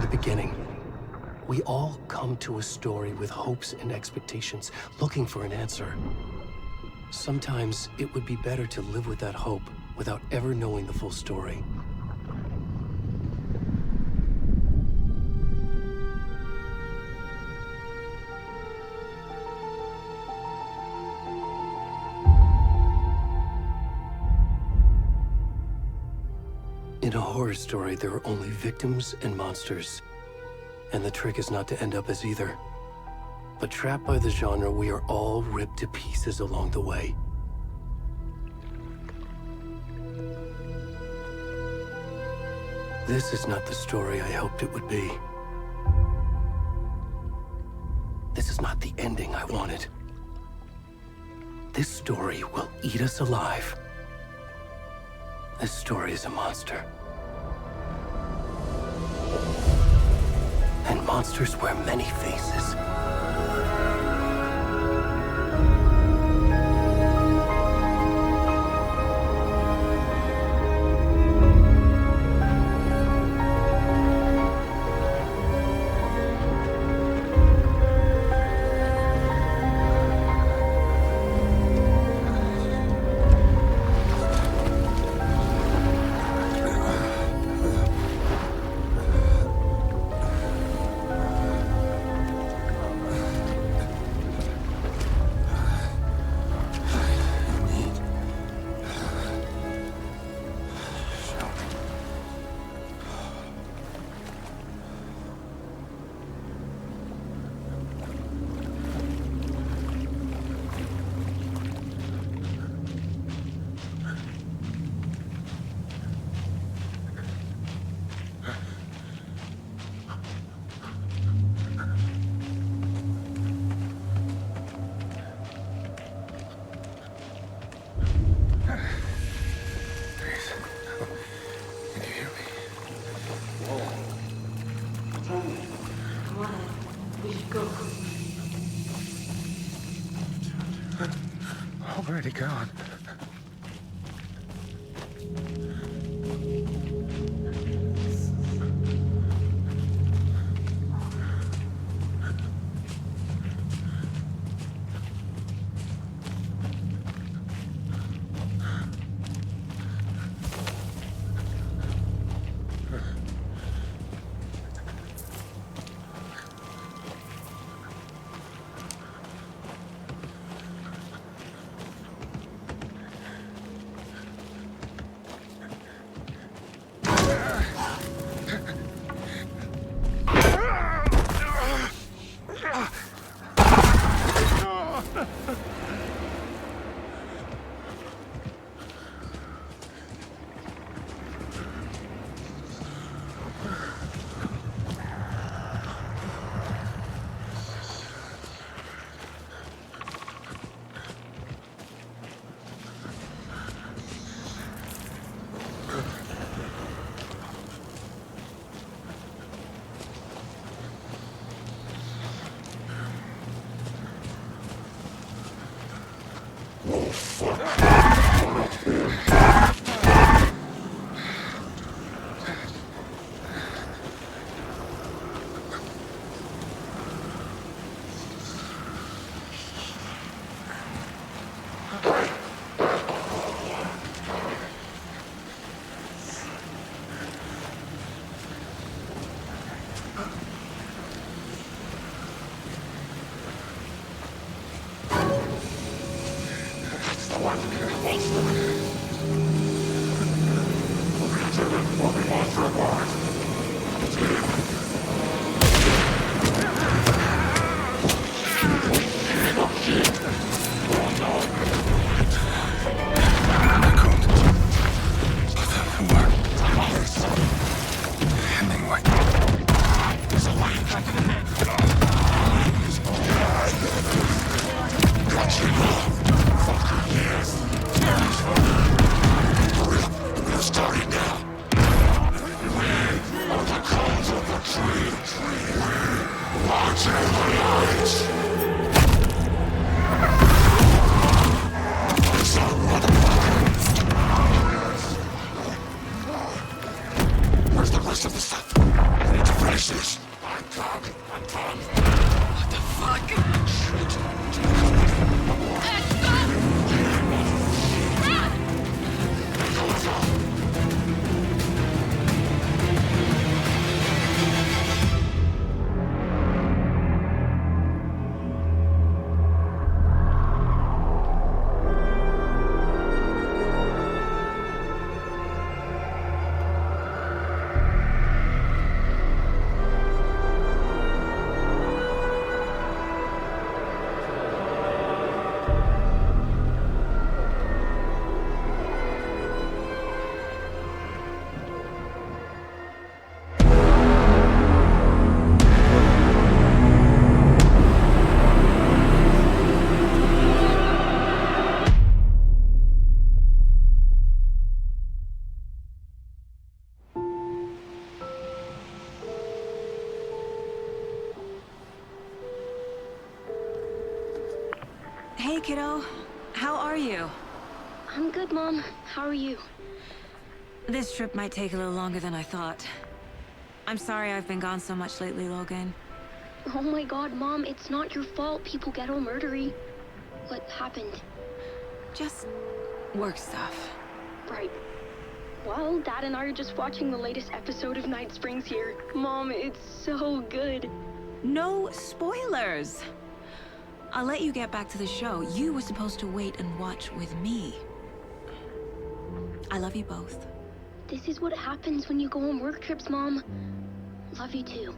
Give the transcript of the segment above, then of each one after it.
the beginning. We all come to a story with hopes and expectations, looking for an answer. Sometimes it would be better to live with that hope without ever knowing the full story. In a horror story, there are only victims and monsters. And the trick is not to end up as either. But trapped by the genre, we are all ripped to pieces along the way. This is not the story I hoped it would be. This is not the ending I wanted. This story will eat us alive. This story is a monster. And monsters wear many faces. Where'd he gone? Where's the rest of the stuff? I need to bring crisis. What the fuck? Hey, kiddo. How are you? I'm good, Mom. How are you? This trip might take a little longer than I thought. I'm sorry I've been gone so much lately, Logan. Oh my god, Mom, it's not your fault people get all murdery. What happened? Just work stuff. Right. Well, Dad and I are just watching the latest episode of Night Springs here. Mom, it's so good. No spoilers! I'll let you get back to the show. You were supposed to wait and watch with me. I love you both. This is what happens when you go on work trips, Mom. Love you too.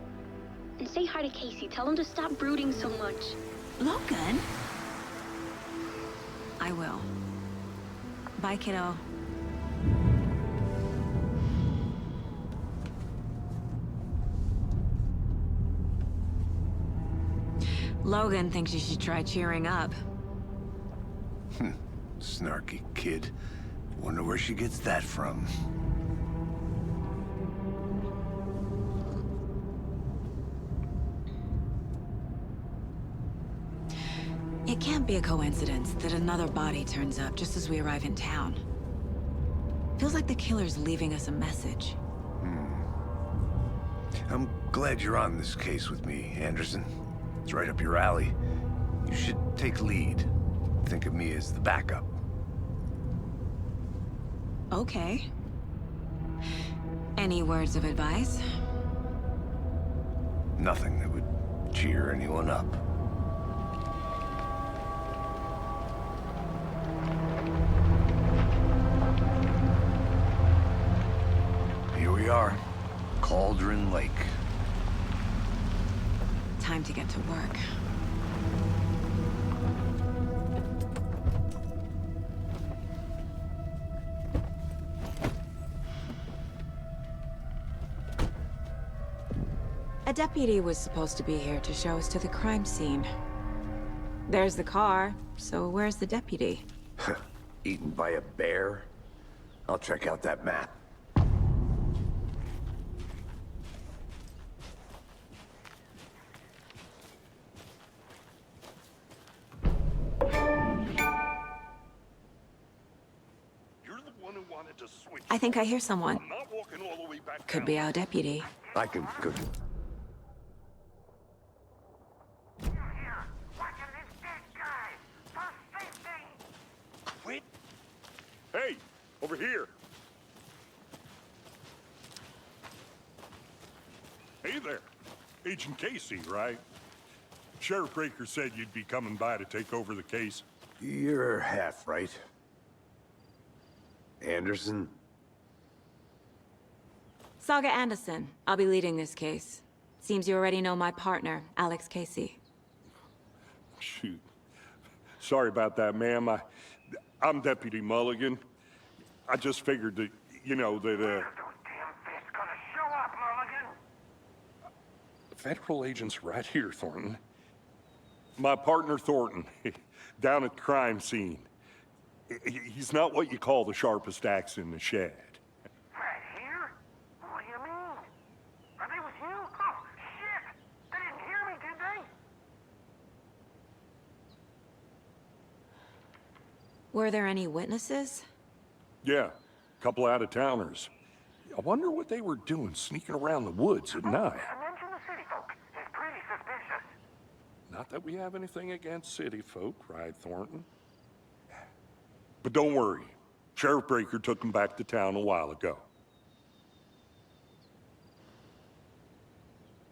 And say hi to Casey. Tell him to stop brooding so much. Logan? I will. Bye, kiddo. Logan thinks you should try cheering up. Snarky kid. Wonder where she gets that from. It can't be a coincidence that another body turns up just as we arrive in town. Feels like the killer's leaving us a message. I'm glad you're on this case with me, Anderson. It's right up your alley. You should take lead. Think of me as the backup. Okay. Any words of advice? Nothing that would cheer anyone up. Here we are. Cauldron Lake. Time to get to work. A deputy was supposed to be here to show us to the crime scene. There's the car, so where's the deputy? Eaten by a bear? I'll check out that map. I think I hear someone. I'm not walking all the way back Could down. be our deputy. I can go. Quit. Hey, over here. Hey there. Agent Casey, right? Sheriff Breaker said you'd be coming by to take over the case. You're half right. Anderson? Saga Anderson. I'll be leading this case. Seems you already know my partner, Alex Casey. Shoot. Sorry about that, ma'am. I'm Deputy Mulligan. I just figured that, you know, that, Those damn fists gonna show up, Mulligan. Federal agent's right here, Thornton. My partner, Thornton, down at the crime scene. He's not what you call the sharpest axe in the shed. Right here? What do you mean? Are they with you? Oh, shit! They didn't hear me, did they? Were there any witnesses? Yeah, a couple out-of-towners. I wonder what they were doing sneaking around the woods at night. And then Not that we have anything against city folk, right, Thornton? But don't worry. Sheriff Breaker took him back to town a while ago.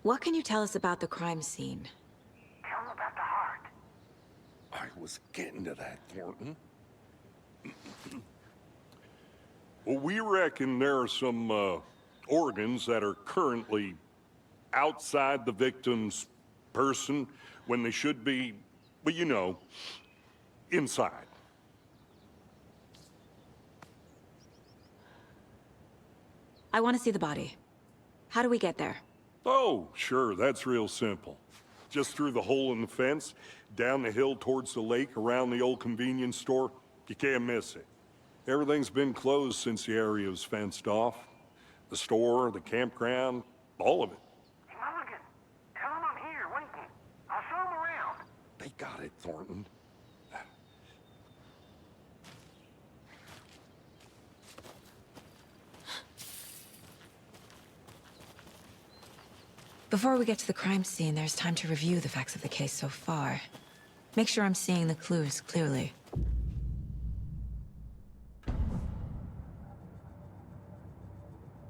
What can you tell us about the crime scene? Tell him about the heart. I was getting to that, Thornton. Well, we reckon there are some organs that are currently outside the victim's person when they should be, well, you know, inside. I want to see the body. How do we get there? Oh, sure, that's real simple. Just through the hole in the fence, down the hill towards the lake, around the old convenience store. You can't miss it. Everything's been closed since the area was fenced off. The store, the campground, all of it. Hey, Mulligan, tell him I'm here waiting. I'll show him around. They got it, Thornton. Before we get to the crime scene, there's time to review the facts of the case so far. Make sure I'm seeing the clues clearly.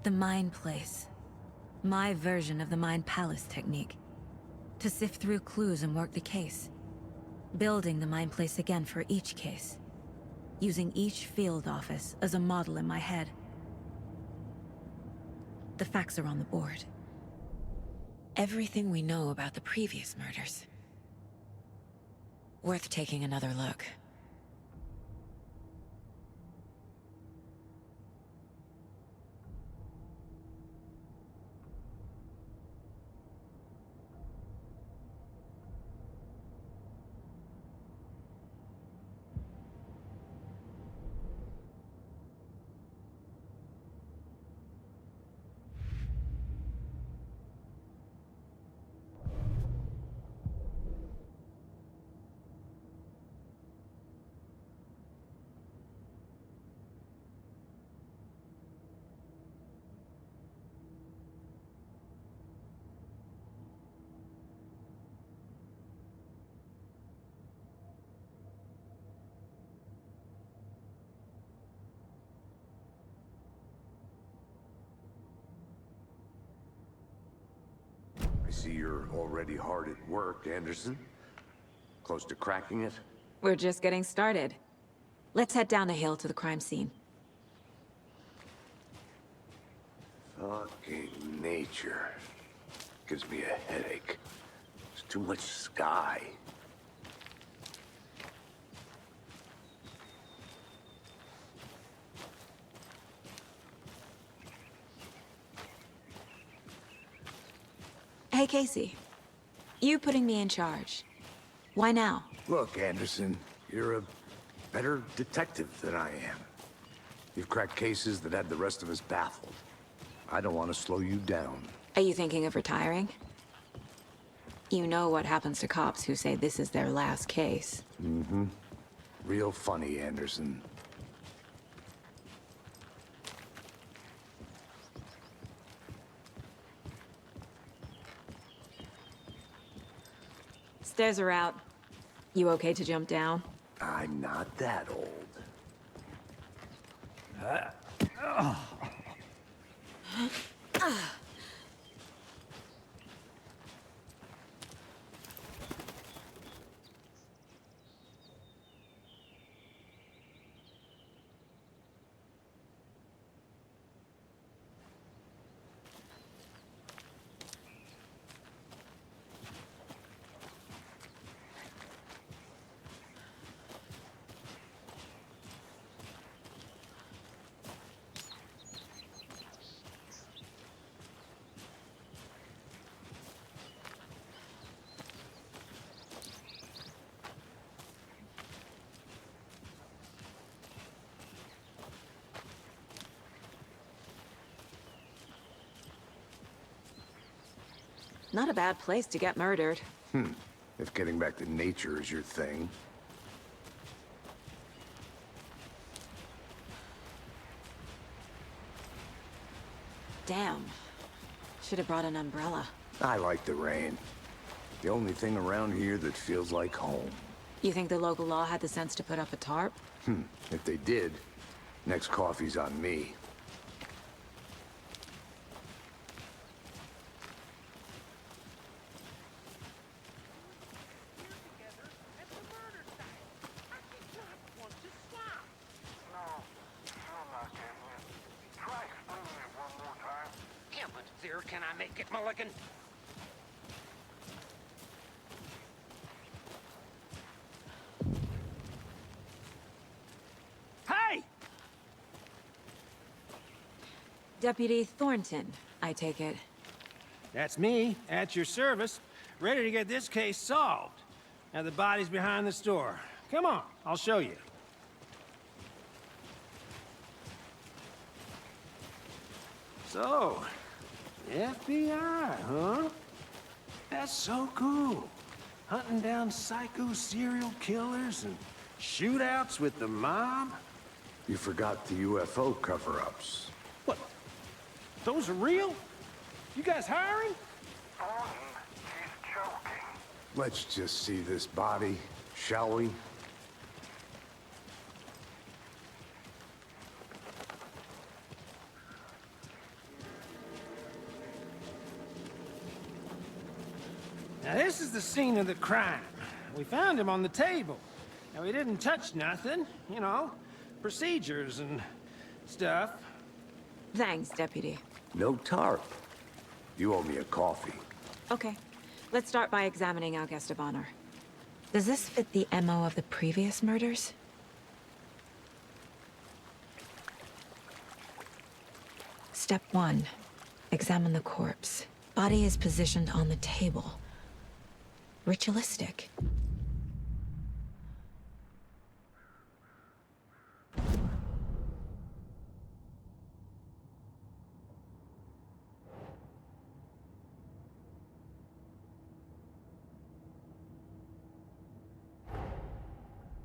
The Mind Place. My version of the Mind Palace technique. To sift through clues and work the case. Building the Mind Place again for each case. Using each field office as a model in my head. The facts are on the board. Everything we know about the previous murders. Worth taking another look. I see you're already hard at work, Anderson. Close to cracking it? We're just getting started. Let's head down the hill to the crime scene. Fucking nature. Gives me a headache. There's too much sky. Hey, Casey. You putting me in charge. Why now? Look, Anderson, you're a better detective than I am. You've cracked cases that had the rest of us baffled. I don't want to slow you down. Are you thinking of retiring? You know what happens to cops who say this is their last case. Mm-hmm. Real funny, Anderson. Stairs are out. You okay to jump down? I'm not that old. Not a bad place to get murdered. If getting back to nature is your thing. Damn. Should have brought an umbrella. I like the rain. The only thing around here that feels like home. You think the local law had the sense to put up a tarp? If they did, next coffee's on me. Can I make it, Mulligan? Hey! Deputy Thornton, I take it. That's me, at your service, ready to get this case solved. Now the body's behind the store. Come on, I'll show you. So, FBI, huh? That's so cool. Hunting down psycho serial killers and shootouts with the mob. You forgot the UFO cover-ups. What? Those are real? You guys hiring? Thornton, he's joking. Let's just see this body, shall we? Now this is the scene of the crime. We found him on the table. Now we didn't touch nothing, you know, procedures and stuff. Thanks, Deputy. No tarp. You owe me a coffee. Okay, let's start by examining our guest of honor. Does this fit the MO of the previous murders? Step 1. Examine the corpse. Body is positioned on the table. Ritualistic.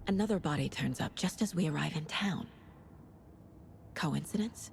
Another body turns up just as we arrive in town. Coincidence?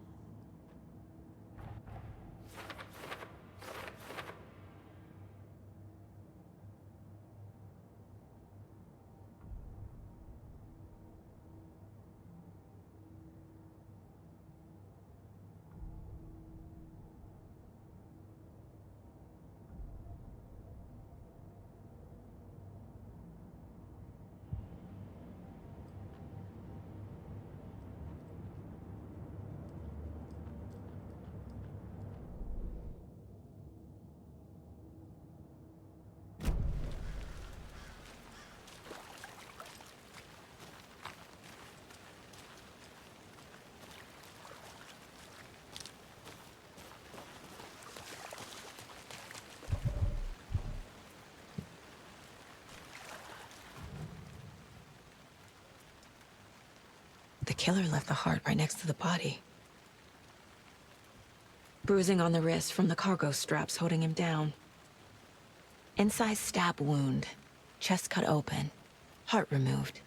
The killer left the heart right next to the body. Bruising on the wrist from the cargo straps holding him down. Incised stab wound. Chest cut open. Heart removed.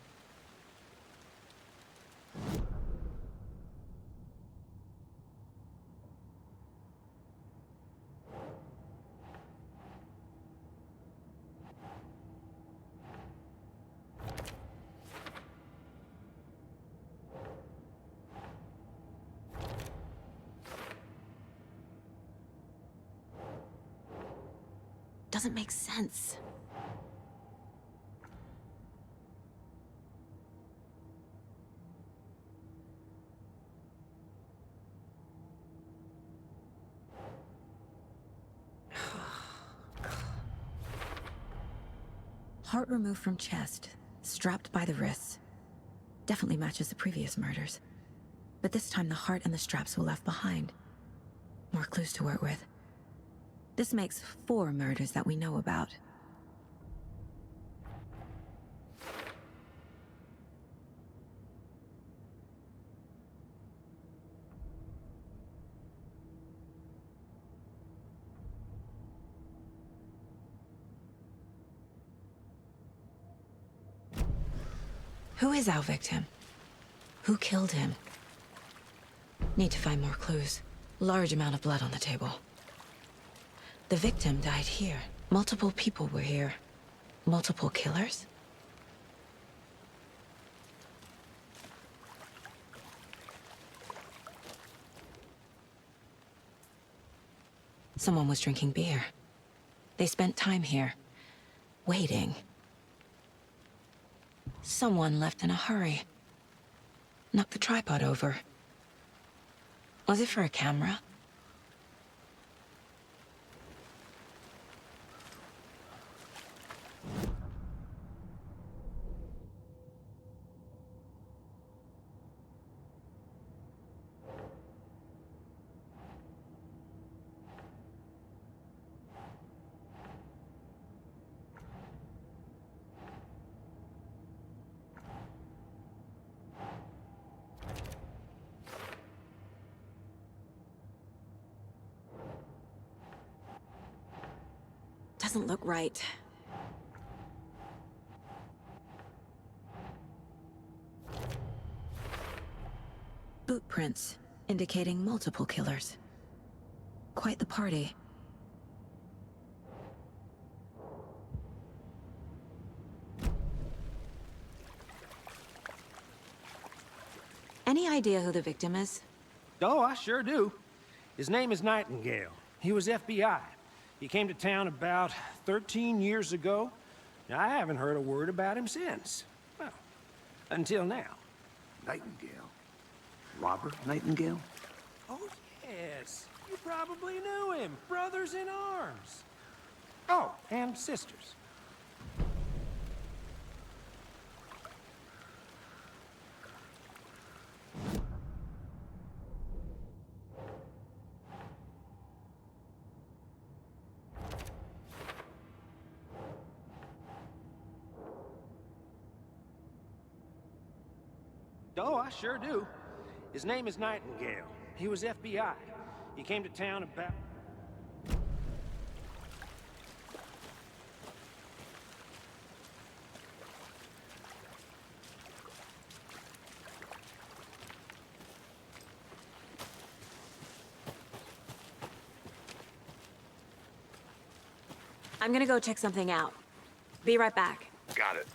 Doesn't make sense. Heart removed from chest, strapped by the wrists. Definitely matches the previous murders. But this time the heart and the straps were left behind. More clues to work with. This makes 4 murders that we know about. Who is our victim? Who killed him? Need to find more clues. Large amount of blood on the table. The victim died here, Multiple people were here. Multiple killers? Someone was drinking beer. They spent time here, waiting. Someone left in a hurry. Knocked the tripod over. Was it for a camera? Doesn't look right. Boot prints, indicating multiple killers. Quite the party. Any idea who the victim is? Oh, I sure do. His name is Nightingale. He was FBI. He came to town about 13 years ago. I haven't heard a word about him since. Well, until now. Nightingale? Robert Nightingale? Oh, yes. You probably knew him. Brothers in arms. Oh, and sisters. Oh, I sure do. His name is Nightingale. He was FBI. He came to town about... I'm gonna go check something out. Be right back. Got it.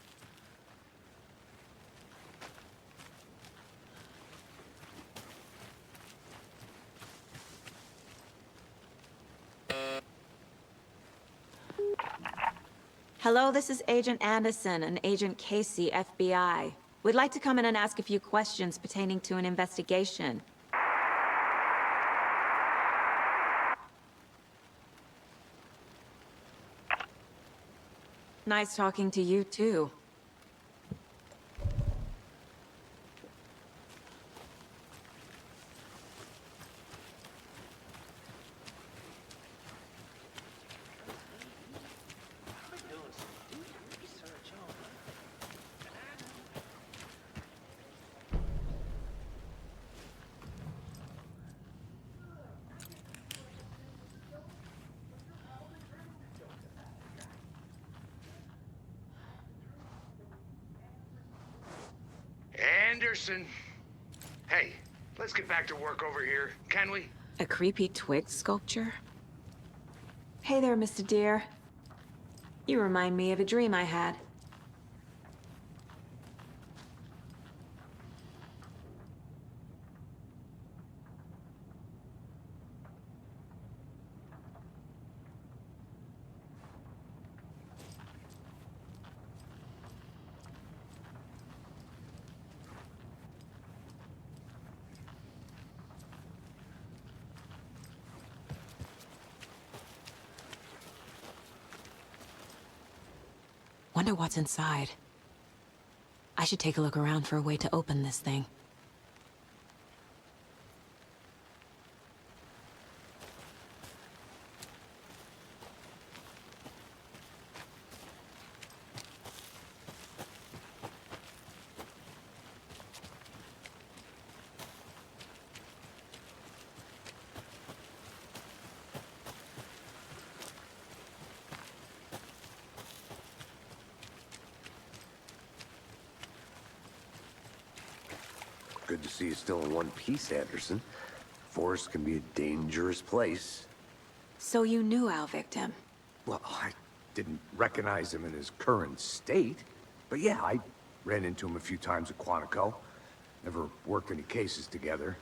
Hello, this is Agent Anderson and Agent Casey, FBI. We'd like to come in and ask a few questions pertaining to an investigation. Nice talking to you, too. Anderson. Hey, let's get back to work over here, can we? A creepy twig sculpture? Hey there, Mr. Deer. You remind me of a dream I had. Wonder what's inside. I should take a look around for a way to open this thing. Good to see you still in one piece, Anderson. Forest can be a dangerous place. So you knew our victim? Well, didn't recognize him in his current state. But yeah, I ran into him a few times at Quantico. Never worked any cases together.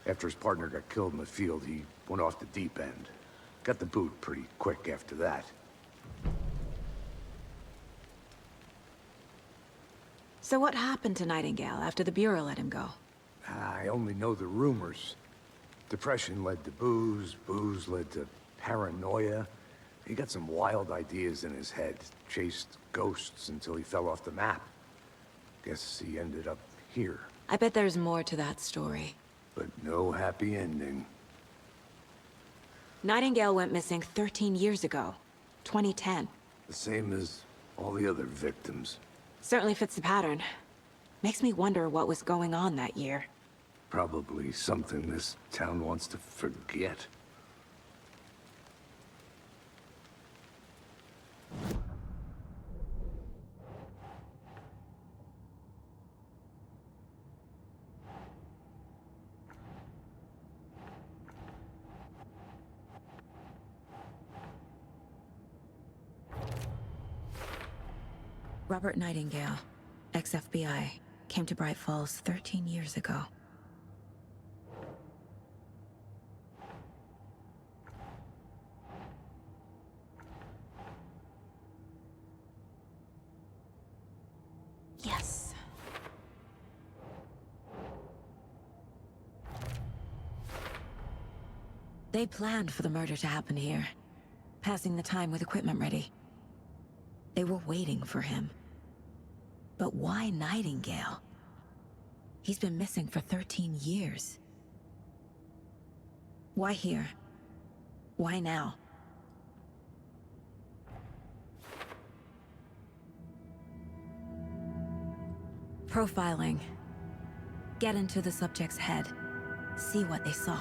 After his partner got killed in the field, he went off the deep end. Got the boot pretty quick after that. So what happened to Nightingale after the Bureau let him go? I only know the rumors. Depression led to booze, booze led to paranoia. He got some wild ideas in his head, chased ghosts until he fell off the map. Guess he ended up here. I bet there's more to that story. But no happy ending. Nightingale went missing 13 years ago, 2010. The same as all the other victims. Certainly fits the pattern. Makes me wonder what was going on that year. Probably something this town wants to forget. Robert Nightingale, ex-FBI, came to Bright Falls 13 years ago. Yes. They planned for the murder to happen here, passing the time with equipment ready. They were waiting for him. But why Nightingale? He's been missing for 13 years. Why here? Why now? Profiling. Get into the subject's head. See what they saw.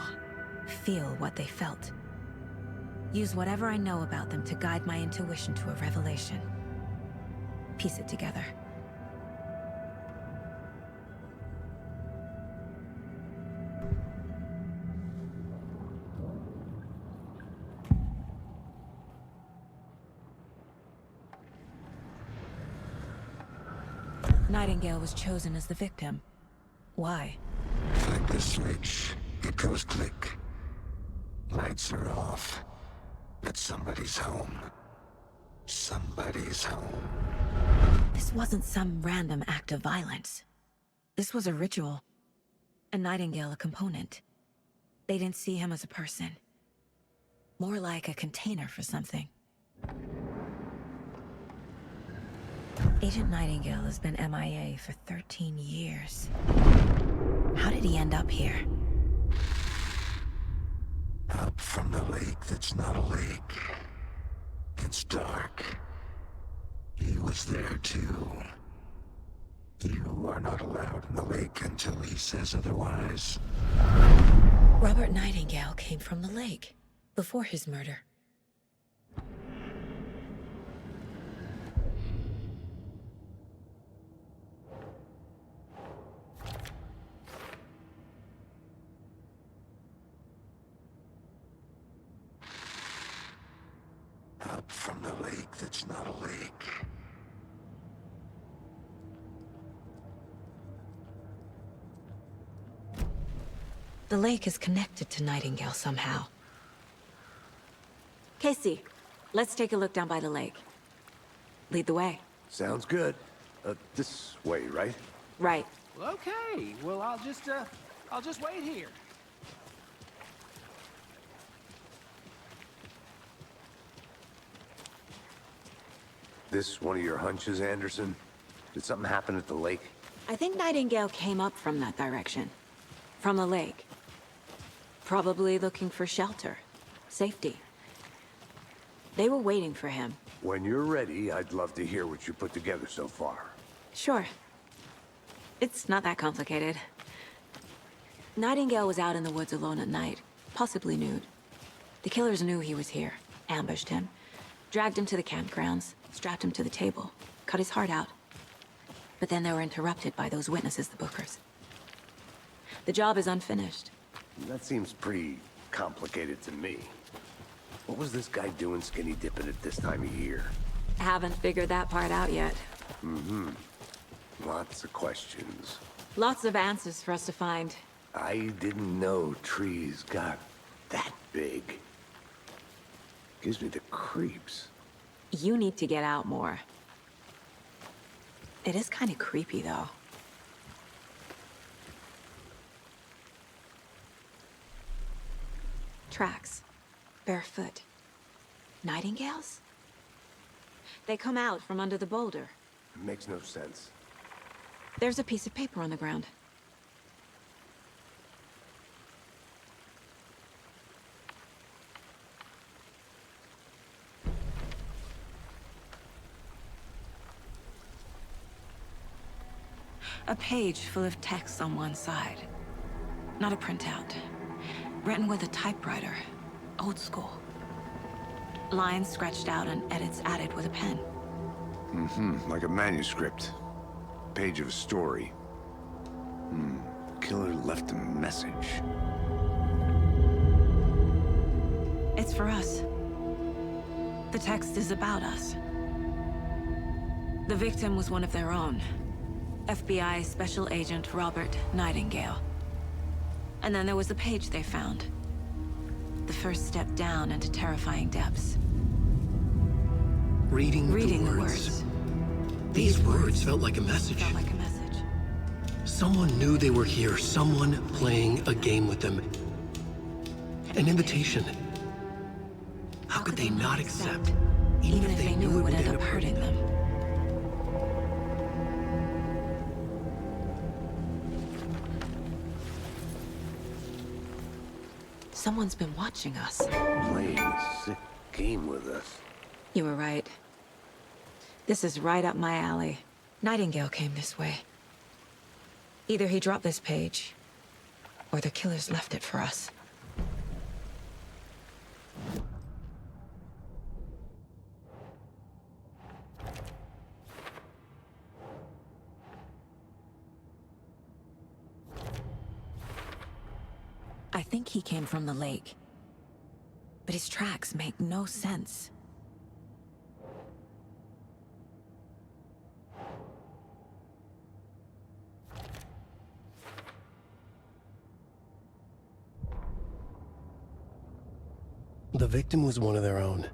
Feel what they felt. Use whatever I know about them to guide my intuition to a revelation. Piece it together. Nightingale was chosen as the victim. Why? Flick the switch. It goes click. Lights are off. But somebody's home. Somebody's home. This wasn't some random act of violence. This was a ritual. And Nightingale a component. They didn't see him as a person. More like a container for something. Agent Nightingale has been MIA for 13 years. How did he end up here? Up from the lake that's not a lake. It's dark. He was there too. You are not allowed in the lake until he says otherwise. Robert Nightingale came from the lake, before his murder. Up from the lake that's not a lake. The lake is connected to Nightingale somehow. Casey, let's take a look down by the lake. Lead the way. Sounds good. This way, right? Right. Well, okay. Well, I'll just wait here. This one of your hunches, Anderson? Did something happen at the lake? I think Nightingale came up from that direction. From the lake. Probably looking for shelter. Safety. They were waiting for him. When you're ready, I'd love to hear what you put together so far. Sure. It's not that complicated. Nightingale was out in the woods alone at night, possibly nude. The killers knew he was here, ambushed him, dragged him to the campgrounds, strapped him to the table, cut his heart out. But then they were interrupted by those witnesses, the Bookers. The job is unfinished. That seems pretty complicated to me. What was this guy doing skinny dipping at this time of year? Haven't figured that part out yet. Lots of questions. Lots of answers for us to find. I didn't know trees got that big. Gives me the creeps. You need to get out more. It is kind of creepy, though. Tracks. Barefoot. Nightingales? They come out from under the boulder. It makes no sense. There's a piece of paper on the ground. A page full of text on one side. Not a printout. Written with a typewriter. Old school. Lines scratched out and edits added with a pen. Like a manuscript. Page of a story. Killer left a message. It's for us. The text is about us. The victim was one of their own. FBI Special Agent Robert Nightingale. And then there was the page they found. The first step down into terrifying depths. Reading the words. These words felt like a message. Felt like a message. Someone knew they were here. Someone playing a game with them. An invitation. How could they not accept? Even if they knew it would end up hurting them. Someone's been watching us. Playing a sick game with us. You were right. This is right up my alley. Nightingale came this way. Either he dropped this page, or the killers left it for us. I think he came from the lake. But his tracks make no sense. The victim was one of their own.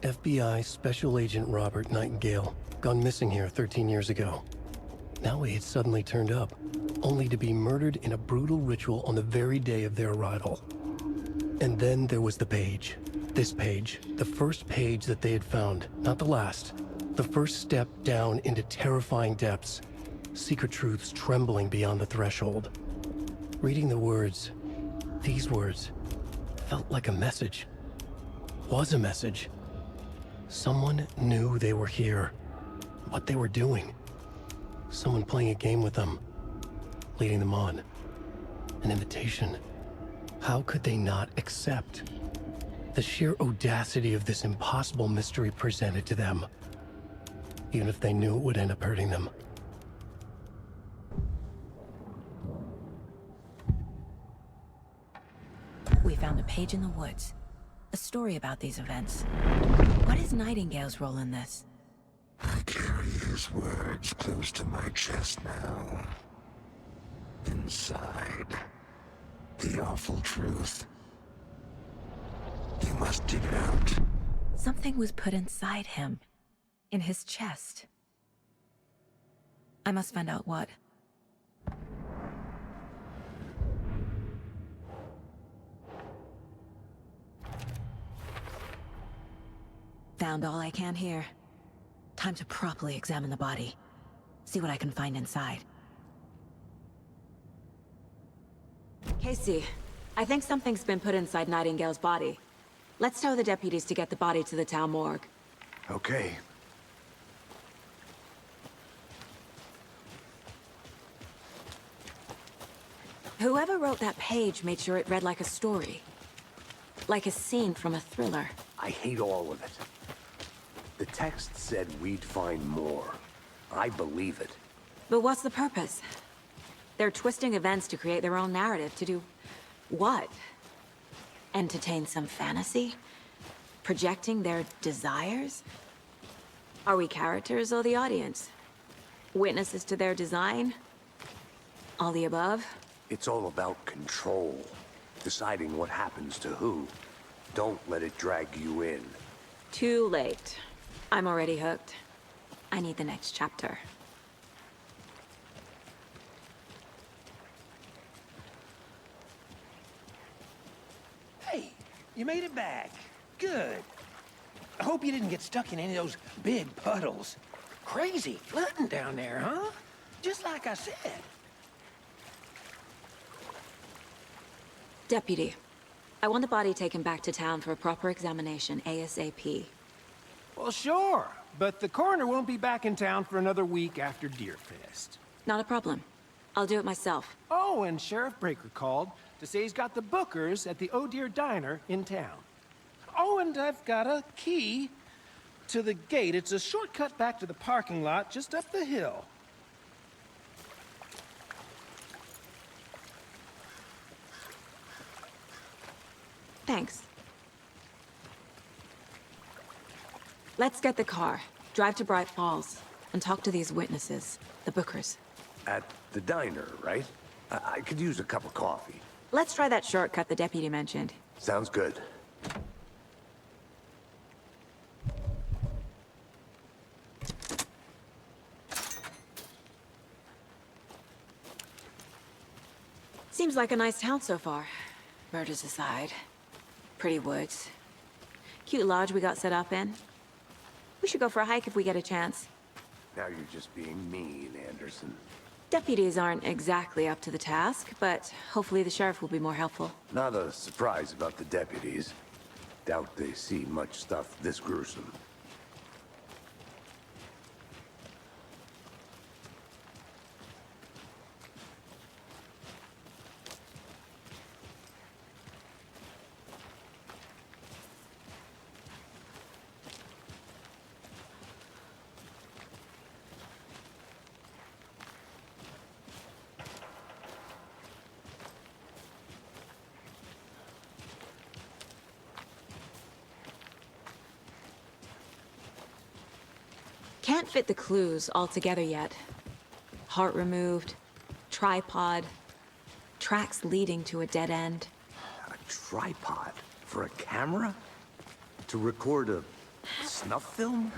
FBI Special Agent Robert Nightingale, gone missing here 13 years ago. Now he had suddenly turned up, only to be murdered in a brutal ritual on the very day of their arrival. And then there was the page. This page, the first page that they had found, not the last. The first step down into terrifying depths. Secret truths trembling beyond the threshold. Reading the words, these words, felt like a message. Was a message. Someone knew they were here. What they were doing. Someone playing a game with them. Leading them on. An invitation. How could they not accept? The sheer audacity of this impossible mystery presented to them. Even if they knew it would end up hurting them. We found a page in the woods. A story about these events. What is Nightingale's role in this? I carry his words close to my chest now. Inside, the awful truth. You must dig it out. Something was put inside him. In his chest. I must find out what. Found all I can here. Time to properly examine the body. See what I can find inside. Casey, I think something's been put inside Nightingale's body. Let's tell the deputies to get the body to the town morgue. Okay. Whoever wrote that page made sure it read like a story. Like a scene from a thriller. I hate all of it. The text said we'd find more. I believe it. But what's the purpose? They're twisting events to create their own narrative to do what? Entertain some fantasy? Projecting their desires? Are we characters or the audience? Witnesses to their design? All the above? It's all about control. Deciding what happens to who. Don't let it drag you in. Too late. I'm already hooked. I need the next chapter. Hey, you made it back. Good. I hope you didn't get stuck in any of those big puddles. Crazy flooding down there, huh? Just like I said. Deputy, I want the body taken back to town for a proper examination ASAP. Well, sure. But the coroner won't be back in town for another week after Deerfest. Not a problem. I'll do it myself. Oh, and Sheriff Breaker called to say he's got the Bookers at the Oh Dear Diner in town. Oh, and I've got a key to the gate. It's a shortcut back to the parking lot just up the hill. Thanks. Let's get the car, drive to Bright Falls, and talk to these witnesses, the Bookers. At the diner, right? I could use a cup of coffee. Let's try that shortcut the deputy mentioned. Sounds good. Seems like a nice town so far. Murders aside. Pretty woods. Cute lodge we got set up in. We should go for a hike if we get a chance. Now you're just being mean, Anderson. Deputies aren't exactly up to the task, but hopefully the sheriff will be more helpful. Not a surprise about the deputies. Doubt they see much stuff this gruesome. Can't fit the clues all together yet. Heart removed, tripod, tracks leading to a dead end. A tripod? For a camera? To record a snuff film?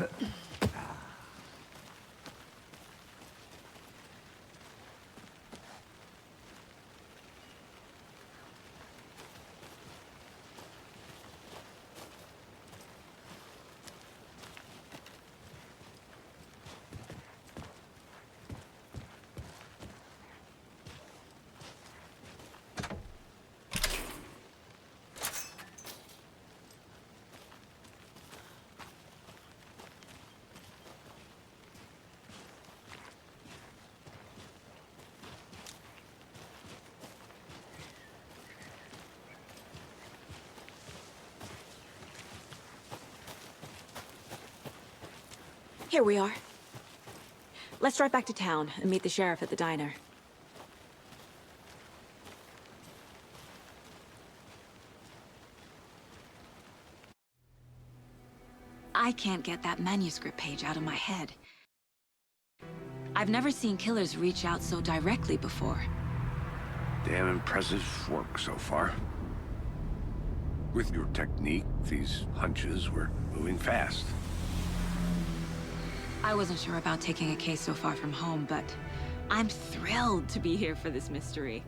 Here we are. Let's drive back to town and meet the sheriff at the diner. I can't get that manuscript page out of my head. I've never seen killers reach out so directly before. Damn impressive work so far. With your technique, these hunches were moving fast. I wasn't sure about taking a case so far from home, but I'm thrilled to be here for this mystery.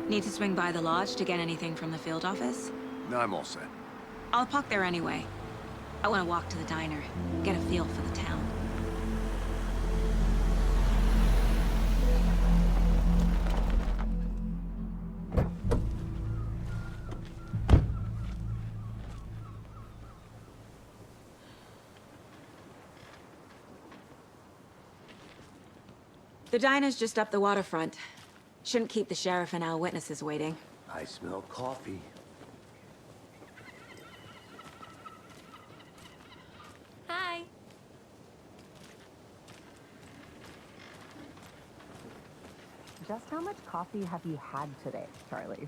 Need to swing by the lodge to get anything from the field office? No, I'm all set. I'll park there anyway. I want to walk to the diner, get a feel for the town. The diner's just up the waterfront. Shouldn't keep the sheriff and our witnesses waiting. I smell coffee. Hi. just how much coffee have you had today, Charlie?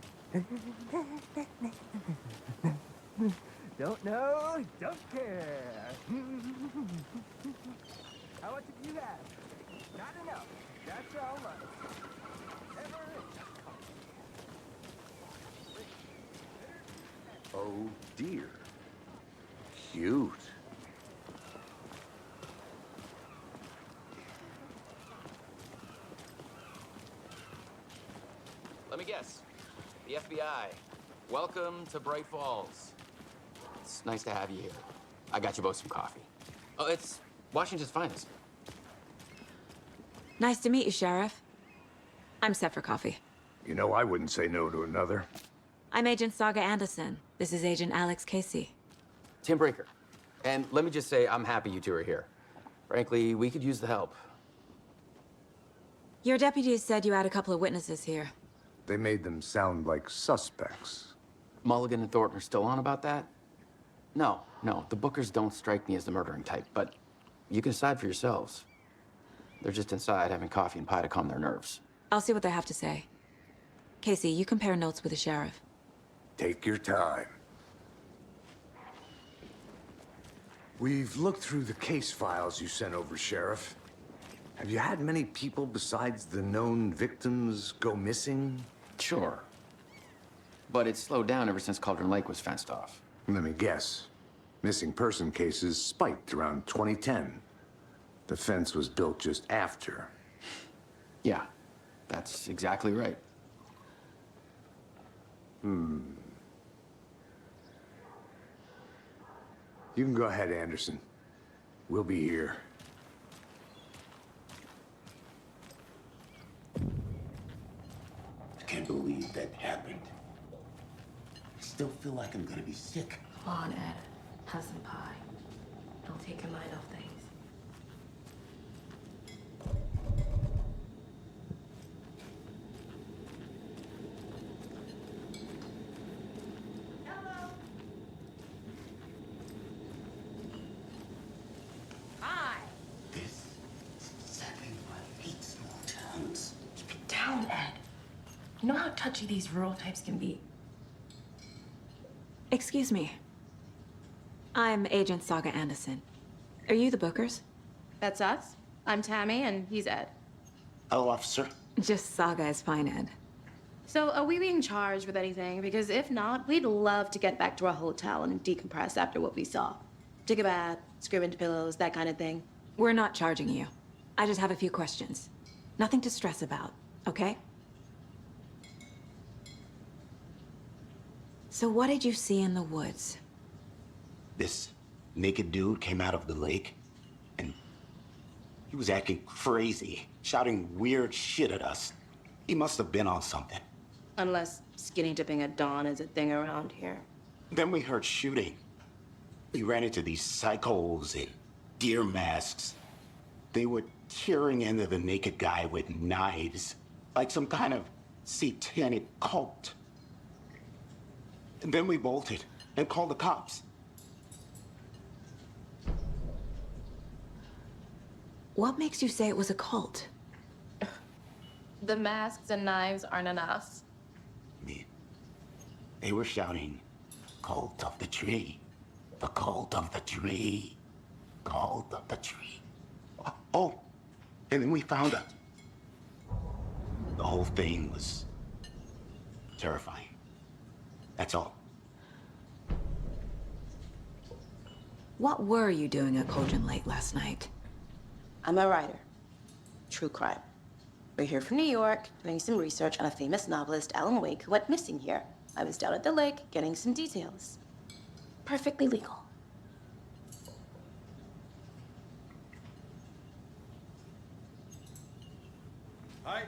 Don't know, don't care. How much have you had? Not enough. That's how much. Never enough. Oh dear. Cute. Let me guess. The FBI. Welcome to Bright Falls. It's nice to have you here. I got you both some coffee. Oh, it's Washington's finest. Nice to meet you, Sheriff. I'm set for coffee. You know, I wouldn't say no to another. I'm Agent Saga Anderson. This is Agent Alex Casey. Tim Breaker. And let me just say, I'm happy you two are here. Frankly, we could use the help. Your deputies said you had a couple of witnesses here. They made them sound like suspects. Mulligan and Thornton are still on about that? No, the Bookers don't strike me as the murdering type, but you can decide for yourselves. They're just inside having coffee and pie to calm their nerves. I'll see what they have to say. Casey, you compare notes with the sheriff. Take your time. We've looked through the case files you sent over, Sheriff. Have you had many people besides the known victims go missing? Sure. But it's slowed down ever since Cauldron Lake was fenced off. Let me guess. Missing person cases spiked around 2010. The fence was built just after. Yeah, that's exactly right. You can go ahead, Anderson. We'll be here. I can't believe that happened. I still feel like I'm gonna be sick. Come on, Ed. Have some pie. Don't take your mind off things. Hello. Hi. This is exactly why I hate small towns. Keep it down, Ed. You know how touchy these rural types can be. Excuse me. I'm Agent Saga Anderson. Are you the Bookers? That's us. I'm Tammy, and he's Ed. Hello, officer. Just Saga is fine, Ed. So, are we being charged with anything? Because if not, we'd love to get back to our hotel and decompress after what we saw. Take a bath, scream into pillows, that kind of thing. We're not charging you. I just have a few questions. Nothing to stress about, okay? So what did you see in the woods? This naked dude came out of the lake, and he was acting crazy, shouting weird shit at us. He must have been on something. Unless skinny dipping at dawn is a thing around here. Then we heard shooting. We ran into these psychos in deer masks. They were tearing into the naked guy with knives, like some kind of satanic cult. And then we bolted and called the cops. What makes you say it was a cult? The masks and knives aren't enough. They were shouting, "Cult of the tree, the cult of the tree, cult of the tree." Oh, and then we found out. The whole thing was terrifying. That's all. What were you doing at Cauldron Lake last night? I'm a writer. True crime. We're here from New York, doing some research on a famous novelist, Alan Wake, who went missing here. I was down at the lake, getting some details. Perfectly legal. Hi.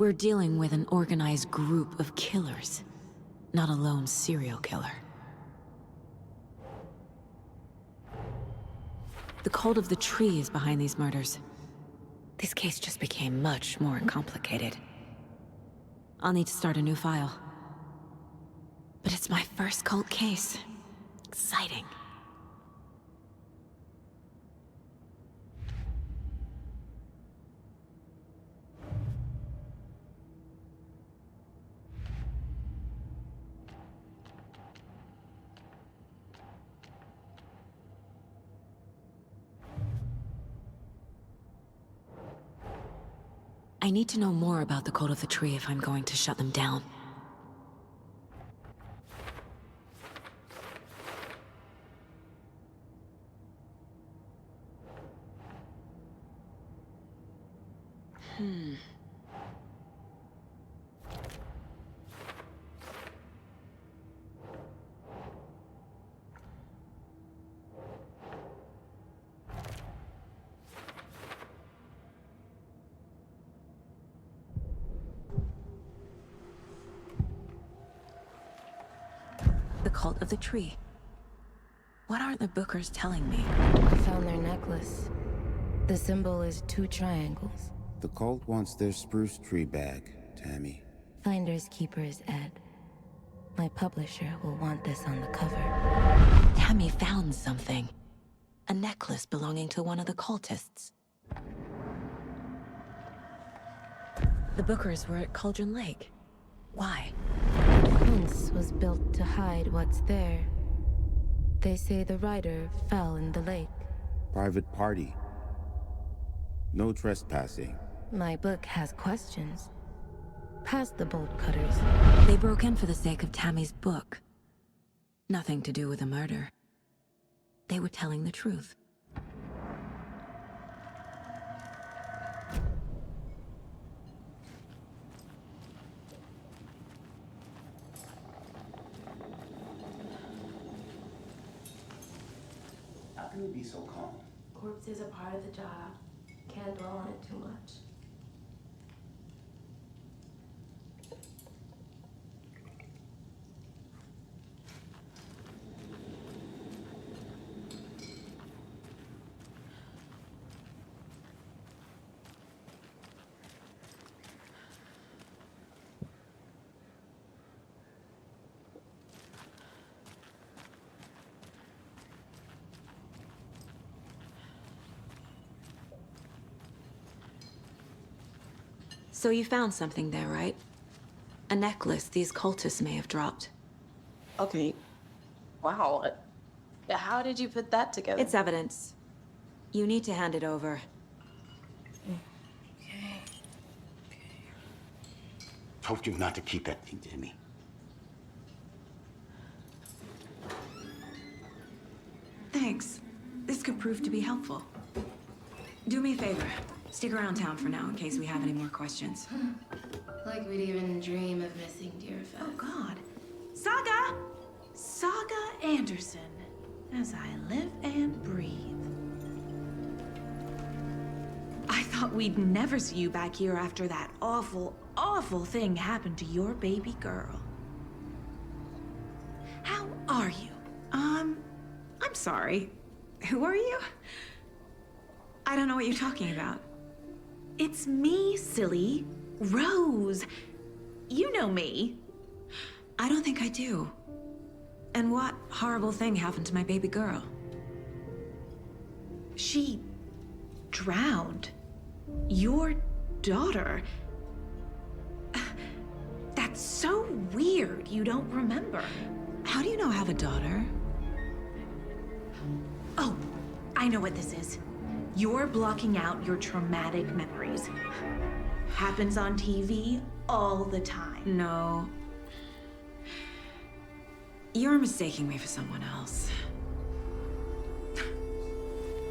We're dealing with an organized group of killers, not a lone serial killer. The cult of the tree is behind these murders. This case just became much more complicated. I'll need to start a new file. But it's my first cult case. Exciting. I need to know more about the cult of the tree if I'm going to shut them down. The cult of the tree. What aren't the Bookers telling me? I found their necklace. The symbol is 2 triangles. The cult wants their spruce tree back, Tammy. Finders keepers, Ed. My publisher will want this on the cover. Tammy found something. A necklace belonging to one of the cultists. The Bookers were at Cauldron Lake. Why? The fence was built to hide what's there. They say the rider fell in the lake. Private party. No trespassing. My book has questions. Past the bolt cutters. They broke in for the sake of Tammy's book. Nothing to do with a murder. They were telling the truth. How can you be so calm? Corpses are part of the job. Can't dwell on it too much. So you found something there, right? A necklace these cultists may have dropped. Okay. Wow. How did you put that together? It's evidence. You need to hand it over. Told you not to keep that thing, Timmy. Thanks. This could prove to be helpful. Do me a favor. Stick around town for now in case we have any more questions. Like we'd even dream of missing dear Fez. Oh, God. Saga! Saga Anderson. As I live and breathe. I thought we'd never see you back here after that awful, awful thing happened to your baby girl. How are you? I'm sorry. Who are you? I don't know what you're talking about. It's me, silly. Rose. You know me. I don't think I do. And what horrible thing happened to my baby girl? She drowned. Your daughter. That's so weird you don't remember. How do you know I have a daughter? Oh, I know what this is. You're blocking out your traumatic memories. Happens on TV all the time. No. You're mistaking me for someone else.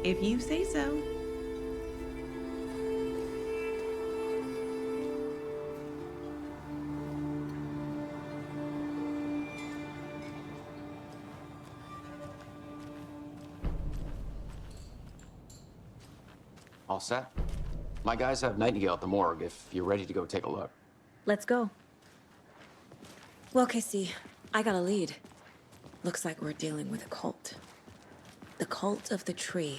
If you say so. All set? My guys have Nightingale at the morgue if you're ready to go take a look. Let's go. Well, Casey, I got a lead. Looks like we're dealing with a cult. The cult of the tree.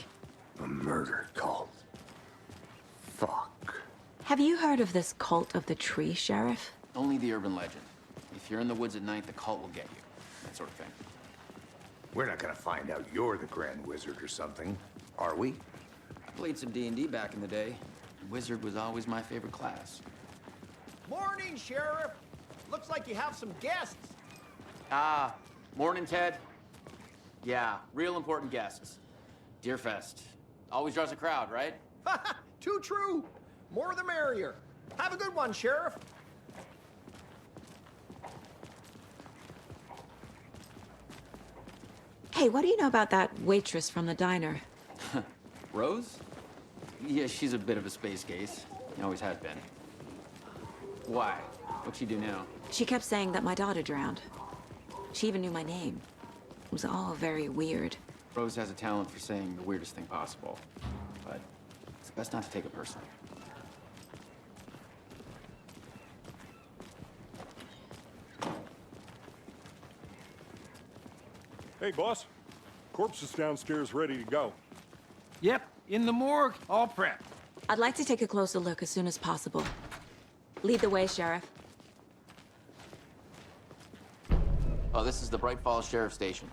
A murder cult. Fuck. Have you heard of this cult of the tree, Sheriff? Only the urban legend. If you're in the woods at night, the cult will get you. That sort of thing. We're not gonna find out you're the Grand Wizard or something, are we? I played some D&D back in the day. Wizard was always my favorite class. Morning, Sheriff. Looks like you have some guests. Ah, morning, Ted. Yeah, real important guests. Deerfest. Always draws a crowd, right? Too true. More the merrier. Have a good one, Sheriff. Hey, what do you know about that waitress from the diner? Rose? Yeah, she's a bit of a space case. Always has been. Why? What'd she do now? She kept saying that my daughter drowned. She even knew my name. It was all very weird. Rose has a talent for saying the weirdest thing possible. But it's best not to take it personally. Hey, boss. Corpse is downstairs ready to go. Yep, in the morgue, all prepped. I'd like to take a closer look as soon as possible. Lead the way, Sheriff. Oh, this is the Bright Falls Sheriff Station.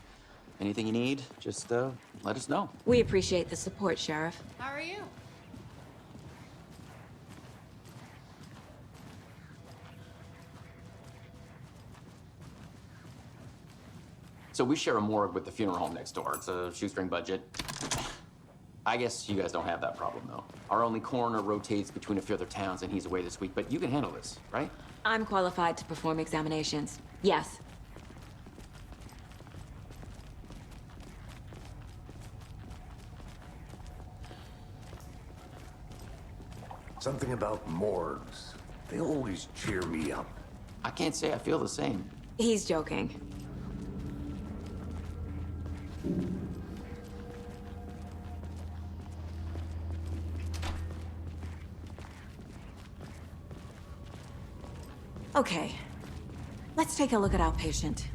Anything you need, just let us know. We appreciate the support, Sheriff. How are you? So we share a morgue with the funeral home next door. It's a shoestring budget. I guess you guys don't have that problem, though. Our only coroner rotates between a few other towns, and he's away this week, but you can handle this, right? I'm qualified to perform examinations. Yes. Something about morgues. They always cheer me up. I can't say I feel the same. He's joking. Okay, let's take a look at our patient.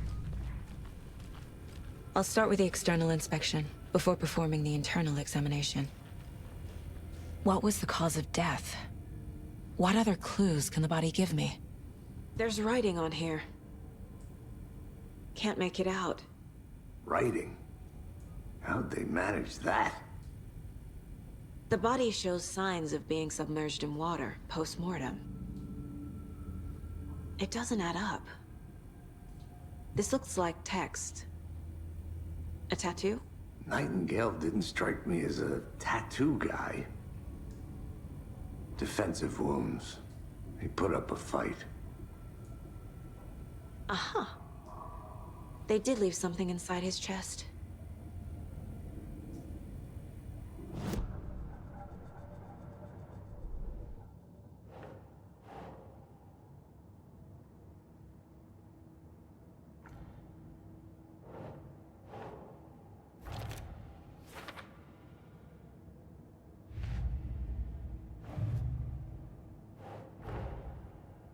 I'll start with the external inspection before performing the internal examination. What was the cause of death? What other clues can the body give me? There's writing on here. Can't make it out. Writing? How'd they manage that? The body shows signs of being submerged in water post-mortem. It doesn't add up. This looks like text. A tattoo? Nightingale didn't strike me as a tattoo guy. Defensive wounds. He put up a fight. Uh-huh. They did leave something inside his chest.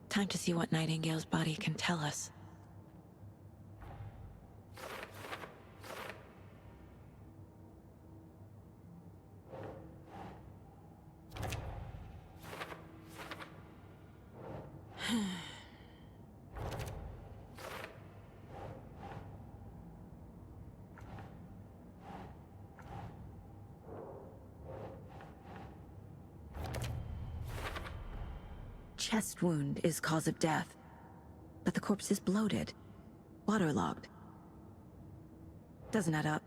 Time to see what Nightingale's body can tell us. Chest wound is cause of death, but the corpse is bloated, waterlogged. Doesn't add up.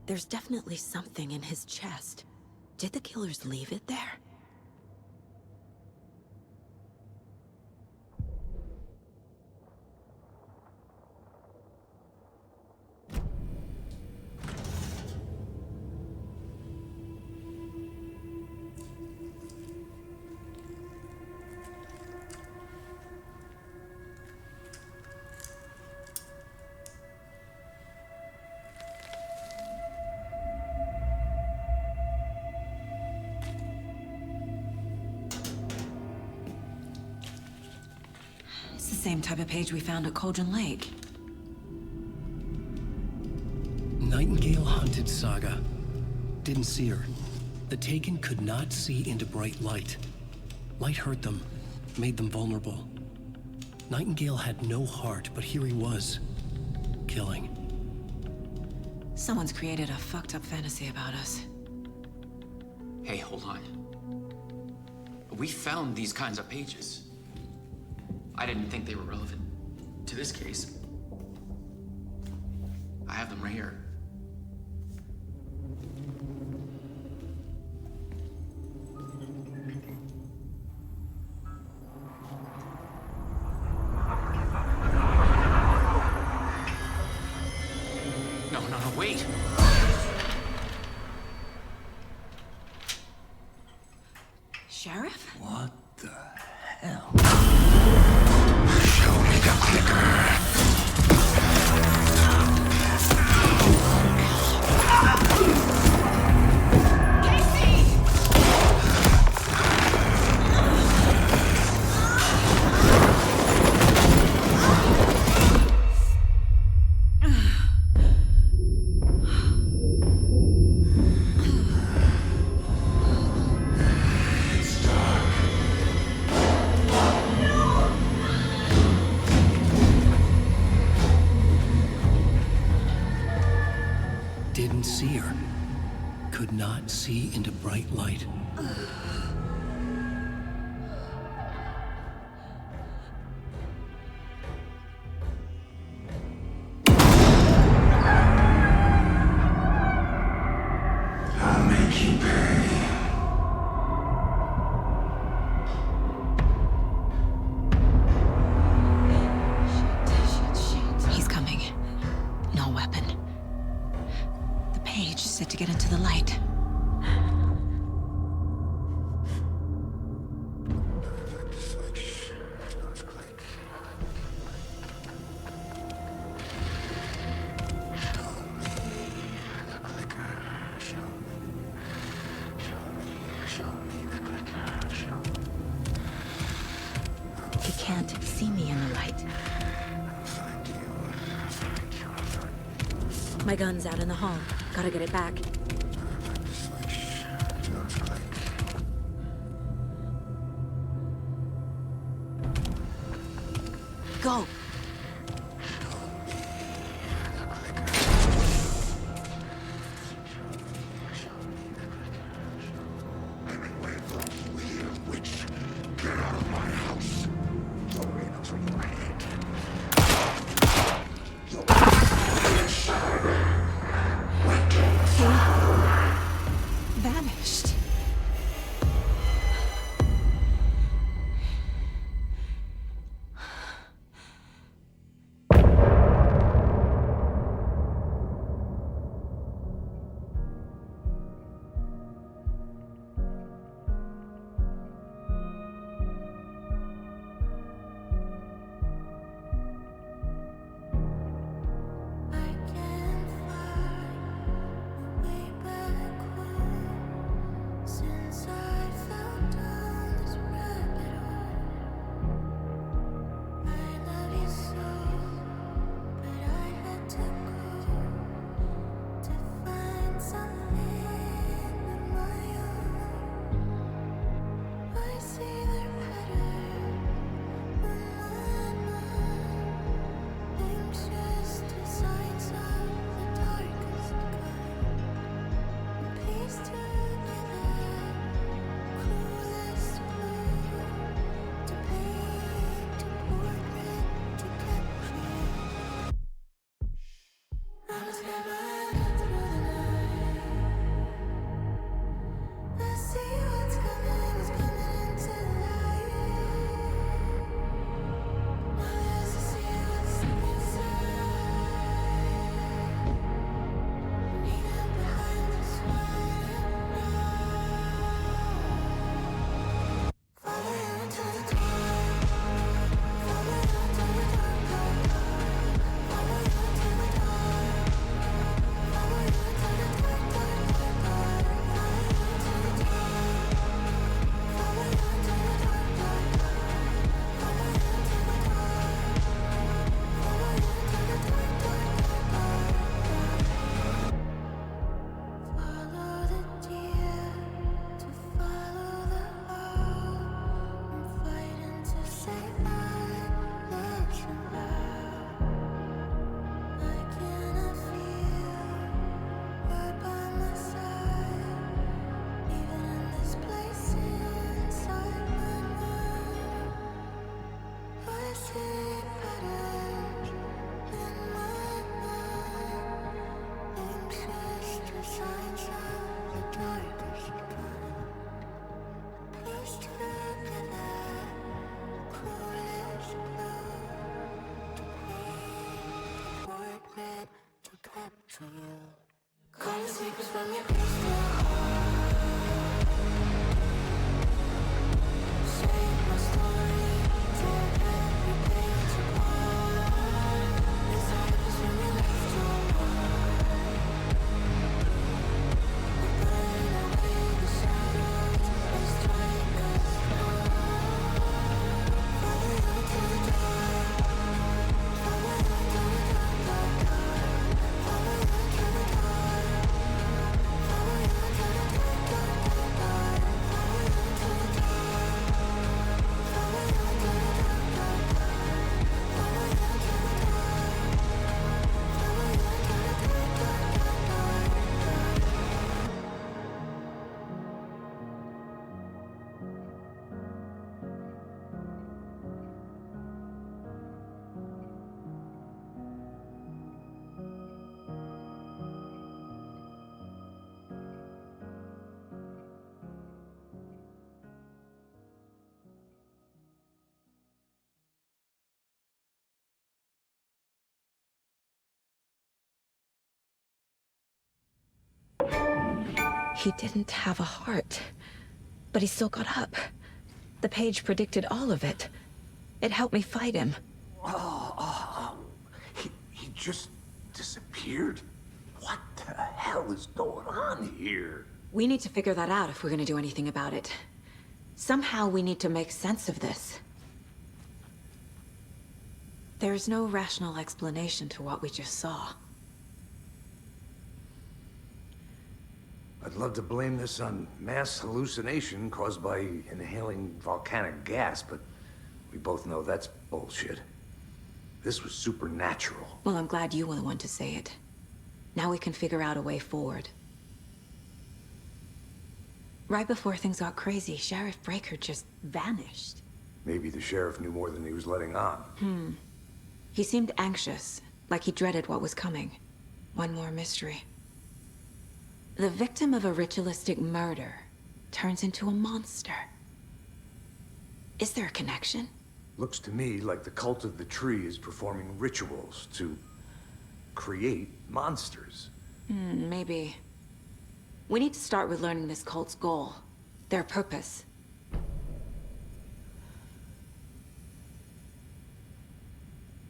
There's definitely something in his chest. Did the killers leave it there? It's the same type of page we found at Cauldron Lake. Nightingale hunted Saga. Didn't see her. The Taken could not see into bright light. Light hurt them, made them vulnerable. Nightingale had no heart, but here he was, killing. Someone's created a fucked up fantasy about us. Hey, hold on. We found these kinds of pages. I didn't think they were relevant to this case. I have them right here. No, wait. Sheriff? What the hell? Show me the clicker. Didn't see her. Could not see into bright light. I'll make you pay. He's coming. No weapon. The page set to get into the light. He can't see me in the light. My gun's out in the hall. Gotta get it back. Go! Get out of my house. Throw it over your head. Vanished. for you. Come and sweep us from your crystal heart. Shape my story, tear every page apart. Inside us when we left your heart. We burn away the shadows and strike us apart. Follow you to the dark. Follow you to the dark, dark, dark. Follow you to the dark. Follow you to the dark, dark, dark, dark. Follow you to the dark. Follow you to the dark, dark, dark. Follow you to the dark. Follow you to the dark, dark, He didn't have a heart, but he still got up. The page predicted all of it. It helped me fight him. He just disappeared? What the hell is going on here? We need to figure that out if we're gonna do anything about it. Somehow we need to make sense of this. There's no rational explanation to what we just saw. I'd love to blame this on mass hallucination caused by inhaling volcanic gas, but we both know that's bullshit. This was supernatural. Well, I'm glad you were the one to say it. Now we can figure out a way forward. Right before things got crazy, Sheriff Breaker just vanished. Maybe the sheriff knew more than he was letting on. He seemed anxious, like he dreaded what was coming. One more mystery. The victim of a ritualistic murder turns into a monster. Is there a connection? Looks to me like the cult of the tree is performing rituals to create monsters. Maybe. We need to start with learning this cult's goal, their purpose.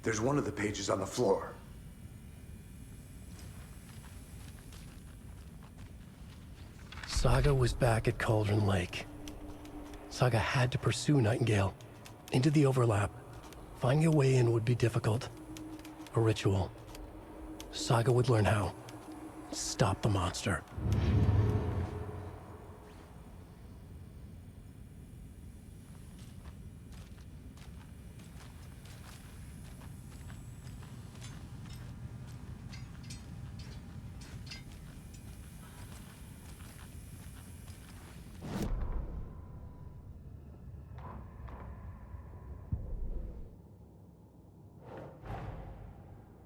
There's one of the pages on the floor. Saga was back at Cauldron Lake. Saga had to pursue Nightingale into the overlap. Finding a way in would be difficult. A ritual. Saga would learn how. Stop the monster.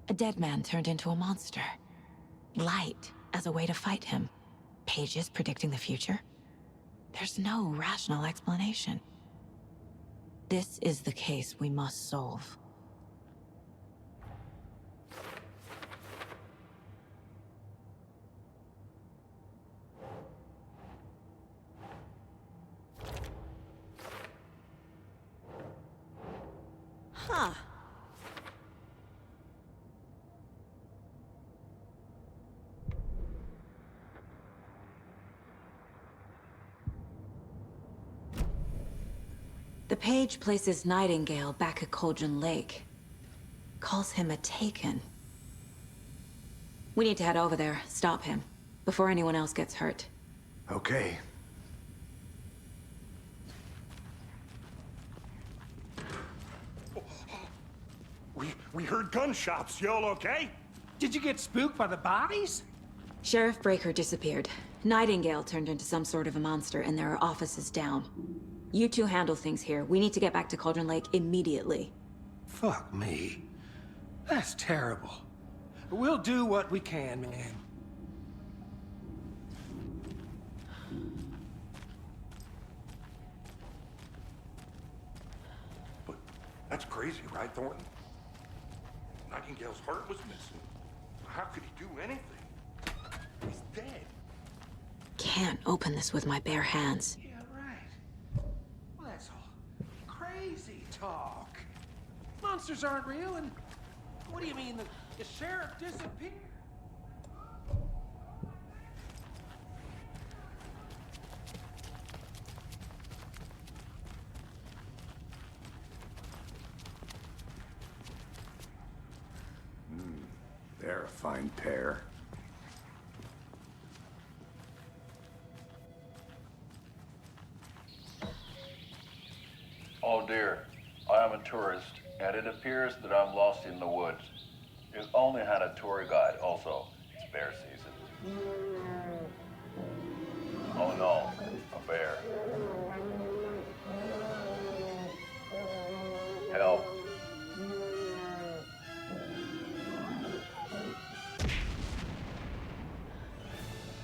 A dead man turned into a monster. Light as a way to fight him. Pages predicting the future? There's no rational explanation. This is the case we must solve. Huh. The page places Nightingale back at Cauldron Lake. Calls him a Taken. We need to head over there, stop him, before anyone else gets hurt. Okay. We heard gunshots. Y'all okay? Did you get spooked by the bodies? Sheriff Breaker disappeared. Nightingale turned into some sort of a monster, and there are offices down. You two handle things here. We need to get back to Cauldron Lake immediately. Fuck me. That's terrible. We'll do what we can, man. But that's crazy, right, Thornton? Nightingale's heart was missing. How could he do anything? He's dead. Can't open this with my bare hands. Yeah, right. Well, that's all crazy talk. Monsters aren't real, and what do you mean the sheriff disappeared? They're a fine pair. Oh dear, I am a tourist, and it appears that I'm lost in the woods. You only had a tour guide, also. It's bear season. Oh no, a bear. Help.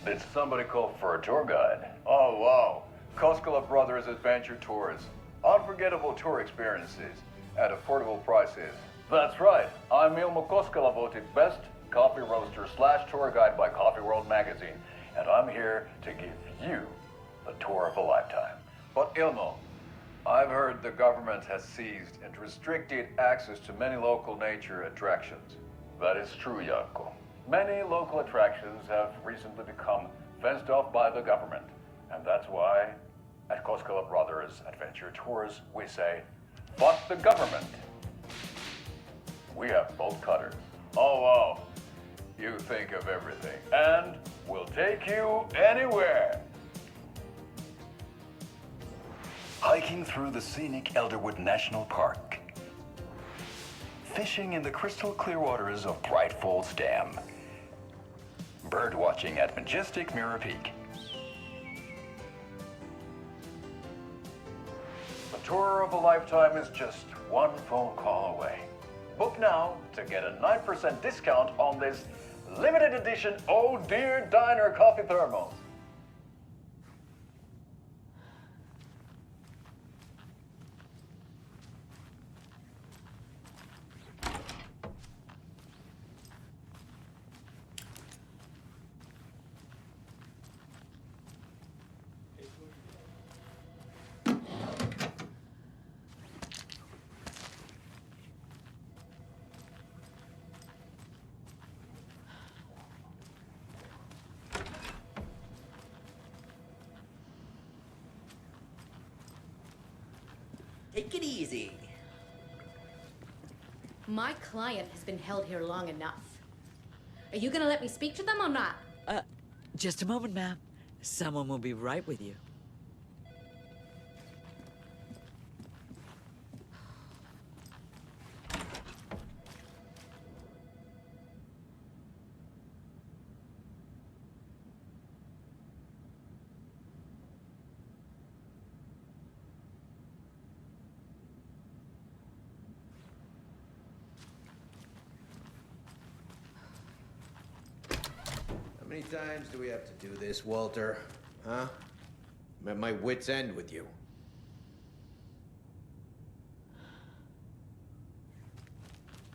Did somebody call for a tour guide? Oh wow, Koskela Brothers Adventure Tours. Unforgettable tour experiences at affordable prices. That's right, I'm Ilmo Koskela, voted best coffee roaster / tour guide by Coffee World magazine, and I'm here to give you the tour of a lifetime. But Ilmo, I've heard the government has seized and restricted access to many local nature attractions. That is true, Janko. Many local attractions have recently become fenced off by the government, and that's why at Koskela Brothers Adventure Tours, we say, fuck the government. We have bolt cutters. Oh, wow. You think of everything. And we'll take you anywhere. Hiking through the scenic Elderwood National Park. Fishing in the crystal clear waters of Bright Falls Dam. Bird watching at majestic Mirror Peak. The tour of a lifetime is just one phone call away. Book now to get a 9% discount on this limited edition Oh Dear Diner coffee thermos. Take it easy. My client has been held here long enough. Are you gonna let me speak to them or not? Just a moment, ma'am. Someone will be right with you. How many times do we have to do this, Walter? Huh? I'm at my wit's end with you.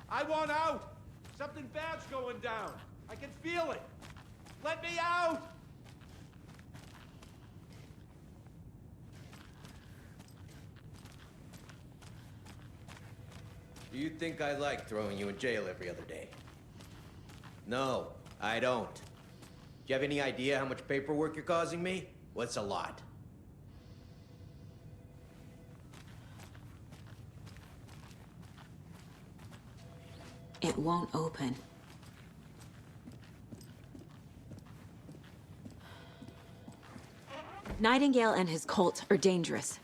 I want out! Something bad's going down. I can feel it. Let me out! Do you think I like throwing you in jail every other day? No, I don't. Do you have any idea how much paperwork you're causing me? What's a lot? It won't open. Nightingale and his cult are dangerous.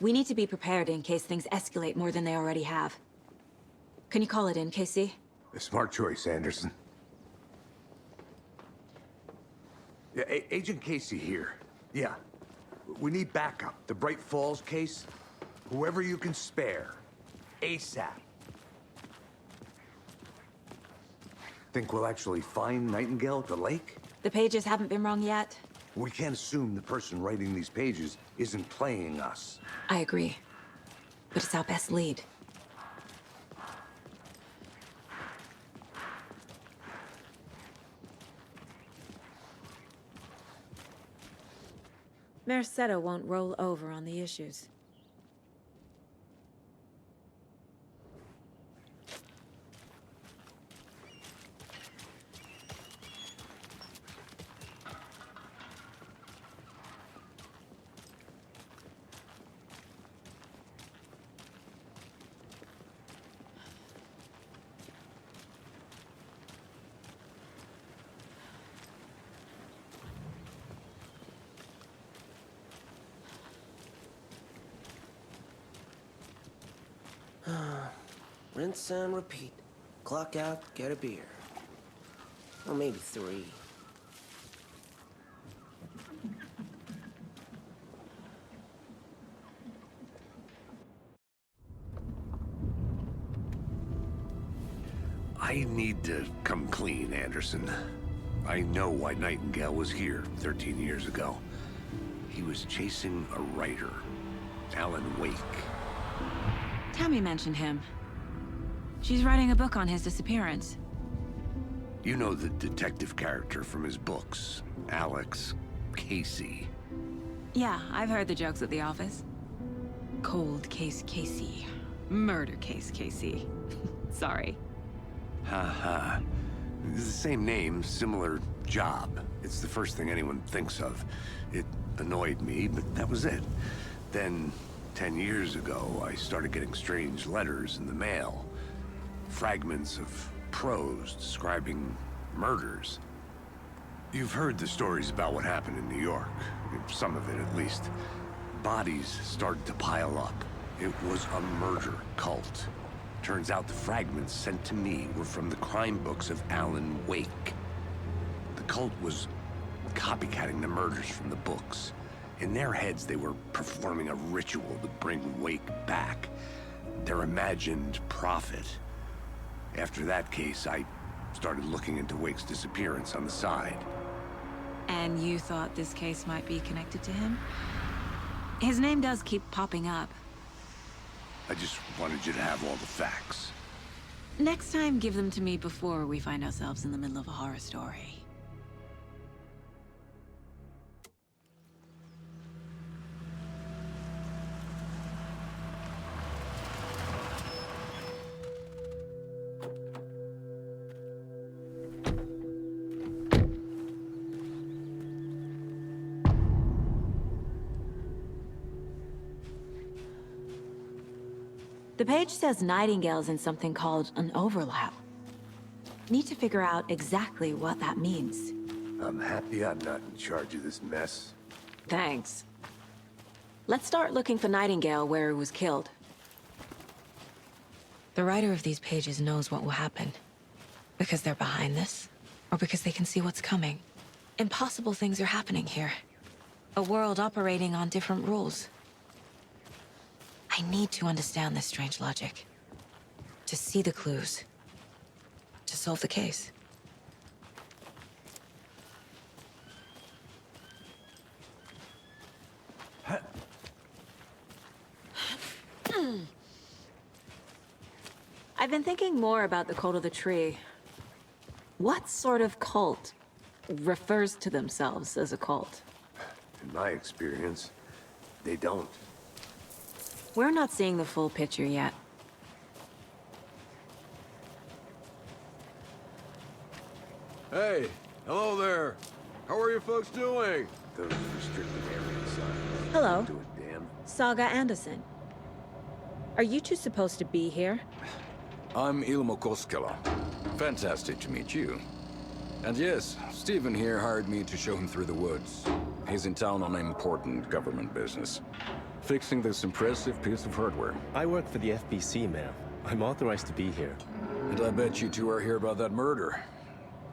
We need to be prepared in case things escalate more than they already have. Can you call it in, KC? A smart choice, Anderson. Yeah, Agent Casey here. Yeah. We need backup. The Bright Falls case. Whoever you can spare. ASAP. Think we'll actually find Nightingale at the lake? The pages haven't been wrong yet. We can't assume the person writing these pages isn't playing us. I agree. But it's our best lead. Merceda won't roll over on the issues. Rinse and repeat. Clock out, get a beer. Or maybe 3. I need to come clean, Anderson. I know why Nightingale was here 13 years ago. He was chasing a writer, Alan Wake. Tammy mentioned him. She's writing a book on his disappearance. You know the detective character from his books, Alex Casey. Yeah, I've heard the jokes at the office. Cold case Casey. Murder case Casey. Sorry. Ha. It's the same name, similar job. It's the first thing anyone thinks of. It annoyed me, but that was it. Then, 10 years ago, I started getting strange letters in the mail. Fragments of prose describing murders. You've heard the stories about what happened in New York. Some of it, at least. Bodies started to pile up. It was a murder cult. Turns out the fragments sent to me were from the crime books of Alan Wake. The cult was copycatting the murders from the books. In their heads, they were performing a ritual to bring Wake back. Their imagined prophet. After that case, I started looking into Wake's disappearance on the side. And you thought this case might be connected to him? His name does keep popping up. I just wanted you to have all the facts. Next time, give them to me before we find ourselves in the middle of a horror story. The page says Nightingale's in something called an overlap. Need to figure out exactly what that means. I'm happy I'm not in charge of this mess. Thanks. Let's start looking for Nightingale where he was killed. The writer of these pages knows what will happen. Because they're behind this, or because they can see what's coming. Impossible things are happening here. A world operating on different rules. I need to understand this strange logic. To see the clues. To solve the case. I've been thinking more about the cult of the tree. What sort of cult refers to themselves as a cult? In my experience, they don't. We're not seeing the full picture yet. Hey, hello there. How are you folks doing? Those restricted area signs. Hello. Do a damn. Saga Anderson. Are you two supposed to be here? I'm Ilmo Koskela. Fantastic to meet you. And yes, Stephen here hired me to show him through the woods. He's in town on important government business. Fixing this impressive piece of hardware. I work for the FBC, ma'am. I'm authorized to be here. And I bet you two are here about that murder.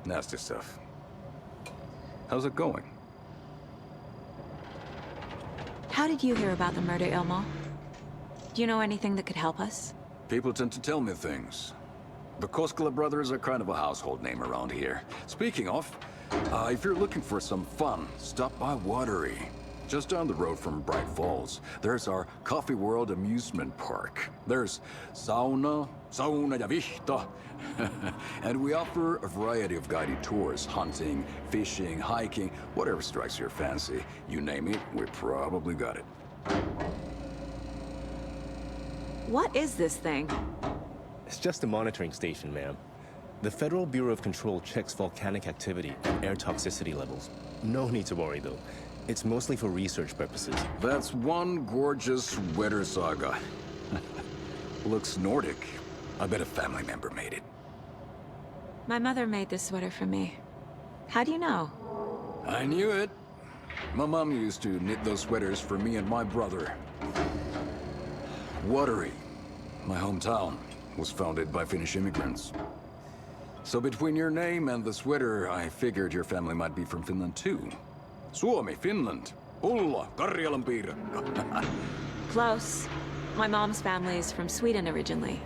Nasty stuff. How's it going? How did you hear about the murder, Ilmo? Do you know anything that could help us? People tend to tell me things. The Koskela brothers are kind of a household name around here. Speaking of, if you're looking for some fun, stop by Watery. Just down the road from Bright Falls, there's our Coffee World amusement park. There's sauna ja vihto. And we offer a variety of guided tours, hunting, fishing, hiking, whatever strikes your fancy. You name it, we probably got it. What is this thing? It's just a monitoring station, ma'am. The Federal Bureau of Control checks volcanic activity and air toxicity levels. No need to worry, though. It's mostly for research purposes. That's one gorgeous sweater, Saga. Looks Nordic. I bet a family member made it. My mother made this sweater for me. How do you know? I knew it. My mom used to knit those sweaters for me and my brother. Watery, my hometown, was founded by Finnish immigrants. So between your name and the sweater, I figured your family might be from Finland too. Suomi, Finland. Ulla, Karjalan piirakka. Close. My mom's family is from Sweden originally.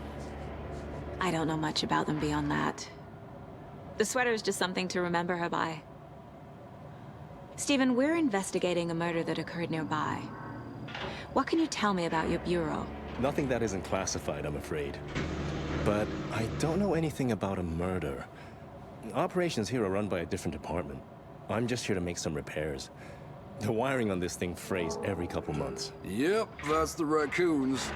I don't know much about them beyond that. The sweater is just something to remember her by. Stephen, we're investigating a murder that occurred nearby. What can you tell me about your bureau? Nothing that isn't classified, I'm afraid. But I don't know anything about a murder. Operations here are run by a different department. I'm just here to make some repairs. The wiring on this thing frays every couple months. Yep, that's the raccoons.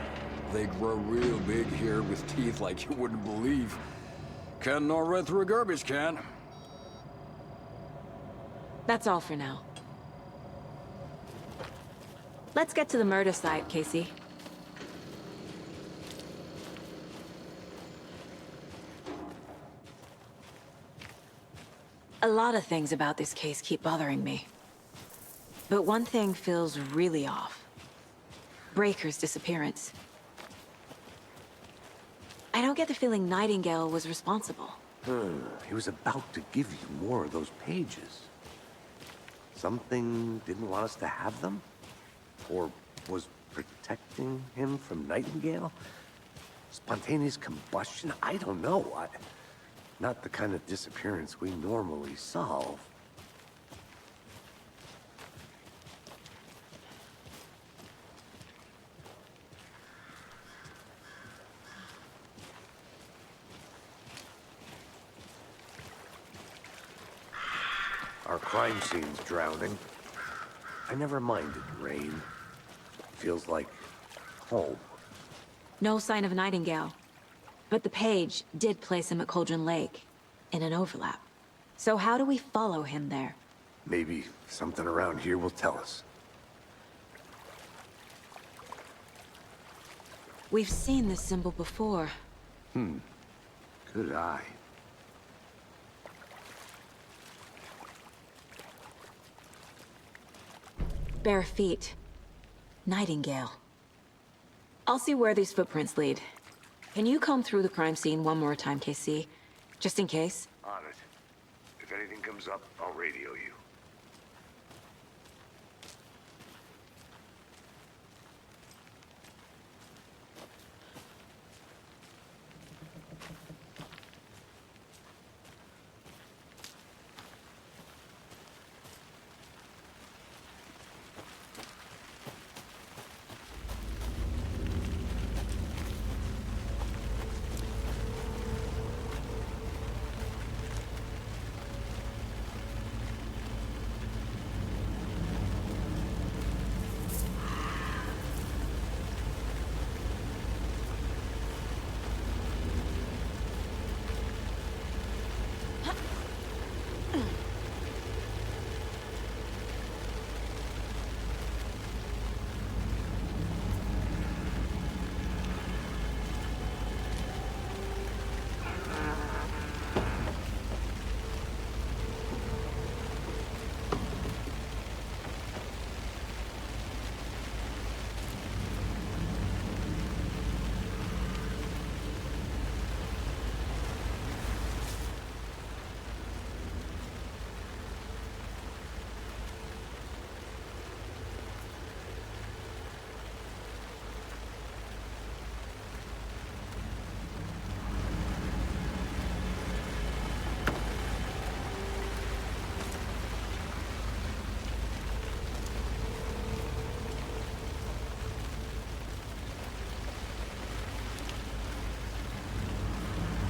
They grow real big here with teeth like you wouldn't believe. Can't gnaw right through a garbage can. That's all for now. Let's get to the murder site, Casey. A lot of things about this case keep bothering me. But one thing feels really off. Breaker's disappearance. I don't get the feeling Nightingale was responsible. He was about to give you more of those pages. Something didn't want us to have them? Or was protecting him from Nightingale? Spontaneous combustion? I don't know. Not the kind of disappearance we normally solve. Our crime scene's drowning. I never minded rain. Feels like home. No sign of Nightingale. But the page did place him at Cauldron Lake, in an overlap. So how do we follow him there? Maybe something around here will tell us. We've seen this symbol before. Good eye. Bare feet. Nightingale. I'll see where these footprints lead. Can you comb through the crime scene one more time, KC? Just in case? On it. If anything comes up, I'll radio you.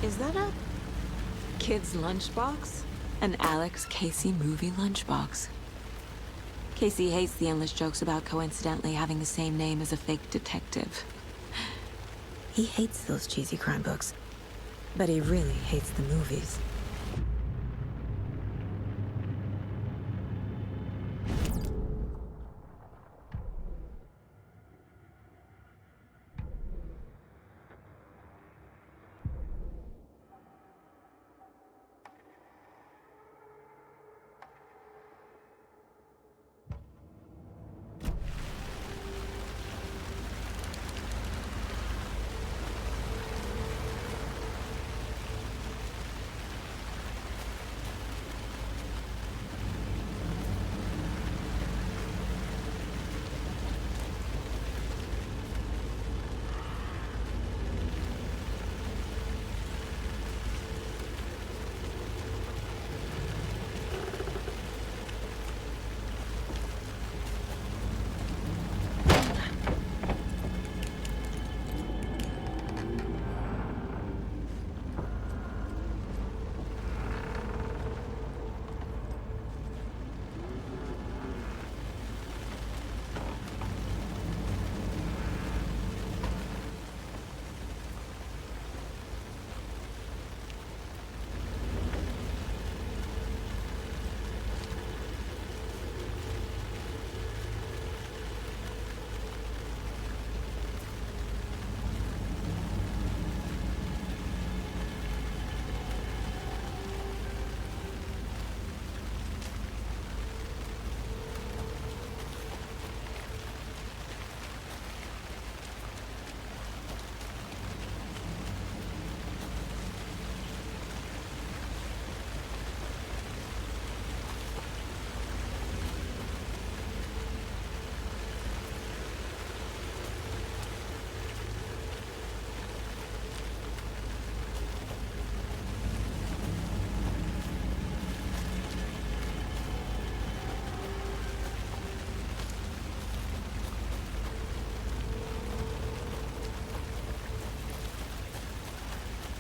Is that a kid's lunchbox? An Alex Casey movie lunchbox. Casey hates the endless jokes about coincidentally having the same name as a fake detective. He hates those cheesy crime books, but he really hates the movies.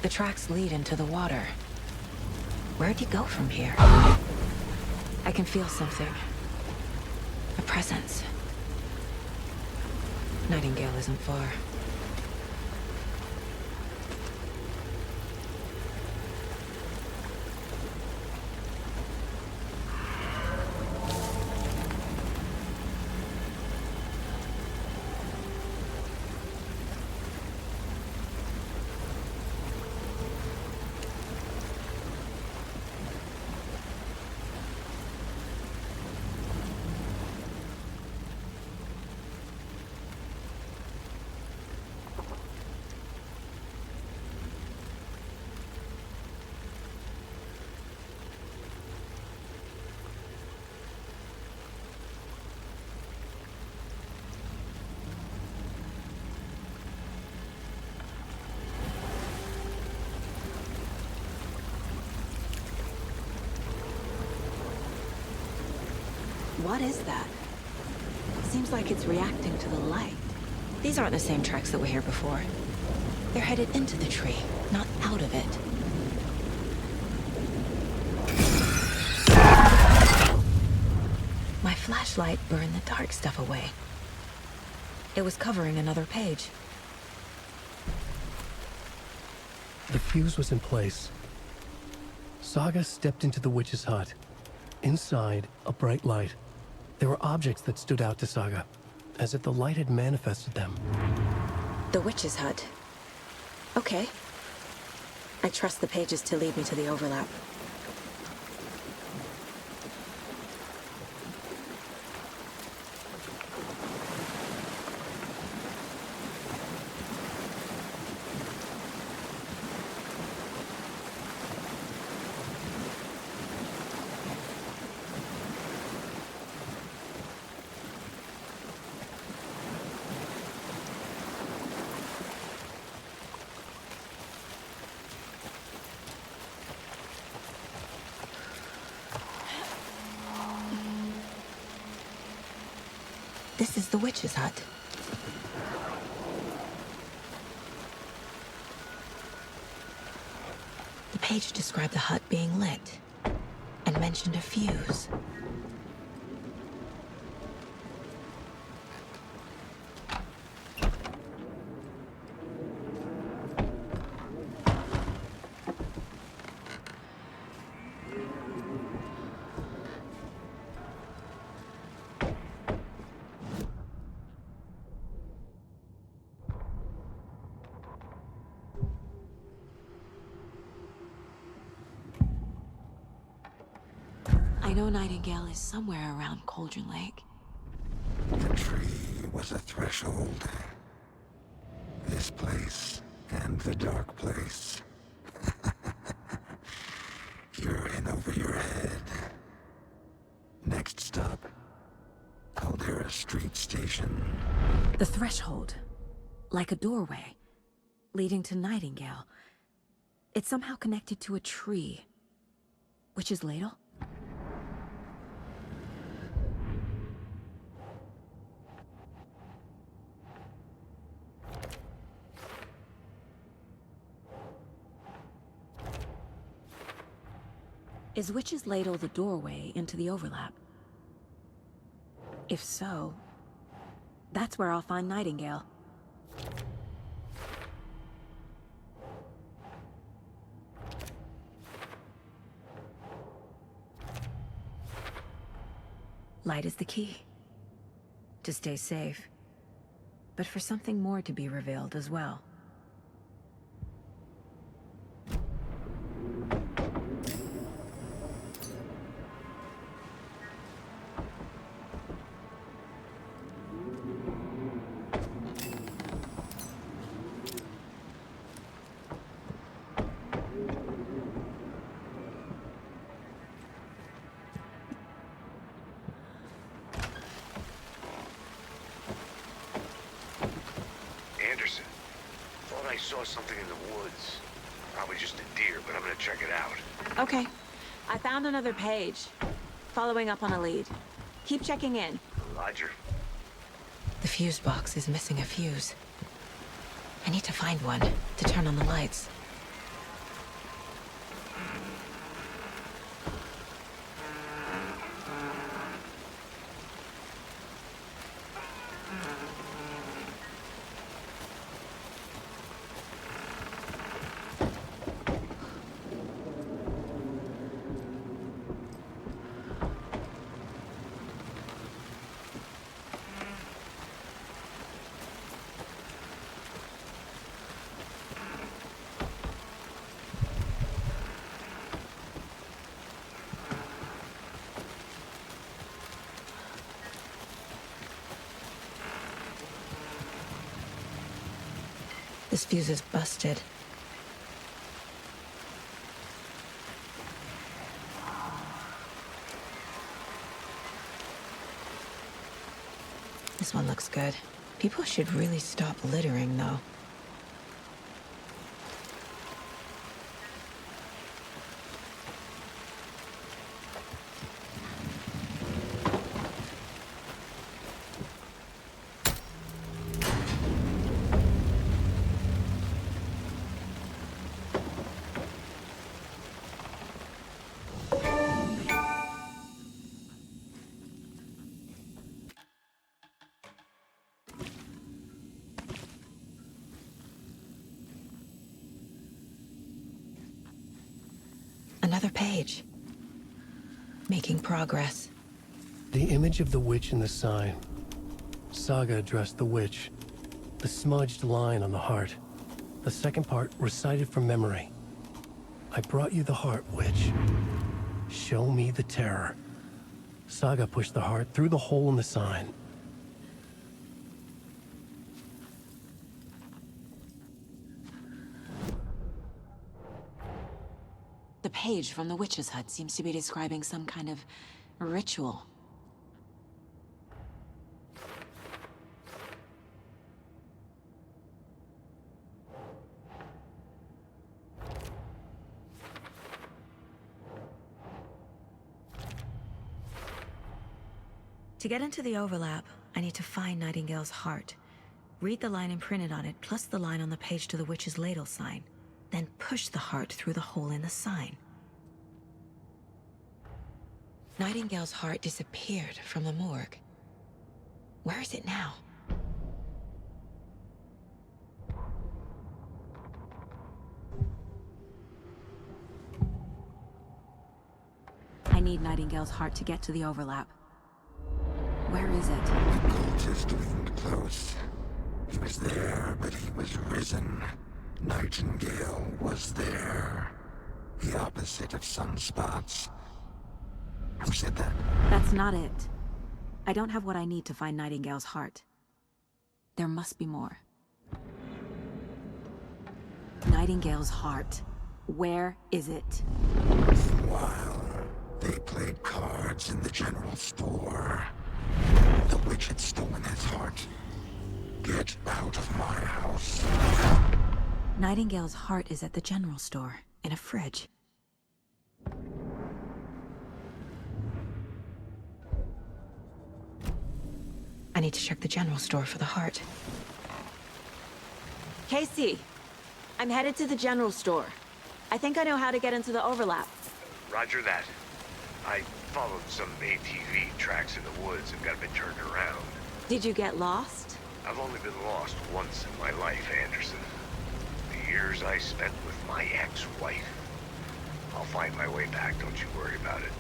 The tracks lead into the water. Where'd you go from here? I can feel something. A presence. Nightingale isn't far. What is that? Seems like it's reacting to the light. These aren't the same tracks that were here before. They're headed into the tree, not out of it. My flashlight burned the dark stuff away. It was covering another page. The fuse was in place. Saga stepped into the witch's hut. Inside, a bright light. There were objects that stood out to Saga, as if the light had manifested them. The witch's hut. Okay. I trust the pages to lead me to the overlap. This is the witch's hut. page described the hut being lit, and mentioned a fuse. I know Nightingale is somewhere around Cauldron Lake. The tree was a threshold. This place and the dark place. You're in over your head. Next stop, Caldera Street Station. The threshold. Like a doorway. Leading to Nightingale. It's somehow connected to a tree. Witch's ladle? Is Witch's ladle the doorway into the overlap? If so, that's where I'll find Nightingale. Light is the key. To stay safe. But for something more to be revealed as well. Anderson, thought I saw something in the woods. Probably just a deer, but I'm gonna check it out. Okay. I found another page. Following up on a lead. Keep checking in. Roger. The fuse box is missing a fuse. I need to find one to turn on the lights. This fuse is busted. This one looks good. People should really stop littering, though. Another page. Making progress. The image of the witch in the sign. Saga addressed the witch. The smudged line on the heart. The second part recited from memory. I brought you the heart, witch. Show me the terror. Saga pushed the heart through the hole in the sign. The page from the witch's hut seems to be describing some kind of ritual. To get into the overlap, I need to find Nightingale's heart. Read the line imprinted on it, plus the line on the page to the witch's ladle sign. then push the heart through the hole in the sign. Nightingale's heart disappeared from the morgue. Where is it now? I need Nightingale's heart to get to the overlap. Where is it? The cultist leaned close. He was there, but he was risen. Nightingale was there. The opposite of sunspots. Who said that? That's not it. I don't have what I need to find Nightingale's heart. There must be more. Nightingale's heart. Where is it? While they played cards in the general store, the witch had stolen his heart. Get out of my house. Nightingale's heart is at the general store, in a fridge. I need to check the general store for the heart. Casey, I'm headed to the general store. I think I know how to get into the overlap. Roger that. I followed some ATV tracks in the woods and got a bit turned around. Did you get lost? I've only been lost once in my life, Anderson. The years I spent with my ex-wife. I'll find my way back, don't you worry about it.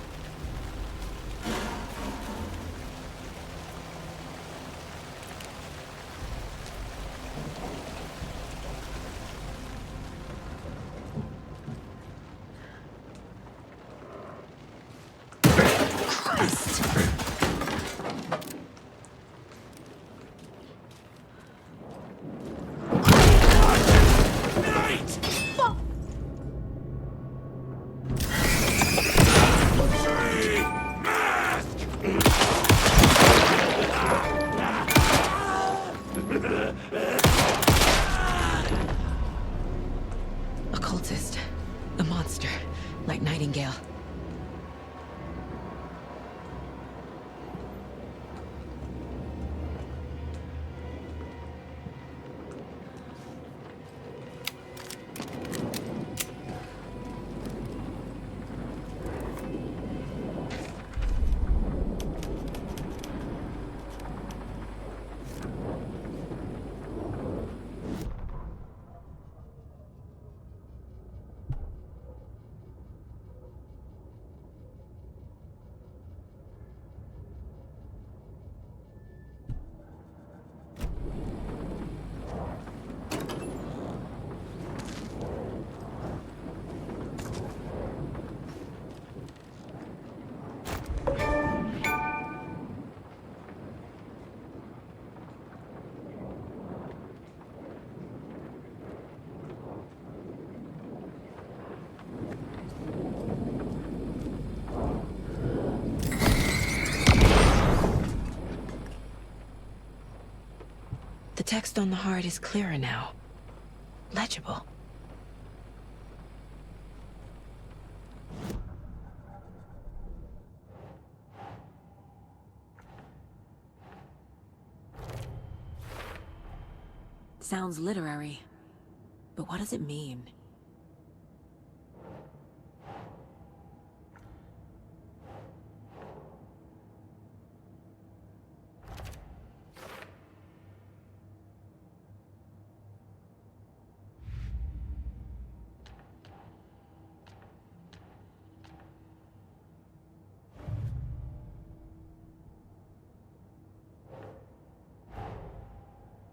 Occultist. A monster. Like Nightingale. The text on the heart is clearer now. Legible. Sounds literary. But what does it mean?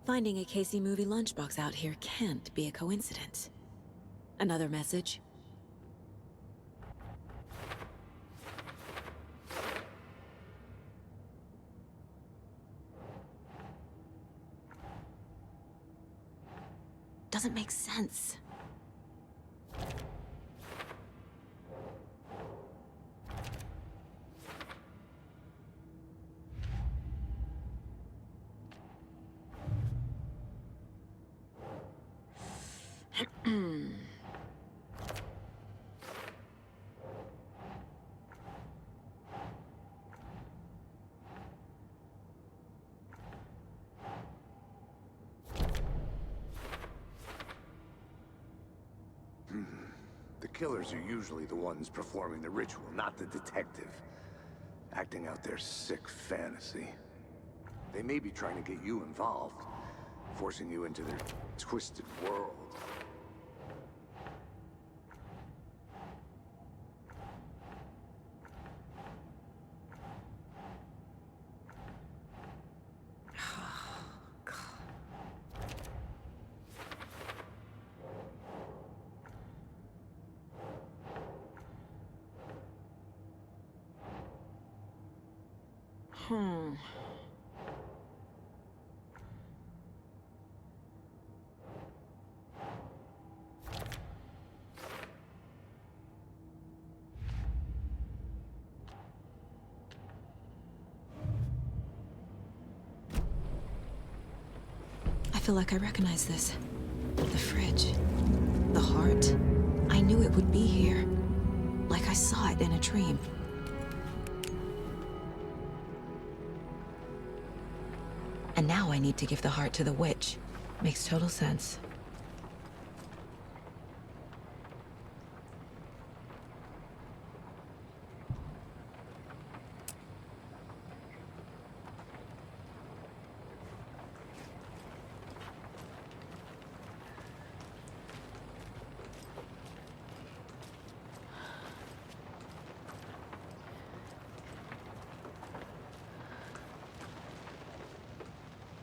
Finding a Casey movie lunchbox out here can't be a coincidence. Another message? Doesn't make sense. The killers are usually the ones performing the ritual, not the detective. Acting out their sick fantasy. They may be trying to get you involved, forcing you into their twisted world. I feel like I recognize this. The fridge. The heart. I knew it would be here. Like I saw it in a dream. And now I need to give the heart to the witch. Makes total sense.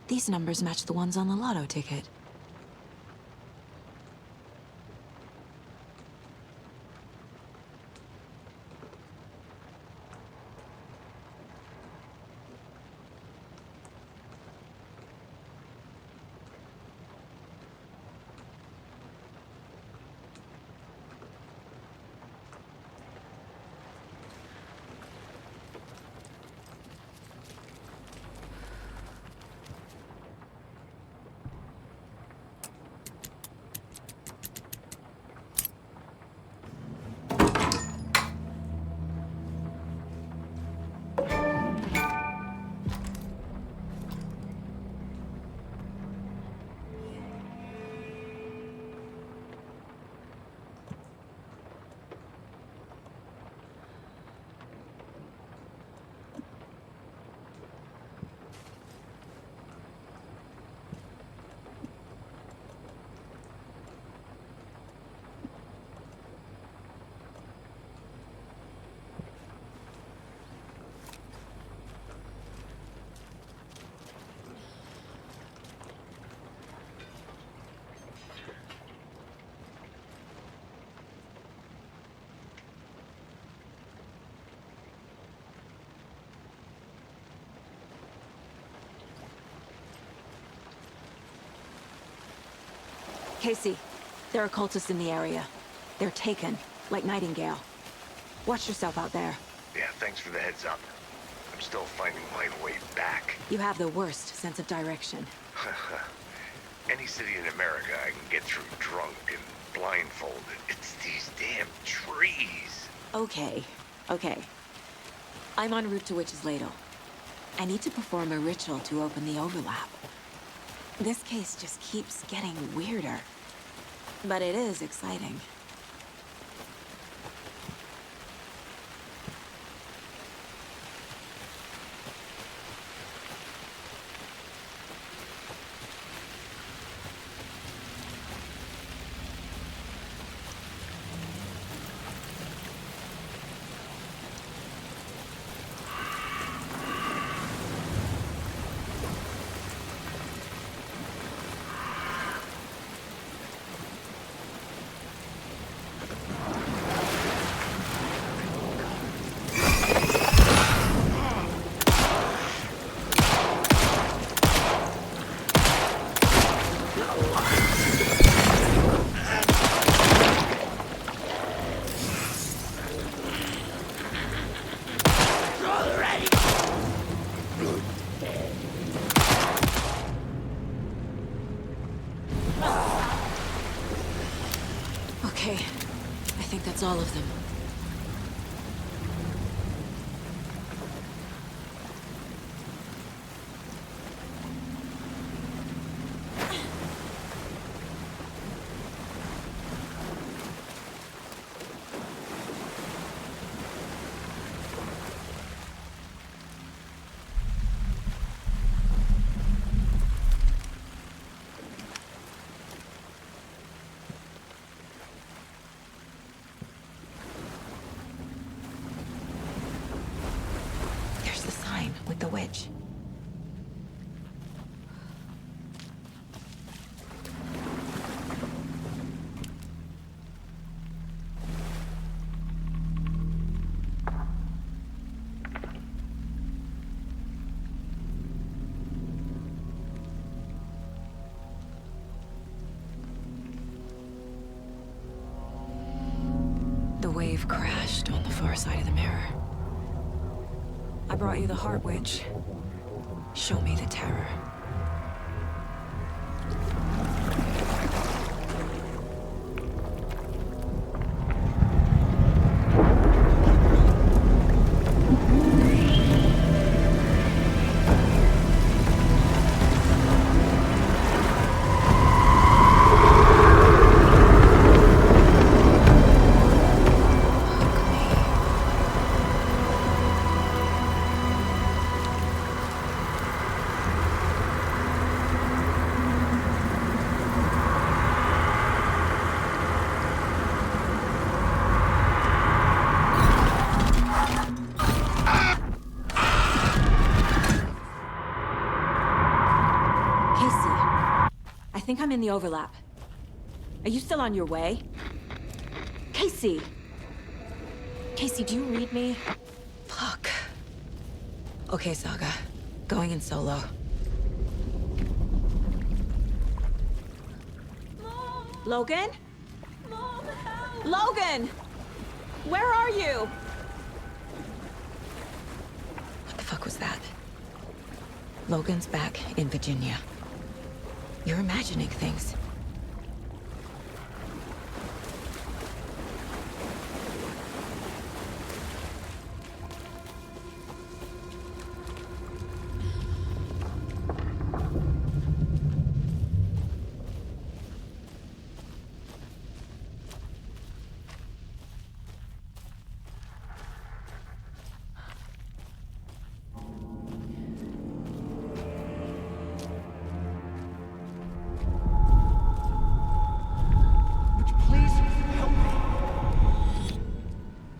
These numbers match the ones on the lotto ticket. Casey, there are cultists in the area. They're taken, like Nightingale. Watch yourself out there. Yeah, thanks for the heads up. I'm still finding my way back. You have the worst sense of direction. Any city in America I can get through drunk and blindfolded. It's these damn trees. Okay. I'm en route to Witch's Ladle. I need to perform a ritual to open the overlap. This case just keeps getting weirder. But it is exciting. Okay, I think that's all of them. I've crashed on the far side of the mirror. I brought you the Heart Witch. Show me the terror. I think I'm in the overlap. Are you still on your way? Casey! Casey, do you read me? Fuck. Okay, Saga. Going in solo. Mom! Logan? Mom, help! Logan! Where are you? What the fuck was that? Logan's back in Virginia. You're imagining things.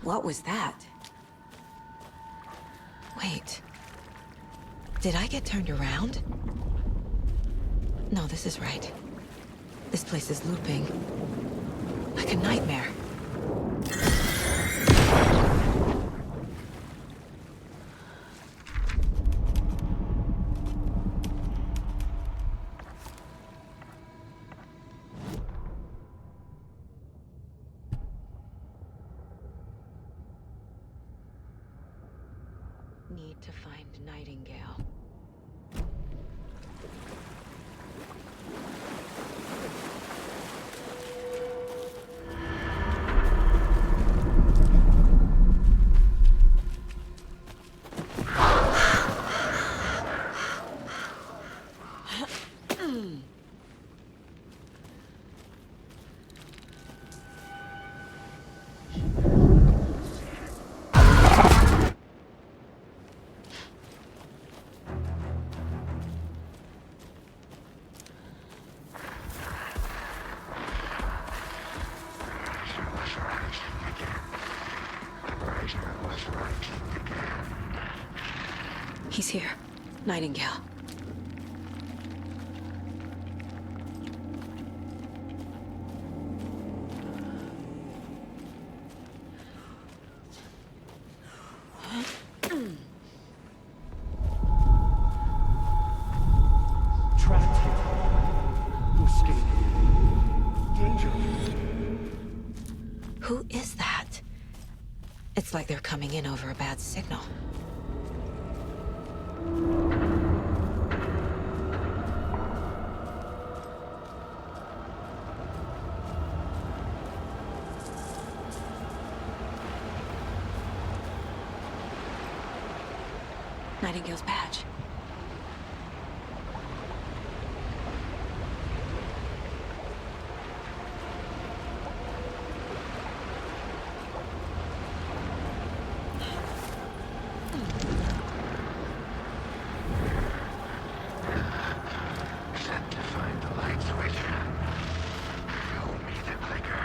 What was that? Wait. Did I get turned around? No, this is right. This place is looping. Like a nightmare. Need to find Nightingale. He's here. Nightingale. Trapped here. To escape. Danger. Who is that? It's like they're coming in over a bad signal. Nightingale's badge. Set to find the light switch. Show me the clicker.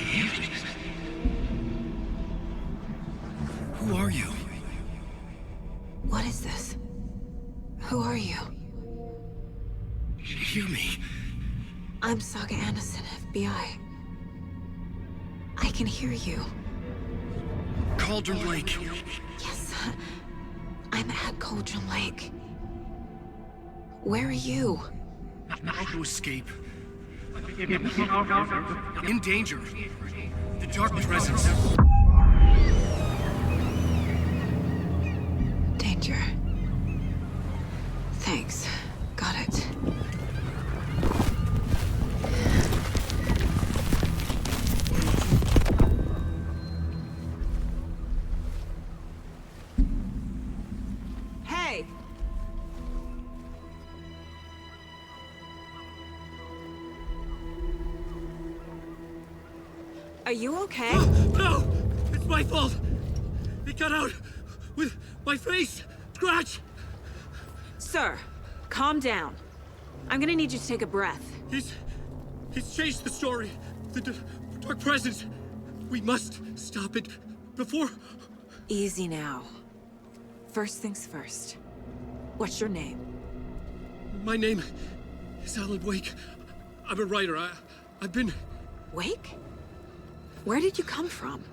Anderson. Who are you? What is this? Who are you? Hear me. I'm Saga Anderson, FBI. I can hear you. Cauldron Lake. Yes, I'm at Cauldron Lake. Where are you? How to escape. In danger. The dark presence. Danger. Thanks. Got it. Hey! Are you okay? No! It's my fault! It got out with my face! Scratch! Sir, calm down. I'm gonna need you to take a breath. He's changed the story. The dark presence. We must stop it before... Easy now. First things first. What's your name? My name is Alan Wake. I'm a writer. I've been... Wake? Where did you come from?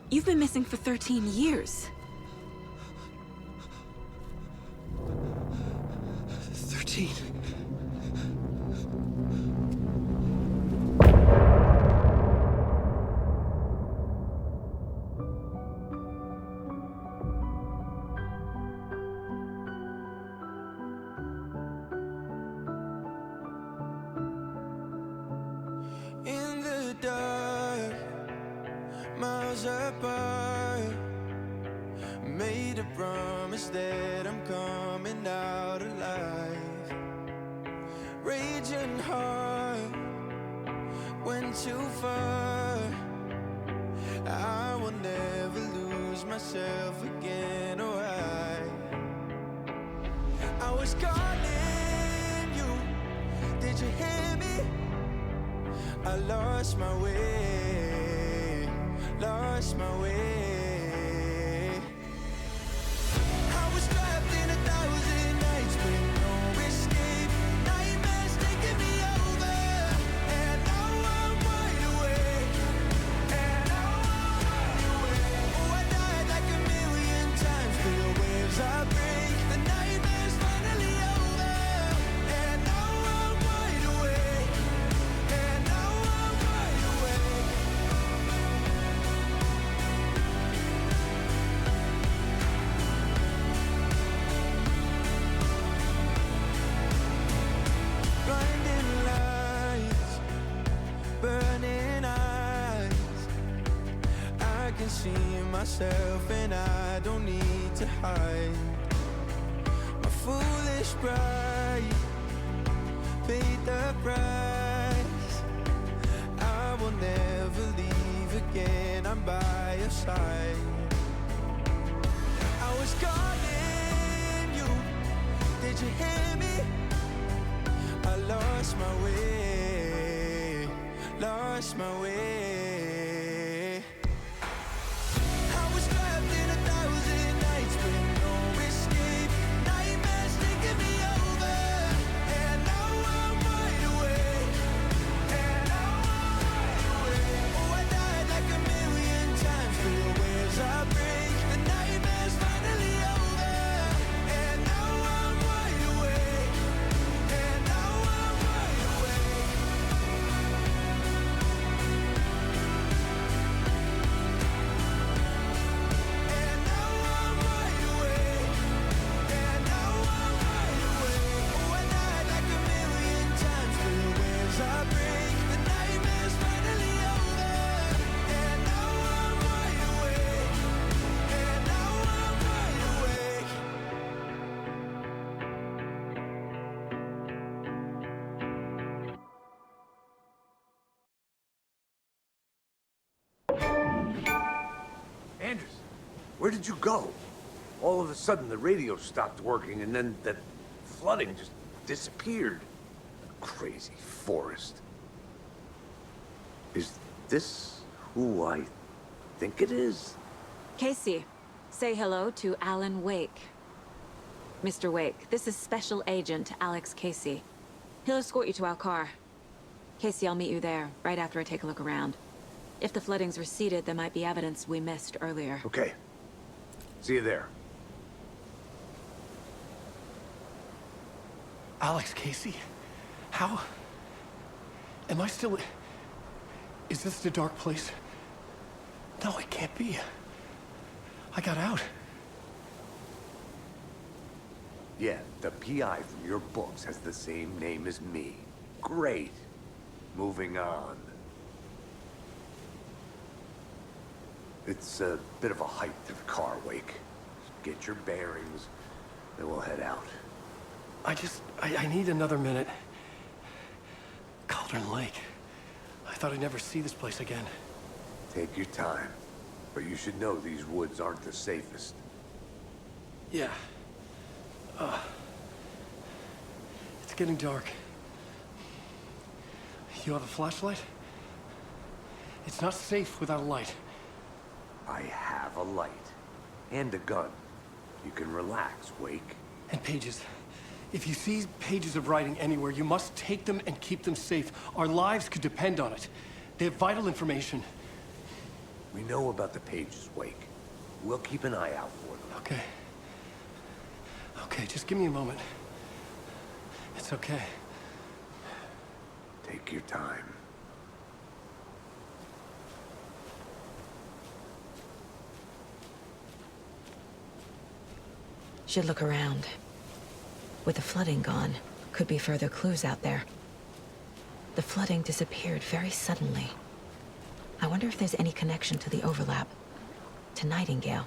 You've been missing for 13 years. 13. In the dark, miles apart, made a promise that I'm coming out alive. Raging heart went too far. I will never lose myself again. Oh, I was calling you. Did you hear me? I lost my way, lost my way. I was trapped in 1,000 nights with no escape. Nightmares taking me over, and now I'm wide awake. And now I'm wide awake. Oh, I died like 1,000,000 times, but the waves I break. The nightmare's finally over, and now I'm wide awake. And now I'm wide awake. Blinding lights, burning eyes. I can see myself and I don't need to hide. My foolish pride paid the price. I will never leave again, I'm by your side. I was calling you, did you hear me? I lost my way, lost my way. I was trapped in 1,000 nights with no escape. Nightmares taking me over, and now I'm wide awake. And now I'm wide awake. Oh, I died like 1,000,000 times, but the waves I break. The nightmare's finally over, and now I'm wide awake. And now I'm wide awake. And now I'm wide awake. And now I'm wide awake. Oh, I died like 1,000,000 times, but the waves I break. The nightmare's finally over, and now I'm wide awake. And now I'm wide awake. Anderson, where did you go? All of a sudden, the radio stopped working, and then that flooding just disappeared. Crazy forest. Is this who I think it is? Casey, say hello to Alan Wake. Mr. Wake, this is Special Agent Alex Casey. He'll escort you to our car. Casey, I'll meet you there, right after I take a look around. If the flooding's receded, there might be evidence we missed earlier. Okay. See you there. Alex Casey? How? Am I still... Is this the dark place? No, it can't be. I got out. Yeah, the PI from your books has the same name as me. Great. Moving on. It's a bit of a hike to the car, Wake. Get your bearings, then we'll head out. I need another minute. Cauldron Lake. I thought I'd never see this place again. Take your time. But you should know these woods aren't the safest. Yeah. It's getting dark. You have a flashlight? It's not safe without a light. I have a light. And a gun. You can relax, Wake. And pages. If you see pages of writing anywhere, you must take them and keep them safe. Our lives could depend on it. They have vital information. We know about the pages, Wake. We'll keep an eye out for them. Okay. Okay, just give me a moment. It's okay. Take your time. Should look around. With the flooding gone, could be further clues out there. The flooding disappeared very suddenly. I wonder if there's any connection to the overlap. To Nightingale.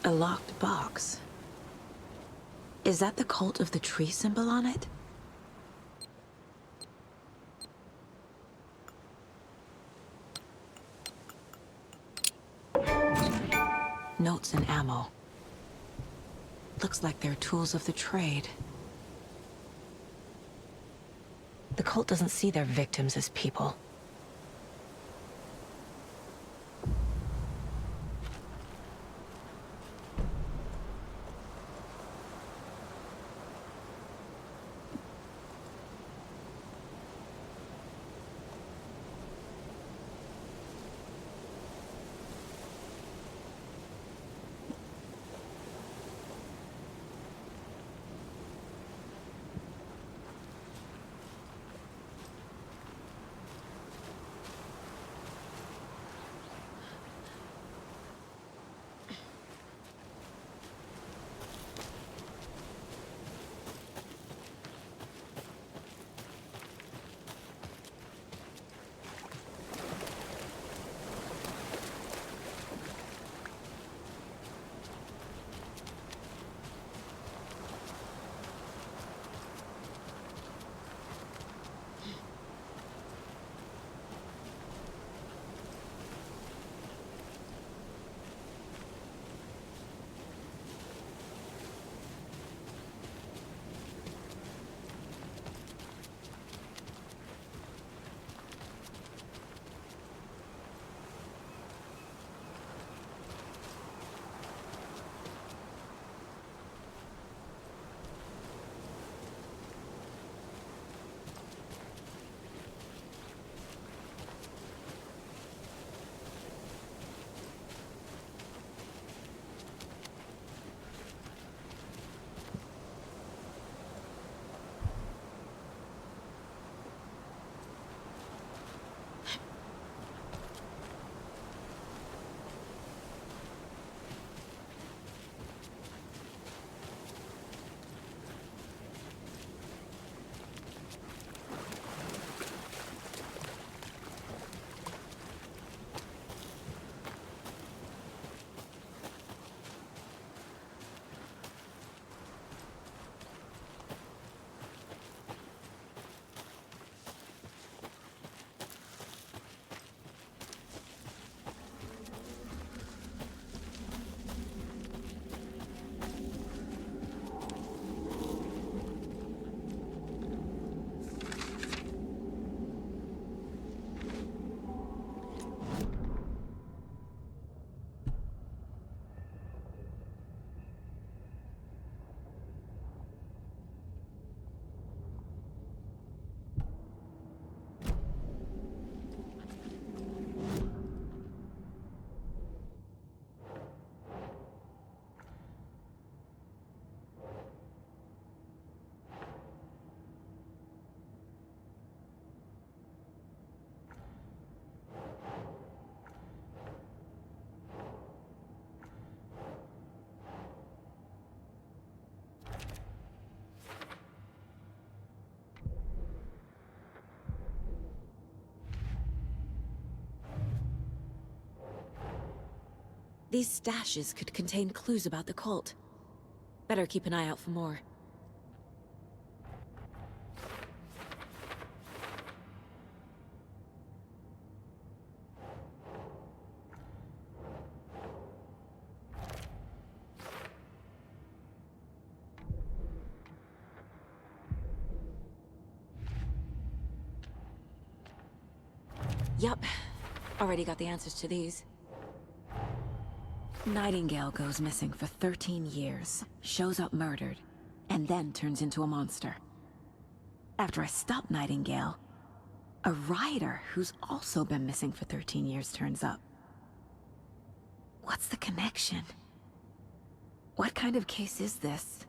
A locked box. Is that the cult of the tree symbol on it? Notes and ammo. Looks like they're tools of the trade. The cult doesn't see their victims as people. These stashes could contain clues about the cult. Better keep an eye out for more. Yup. Already got the answers to these. Nightingale goes missing for 13 years, shows up murdered, and then turns into a monster. After I stop Nightingale, a rider who's also been missing for 13 years turns up. What's the connection? What kind of case is this?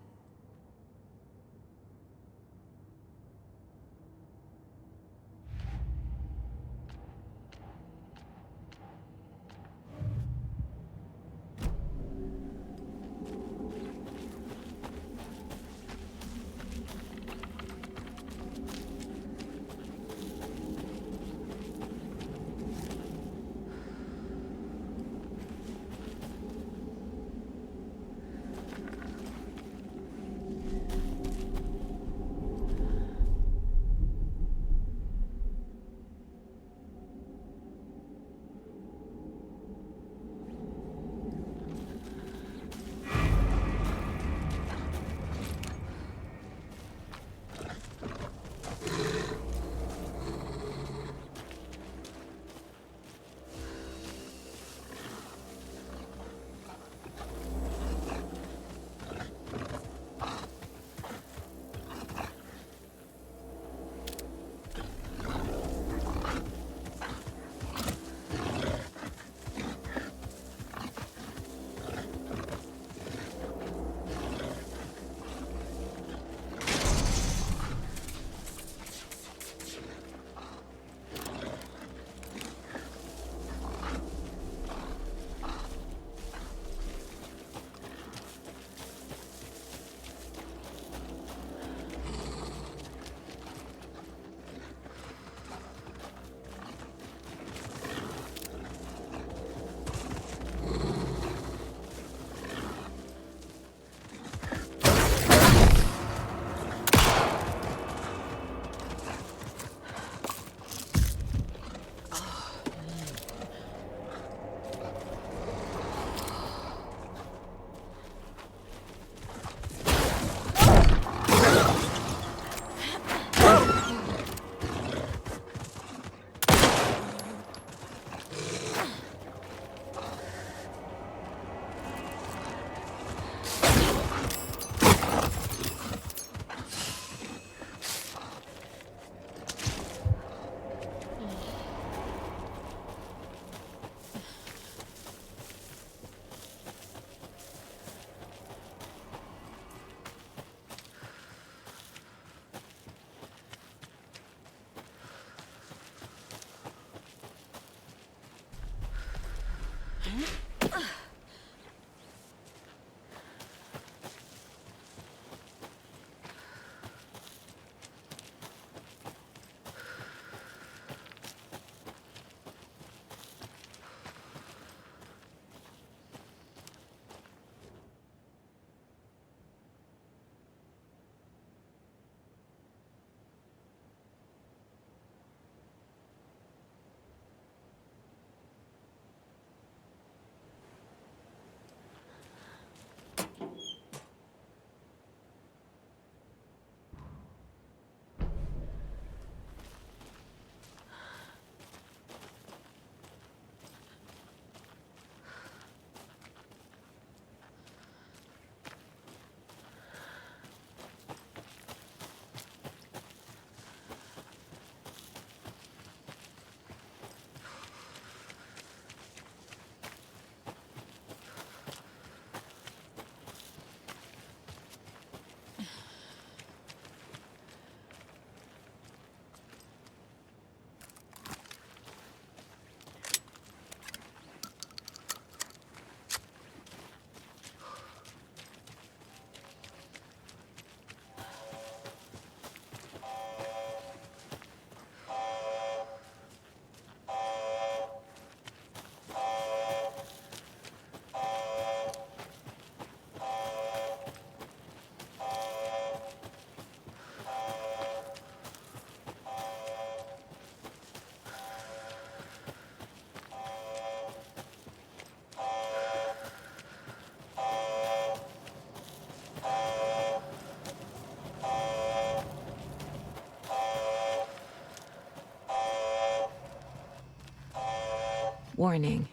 Warning.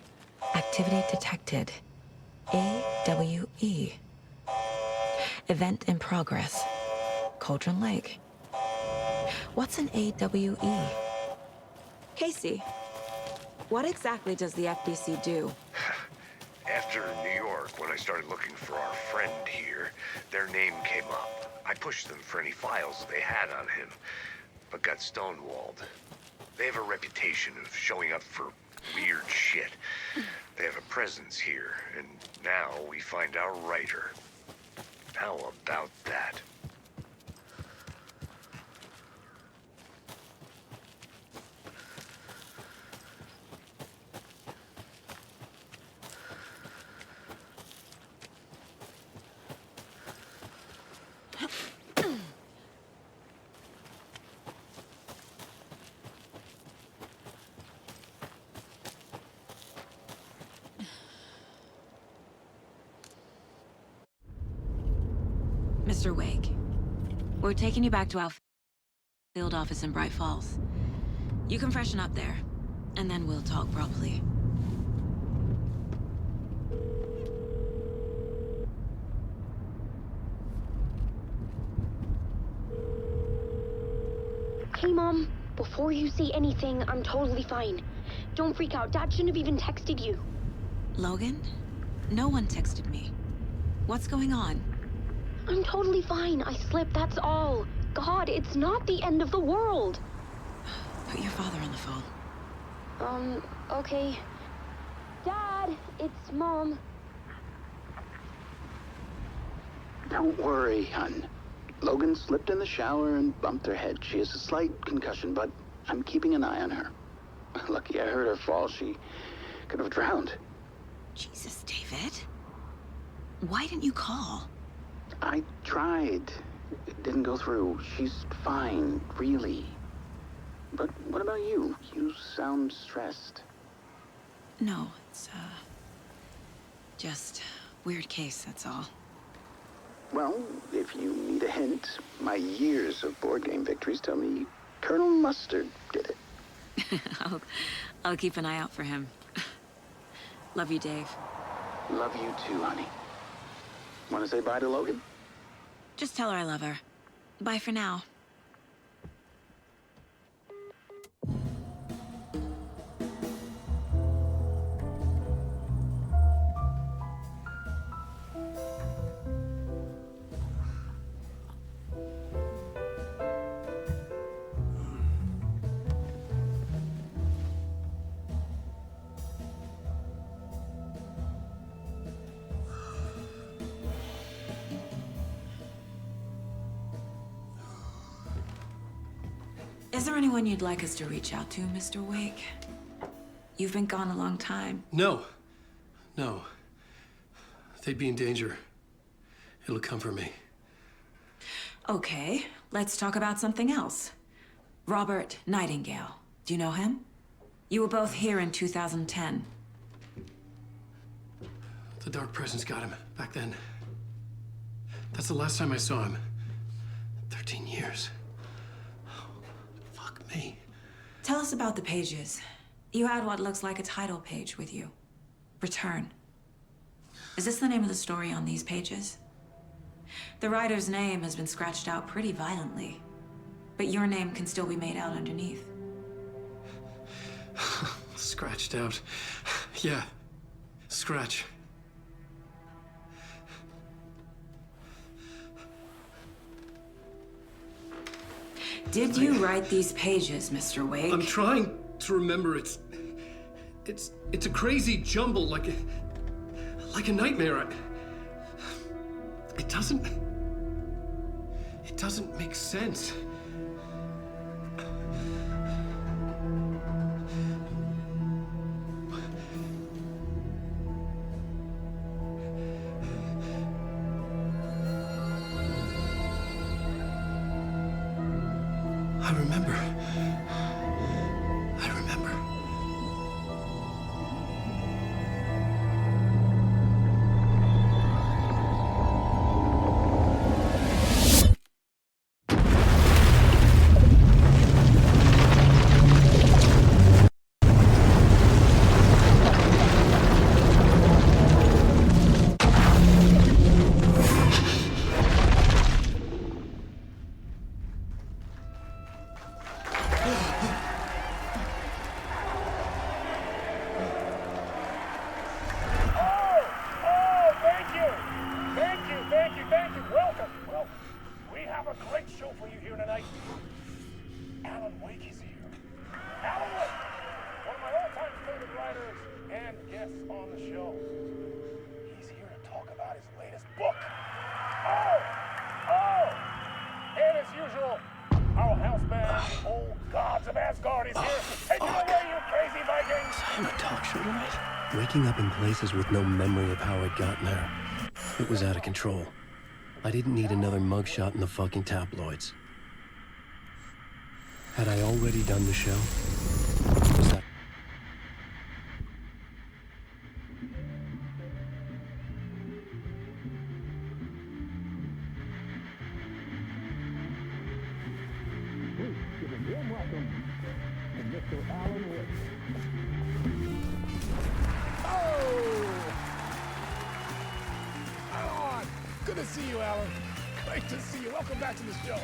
Activity detected. AWE. Event in progress. Cauldron Lake. What's an AWE? Casey, what exactly does the FBC do? After New York, when I started looking for our friend here, their name came up. I pushed them for any files they had on him, but got stonewalled. They have a reputation of showing up for weird shit. They have a presence here, and now we find our writer. How about that? Mr. Wake, we're taking you back to our field office in Bright Falls. You can freshen up there, and then we'll talk properly. Hey, Mom. Before you say anything, I'm totally fine. Don't freak out. Dad shouldn't have even texted you. Logan? No one texted me. What's going on? I'm totally fine. I slipped, that's all. God, it's not the end of the world. Put your father on the phone. Okay. Dad, it's Mom. Don't worry, hon. Logan slipped in the shower and bumped her head. She has a slight concussion, but I'm keeping an eye on her. Lucky I heard her fall. She could have drowned. Jesus, David. Why didn't you call? I tried. It didn't go through. She's fine, really. But what about you? You sound stressed. No, it's, just weird case, that's all. Well, if you need a hint, my years of board game victories tell me Colonel Mustard did it. I'll keep an eye out for him. Love you, Dave. Love you too, honey. Want to say bye to Logan? Just tell her I love her. Bye for now. Is there anyone you'd like us to reach out to, Mr. Wake? You've been gone a long time. No. No. They'd be in danger. It'll come for me. Okay, let's talk about something else. Robert Nightingale. Do you know him? You were both here in 2010. The Dark Presence got him back then. That's the last time I saw him. 13 years. Fuck me. Tell us about the pages. You had what looks like a title page with you. Return. Is this the name of the story on these pages? The writer's name has been scratched out pretty violently, but your name can still be made out underneath. Scratched out. Yeah. Scratch. Did you write these pages, Mr. Wake? I'm trying to remember. It's a crazy jumble, like a nightmare. It doesn't make sense. I remember. Wake is here. Alan Wake, one of my all-time favorite writers and guests on the show. He's here to talk about his latest book. Oh! And as usual, our house band, Old Gods of Asgard, is here. Take it away, you crazy Vikings! I'm a talk show tonight. Waking up in places with no memory of how I'd gotten there. It was out of control. I didn't need another mugshot in the fucking tabloids. Had I already done the show? Was that... Please give a warm welcome to Mr. Alan Wake. Alan! Good to see you, Alan. Great to see you. Welcome back to the show.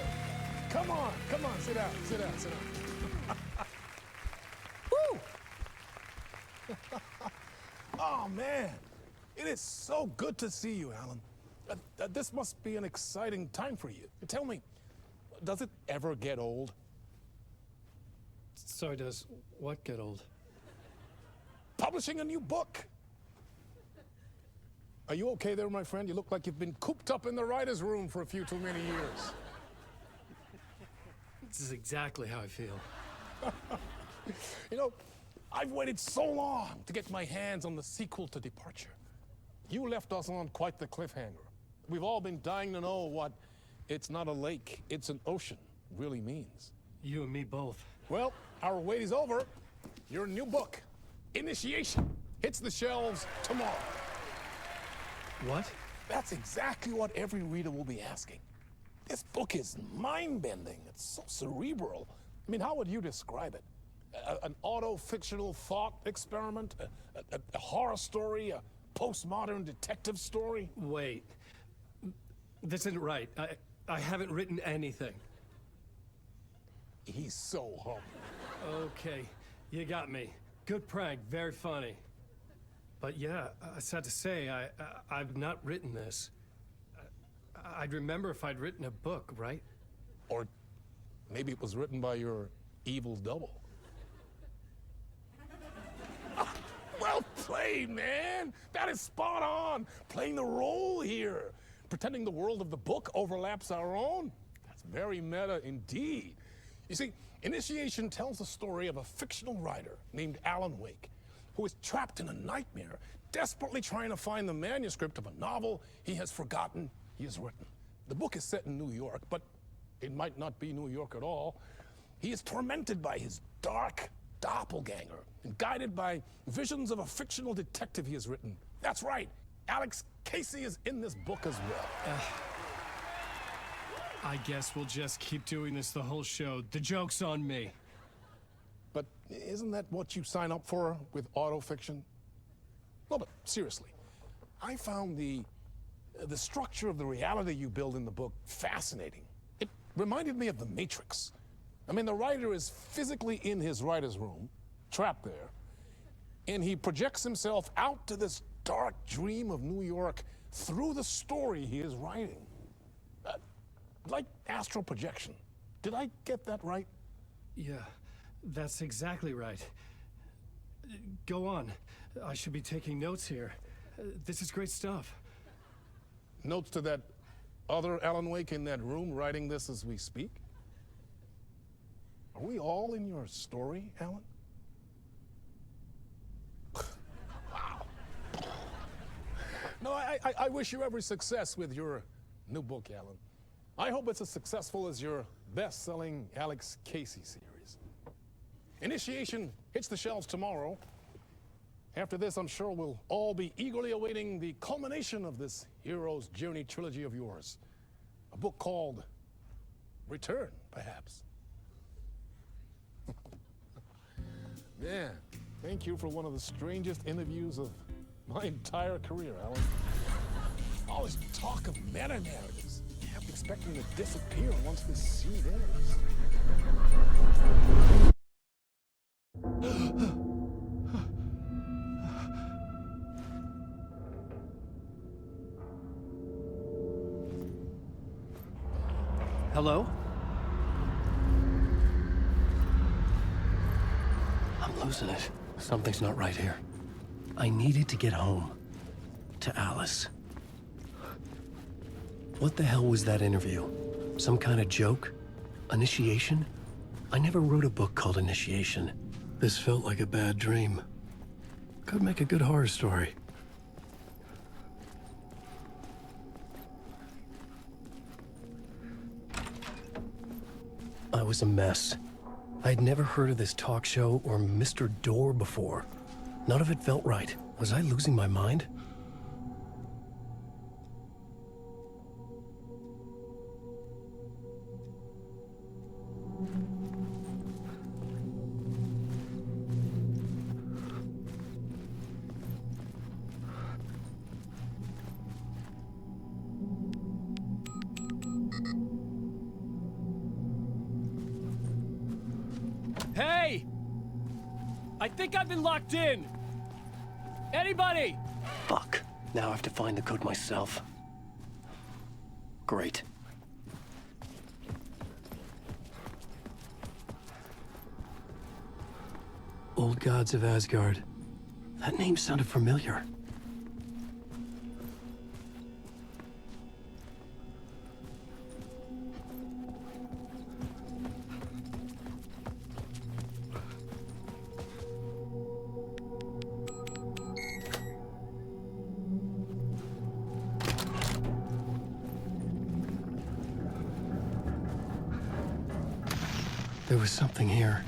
Come on, sit down. Woo! Oh, man. It is so good to see you, Alan. This must be an exciting time for you. Tell me, does it ever get old? Sorry, does what get old? Publishing a new book. Are you okay there, my friend? You look like you've been cooped up in the writer's room for a few too many years. This is exactly how I feel. You know, I've waited so long to get my hands on the sequel to Departure. You left us on quite the cliffhanger. We've all been dying to know what "it's not a lake, it's an ocean" really means. You and me both. Well, our wait is over. Your new book, Initiation, hits the shelves tomorrow. What? That's exactly what every reader will be asking. This book is mind-bending. It's so cerebral. I mean, how would you describe it? An auto-fictional thought experiment? A horror story? A postmodern detective story? Wait. This isn't right. I haven't written anything. He's so humble. Okay, you got me. Good prank, very funny. But yeah, sad to say, I've not written this. I'd remember if I'd written a book, right? Or maybe it was written by your evil double. Well played, man! That is spot on! Playing the role here. Pretending the world of the book overlaps our own. That's very meta indeed. You see, Initiation tells the story of a fictional writer named Alan Wake, who is trapped in a nightmare, desperately trying to find the manuscript of a novel he has forgotten he has written. The book is set in New York, but it might not be New York at all. He is tormented by his dark doppelganger and guided by visions of a fictional detective he has written. That's right, Alex Casey is in this book as well. I guess we'll just keep doing this the whole show. The joke's on me. But isn't that what you sign up for with autofiction? No, but seriously, I found the structure of the reality you build in the book fascinating. It reminded me of The Matrix. I mean, the writer is physically in his writer's room, trapped there, and he projects himself out to this dark dream of New York through the story he is writing. Like astral projection. Did I get that right? Yeah, that's exactly right. Go on. I should be taking notes here. This is great stuff. Notes to that other Alan Wake in that room writing this as we speak? Are we all in your story, Alan? Wow. No, I wish you every success with your new book, Alan. I hope it's as successful as your best-selling Alex Casey series. Initiation hits the shelves tomorrow. After this, I'm sure we'll all be eagerly awaiting the culmination of this hero's journey trilogy of yours. A book called Return, perhaps. Man, thank you for one of the strangest interviews of my entire career, Alan. All this talk of meta-narratives. Kept expecting to disappear once this scene ends. Hello? losing it. Something's not right here. I needed to get home. To Alice. What the hell was that interview? Some kind of joke? Initiation? I never wrote a book called Initiation. This felt like a bad dream. Could make a good horror story. I was a mess. I'd never heard of this talk show or Mr. Door before. None of it felt right. Was I losing my mind? Hey! I think I've been locked in! Anybody? Fuck. Now I have to find the code myself. Great. Old Gods of Asgard. That name sounded familiar. There was something here.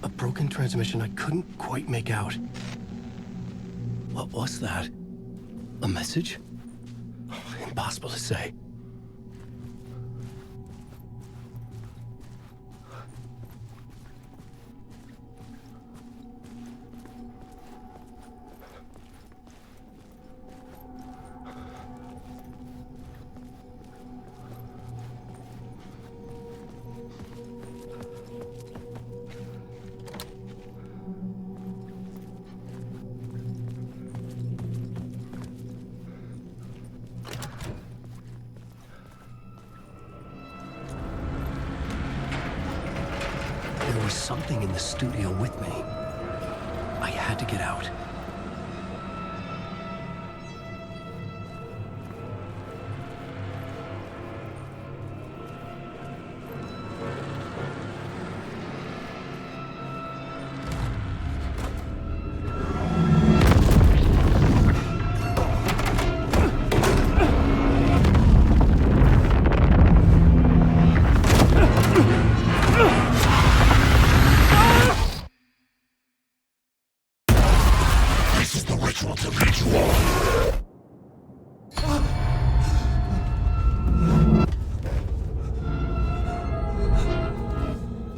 A broken transmission I couldn't quite make out. What was that? A message? Impossible to say. There was something in the studio with me. I had to get out.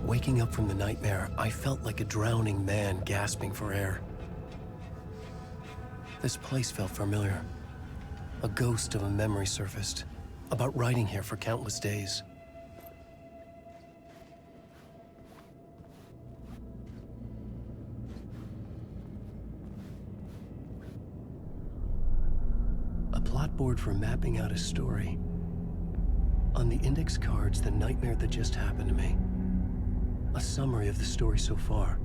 Waking up from the nightmare, I felt like a drowning man gasping for air. This place felt familiar. A ghost of a memory surfaced, about writing here for countless days. A plot board for mapping out a story. On the index cards, the nightmare that just happened to me. A summary of the story so far,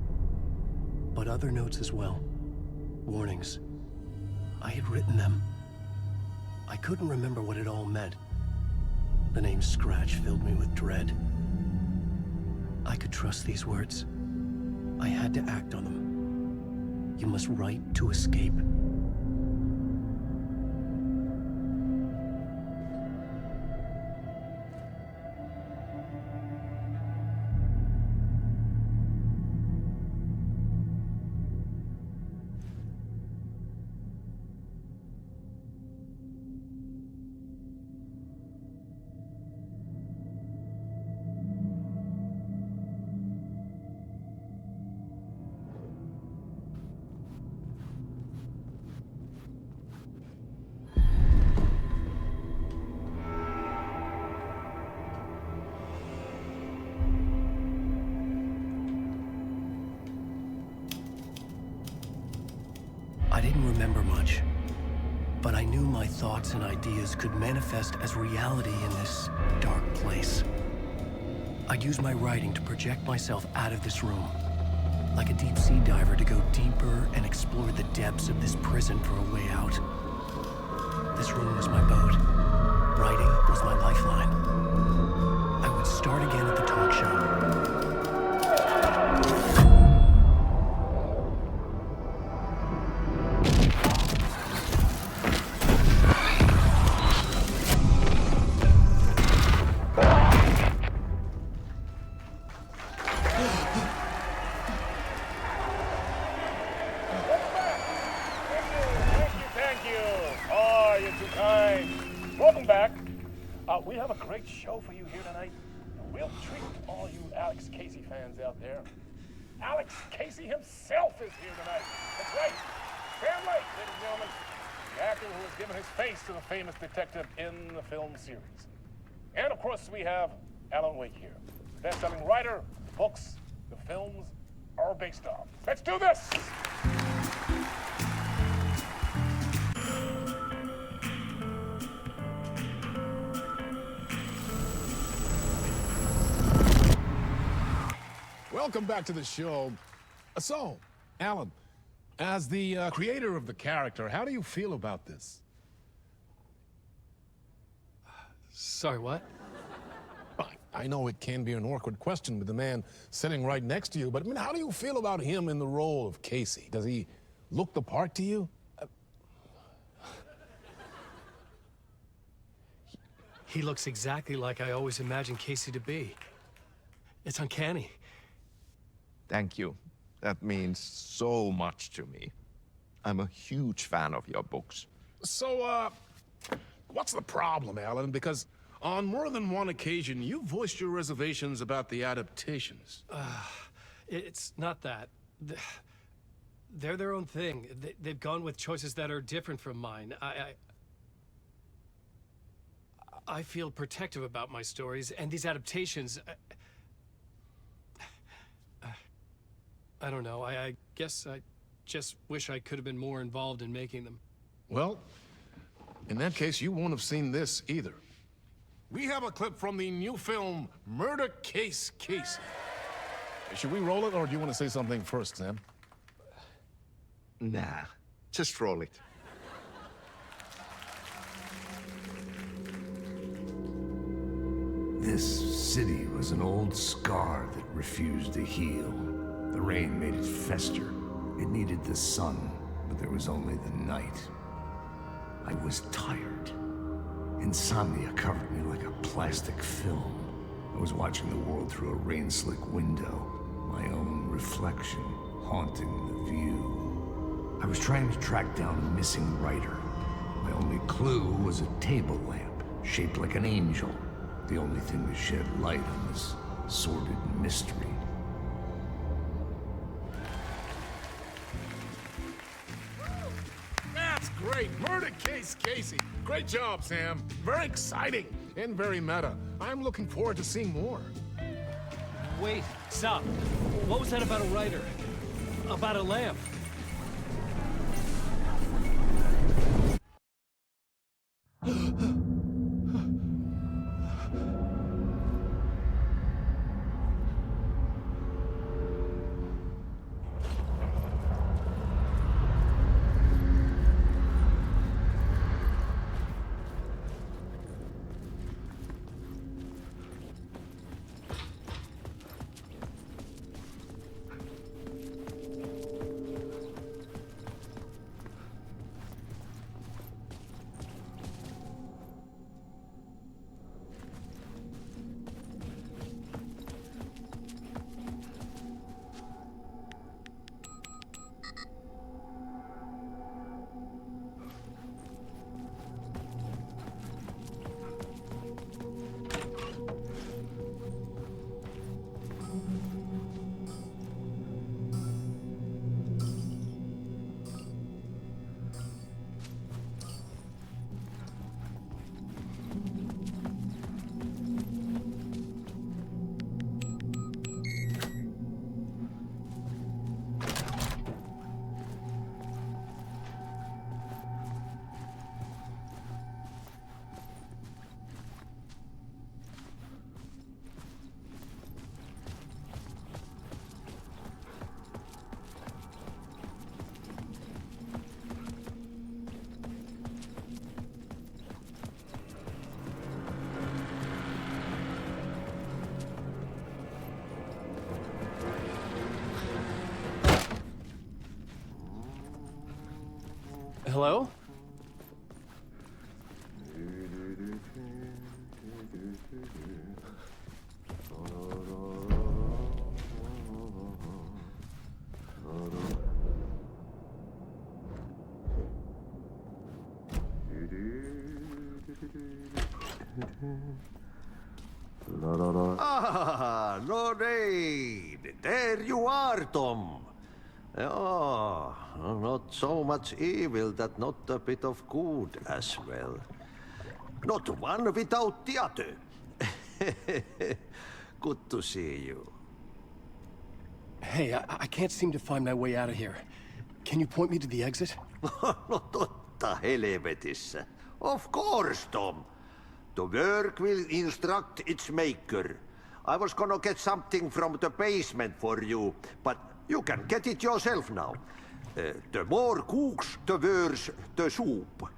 but other notes as well. Warnings. I had written them. I couldn't remember what it all meant. The name Scratch filled me with dread. I could trust these words. I had to act on them. You must write to escape. I didn't remember much, but I knew my thoughts and ideas could manifest as reality in this dark place. I'd use my writing to project myself out of this room, like a deep-sea diver to go deeper and explore the depths of this prison for a way out. This room was my boat. Writing was my lifeline. I would start again at the talk show. We have a great show for you here tonight. A real treat to all you Alex Casey fans out there. Alex Casey himself is here tonight. That's right. Sam Lake, ladies and gentlemen, the actor who has given his face to the famous detective in the film series. And of course, we have Alan Wake here, best-selling writer, books the films are based on. Let's do this! Welcome back to the show. So, Alan, as the creator of the character, how do you feel about this? Sorry, what? I know it can be an awkward question with the man sitting right next to you, but I mean, how do you feel about him in the role of Casey? Does he look the part to you? He looks exactly like I always imagined Casey to be. It's uncanny. Thank you. That means so much to me. I'm a huge fan of your books. So, what's the problem, Alan? Because on more than one occasion, you voiced your reservations about the adaptations. It's not that. They're their own thing. They've gone with choices that are different from mine. I feel protective about my stories, and these adaptations... I don't know. I guess I just wish I could have been more involved in making them. Well, in that case, you won't have seen this either. We have a clip from the new film, Murder Case Casey. Should we roll it, or do you want to say something first, Sam? Nah, just roll it. This city was an old scar that refused to heal. The rain made it fester. It needed the sun, but there was only the night. I was tired. Insomnia covered me like a plastic film. I was watching the world through a rain-slick window, my own reflection haunting the view. I was trying to track down a missing writer. My only clue was a table lamp, shaped like an angel, the only thing to shed light on this sordid mystery. Great. Murder Case Casey. Great job, Sam. Very exciting and very meta. I'm looking forward to seeing more. Wait, stop. What was that about a writer? About a lamp? Hello? Ah, Lorraine! There you are, Tom. Oh, not so much evil that not a bit of good as well. Not one without the other. Good to see you. Hey, I can't seem to find my way out of here. Can you point me to the exit? No totta helvetissä. Of course, Tom. The work will instruct its maker. I was gonna get something from the basement for you, but you can get it yourself now. The more cooks, the worse the soup.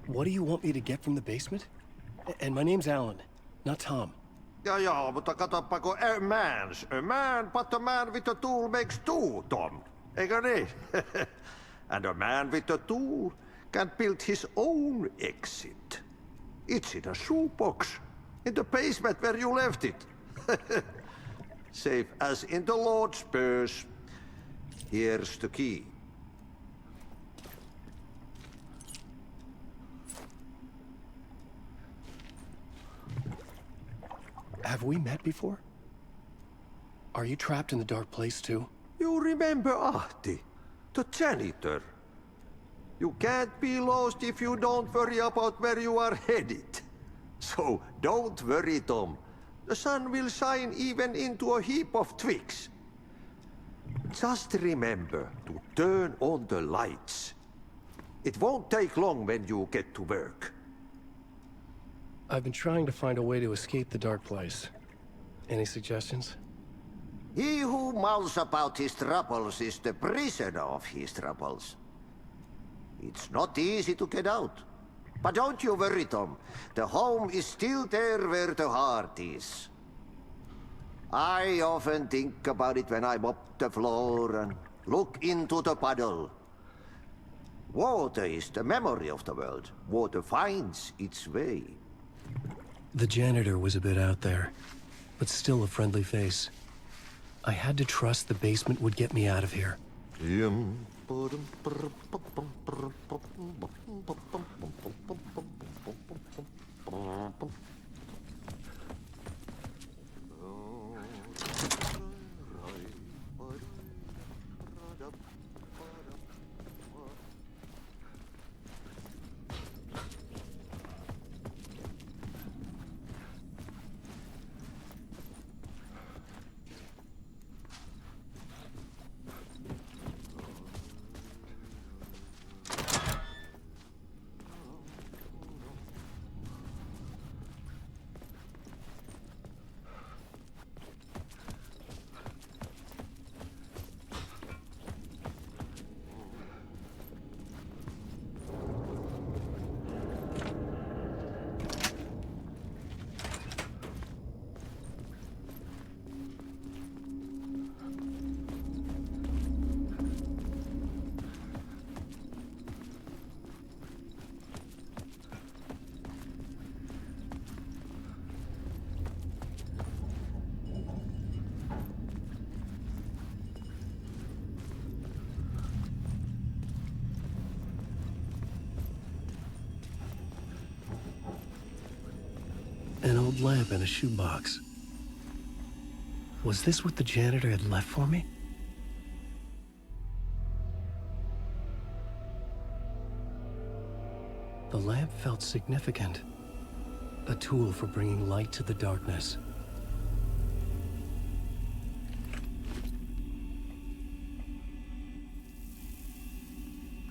What do you want me to get from the basement? And my name's Alan, not Tom. Ja, mutta katsoppa, a man, but a man with a tool makes two, Tom. Eikö niin? And a man with a tool can build his own exit. It's in a shoebox, in the basement where you left it. Safe as in the Lord's purse. Here's the key. Have we met before? Are you trapped in the dark place too? You remember Ahti, the janitor. You can't be lost if you don't worry about where you are headed. So don't worry, Tom. The sun will shine even into a heap of twigs. Just remember to turn on the lights. It won't take long when you get to work. I've been trying to find a way to escape the dark place. Any suggestions? He who mouths about his troubles is the prisoner of his troubles. It's not easy to get out. But don't you worry, Tom. The home is still there where the heart is. I often think about it when I mop the floor and look into the puddle. Water is the memory of the world. Water finds its way. The janitor was a bit out there, but still a friendly face. I had to trust the basement would get me out of here. An old lamp in a shoebox. Was this what the janitor had left for me? The lamp felt significant. A tool for bringing light to the darkness.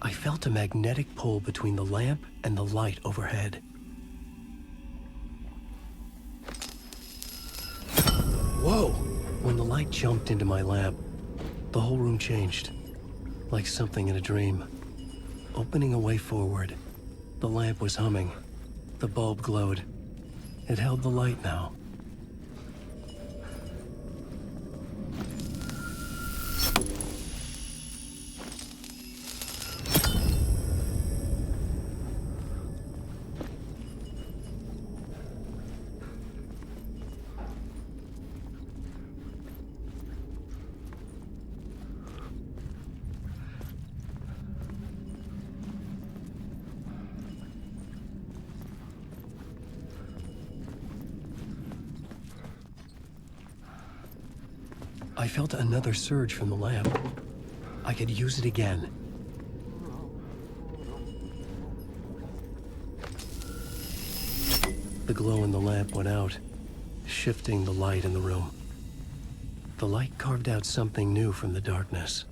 I felt a magnetic pull between the lamp and the light overhead. Whoa! When the light jumped into my lamp, the whole room changed. Like something in a dream. Opening a way forward. The lamp was humming. The bulb glowed. It held the light now. I felt another surge from the lamp. I could use it again. The glow in the lamp went out, shifting the light in the room. The light carved out something new from the darkness.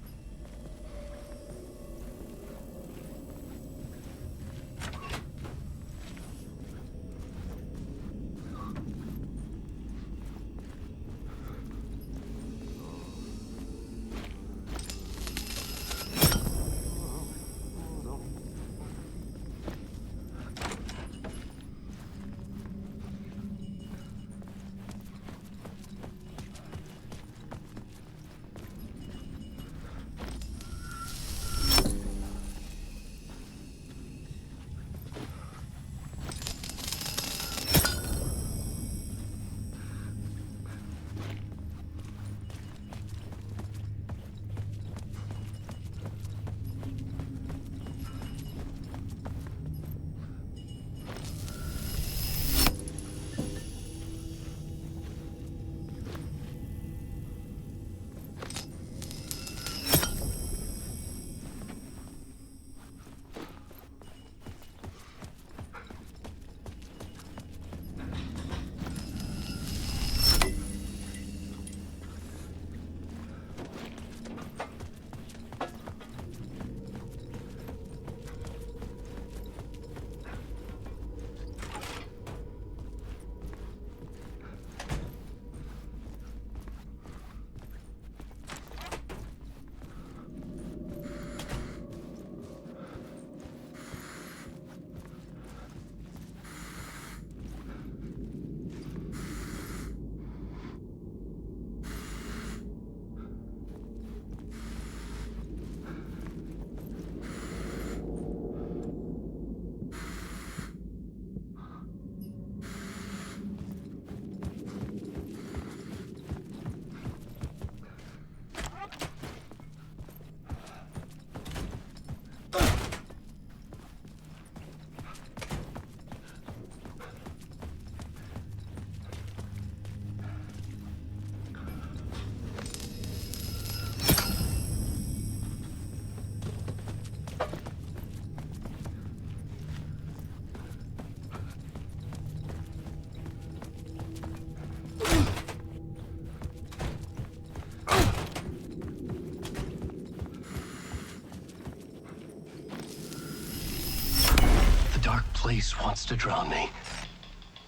Place wants to drown me.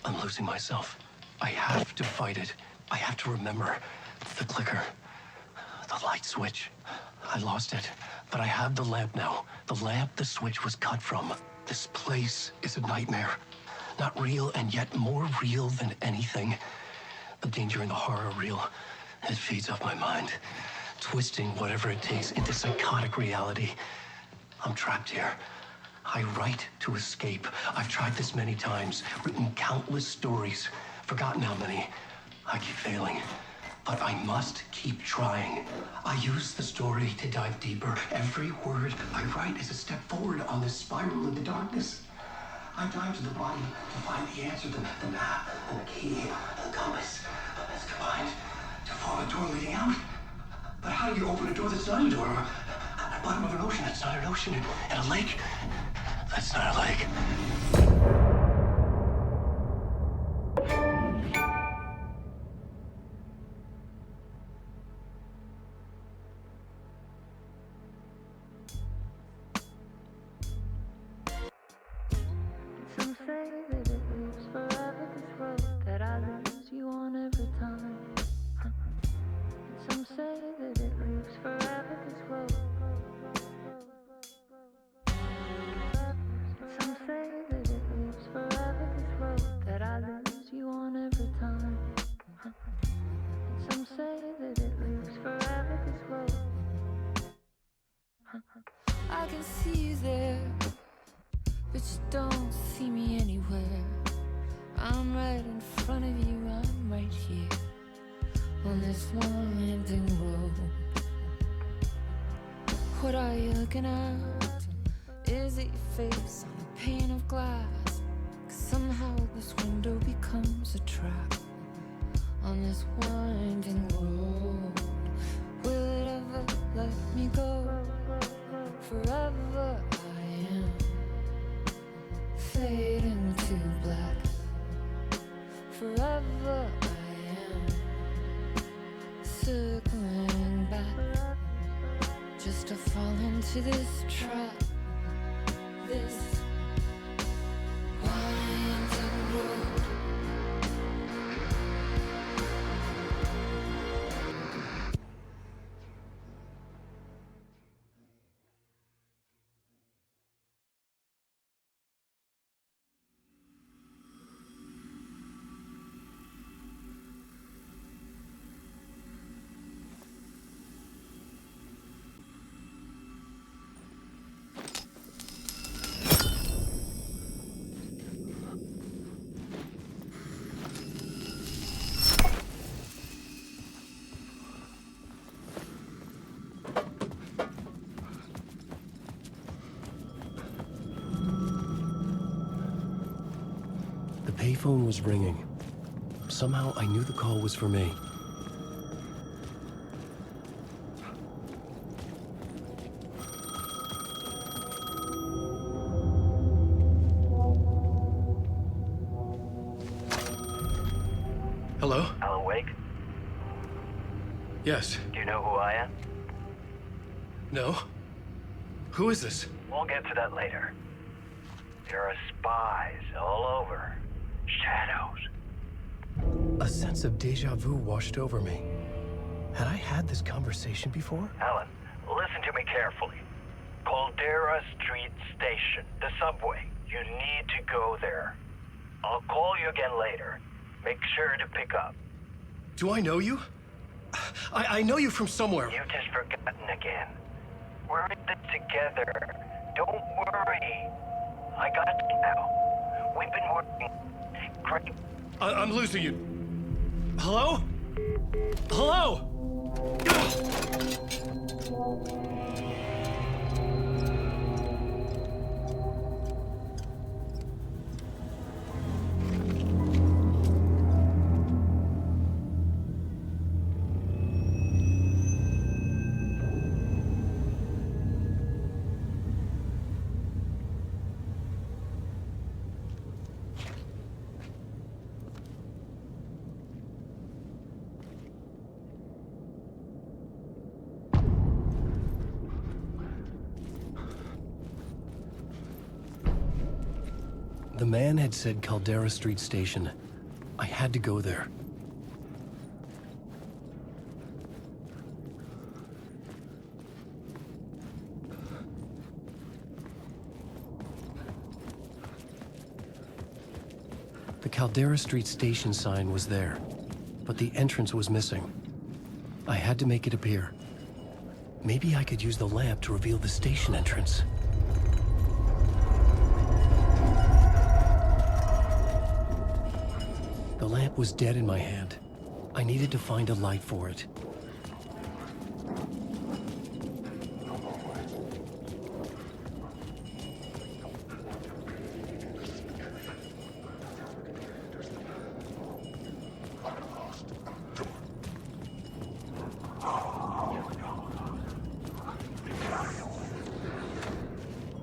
I'm losing myself. I have to fight it. I have to remember. The clicker. The light switch. I lost it. But I have the lamp now. The lamp the switch was cut from. This place is a nightmare. Not real, and yet more real than anything. The danger and the horror real. It feeds off my mind. Twisting whatever it takes into psychotic reality. I'm trapped here. I write to escape. I've tried this many times, written countless stories, forgotten how many. I keep failing, but I must keep trying. I use the story to dive deeper. Every word I write is a step forward on this spiral in the darkness. I dive to the bottom to find the answer, the map, and the key, the compass. It's combined to form a door leading out. But how do you open a door that's not a door? At the bottom of an ocean that's not an ocean, and a lake that's not a lake. Some say that it lives forever, this road that I lose you on every time. Some say that it lives forever, this road. Some say that it lives forever, this road that I lose you on every time. Some say that it lives forever, this road. I can see you there, but you don't see me anywhere. I'm right in front of you, I'm right here on this winding road. What are you looking at? Is it your face on a pane of glass? 'Cause somehow this window becomes a trap on this winding road. circling back, just to fall into this trap. This winding road. The payphone was ringing. Somehow I knew the call was for me. Hello? Alan Wake? Yes. Do you know who I am? No? Who is this? We'll get to that later. There are spies all over. Shadows. A sense of deja vu washed over me. Had I had this conversation before? Alan, listen to me carefully. Caldera Street Station, the subway. You need to go there. I'll call you again later. Make sure to pick up. Do I know you? I know you from somewhere. You've just forgotten again. We're in this together. Don't worry. I got you now. We've been working great. I'm losing you. Hello? Hello? The man had said Caldera Street Station. I had to go there. The Caldera Street Station sign was there, but the entrance was missing. I had to make it appear. Maybe I could use the lamp to reveal the station entrance. The lamp was dead in my hand. I needed to find a light for it.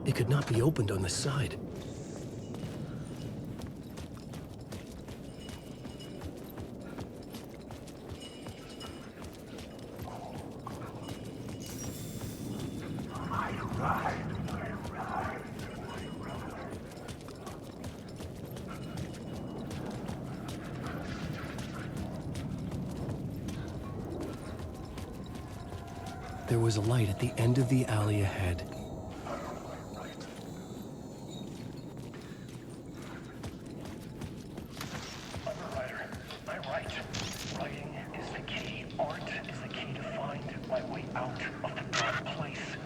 It could not be opened on this side. There was a light at the end of the alley ahead. I'm right. Writing is the key. Art is the key to find my way out of the dark place.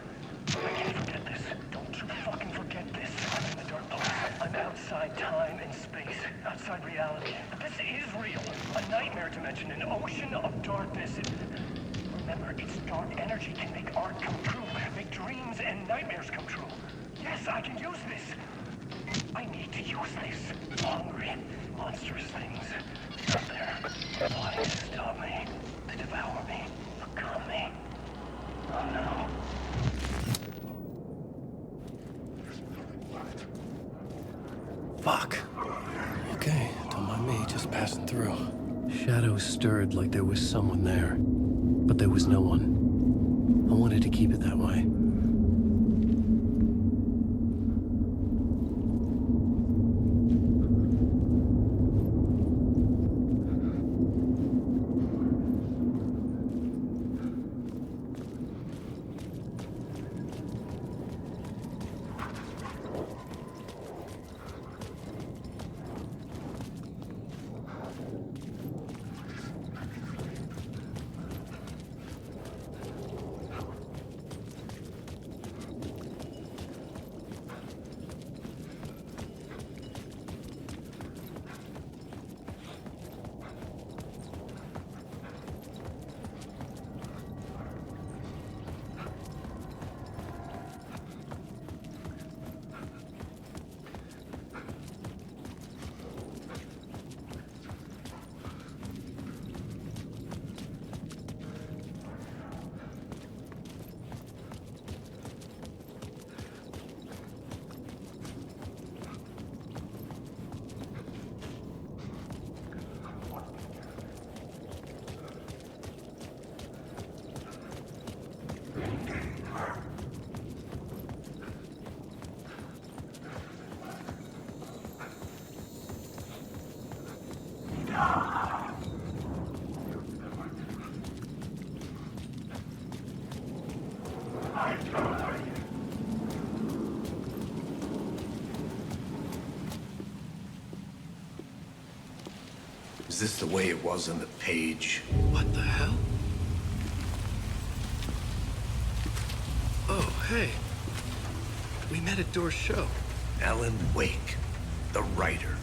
I can't forget this. Don't you fucking forget this. I'm in the dark place. I'm outside time and space. Outside reality. But this is real. A nightmare dimension. An ocean of darkness. Remember, its dark energy can make art come true. Make dreams and nightmares come true. Yes, I can use this. I need to use this. Hungry, monstrous things out there, plotting to stop me, to devour me, become me. Oh no. Fuck. Okay, don't mind me, just passing through. Shadows stirred like there was someone there. but there was no one. I wanted to keep it that way. Is this the way it was on the page? What the hell? Oh, hey. We met at Door's show. Alan Wake, the writer.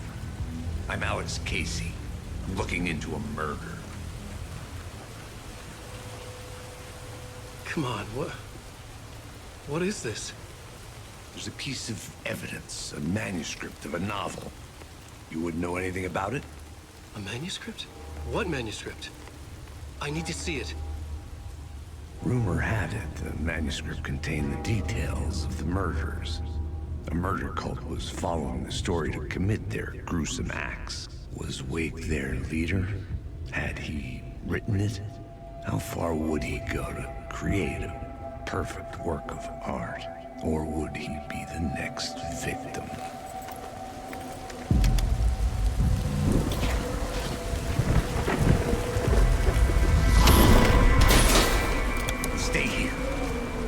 I'm Alex Casey. I'm looking into a murder. Come on, what is this? There's a piece of evidence, a manuscript of a novel. You wouldn't know anything about it? A manuscript? What manuscript? I need to see it. Rumor had it the manuscript contained the details of the murders. A murder cult was following the story to commit their gruesome acts. Was Wake their leader? Had he written it? How far would he go to create a perfect work of art? Or would he be the next victim? Stay here.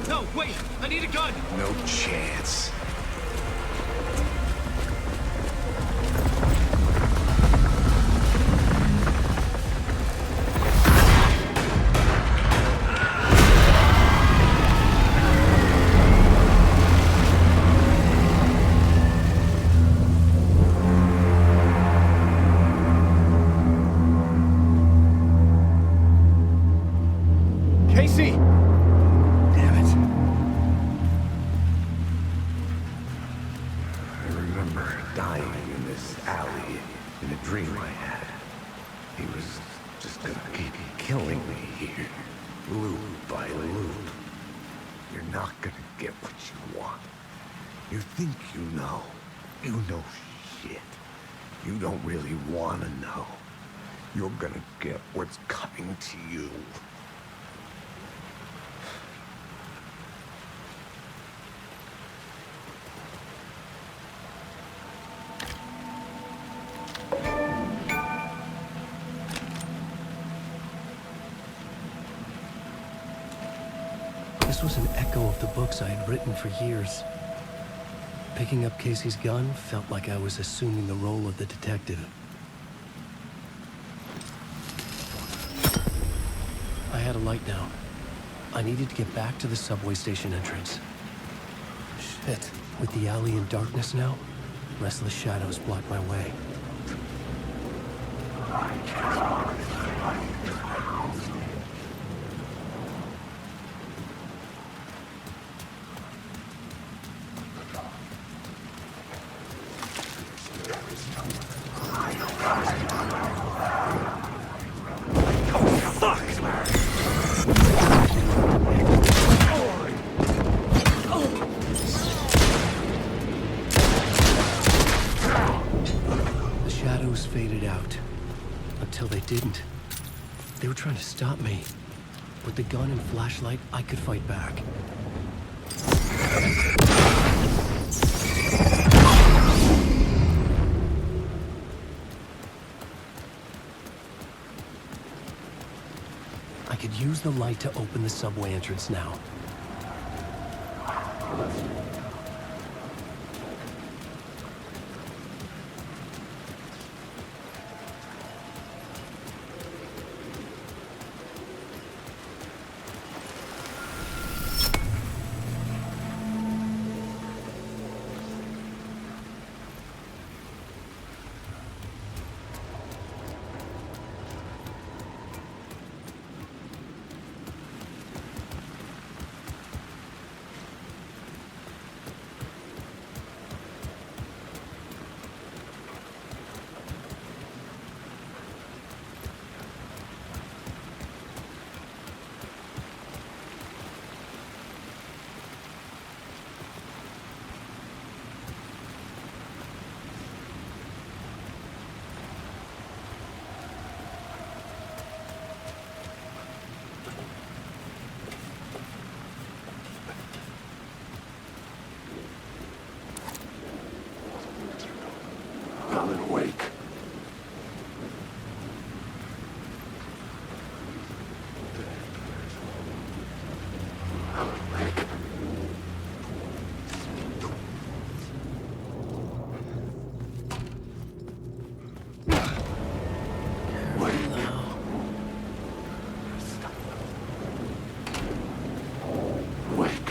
No, wait! I need a gun! No chance. Casey! Damn it. I remember dying in this alley in a dream I had. He was just gonna keep killing me here, loop by loop. You're not gonna get what you want. You think you know. You know shit. You don't really want to know. You're gonna get what's coming to you. This was an echo of the books I had written for years. Picking up Casey's gun felt like I was assuming the role of the detective. I had a light now. I needed to get back to the subway station entrance. Shit. With the alley in darkness now, restless shadows block my way. Faded out. Until they didn't. They were trying to stop me. With the gun and flashlight, I could fight back. I could use the light to open the subway entrance now. Alan, wake. Alan, wake.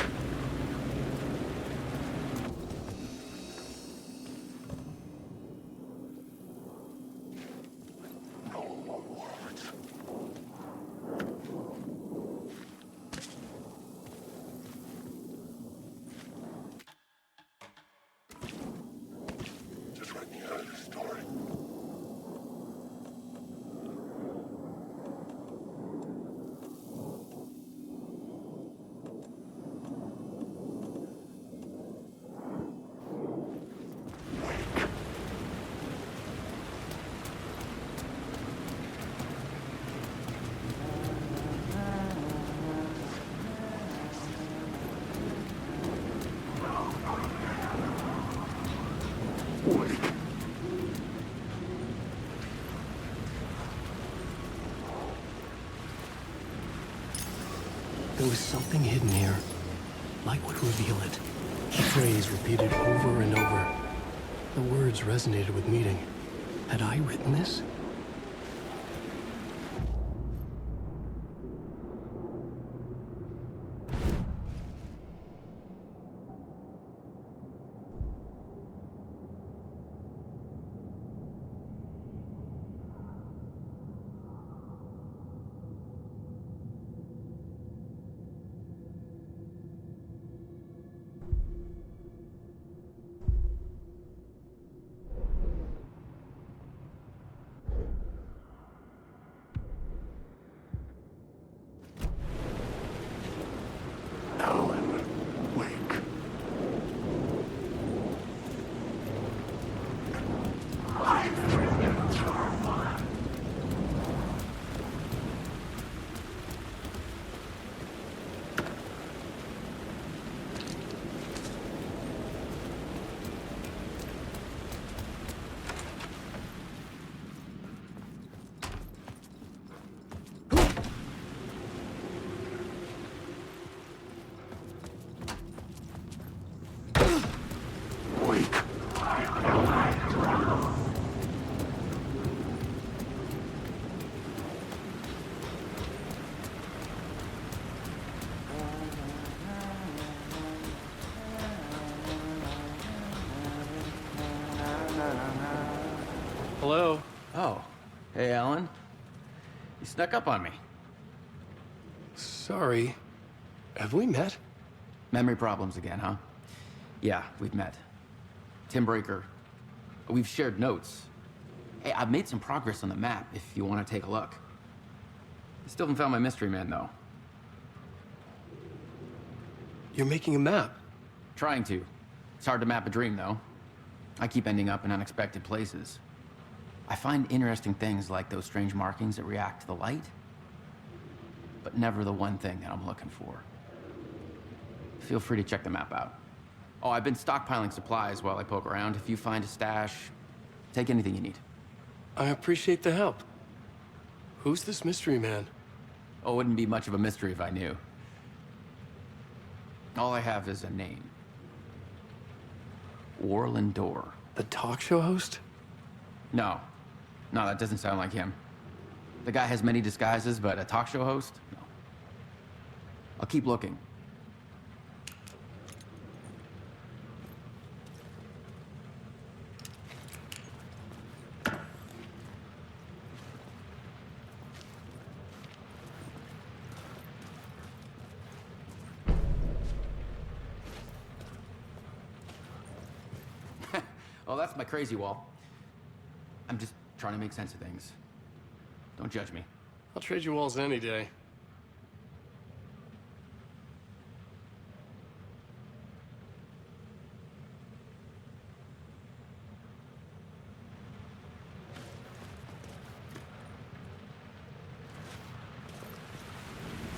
There was something hidden here. Light would reveal it. The phrase repeated over and over. The words resonated with meaning. Had I written this? Hello? Oh. Hey, Alan. You snuck up on me. Sorry. Have we met? Memory problems again, huh? Yeah, we've met. Tim Breaker. We've shared notes. Hey, I've made some progress on the map if you want to take a look. I still haven't found my mystery man, though. You're making a map? Trying to. It's hard to map a dream, though. I keep ending up in unexpected places. I find interesting things like those strange markings that react to the light. but never the one thing that I'm looking for. Feel free to check the map out. Oh, I've been stockpiling supplies while I poke around. If you find a stash, take anything you need. I appreciate the help. Who's this mystery man? Oh, it wouldn't be much of a mystery if I knew. All I have is a name. Warland Door. The talk show host? No. No, that doesn't sound like him. The guy has many disguises, but a talk show host? No. I'll keep looking. Well, that's my crazy wall. I'm just trying to make sense of things. Don't judge me. I'll trade you walls any day.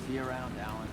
See you around, Alan.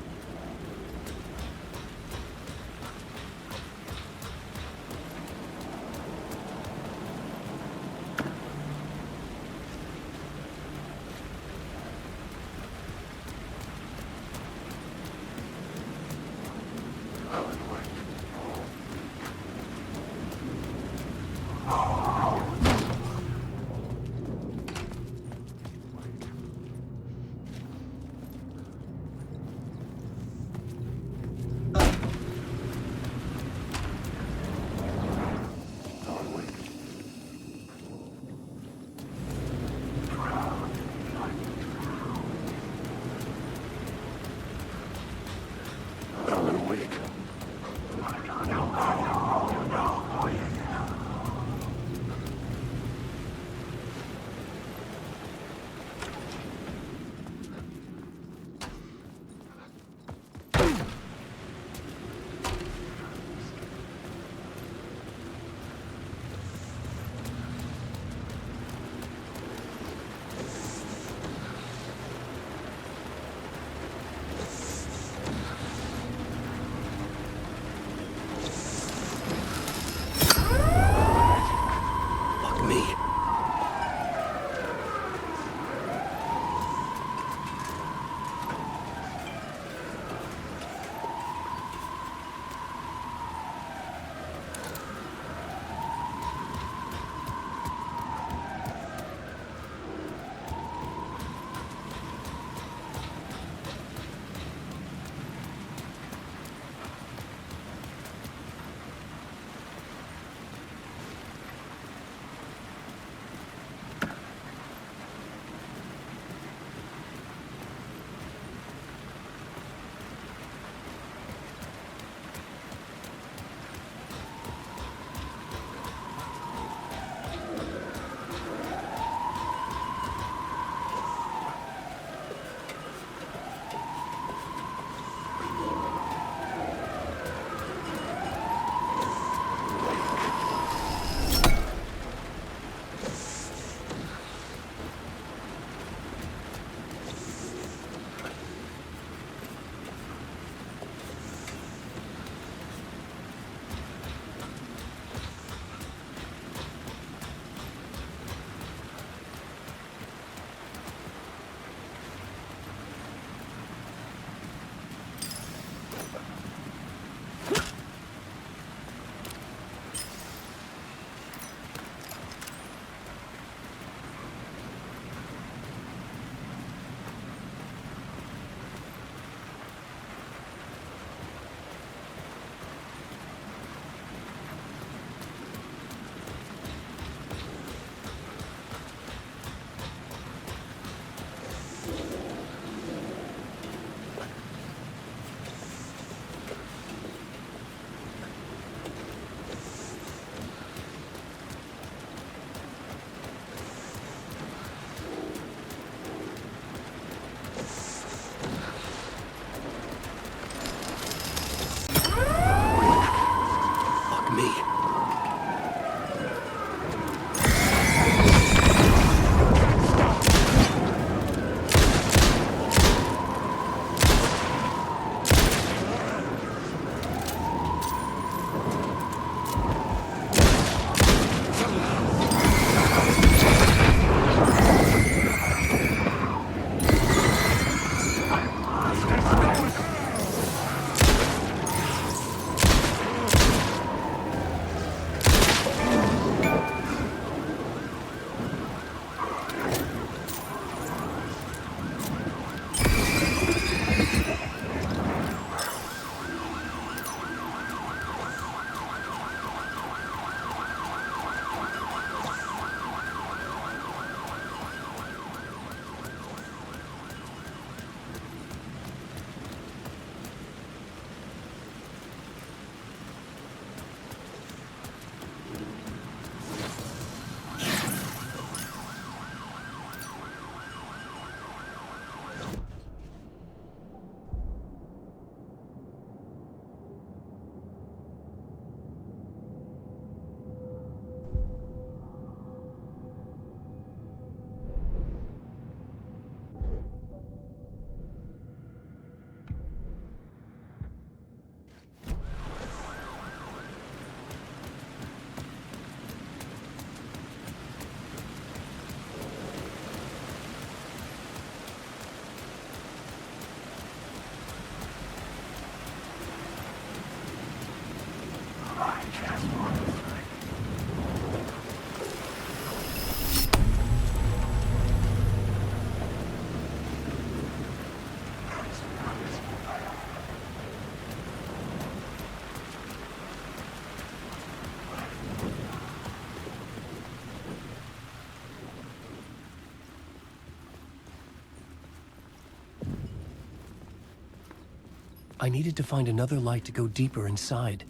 I needed to find another light to go deeper inside.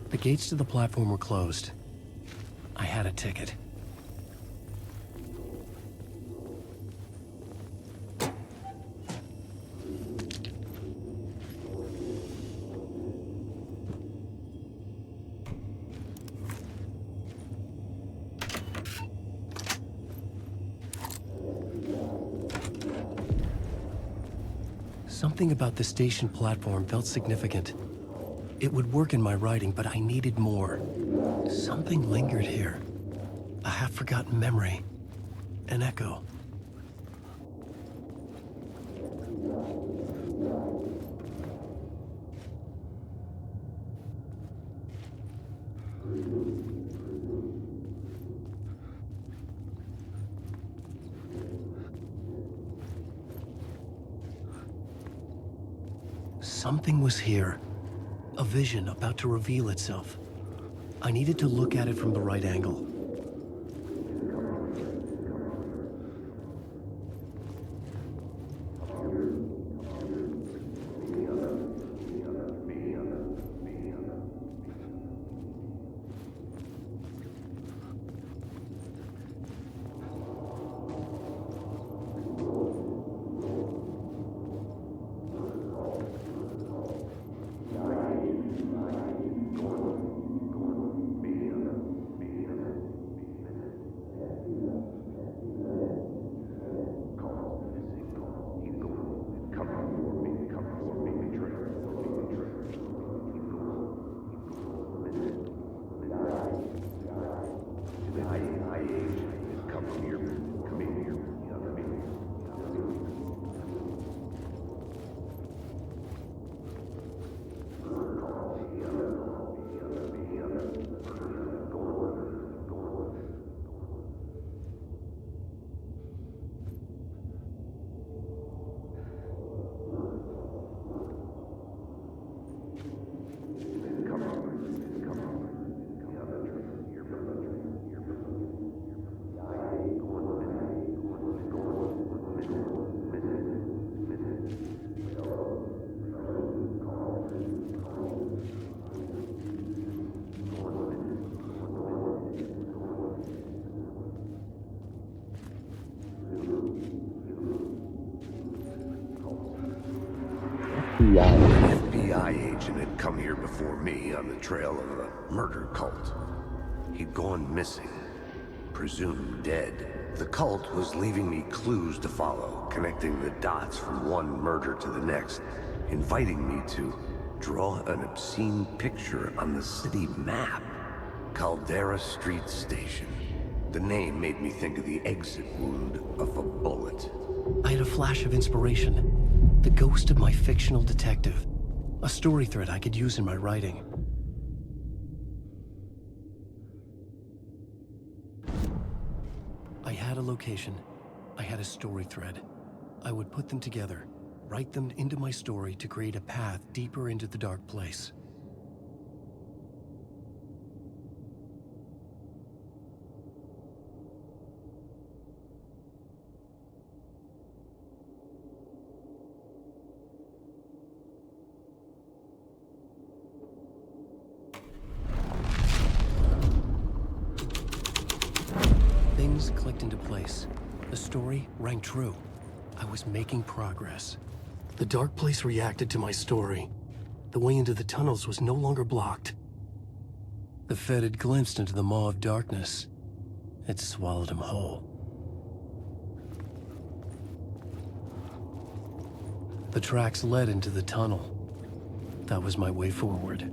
The gates to the platform were closed. I had a ticket. Something about the station platform felt significant. It would work in my writing, but I needed more. Something lingered here. A half-forgotten memory. An echo. Something was here. A vision about to reveal itself. I needed to look at it from the right angle. An FBI agent had come here before me on the trail of a murder cult. He'd gone missing, presumed dead. The cult was leaving me clues to follow, connecting the dots from one murder to the next, inviting me to draw an obscene picture on the city map. Caldera Street Station. The name made me think of the exit wound of a bullet. I had a flash of inspiration. The ghost of my fictional detective. A story thread I could use in my writing. I had a location. I had a story thread. I would put them together, write them into my story to create a path deeper into the dark place. Things clicked into place. The story rang true. I was making progress. The dark place reacted to my story. The way into the tunnels was no longer blocked. The Fed had glimpsed into the maw of darkness, It swallowed him whole. The tracks led into the tunnel. That was my way forward.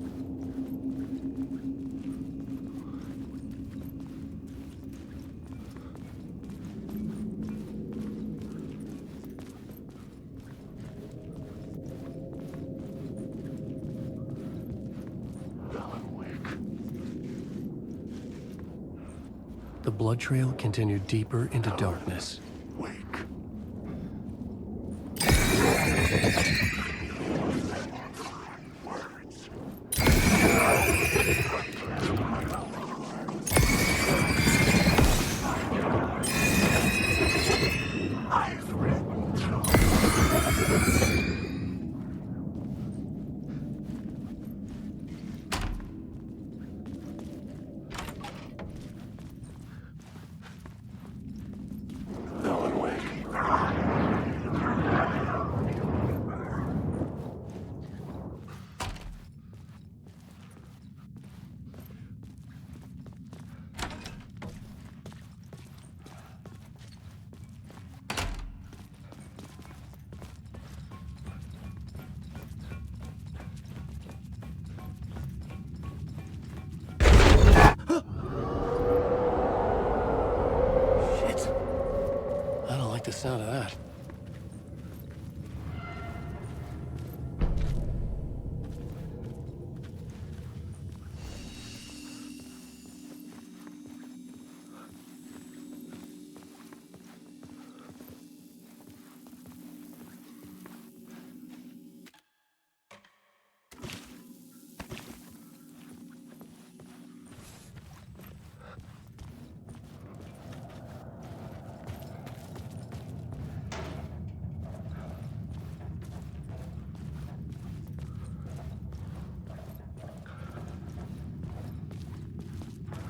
The blood trail continued deeper into darkness. The sound of that.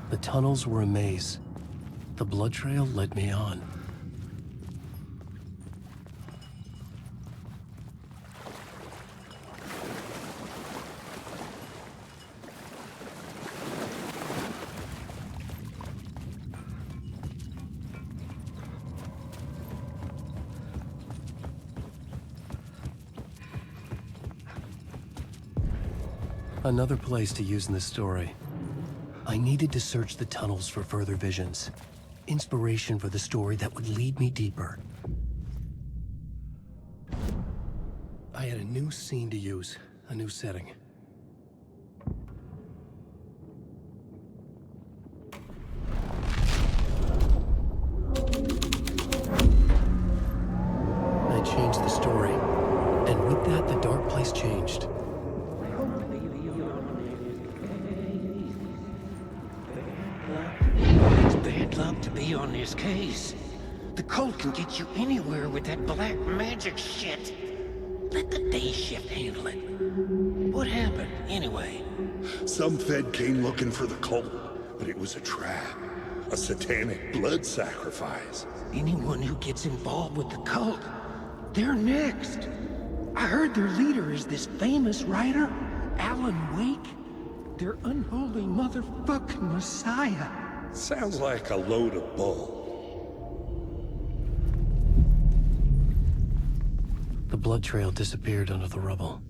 The tunnels were a maze. The blood trail led me on. Another place to use in the story. I needed to search the tunnels for further visions. Inspiration for the story that would lead me deeper. I had a new scene to use, a new setting. I changed the story, and with that, the dark place changed. Bad luck to be on this case. The cult can get you anywhere with that black magic shit. Let the day shift handle it. What happened, anyway? Some Fed came looking for the cult, but it was a trap. A satanic blood sacrifice. Anyone who gets involved with the cult, they're next. I heard their leader is this famous writer, Alan Wake. Their unholy motherfucking messiah. Sounds like a load of bull. The blood trail disappeared under the rubble.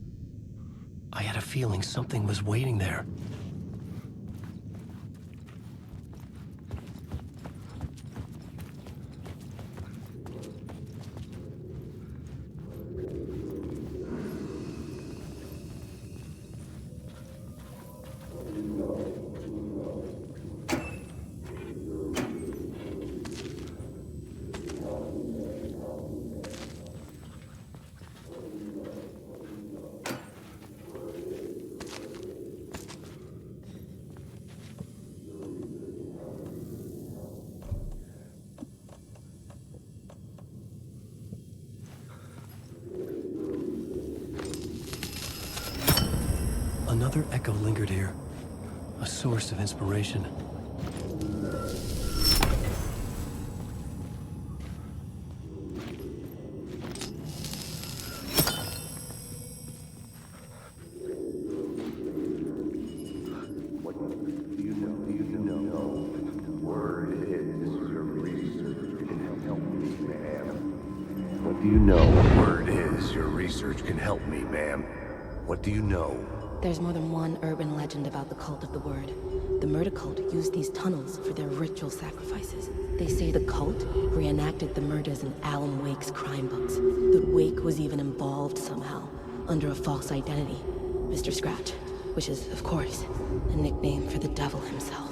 I had a feeling something was waiting there. Another echo lingered here, a source of inspiration. What do you know? Word is do you know? Word is, your research can help me, ma'am. What do you know? There's more than one urban legend about the Cult of the Word. The murder cult used these tunnels for their ritual sacrifices. They say the cult reenacted the murders in Alan Wake's crime books. That Wake was even involved somehow, under a false identity. Mr. Scratch, which is, of course, a nickname for the devil himself.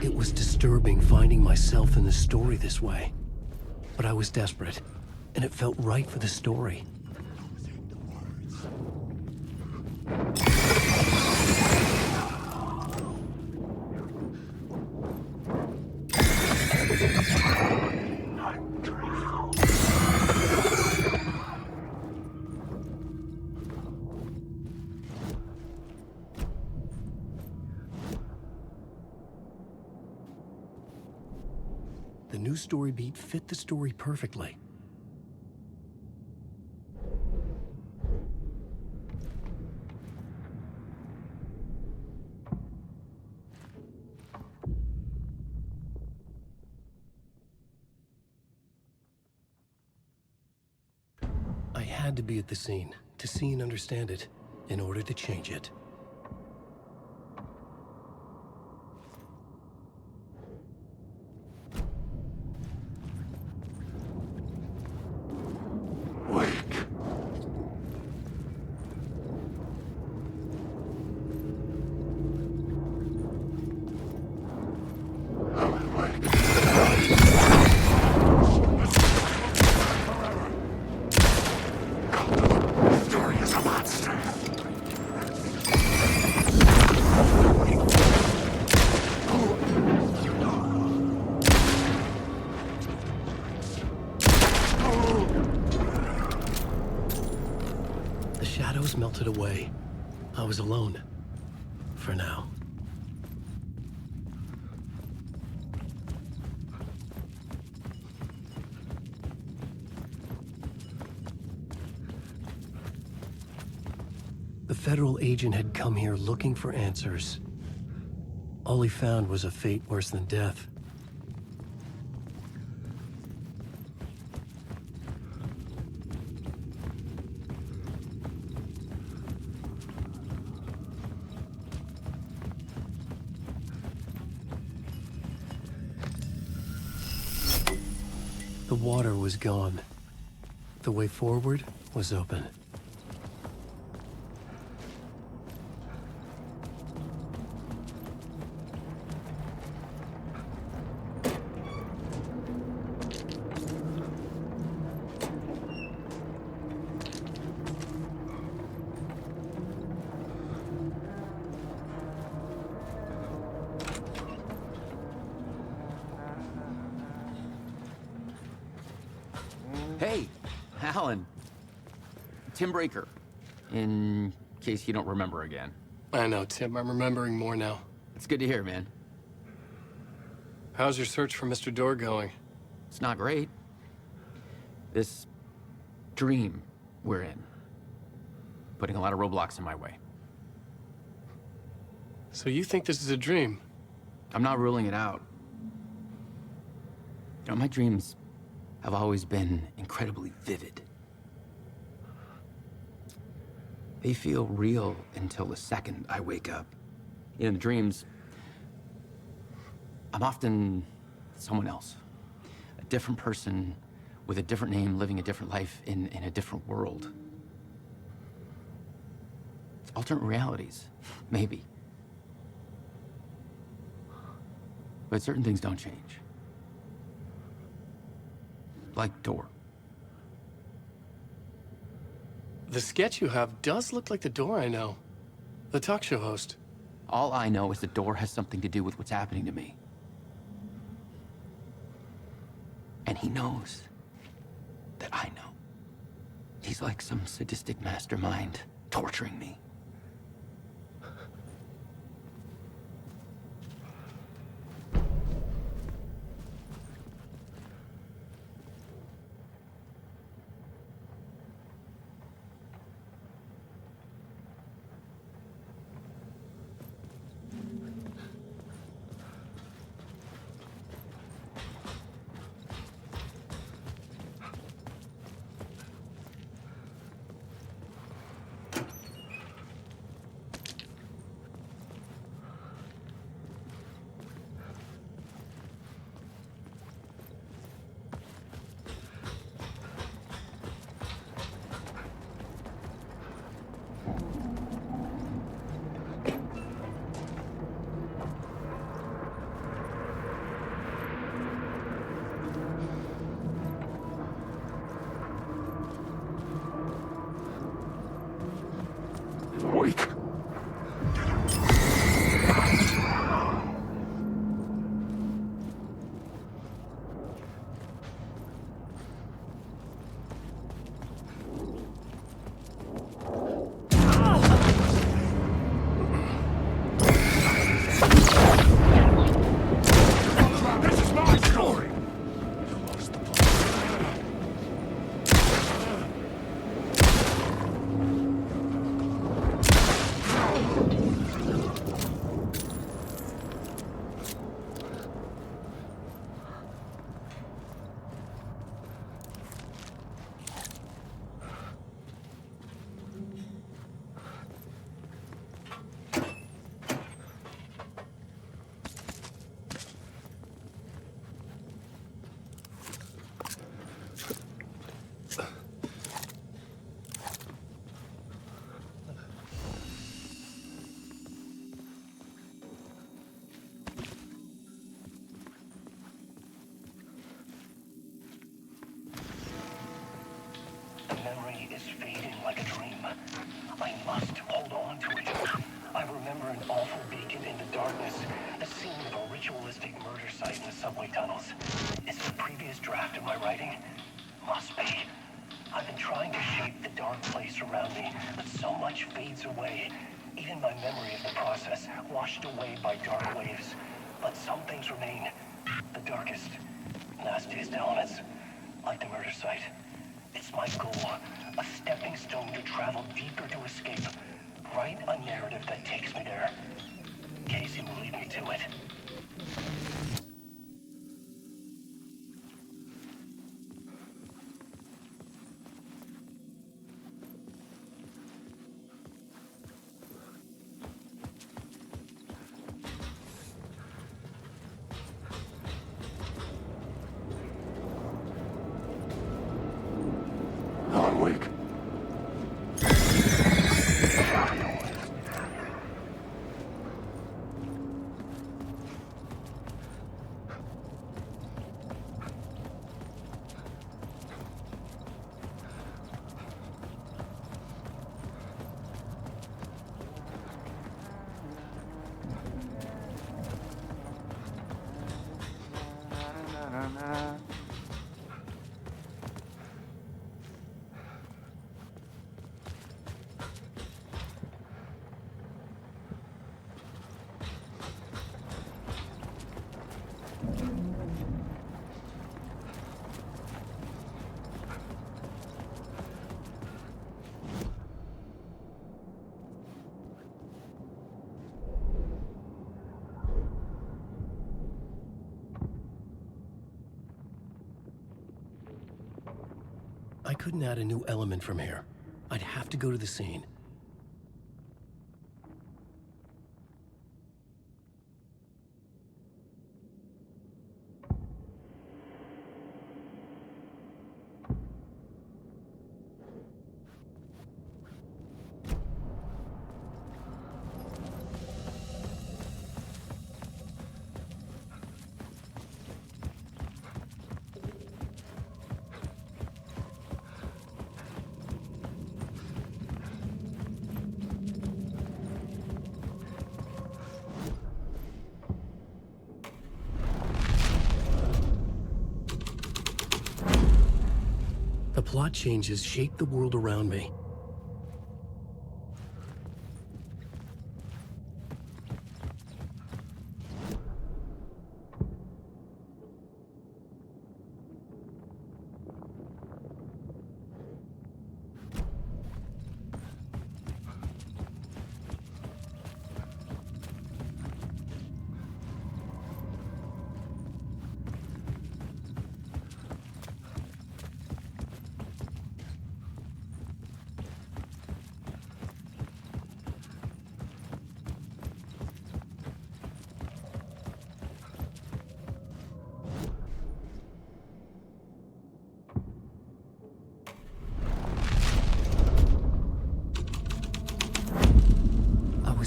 It was disturbing finding myself in the story this way. But I was desperate, and it felt right for the story. The new story beat fit the story perfectly. I had to be at the scene, to see and understand it, in order to change it. Melted away. I was alone. For now. The federal agent had come here looking for answers. All he found was a fate worse than death. The water was gone. The way forward was open. Hey, Alan. Tim Breaker, in case you don't remember again. I know, Tim. I'm remembering more now. It's good to hear, man. How's your search for Mr. Door going? It's not great. This dream we're in, putting a lot of roadblocks in my way. So you think this is a dream? I'm not ruling it out. You know, my dreams have always been incredibly vivid. They feel real until the second I wake up. In the dreams, I'm often someone else. A different person with a different name, living a different life in a different world. Alternate realities, maybe. But certain things don't change. Like Door. The sketch you have does look like the Door I know. The talk show host. All I know is the Door has something to do with what's happening to me. And he knows that I know. He's like some sadistic mastermind torturing me. subway tunnels. Is it a previous draft of my writing? Must be. I've been trying to shape the dark place around me, but so much fades away. Even my memory of the process, washed away by dark waves. But some things remain. The darkest, nastiest elements, like the murder site. It's my goal, a stepping stone to travel deeper to escape. Write a narrative that takes me there. Casey will lead me to it. Alan Wake. I couldn't add a new element from here. I'd have to go to the scene. The plot changes shape the world around me.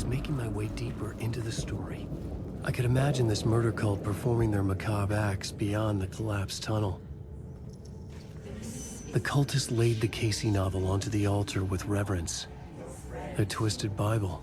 Making my way deeper into the story. I could imagine this murder cult performing their macabre acts beyond the collapsed tunnel. The cultists laid the Casey novel onto the altar with reverence. Their twisted Bible.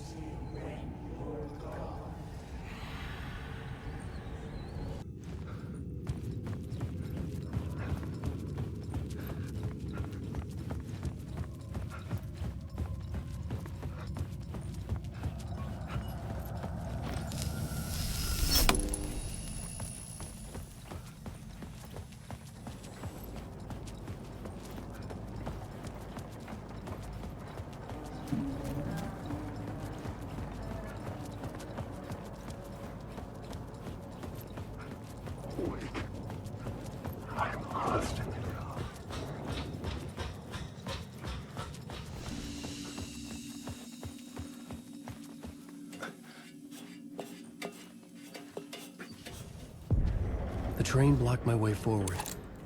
The train blocked my way forward,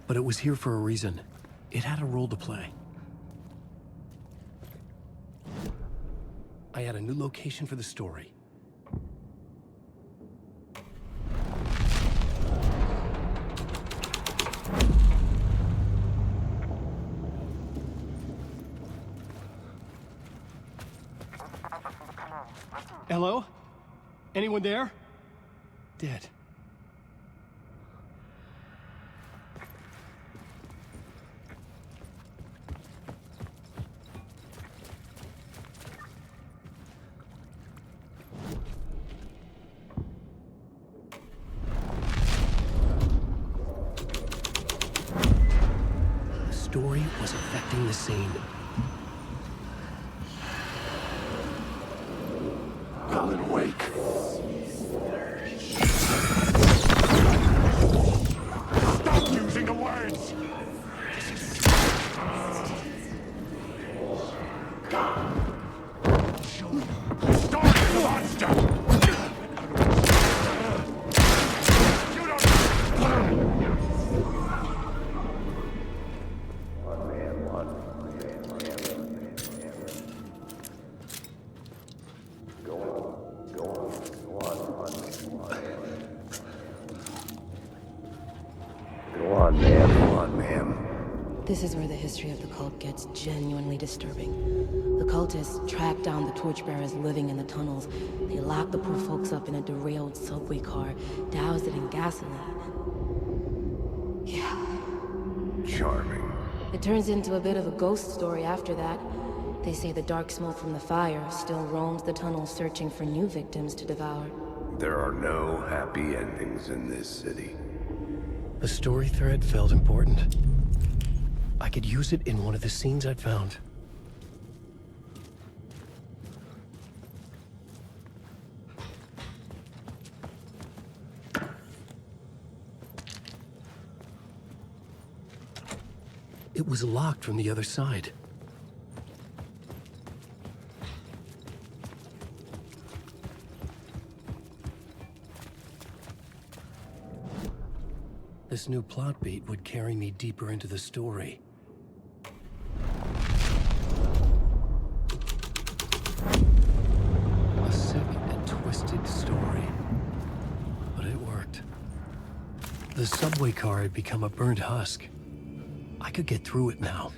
but it was here for a reason. It had a role to play. I had a new location for the story. Hello? Anyone there? Dead. was affecting the scene. Alan Wake. Stop using the words! Start the monster! This is where the history of the cult gets genuinely disturbing. The cultists tracked down the torchbearers living in the tunnels. They locked the poor folks up in a derailed subway car, doused it in gasoline. Yeah. Charming. It turns into a bit of a ghost story after that. They say the dark smoke from the fire still roams the tunnels searching for new victims to devour. There are no happy endings in this city. The story thread felt important. I could use it in one of the scenes I'd found. It was locked from the other side. This new plot beat would carry me deeper into the story. A sick and twisted story. But it worked. The subway car had become a burnt husk. I could get through it now.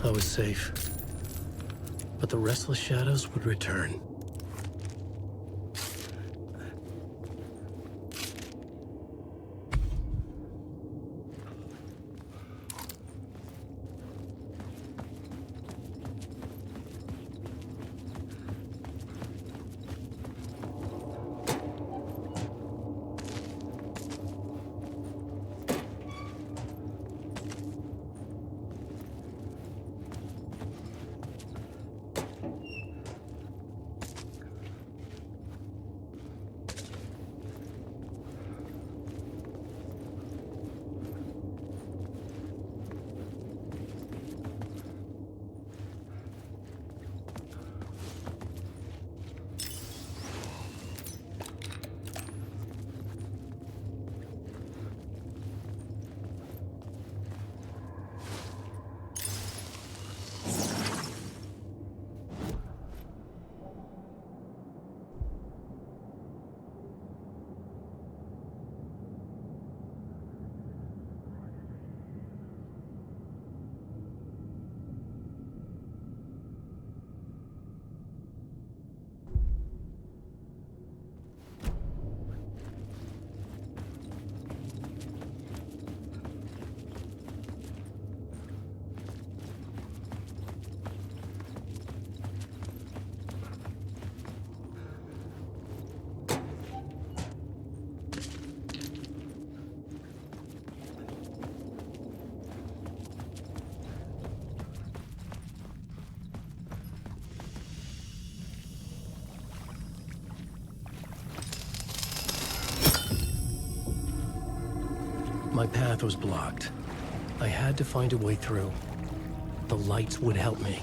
I was safe. But the restless shadows would return. My path was blocked. I had to find a way through. The lights would help me.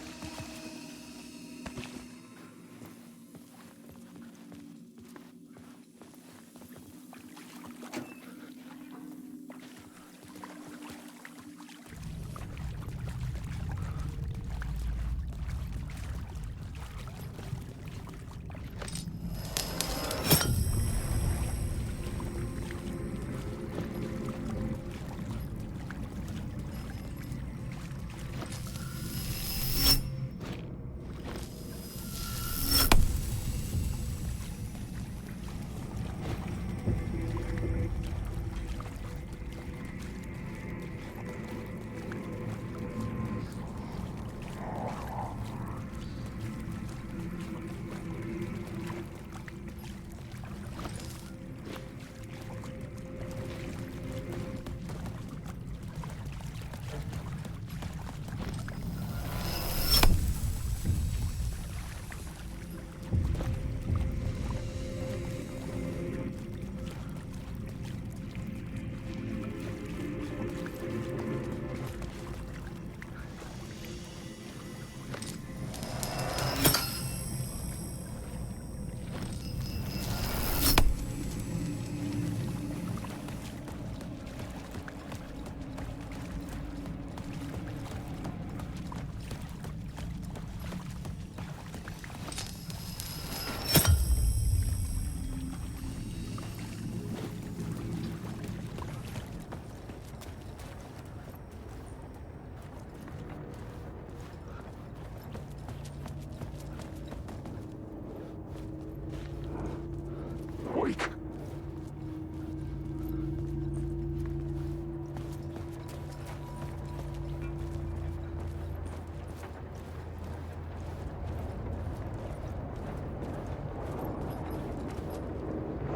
Wake.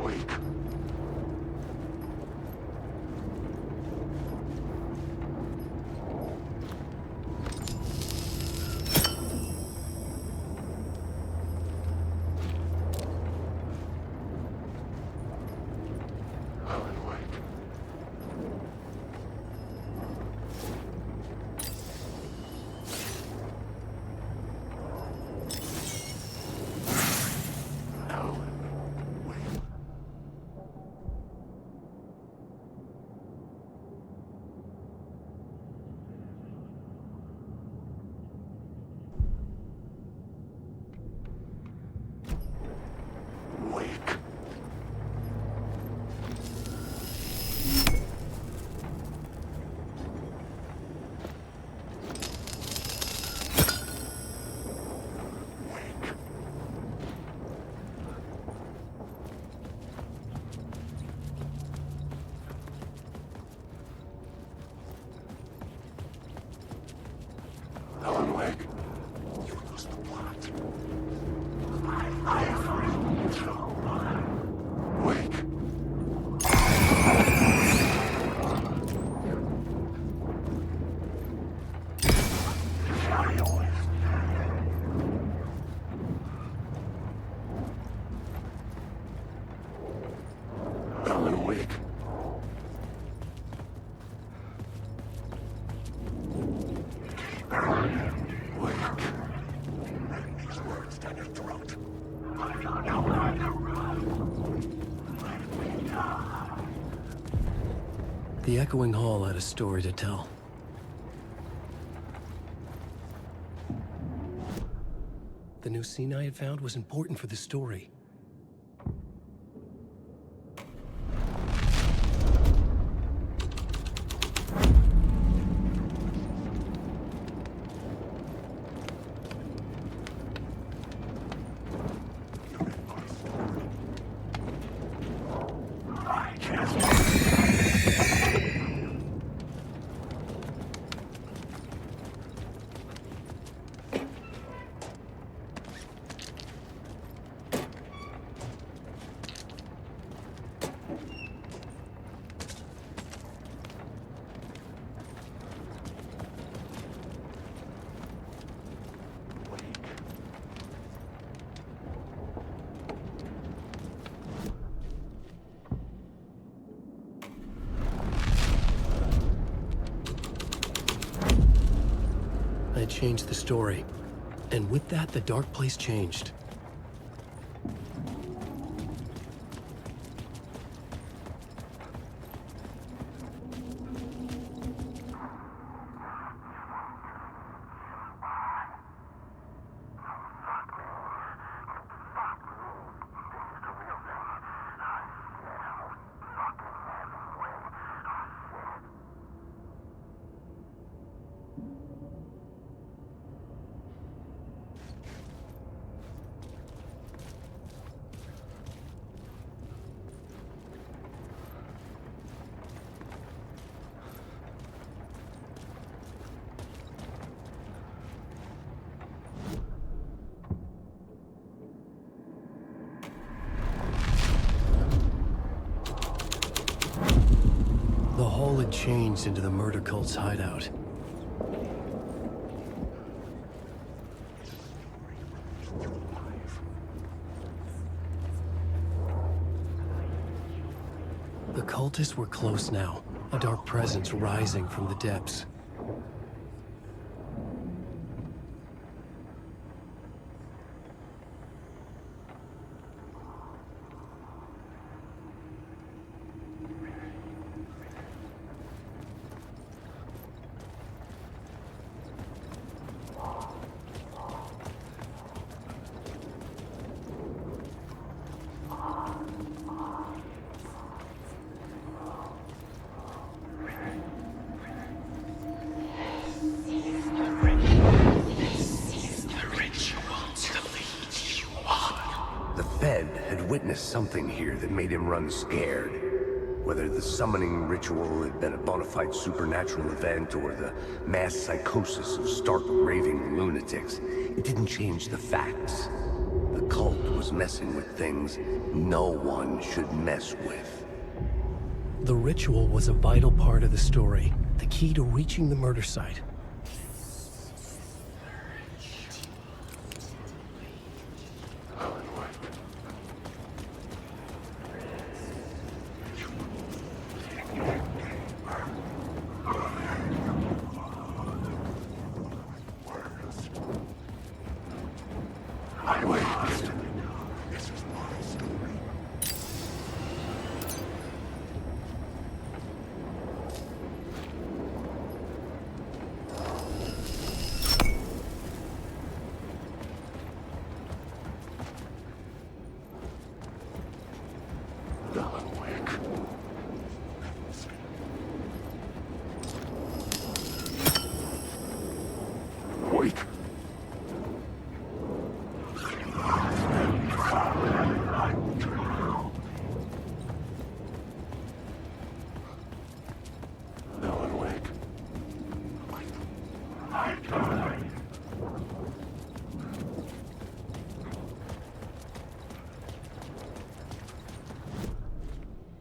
Wake. The echoing hall had a story to tell. The new scene I had found was important for the story. I had changed the story. And with that, the dark place changed. The hall had changed into the murder cult's hideout. The cultists were close now, a dark presence rising from the depths. Something here that made him run scared. Whether the summoning ritual had been a bona fide supernatural event or the mass psychosis of stark raving lunatics, it didn't change the facts. The cult was messing with things no one should mess with. The ritual was a vital part of the story, the key to reaching the murder site.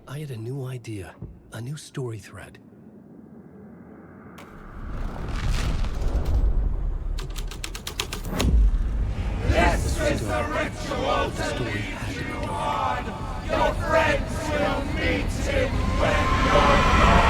I had a new idea, a new story thread. This is the ritual to lead you on. Your friends will meet him when you're gone.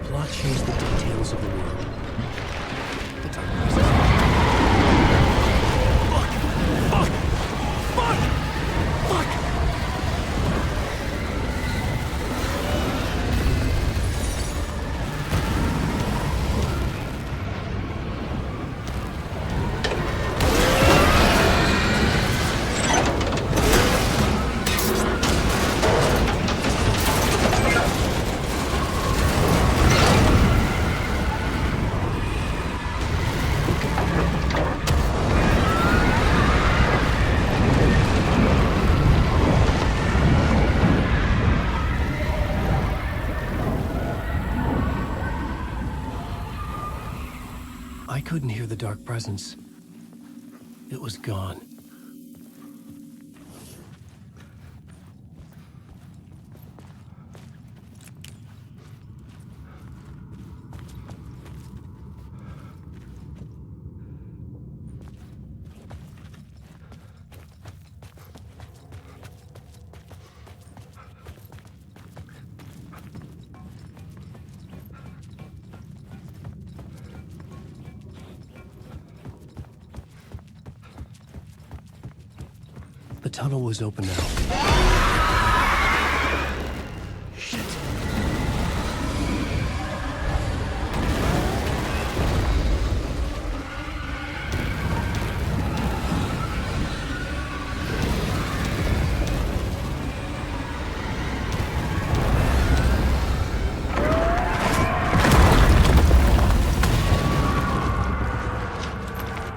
plot changed the details of the world. The time was I couldn't hear the dark presence. It was gone. The tunnel was open now.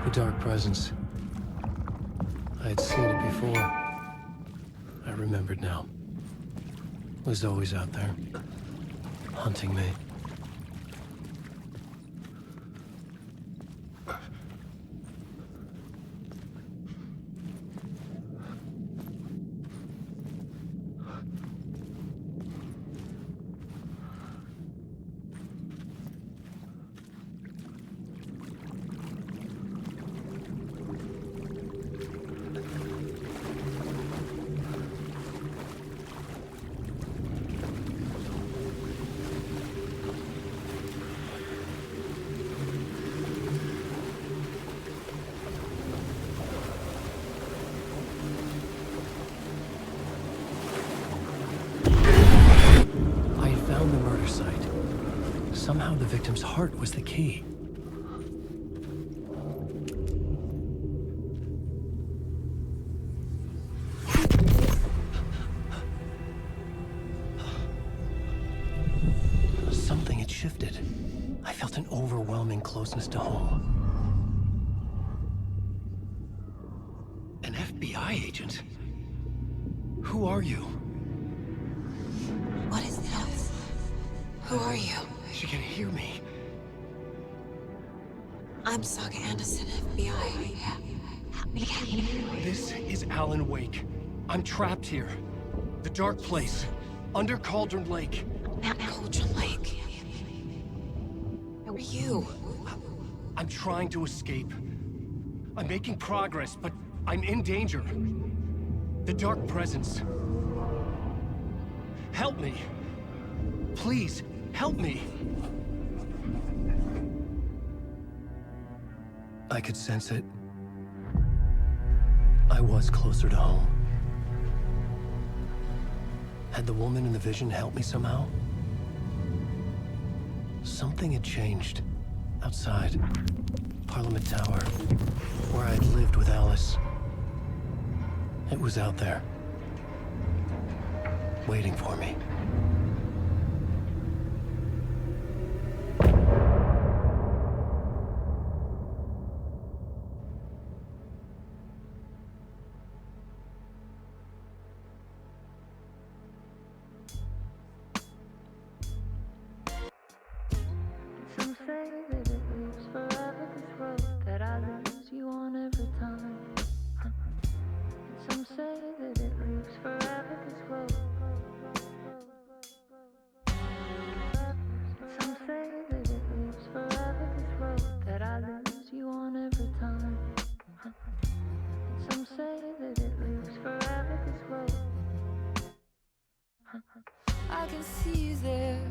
The dark presence. I had seen it before. I remembered now. It was always out there, hunting me. victim's heart was the key. Something had shifted. I felt an overwhelming closeness to home. An FBI agent? Who are you? What is this? Who are you? She can hear me. I'm Saga Anderson, FBI. This is Alan Wake. I'm trapped here. The dark place. Under Cauldron Lake. Cauldron Lake. Who are you? I'm trying to escape. I'm making progress, but I'm in danger. The dark presence. Help me. Please, help me. I could sense it. I was closer to home. Had the woman in the vision helped me somehow? Something had changed. Outside. Parliament Tower. Where I'd lived with Alice. It was out there. Waiting for me. Some say that it lives forever, this road that I lose you on every time. Some say that it lives forever, this road. Some say that it lives forever, this road that I lose you on every time. Some say that it lives forever, this road. I can see you there,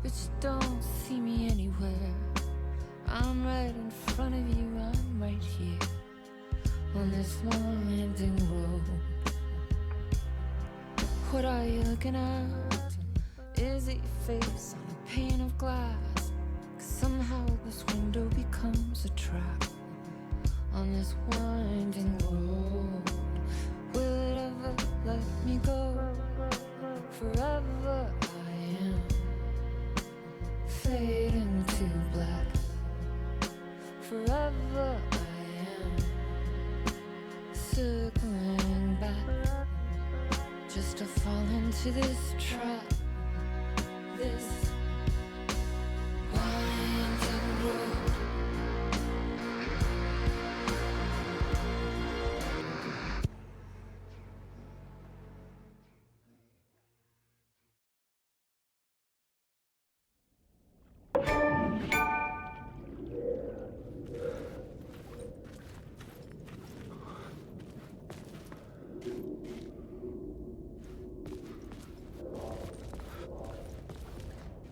but you don't see me anywhere. I'm right in front of you, I'm right here on this winding road. What are you looking at? Is it your face on a pane of glass? 'Cause somehow this window becomes a trap on this winding road. Will it ever let me go? Forever I am fading to black. Forever I am circling back, just to fall into this trap. This winding road.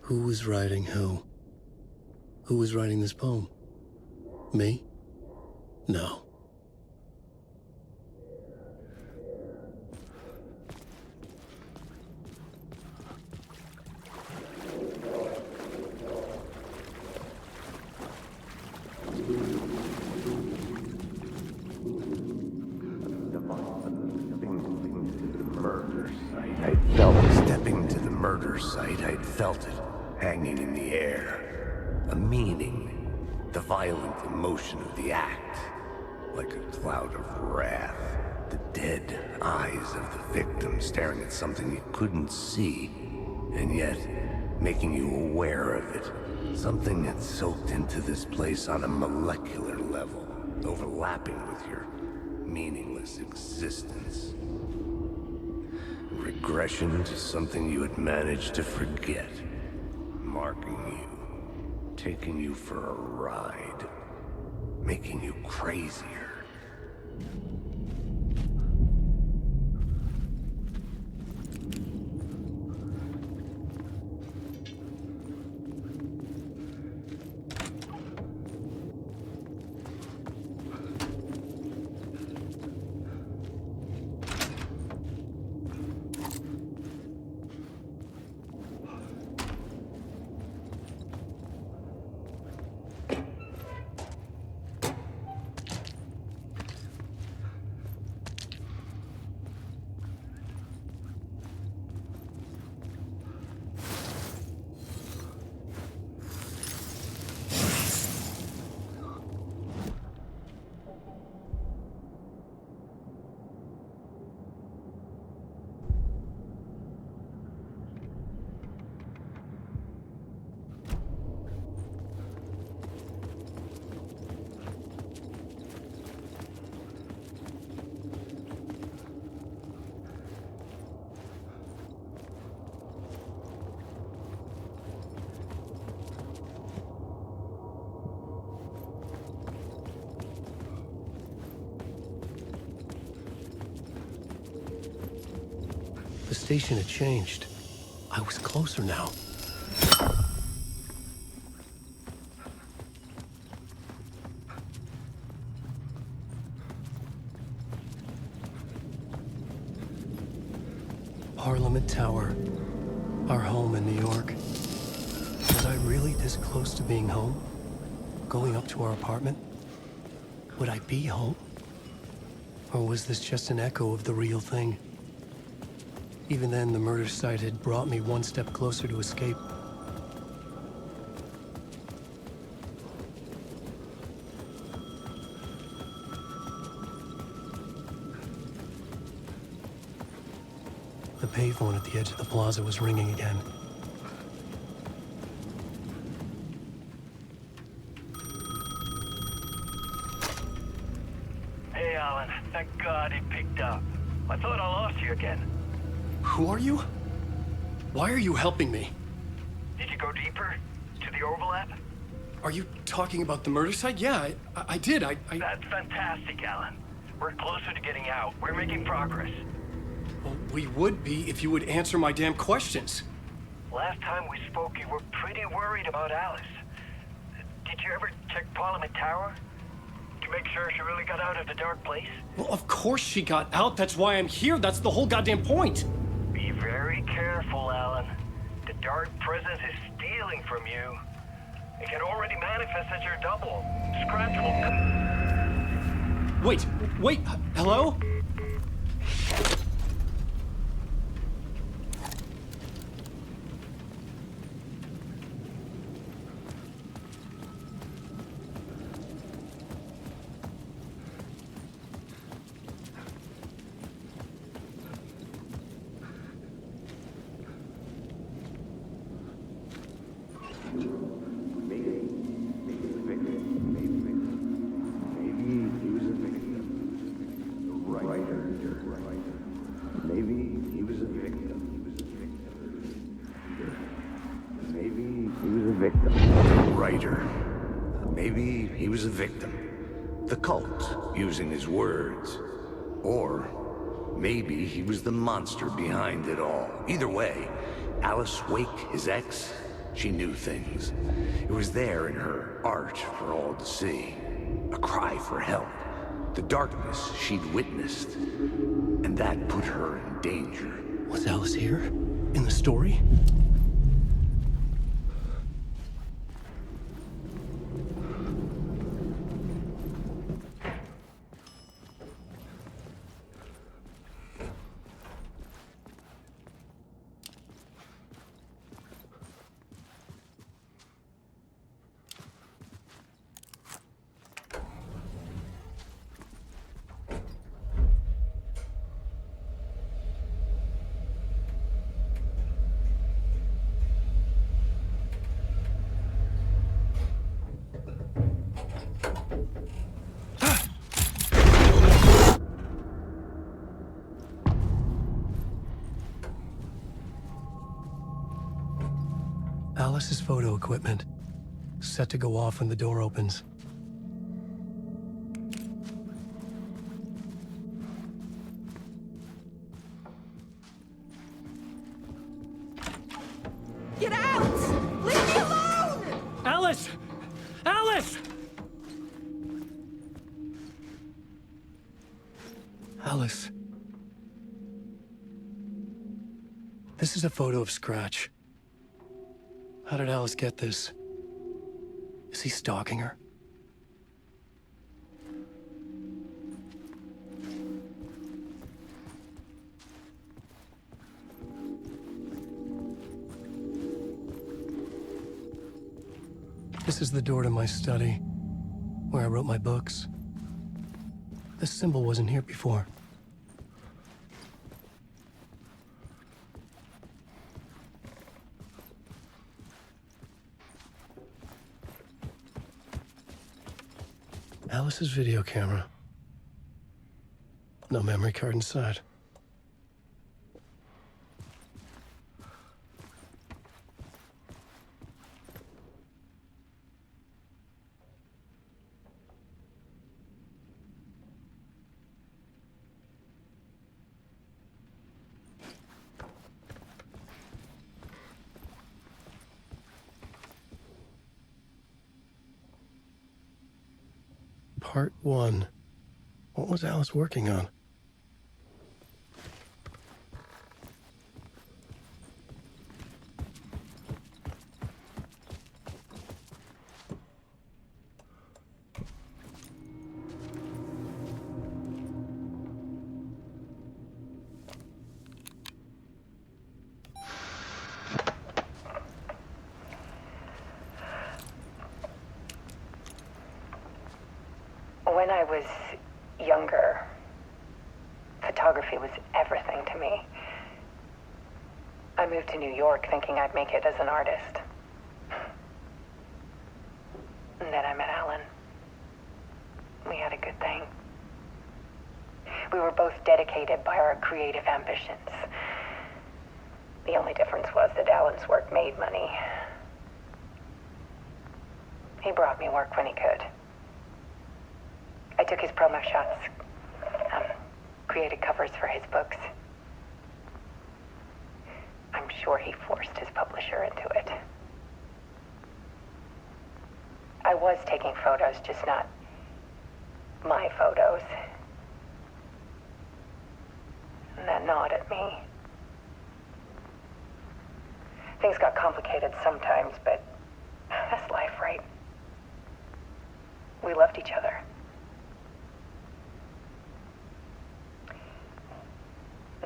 Who was writing who? Who was writing this poem? Me? No. Stepping to the murder site, I'd felt it, hanging in the air. A meaning, the violent emotion of the act. Like a cloud of wrath. The dead eyes of the victim staring at something you couldn't see, and yet making you aware of it. Something that soaked into this place on a molecular level, overlapping with your meaningless existence. Regression to something you had managed to forget. Marking you. Taking you for a ride. Making you crazier. station had changed. I was closer now. Parliament Tower. Our home in New York. Was I really this close to being home? Going up to our apartment? Would I be home? Or was this just an echo of the real thing? Even then, the murder site had brought me one step closer to escape. The payphone at the edge of the plaza was ringing again. Hey, Alan. Thank God he picked up. I thought I lost you again. Who are you? Why are you helping me? Did you go deeper? To the overlap? Are you talking about the murder site? Yeah, I did. That's fantastic, Alan. We're closer to getting out. We're making progress. Well, we would be if you would answer my damn questions. Last time we spoke, you were pretty worried about Alice. Did you ever check Parliament Tower? To make sure she really got out of the dark place? Well, of course she got out. That's why I'm here. That's the whole goddamn point. Be very careful, Alan. The dark presence is stealing from you. It can already manifest as your double. Scratch will... Wait, hello? Maybe he was a victim. The cult, using his words. Or maybe he was the monster behind it all. Either way, Alice Wake, his ex, she knew things. It was there in her art for all to see. A cry for help. The darkness she'd witnessed. And that put her in danger. Was Alice here? In the story? Alice's photo equipment. Set to go off when the door opens. Get out! Leave me alone! Alice! Alice! Alice. This is a photo of Scratch. How did Alice get this? Is he stalking her? This is the door to my study, where I wrote my books. This symbol wasn't here before. Alice's video camera. No memory card inside. Part 1. What was Alice working on? When I was younger, photography was everything to me. I moved to New York thinking I'd make it as an artist. And then I met Alan. We had a good thing. We were both dedicated by our creative ambitions. The only difference was that Alan's work made money. He brought me work when he could. I took his promo shots, created covers for his books. I'm sure he forced his publisher into it. I was taking photos, just not my photos. And that gnawed at me. Things got complicated sometimes, but that's life, right? We loved each other.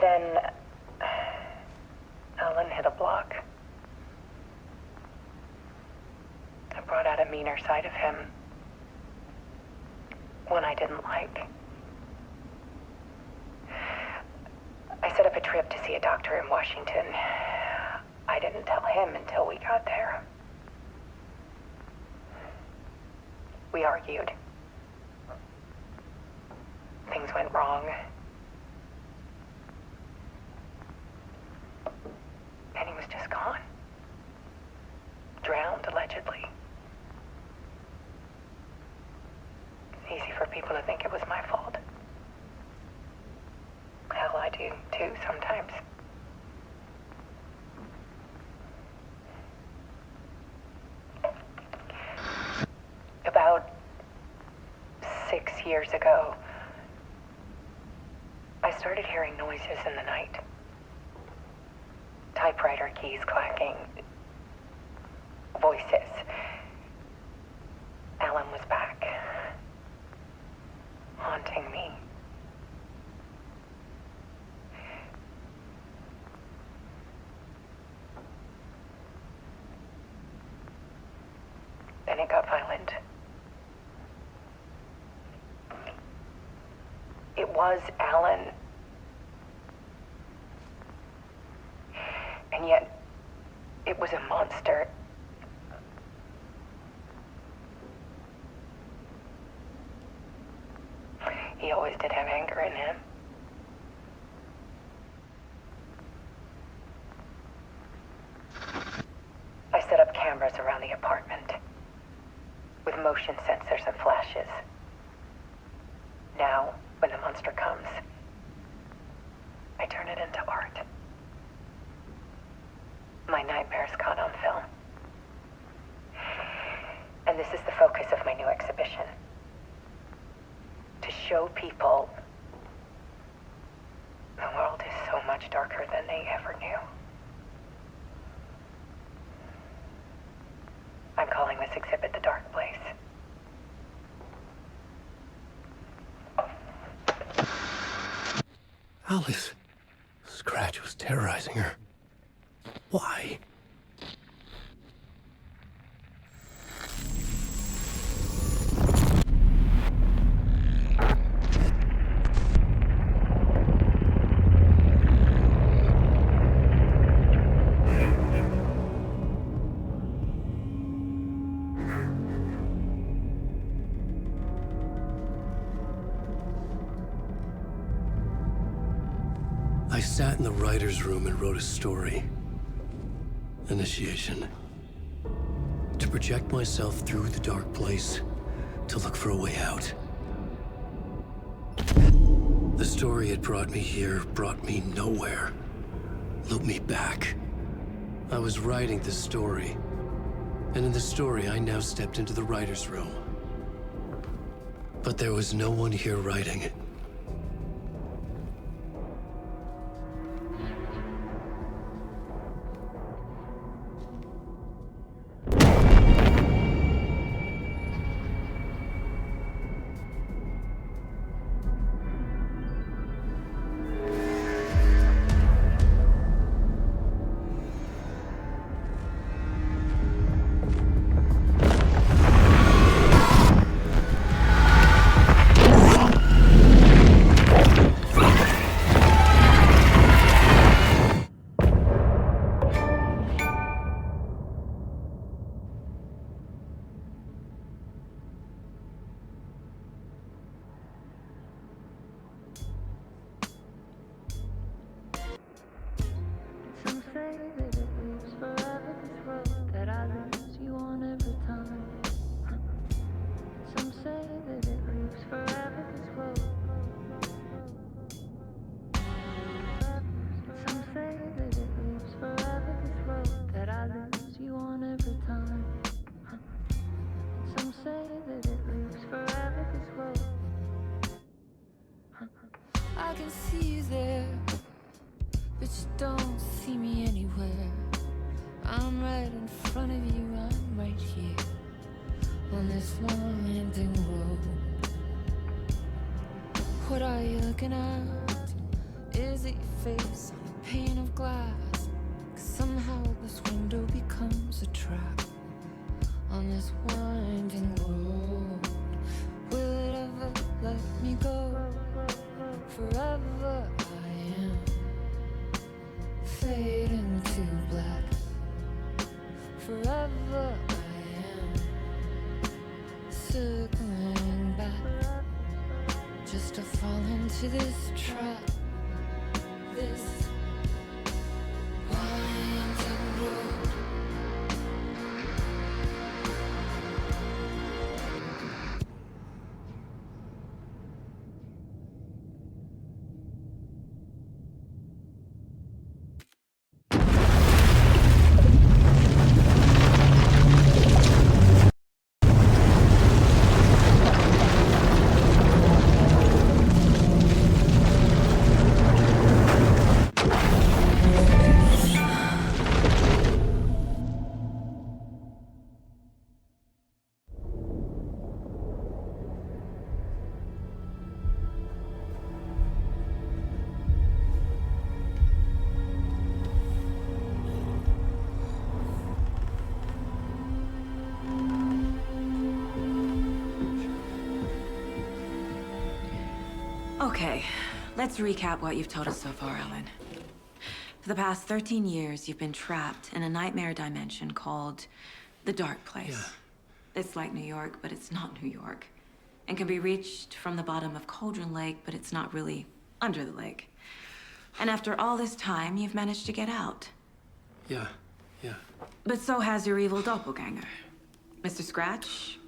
Then Alan hit a block. I brought out a meaner side of him. One I didn't like. I set up a trip to see a doctor in Washington. I didn't tell him until we got there. We argued. Things went wrong. And he was just gone. Drowned, allegedly. It's easy for people to think it was my fault. Hell, I do too sometimes. About 6 years ago, I started hearing noises in the night. Typewriter keys clacking. Voices. Alan was back. Haunting me. Then it got violent. It was Alan. And yet, it was a monster. He always did have anger in him. I set up cameras around the apartment with motion sensors and flashes. Now, when the monster comes, I turn it into art. My nightmares caught on film. And this is the focus of my new exhibition. To show people the world is so much darker than they ever knew. I'm calling this exhibit The Dark Place. Alice. Scratch was terrorizing her. Why? I sat in the writer's room and wrote a story. Initiation. To project myself through the dark place, to look for a way out. The story had brought me here, brought me nowhere. Looped me back. I was writing the story. And in the story, I now stepped into the writer's room. But there was no one here writing. Some say that it lives forever, this road that I lose you on every time. Some say that it lives forever, this road. Some say that it lives forever, this road that I lose you on every time. Some say that it lives forever, this road. I can see you there, but you don't see me anywhere. I'm right in front of you, I'm right here on this long ending road. What are you looking at? Is it your face on a pane of glass? 'Cause somehow this window becomes a trap on this winding road. Will it ever let me go? Forever I am fading to black. Forever I am circling back, just to fall into this trap. This winding road. Okay, let's recap what you've told us so far, Ellen. For the past 13 years, you've been trapped in a nightmare dimension called the Dark Place. Yeah. It's like New York, but it's not New York. And can be reached from the bottom of Cauldron Lake, but it's not really under the lake. And after all this time, you've managed to get out. Yeah. But so has your evil doppelganger. Mr. Scratch?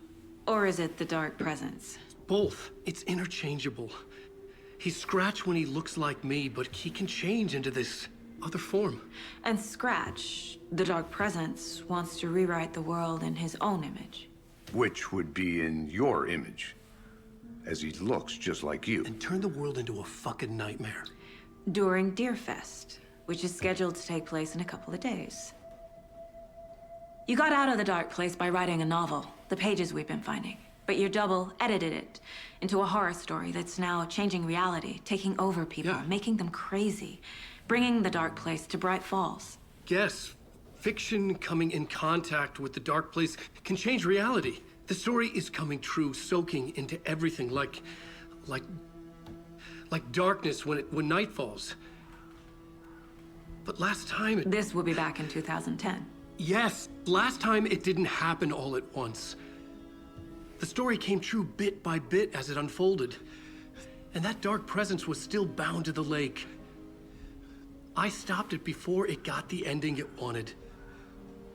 Or is it the Dark Presence? Both. It's interchangeable. He's Scratch when he looks like me, but he can change into this other form. And Scratch, the Dark Presence, wants to rewrite the world in his own image. Which would be in your image, as he looks just like you. And turn the world into a fucking nightmare. During Deerfest, which is scheduled to take place in a couple of days. You got out of the Dark Place by writing a novel, the pages we've been finding. But your double edited it into a horror story that's now changing reality, taking over people, making them crazy, bringing the Dark Place to Bright Falls. Yes, fiction coming in contact with the Dark Place can change reality. The story is coming true, soaking into everything like darkness when night falls. But last time This will be back in 2010. Yes, last time it didn't happen all at once. The story came true bit by bit as it unfolded. And that dark presence was still bound to the lake. I stopped it before it got the ending it wanted.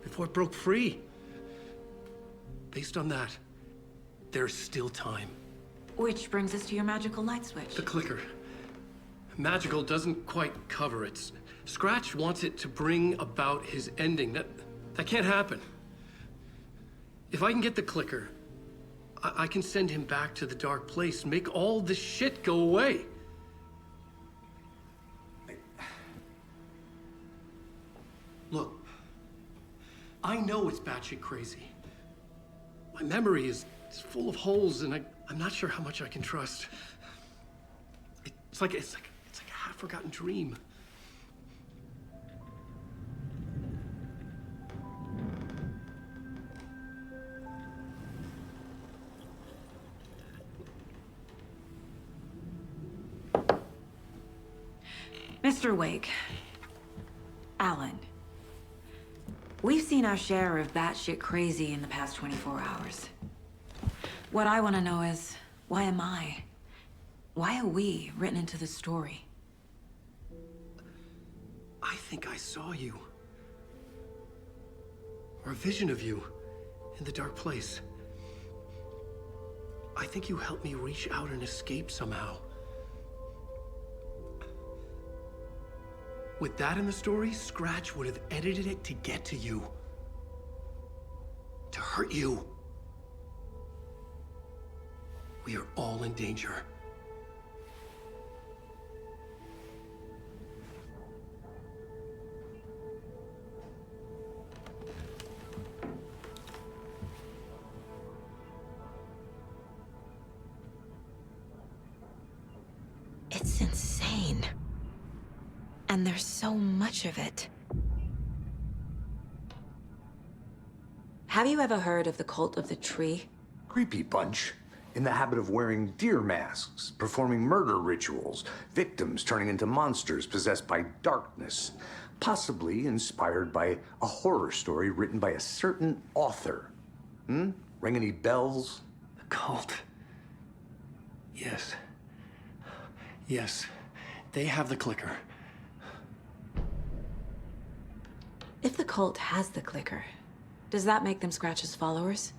Before it broke free. Based on that, there's still time. Which brings us to your magical light switch. The clicker. Magical doesn't quite cover it. Scratch wants it to bring about his ending. That can't happen. If I can get the clicker, I can send him back to the dark place, make all this shit go away. Look, I know it's batshit crazy. My memory is full of holes, and I'm not sure how much I can trust. It's like a half-forgotten dream. Mr. Wake. Alan. We've seen our share of batshit crazy in the past 24 hours. What I want to know is, why am I? Why are we written into the story? I think I saw you. Or a vision of you in the dark place. I think you helped me reach out and escape somehow. With that in the story, Scratch would have edited it to get to you. To hurt you. We are all in danger. It's insane. And there's so much of it. Have you ever heard of the cult of the tree? Creepy bunch. In the habit of wearing deer masks, performing murder rituals, victims turning into monsters possessed by darkness, possibly inspired by a horror story written by a certain author. Ring any bells? The cult. Yes. Yes. They have the clicker. If the cult has the clicker, does that make them Scratch's followers?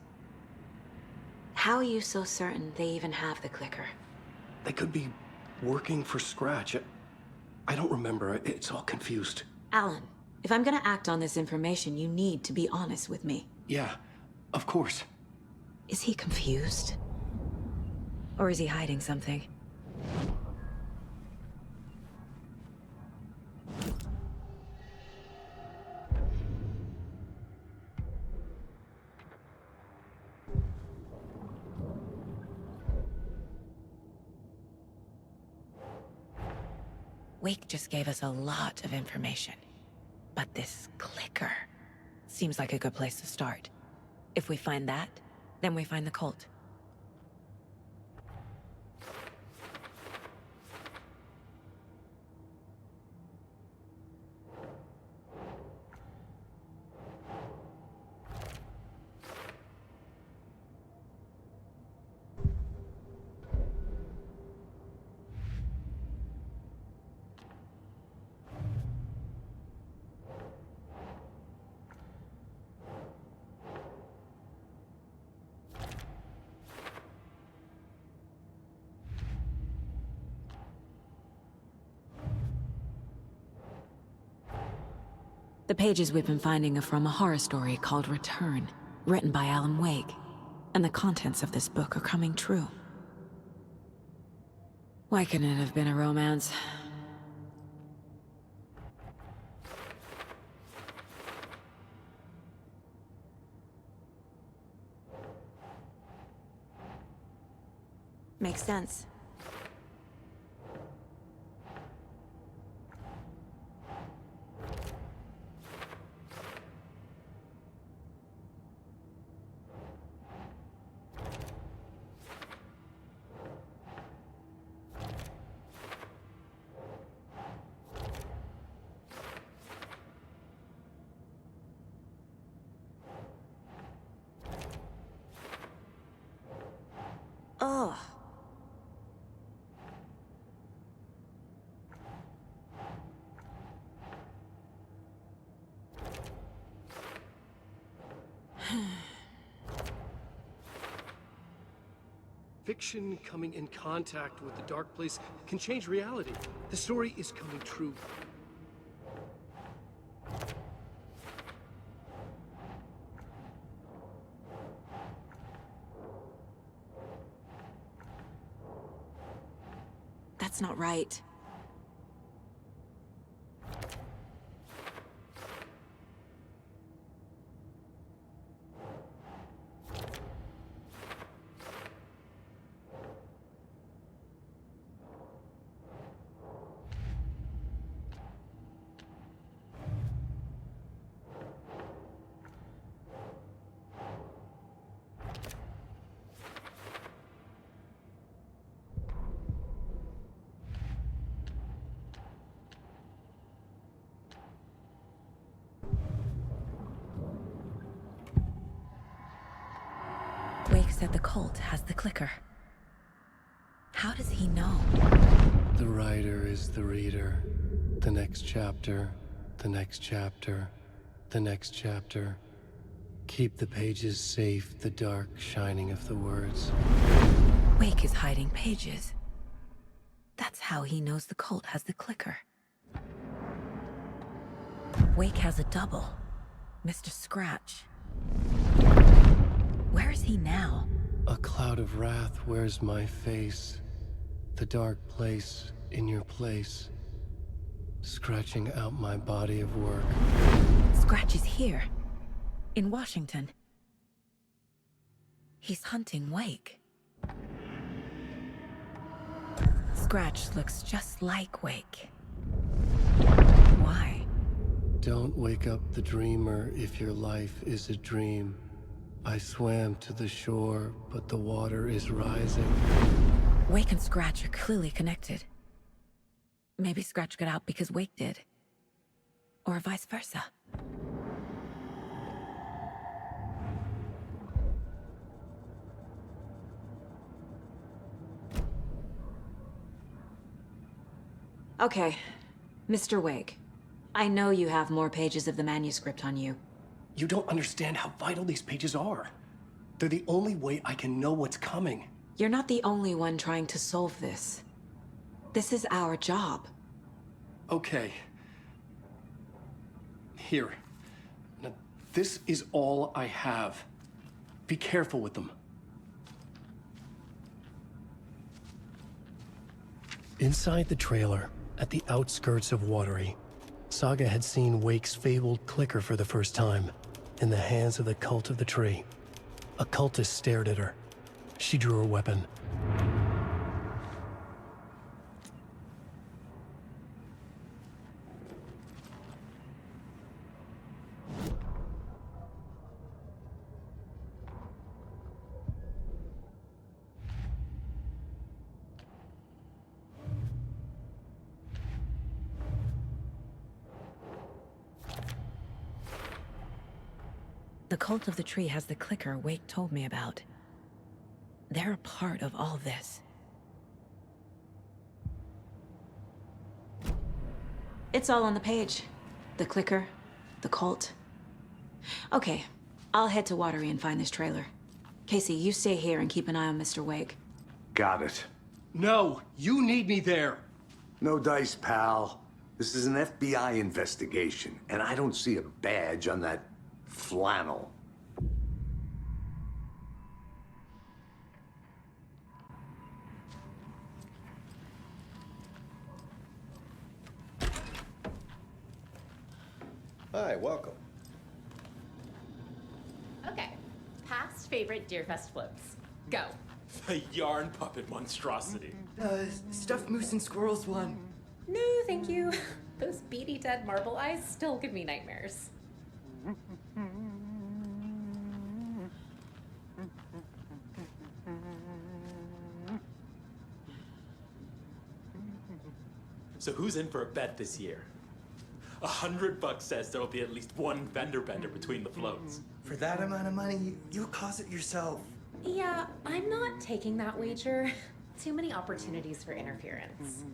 How are you so certain they even have the clicker? They could be working for Scratch. I don't remember. It's all confused. Alan, if I'm gonna act on this information, you need to be honest with me. Yeah, of course. Is he confused? Or is he hiding something? Wake just gave us a lot of information. But this clicker seems like a good place to start. If we find that, then we find the cult. The pages we've been finding are from a horror story called Return, written by Alan Wake. And the contents of this book are coming true. Why couldn't it have been a romance? Makes sense. Ugh. Fiction coming in contact with the dark place can change reality. The story is coming true. That's not right. Wake said the cult has the clicker. How does he know? The writer is the reader. The next chapter, the next chapter, the next chapter. Keep the pages safe, the dark shining of the words. Wake is hiding pages. That's how he knows the cult has the clicker. Wake has a double. Mr. Scratch. Where is he now? A cloud of wrath wears my face. The dark place in your place. Scratching out my body of work. Scratch is here. In Washington. He's hunting Wake. Scratch looks just like Wake. Why? Don't wake up the dreamer if your life is a dream. I swam to the shore, but the water is rising. Wake and Scratch are clearly connected. Maybe Scratch got out because Wake did. Or vice versa. Okay, Mr. Wake. I know you have more pages of the manuscript on you. You don't understand how vital these pages are. They're the only way I can know what's coming. You're not the only one trying to solve this. This is our job. Okay. Here. Now, this is all I have. Be careful with them. Inside the trailer, at the outskirts of Watery, Saga had seen Wake's fabled clicker for the first time, in the hands of the Cult of the Tree. A cultist stared at her. She drew her weapon. The Cult of the Tree has the clicker Wake told me about. They're a part of all this. It's all on the page. The clicker, the cult. Okay, I'll head to Watery and find this trailer. Casey, you stay here and keep an eye on Mr. Wake. Got it. No, you need me there. No dice, pal. This is an FBI investigation, and I don't see a badge on that flannel. Hi, welcome. Okay. Past favorite Deerfest floats. Go. The yarn puppet monstrosity. Stuffed moose and squirrels one. No, thank you. Those beady dead marble eyes still give me nightmares. So who's in for a bet this year? $100 says there'll be at least one vendor bender between the floats. For that amount of money, you'll cause it yourself. Yeah, I'm not taking that wager. Too many opportunities for interference.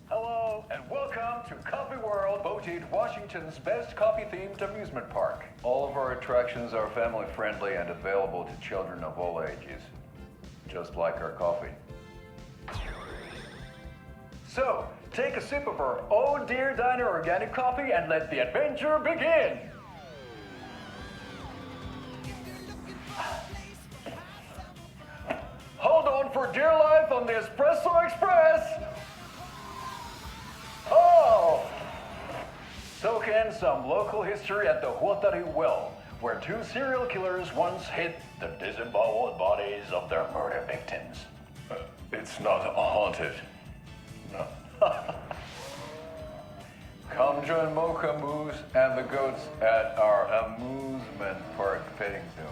Hello, and welcome to Coffee World, voted Washington's best coffee-themed amusement park. All of our attractions are family-friendly and available to children of all ages, just like our coffee. So, take a sip of our Oh Dear Diner organic coffee and let the adventure begin! Hold on for dear life on the Espresso Express! Oh! Soak in some local history at the Huatari Well, where two serial killers once hid the disemboweled bodies of their murder victims. It's not haunted. No. Come join Mocha Moose and the goats at our amusement park petting zoo.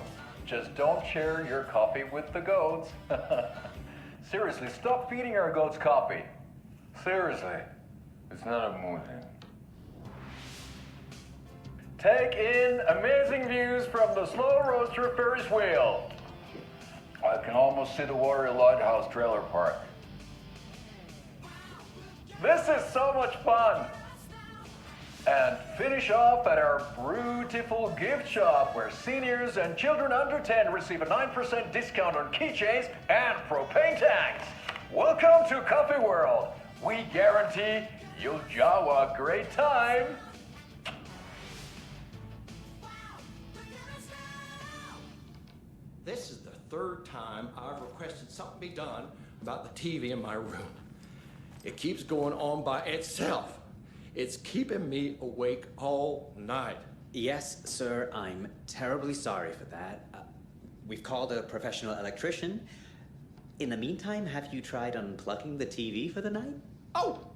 Just don't share your coffee with the goats. Seriously, stop feeding our goats coffee. Seriously, it's not amusing. Take in amazing views from the Slow Roaster Ferris wheel. I can almost see the Warrior Lighthouse trailer park. This is so much fun! And finish off at our beautiful gift shop where seniors and children under 10 receive a 9% discount on keychains and propane tanks. Welcome to Coffee World. We guarantee you'll have a great time. This is the third time I've requested something be done about the TV in my room. It keeps going on by itself. It's keeping me awake all night. Yes, sir, I'm terribly sorry for that. We've called a professional electrician. In the meantime, have you tried unplugging the TV for the night? Oh,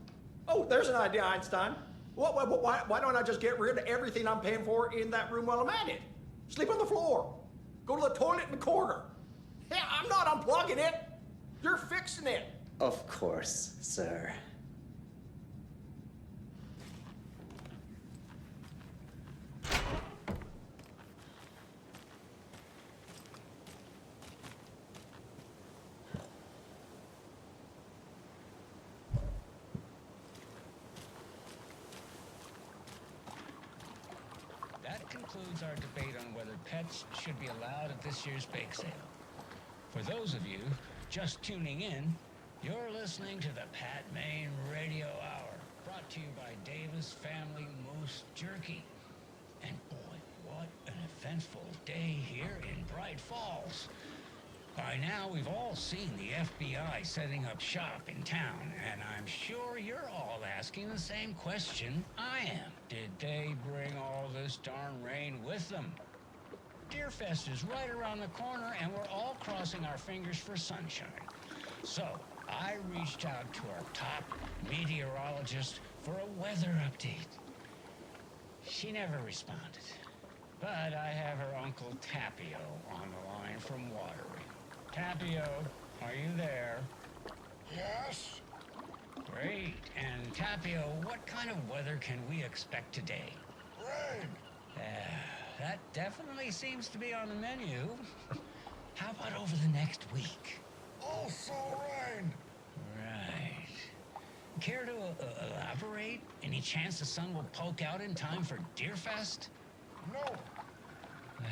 there's an idea, Einstein. Why don't I just get rid of everything I'm paying for in that room while I'm at it? Sleep on the floor. Go to the toilet in the corner. Yeah, I'm not unplugging it. You're fixing it. Of course, sir. That concludes our debate on whether pets should be allowed at this year's bake sale. For those of you just tuning in, you're listening to the Pat Maine Radio Hour, brought to you by Davis Family Moose Jerky. And boy, what an eventful day here in Bright Falls. By now, we've all seen the FBI setting up shop in town, and I'm sure you're all asking the same question I am. Did they bring all this darn rain with them? Deerfest is right around the corner, and we're all crossing our fingers for sunshine. So, I reached out to our top meteorologist for a weather update. She never responded, but I have her Uncle Tapio on the line from Watery. Tapio, are you there? Yes? Great. And Tapio, what kind of weather can we expect today? Rain. That definitely seems to be on the menu. How about over the next week? Also rain. Right. Care to elaborate? Any chance the sun will poke out in time for Deerfest? No. Well,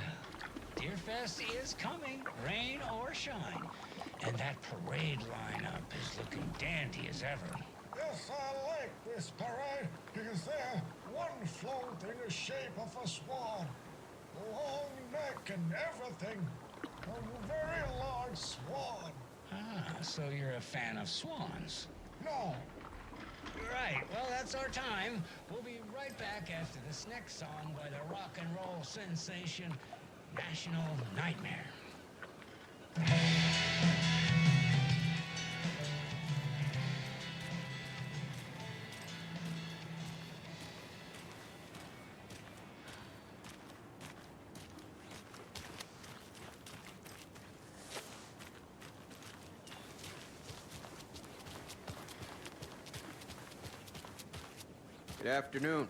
Deerfest is coming, rain or shine. And that parade lineup is looking dandy as ever. Yes, I like this parade because they're one float in the shape of a swan. Long neck and everything. A very large swan. Ah, so you're a fan of swans. No. Right, well, that's our time. We'll be right back after this next song by the rock and roll sensation, National Nightmare. Good afternoon.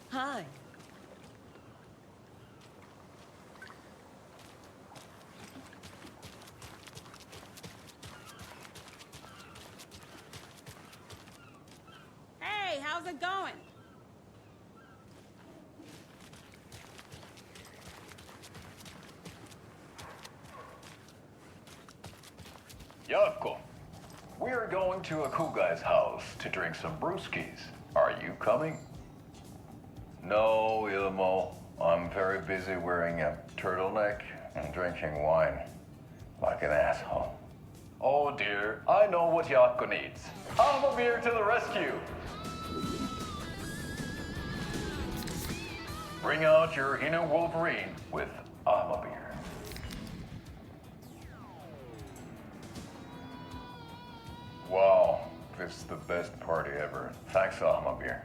Hi. Hey, how's it going? we're going to a cool guy's house to drink some brewskis. Are you coming? No, Ilmo. I'm very busy wearing a turtleneck and drinking wine like an asshole. Oh dear, I know what Jaakko needs. Beer to the rescue. Bring out your inner Wolverine with Beer. Wow, this is the best party ever. Thanks, Beer.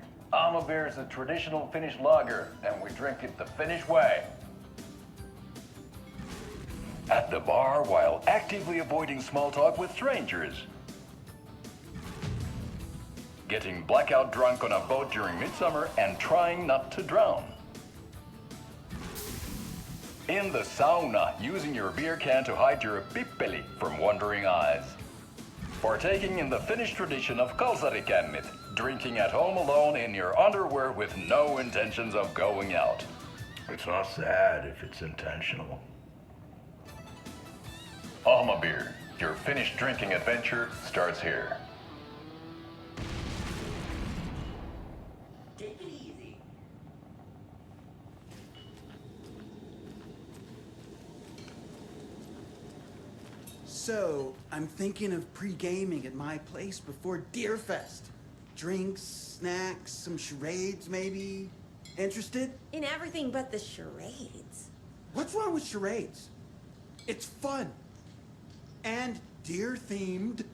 Beer is a traditional Finnish lager, and we drink it the Finnish way. At the bar while actively avoiding small talk with strangers. Getting blackout drunk on a boat during midsummer and trying not to drown. In the sauna, using your beer can to hide your pippeli from wandering eyes. Partaking in the Finnish tradition of kalsarikännit, drinking at home alone in your underwear with no intentions of going out. It's not sad if it's intentional. Beer, your Finnish drinking adventure starts here. Take it easy. So, I'm thinking of pre-gaming at my place before Deerfest. Drinks, snacks, some charades maybe. Interested? In everything but the charades. What's wrong with charades? It's fun. And deer-themed.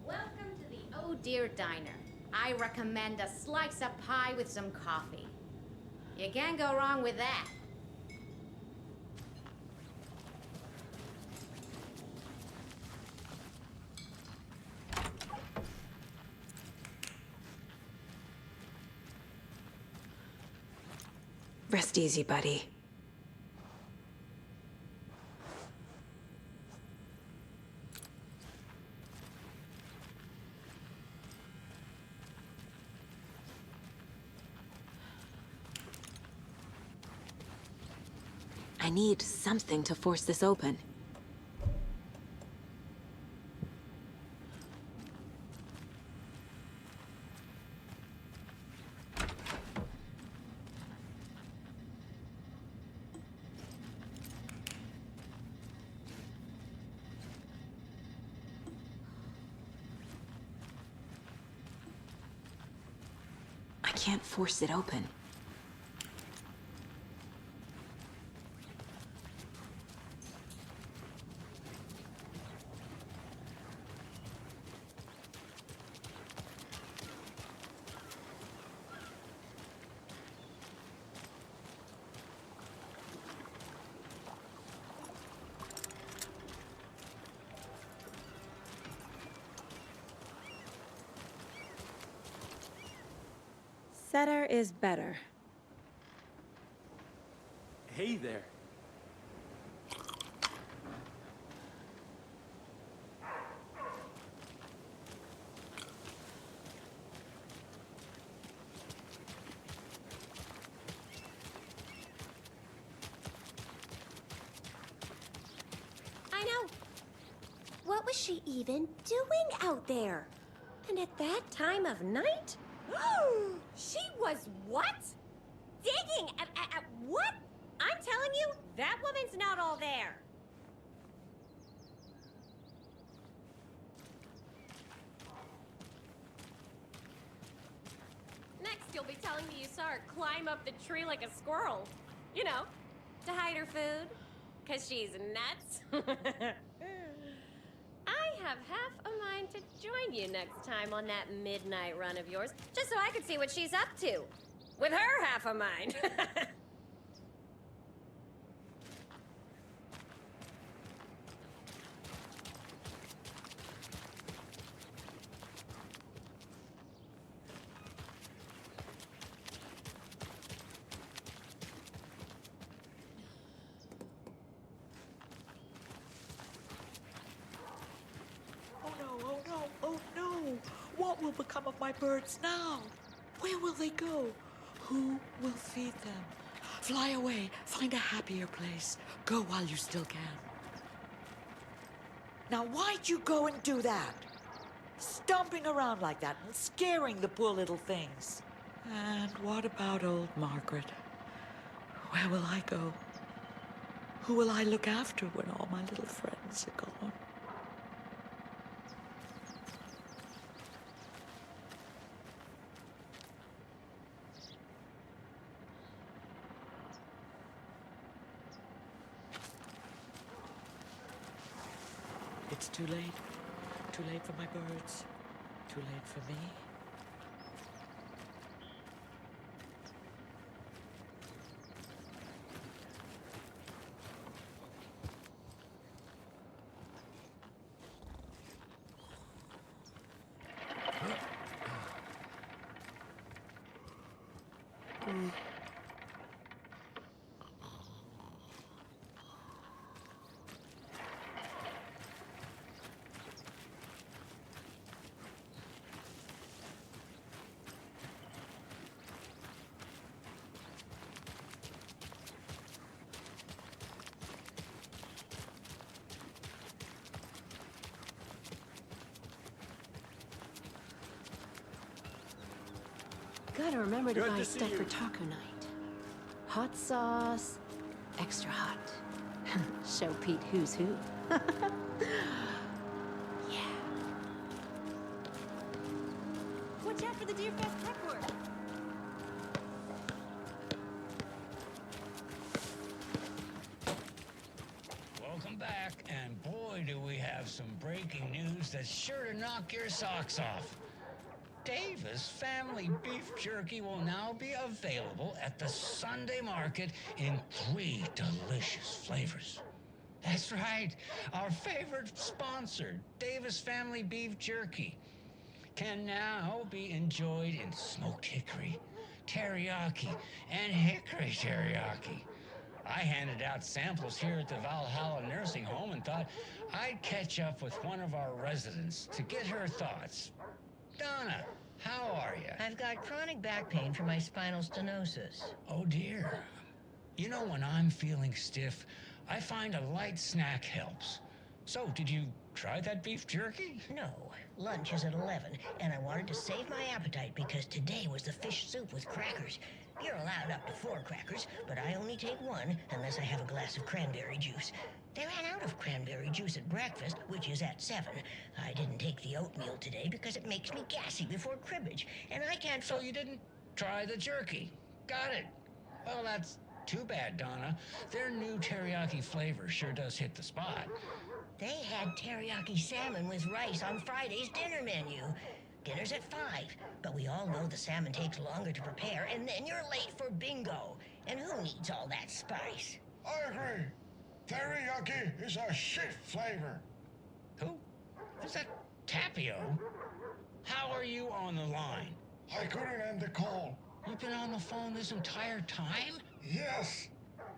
Welcome to the Oh Dear Diner. I recommend a slice of pie with some coffee. You can't go wrong with that. Rest easy, buddy. I need something to force this open. I can't force it open. Better is better. Hey there. I know. What was she even doing out there? And at that time of night? She was what? Digging at what? I'm telling you, that woman's not all there. Next, you'll be telling me you saw her climb up the tree like a squirrel. You know, to hide her food. 'Cause she's nuts. I have half a mind to join you next time on that midnight run of yours, just so I could see what she's up to. With her half a mind. Oh no! What will become of my birds now? Where will they go? Who will feed them? Fly away. Find a happier place. Go while you still can. Now, why'd you go and do that? Stomping around like that and scaring the poor little things. And what about old Margaret? Where will I go? Who will I look after when all my little friends are gone? It's too late. Too late for my birds. Too late for me. Gotta remember to Good buy to see stuff you. for taco night. Hot sauce, extra hot. Show Pete who's who. Yeah. Watch out for the Deer Fest prep work. Welcome back, and boy, do we have some breaking news that's sure to knock your socks off. Davis Family Beef Jerky will now be available at the Sunday market in 3 delicious flavors. That's right, our favorite sponsor, Davis Family Beef Jerky, can now be enjoyed in smoked hickory, teriyaki, and hickory teriyaki. I handed out samples here at the Valhalla Nursing Home and thought I'd catch up with one of our residents to get her thoughts. Donna, how are you? I've got chronic back pain from my spinal stenosis. Oh dear. You know, when I'm feeling stiff, I find a light snack helps. So, did you try that beef jerky? No, lunch is at 11, and I wanted to save my appetite because today was the fish soup with crackers. You're allowed up to 4 crackers, but I only take 1 unless I have a glass of cranberry juice. They ran out of cranberry juice at breakfast, which is at 7. I didn't take the oatmeal today because it makes me gassy before cribbage, and I can't... So you didn't try the jerky. Got it. Well, that's too bad, Donna. Their new teriyaki flavor sure does hit the spot. They had teriyaki salmon with rice on Friday's dinner menu. Dinner's at 5, but we all know the salmon takes longer to prepare, and then you're late for bingo. And who needs all that spice? I agree. Teriyaki is a shit flavor. Who? Is that Tapio? How are you on the line? I couldn't end the call. You've been on the phone this entire time? Yes,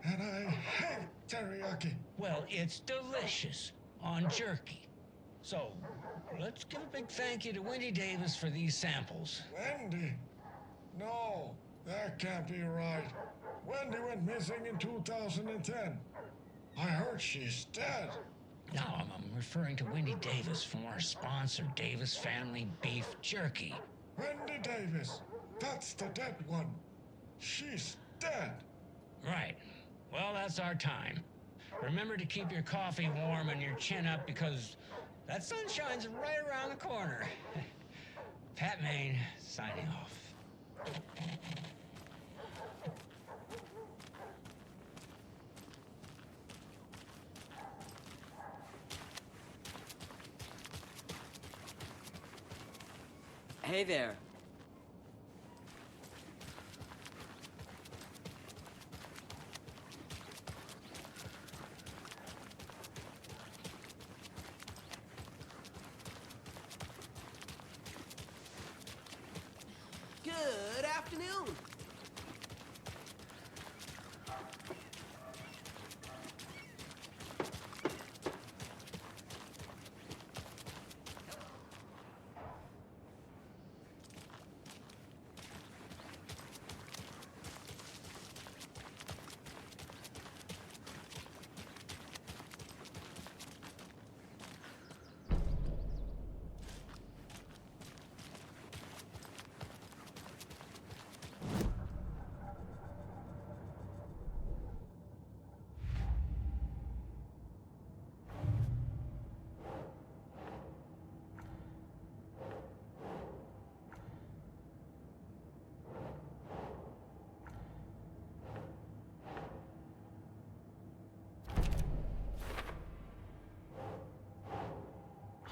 and I hate teriyaki. Well, it's delicious on jerky. So, let's give a big thank you to Wendy Davis for these samples. Wendy? No, that can't be right. Wendy went missing in 2010. I heard she's dead. No, I'm referring to Wendy Davis from our sponsor, Davis Family Beef Jerky. Wendy Davis. That's the dead one. She's dead. Right. Well, that's our time. Remember to keep your coffee warm and your chin up because that sunshine's right around the corner. Pat Maine, signing off. Hey there. Good afternoon.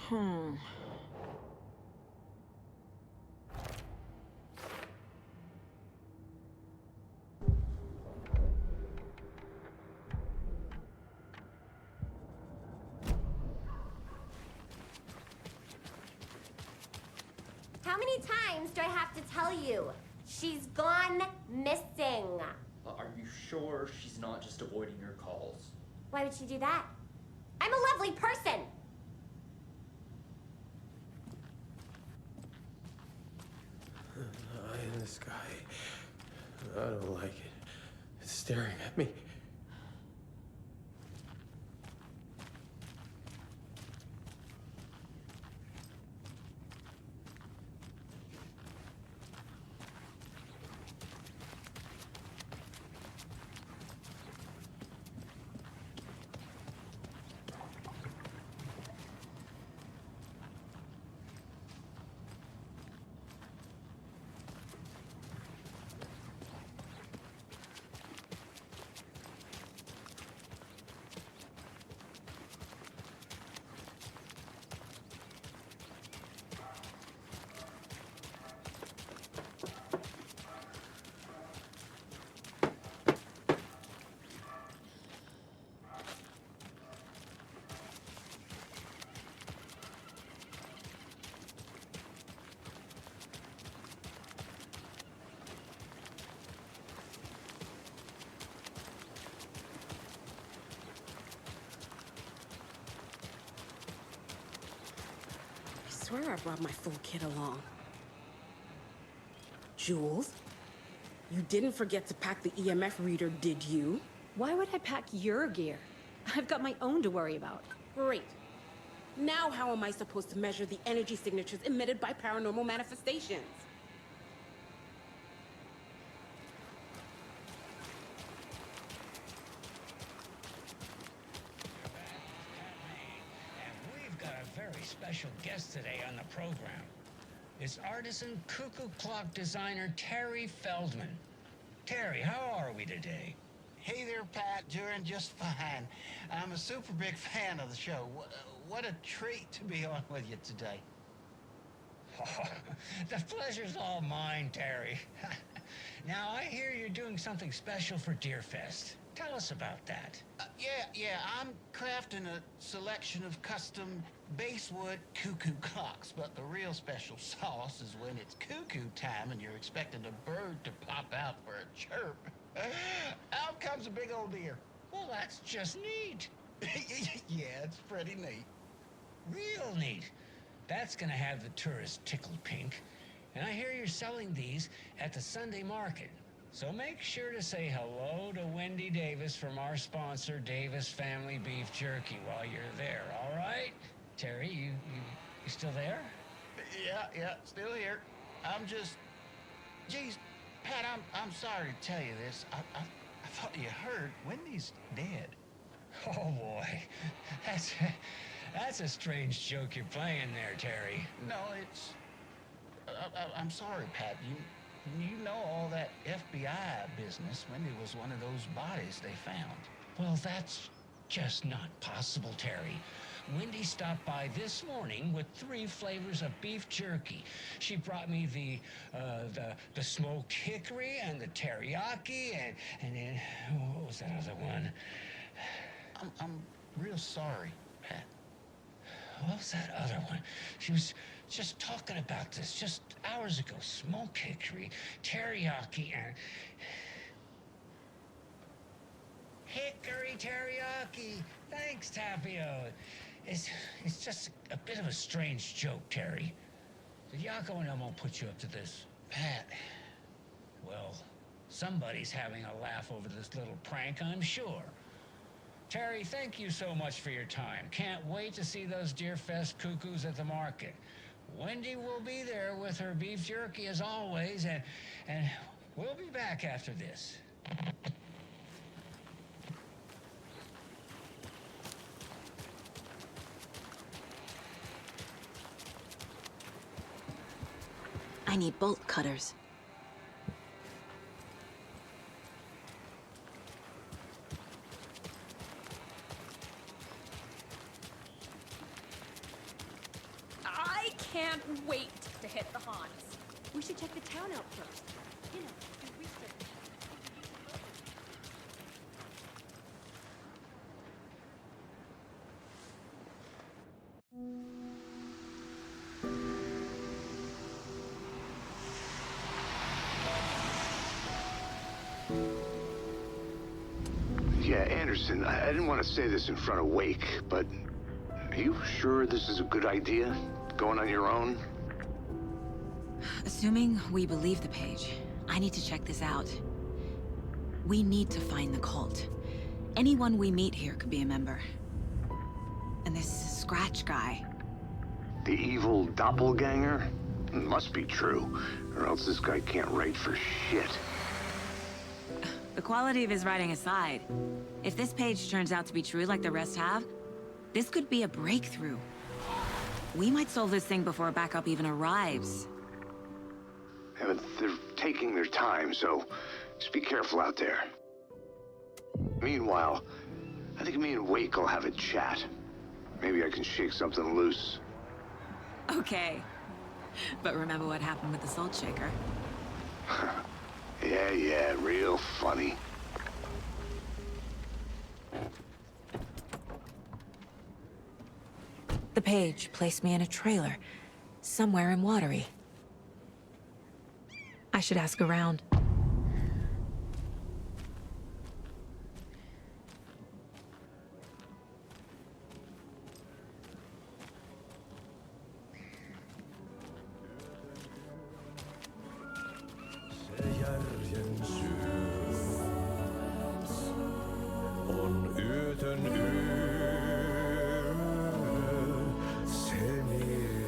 How many times do I have to tell you? She's gone missing. Are you sure she's not just avoiding your calls? Why would she do that? I'm a lovely person. Eye in the sky. I don't like it. It's staring at me. I swear I brought my full kit along. Jules, you didn't forget to pack the EMF reader, did you? Why would I pack your gear? I've got my own to worry about. Great. Now how am I supposed to measure the energy signatures emitted by paranormal manifestations? Very special guest today on the program. It's artisan cuckoo clock designer Terry Feldman. Terry, how are we today? Hey there, Pat. Doing just fine. I'm a super big fan of the show. What a treat to be on with you today. Oh, the pleasure's all mine, Terry. Now, I hear you're doing something special for Deerfest. Tell us about that. Yeah, I'm crafting a selection of custom basswood cuckoo clocks, but the real special sauce is when it's cuckoo time and you're expecting a bird to pop out for a chirp. Out comes a big old deer. Well, that's just neat. Yeah, it's pretty neat. Real neat. That's gonna have the tourists tickled pink. And I hear you're selling these at the Sunday market. So make sure to say hello to Wendy Davis from our sponsor, Davis Family Beef Jerky, while you're there, all right? Terry, you still there? Yeah, still here. I'm just... Geez, Pat, I'm sorry to tell you this. I thought you heard Wendy's dead. Oh, boy. That's a strange joke you're playing there, Terry. No, it's... I'm sorry, Pat. You know all that FBI business. Wendy was one of those bodies they found. Well, that's just not possible, Terry. Wendy stopped by this morning with 3 flavors of beef jerky. She brought me the smoked hickory and the teriyaki and then what was that other one? I'm real sorry, Pat. What was that other one? She was just talking about this just hours ago. Smoked hickory, teriyaki, and... Hickory teriyaki! Thanks, Tapio. It's just a bit of a strange joke, Terry. Did Yako and I won't put you up to this? Pat. Well, somebody's having a laugh over this little prank, I'm sure. Terry, thank you so much for your time. Can't wait to see those Deerfest cuckoos at the market. Wendy will be there with her beef jerky as always, and we'll be back after this. I need bolt cutters. can't wait to hit the haunts. We should check the town out first. You know, do research. Yeah, Anderson, I didn't want to say this in front of Wake, but are you sure this is a good idea? Going on your own? Assuming we believe the page, I need to check this out. We need to find the cult. Anyone we meet here could be a member. And this Scratch guy. The evil doppelganger? Must be true, or else this guy can't write for shit. The quality of his writing aside, if this page turns out to be true like the rest have, this could be a breakthrough. We might solve this thing before backup even arrives. Yeah, but they're taking their time, so just be careful out there. Meanwhile, I think me and Wake will have a chat. Maybe I can shake something loose. Okay. But remember what happened with the salt shaker? Yeah, real funny. The page placed me in a trailer, somewhere in Watery. I should ask around.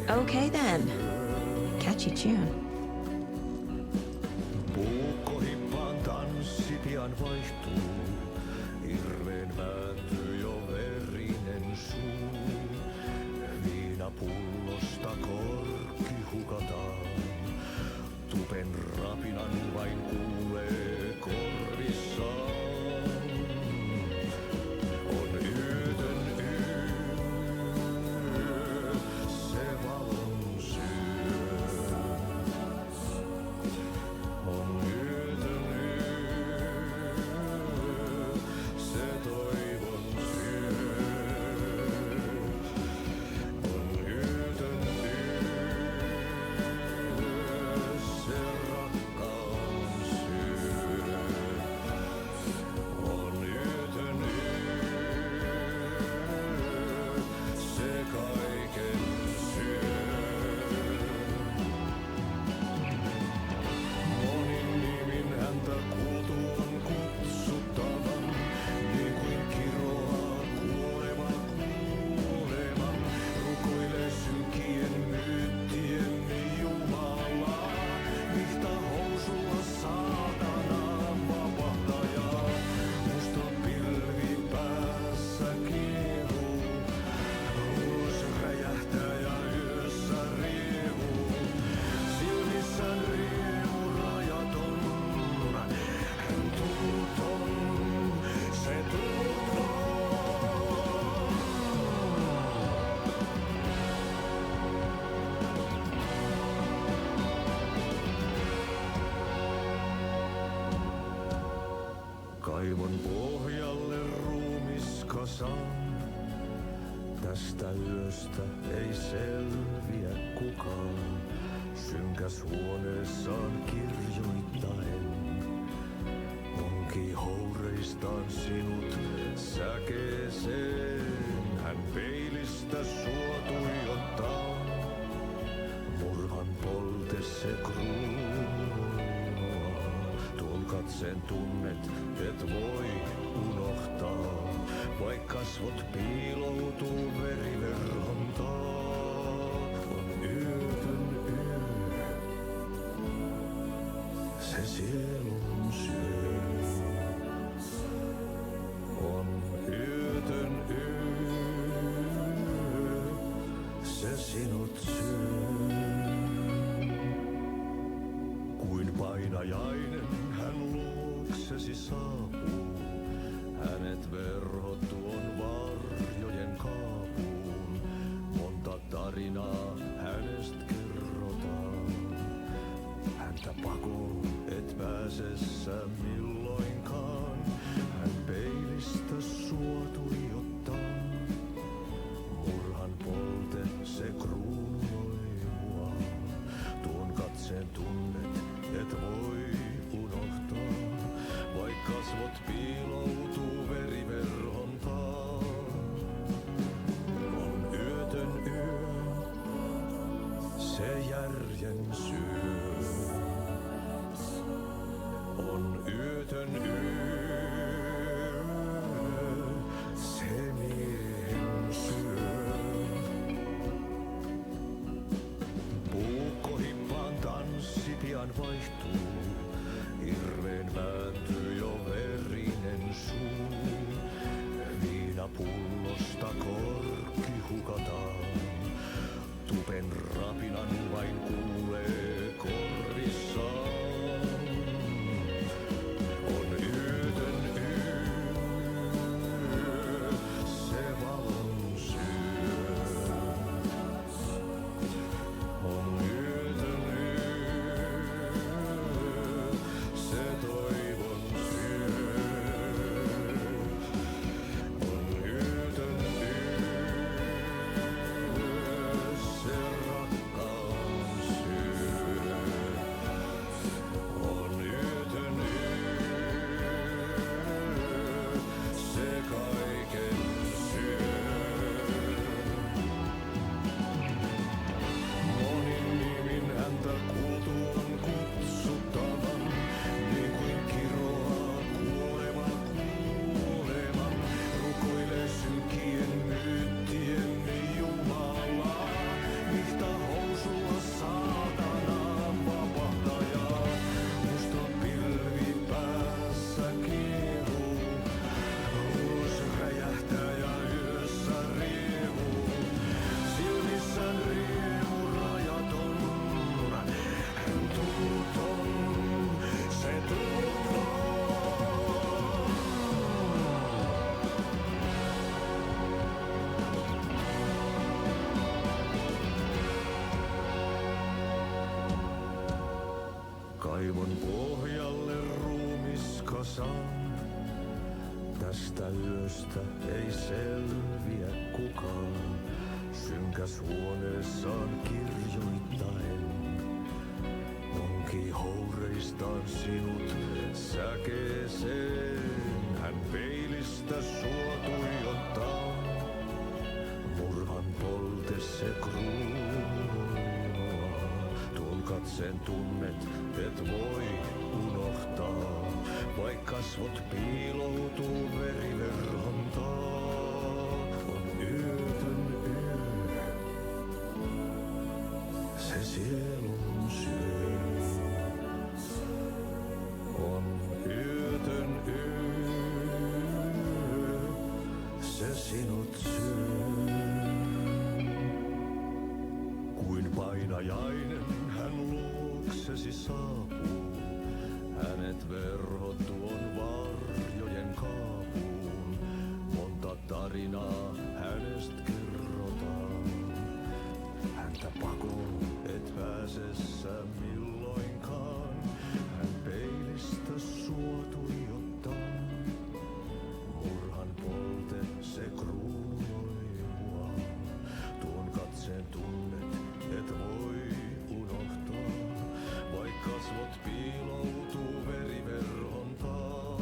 Okay then. Catchy tune. Puukkohippaan tanssi pian vaihtuu. Irveen vääntyy jo verinen suu. Viinapullosta korkki hukataan. Tupen rapinan vain kuulee korvissaan. On yötön yö, se valon syö. On yötön yö, se toivon syö. On yötön yö, se rakkaus syö. On yötön yö, se kaiken syö. Monin nimin häntä kuultu on kutsuttavan, niin kuin kiroaa kuolema kuoleman. Rukoilee synkien myyttien Jumalaa, vihta housulla saatanaa vapahtajaa. Musta pilvi päässä kiehuu, ulos räjähtää ja yössä riehuu. Silmissään riemu rajaton, hän tuuton, se tuuton. Kaivon pohjalle ruumis kasaan. Tästä yöstä ei selviä kukaan. Synkäs huoneessaan kirjoittaen. Onki houreistaan sinut säkeeseen. Hän peilistä sua tuijottaa. Murhan polte se kruunua. Tuon katseen tunnet, et voi unohtaa. Vaik kasvot piiloutuu veriverhon taa. On yötön yö, se sielun syö. On yötön yö, se sinut syö. Kuin painajainen hän luoksesi saapuu. Hänet verhot tuon varjojen kaapuun. Monta tarinaa hänestä järjen syö. On yötön yö, se miehen syö. Puukkohippaan tanssi pian vaihtuu, irveen vääntyy jo verinen suu. Viinapullosta korkki hukataan, tupen rapinan vain kuulee korvissaan. On yötön yö, se valon syö. On yötön yö, se toivon syö. On yötön yö, se rakkaan syö. On yötön yö, se kaiken syö. Monin nimin häntä kuultu on kutsuttavan, niin kuin kiroaa kuolema kuoleman. Rukoilee synkien myyttien Jumalaa, vihta housua saatanaan vapahtajaa. Musta pilvi päässä kiehuu, ulos räjähtää ja yössä riehuu. Silmissään riemu rajaton, hän tunton, se tunton. Kaivon pohjalle ruumiskasan, tästä yöstä ei selviä kukaan. Synkäs huoneessaan kirjoittaen, onki houreistaan sinut säkeeseen. Hän peilistä suotui ottaa, murhan polte se kruunua. Tuon katseen tunnet, et voi unohtaa, vaik kasvot piiloutuu veriverhon taa. On yötön yö, se sielun syö. On yötön yö, se sinut syö. Kuin painajainen hän luoksesi saapuu, hänet verhot tuon varjojen kaapuun. Monta tarinaa hänestä kerrotaan, häntä pakoon et pääse sä milloinkaan. Hän peilistä suotui ottaa, murhan polte se kruunoi mua. Tuon katseen tunnet et voi unohtaa, vaik kasvot piiloutuu veriverhon taa.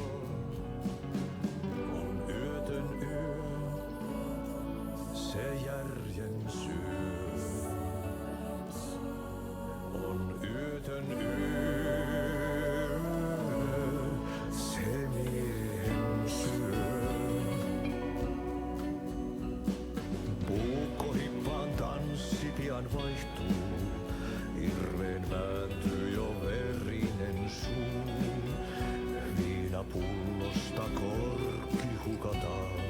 On yötön yö, se järjen syö. On yötön yö, se miehen syö. Puukkohippaan tanssi pian vaihtuu, irveen vääntyy jo verinen suu. Viinapullosta korkki hukataan,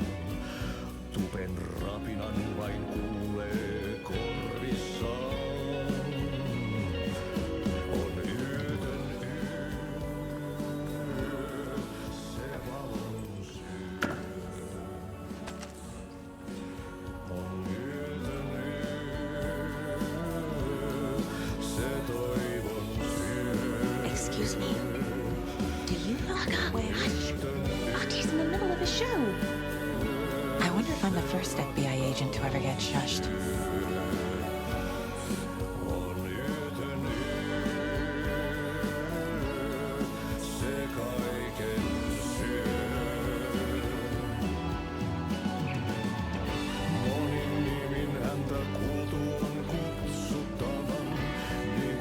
tupen rapinan vain kuulee korvissaan. On yötön yö, se valon syö. On yötön yö, se toivon syö. Excuse me. Do you know where? Hush! Artie's in the middle of a show. I wonder if I'm the first FBI agent to ever get shushed. On yötön yö, se kaiken syö. Monin nimin häntä kuultu on kutsuttavan, niin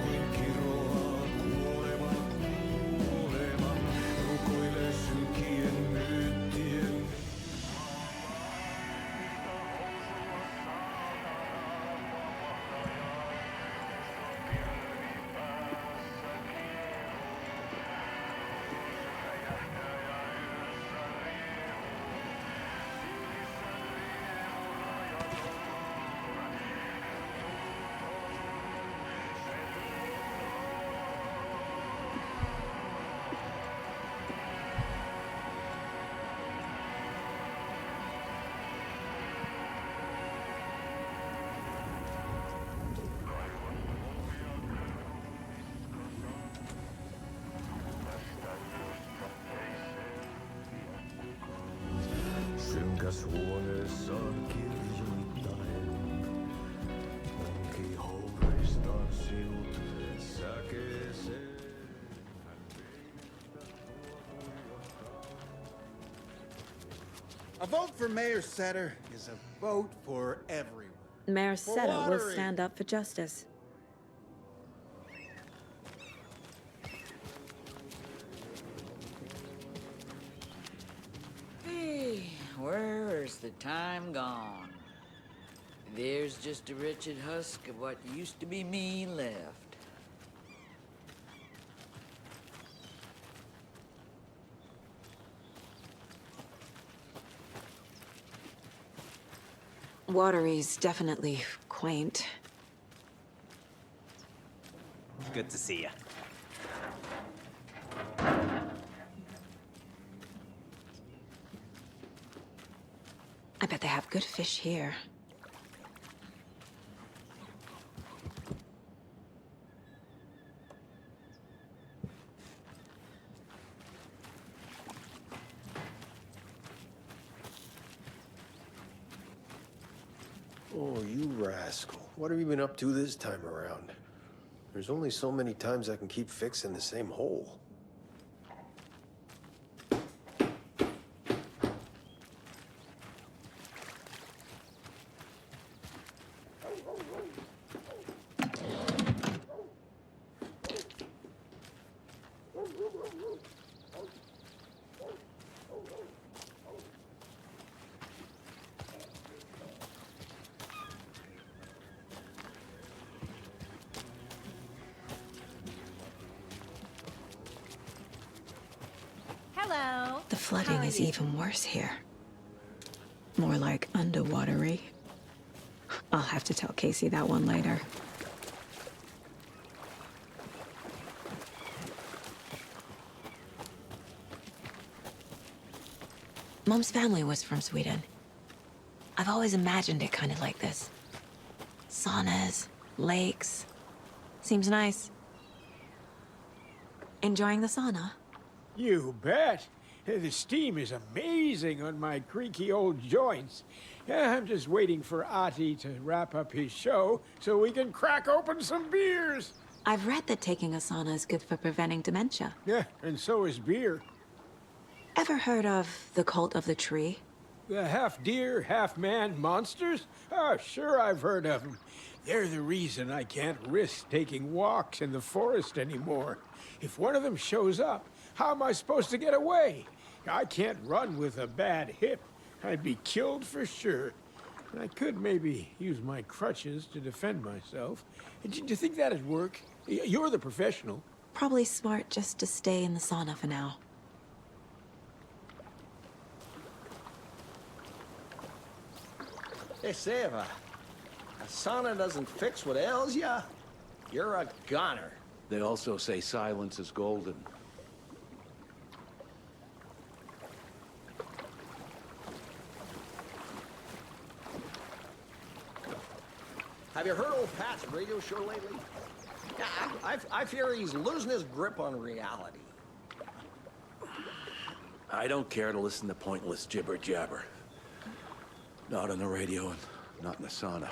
A vote for Mayor Setter is a vote for everyone. Mayor For Setter will lottery. stand up for justice. Hey, where's the time gone? There's just a wretched husk of what used to be me left. Watery's definitely quaint. Good to see you. I bet they have good fish here. Oh, you rascal. What have you been up to this time around? There's only so many times I can keep fixing the same hole. Hello. The flooding How are is you? even worse here. More like underwatery. I'll have to tell Casey that one later. Mom's family was from Sweden. I've always imagined it kind of like this. Saunas, lakes. Seems nice. Enjoying the sauna? You bet. The steam is amazing on my creaky old joints. I'm just waiting for Ati to wrap up his show so we can crack open some beers. I've read that taking a sauna is good for preventing dementia. Yeah, and so is beer. Ever heard of the cult of the tree? The half-deer, half-man monsters? Oh, sure I've heard of them. They're the reason I can't risk taking walks in the forest anymore. If one of them shows up, how am I supposed to get away? I can't run with a bad hip. I'd be killed for sure. I could maybe use my crutches to defend myself. Do you think that'd work? You're the professional. Probably smart just to stay in the sauna for now. Hey, Seva, a sauna doesn't fix what ails ya. You're a goner. They also say silence is golden. Have you heard old Pat's radio show lately? Yeah, I fear he's losing his grip on reality. I don't care to listen to pointless jibber-jabber. Not on the radio and not in the sauna.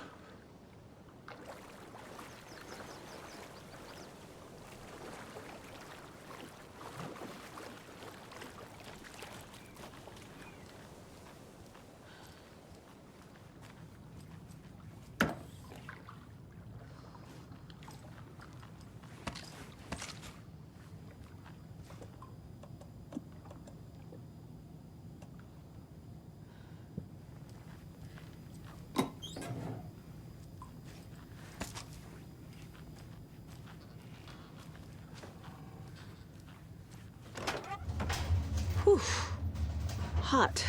Whew. Hot.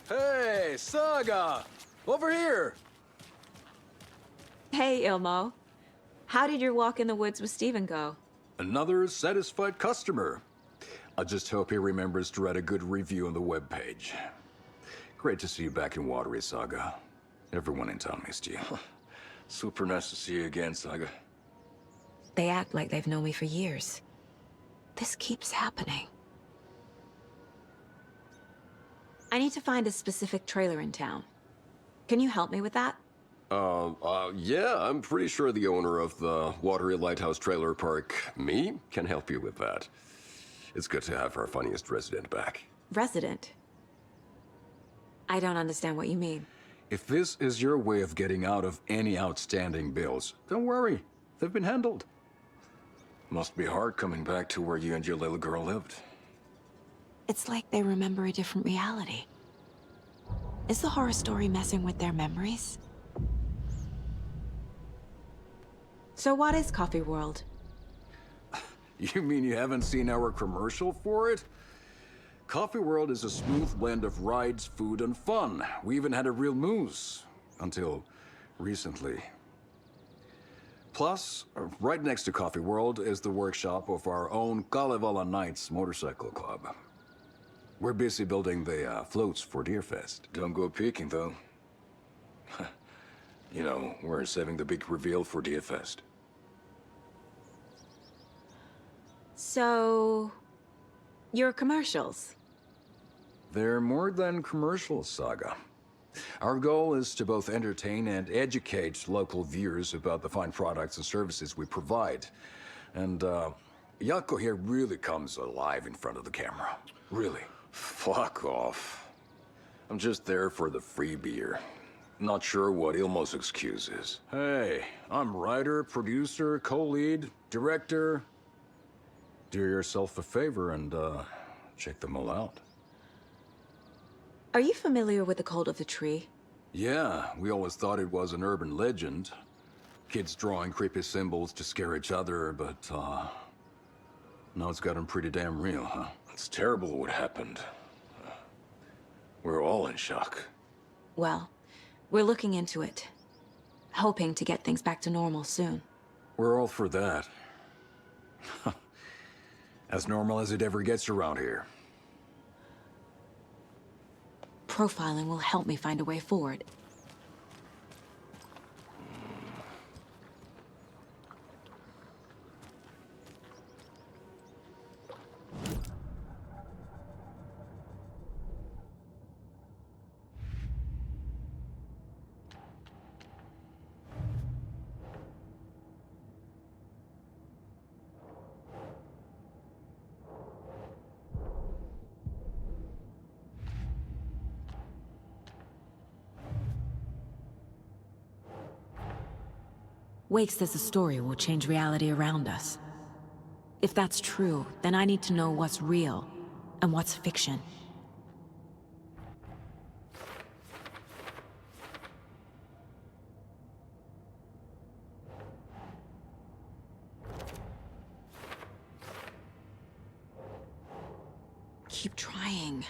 Hey, Saga! Over here! Hey, Ilmo. How did your walk in the woods with Steven go? Another satisfied customer. I just hope he remembers to write a good review on the webpage. Great to see you back in Watery, Saga. Everyone in town missed you. Super nice to see you again, Saga. They act like they've known me for years. This keeps happening. I need to find a specific trailer in town. Can you help me with that? Yeah, I'm pretty sure the owner of the Watery Lighthouse Trailer Park, me, can help you with that. It's good to have our funniest resident back. Resident? I don't understand what you mean. If this is your way of getting out of any outstanding bills, don't worry. They've been handled. Must be hard coming back to where you and your little girl lived. It's like they remember a different reality. Is the horror story messing with their memories? So what is Coffee World? You mean you haven't seen our commercial for it? Coffee World is a smooth blend of rides, food, and fun. We even had a real moose. Until recently. Plus, right next to Coffee World is the workshop of our own Kalevala Knights Motorcycle Club. We're busy building the floats for Deerfest. Don't go peeking, though. You know, we're saving the big reveal for Deerfest. So... your commercials? They're more than commercials, Saga. Our goal is to both entertain and educate local viewers about the fine products and services we provide. And, Jaakko here really comes alive in front of the camera. Really. Fuck off. I'm just there for the free beer. Not sure what Ilmo's excuse is. Hey, I'm writer, producer, co-lead, director. Do yourself a favor and, check them all out. Are you familiar with the Cult of the Tree? Yeah, we always thought it was an urban legend. Kids drawing creepy symbols to scare each other, but, now it's gotten pretty damn real, huh? It's terrible what happened. We're all in shock. Well, we're looking into it. Hoping to get things back to normal soon. We're all for that. As normal as it ever gets around here. Profiling will help me find a way forward. Wake says the story will change reality around us. If that's true, then I need to know what's real and what's fiction. Keep trying.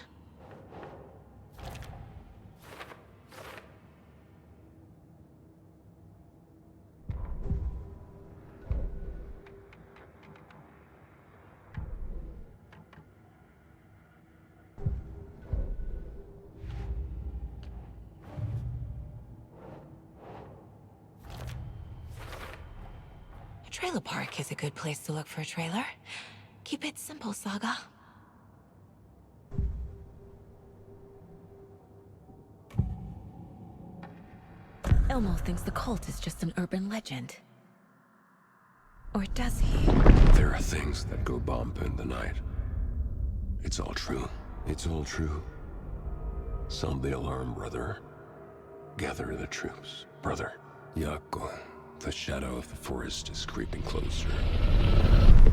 Trailer park is a good place to look for a trailer. Keep it simple, Saga. Elmo thinks the cult is just an urban legend. Or does he? There are things that go bump in the night. It's all true. It's all true. Sound the alarm, brother. Gather the troops, brother. Jaakko, the shadow of the forest is creeping closer.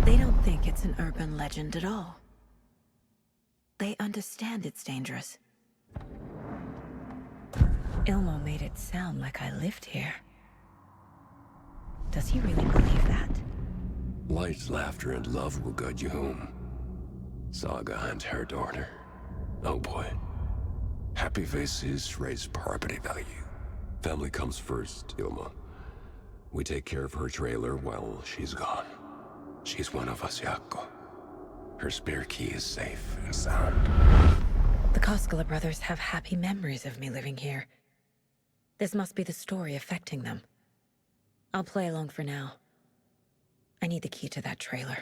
They don't think it's an urban legend at all. They understand it's dangerous. Ilmo made it sound like I lived here. Does he really believe that? Light, laughter, and love will guide you home. Saga and her daughter. Oh boy. Happy faces raise property value. Family comes first, Ilma. We take care of her trailer while she's gone. She's one of us, Jaakko. Her spare key is safe and sound. The Koskela brothers have happy memories of me living here. This must be the story affecting them. I'll play along for now. I need the key to that trailer.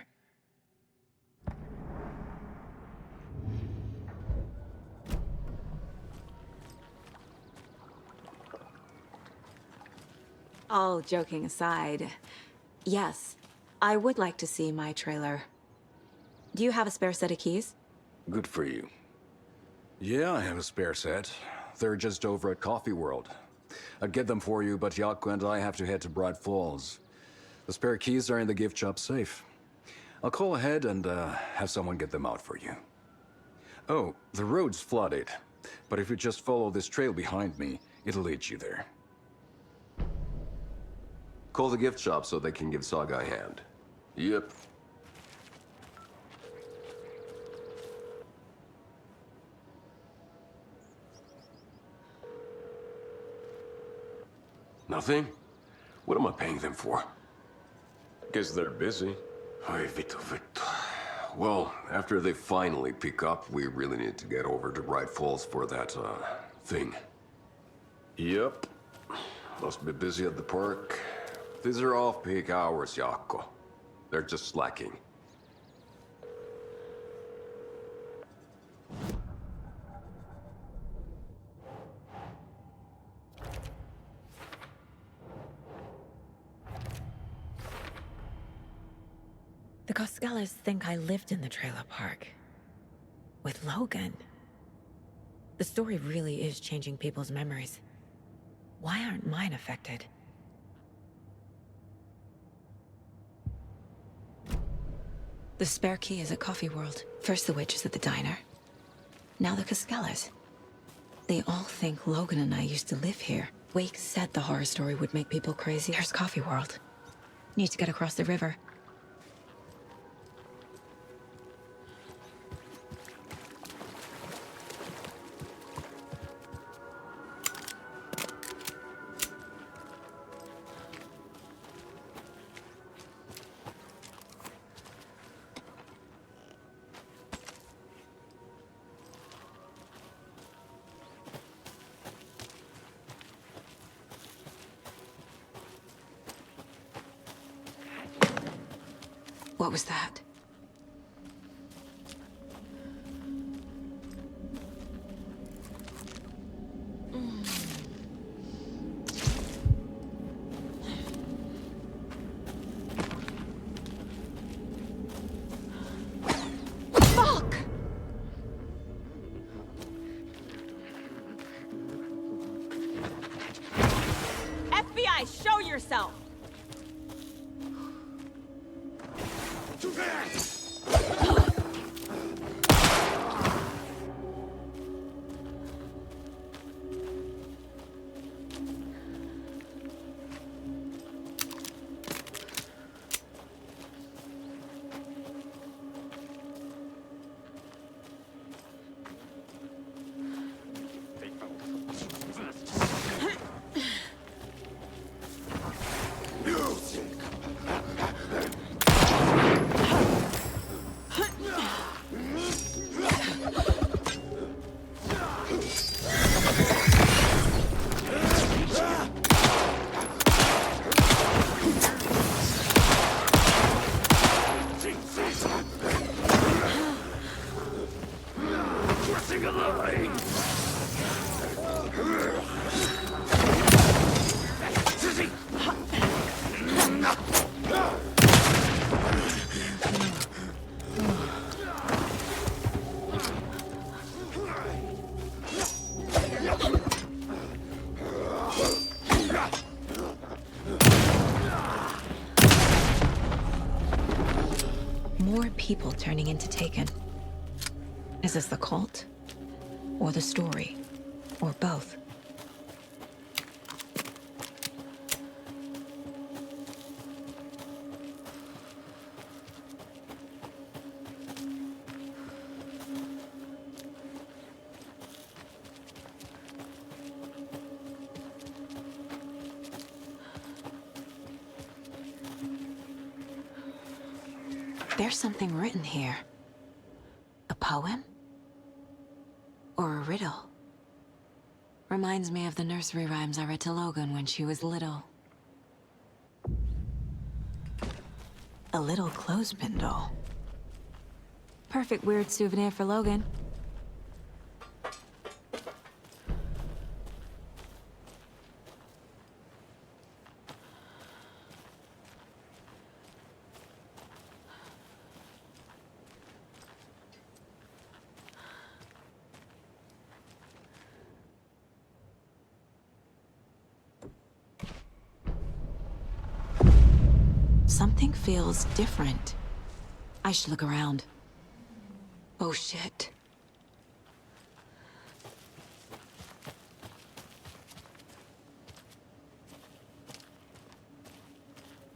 All joking aside, yes, I would like to see my trailer. Do you have a spare set of keys? Good for you. Yeah, I have a spare set. They're just over at Coffee World. I'd get them for you, but Jaakko and I have to head to Bright Falls. The spare keys are in the gift shop safe. I'll call ahead and have someone get them out for you. Oh, the road's flooded, but if you just follow this trail behind me, it'll lead you there. Call the gift shop so they can give Saga a hand. Yep. Nothing? What am I paying them for? Guess they're busy. Ay, vittu. Well, after they finally pick up, we really need to get over to Bright Falls for that, thing. Yep. Must be busy at the park. These are off-peak hours, Jaakko. They're just slacking. The Koskelas think I lived in the trailer park. With Logan. The story really is changing people's memories. Why aren't mine affected? The spare key is at Coffee World. First the witches at the diner. Now the Koskelas. They all think Logan and I used to live here. Wake said the horror story would make people crazy. There's Coffee World. Need to get across the river. What was that? Fuck! FBI, show yourself! More people turning into Taken. Is this the cult? Or the story? Or both? There's something written here. A poem? Or a riddle? Reminds me of the nursery rhymes I read to Logan when she was little. A little clothespin doll. Perfect weird souvenir for Logan. Something feels different. I should look around. Oh shit.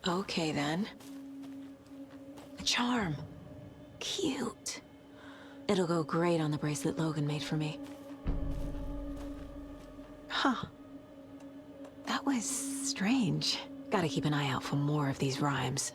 Okay then. A charm. Cute. It'll go great on the bracelet Logan made for me. Huh. That was strange. Gotta keep an eye out for more of these rhymes.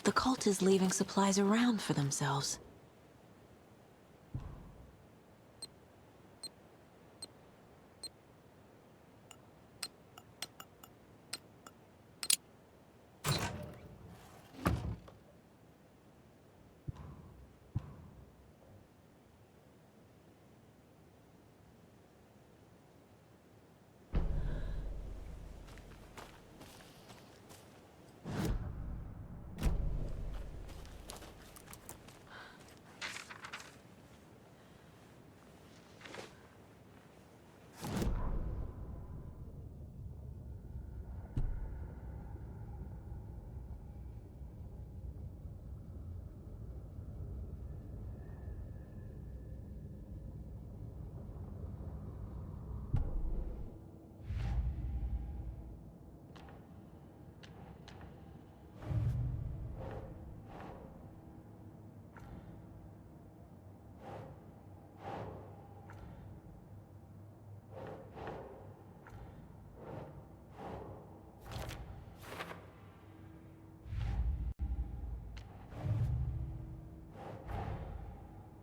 The cult is leaving supplies around for themselves.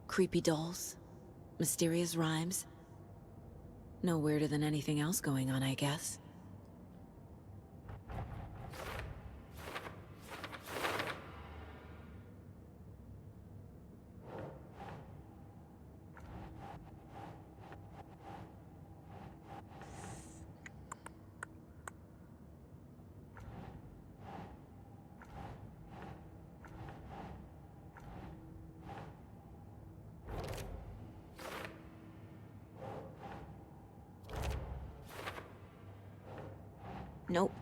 Creepy dolls, mysterious rhymes. No weirder than anything else going on, I guess. Nope.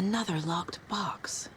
Another locked box.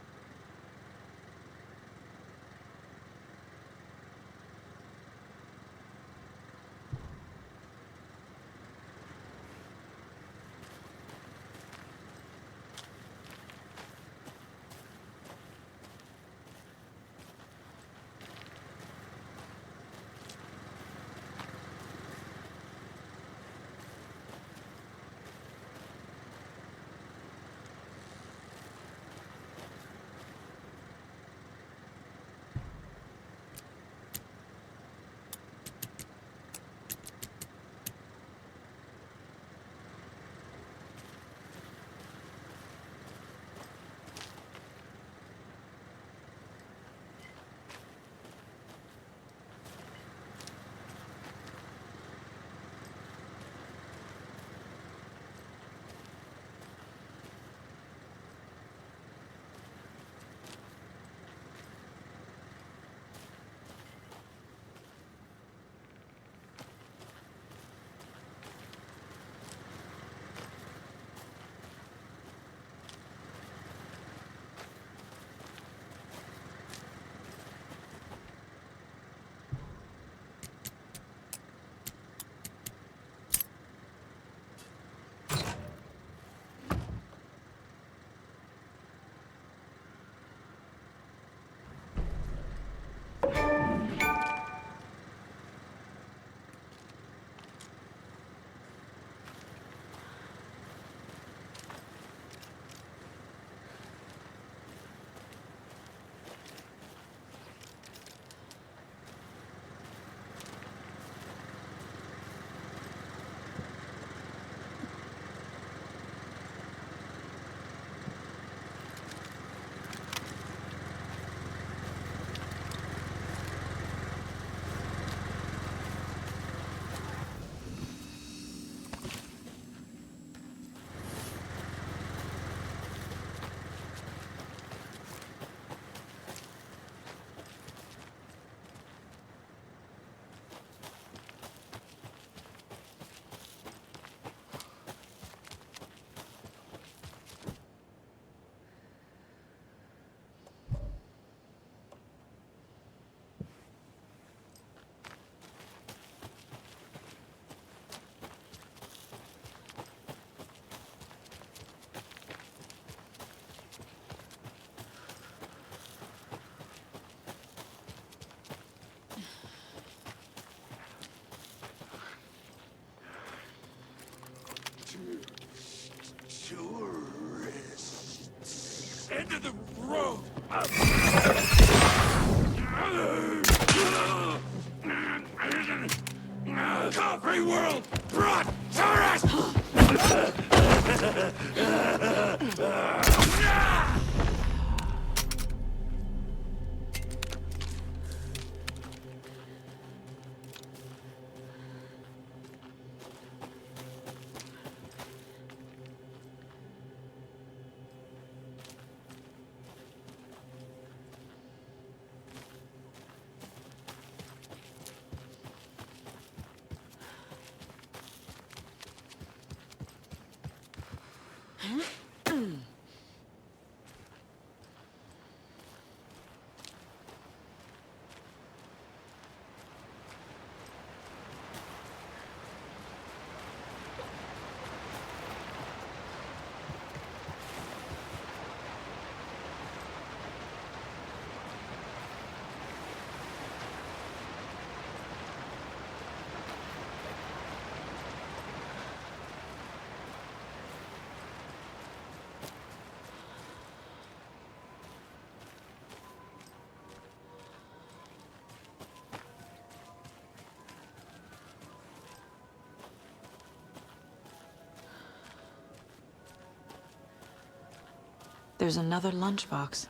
Tourists. End of the road. Coffee World brought tourists. There's another lunchbox.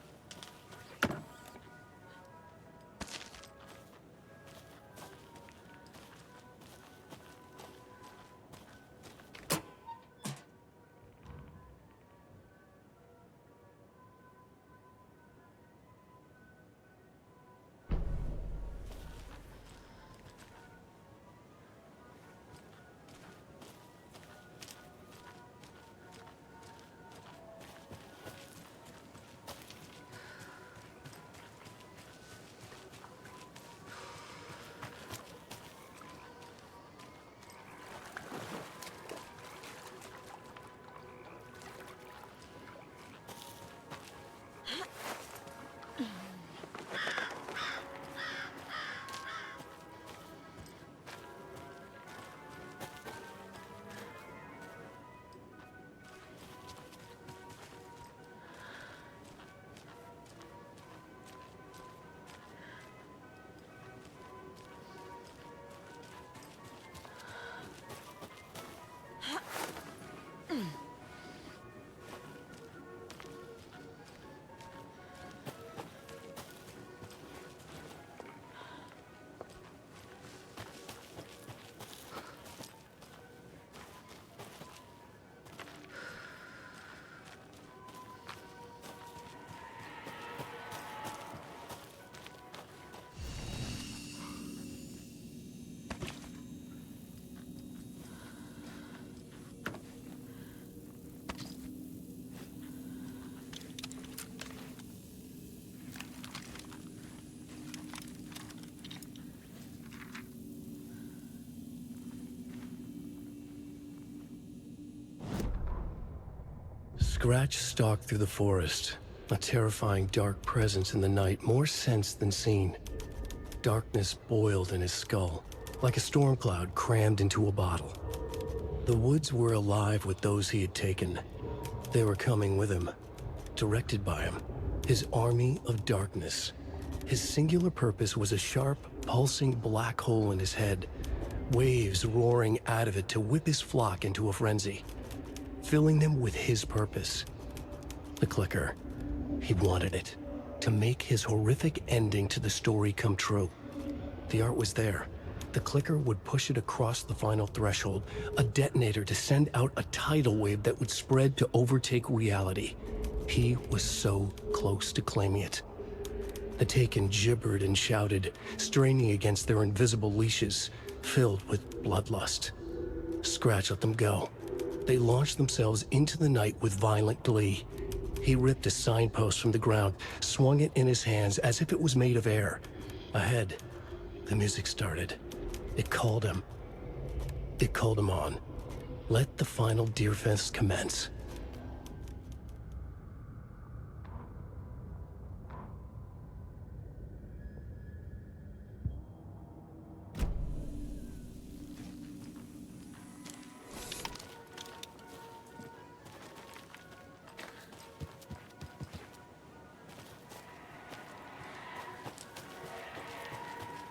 Scratch stalked through the forest, a terrifying dark presence in the night, more sensed than seen. Darkness boiled in his skull, like a storm cloud crammed into a bottle. The woods were alive with those he had taken. They were coming with him, directed by him, his army of darkness. His singular purpose was a sharp, pulsing black hole in his head, waves roaring out of it to whip his flock into a frenzy, filling them with his purpose. The clicker. He wanted it, to make his horrific ending to the story come true. The art was there. The clicker would push it across the final threshold, a detonator to send out a tidal wave that would spread to overtake reality. He was so close to claiming it. The Taken gibbered and shouted, straining against their invisible leashes, filled with bloodlust. Scratch let them go. They launched themselves into the night with violent glee. He ripped a signpost from the ground, swung it in his hands as if it was made of air. Ahead, the music started. It called him. It called him on. Let the final Deerfest commence.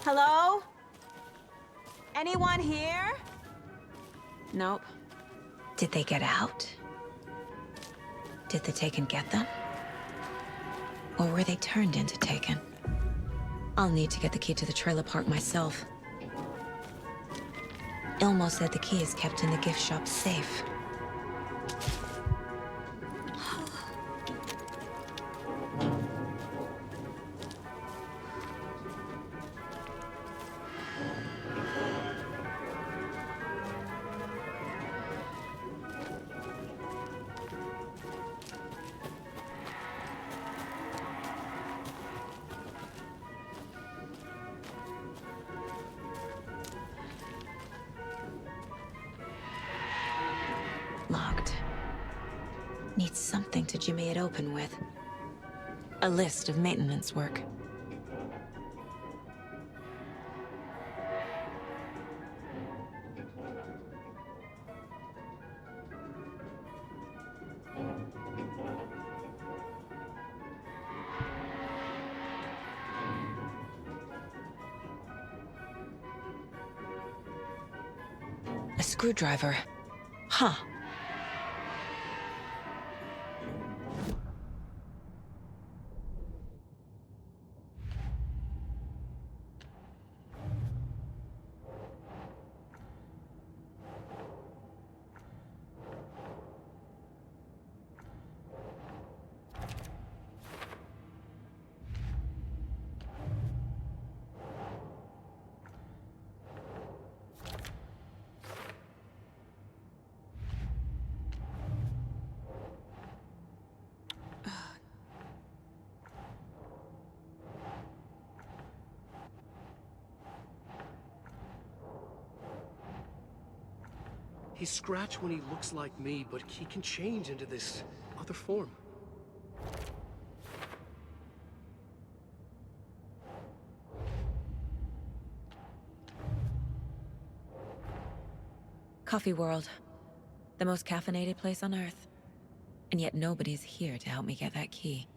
Hello? Anyone here? Nope. Did they get out? Did the Taken get them? Or were they turned into Taken? I'll need to get the key to the trailer park myself. Ilmo said the key is kept in the gift shop safe. Locked. Needs something to jimmy it open with. A list of maintenance work. A screwdriver. Huh. He's Scratch when he looks like me, but he can change into this other form. Coffee World. The most caffeinated place on Earth. And yet nobody's here to help me get that key.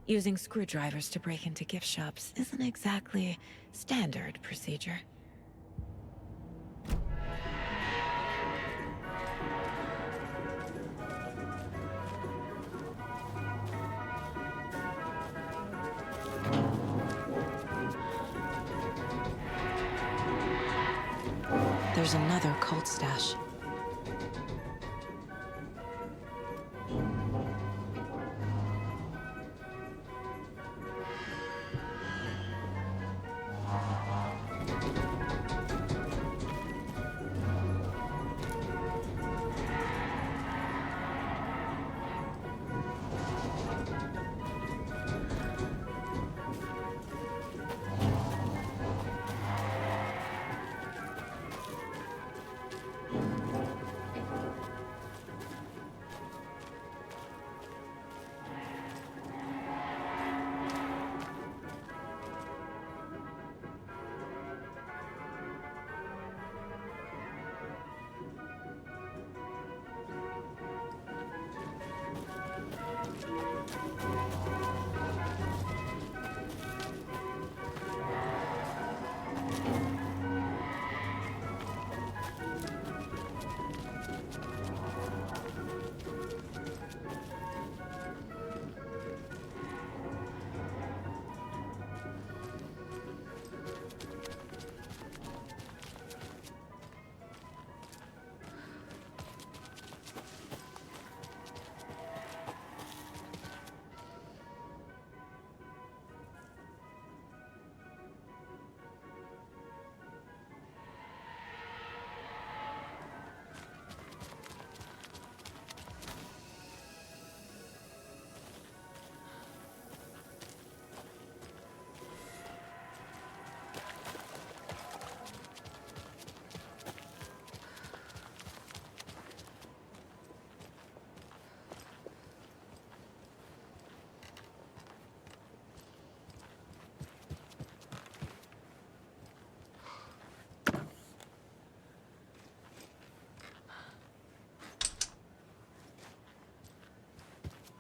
Using screwdrivers to break into gift shops isn't exactly standard procedure. There's another cult stash.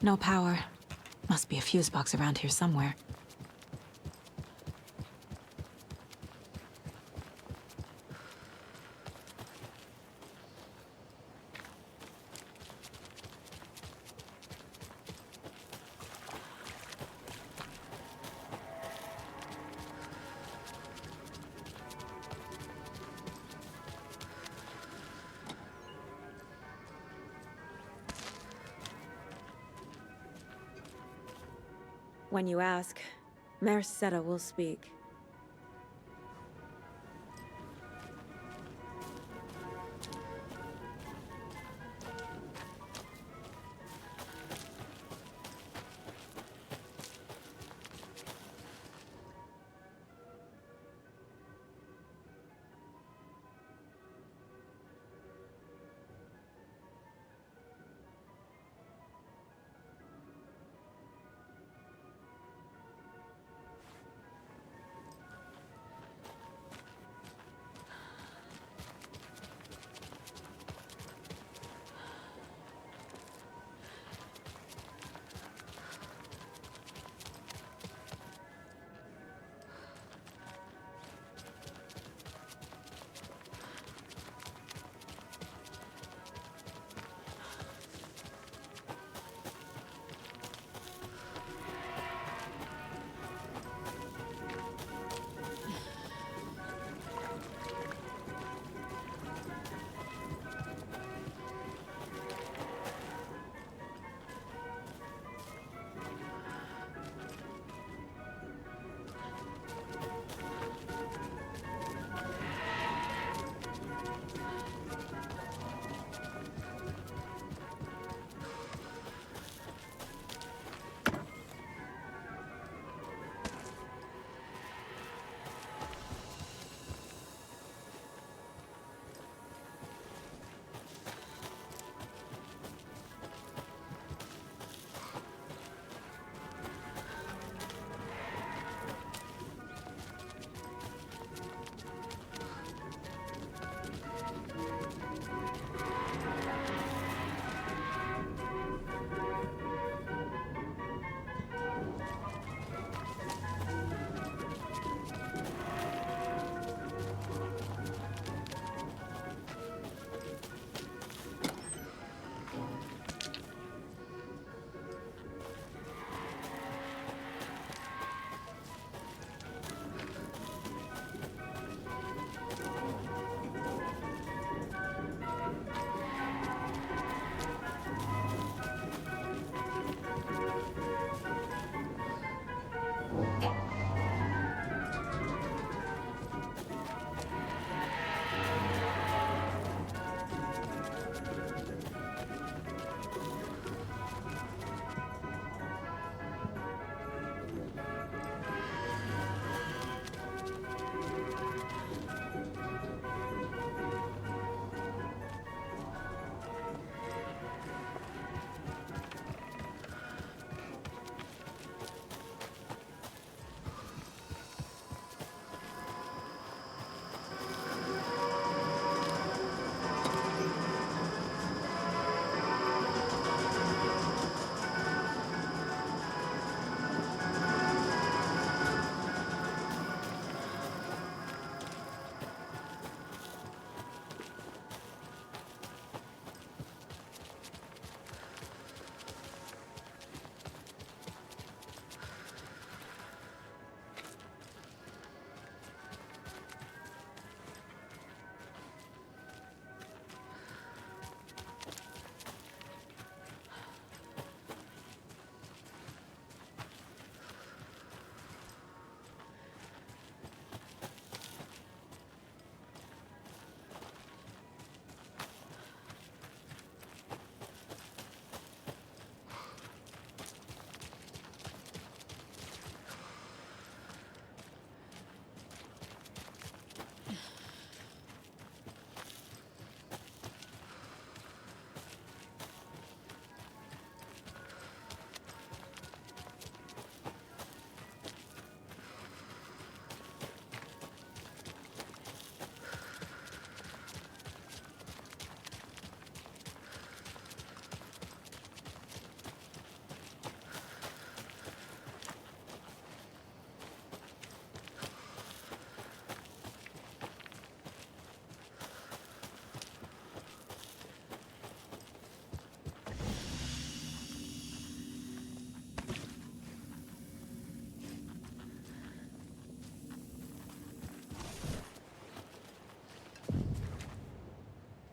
No power. Must be a fuse box around here somewhere. When you ask, Merceda will speak.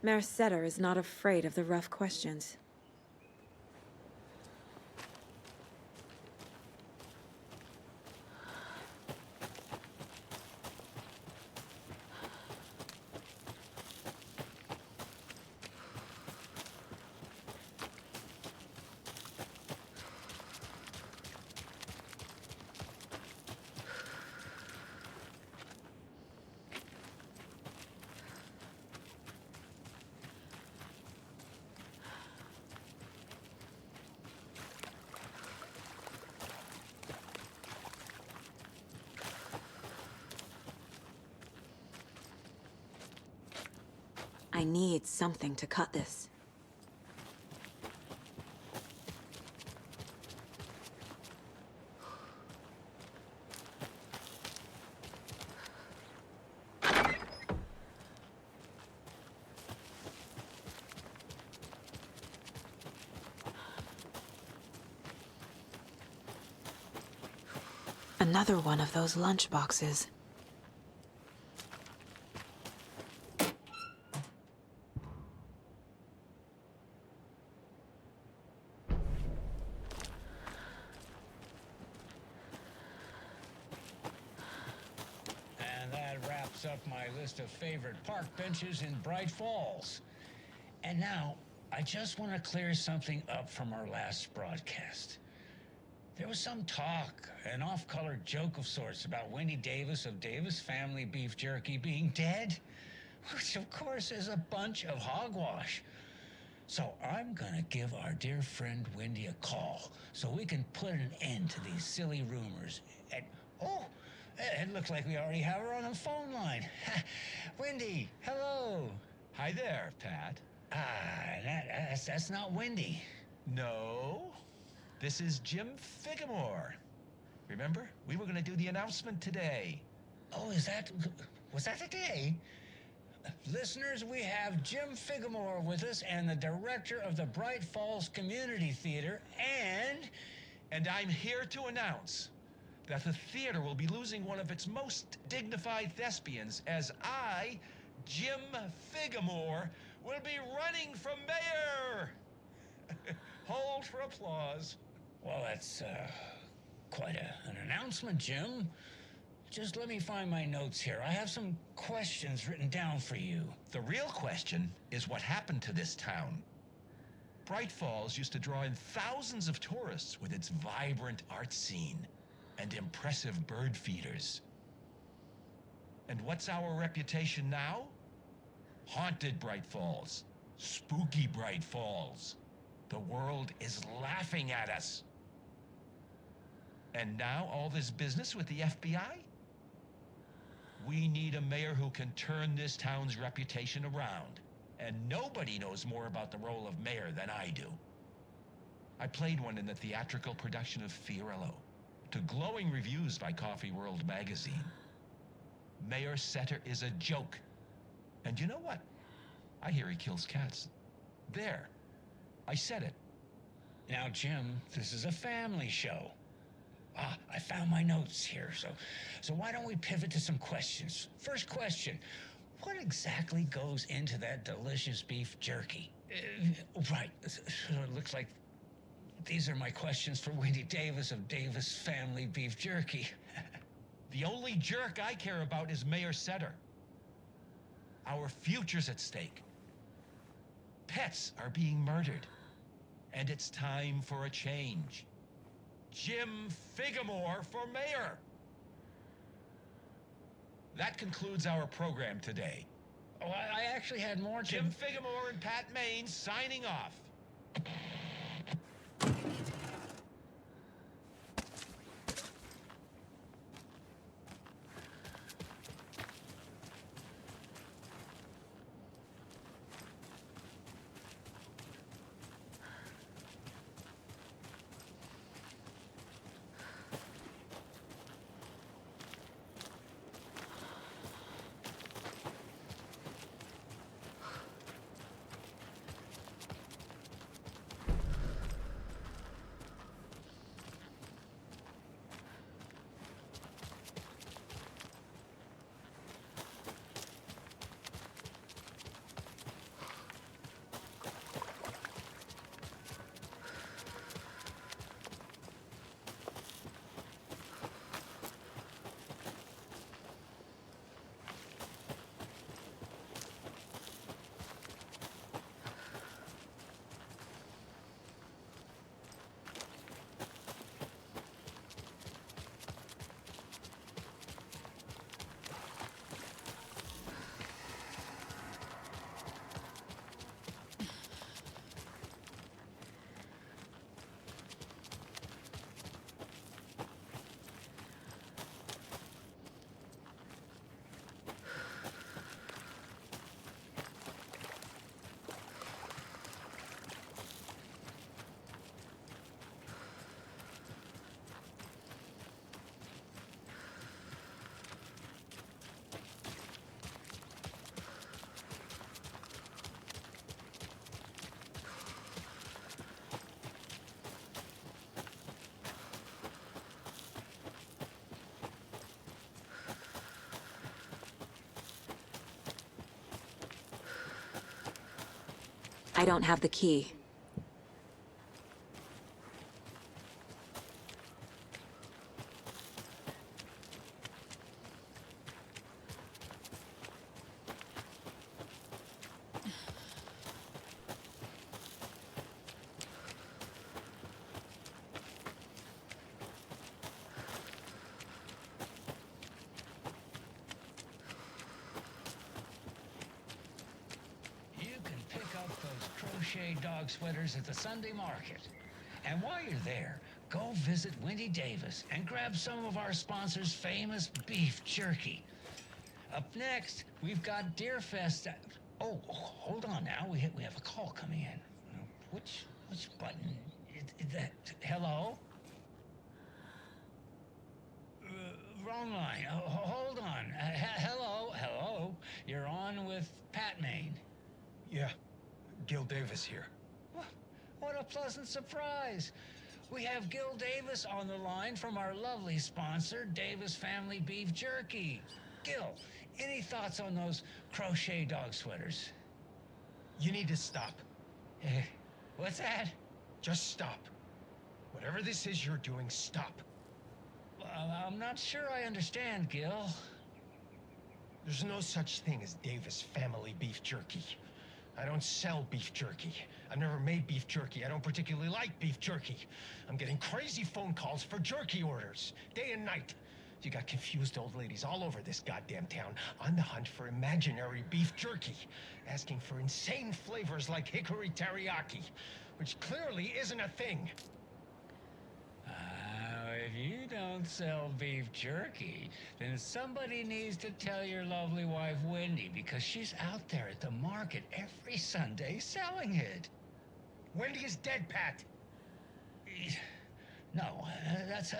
Mayor Setter is not afraid of the rough questions. I need something to cut this. Another one of those lunch boxes. Up my list of favorite park benches in Bright Falls. And now, I just want to clear something up from our last broadcast. There was some talk, an off-color joke of sorts about Wendy Davis of Davis Family Beef Jerky being dead, which of course is a bunch of hogwash. So I'm gonna give our dear friend Wendy a call so we can put an end to these silly rumors. And, oh, it looks like we already have her on the phone line. Wendy, hello. Hi there, Pat. That's not Wendy. No, this is Jim Figamore. Remember, we were going to do the announcement today. Oh, was that today? Listeners, we have Jim Figamore with us and the director of the Bright Falls Community Theater, And I'm here to announce that the theater will be losing one of its most dignified thespians as I, Jim Figamore, will be running for mayor. Hold for applause. Well, that's quite an announcement, Jim. Just let me find my notes here. I have some questions written down for you. The real question is what happened to this town. Bright Falls used to draw in thousands of tourists with its vibrant art scene and impressive bird feeders. And what's our reputation now? Haunted Bright Falls. Spooky Bright Falls. The world is laughing at us. And now all this business with the FBI? We need a mayor who can turn this town's reputation around. And nobody knows more about the role of mayor than I do. I played one in the theatrical production of Fiorillo, to glowing reviews by Coffee World magazine. Mayor Setter is a joke. And you know what? I hear he kills cats. There. I said it. Now, Jim, this is a family show. I found my notes here, so why don't we pivot to some questions? First question, what exactly goes into that delicious beef jerky? Right, so it looks like these are my questions for Wendy Davis of Davis Family Beef Jerky. The only jerk I care about is Mayor Setter. Our future's at stake. Pets are being murdered. And it's time for a change. Jim Figamore for mayor. That concludes our program today. Oh, I actually had more to... Jim Figamore and Pat Maine signing off. I don't have the key. Crochet dog sweaters at the Sunday market. And while you're there, go visit Wendy Davis and grab some of our sponsor's famous beef jerky. Up next, we've got Deerfest. Oh, hold on now. We have a call coming in. Which button? Is that hello? Wrong line. Hold on. Hello. You're on with Pat Maine. Yeah. Gil Davis here. What a pleasant surprise. We have Gil Davis on the line from our lovely sponsor, Davis Family Beef Jerky. Gil, any thoughts on those crochet dog sweaters? You need to stop. What's that? Just stop. Whatever this is you're doing, stop. I'm not sure I understand, Gil. There's no such thing as Davis Family Beef Jerky. I don't sell beef jerky. I've never made beef jerky. I don't particularly like beef jerky. I'm getting crazy phone calls for jerky orders, day and night. You got confused old ladies all over this goddamn town on the hunt for imaginary beef jerky, asking for insane flavors like hickory teriyaki, which clearly isn't a thing. If you don't sell beef jerky, then somebody needs to tell your lovely wife, Wendy, because she's out there at the market every Sunday selling it. Wendy is dead, Pat. No, that's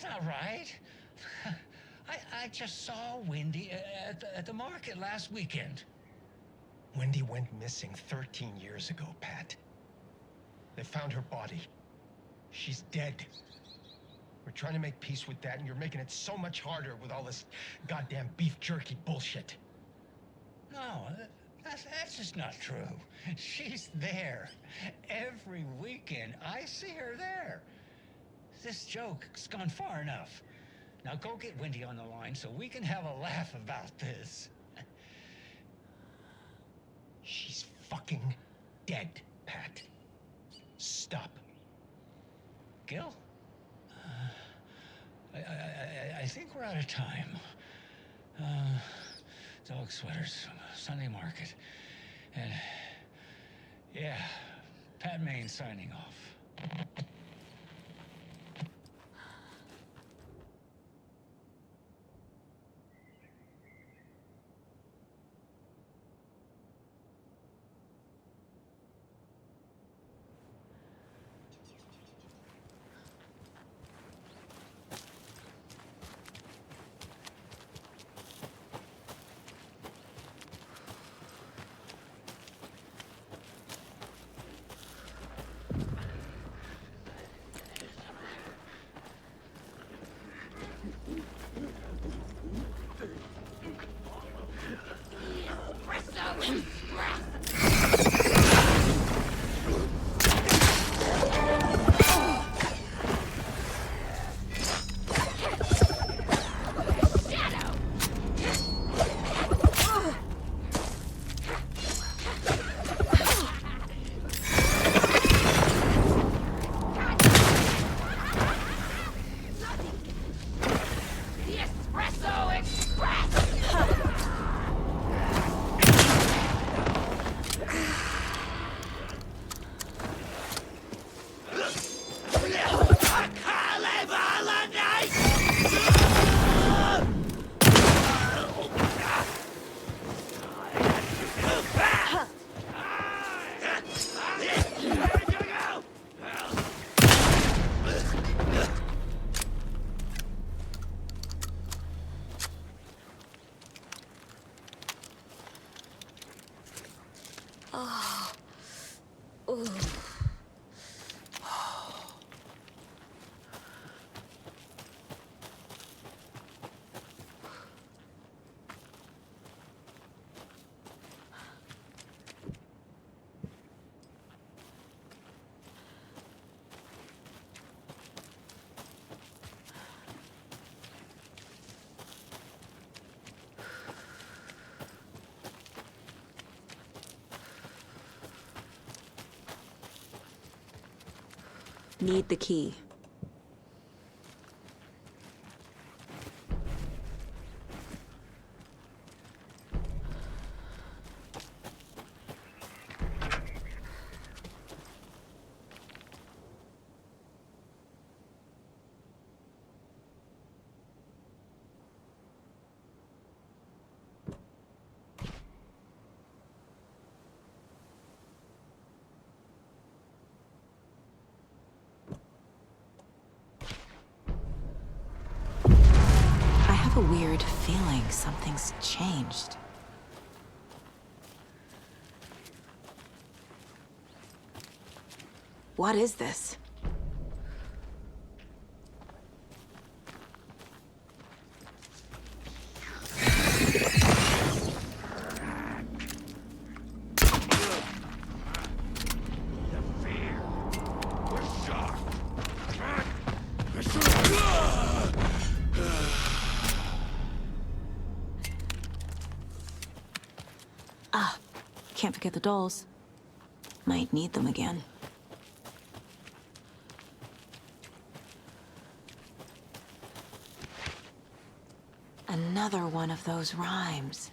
not right. I just saw Wendy at the market last weekend. Wendy went missing 13 years ago, Pat. They found her body. She's dead. We're trying to make peace with that, and you're making it so much harder with all this goddamn beef jerky bullshit. No, that's just not true. She's there. Every weekend, I see her there. This joke's gone far enough. Now go get Wendy on the line so we can have a laugh about this. She's fucking dead, Pat. Stop. Gil? I think we're out of time. Dog sweaters, Sunday market. And yeah, Pat Maine signing off. Need the key. I have a weird feeling something's changed. What is this? Ah, can't forget the dolls. Might need them again. Another one of those rhymes.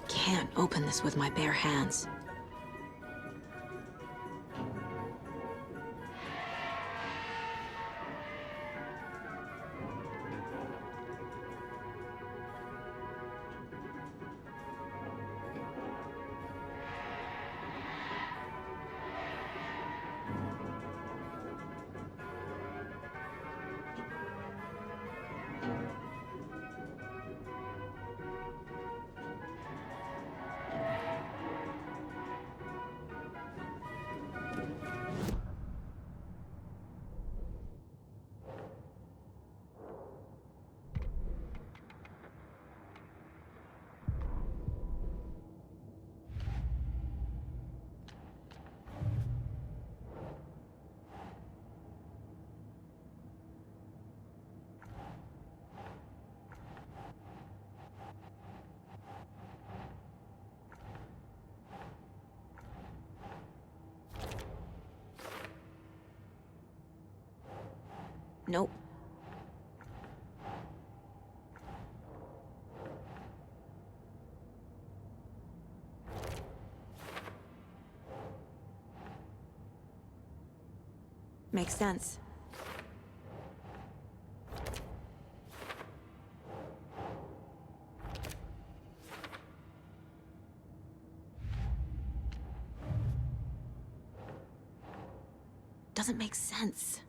Can't open this with my bare hands. Nope. Makes sense. Doesn't make sense.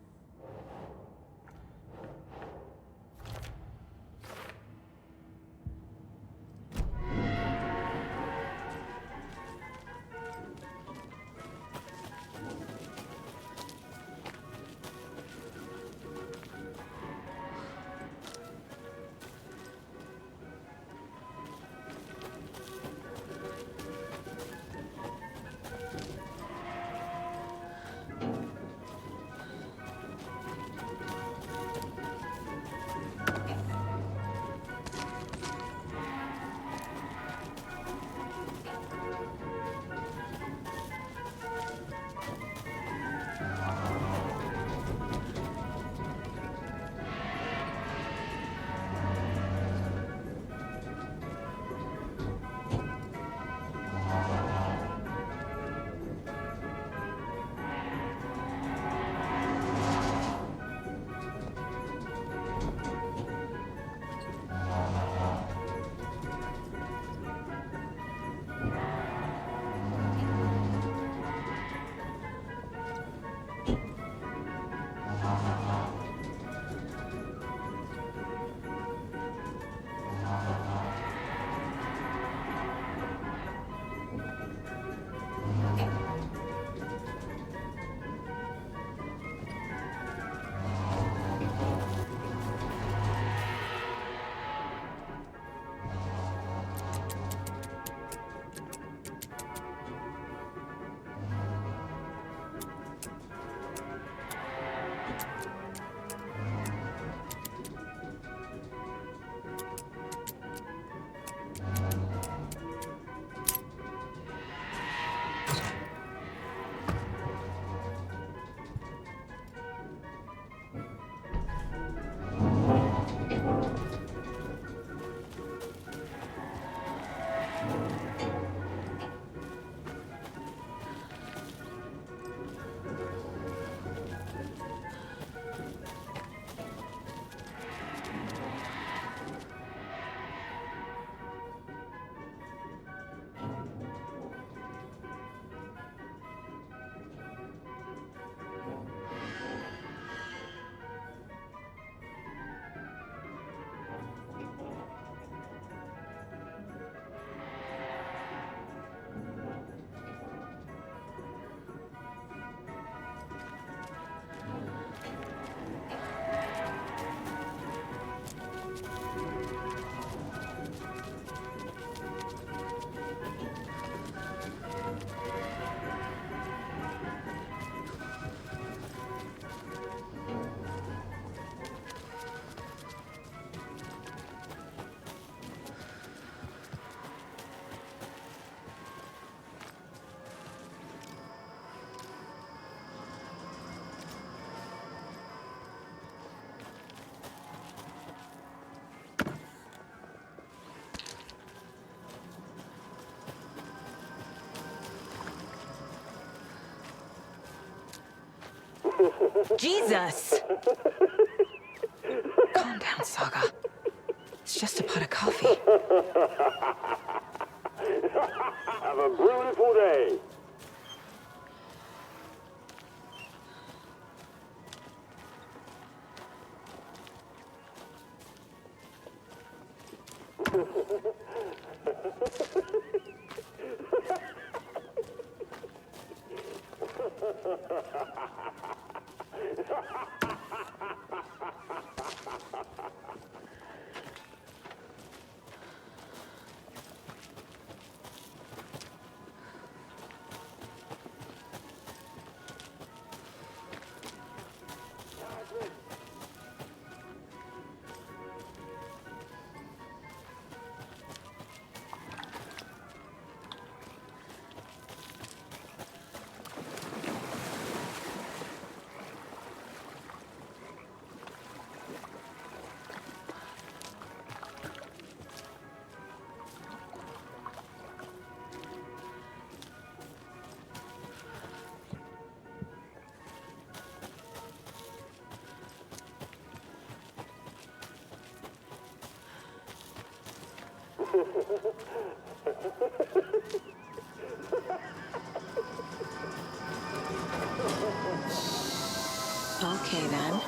Jesus! Calm down, Saga. It's just a pot of coffee. Have a beautiful day. Okay, then.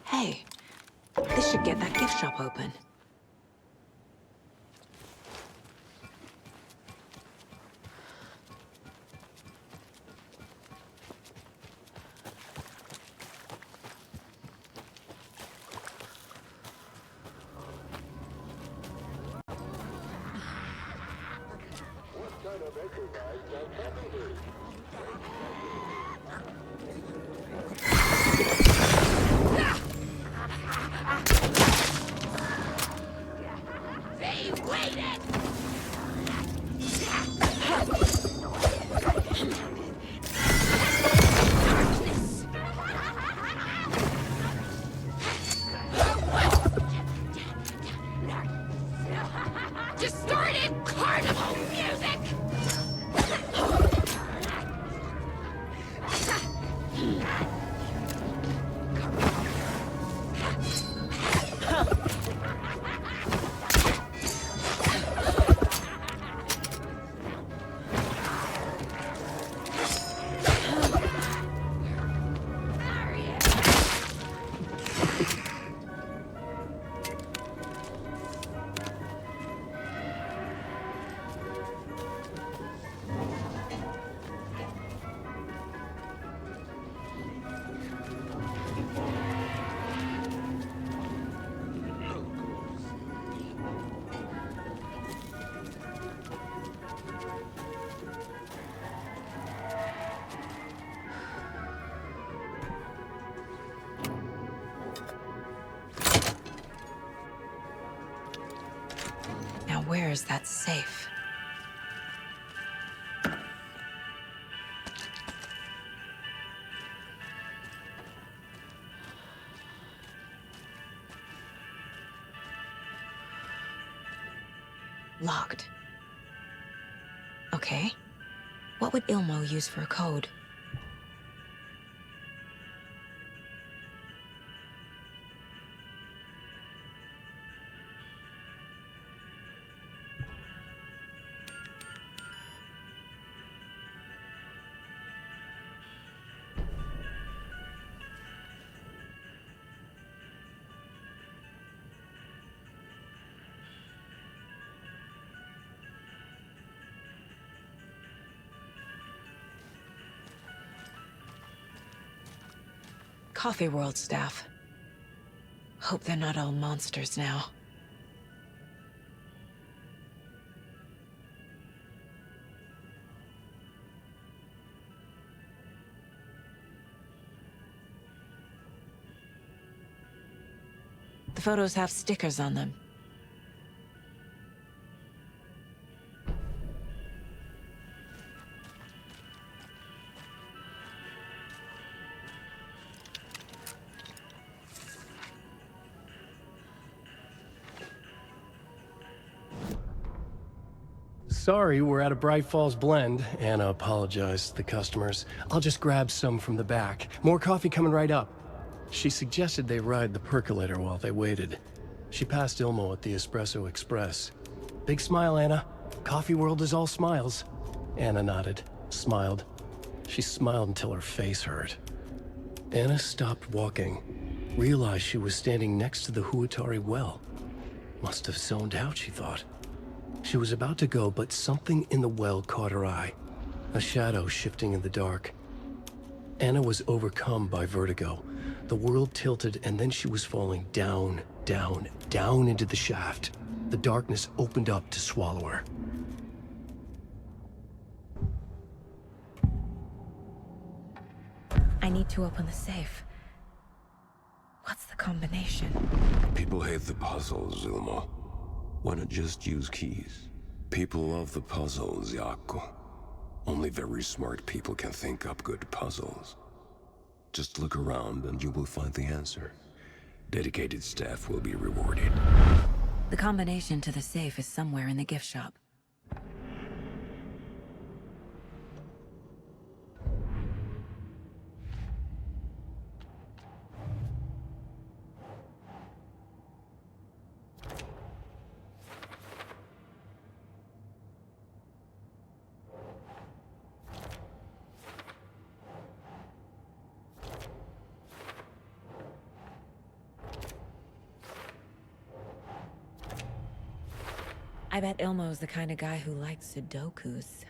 Hey, this should get that gift shop open. They waited! Distorted carnival music! Now where is that safe? Locked. Okay. What would Ilmo use for a code? Coffee World staff. Hope they're not all monsters now. The photos have stickers on them. Sorry, we're at a Bright Falls blend. Anna apologized to the customers. I'll just grab some from the back. More coffee coming right up. She suggested they ride the percolator while they waited. She passed Ilmo at the Espresso Express. Big smile, Anna. Coffee World is all smiles. Anna nodded, smiled. She smiled until her face hurt. Anna stopped walking, realized she was standing next to the Huatari well. Must have zoned out, she thought. She was about to go, but something in the well caught her eye. A shadow shifting in the dark. Anna was overcome by vertigo. The world tilted, and then she was falling down, down, down into the shaft. The darkness opened up to swallow her. I need to open the safe. What's the combination? People hate the puzzles, Ilmo. Why not just use keys? People love the puzzles, Jaakko. Only very smart people can think up good puzzles. Just look around and you will find the answer. Dedicated staff will be rewarded. The combination to the safe is somewhere in the gift shop. I bet Ilmo's the kind of guy who likes Sudokus.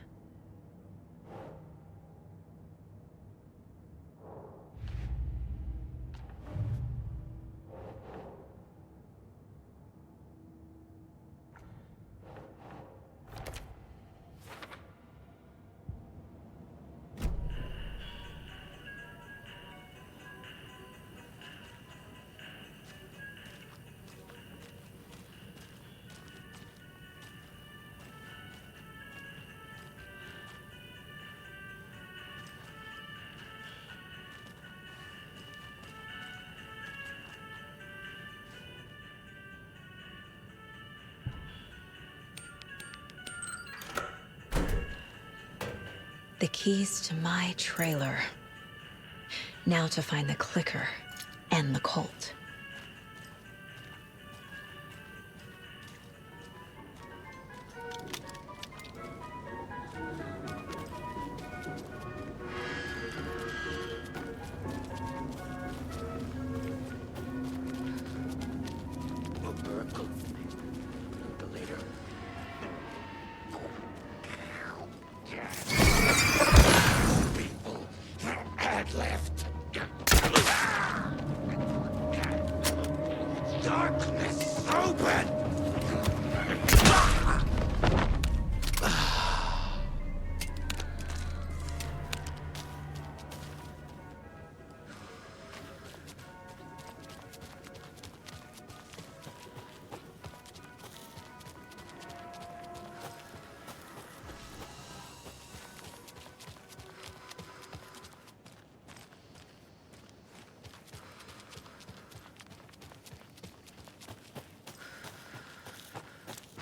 The keys to my trailer. Now to find the clicker and the Colt.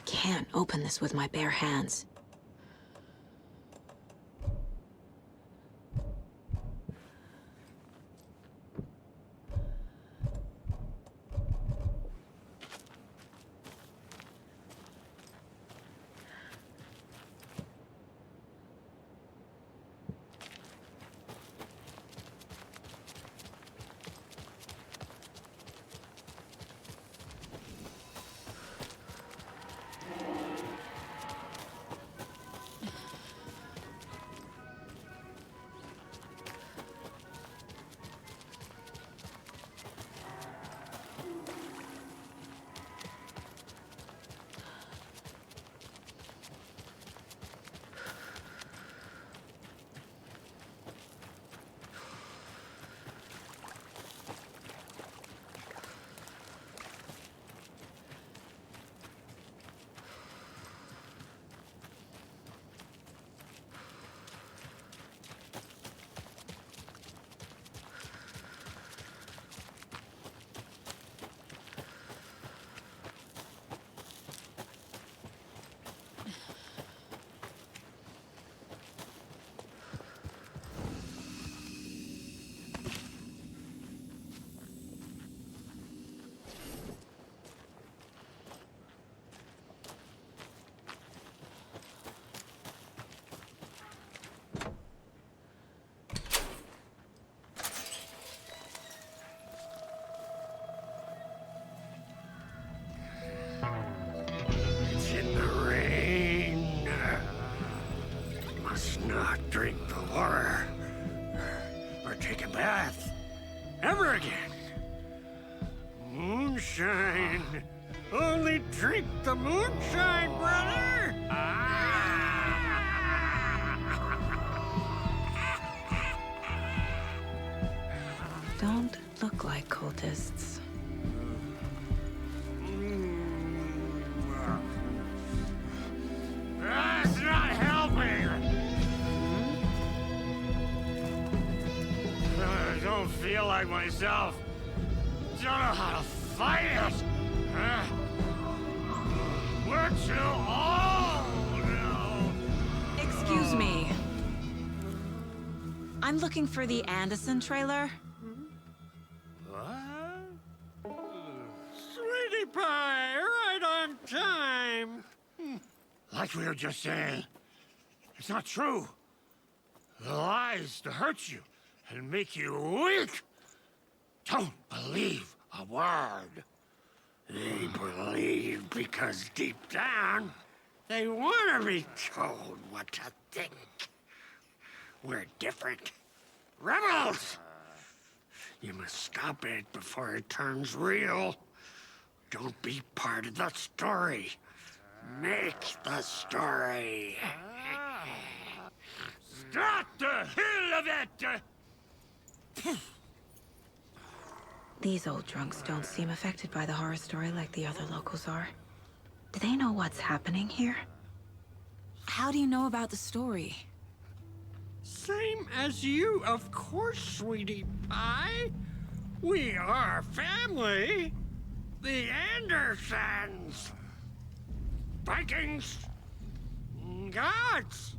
Can't open this with my bare hands. over again. Moonshine. Only drink the moonshine, brother. Don't look like cultists. That's not helping. I don't feel like myself. Don't know how to fight it. We're too old now. Excuse me. I'm looking for the Anderson trailer. What? Sweetie pie, right on time. Like we were just saying, it's not true. The lies to hurt you and make you weak. Don't believe a word. They believe because deep down, they want to be told what to think. We're different. Rebels! You must stop it before it turns real. Don't be part of the story. Make the story. Stop the hell of it! These old drunks don't seem affected by the horror story like the other locals are. Do they know what's happening here? How do you know about the story? Same as you, of course, sweetie pie. We are family. The Andersons. Vikings. Gods.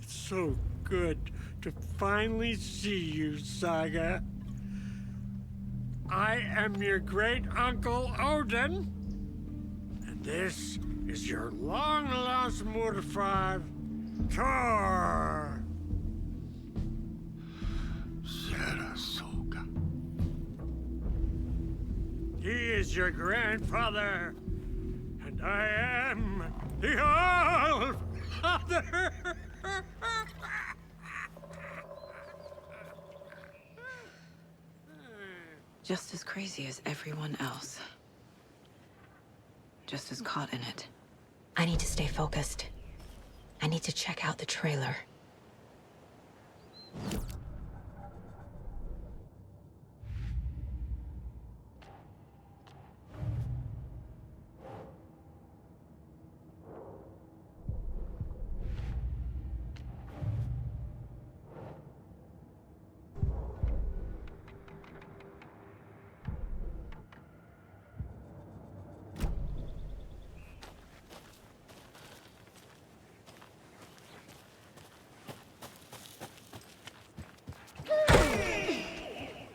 It's so good to finally see you, Saga. I am your great-uncle Odin. And this is your long-lost Murfar, Thor. Sarasota. He is your grandfather, and I am the All-Father. Just as crazy as everyone else. Just as caught in it. I need to stay focused. I need to check out the trailer.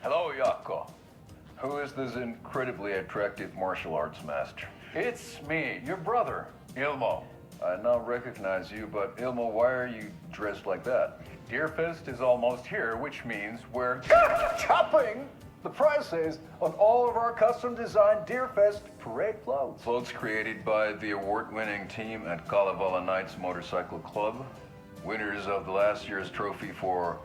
Hello, Yako. Who is this incredibly attractive martial arts master? It's me, your brother, Ilmo. I now recognize you, but Ilmo, why are you dressed like that? Deerfest is almost here, which means we're chopping the prices on all of our custom-designed Deerfest parade floats. Floats created by the award-winning team at Kalevala Knights Motorcycle Club, winners of the last year's trophy for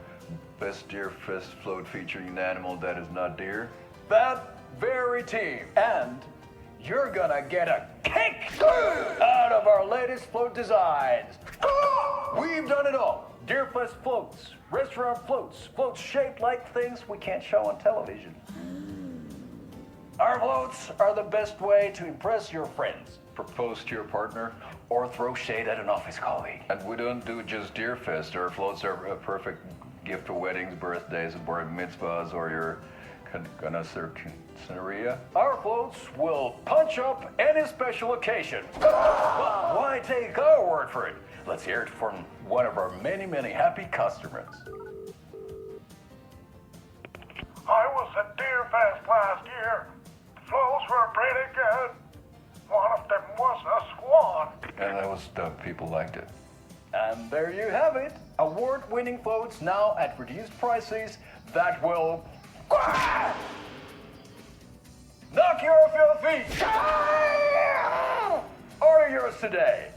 Best Deerfest float featuring an animal that is not deer. That very team. And you're gonna get a kick out of our latest float designs. We've done it all. Deerfest floats, restaurant floats, floats shaped like things we can't show on television. Our floats are the best way to impress your friends, propose to your partner, or throw shade at an office colleague. And we don't do just Deerfest. Our floats are a perfect gift for weddings, birthdays, bar mitzvahs, or your scenario. Our floats will punch up any special occasion. But why take our word for it? Let's hear it from one of our many, many happy customers. I was at Deerfest last year. The floats were pretty good. One of them was a swan. And that was dope. People liked it. And there you have it. Award-winning floats now at reduced prices that will knock you off your feet. Order yours today.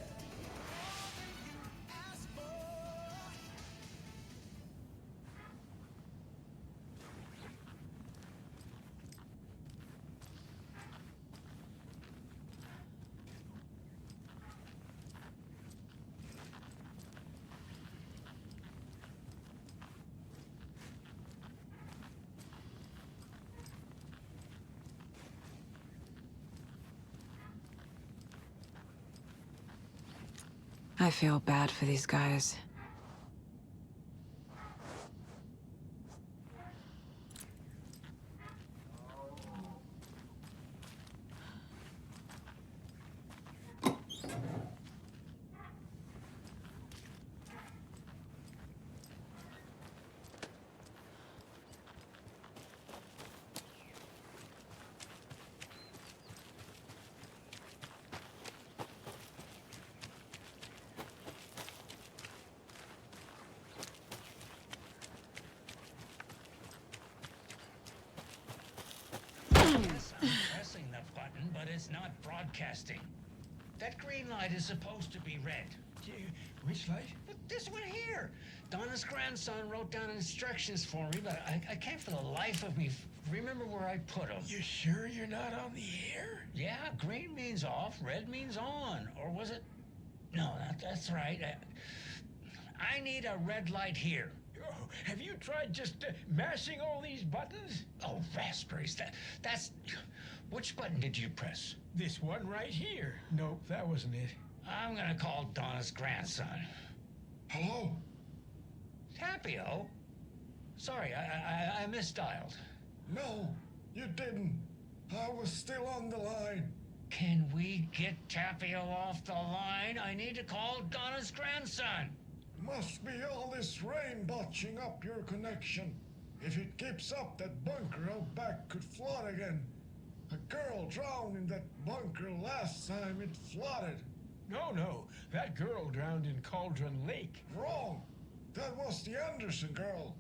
I feel bad for these guys. Yes, I'm pressing the button, but it's not broadcasting. That green light is supposed to be red. Which light? But this one here. Donna's grandson wrote down instructions for me, but I can't for the life of me remember where I put them. You sure you're not on the air? Yeah, green means off, red means on. Or was it? No, that's right. I need a red light here. Oh, have you tried just mashing all these buttons? Oh, raspberries. That's... Which button did you press? This one right here. Nope, that wasn't it. I'm gonna call Donna's grandson. Hello? Tapio? Sorry, I misdialed. No, you didn't. I was still on the line. Can we get Tapio off the line? I need to call Donna's grandson. Must be all this rain botching up your connection. If it keeps up, that bunker out back could flood again. A girl drowned in that bunker last time it flooded. No. That girl drowned in Cauldron Lake. Wrong. That was the Anderson girl.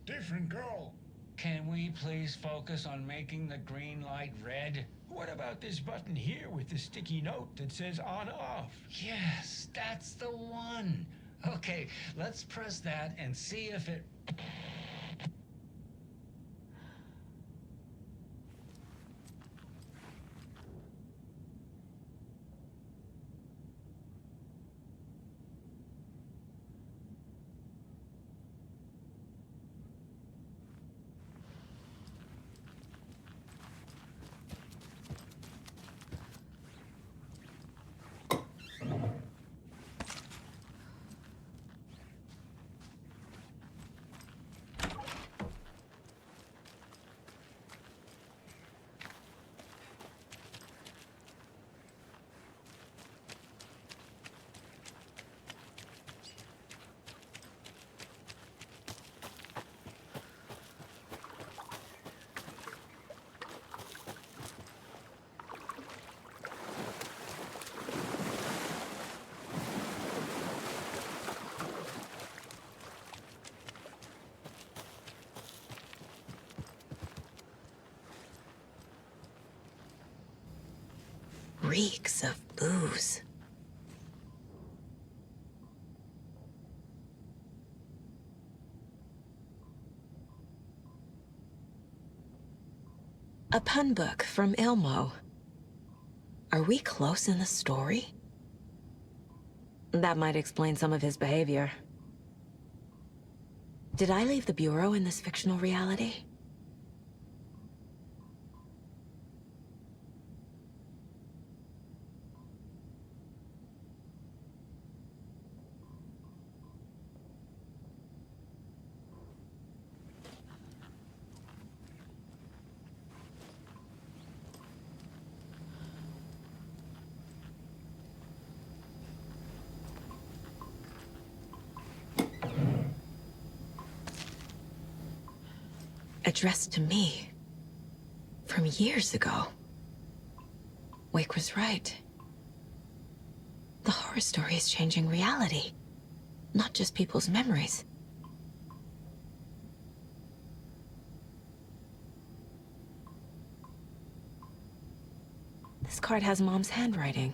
Different girl. Can we please focus on making the green light red? What about this button here with the sticky note that says on/off? Yes, that's the one. Okay, let's press that and see if it... Reeks of booze. A pun book from Ilmo. Are we close in the story? That might explain some of his behavior. Did I leave the Bureau in this fictional reality? Addressed to me. From years ago. Wake was right. The horror story is changing reality. Not just people's memories. This card has Mom's handwriting.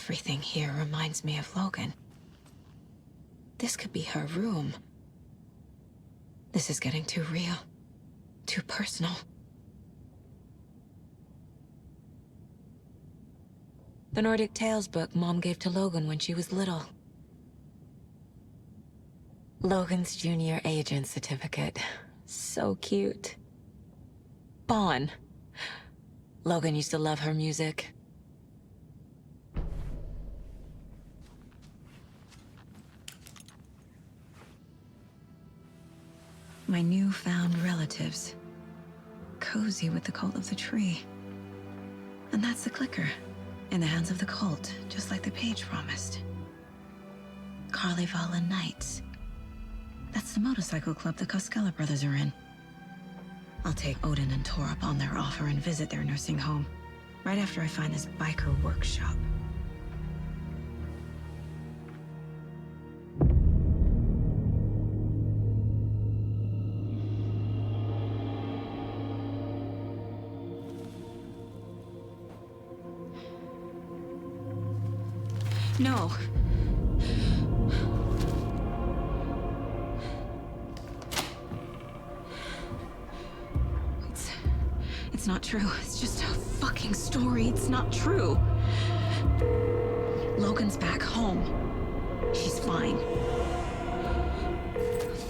Everything here reminds me of Logan. This could be her room. This is getting too real. Too personal. The Nordic Tales book Mom gave to Logan when she was little. Logan's junior agent certificate. So cute. Bon. Logan used to love her music. My newfound relatives. Cozy with the cult of the tree. And that's the clicker. In the hands of the cult, just like the page promised. Carnival Knights. That's the motorcycle club the Koskela brothers are in. I'll take Odin and Tor up on their offer and visit their nursing home. Right after I find this biker workshop. No. It's not true. It's just a fucking story. It's not true. Logan's back home. She's fine.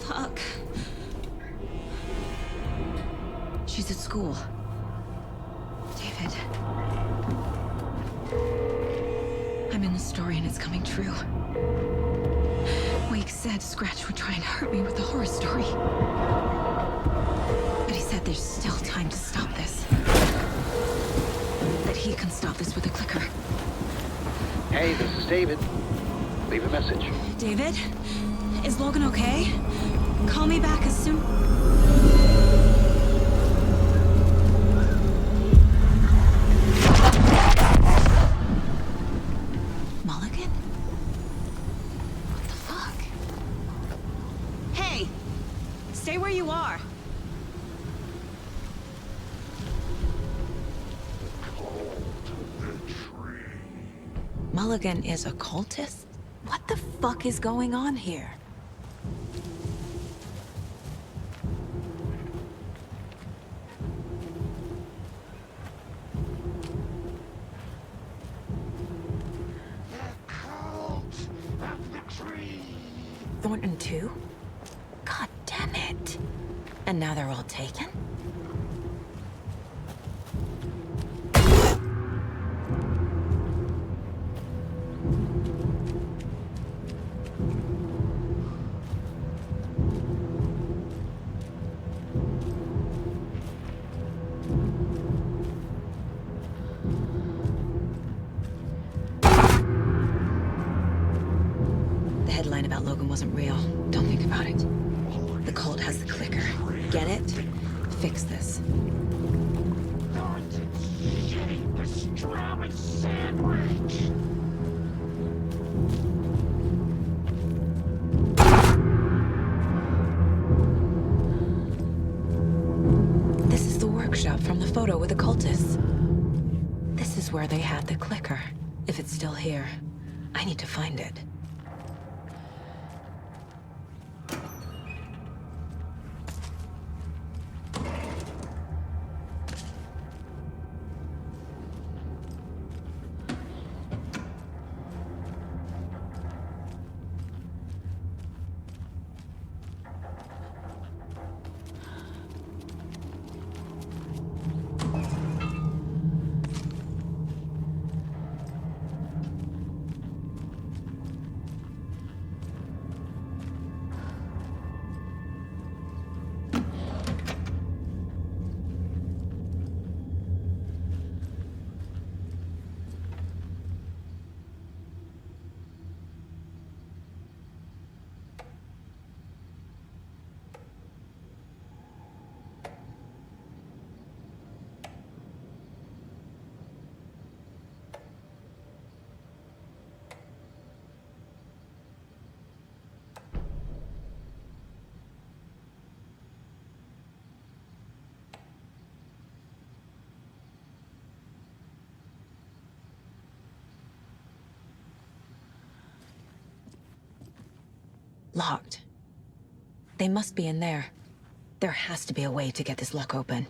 Fuck. She's at school. David. I'm in the story and it's coming true. Wake said Scratch would try and hurt me with the horror story. But he said there's still time to stop this. That he can stop this with a clicker. Hey, this is David. Leave a message. David? Is Logan okay? Call me back as soon... Mulligan? What the fuck? Hey! Stay where you are! Mulligan is a cultist? What the fuck is going on here? Thornton too? God damn it. And now they're all taken? Wasn't real. Don't think about it. The cult has the clicker. Get it? Fix this. Pastrami sandwich! This is the workshop from the photo with the cultists. This is where they had the clicker. If it's still here, I need to find it. Locked. They must be in there. There has to be a way to get this lock open.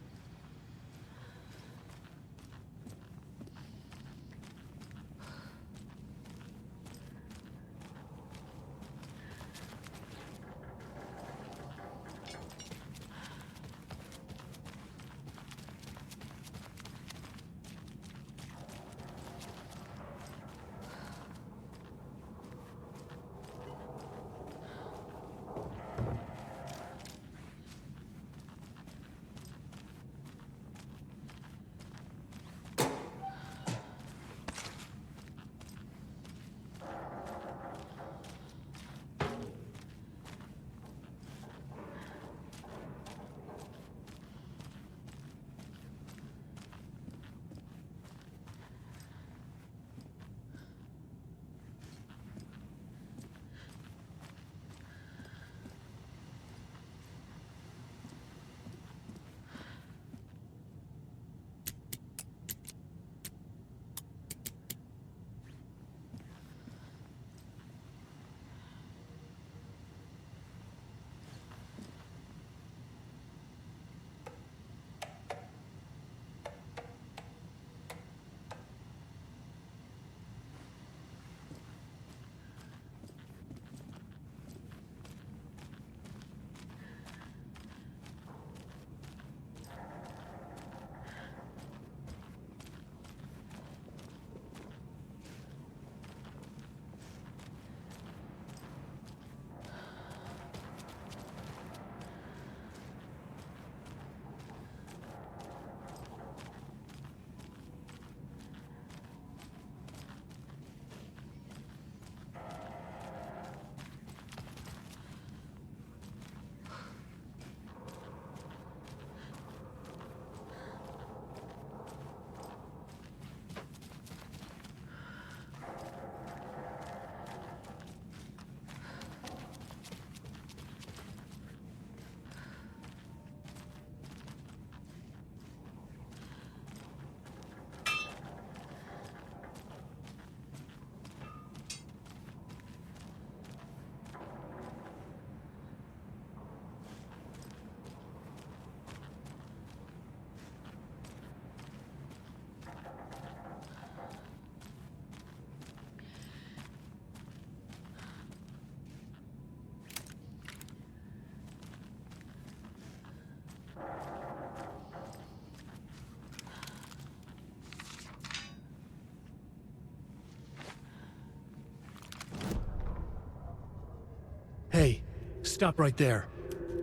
Stop right there.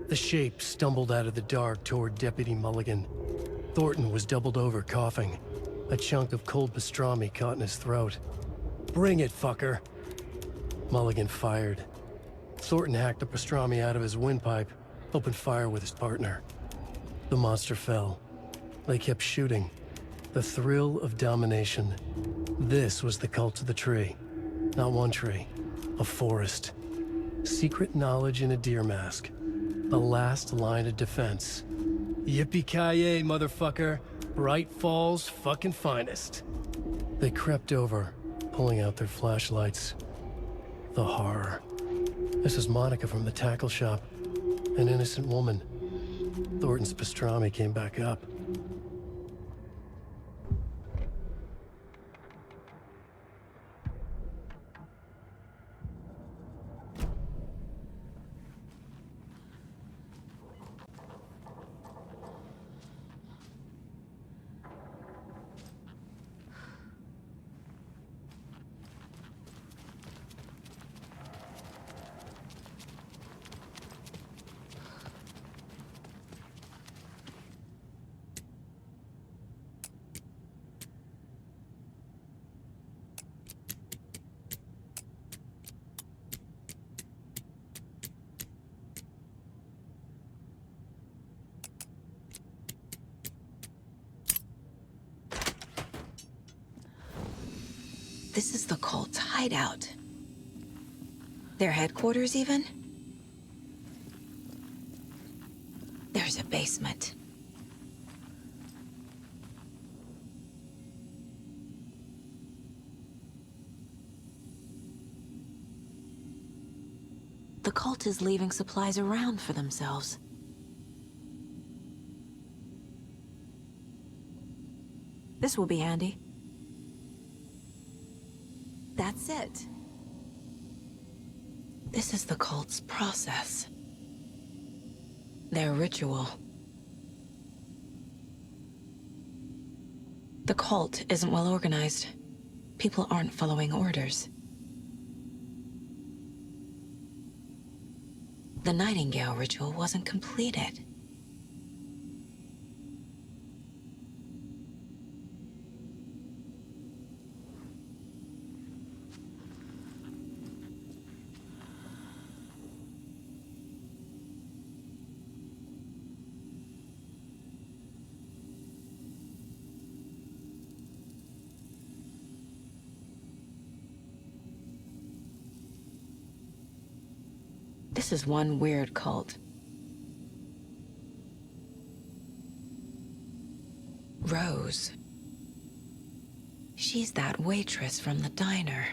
The shape stumbled out of the dark toward Deputy Mulligan. Thornton was doubled over, coughing. A chunk of cold pastrami caught in his throat. Bring it, fucker! Mulligan fired. Thornton hacked the pastrami out of his windpipe, opened fire with his partner. The monster fell. They kept shooting. The thrill of domination. This was the cult of the tree. Not one tree. A forest. Secret knowledge in a deer mask. The last line of defense. Yippee-ki-yay, motherfucker. Bright Falls' fucking finest. They crept over, pulling out their flashlights. The horror. This is Monica from the tackle shop. An innocent woman. Thornton's pastrami came back up. This is the cult's hideout. Their headquarters, even? There's a basement. The cult is leaving supplies around for themselves. This will be handy. That's it. This is the cult's process. Their ritual. The cult isn't well organized. People aren't following orders. The Nightingale ritual wasn't completed. This is one weird cult. Rose. She's that waitress from the diner.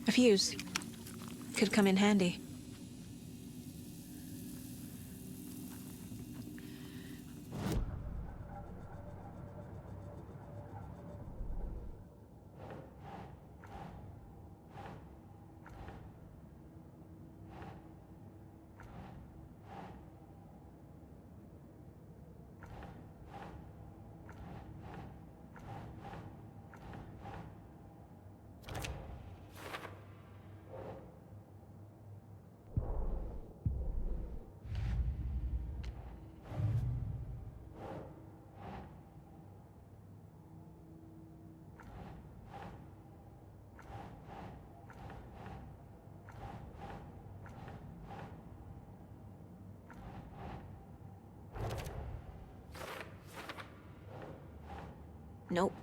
A fuse. Could come in handy. Nope.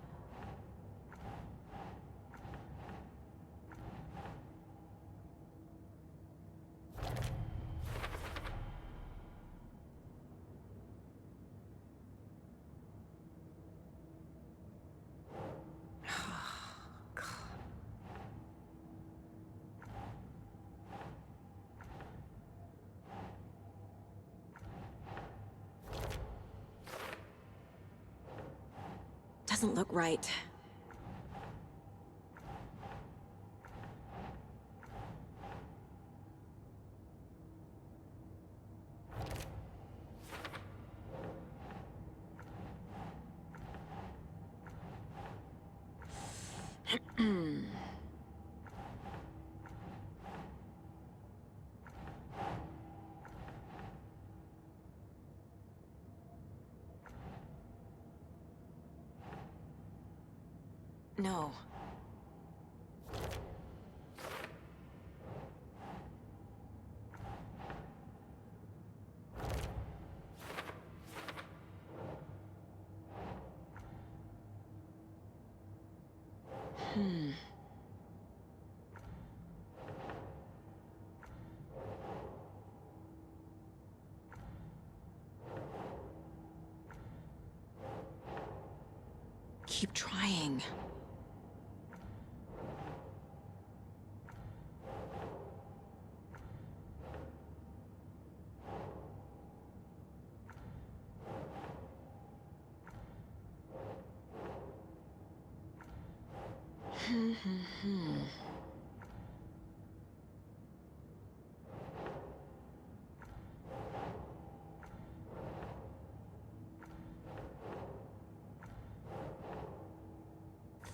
Doesn't look right. No. Keep trying.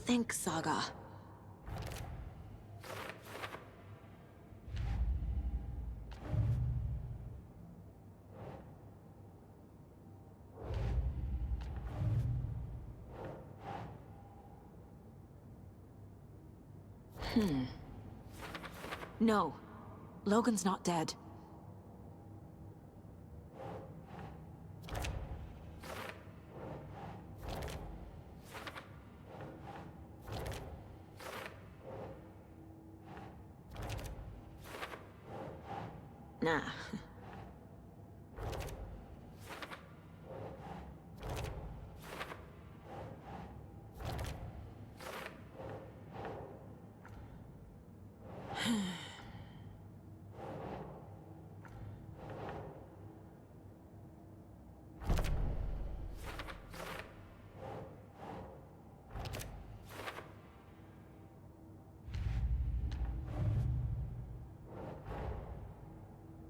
Think, Saga. No. Logan's not dead. Nah.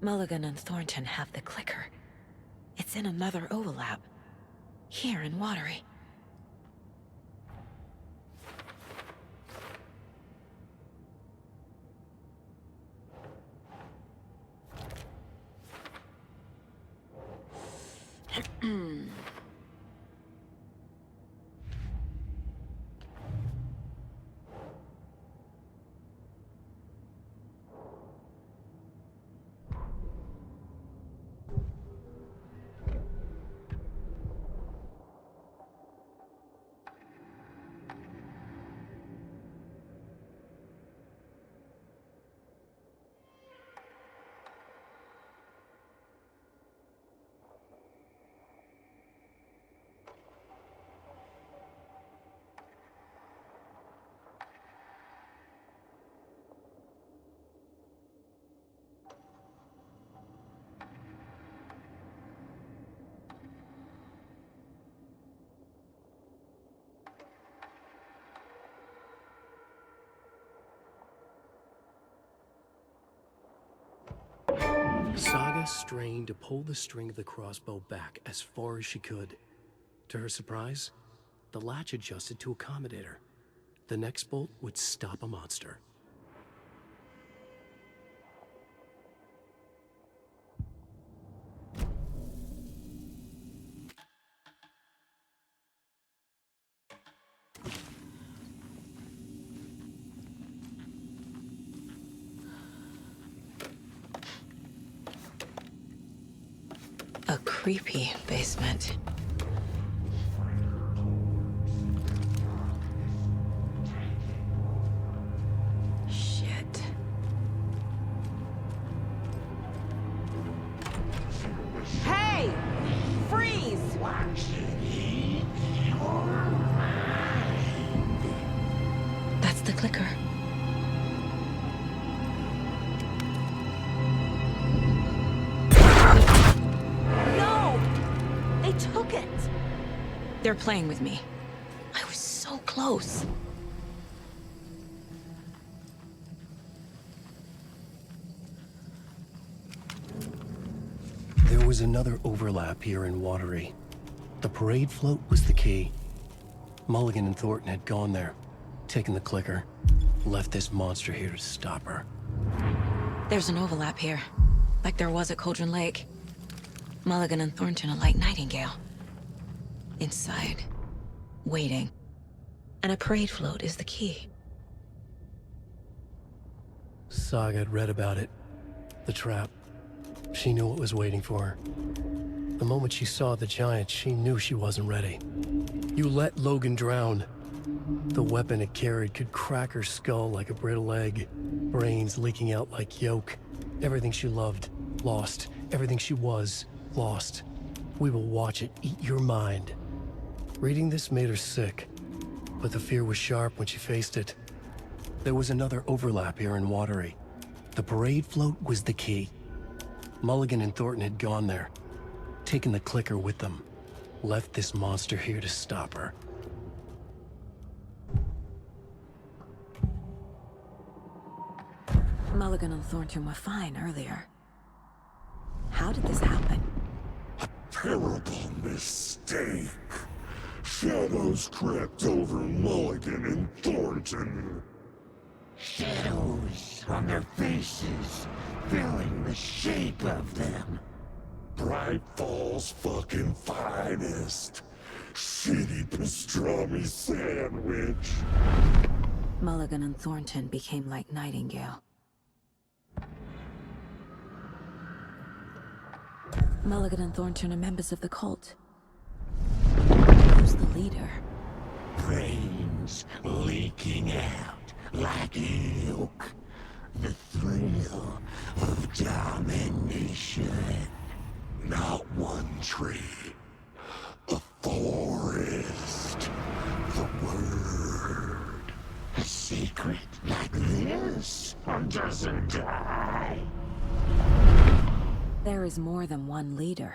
Mulligan and Thornton have the clicker. It's in another overlap. Here in Watery. Saga strained to pull the string of the crossbow back as far as she could. To her surprise, the latch adjusted to accommodate her. The next bolt would stop a monster. A creepy basement. Shit. Hey! Freeze! That's the clicker. Took it! They're playing with me. I was so close. There was another overlap here in Watery. The parade float was the key. Mulligan and Thornton had gone there, taken the clicker, left this monster here to stop her. There's an overlap here, like there was at Cauldron Lake. Mulligan and Thornton are like Nightingale. Inside. Waiting. And a parade float is the key. Saga had read about it. The trap. She knew what was waiting for her. The moment she saw the giant, she knew she wasn't ready. You let Logan drown. The weapon it carried could crack her skull like a brittle egg. Brains leaking out like yolk. Everything she loved, lost. Everything she was, lost. We will watch it eat your mind. Reading this made her sick, but the fear was sharp when she faced it. There was another overlap here in Watery. The parade float was the key. Mulligan and Thornton had gone there, taken the clicker with them, left this monster here to stop her. Mulligan and Thornton were fine earlier. How did this happen? Terrible mistake. Shadows crept over Mulligan and Thornton. Shadows on their faces, filling the shape of them. Bright Falls fucking finest. Shitty pastrami sandwich. Mulligan and Thornton became like Nightingale. Mulligan and Thornton are members of the cult. Who's the leader? Brains leaking out like milk. The thrill of domination. Not one tree. A forest. The word. A secret like this doesn't die. There is more than one leader.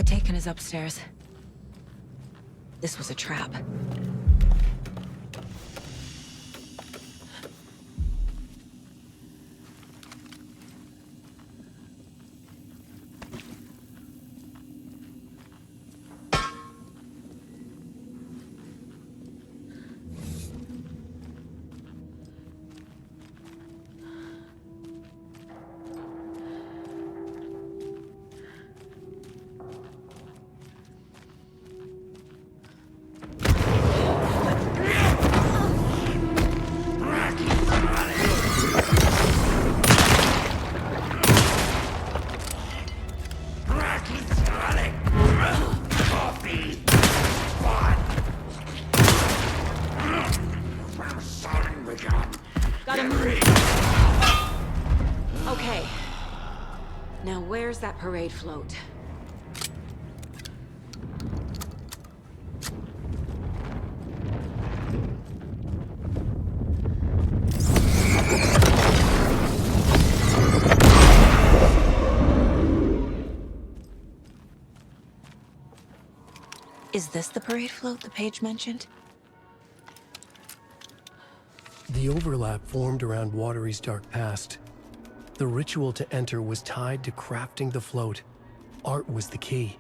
Taken is upstairs. This was a trap. Where's that parade float? Is this the parade float the page mentioned? The overlap formed around Watery's dark past. The ritual to enter was tied to crafting the float. Art was the key.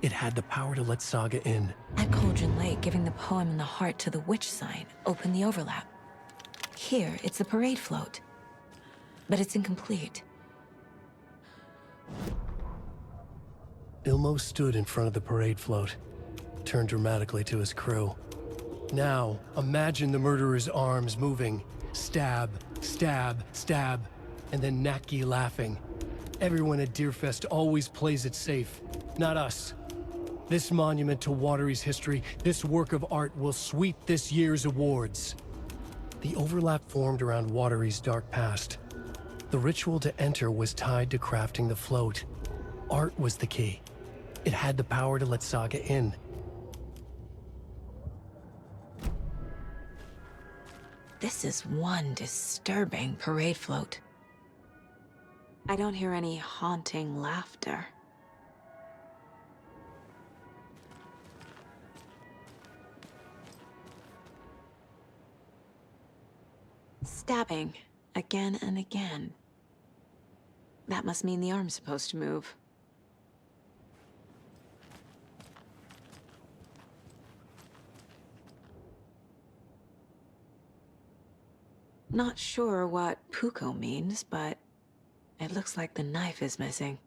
It had the power to let Saga in. At Cauldron Lake, giving the poem and the heart to the witch sign opened the overlap. Here, it's the parade float. But it's incomplete. Ilmo stood in front of the parade float, turned dramatically to his crew. Now, imagine the murderer's arms moving. Stab, stab, stab. And then Naki laughing. Everyone at Deerfest always plays it safe, not us. This monument to Watery's history, this work of art will sweep this year's awards. The overlap formed around Watery's dark past. The ritual to enter was tied to crafting the float. Art was the key. It had the power to let Saga in. This is one disturbing parade float. I don't hear any haunting laughter. Stabbing again and again. That must mean the arm's supposed to move. Not sure what Puko means, but It looks like the knife is missing.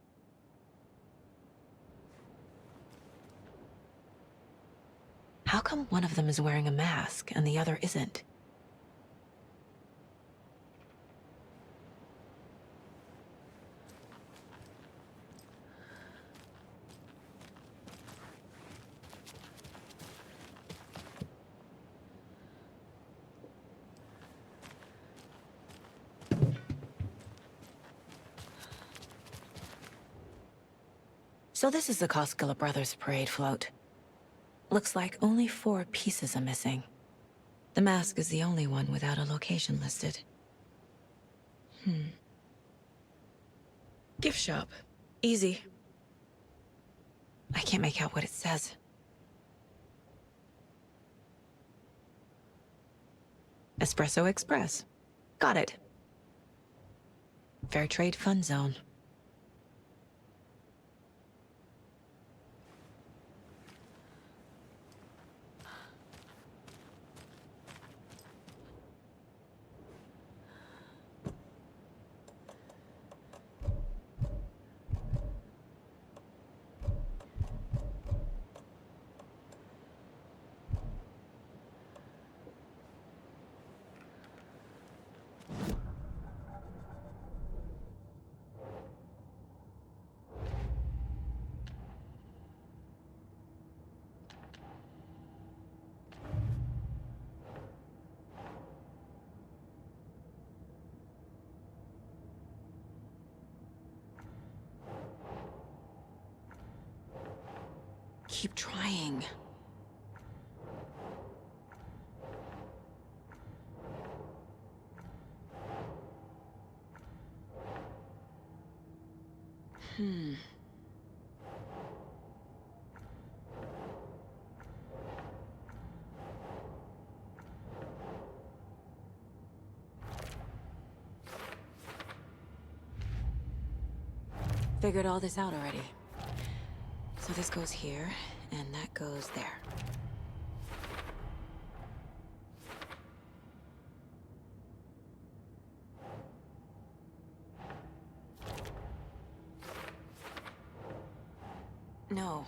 How come one of them is wearing a mask and the other isn't? So this is the Koskela Brothers parade float. Looks like only 4 pieces are missing. The mask is the only one without a location listed. Gift shop. Easy. I can't make out what it says. Espresso Express. Got it. Fair Trade Fun Zone. Keep trying. Figured all this out already. So this goes here, and that goes there. No.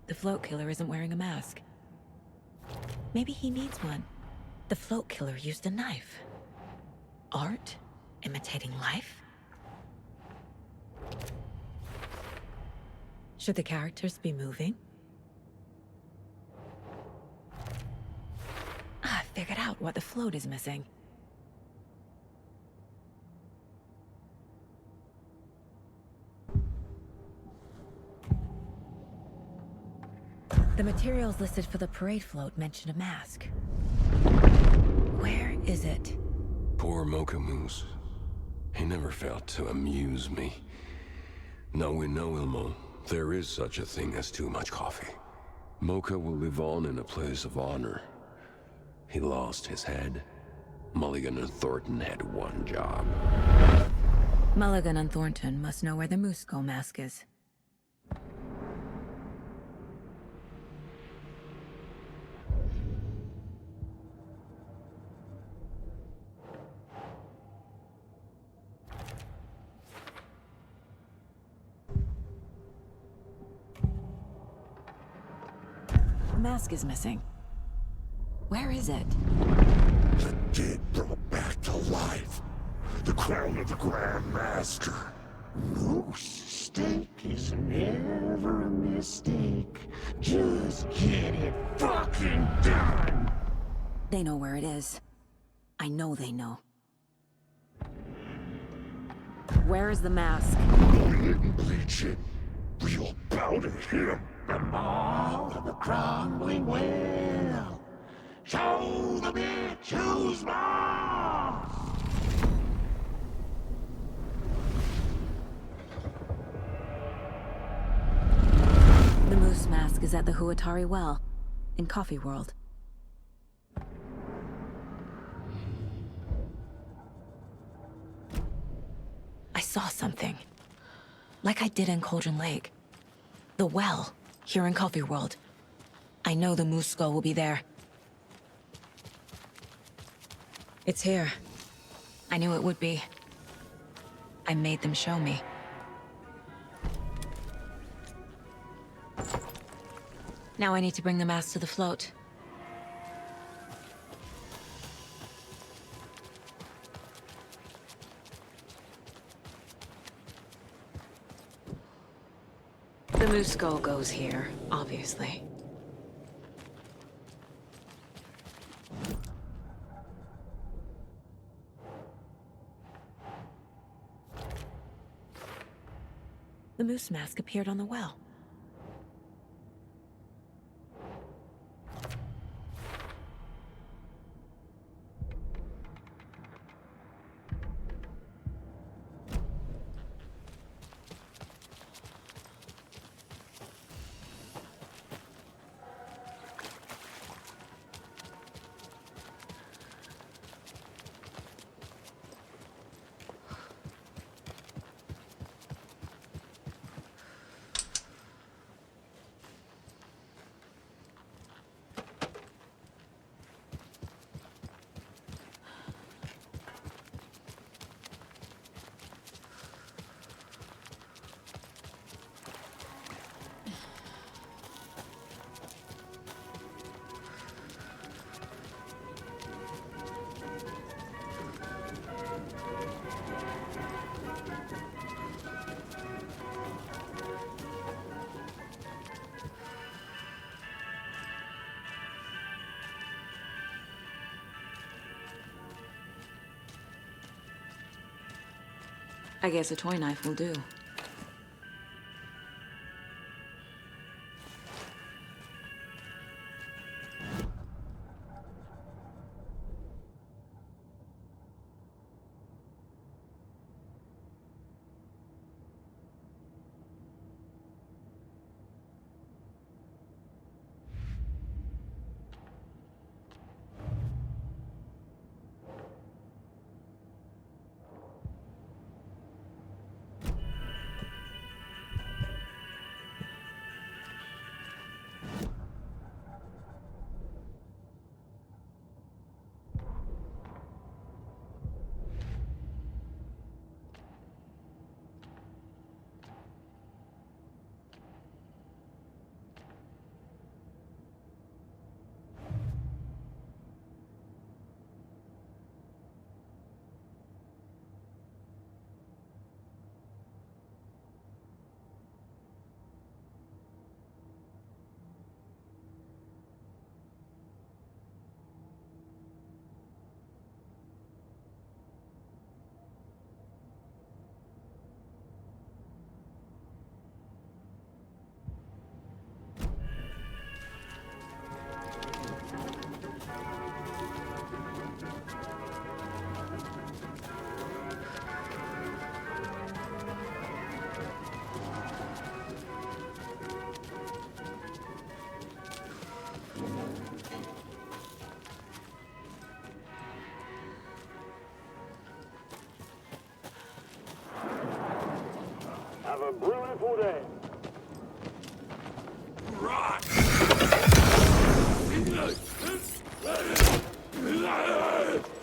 The float killer isn't wearing a mask. Maybe he needs one. The float killer used a knife. Art? Imitating life? Should the characters be moving? I figured out what the float is missing. The materials listed for the parade float mention a mask. Where is it? Poor Mocha Moose. He never failed to amuse me. Now we know, Ilmo, there is such a thing as too much coffee. Mocha will live on in a place of honor. He lost his head. Mulligan and Thornton had one job. Mulligan and Thornton must know where the Moose Skull mask is. The mask is missing. Where is it? The dead brought back to life. The crown of the Grand Master. Moose steak is never a mistake. Just get it fucking done. They know where it is. I know they know. Where is the mask? We didn't bleach it. We'll bow to him. The maw of the crumbling well. Show the bitch who's boss! The moose mask is at the Huatari Well, in Coffee World. I saw something. Like I did in Cauldron Lake. The well, here in Coffee World. I know the moose skull will be there. It's here. I knew it would be. I made them show me. Now I need to bring the mask to the float. The moose skull goes here, obviously. The moose mask appeared on the well. I guess a toy knife will do. Have a beautiful day.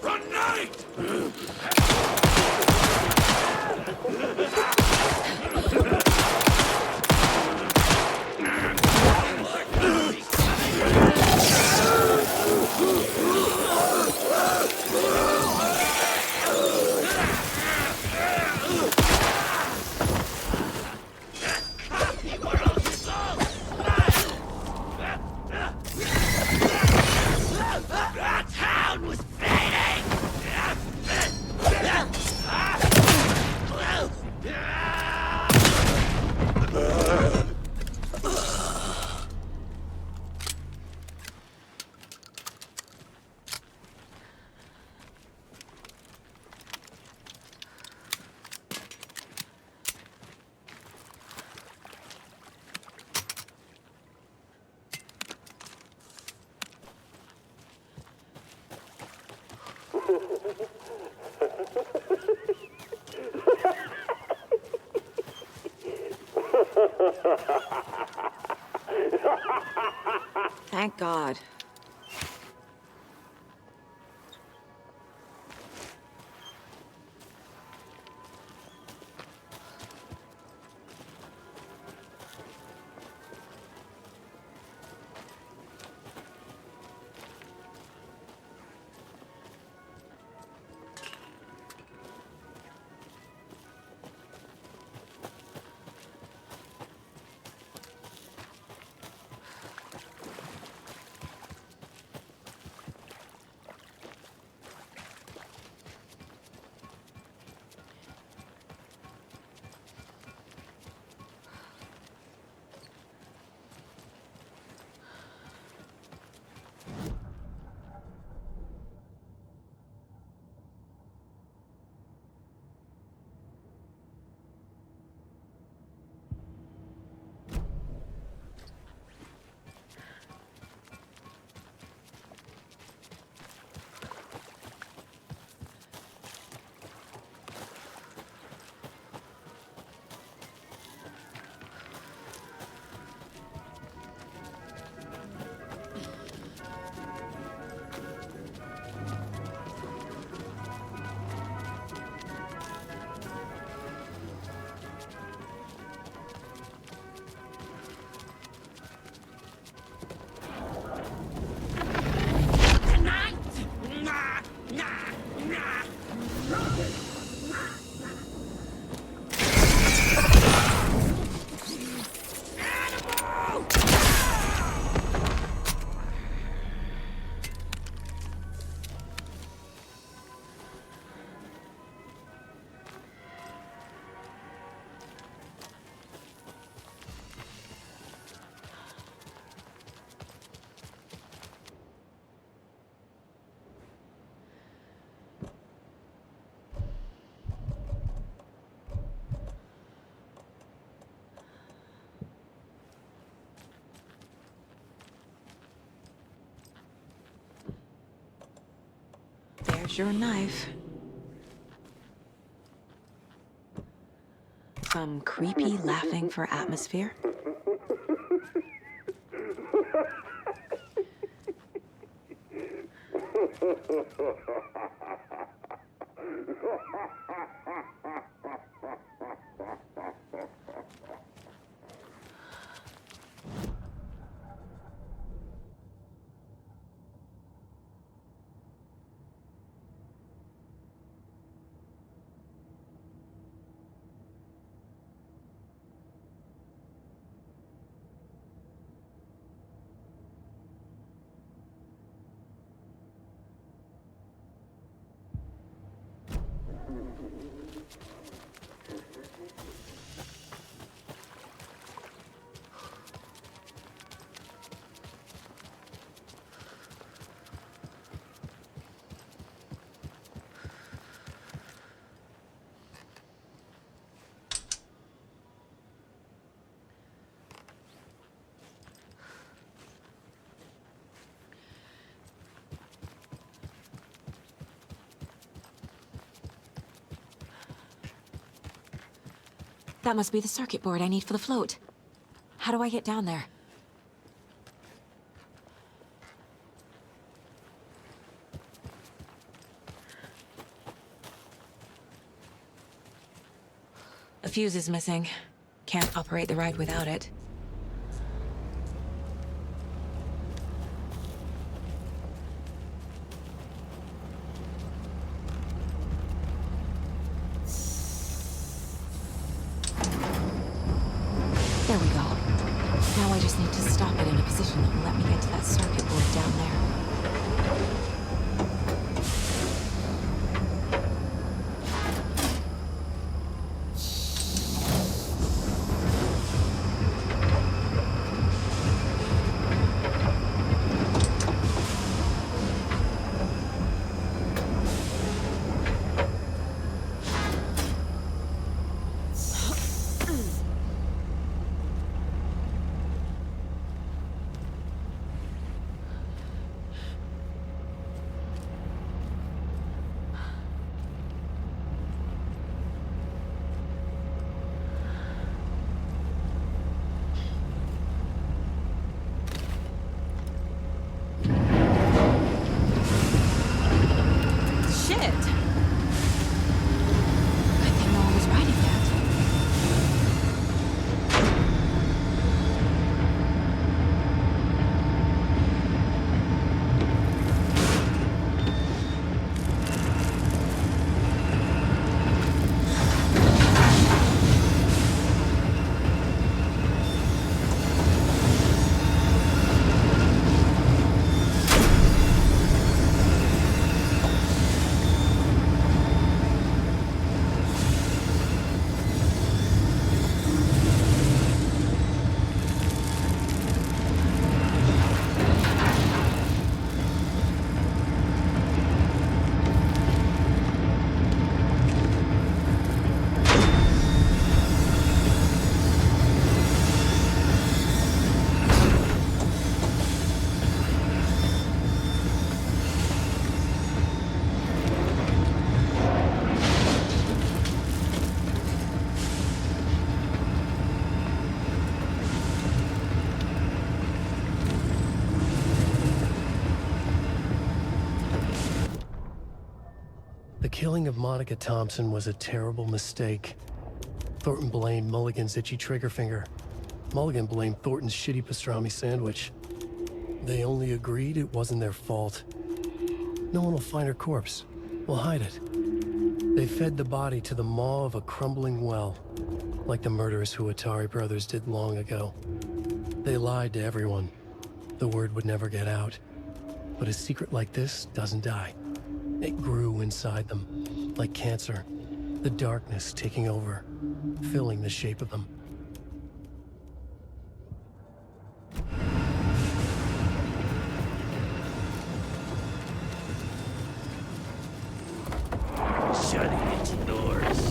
Run night! Thank God. There's your knife. Some creepy laughing for atmosphere. That must be the circuit board I need for the float. How do I get down there? A fuse is missing. Can't operate the ride without it. There we go. Now I just need to stop it in a position that will let me get to that circuit board down there. The killing of Monica Thompson was a terrible mistake. Thornton blamed Mulligan's itchy trigger finger. Mulligan blamed Thornton's shitty pastrami sandwich. They only agreed it wasn't their fault. No one will find her corpse. We'll hide it. They fed the body to the maw of a crumbling well, like the murderous Huatari brothers did long ago. They lied to everyone. The word would never get out. But a secret like this doesn't die. It grew inside them, like cancer. The darkness taking over, filling the shape of them. Shutting its doors.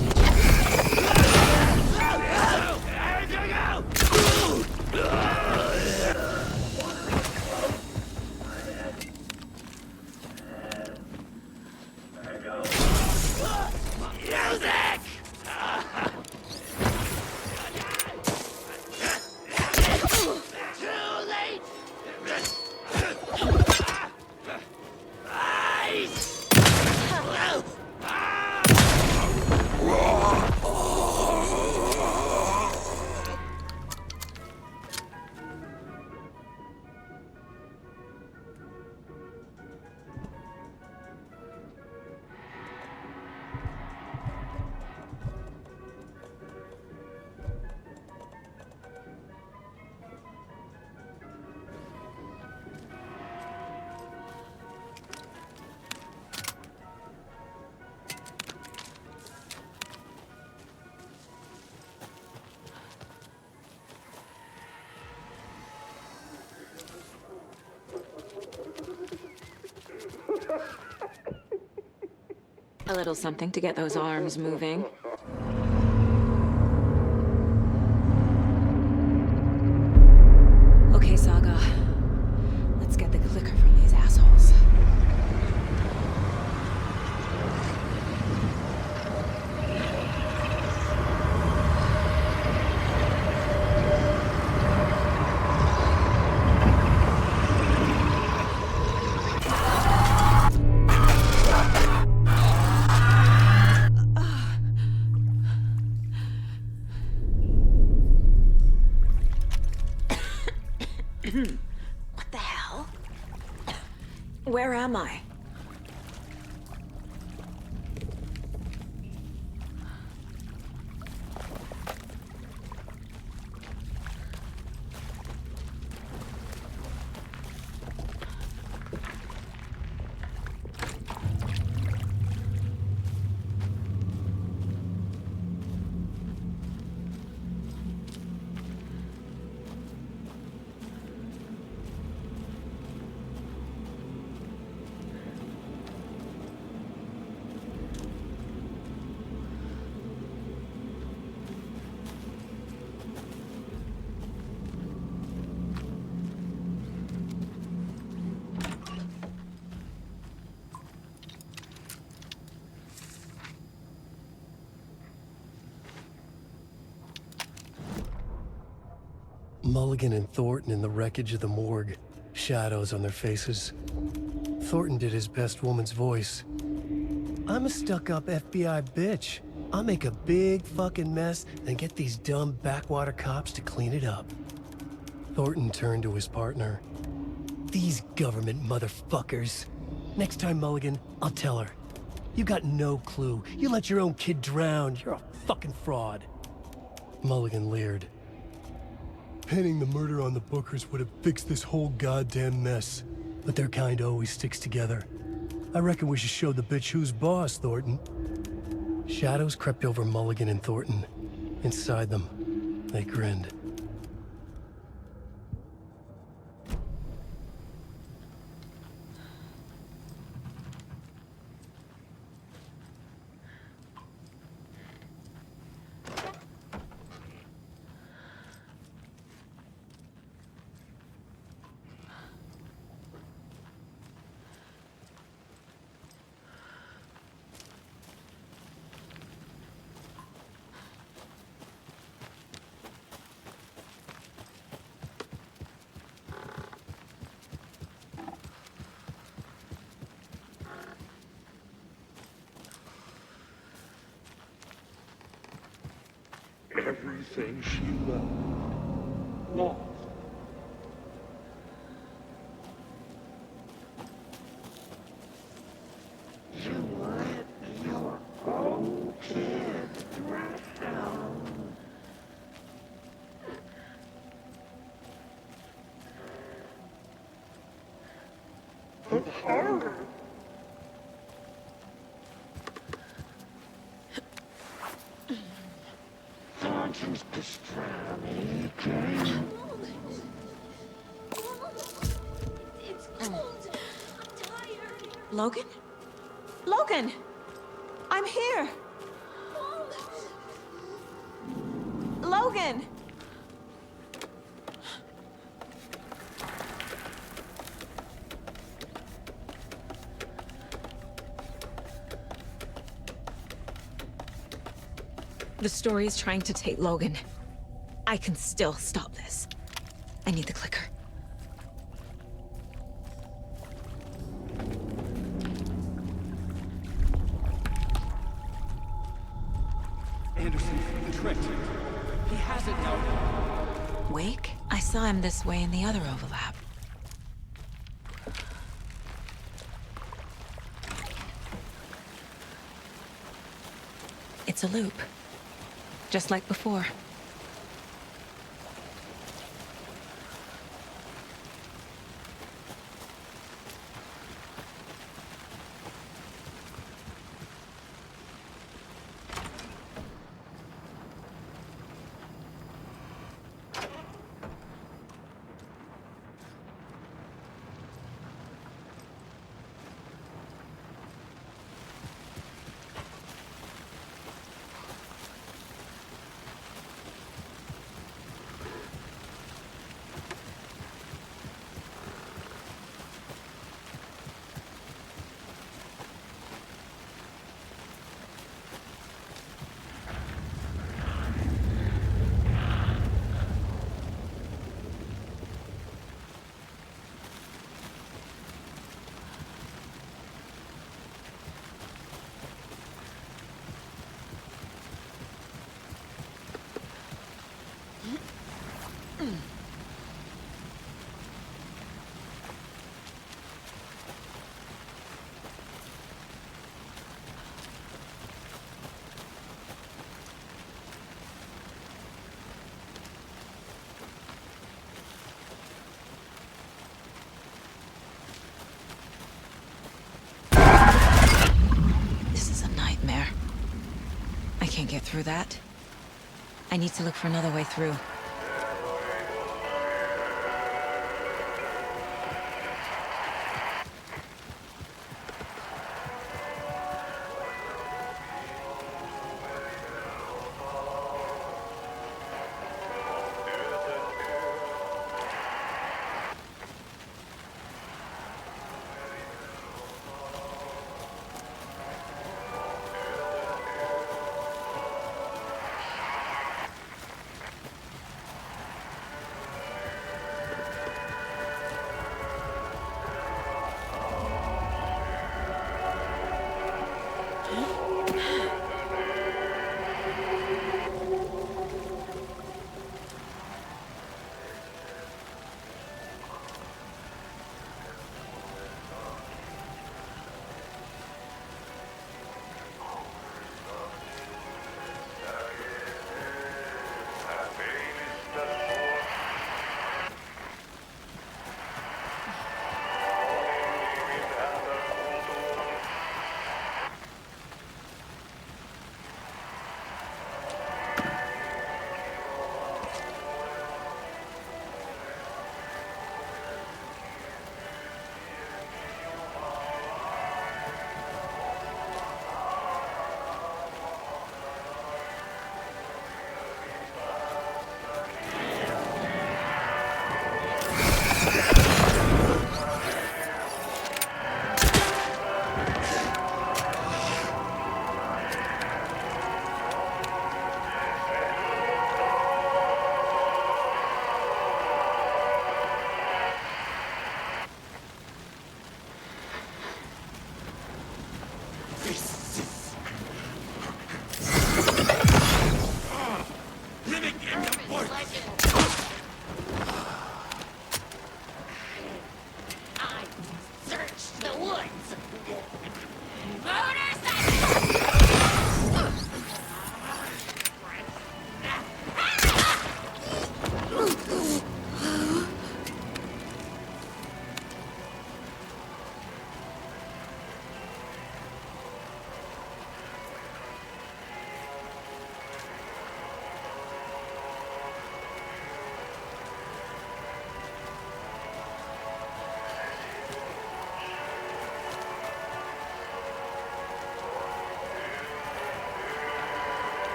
A little something to get those arms moving. Okay, Saga. Let's get the clicker from these assholes. What the hell? Where am I? Mulligan and Thornton in the wreckage of the morgue, shadows on their faces. Thornton did his best woman's voice. I'm a stuck-up FBI bitch. I'll make a big fucking mess and get these dumb backwater cops to clean it up. Thornton turned to his partner. These government motherfuckers. Next time, Mulligan, I'll tell her. You got no clue. You let your own kid drown. You're a fucking fraud. Mulligan leered. Pinning the murder on the Bookers would have fixed this whole goddamn mess. But their kind always sticks together. I reckon we should show the bitch who's boss, Thornton. Shadows crept over Mulligan and Thornton. Inside them, they grinned. everything she loved, lost. You let your own kid drown. It's harder. Thornton's pastrami came. It's cold. I'm tired. Logan? Logan! I'm here! Logan! The story is trying to take Logan. I can still stop this. I need the clicker. Anderson, the trick. He has it now. Wake? I saw him this way in the other overlap. It's a loop. Just like before. Can't get through that. I need to look for another way through.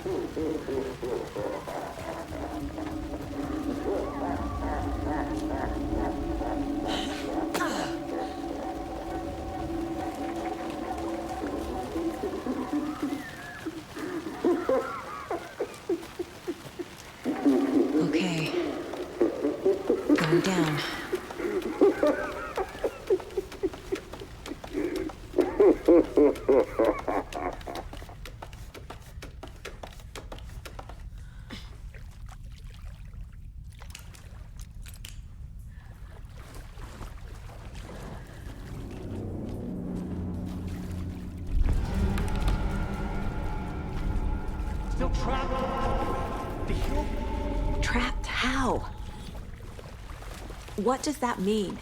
Okay. Going down. Still trapped. The hill. Trapped how? What does that mean?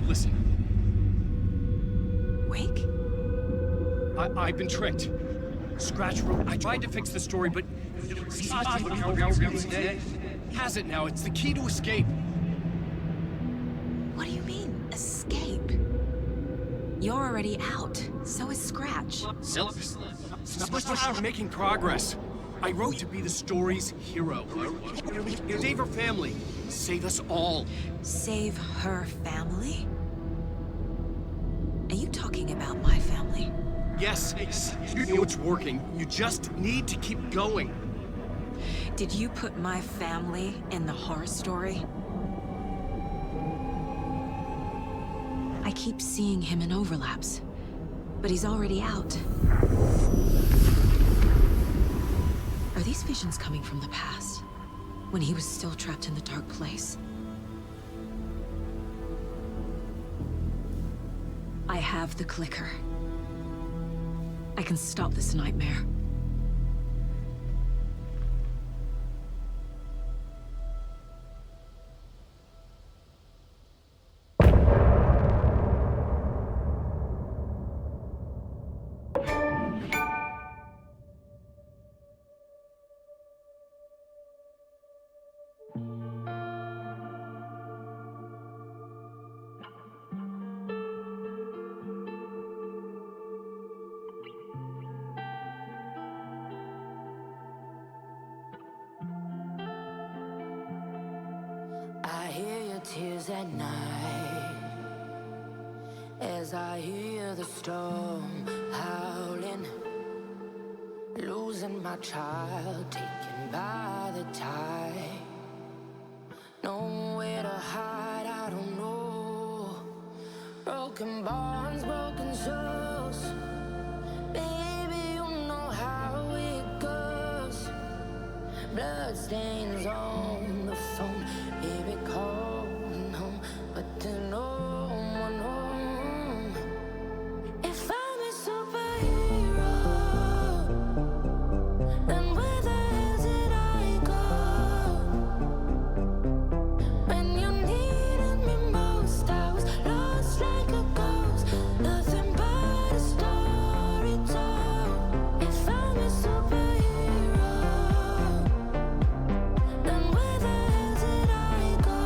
listen. Wake? I've been tricked. Scratch wrote. I tried to fix the story, but has it now. It's the key to escape. What do you mean, escape? You're already out. So is Scratch. We're making progress. I wrote to be the story's hero. Save her family. Save us all. Save her family? Are you talking about my family? Yes, you know it's working. You just need to keep going. Did you put my family in the horror story? I keep seeing him in overlaps, but he's already out. Are these visions coming from the past, when he was still trapped in the dark place? I have the clicker. I can stop this nightmare. I hear your tears at night as I hear the storm howling, losing my child, taken by the tide. Nowhere to hide, I don't know. Broken bonds, broken souls. Baby, you know how it goes. Blood stains on the phone. Baby, calling home, but there's no one home. If I'm a superhero, then where the hell did I go? When you needed me most, I was lost like a ghost. Nothing but a story told. If I'm a superhero, then where the hell did I go?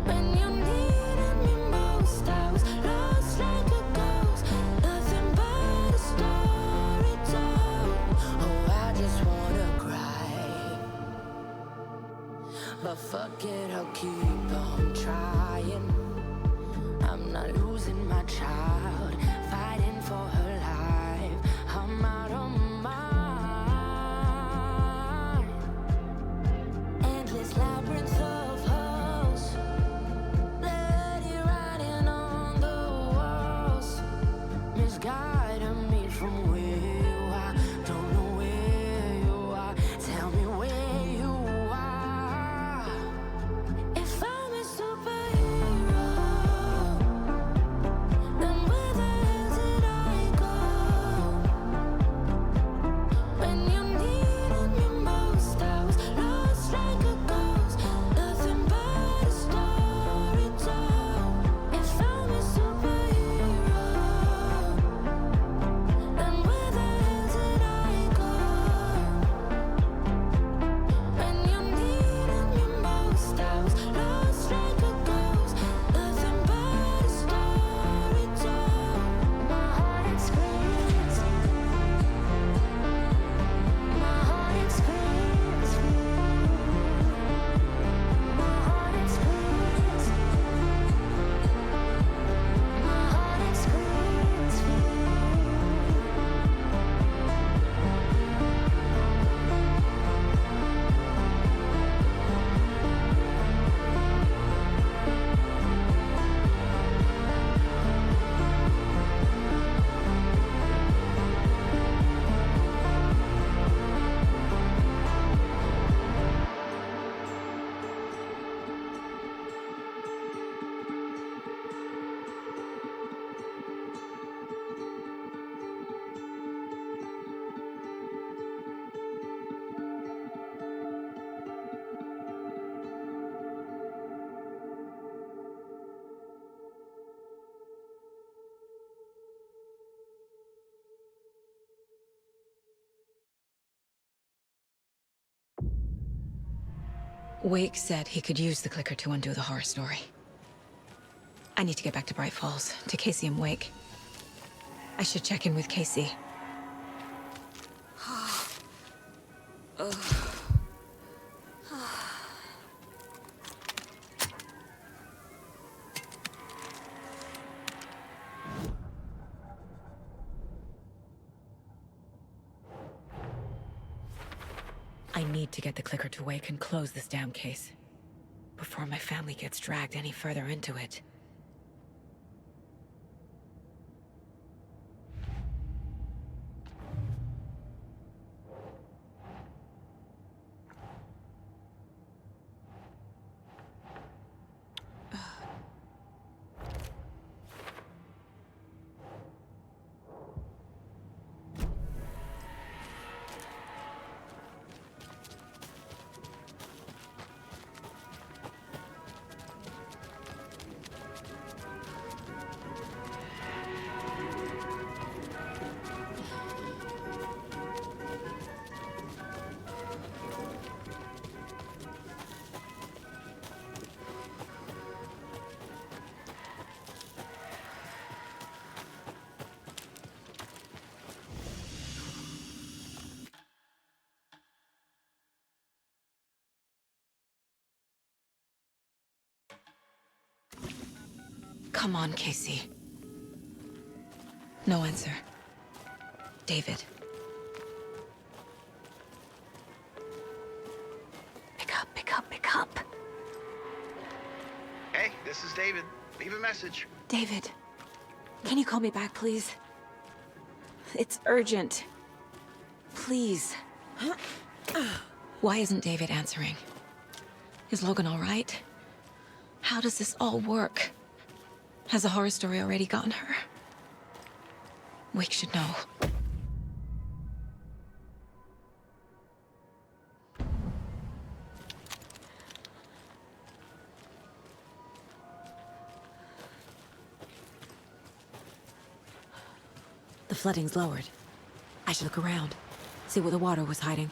When you needed me most, I was lost like a ghost. Nothing but a story told. Oh, I just wanna cry, but fuck it, I'll keep on trying. I'm not losing my child, fighting for her life. I'm out of my mind. Endless labyrinth of holes, bloody writing on the walls, misguiding me from where you are. Don't know where you are. Tell me where you are. If I'm a superhero, then where the hell Wake said he could use the clicker to undo the horror story. I need to get back to Bright Falls, to Casey and Wake. I should check in with Casey. I need to get the clicker to Wake and close this damn case before my family gets dragged any further into it. Come on, Casey. No answer. David. Pick up, pick up, pick up. Hey, this is David. Leave a message. David, can you call me back, please? It's urgent. Please. Why isn't David answering? Is Logan all right? How does this all work? Has the horror story already gotten her? Wake should know. The flooding's lowered. I should look around, see where the water was hiding.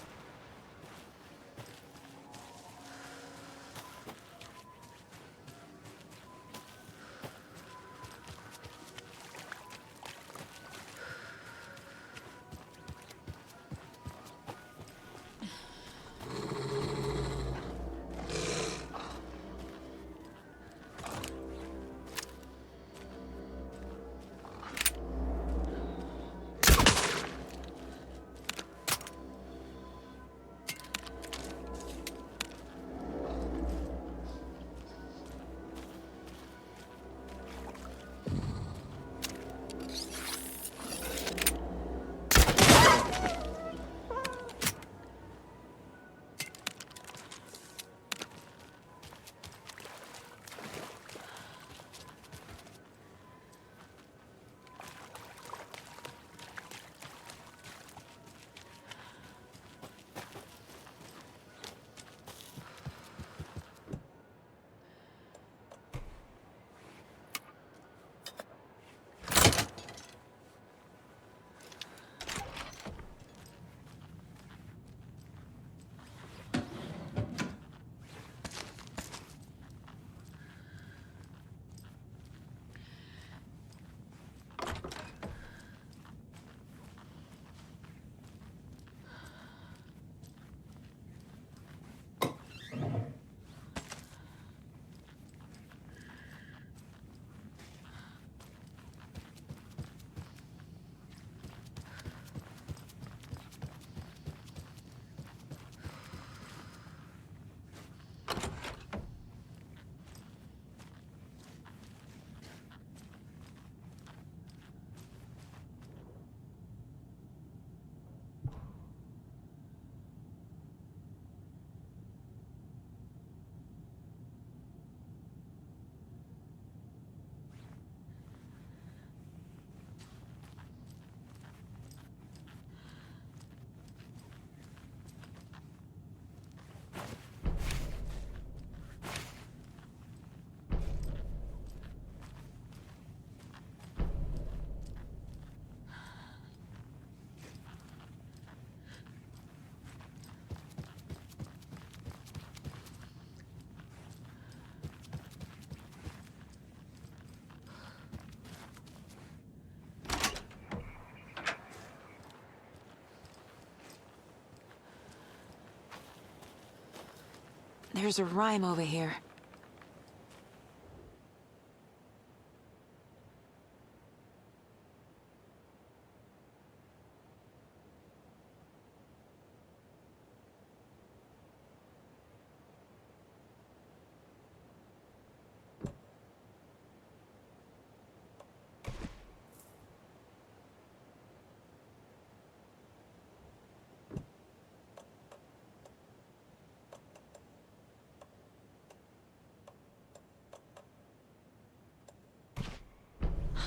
There's a rhyme over here.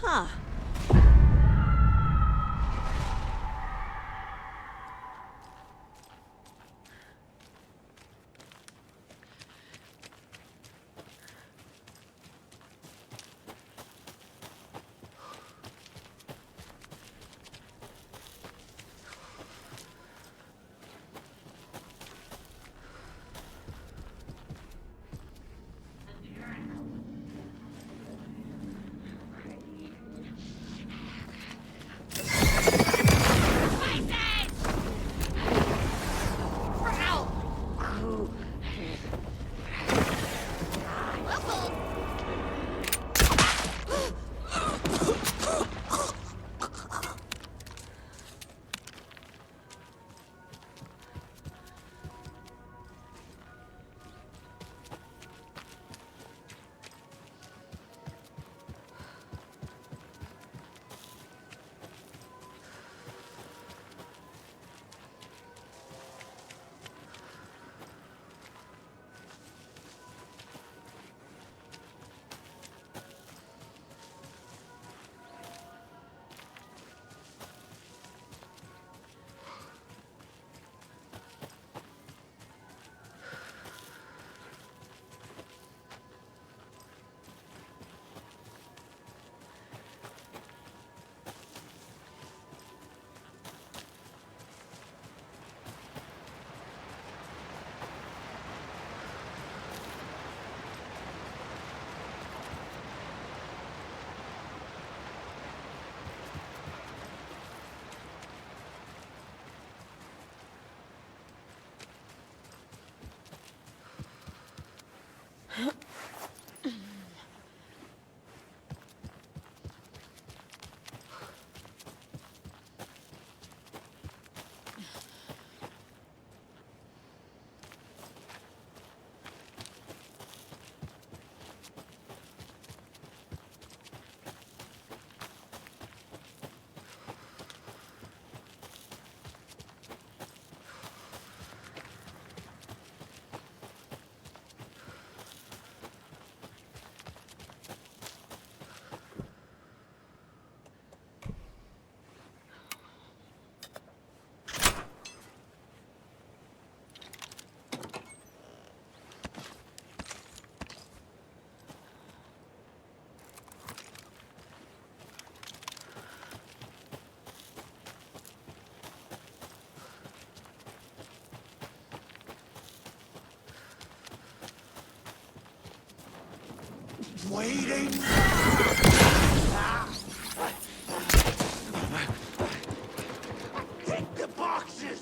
Huh. Waiting. Take the boxes.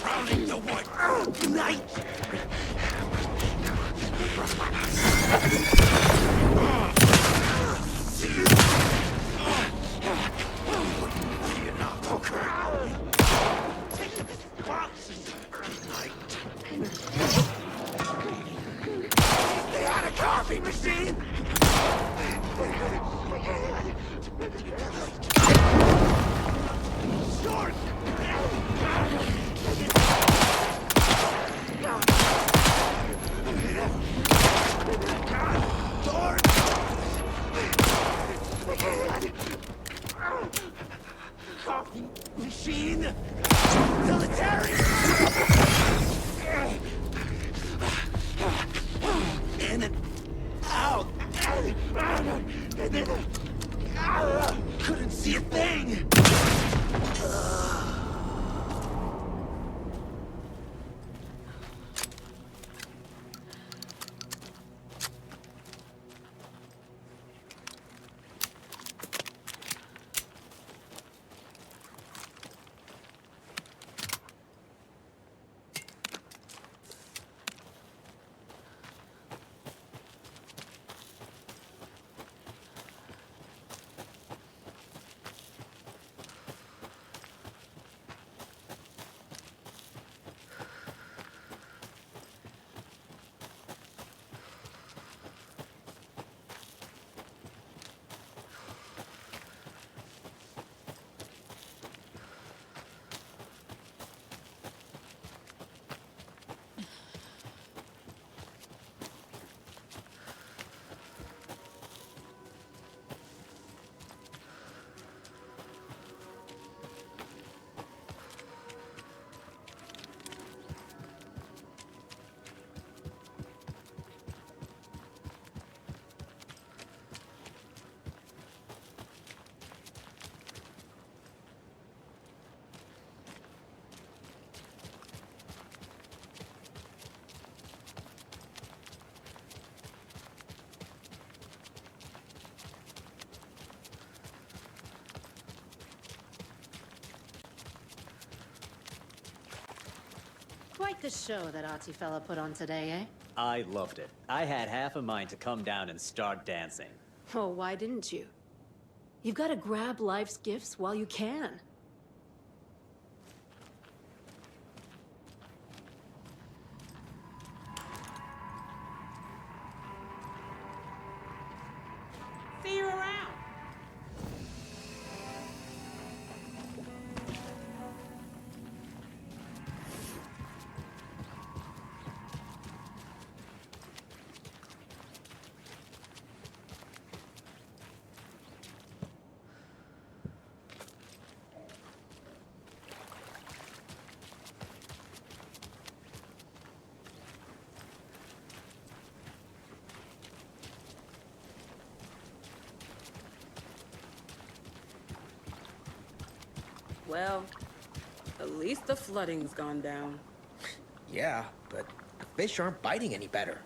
Drowning the white night. They had a coffee machine! Short! Coffee machine! Military! In and out! And then... couldn't see a thing! the show that Artie fella put on today, eh? I loved it. I had half a mind to come down and start dancing. Oh, why didn't you? You've got to grab life's gifts while you can. See you around. Well, at least the flooding's gone down. Yeah, but the fish aren't biting any better.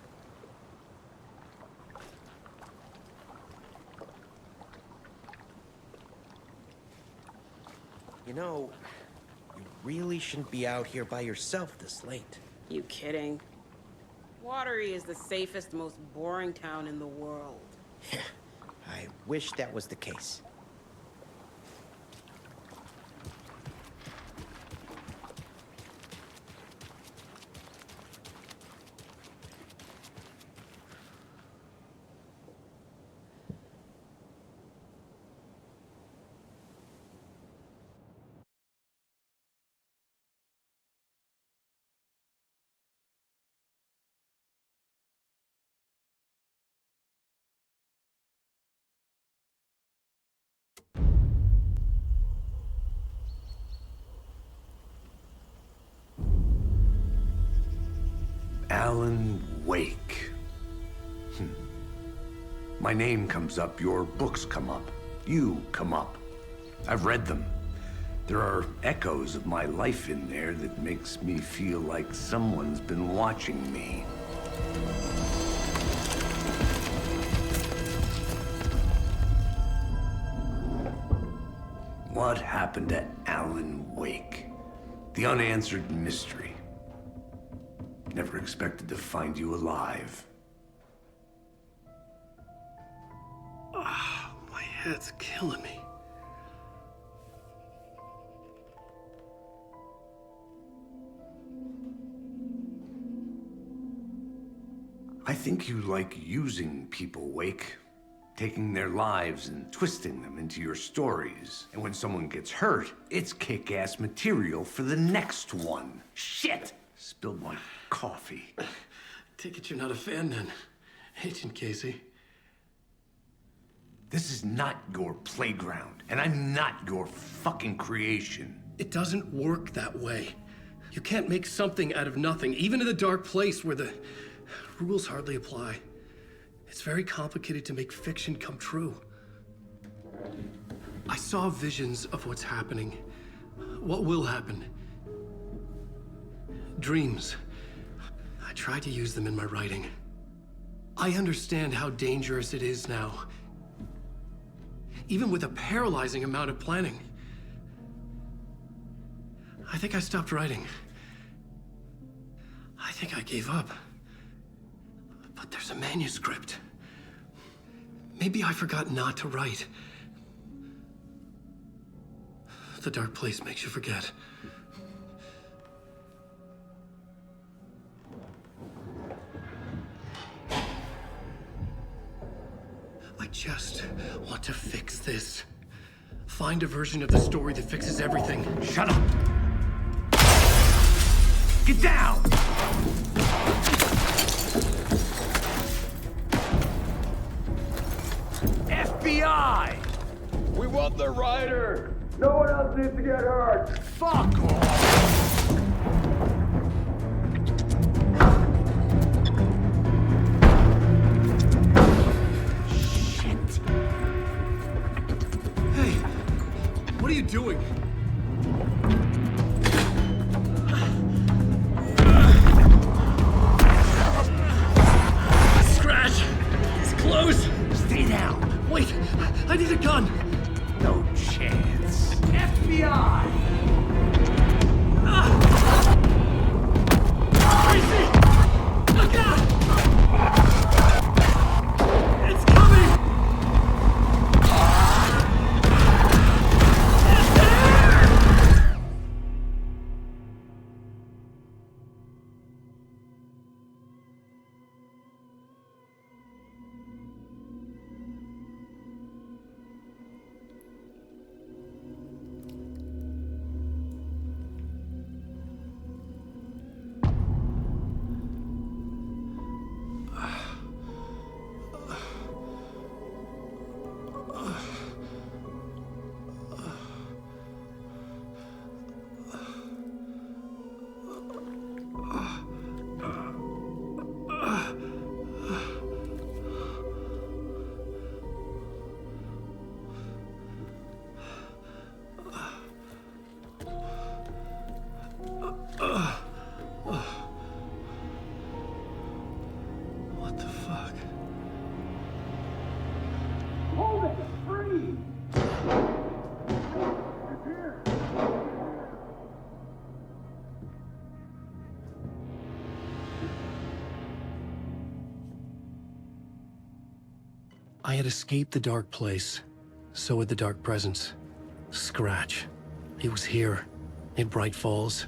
You know, you really shouldn't be out here by yourself this late. You kidding? Watery is the safest, most boring town in the world. I wish that was the case. Alan Wake. My name comes up, your books come up, you come up. I've read them. There are echoes of my life in there that makes me feel like someone's been watching me. What happened to Alan Wake? The unanswered mystery. Never expected to find you alive. Ah, my head's killing me. I think you like using people, Wake. Taking their lives and twisting them into your stories. And when someone gets hurt, it's kick-ass material for the next one. Shit! Spilled my coffee. Take it you're not a fan then, Agent Casey. This is not your playground, and I'm not your fucking creation. It doesn't work that way. You can't make something out of nothing, even in a dark place where the rules hardly apply. It's very complicated to make fiction come true. I saw visions of what's happening, what will happen. Dreams. I tried to use them in my writing. I understand how dangerous it is now. Even with a paralyzing amount of planning. I think I stopped writing. I think I gave up. But there's a manuscript. Maybe I forgot not to write. The dark place makes you forget. I just want to fix this. Find a version of the story that fixes everything. Shut up! Get down! FBI! We want the rider! No one else needs to get hurt! Fuck off! What are you doing? Scratch! It's close! Stay down! Wait! I need a gun! No chance. FBI! I had escaped the dark place. So had the dark presence. Scratch. He was here, in Bright Falls.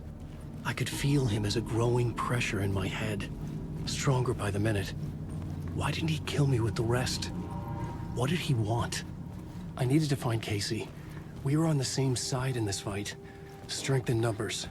I could feel him as a growing pressure in my head. Stronger by the minute. Why didn't he kill me with the rest? What did he want? I needed to find Casey. We were on the same side in this fight. Strength in numbers.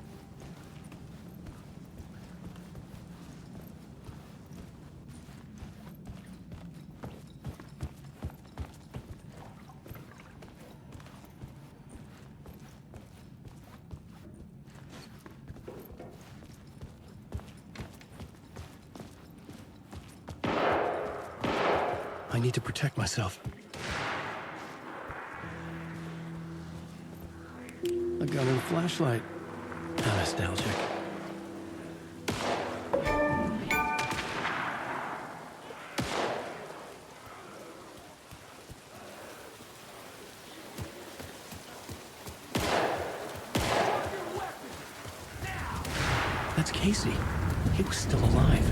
I need to protect myself. A gun and a flashlight. How nostalgic. That's Casey. He was still alive.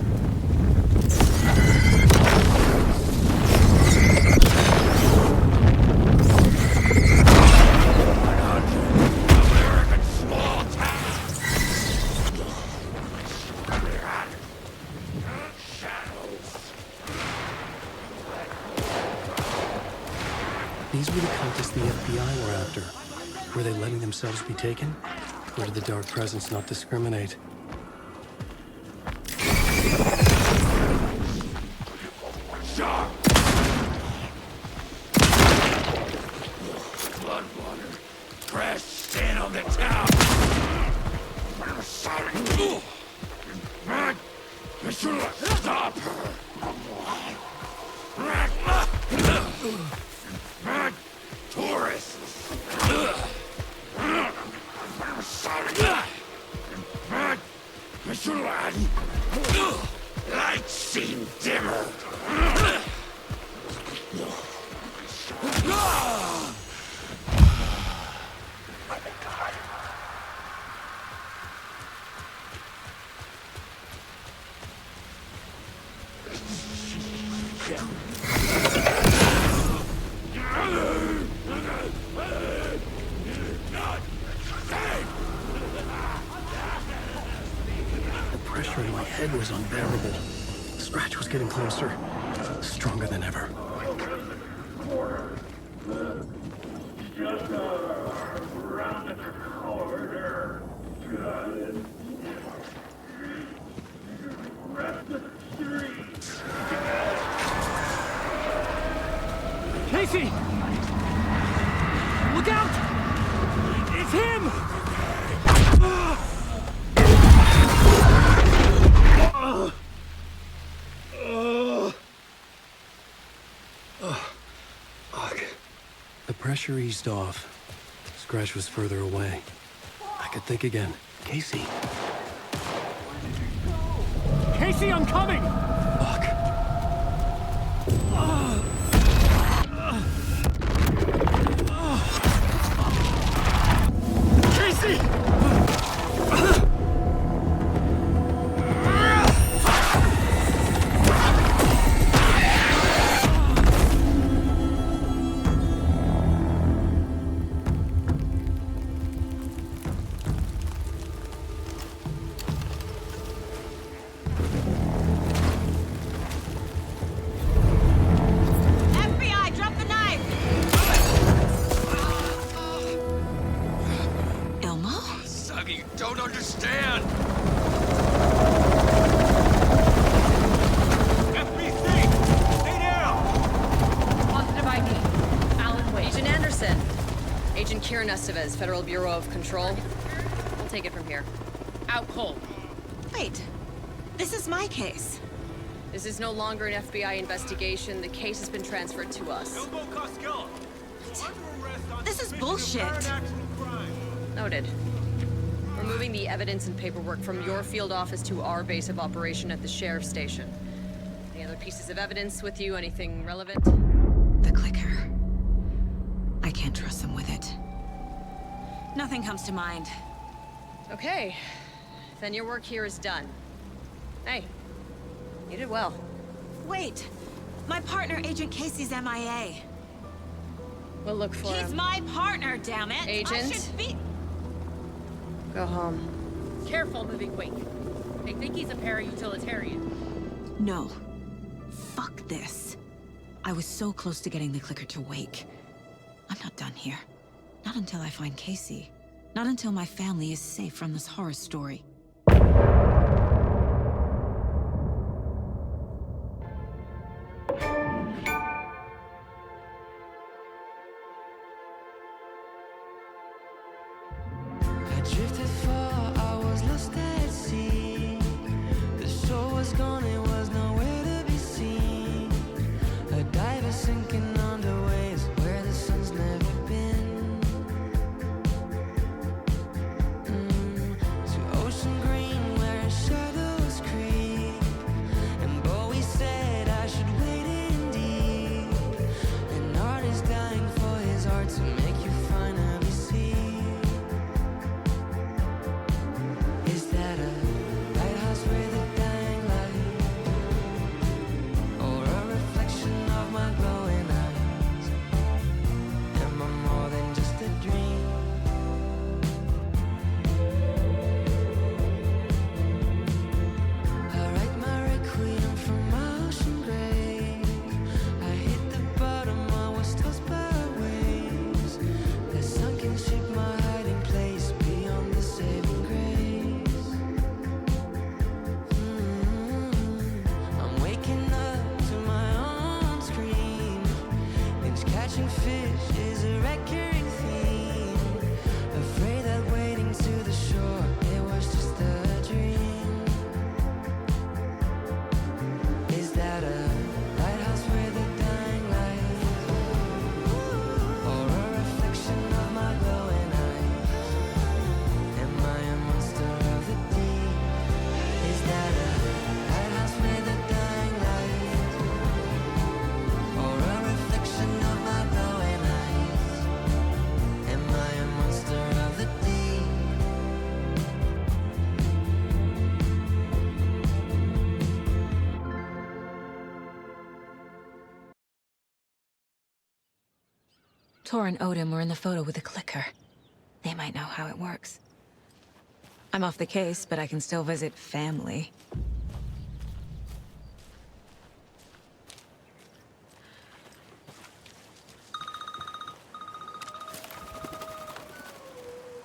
These were the cultists the FBI were after. Were they letting themselves be taken? Or did the Dark Presence not discriminate? Bloodwater crashed in on the town. I should have stopped her. Tourists. I should have. Lights seem dimmer. The pressure in my head was unbearable. Scratch was getting closer, stronger than ever. Just around the corner. Rest the street. Casey! Look out! It's him! The pressure eased off. Scratch was further away. I could think again. Casey. Casey, I'm coming! Fuck. Casey! Don't understand! FBC! Stay down! Positive ID. Alan Wade. Agent Anderson. Agent Kieran Estevez, Federal Bureau of Control. We'll take it from here. Out cold. Wait. This is my case. This is no longer an FBI investigation. The case has been transferred to us. This is bullshit. Noted. We're moving the evidence and paperwork from your field office to our base of operation at the sheriff's station. Any other pieces of evidence with you? Anything relevant? The clicker. I can't trust them with it. Nothing comes to mind. Okay. Then your work here is done. Hey, you did well. Wait. My partner, Agent Casey's MIA. We'll look for him. He's my partner, damn it! Agent? I should be... Go home. Careful moving Wake. They think he's a para-utilitarian. No. Fuck this. I was so close to getting the clicker to wake. I'm not done here. Not until I find Casey. Not until my family is safe from this horror story. Tor and Odin were in the photo with the clicker. They might know how it works. I'm off the case, but I can still visit family.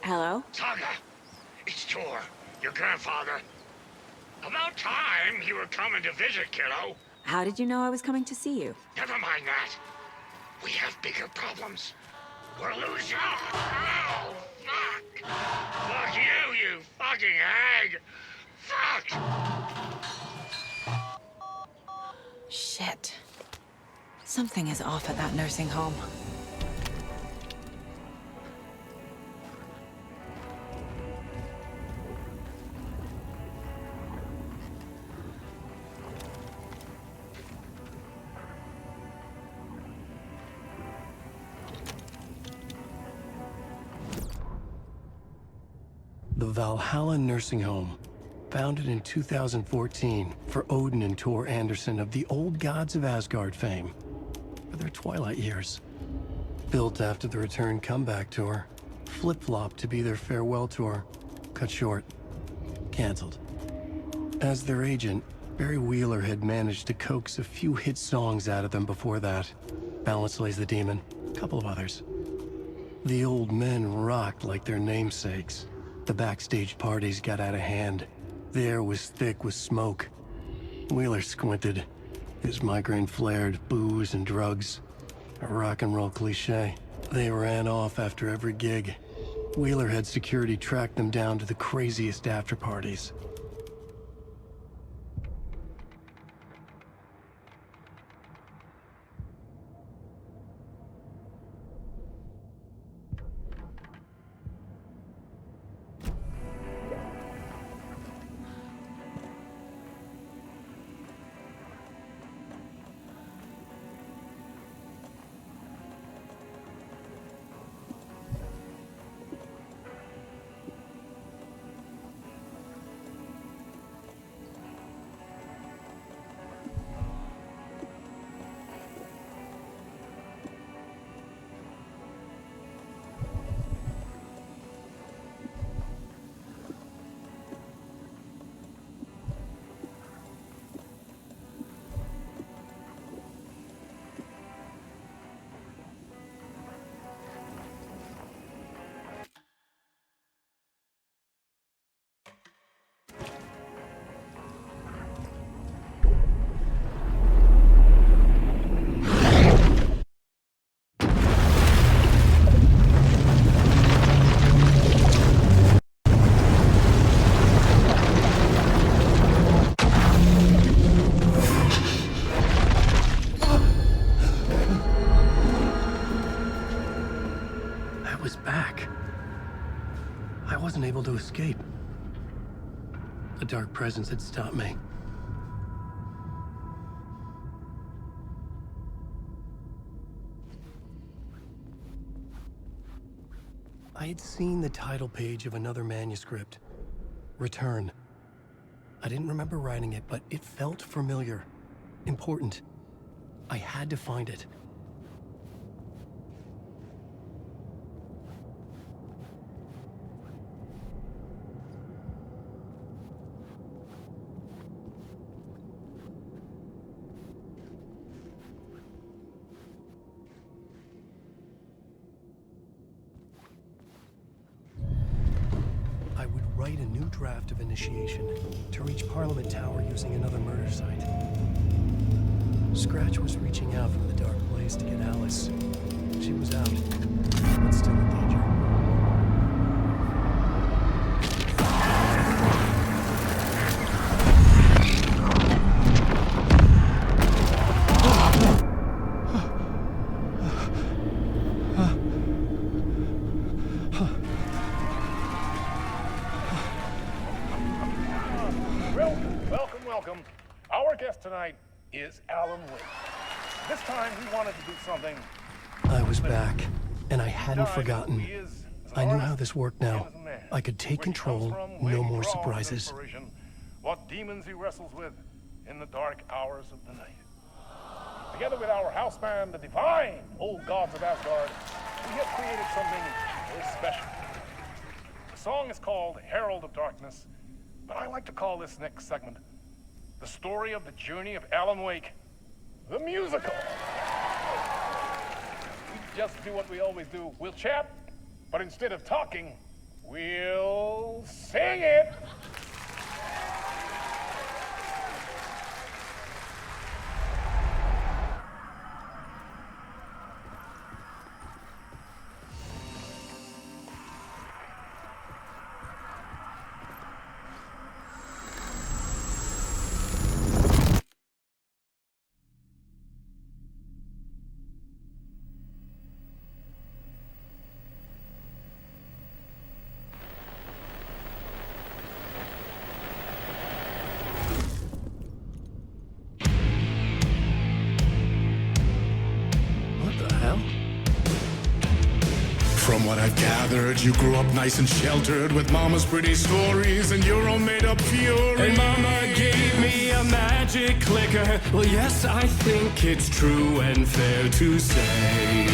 Hello? Saga, it's Tor, your grandfather. About time you were coming to visit, kiddo. How did you know I was coming to see you? Never mind that. We have bigger problems. We're losing. Oh, fuck! Fuck you, you fucking hag! Fuck! Shit. Something is off at that nursing home. The Valhalla Nursing Home, founded in 2014 for Odin and Tor Anderson of the Old Gods of Asgard fame, for their twilight years. Built after the return comeback tour, flip-flopped to be their farewell tour, cut short, canceled. As their agent, Barry Wheeler had managed to coax a few hit songs out of them before that. Balance Lays the Demon, a couple of others. The old men rocked like their namesakes. The backstage parties got out of hand. The air was thick with smoke. Wheeler squinted. His migraine flared, booze and drugs. A rock and roll cliche. They ran off after every gig. Wheeler had security track them down to the craziest after parties. was back. I wasn't able to escape. A dark presence had stopped me. I had seen the title page of another manuscript. Return. I didn't remember writing it, but it felt familiar. Important. I had to find it. I would write a new draft of initiation to reach Parliament Tower using another murder site. Scratch was reaching out from the dark place to get Alice. She was out, but still in danger. Welcome. Our guest tonight is Alan Wake. This time we wanted to do something. I was back, and I hadn't forgotten. I knew how this worked now. I could take control, no more surprises. What demons he wrestles with in the dark hours of the night. Together with our house band, the divine old gods of Asgard, we have created something very special. The song is called Herald of Darkness, but I like to call this next segment the story of the journey of Alan Wake, the musical. We just do what we always do. We'll chat, but instead of talking, we'll sing it. From what I've gathered, you grew up nice and sheltered with Mama's pretty stories and your own made-up fury. And Mama gave me a magic clicker. Well, yes, I think it's true and fair to say.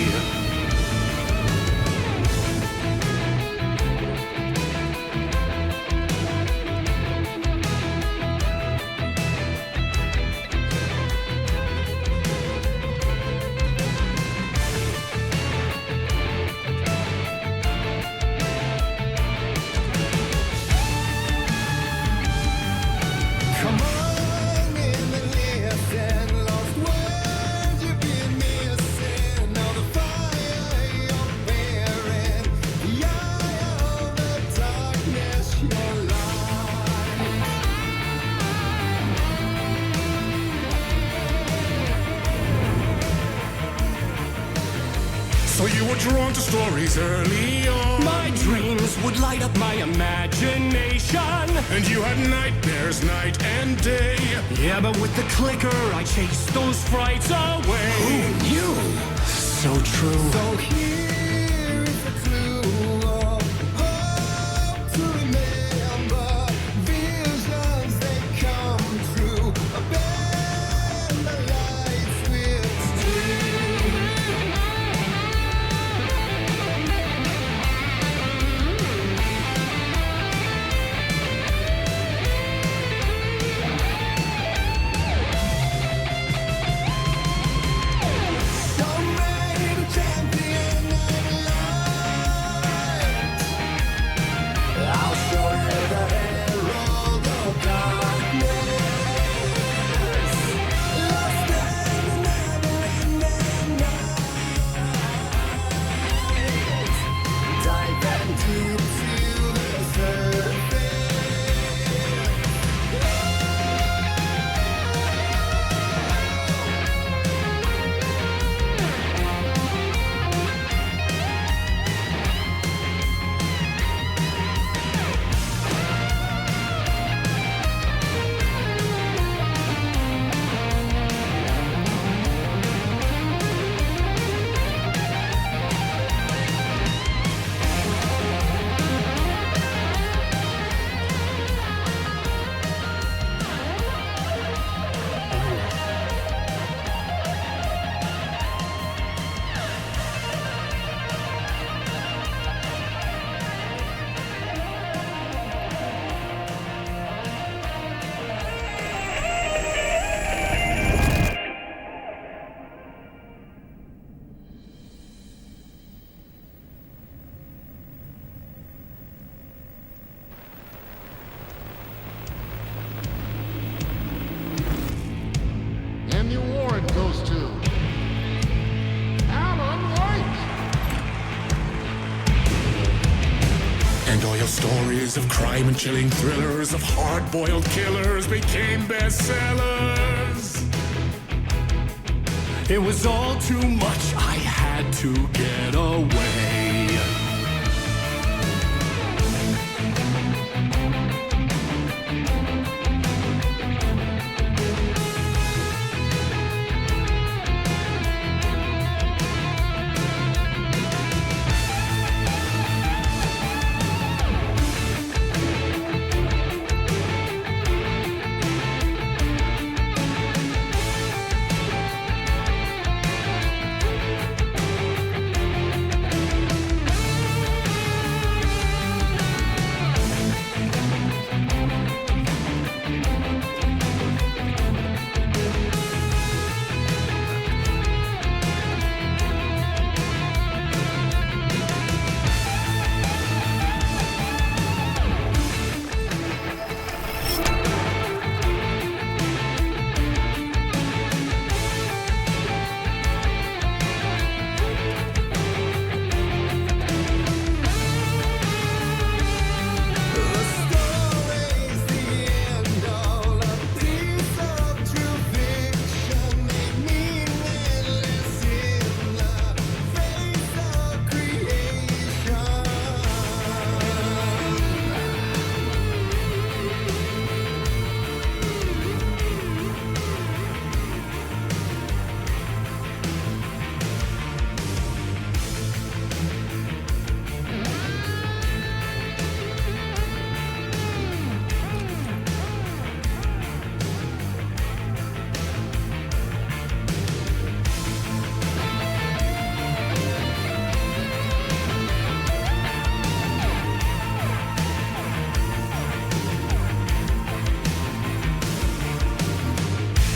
So you were drawn to stories early on. My dreams would light up my imagination. And you had nightmares night and day. Yeah, but with the clicker, I chased those frights away. Who knew? So true. So here is a clue of hope to remember. Visions, they come true. Bend the lights with steel. And all your stories of crime and chilling thrillers of hard-boiled killers became bestsellers. It was all too much, I had to get away.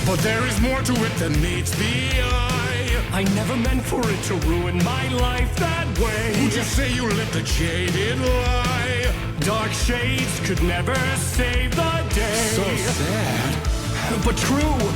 But there is more to it than meets the eye. I never meant for it to ruin my life that way. Who'd you say you lived a jaded lie? Dark shades could never save the day. So sad. But true.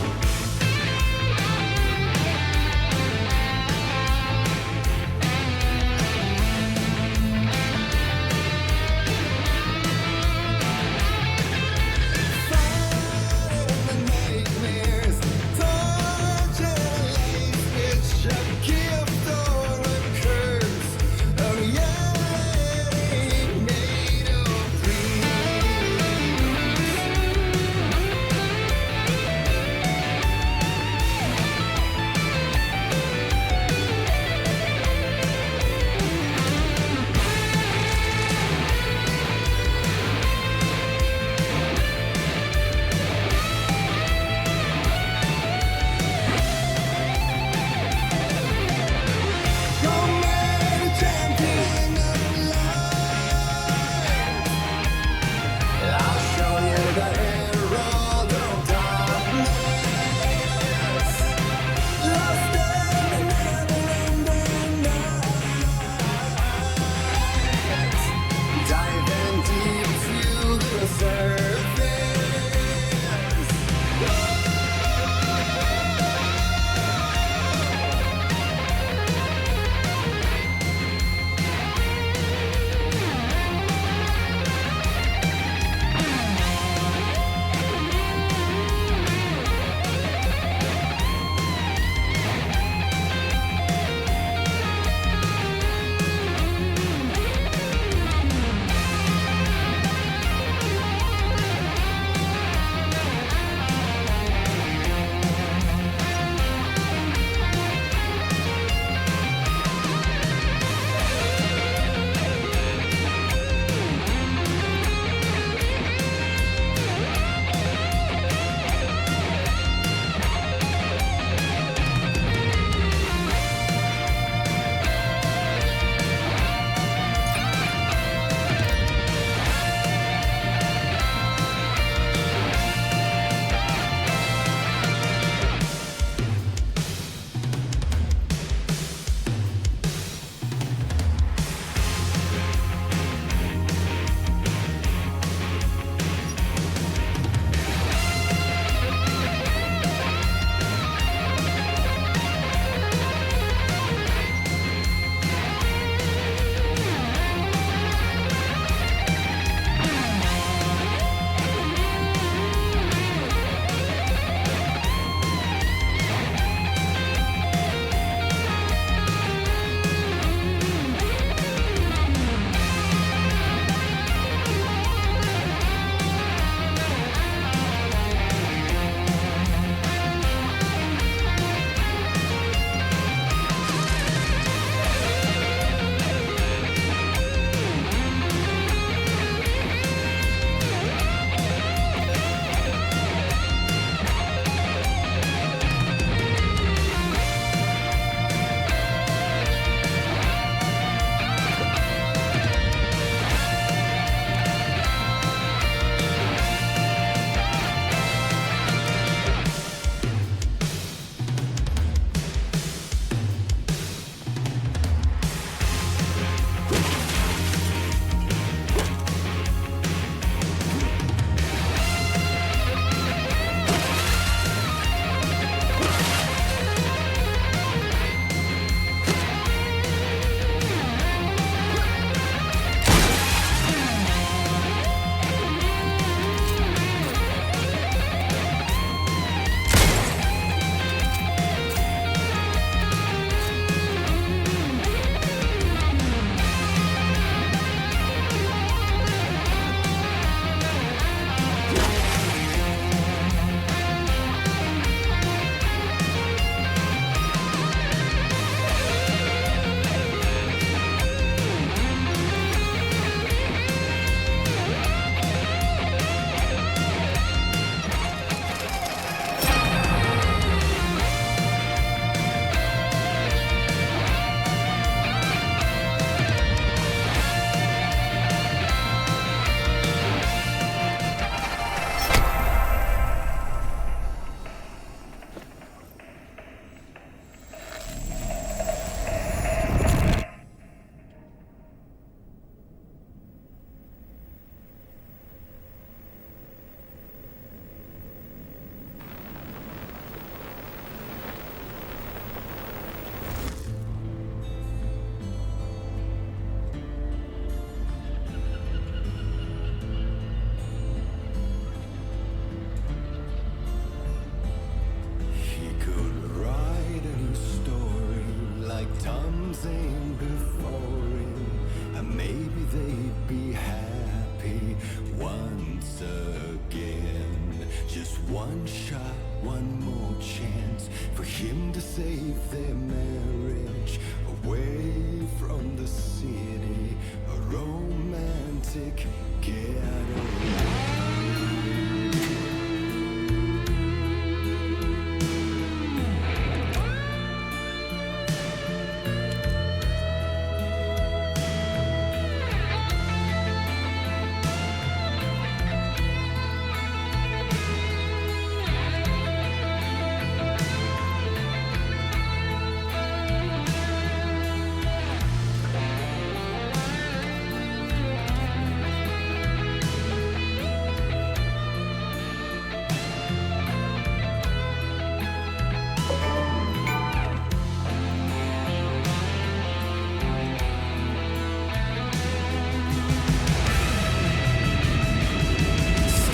to save their marriage away from the city, a romantic getaway.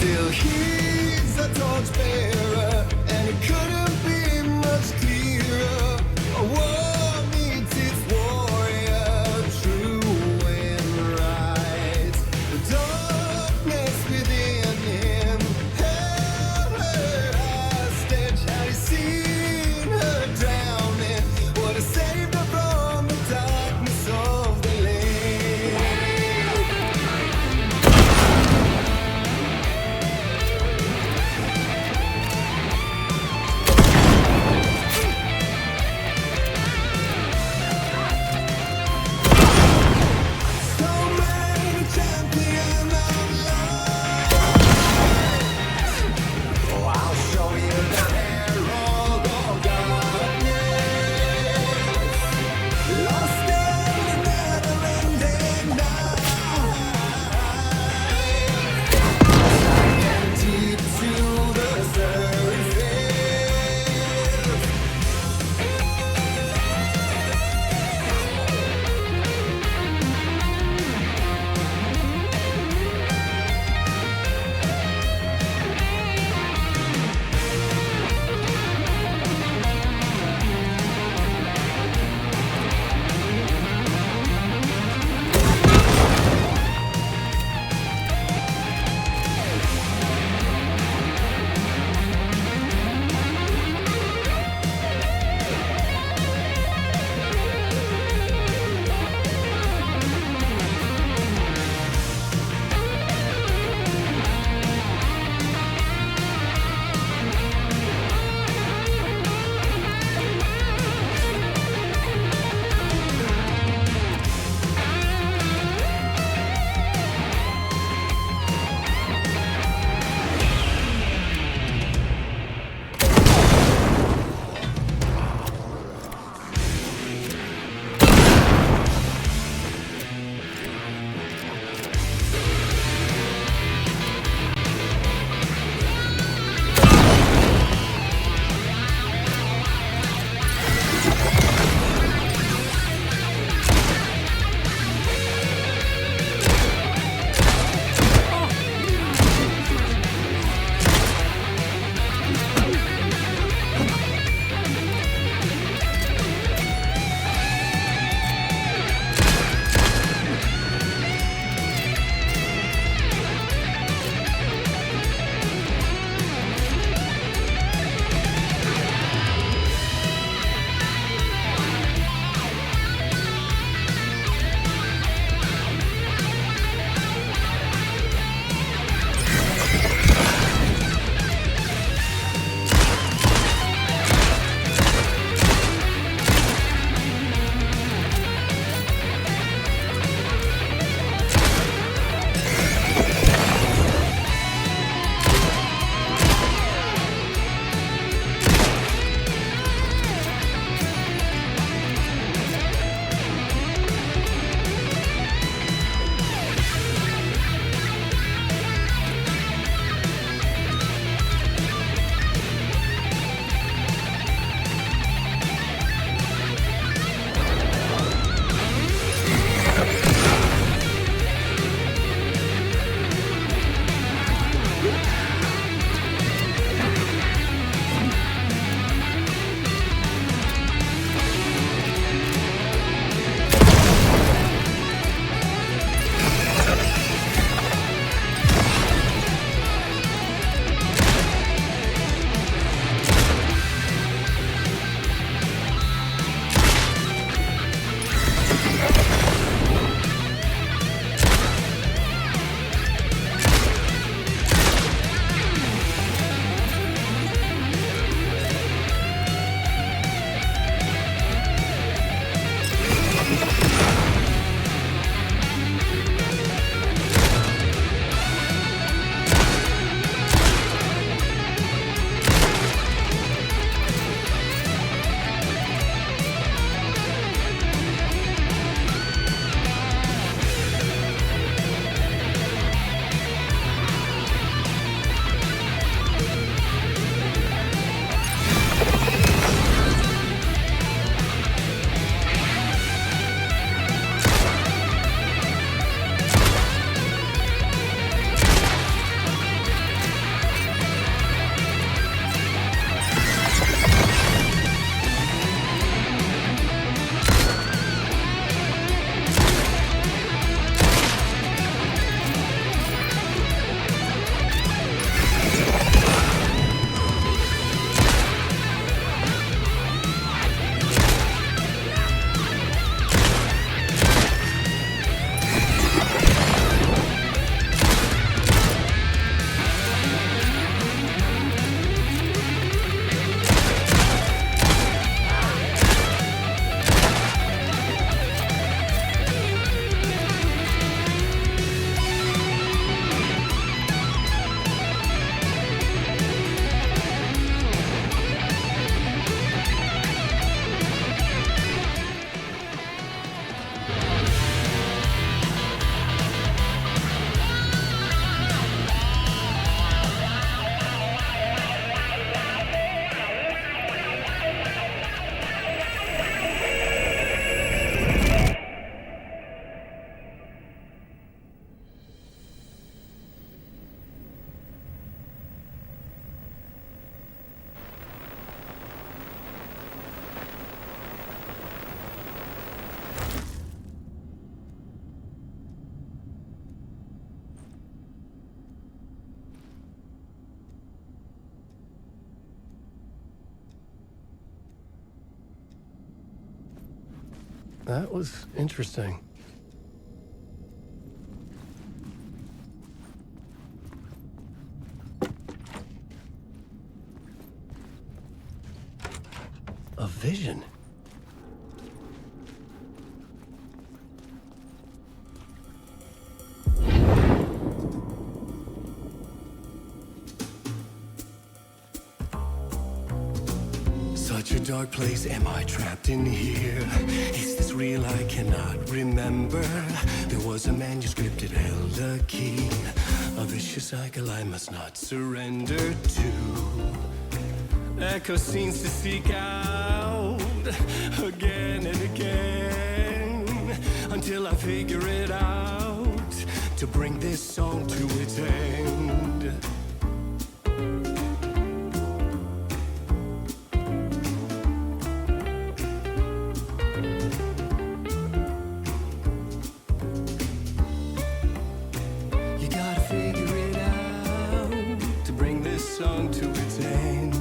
Still he's a torchbearer, and it couldn't be much clearer. A war meets its warrior, true and right. The darkness within him held her hostage. Had he seen her drowning, would have saved her from the darkness of the lake. That was interesting. A vision. Such a dark place, am I trapped in here? Is this real? I cannot remember. There was a manuscript, it held a key. A vicious cycle I must not surrender to. Echo scenes to seek out again and again until I figure it out to bring this song to its end. You gotta figure it out to bring this song to its end.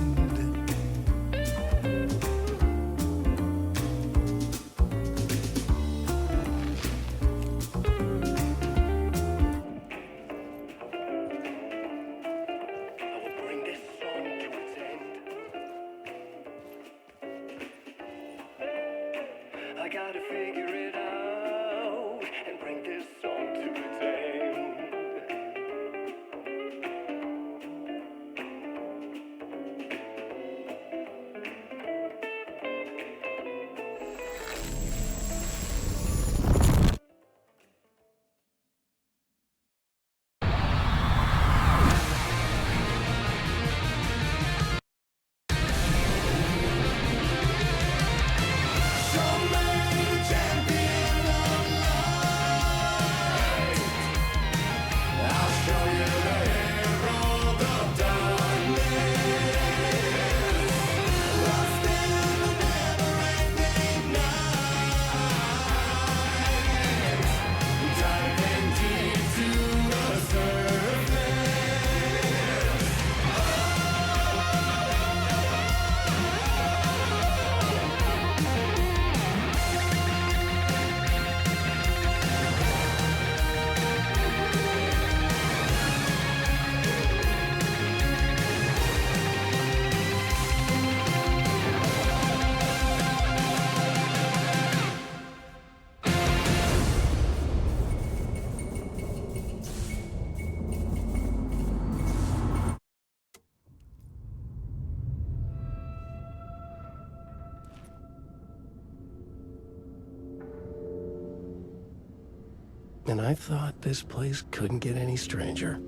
I gotta figure it out and bring this song to its end. And I thought this place couldn't get any stranger.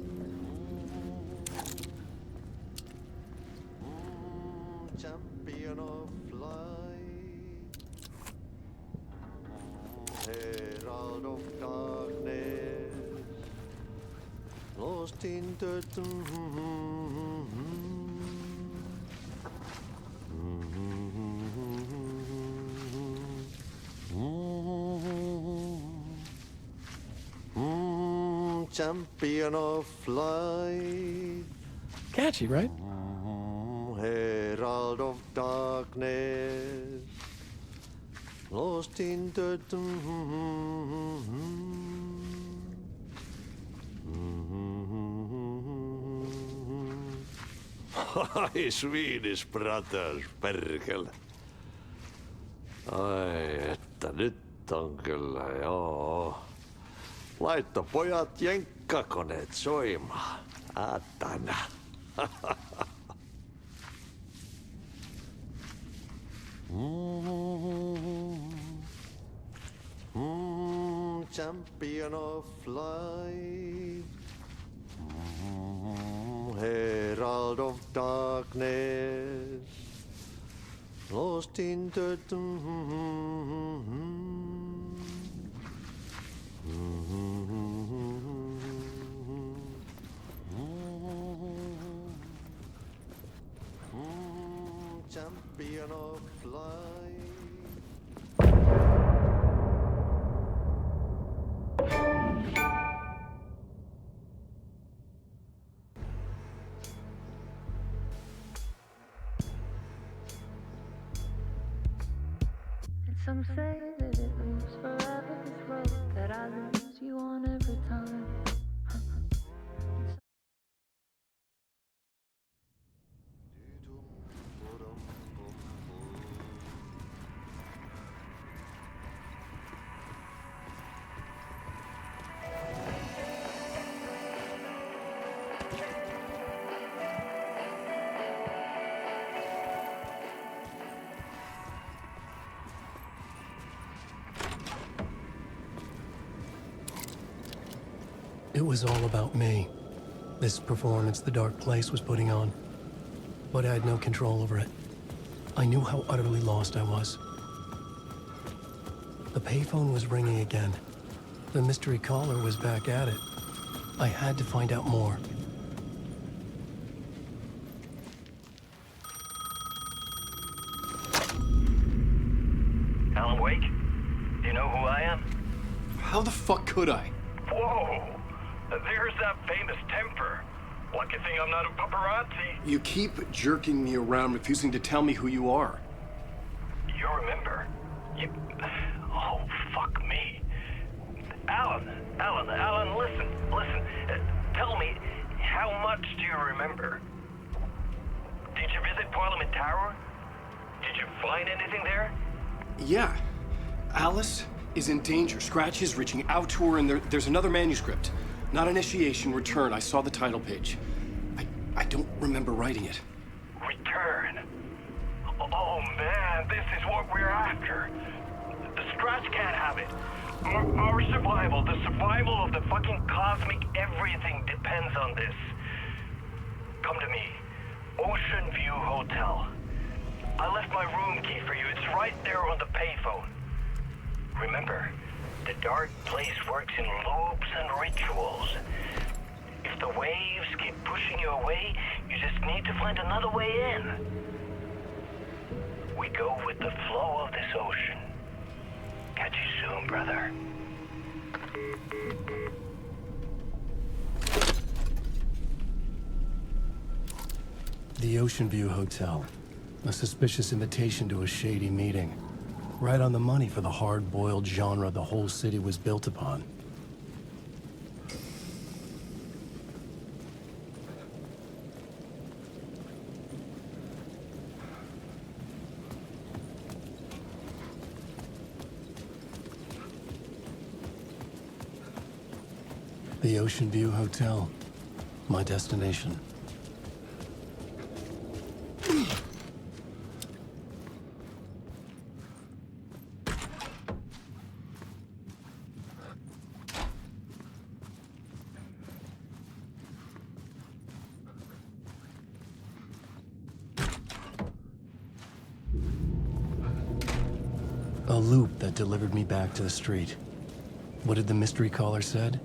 Champion of light, herald of darkness, lost in the champion of light. Catchy, right? Herald of darkness, lost in the Ai, Swedish brothers, perkele. Ai, että nyt on kyllä, joo. Laitto pojat jenkkakoneet soimaan. Atana. Champion of light, herald of darkness, lost in the champion of light. Some say that it It was all about me. This performance the dark place was putting on. But I had no control over it. I knew how utterly lost I was. The payphone was ringing again. The mystery caller was back at it. I had to find out more. Alan Wake? Do you know who I am? How the fuck could I? Whoa! There's that famous temper. Lucky thing I'm not a paparazzi. You keep jerking me around, refusing to tell me who you are. You remember? Oh, fuck me. Alan, listen. Tell me, how much do you remember? Did you visit Parliament Tower? Did you find anything there? Yeah. Alice is in danger. Scratch is reaching out to her, and there's another manuscript. Not initiation, return. I saw the title page. I don't remember writing it. Return? Oh man, this is what we're after. The Scratch can't have it. Our survival, the survival of the fucking cosmic everything depends on this. Come to me. Ocean View Hotel. I left my room key for you. It's right there on the payphone. Remember, the dark place works in loops and rituals. If the waves keep pushing you away, you just need to find another way in. We go with the flow of this ocean. Catch you soon, brother. The Ocean View Hotel. A suspicious invitation to a shady meeting. Right on the money for the hard-boiled genre the whole city was built upon. The Ocean View Hotel. My destination. A loop that delivered me back to the street. What did the mystery caller said?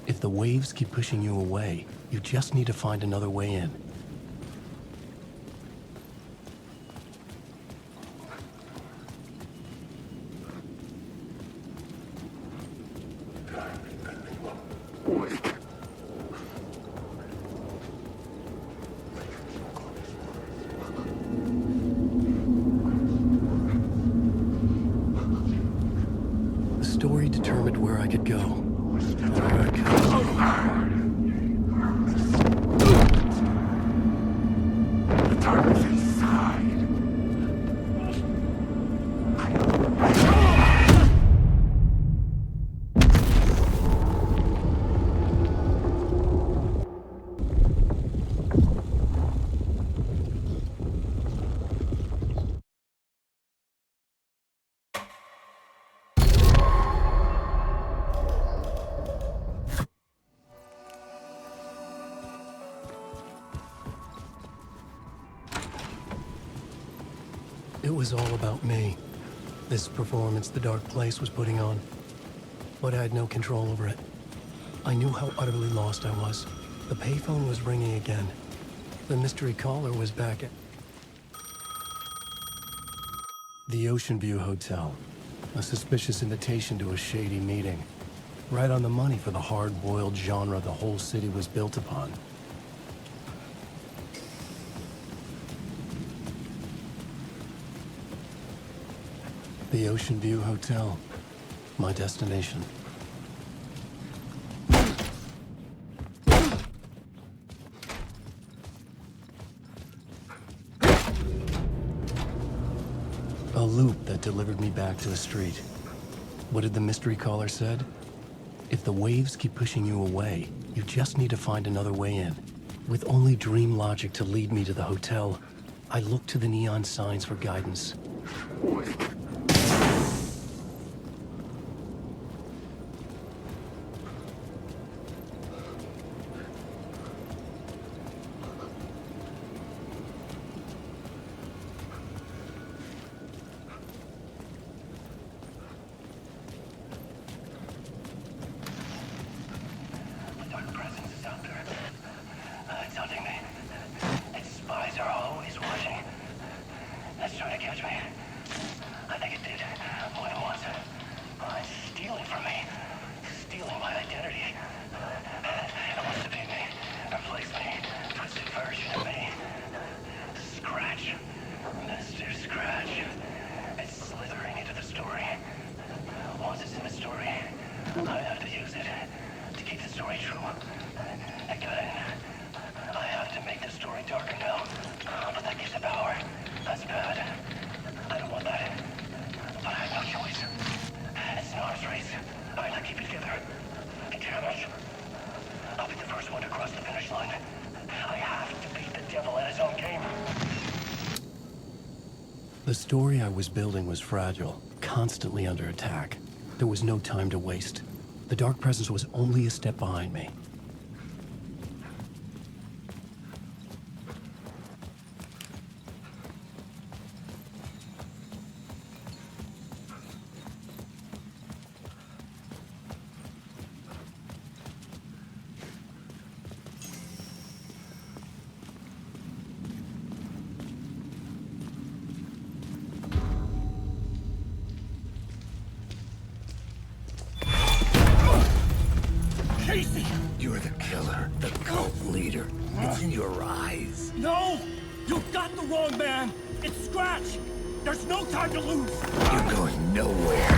If the waves keep pushing you away, you just need to find another way in. The story determined where I could go. Where I could. The target's inside. It was all about me. This performance the dark place was putting on. But I had no control over it. I knew how utterly lost I was. The payphone was ringing again. The mystery caller was back at... The Ocean View Hotel. A suspicious invitation to a shady meeting. Right on the money for the hard-boiled genre the whole city was built upon. The Ocean View Hotel. My destination. A loop that delivered me back to the street. What did the mystery caller said? If the waves keep pushing you away, you just need to find another way in. With only dream logic to lead me to the hotel, I looked to the neon signs for guidance. I have to use it to keep the story true. Again, I have to make the story darker now. But that gives it power. That's bad. I don't want that. But I have no choice. It's an arms race. I have to keep it together. Damn it. I'll be the first one to cross the finish line. I have to beat the devil at his own game. The story I was building was fragile, constantly under attack. There was no time to waste. The Dark Presence was only a step behind me. You're the killer, the cult leader. It's in your eyes. No! You've got the wrong man! It's Scratch! There's no time to lose! You're going nowhere.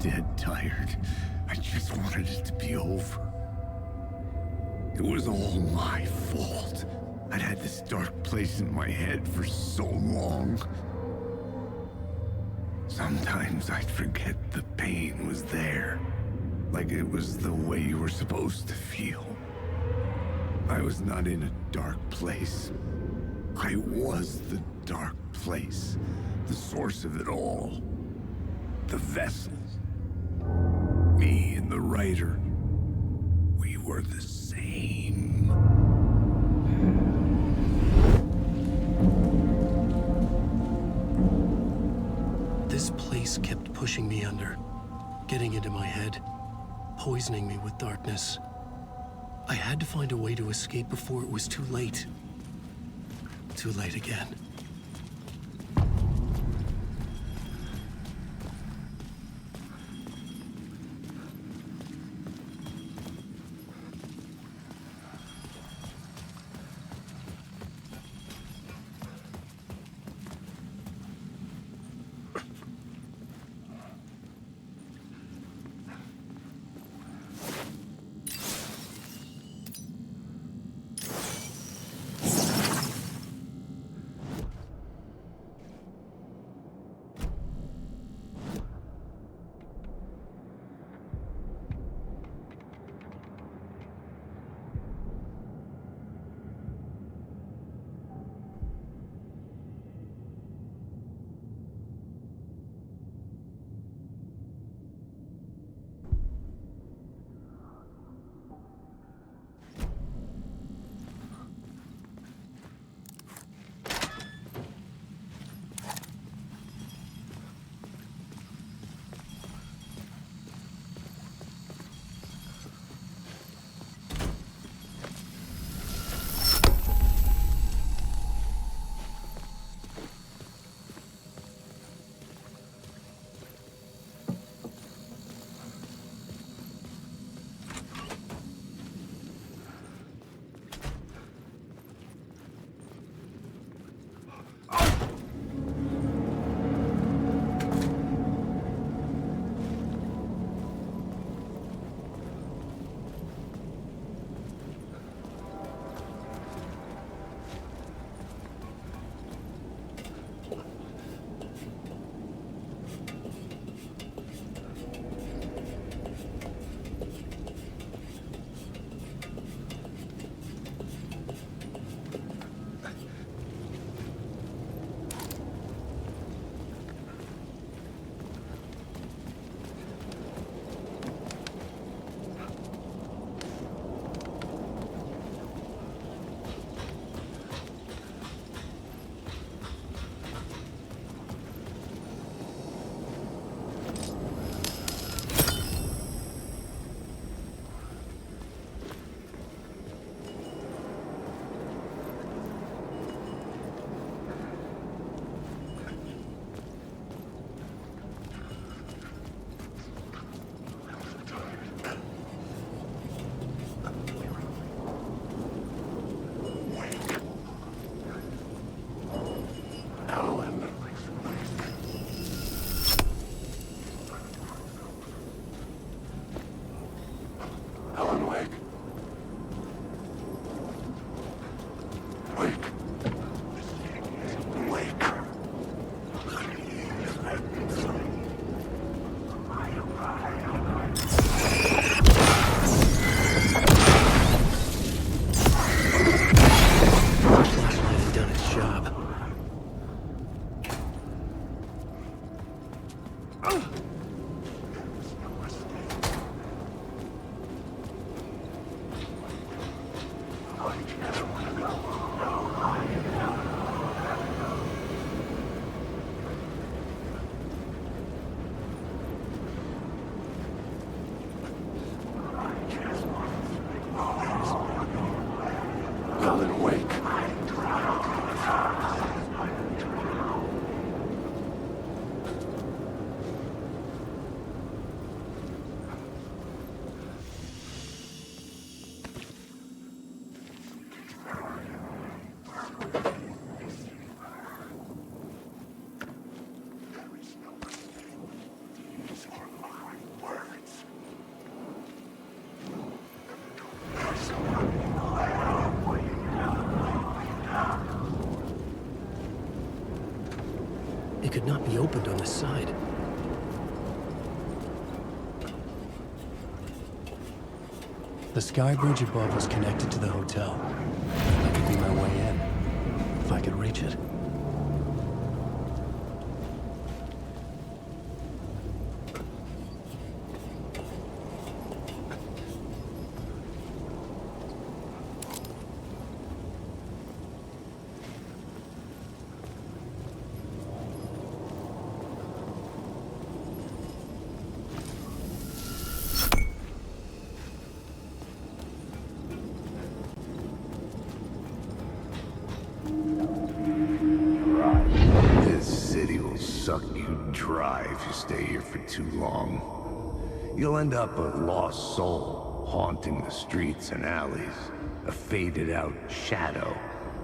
Dead tired. I just wanted it to be over. It was all my fault. I'd had this dark place in my head for so long. Sometimes I'd forget the pain was there. Like it was the way you were supposed to feel. I was not in a dark place. I was the dark place. The source of it all. The vessel. Me and the writer, we were the same. This place kept pushing me under, getting into my head, poisoning me with darkness. I had to find a way to escape before it was too late. Too late again. not be opened on this side. The sky bridge above was connected to the hotel. That could be my way in, if I could reach it. Stay here for too long. You'll end up a lost soul, haunting the streets and alleys. A faded-out shadow,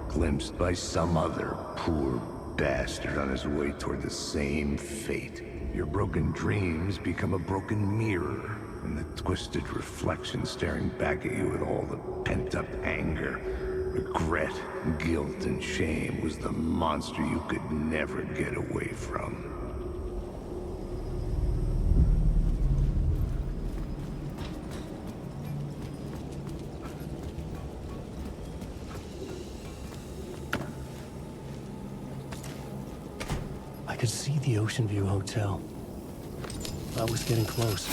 glimpsed by some other poor bastard on his way toward the same fate. Your broken dreams become a broken mirror, and the twisted reflection staring back at you with all the pent-up anger, regret, guilt, and shame was the monster you could never get away from. I could see the Ocean View Hotel. I was getting close.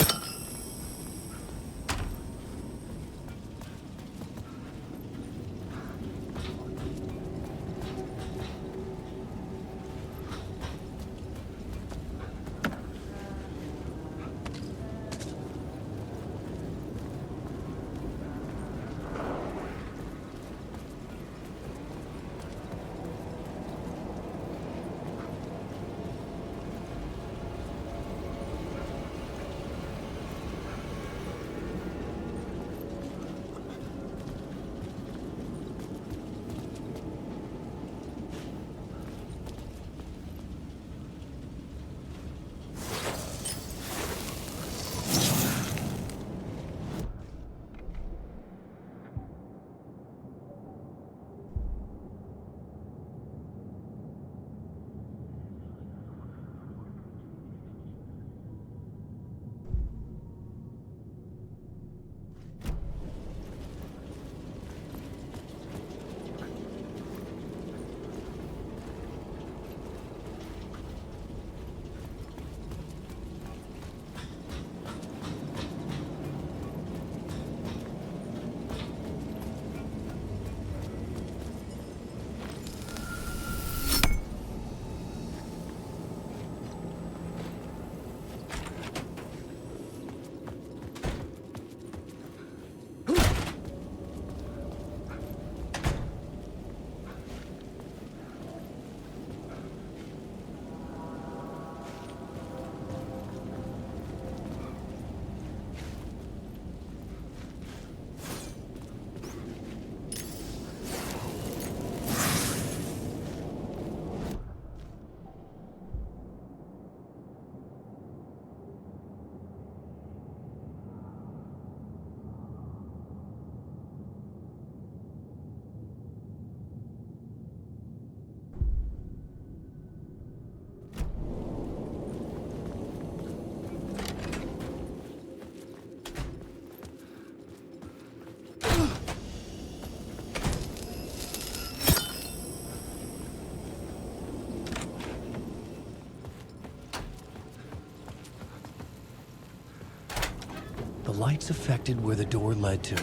The lights affected where the door led to.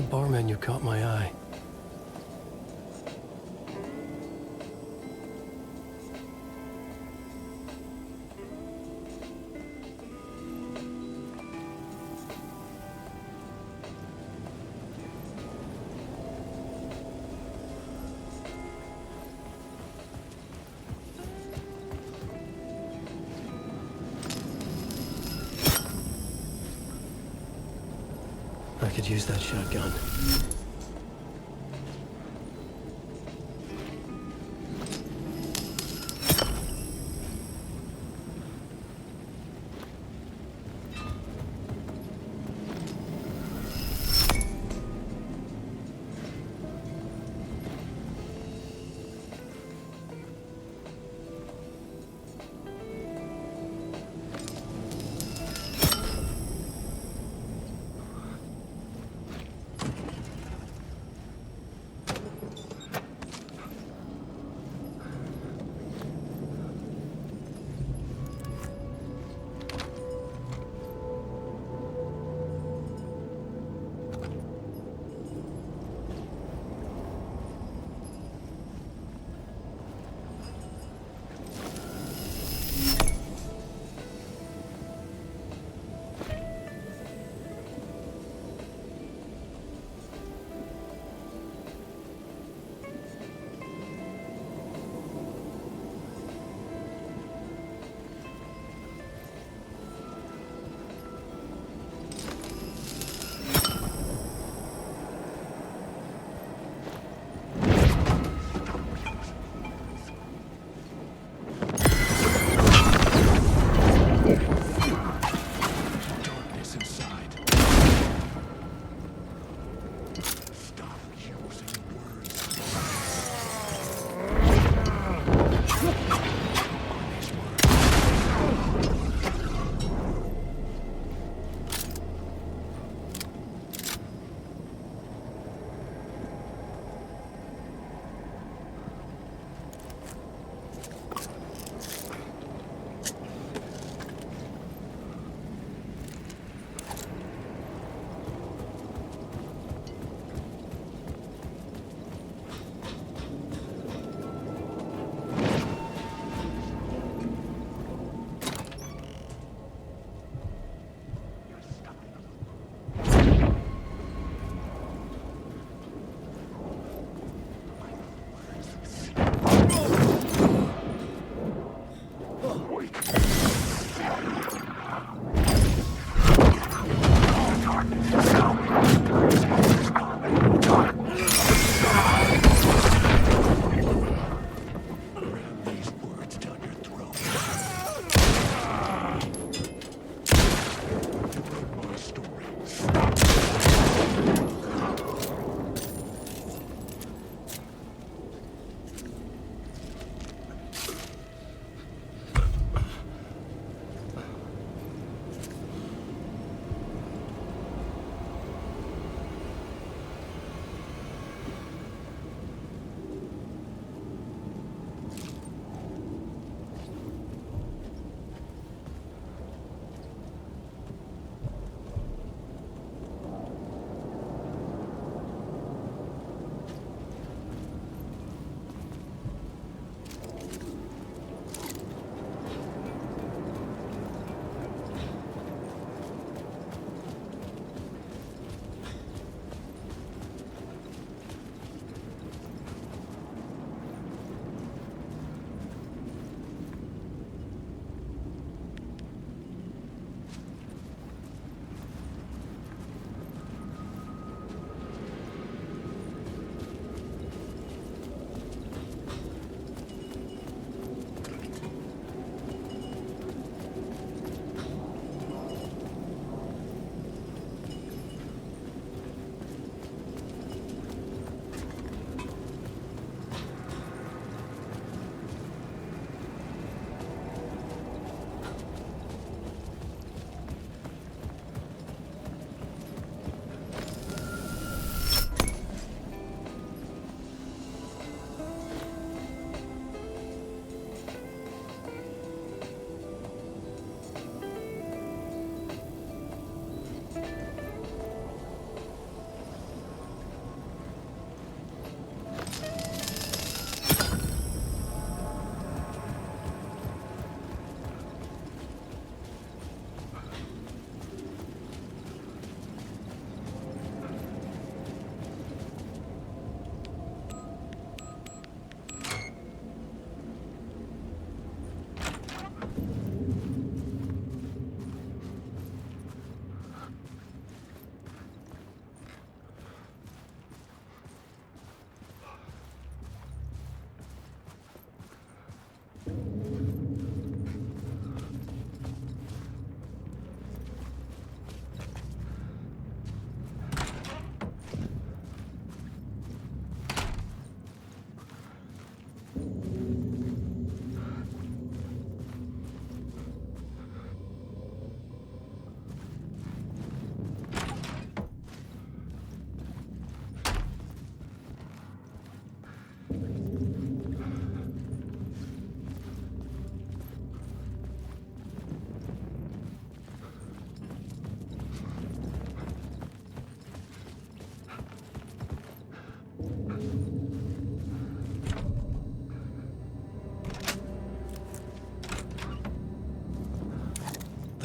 bar menu caught my eye. I could use that shotgun.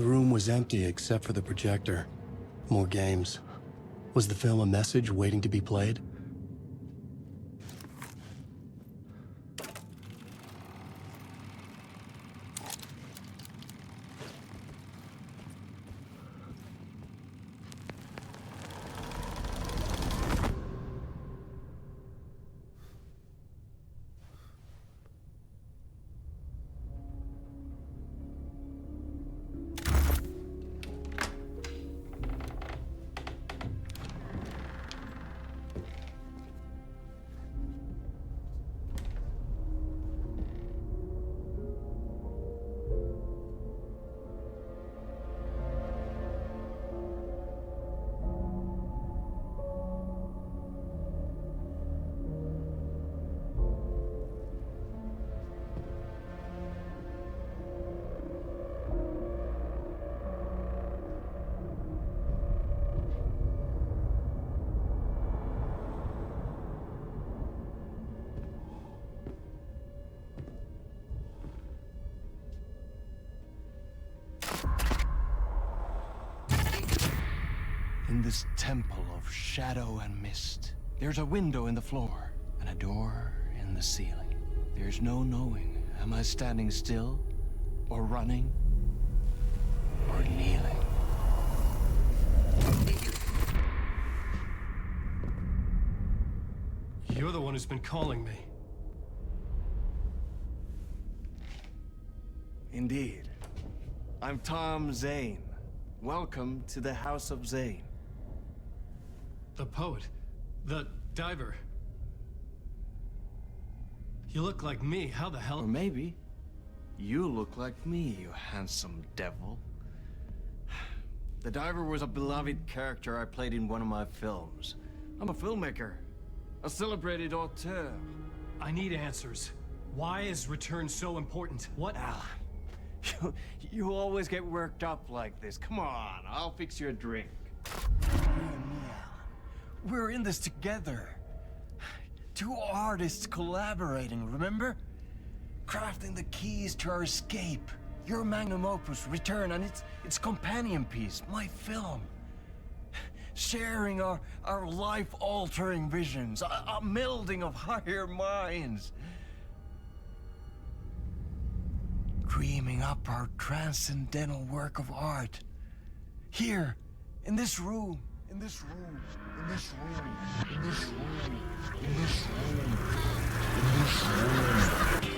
The room was empty except for the projector. More games. Was the film a message waiting to be played? In this temple of shadow and mist, there's a window in the floor and a door in the ceiling. There's no knowing, am I standing still, or running, or kneeling? You're the one who's been calling me. Indeed. I'm Tom Zane. Welcome to the House of Zane. The poet. The diver. You look like me. How the hell? Or maybe you look like me, you handsome devil. The diver was a beloved character I played in one of my films. I'm a filmmaker, a celebrated auteur. I need answers. Why is Return so important? What? Alan, you always get worked up like this. Come on, I'll fix you a drink. We're in this together. Two artists collaborating, remember? Crafting the keys to our escape. Your magnum opus, Return, and its companion piece, my film. Sharing our life-altering visions, a melding of higher minds. Dreaming up our transcendental work of art. Here, in this room, in this room, in this room, in this room, in this room, in this room.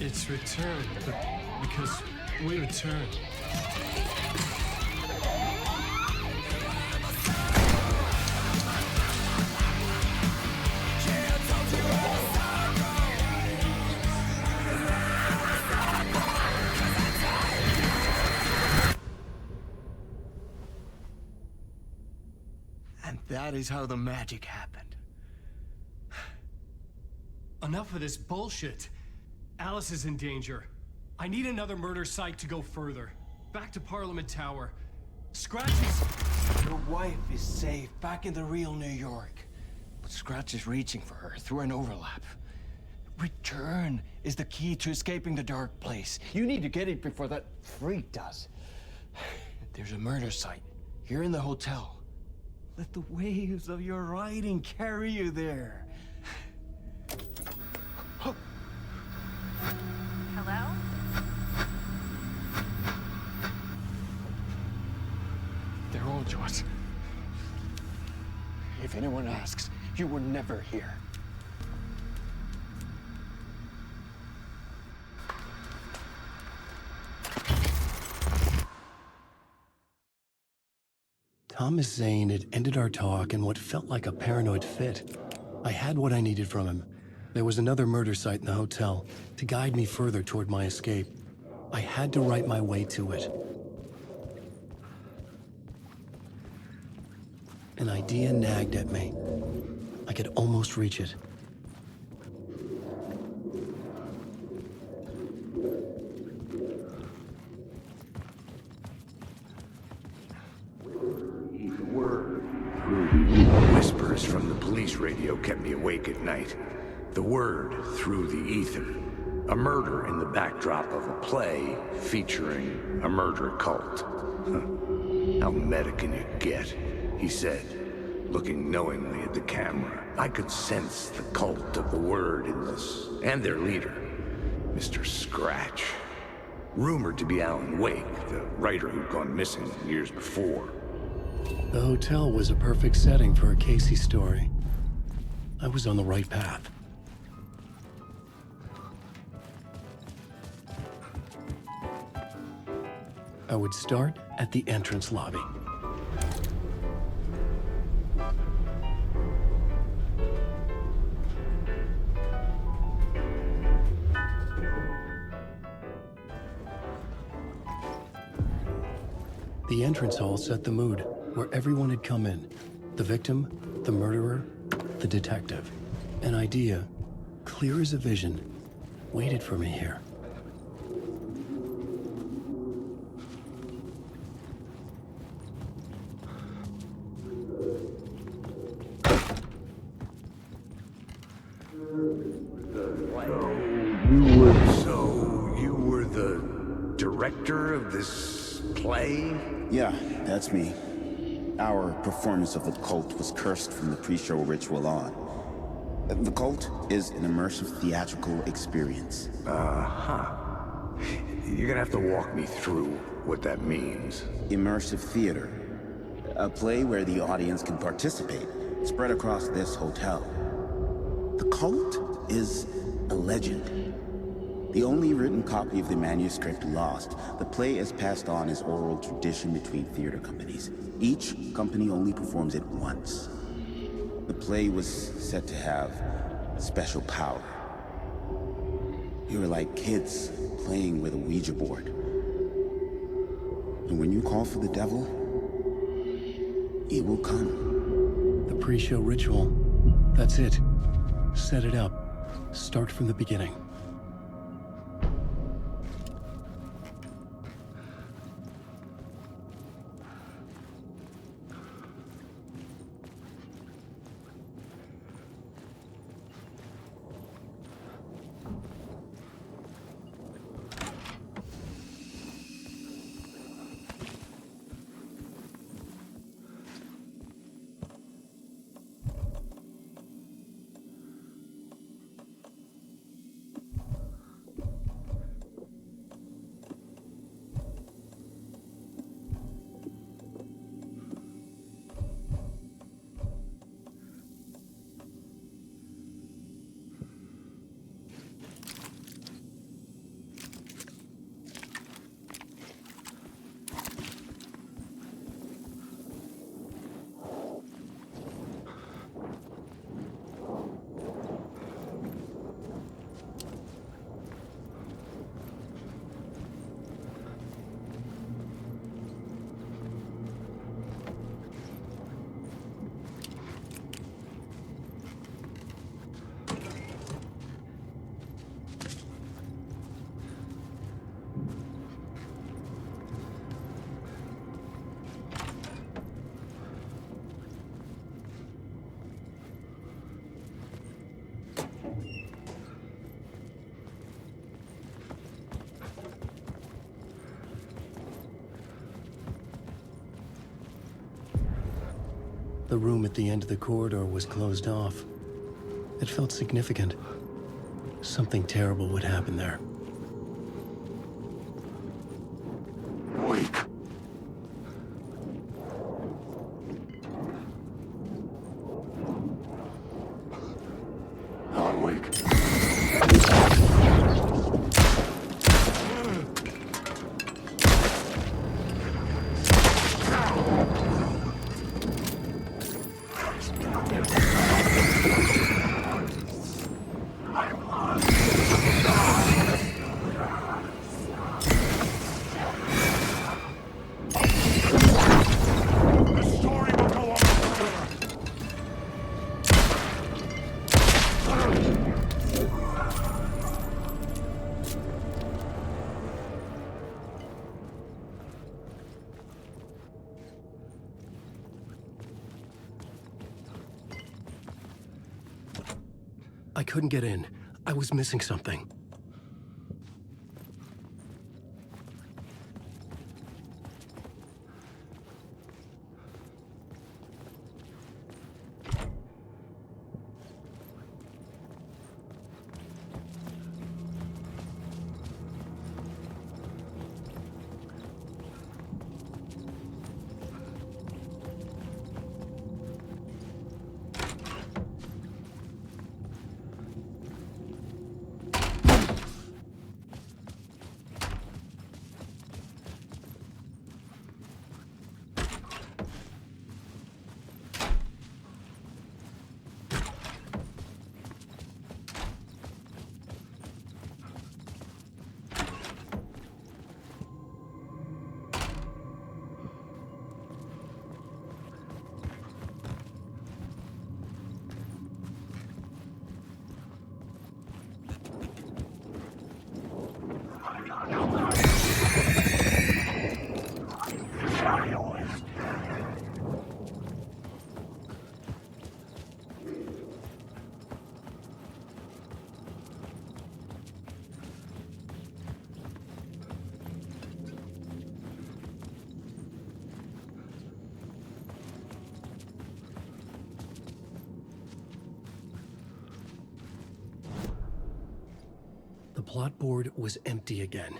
It's Return, but because we return. And that is how the magic happened. Enough of this bullshit. Alice is in danger. I need another murder site to go further. Back to Parliament Tower. Scratch is... Your wife is safe, back in the real New York. But Scratch is reaching for her through an overlap. Return is the key to escaping the dark place. You need to get it before that freak does. There's a murder site here in the hotel. Let the waves of your writing carry you there. Hello? They're all yours. If anyone asks, you were never here. Thomas Zane had ended our talk in what felt like a paranoid fit. I had what I needed from him. There was another murder site in the hotel to guide me further toward my escape. I had to write my way to it. An idea nagged at me. I could almost reach it. at night. The word through the ether. A murder in the backdrop of a play featuring a murder cult. Huh. How meta can you get? He said, looking knowingly at the camera. I could sense the cult of the word in this, and their leader, Mr. Scratch. Rumored to be Alan Wake, the writer who'd gone missing years before. The hotel was a perfect setting for a Casey story. I was on the right path. I would start at the entrance lobby. The entrance hall set the mood, where everyone had come in. The victim, the murderer, the detective. An idea, clear as a vision, waited for me here. So you were the director of this play? Yeah, that's me. Our performance of the cult was cursed from the pre-show ritual on. The cult is an immersive theatrical experience. Uh-huh. You're gonna have to walk me through what that means. Immersive theater. A play where the audience can participate, spread across this hotel. The cult is a legend. The only written copy of the manuscript lost, the play is passed on as oral tradition between theater companies. Each company only performs it once. The play was said to have special power. You were like kids playing with a Ouija board. And when you call for the devil, he will come. The pre-show ritual. That's it. Set it up. Start from the beginning. The room at the end of the corridor was closed off. It felt significant. Something terrible would happen there. Wake. Alan Wake. I couldn't get in. I was missing something. The plot board was empty again.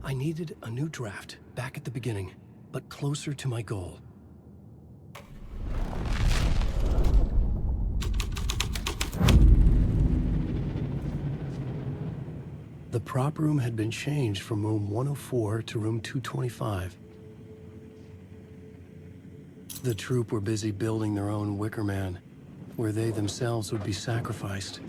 I needed a new draft, back at the beginning, but closer to my goal. The prop room had been changed from room 104 to room 225. The troupe were busy building their own Wicker Man, where they themselves would be sacrificed.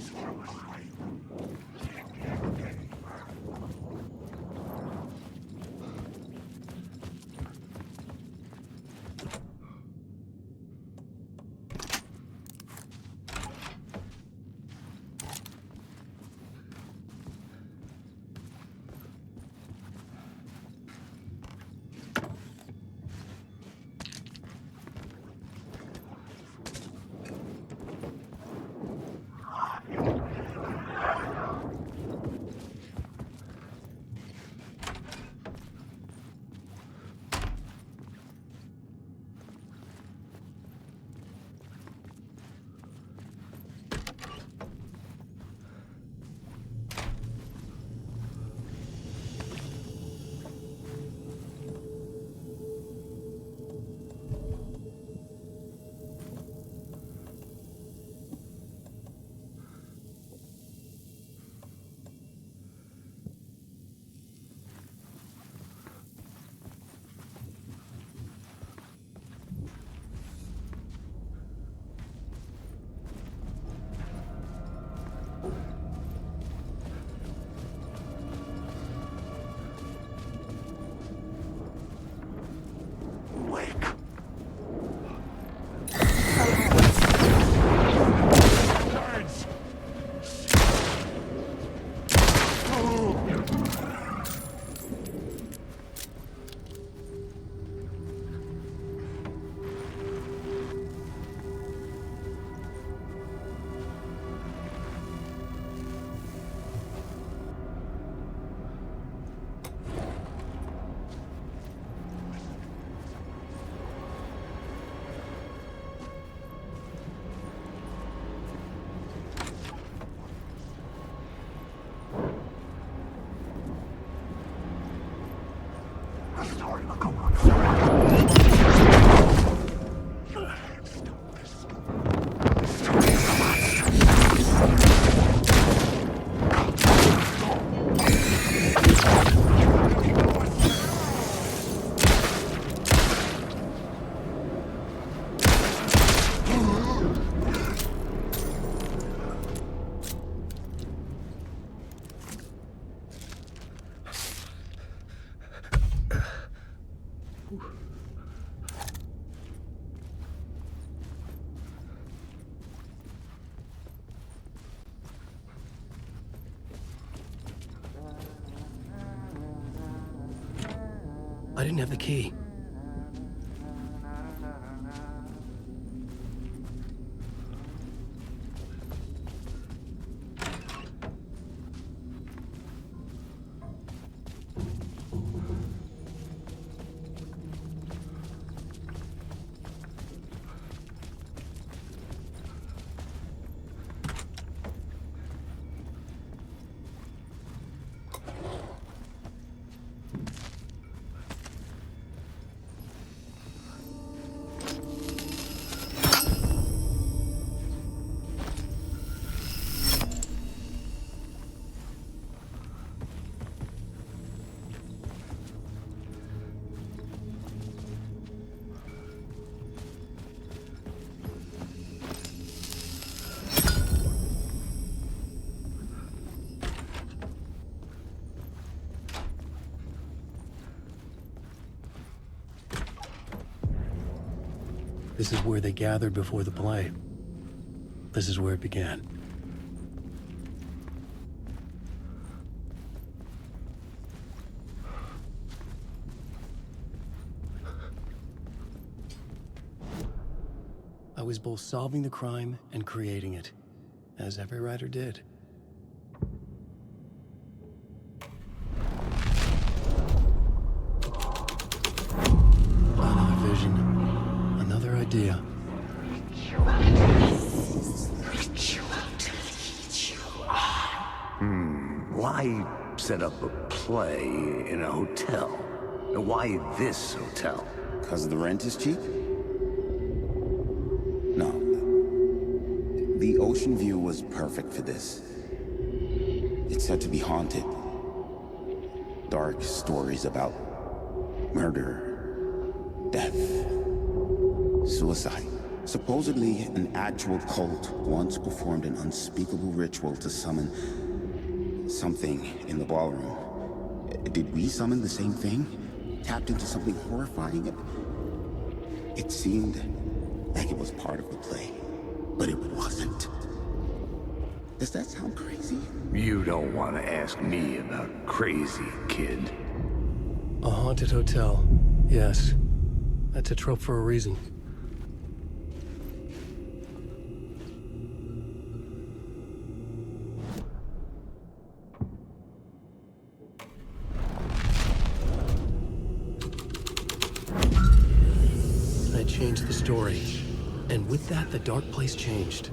I didn't have the key. This is where they gathered before the play. This is where it began. I was both solving the crime and creating it, as every writer did. Another vision, another idea. Why set up a play in a hotel? Why this hotel? Because the rent is cheap? No. The ocean view was perfect for this. It's said to be haunted. Dark stories about murder, death, suicide. Supposedly, an actual cult once performed an unspeakable ritual to summon something in the ballroom. Did we summon the same thing? Tapped into something horrifying? It seemed like it was part of the play, but it wasn't. Does that sound crazy? You don't want to ask me about crazy, kid. A haunted hotel. Yes. That's a trope for a reason. I changed the story. And with that, the dark place changed.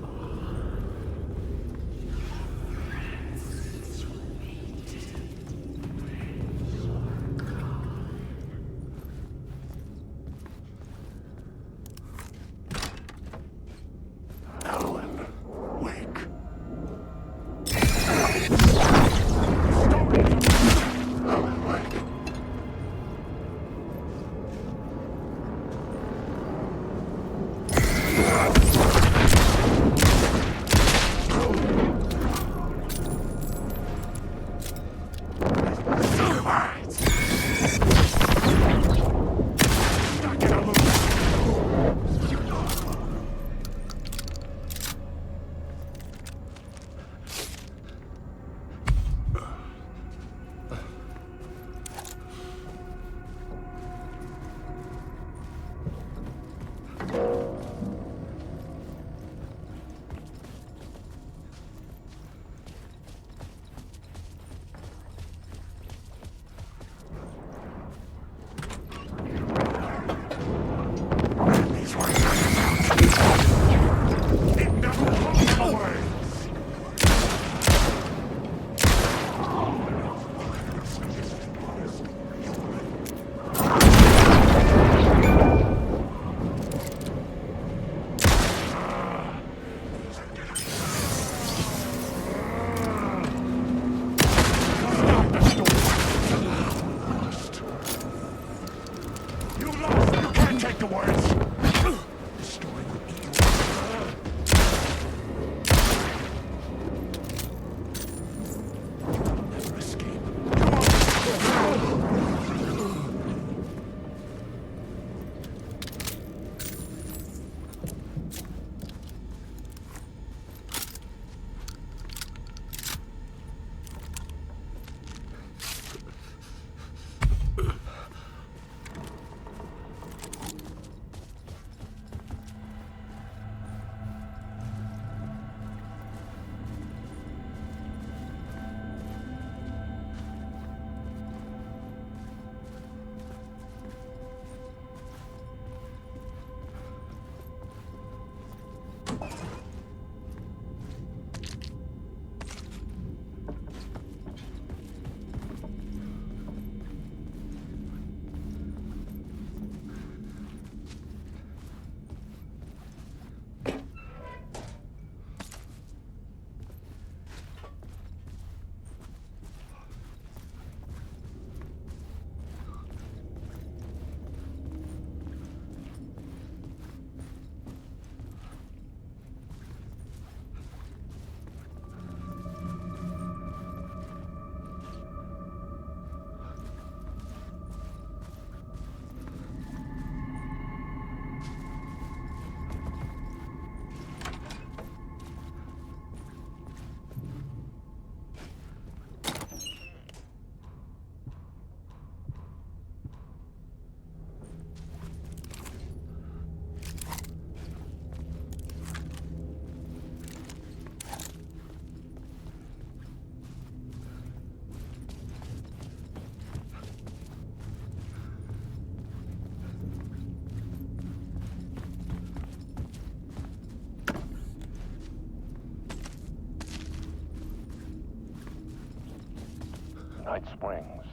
Night Springs,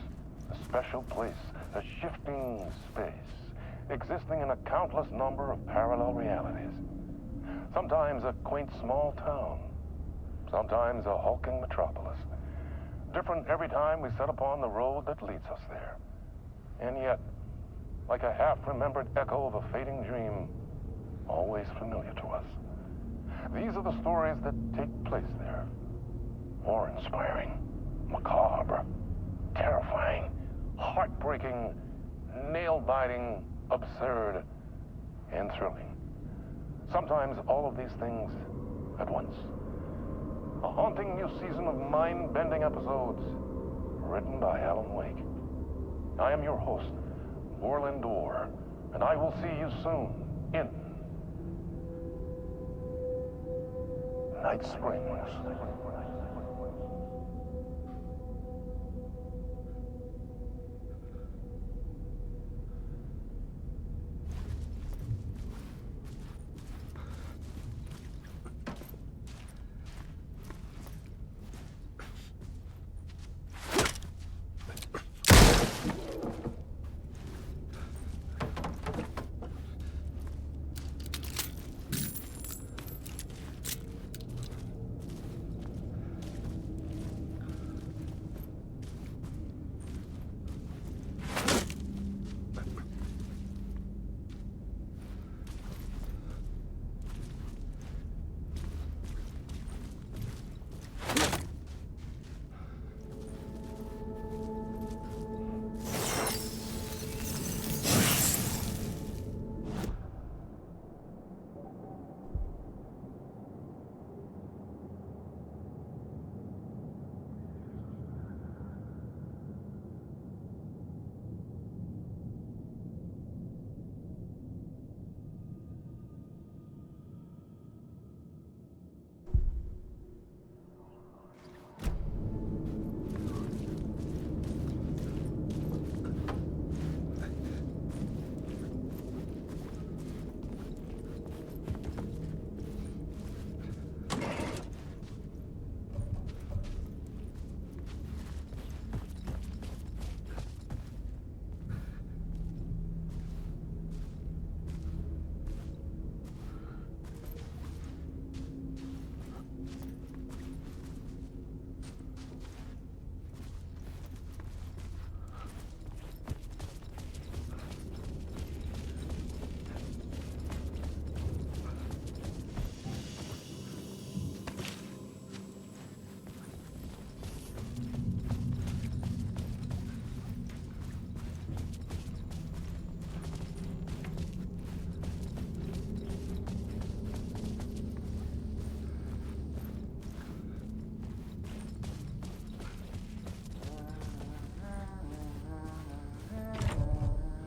a special place, a shifting space, existing in a countless number of parallel realities. Sometimes a quaint small town, sometimes a hulking metropolis. Different every time we set upon the road that leads us there. And yet, like a half-remembered echo of a fading dream, always familiar to us. These are the stories that take place there. Awe-inspiring, macabre, terrifying, heartbreaking, nail-biting, absurd, and thrilling. Sometimes all of these things at once. A haunting new season of mind-bending episodes, written by Alan Wake. I am your host, Orland Orr, and I will see you soon in Night Springs.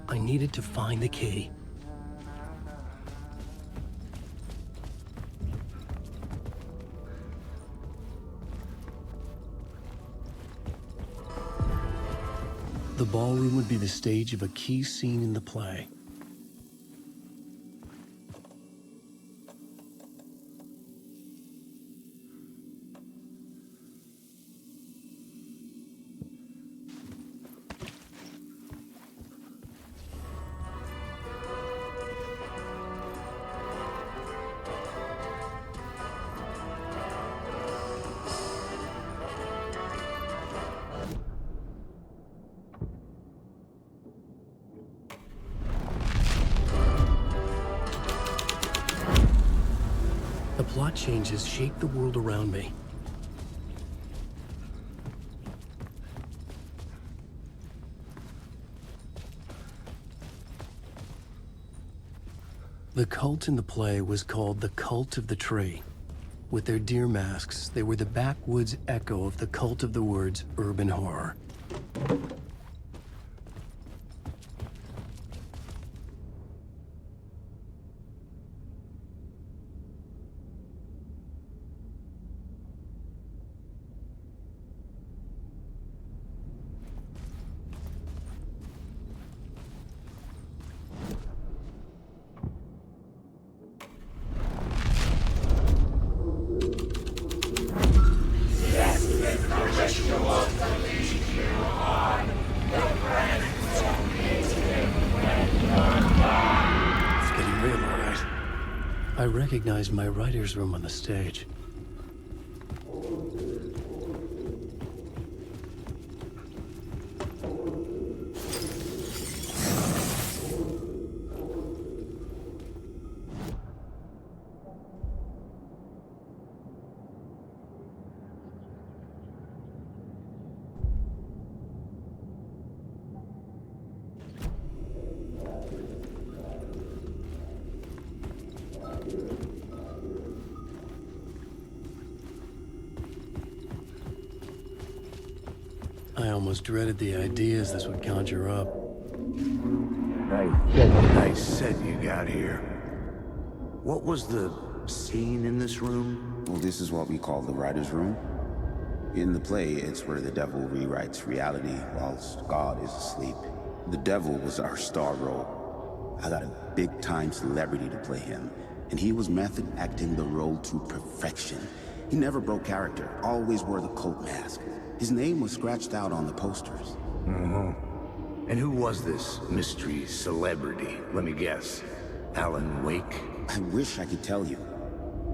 I needed to find the key. The ballroom would be the stage of a key scene in the play. The plot changes shape the world around me. The cult in the play was called the Cult of the Tree. With their deer masks, they were the backwoods echo of the cult of the woods urban horror. Yes, recognized my writer's room on the stage. I almost dreaded the ideas this would conjure up. Nice set you got here. What was the scene in this room? Well, this is what we call the writer's room. In the play, it's where the devil rewrites reality whilst God is asleep. The devil was our star role. I got a big-time celebrity to play him, and he was method acting the role to perfection. He never broke character, always wore the cult mask. His name was scratched out on the posters. And who was this mystery celebrity? Let me guess. Alan Wake? I wish I could tell you.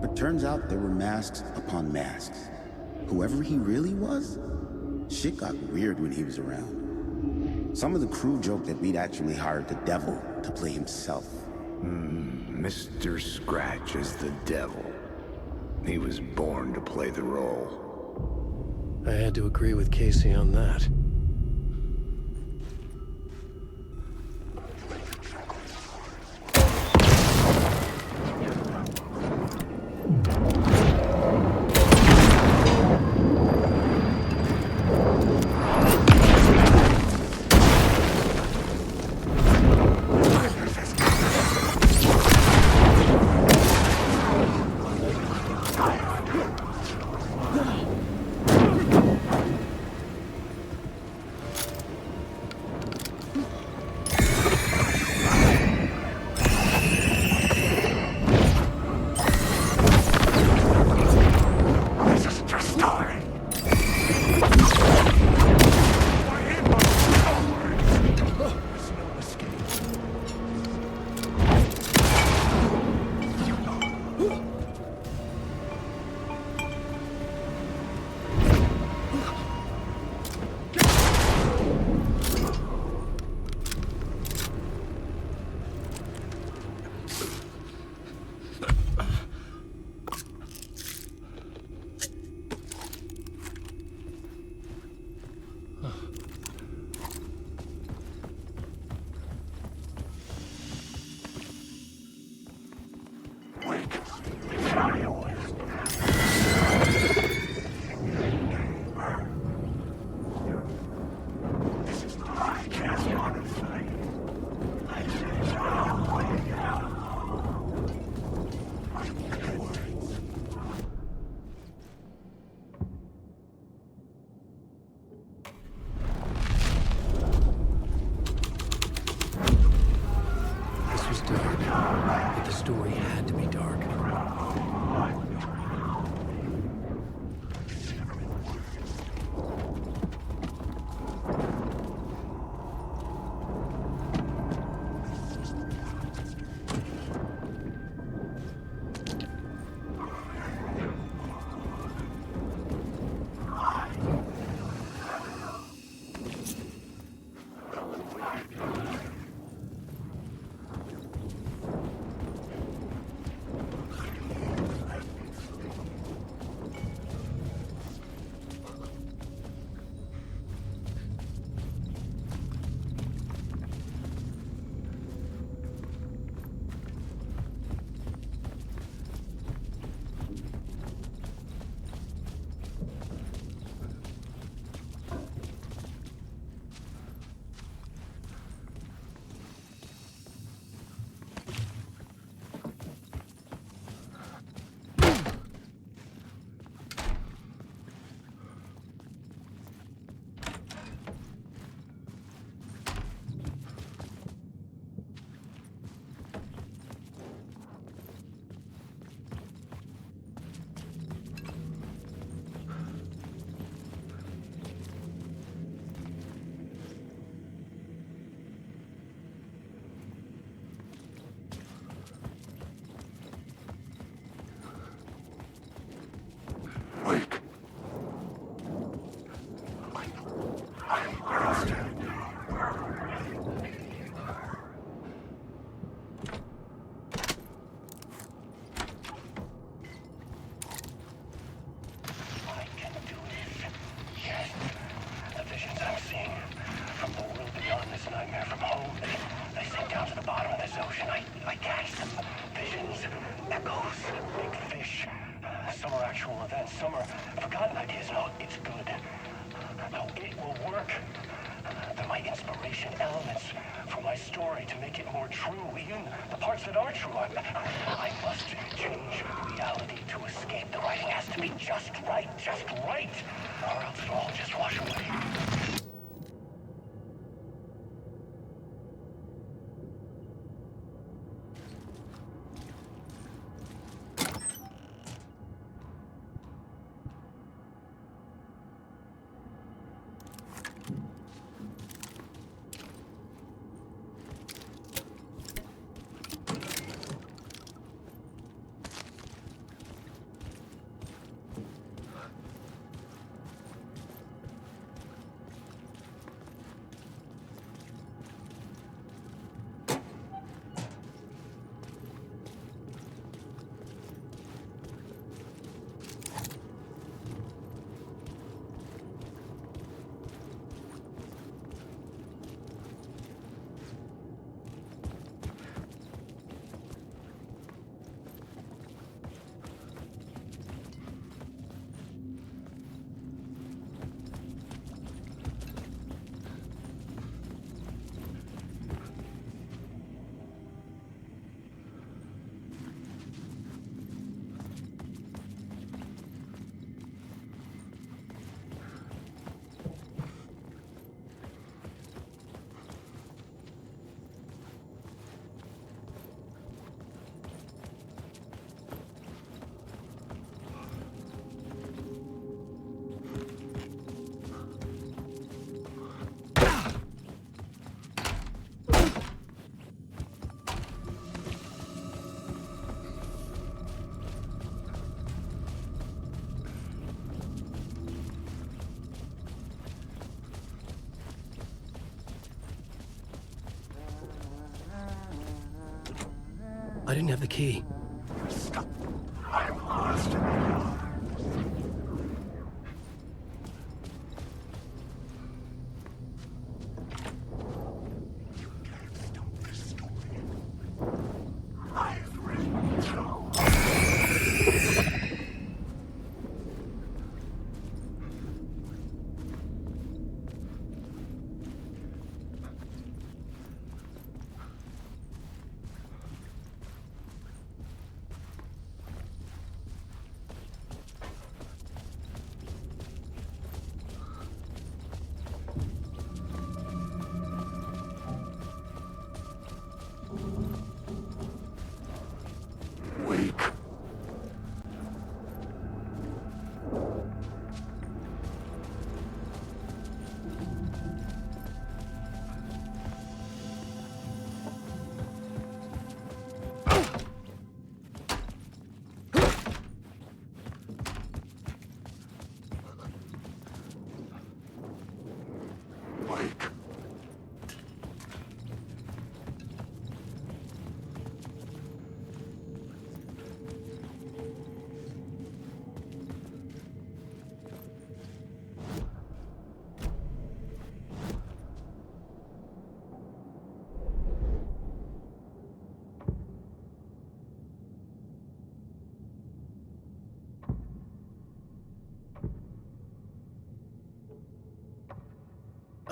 But turns out there were masks upon masks. Whoever he really was, shit got weird when he was around. Some of the crew joked that we'd actually hired the devil to play himself. Mr. Scratch as the devil. He was born to play the role. I had to agree with Casey on that. I didn't have the key. I'm lost in hell.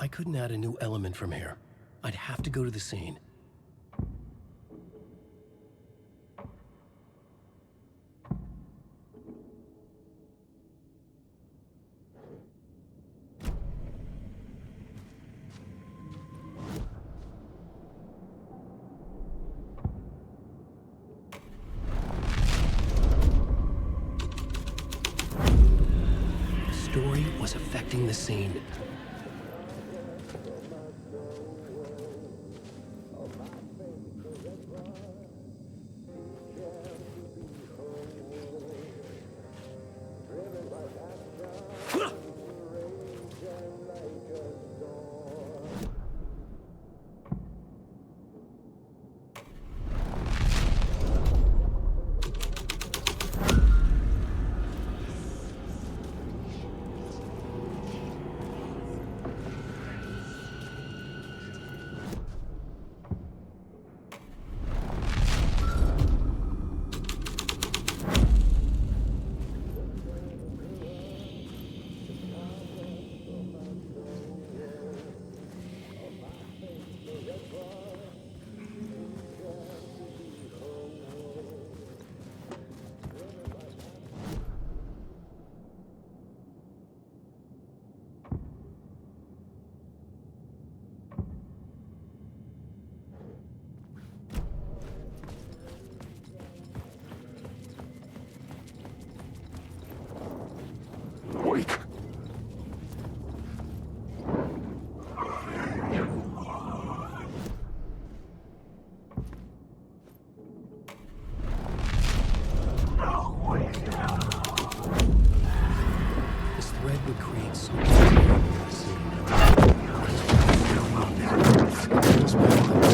I couldn't add a new element from here. I'd have to go to the scene. The story was affecting the scene.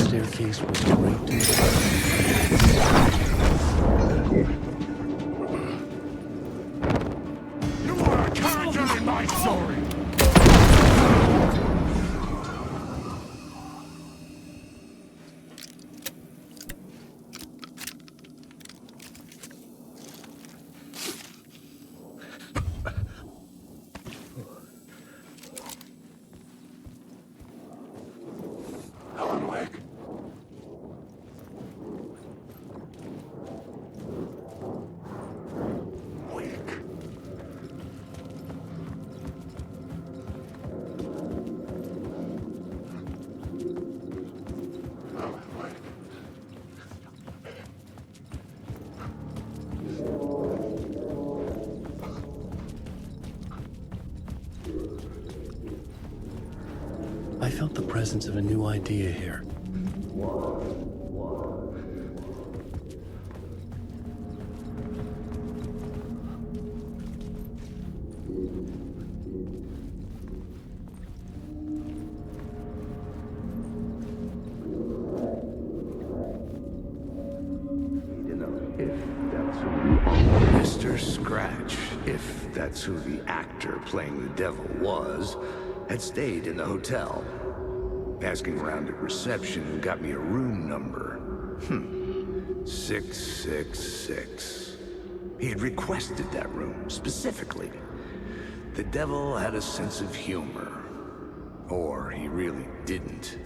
Staircase was draped in You are a character in my story! I felt the presence of a new idea here. that's who the actor playing the devil was, had stayed in the hotel. Asking around at reception got me a room number. 666. He had requested that room, specifically. The devil had a sense of humor. Or he really didn't.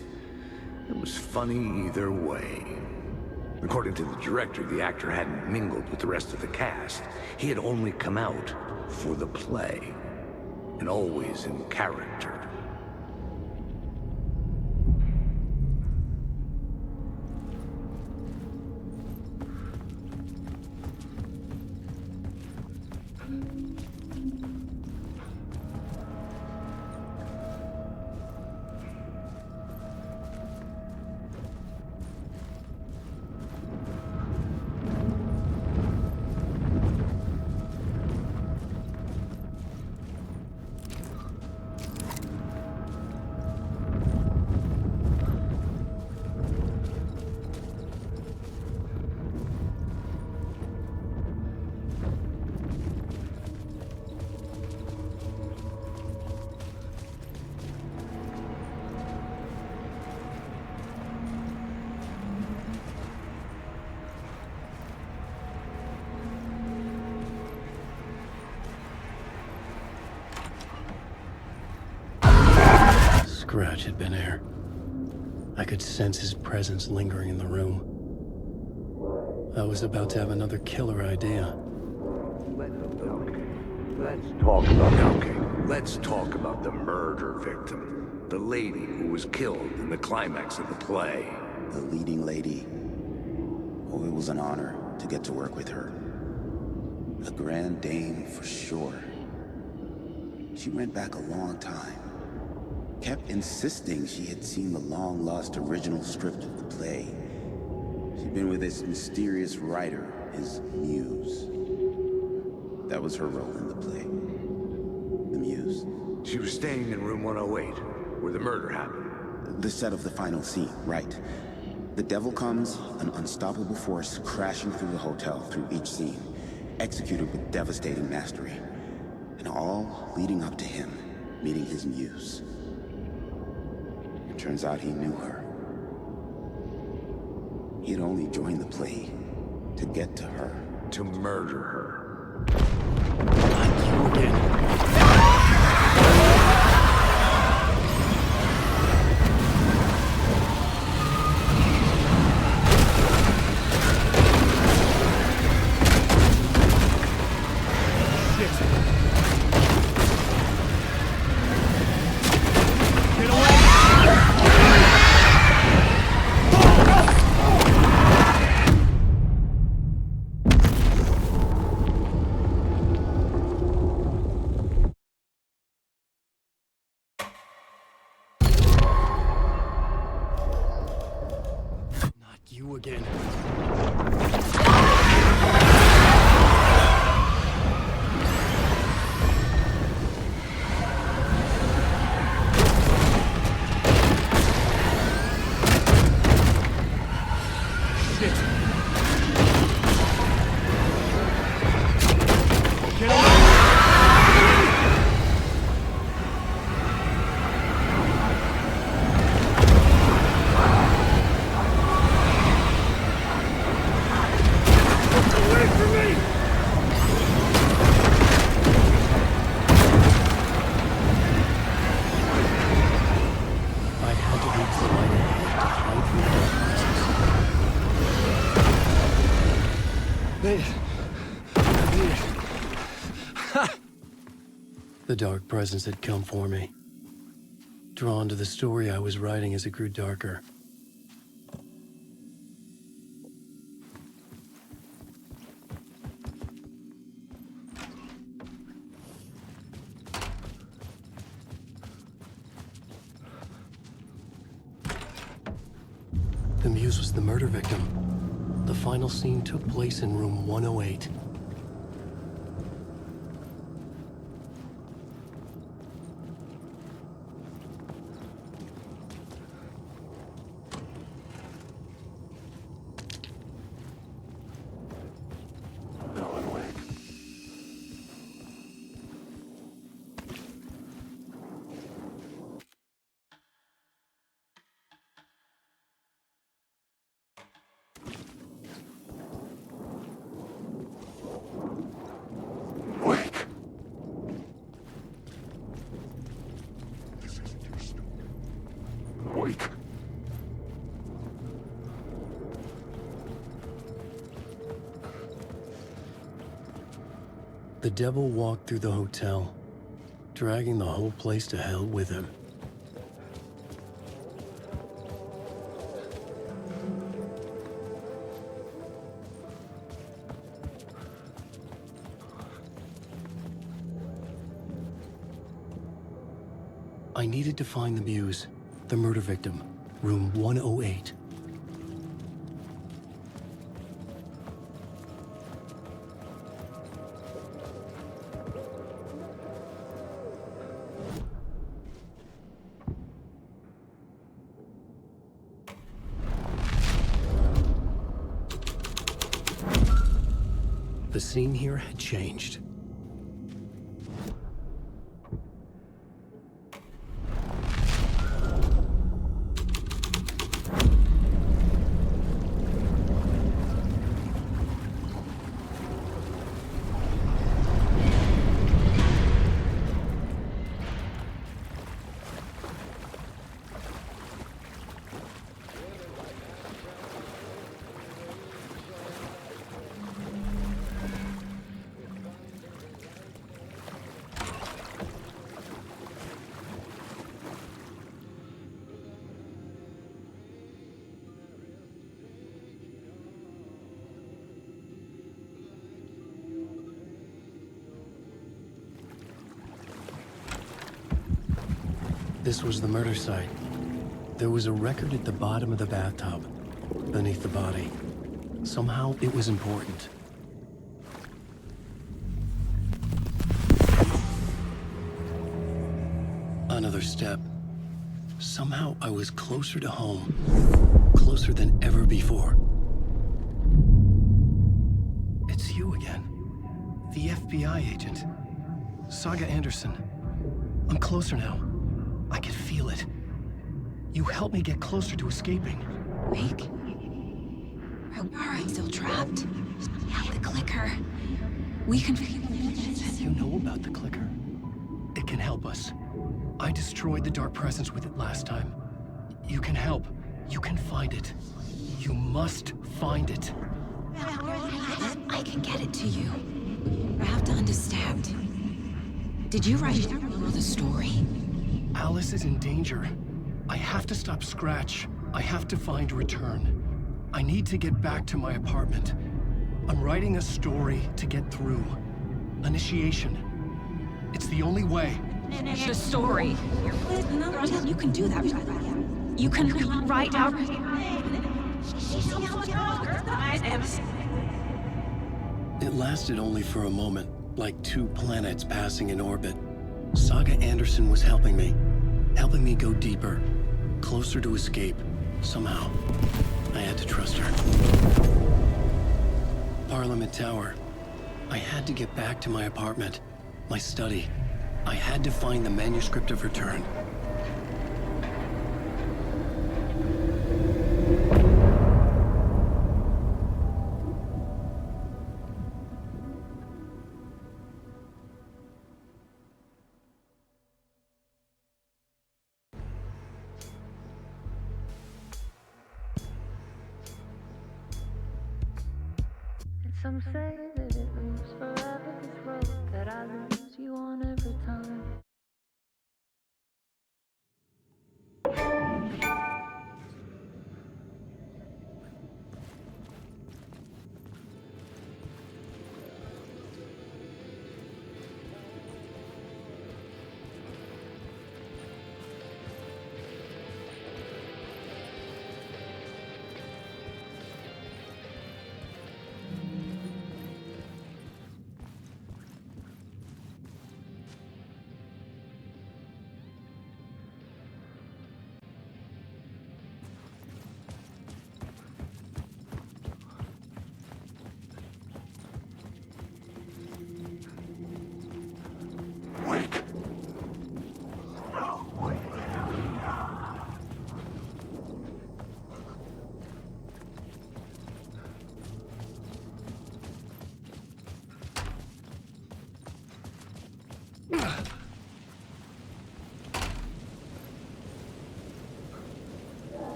It was funny either way. According to the director, the actor hadn't mingled with the rest of the cast. He had only come out for the play. And always in character. Scratch had been here. I could sense his presence lingering in the room. I was about to have another killer idea. Let's talk about the murder victim. The lady who was killed in the climax of the play. The leading lady. Oh, it was an honor to get to work with her. A grand dame for sure. She went back a long time. Kept insisting she had seen the long-lost original script of the play. She'd been with this mysterious writer, his muse. That was her role in the play. The muse. She was staying in room 108, where the murder happened. The set of the final scene, right. The devil comes, an unstoppable force crashing through the hotel through each scene, executed with devastating mastery. And all leading up to him meeting his muse. Turns out he knew her. He had only joined the play to get to her. To murder her. Not you again. Again. The dark presence had come for me, drawn to the story I was writing as it grew darker. The muse was the murder victim. The final scene took place in room 108. like. The devil walked through the hotel, dragging the whole place to hell with him. I needed to find the muse, the murder victim, room 108. The scene here had changed. This was the murder site. There was a record at the bottom of the bathtub, beneath the body. Somehow, it was important. Another step. Somehow, I was closer to home. Closer than ever before. It's you again. The FBI agent. Saga Anderson. I'm closer now. I can feel it. You helped me get closer to escaping. Wake? Are we still trapped? Yeah, the clicker. We can... You know about the clicker. It can help us. I destroyed the dark presence with it last time. You can help. You can find it. You must find it. I can get it to you. I have to understand. Did you write the story? Alice is in danger. I have to stop Scratch. I have to find Return. I need to get back to my apartment. I'm writing a story to get through. Initiation. It's the only way. The story. You can do that. You can write out... It lasted only for a moment, like two planets passing in orbit. Saga Anderson was helping me go deeper, closer to escape, somehow. I had to trust her. Parliament Tower. I had to get back to my apartment, my study. I had to find the manuscript of Return. Some say that it moves forever, this road that I lose you on every time.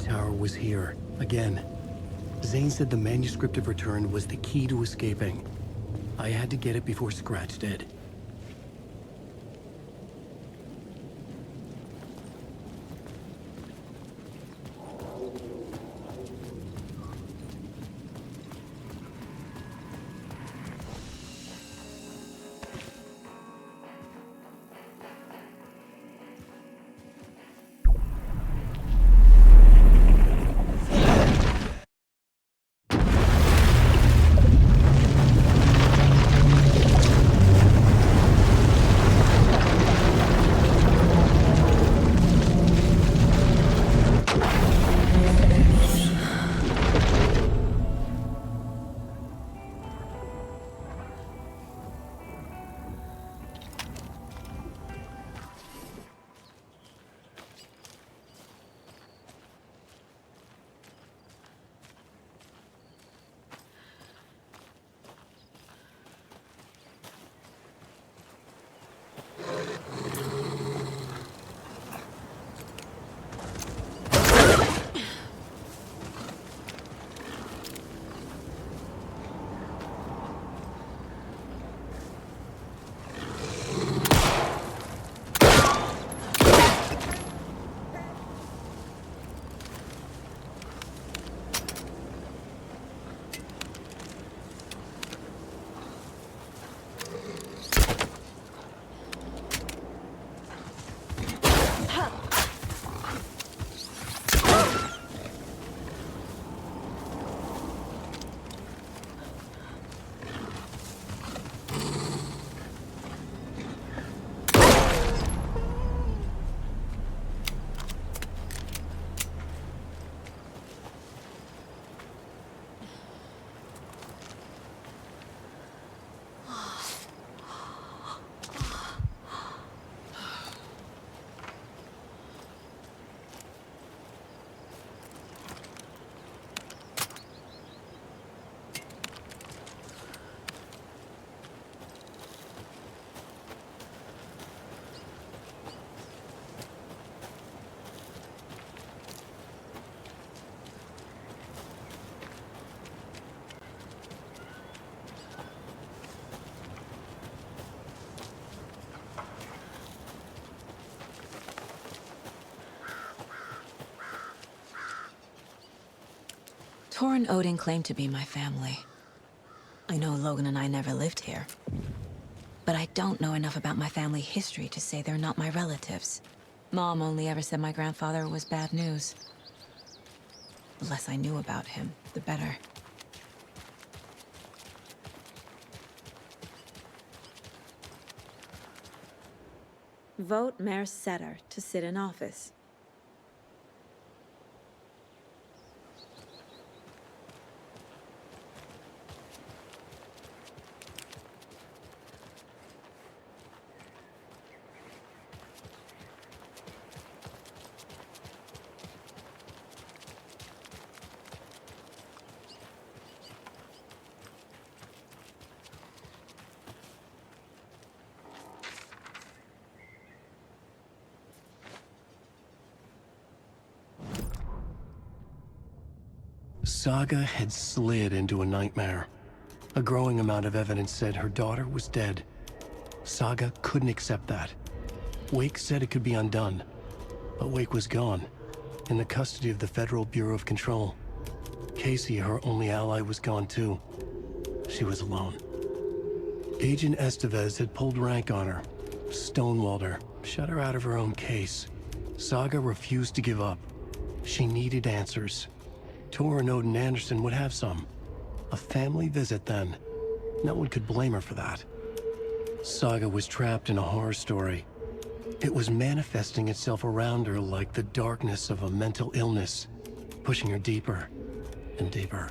tower was here, again. Zane said the manuscript of return was the key to escaping. I had to get it before Scratch did. Torrin Odin claimed to be my family. I know Logan and I never lived here. But I don't know enough about my family history to say they're not my relatives. Mom only ever said my grandfather was bad news. The less I knew about him, the better. Vote Mayor Setter to sit in office. Saga had slid into a nightmare. A growing amount of evidence said her daughter was dead. Saga couldn't accept that. Wake said it could be undone. But Wake was gone, in the custody of the Federal Bureau of Control. Casey, her only ally, was gone too. She was alone. Agent Estevez had pulled rank on her, stonewalled her, shut her out of her own case. Saga refused to give up. She needed answers. Thornton Anderson would have some. A family visit, then. No one could blame her for that. Saga was trapped in a horror story. It was manifesting itself around her like the darkness of a mental illness, pushing her deeper and deeper.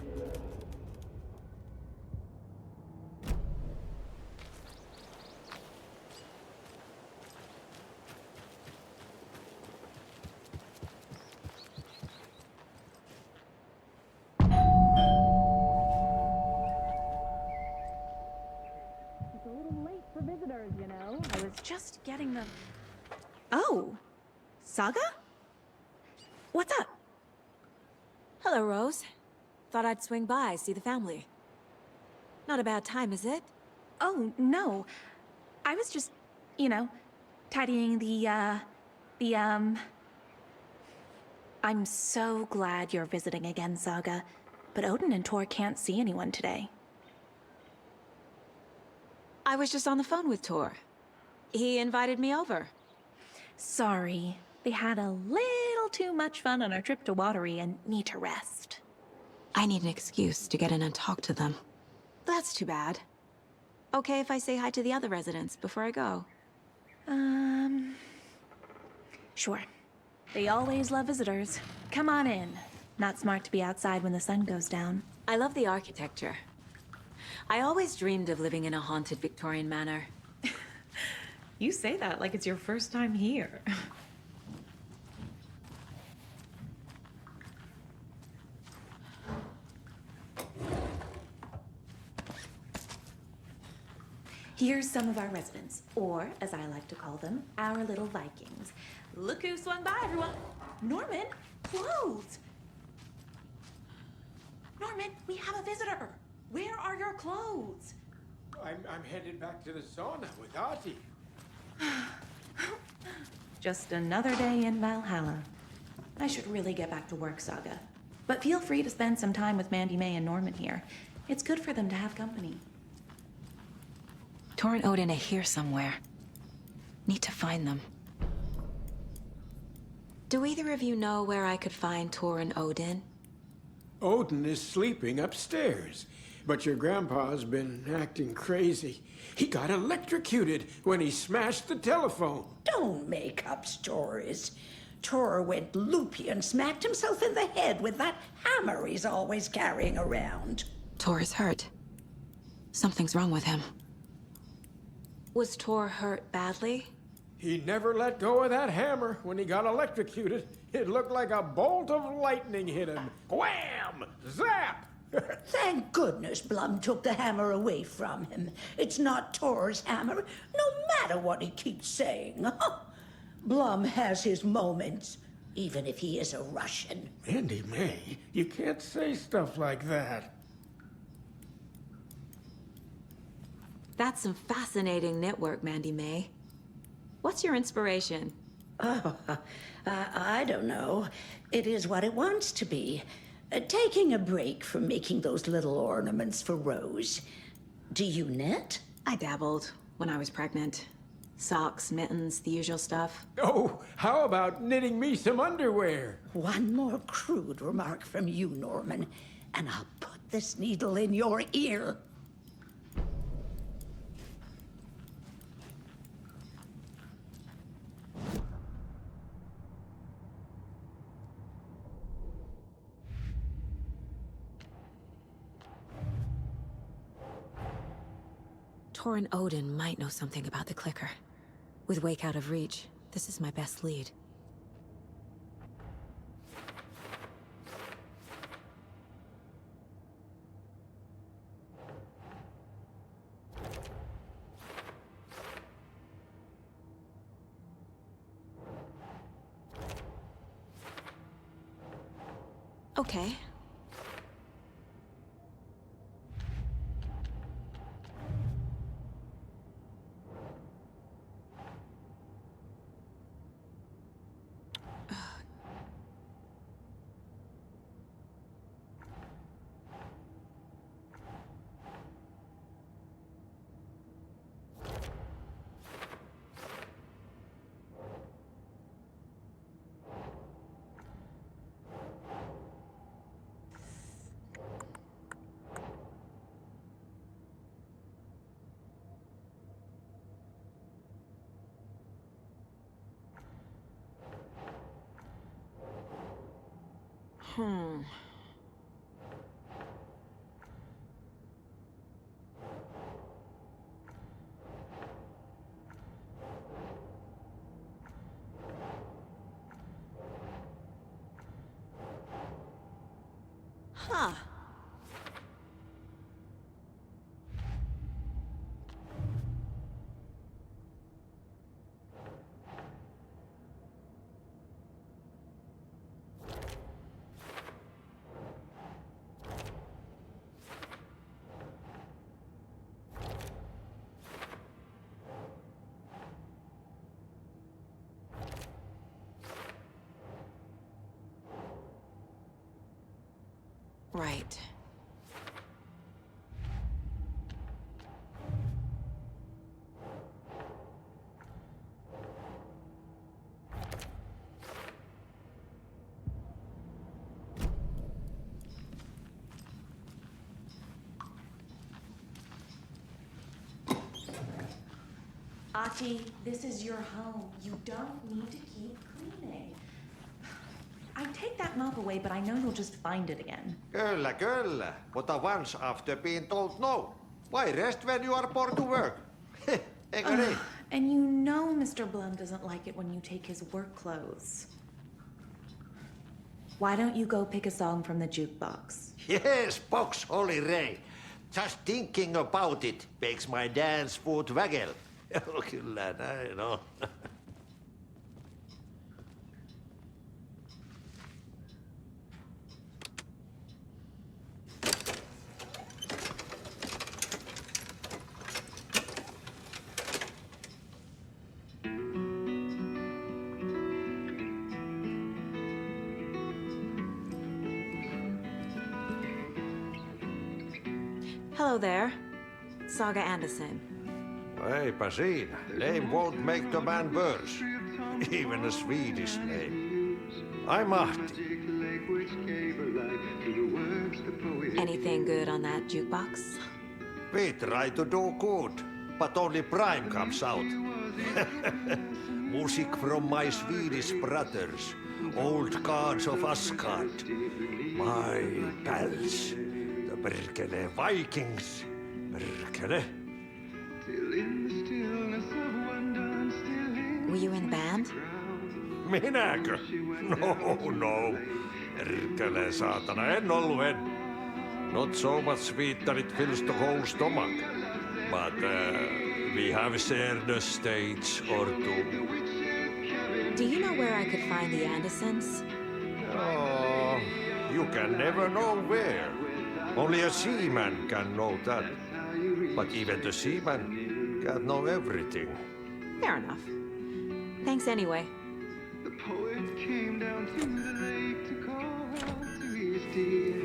Just getting the... Oh, Saga? What's up? Hello, Rose. Thought I'd swing by, see the family. Not a bad time, is it? Oh, no. I was just, you know, tidying I'm so glad you're visiting again, Saga. But Odin and Tor can't see anyone today. I was just on the phone with Tor. He invited me over. Sorry. They had a little too much fun on our trip to Watery and need to rest. I need an excuse to get in and talk to them. That's too bad. Okay if I say hi to the other residents before I go? Sure. They always love visitors. Come on in. Not smart to be outside when the sun goes down. I love the architecture. I always dreamed of living in a haunted Victorian manor. You say that like it's your first time here. Here's some of our residents, or as I like to call them, our little Vikings. Look who swung by, everyone. Norman, clothes. Norman, we have a visitor. Where are your clothes? I'm headed back to the sauna with Artie. Just another day in Valhalla. I should really get back to work, Saga. But feel free to spend some time with Mandy May and Norman here. It's good for them to have company. Tor and Odin are here somewhere. Need to find them. Do either of you know where I could find Tor and Odin? Odin is sleeping upstairs, but your grandpa's been acting crazy. He got electrocuted when he smashed the telephone. Don't make up stories. Tor went loopy and smacked himself in the head with that hammer he's always carrying around. Tor is hurt. Something's wrong with him. Was Tor hurt badly? He never let go of that hammer when he got electrocuted. It looked like a bolt of lightning hit him. Wham! Zap! Thank goodness Blum took the hammer away from him. It's not Tor's hammer, no matter what he keeps saying. Blum has his moments, even if he is a Russian. Mandy May, you can't say stuff like that. That's some fascinating knitwork, Mandy May. What's your inspiration? Oh, I don't know. It is what it wants to be. Taking a break from making those little ornaments for Rose. Do you knit? I dabbled when I was pregnant. Socks, mittens, the usual stuff. Oh, how about knitting me some underwear? One more crude remark from you, Norman, and I'll put this needle in your ear. Tor and Odin might know something about the clicker. With Wake out of reach, this is my best lead. Okay. Huh. Right. Archie, this is your home. You don't need to keep cleaning. I take that mop away, but I know you'll just find it again. Kyllä. Mutta once after being told no. Why rest when you are born to work? Eikö niin? And you know Mr. Blum doesn't like it when you take his work clothes. Why don't you go pick a song from the jukebox? Yes, box Holy Ray. Just thinking about it makes my dance foot waggle. Kyllä näin on. Hello there. Saga Anderson. Eipä siinä. Name won't make the man worse. Even a Swedish name. I'm Ahti. Anything good on that jukebox? We try to do good, but only Prime comes out. Music from my Swedish brothers, old gods of Asgard. My pals, the perkele Vikings. Perkele. Were you in the band? Minäkö? No. Perkele saatana, en ollut. Not so much sweet that it fills the whole stomach. But we have shared a stage or two. Do you know where I could find the Andersons? Oh, you can never know where. Only a seaman can know that. But even the seaman can't know everything. Fair enough. Thanks anyway. The poet came down to the lake to call to his dear.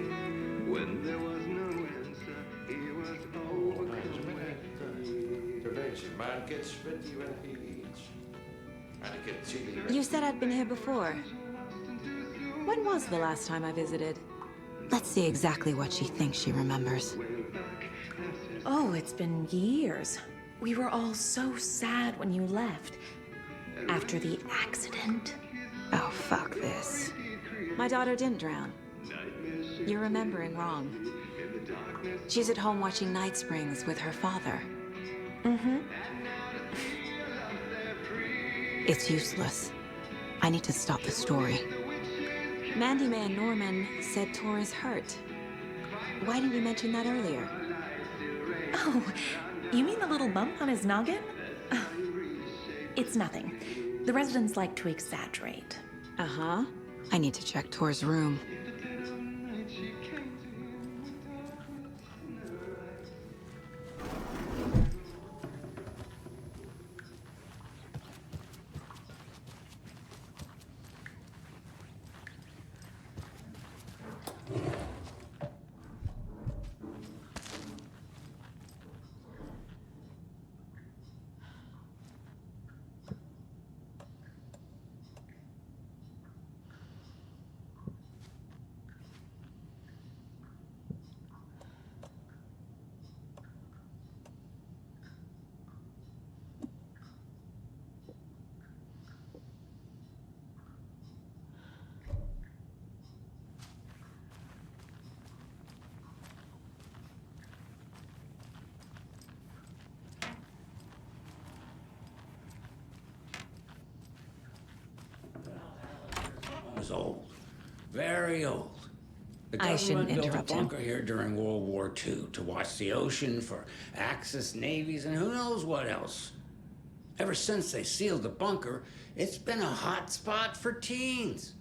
When there was no answer, he was overcome with The man gets sweaty when he eats. And he gets chilly. You said I'd been here before. When was the last time I visited? Let's see exactly what she thinks she remembers. Oh, it's been years. We were all so sad when you left. After the accident. Oh, fuck this. My daughter didn't drown. You're remembering wrong. She's at home watching Night Springs with her father. Mm-hmm. It's useless. I need to stop the story. Mandy May and Norman said Tor is hurt. Why didn't you mention that earlier? Oh, you mean the little bump on his noggin? It's nothing. The residents like to exaggerate. Uh-huh. I need to check Tor's room. Was old. Very old. The I shouldn't government built a interrupt him. bunker here during World War II to watch the ocean for Axis navies and who knows what else. Ever since they sealed the bunker, it's been a hot spot for teens.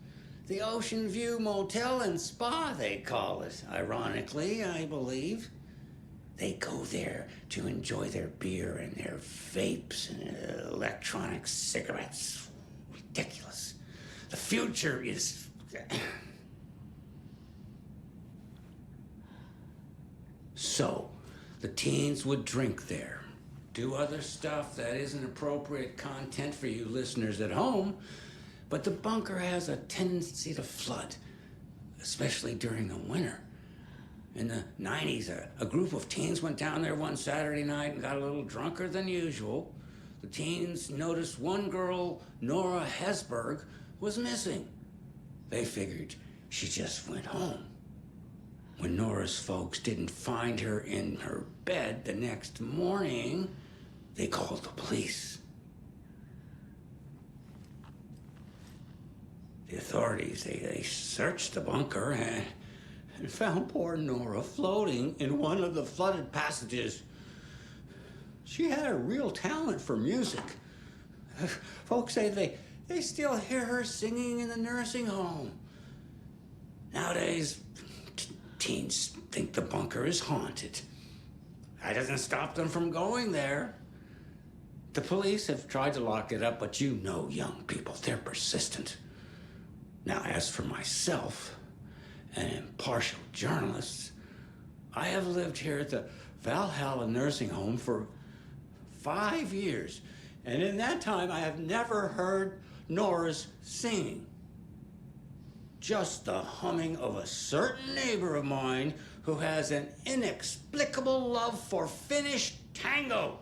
The Ocean View Motel and Spa, they call it. Ironically, I believe. They go there to enjoy their beer and their vapes and electronic cigarettes. Ridiculous. The future is... So, the teens would drink there, do other stuff that isn't appropriate content for you listeners at home, but the bunker has a tendency to flood, especially during the winter. In the 90s, a group of teens went down there one Saturday night and got a little drunker than usual. The teens noticed one girl, Nora Hesberg, was missing. They figured she just went home. When Nora's folks didn't find her in her bed the next morning, they called the police. The authorities, they searched the bunker and found poor Nora floating in one of the flooded passages. She had a real talent for music. Folks say they still hear her singing in the nursing home. Nowadays, teens think the bunker is haunted. That doesn't stop them from going there. The police have tried to lock it up, but you know young people, they're persistent. Now, as for myself, an impartial journalist, I have lived here at the Valhalla nursing home for 5 years, and in that time I have never heard Nora's singing. Just the humming of a certain neighbor of mine who has an inexplicable love for Finnish tango.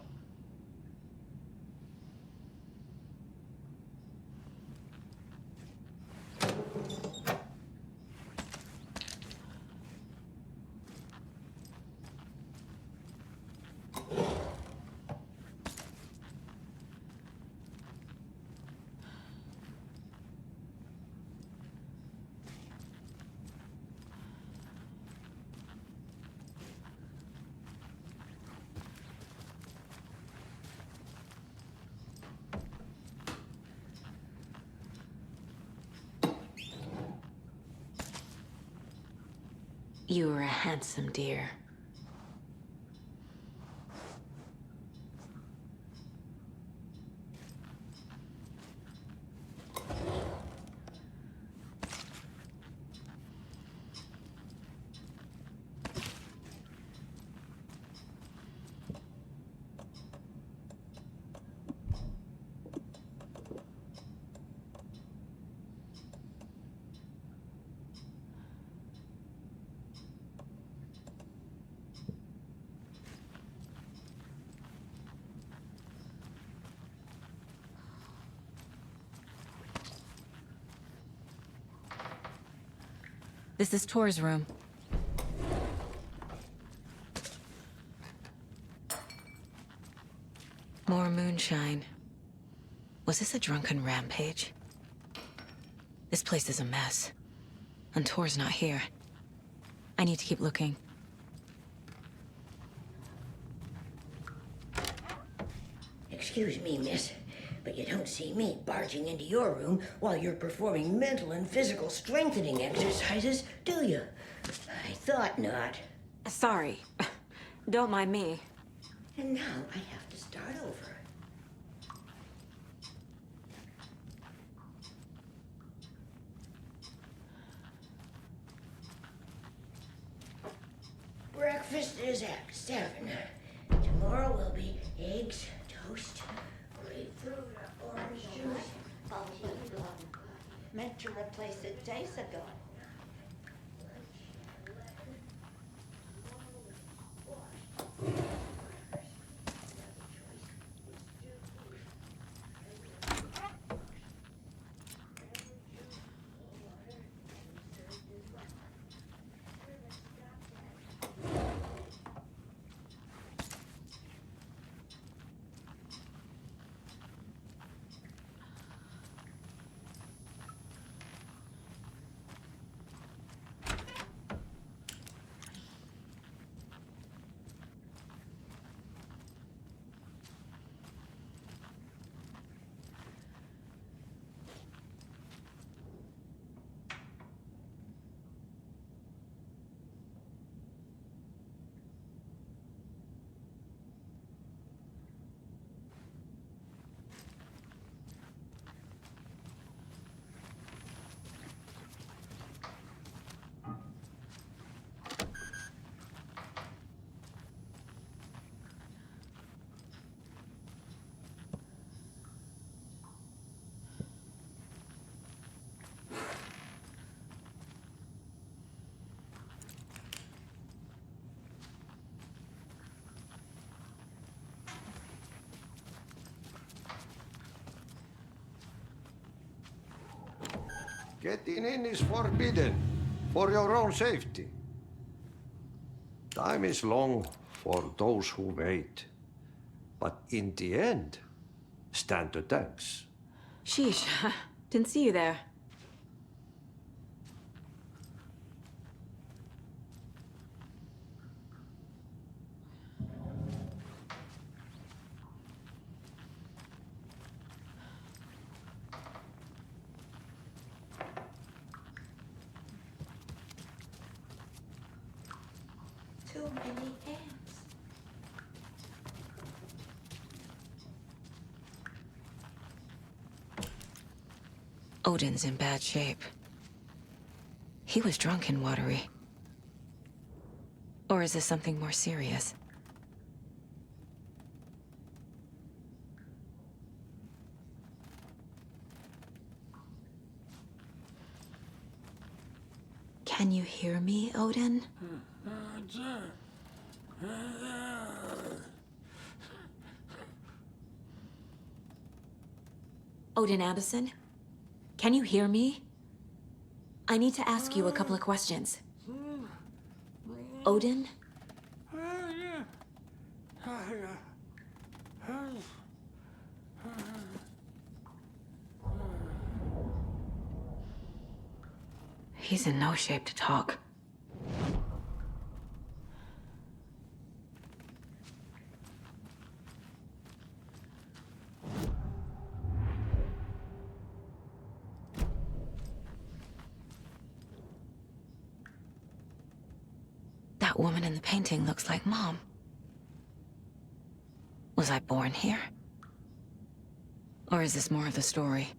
You were a handsome dear. This is Tor's room. More moonshine. Was this a drunken rampage? This place is a mess. And Tor's not here. I need to keep looking. Excuse me, miss, but you don't see me barging into your room while you're performing mental and physical strengthening exercises, do you? I thought not. Sorry. Don't mind me. And now I have to start over. Breakfast is at 7. Tomorrow will be eggs, toast, grapefruit, orange juice. Meant to replace it days ago. Getting in is forbidden, for your own safety. Time is long for those who wait. But in the end, stand the thanks. Sheesh, didn't see you there. Too many ants. Odin's in bad shape. He was drunk and watery. Or is this something more serious? Can you hear me, Odin? Odin Anderson? Can you hear me? I need to ask you a couple of questions. Odin? He's in no shape to talk. That woman in the painting looks like Mom. Was I born here? Or is this more of the story?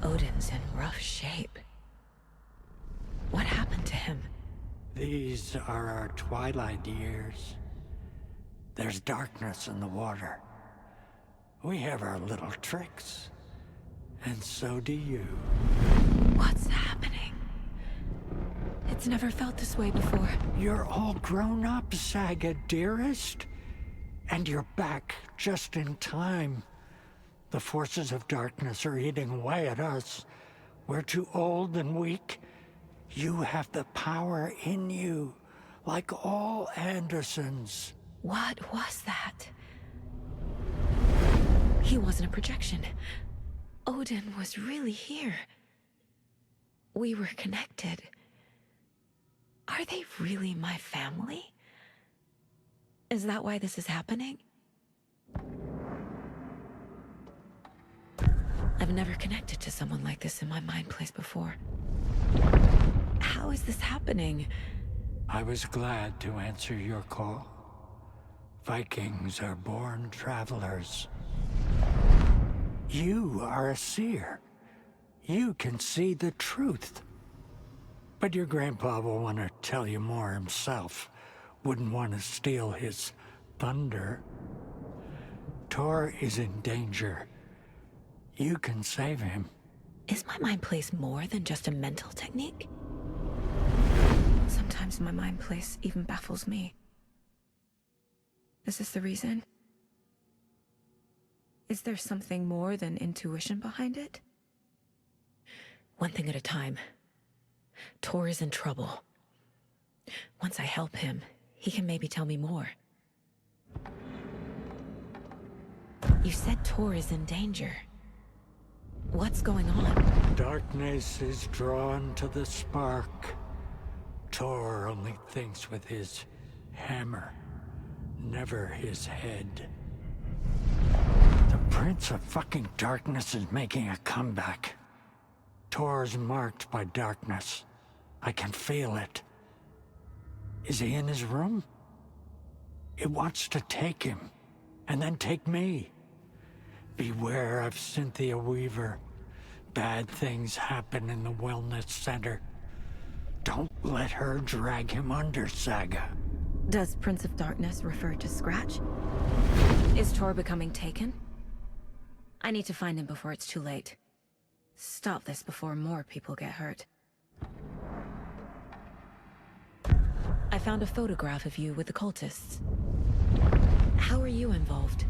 Odin's in rough shape. What happened to him? These are our twilight years. There's darkness in the water. We have our little tricks. And so do you. What's happening? It's never felt this way before. You're all grown up, Saga, dearest. And you're back just in time. The forces of darkness are eating away at us. We're too old and weak. You have the power in you, like all Andersons. What was that? He wasn't a projection. Odin was really here. We were connected. Are they really my family? Is that why this is happening? I've never connected to someone like this in my mind place before. How is this happening? I was glad to answer your call. Vikings are born travelers. You are a seer. You can see the truth. But your grandpa will want to tell you more himself. Wouldn't want to steal his thunder. Tor is in danger. You can save him. Is my mind place more than just a mental technique? Sometimes my mind place even baffles me. Is this the reason? Is there something more than intuition behind it? One thing at a time. Tor is in trouble. Once I help him, he can maybe tell me more. You said Tor is in danger. What's going on? Darkness is drawn to the spark. Tor only thinks with his hammer, never his head. The Prince of fucking Darkness is making a comeback. Tor's marked by darkness. I can feel it. Is he in his room? It wants to take him, and then take me. Beware of Cynthia Weaver. Bad things happen in the wellness center. Don't let her drag him under, Saga. Does Prince of Darkness refer to Scratch? Is Tor becoming taken? I need to find him before it's too late. Stop this before more people get hurt. I found a photograph of you with the cultists. How are you involved?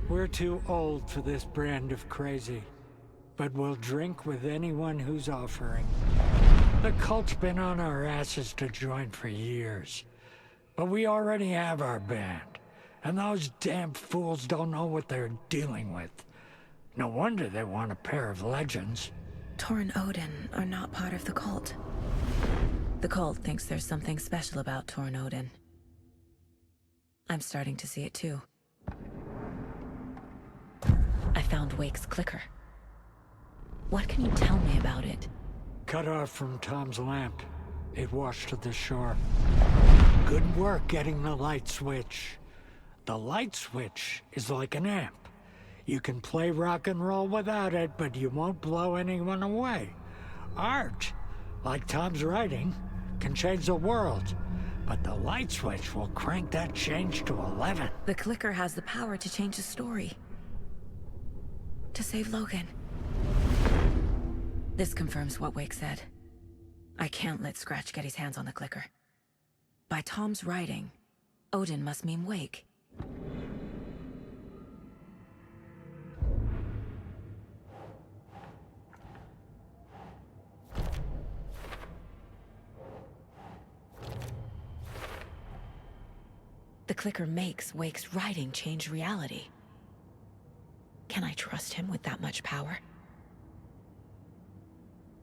We're too old for this brand of crazy, but we'll drink with anyone who's offering. The cult's been on our asses to join for years, but we already have our band, and those damn fools don't know what they're dealing with. No wonder they want a pair of legends. Tor and Odin are not part of the cult. The cult thinks there's something special about Tor and Odin. I'm starting to see it too. I found Wake's clicker. What can you tell me about it? Cut off from Tom's lamp. It washed to the shore. Good work getting the light switch. The light switch is like an amp. You can play rock and roll without it, but you won't blow anyone away. Art, like Tom's writing, can change the world, but the light switch will crank that change to 11. The clicker has the power to change the story. To save Logan. This confirms what Wake said. I can't let Scratch get his hands on the clicker. By Tom's writing, Odin must mean Wake. The clicker makes Wake's writing change reality. Can I trust him with that much power?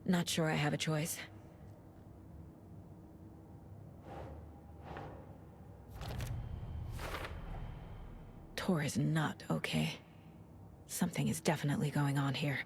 Not sure I have a choice. Tor is not okay. Something is definitely going on here.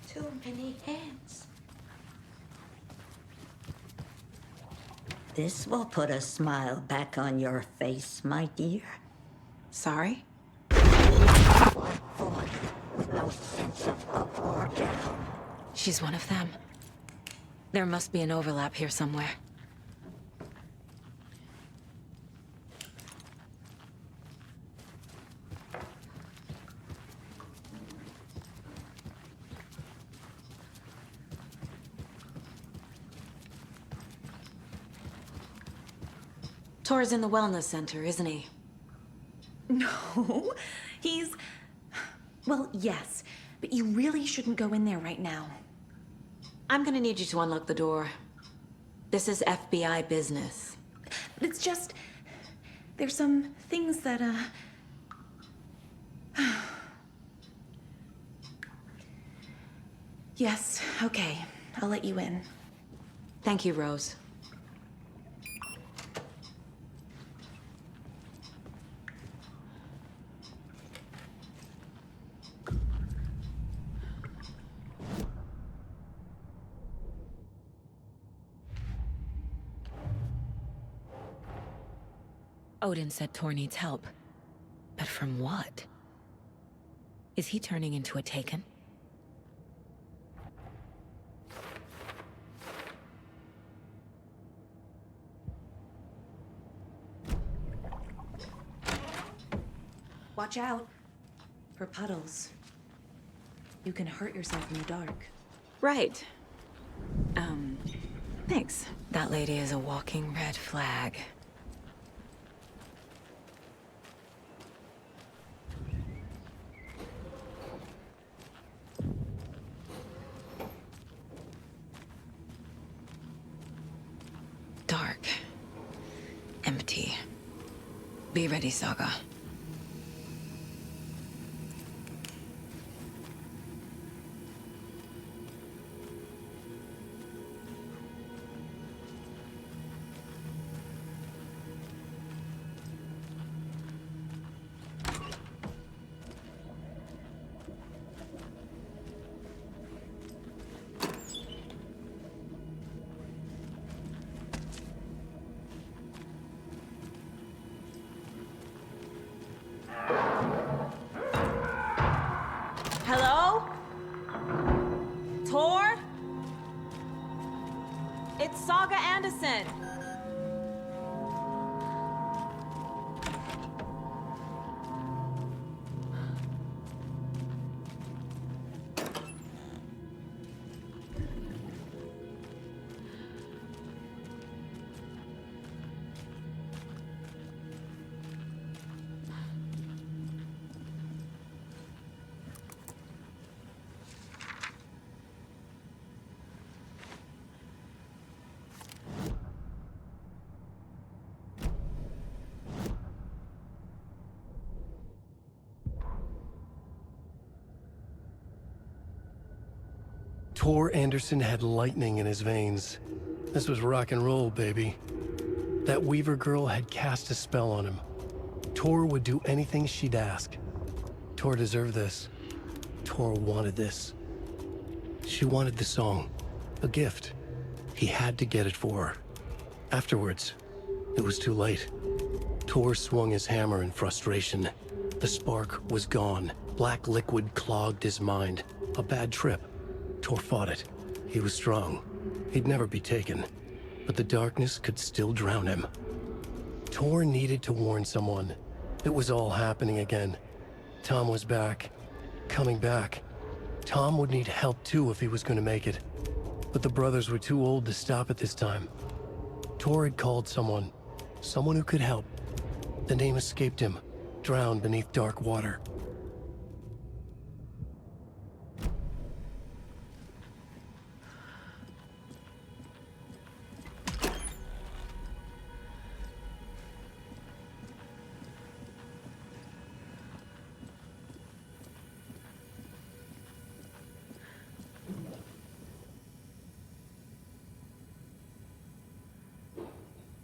Too many hands. This will put a smile back on your face, my dear. Sorry? With no sense of up or down. She's one of them. There must be an overlap here somewhere. Tor's in the wellness center, isn't he? No, he's... Well, yes, but you really shouldn't go in there right now. I'm gonna need you to unlock the door. This is FBI business. It's just... There's some things that, Yes, okay. I'll let you in. Thank you, Rose. Odin said Tor needs help. But from what? Is he turning into a Taken? Watch out for puddles. You can hurt yourself in the dark. Right. Thanks. That lady is a walking red flag. Dark. Empty. Be ready, Saga. Hello? Tor? It's Saga Anderson. Tor Anderson had lightning in his veins. This was rock and roll, baby. That Weaver girl had cast a spell on him. Tor would do anything she'd ask. Tor deserved this. Tor wanted this. She wanted the song, a gift. He had to get it for her. Afterwards, it was too late. Tor swung his hammer in frustration. The spark was gone. Black liquid clogged his mind. A bad trip. Tor fought it. He was strong. He'd never be taken. But the darkness could still drown him. Tor needed to warn someone. It was all happening again. Tom was back. Coming back. Tom would need help too if he was going to make it. But the brothers were too old to stop it this time. Tor had called someone. Someone who could help. The name escaped him. Drowned beneath dark water.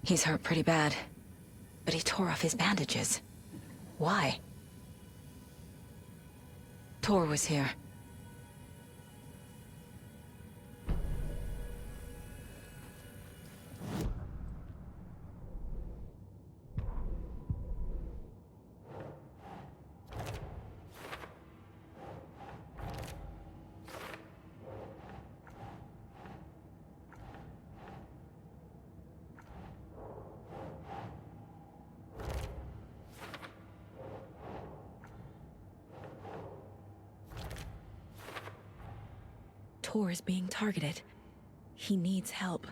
He's hurt pretty bad, but he tore off his bandages. Why? Tor was here. Tor is being targeted. He needs help.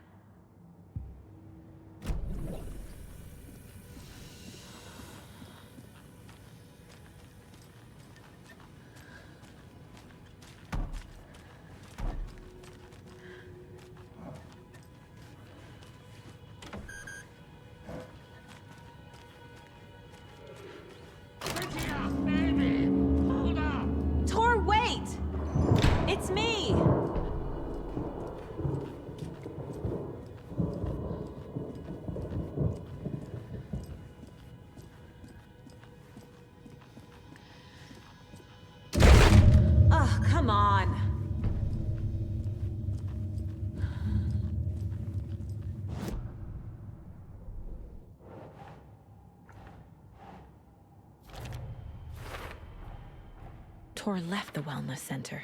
Tor, wait! It's me! Ugh, come on. Tor left the wellness center.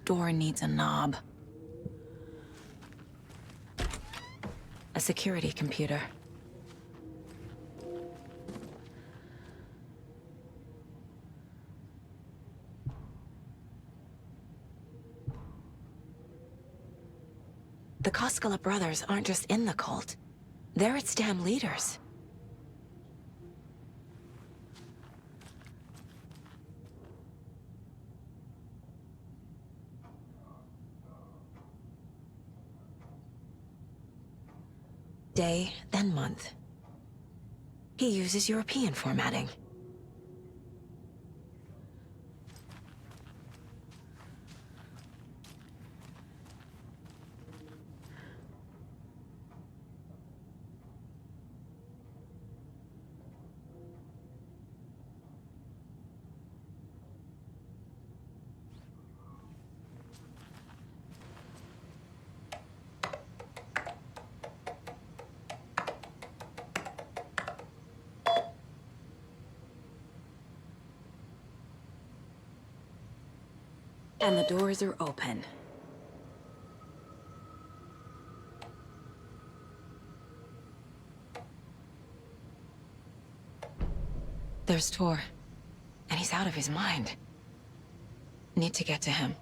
door needs a knob. A security computer. The Koskela brothers aren't just in the cult. They're its damn leaders. Day, then month. He uses European formatting. And the doors are open. There's Tor, and he's out of his mind. Need to get to him.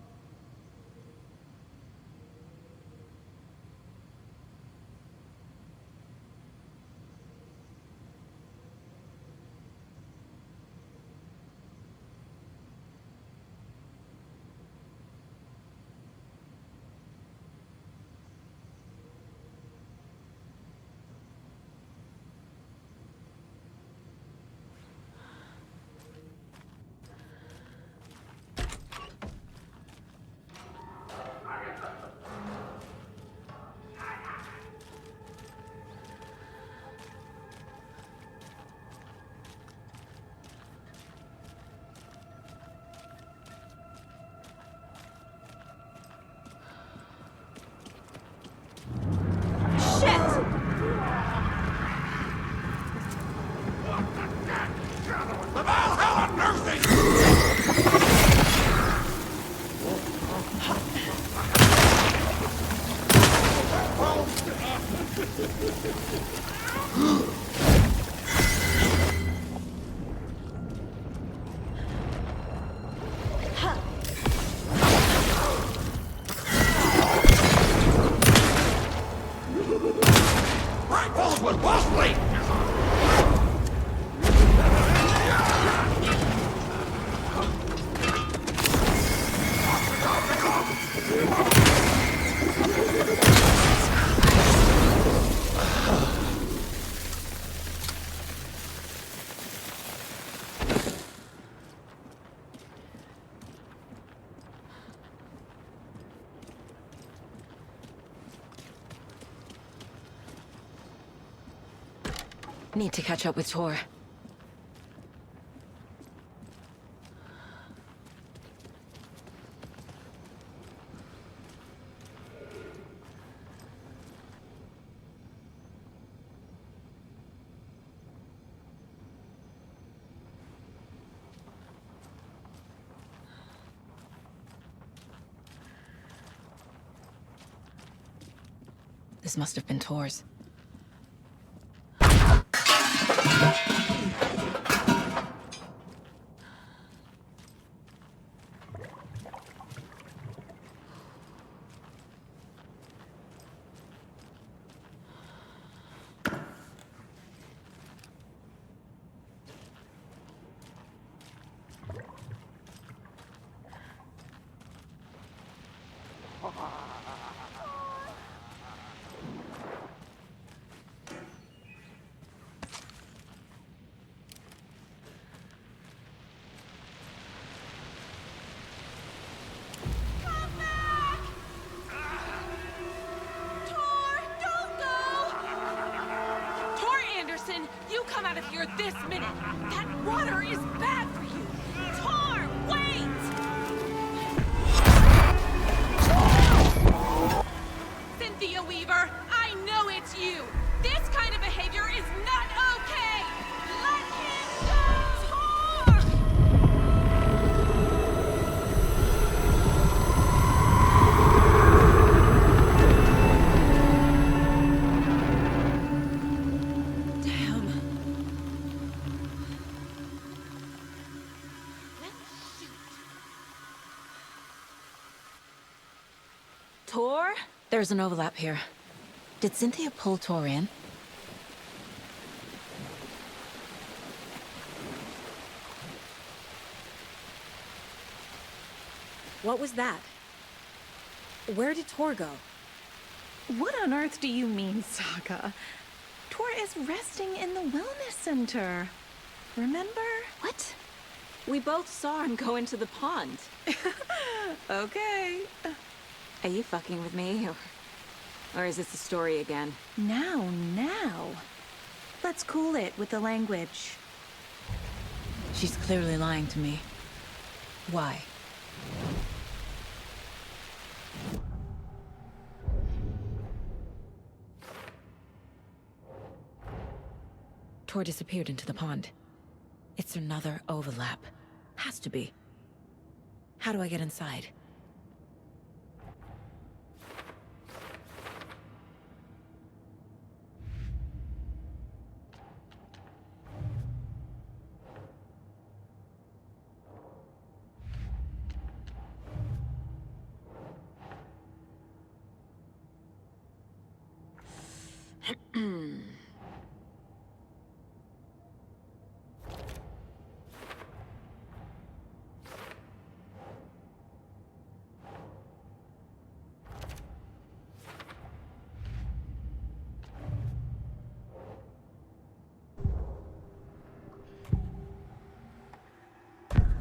Need to catch up with Tor. This must have been Tor's. You come out of here this minute! That water is bad for you! Tor, wait! Cynthia Weaver, I know it's you! This kind of behavior is not okay! Let him go! Tor! Tor? There's an overlap here. Did Cynthia pull Tor in? What was that? Where did Tor go? What on earth do you mean, Saga? Tor is resting in the wellness center. Remember? What? We both saw him go into the pond. Okay. Are you fucking with me, or is this a story again? Now. Let's cool it with the language. She's clearly lying to me. Why? Tor disappeared into the pond. It's another overlap. Has to be. How do I get inside?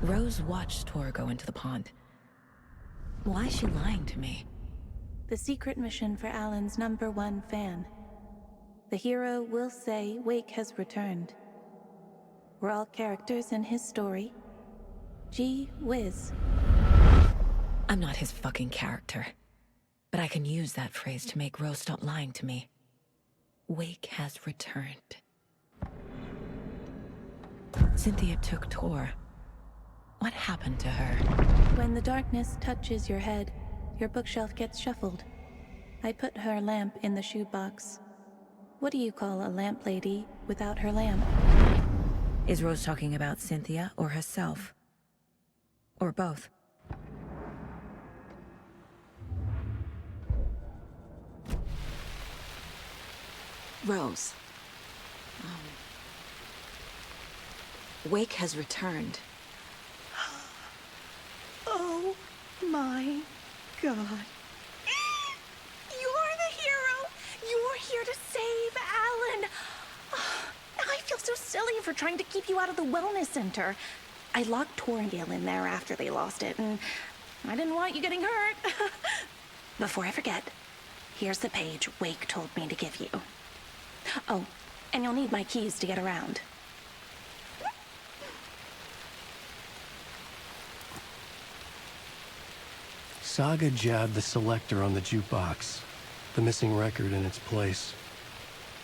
Rose watched Tor go into the pond. Why is she lying to me? The secret mission for Alan's #1 fan. The hero will say Wake has returned. We're all characters in his story. Gee whiz. I'm not his fucking character. But I can use that phrase to make Rose stop lying to me. Wake has returned. Cynthia took Tor. What happened to her? When the darkness touches your head, your bookshelf gets shuffled. I put her lamp in the shoebox. What do you call a lamp lady without her lamp? Is Rose talking about Cynthia or herself? Or both? Rose. Wake has returned. Oh my God. You're the hero! You're here to save Alan! I feel so silly for trying to keep you out of the wellness center. I locked Thornton in there after they lost it, and I didn't want you getting hurt. Before I forget, here's the page Wake told me to give you. Oh, and you'll need my keys to get around. Saga jabbed the selector on the jukebox, the missing record in its place.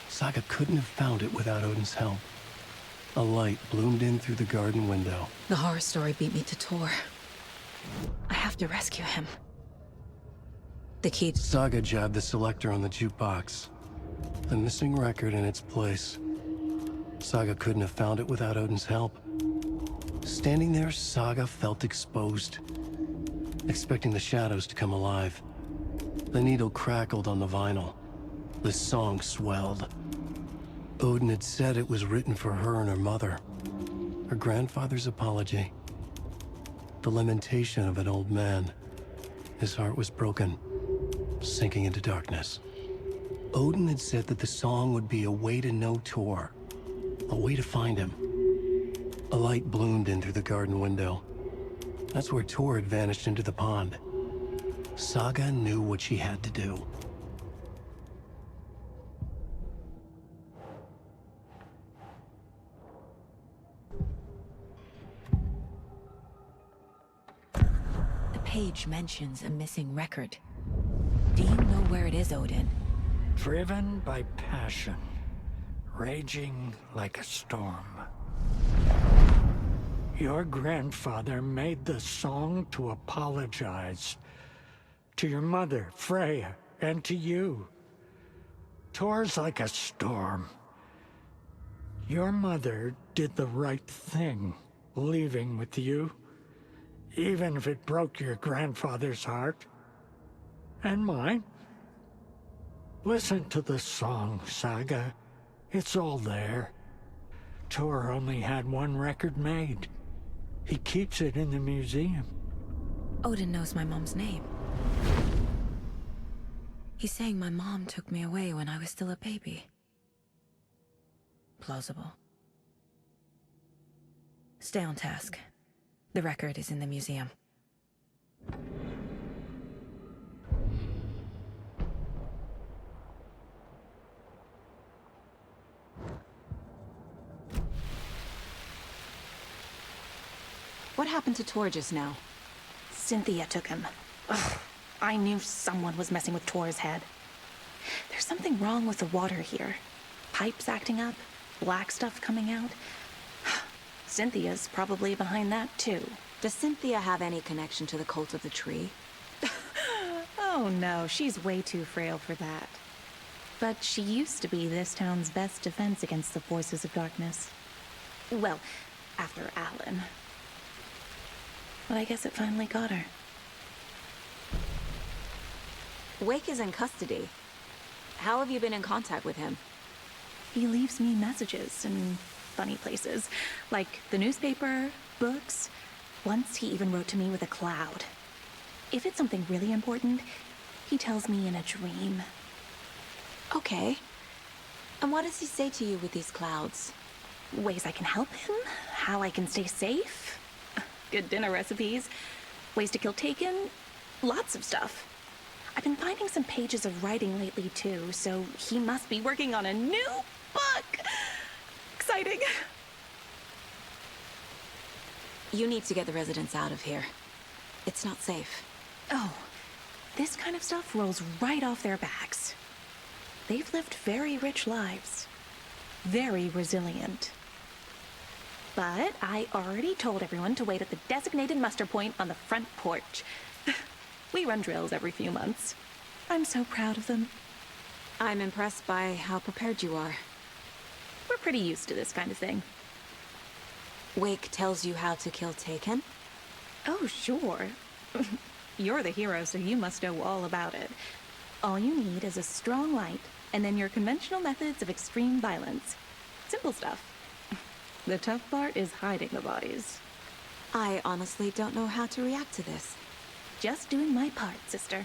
Saga couldn't have found it without Odin's help. A light bloomed in through the garden window. The horror story beat me to Tor. I have to rescue him. The key... Saga jabbed the selector on the jukebox, the missing record in its place. Saga couldn't have found it without Odin's help. Standing there, Saga felt exposed, expecting the shadows to come alive. The needle crackled on the vinyl. The song swelled. Odin had said it was written for her and her mother. Her grandfather's apology. The lamentation of an old man. His heart was broken, sinking into darkness. Odin had said that the song would be a way to know Tor, a way to find him. A light bloomed in through the garden window. That's where Tor had vanished into the pond. Saga knew what she had to do. The page mentions a missing record. Do you know where it is, Odin? Driven by passion, raging like a storm. Your grandfather made the song to apologize. To your mother, Freya, and to you. Tor's like a storm. Your mother did the right thing, leaving with you, even if it broke your grandfather's heart. And mine. Listen to the song, Saga. It's all there. Tor only had one record made. He keeps it in the museum. Odin knows my mom's name. He's saying my mom took me away when I was still a baby. Plausible. Stay on task. The record is in the museum. What happened to Tor just now? Cynthia took him. Ugh, I knew someone was messing with Tor's head. There's something wrong with the water here. Pipes acting up, black stuff coming out. Cynthia's probably behind that too. Does Cynthia have any connection to the cult of the tree? Oh no, she's way too frail for that. But she used to be this town's best defense against the forces of darkness. Well, after Alan. But I guess it finally got her. Wake is in custody. How have you been in contact with him? He leaves me messages in funny places, like the newspaper, books. Once he even wrote to me with a cloud. If it's something really important, he tells me in a dream. Okay. And what does he say to you with these clouds? Ways I can help him, how I can stay safe. Good dinner recipes, ways to kill Taken, lots of stuff. I've been finding some pages of writing lately too, so he must be working on a new book. Exciting. You need to get the residents out of here. It's not safe. Oh, this kind of stuff rolls right off their backs. They've lived very rich lives. Very resilient. But I already told everyone to wait at the designated muster point on the front porch. We run drills every few months. I'm so proud of them. I'm impressed by how prepared you are. We're pretty used to this kind of thing. Wake tells you how to kill Taken? Oh, sure. You're the hero, so you must know all about it. All you need is a strong light, and then your conventional methods of extreme violence. Simple stuff. The tough part is hiding the bodies. I honestly don't know how to react to this. Just doing my part, sister.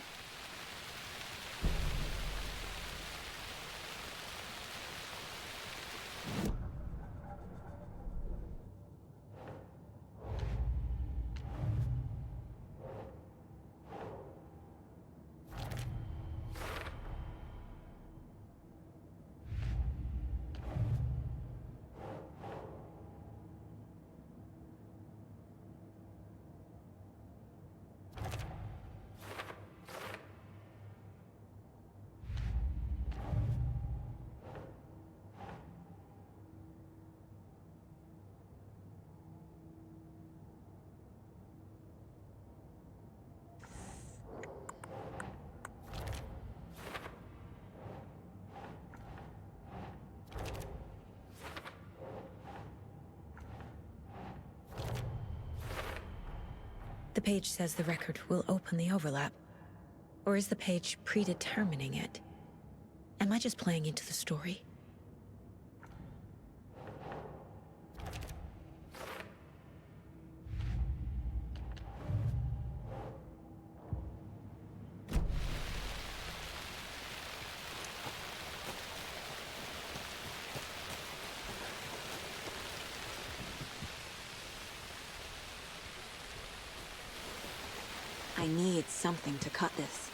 The page says the record will open the overlap. Or is the page predetermining it? Am I just playing into the story? I need something to cut this.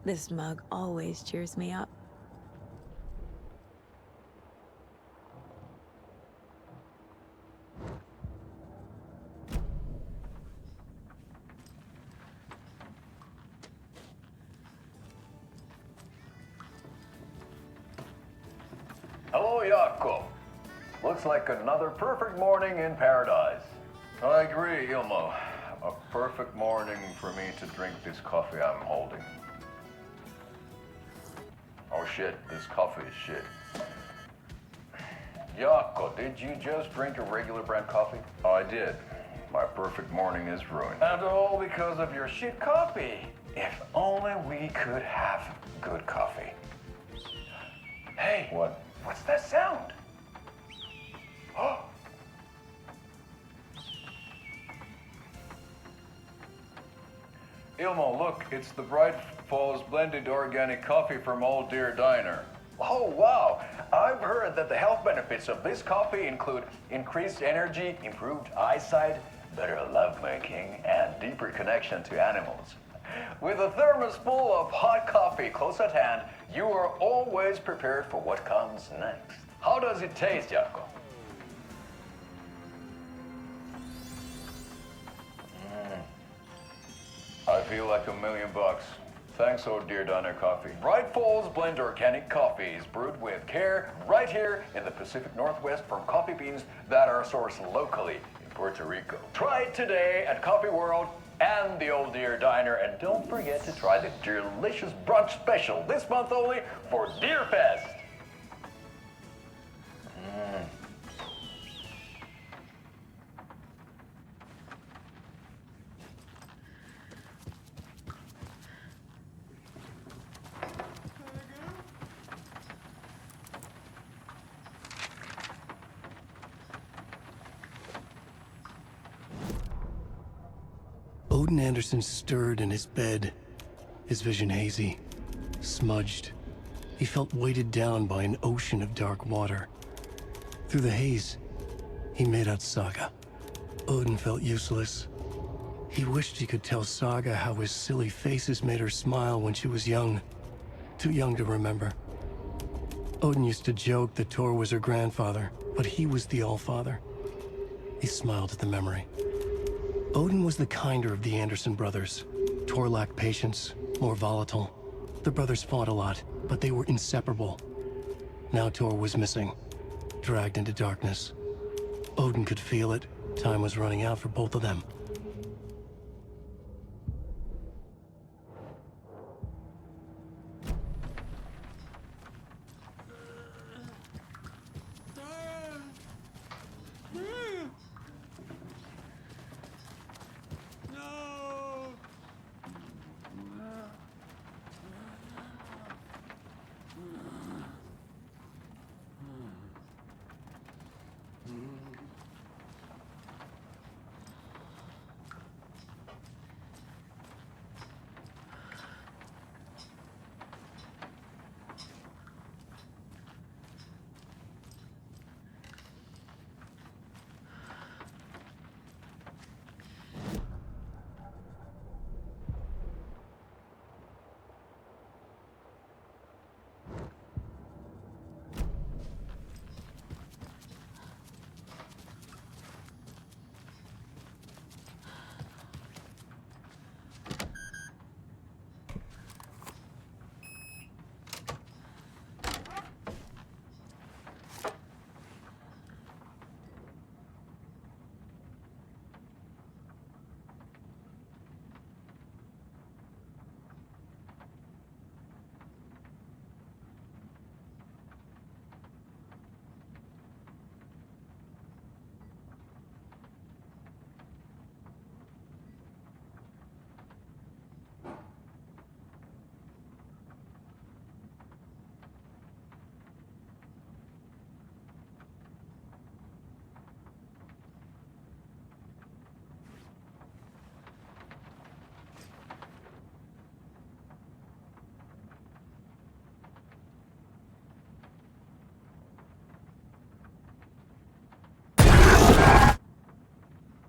This mug always cheers me up. Hello, Jakob. Looks like another perfect morning in paradise. I agree, Ilmo. A perfect morning for me to drink this coffee I'm holding. Oh shit, this coffee is shit. Jakob, did you just drink a regular brand coffee? I did. My perfect morning is ruined. And all because of your shit coffee. If only we could have good coffee. Hey. What? What's that sound? Oh. Ilmo, look, it's the Bright Falls blended organic coffee from Old Deer Diner. Oh, wow. I've heard that the health benefits of this coffee include increased energy, improved eyesight, better lovemaking, and deeper connection to animals. With a thermos full of hot coffee close at hand, you are always prepared for what comes next. How does it taste, Jakob? I feel like $1 million. Thanks, Old Deer Diner Coffee. Bright Falls Blend Organic Coffee is brewed with care right here in the Pacific Northwest from coffee beans that are sourced locally in Puerto Rico. Try it today at Coffee World and the Old Deer Diner, and don't forget to try the delicious brunch special this month only for Deer Fest. Odin Anderson stirred in his bed, his vision hazy, smudged. He felt weighted down by an ocean of dark water. Through the haze, he made out Saga. Odin felt useless. He wished he could tell Saga how his silly faces made her smile when she was young. Too young to remember. Odin used to joke that Tor was her grandfather, but he was the Allfather. He smiled at the memory. Odin was the kinder of the Anderson brothers. Tor lacked patience, more volatile. The brothers fought a lot, but they were inseparable. Now Tor was missing, dragged into darkness. Odin could feel it. Time was running out for both of them.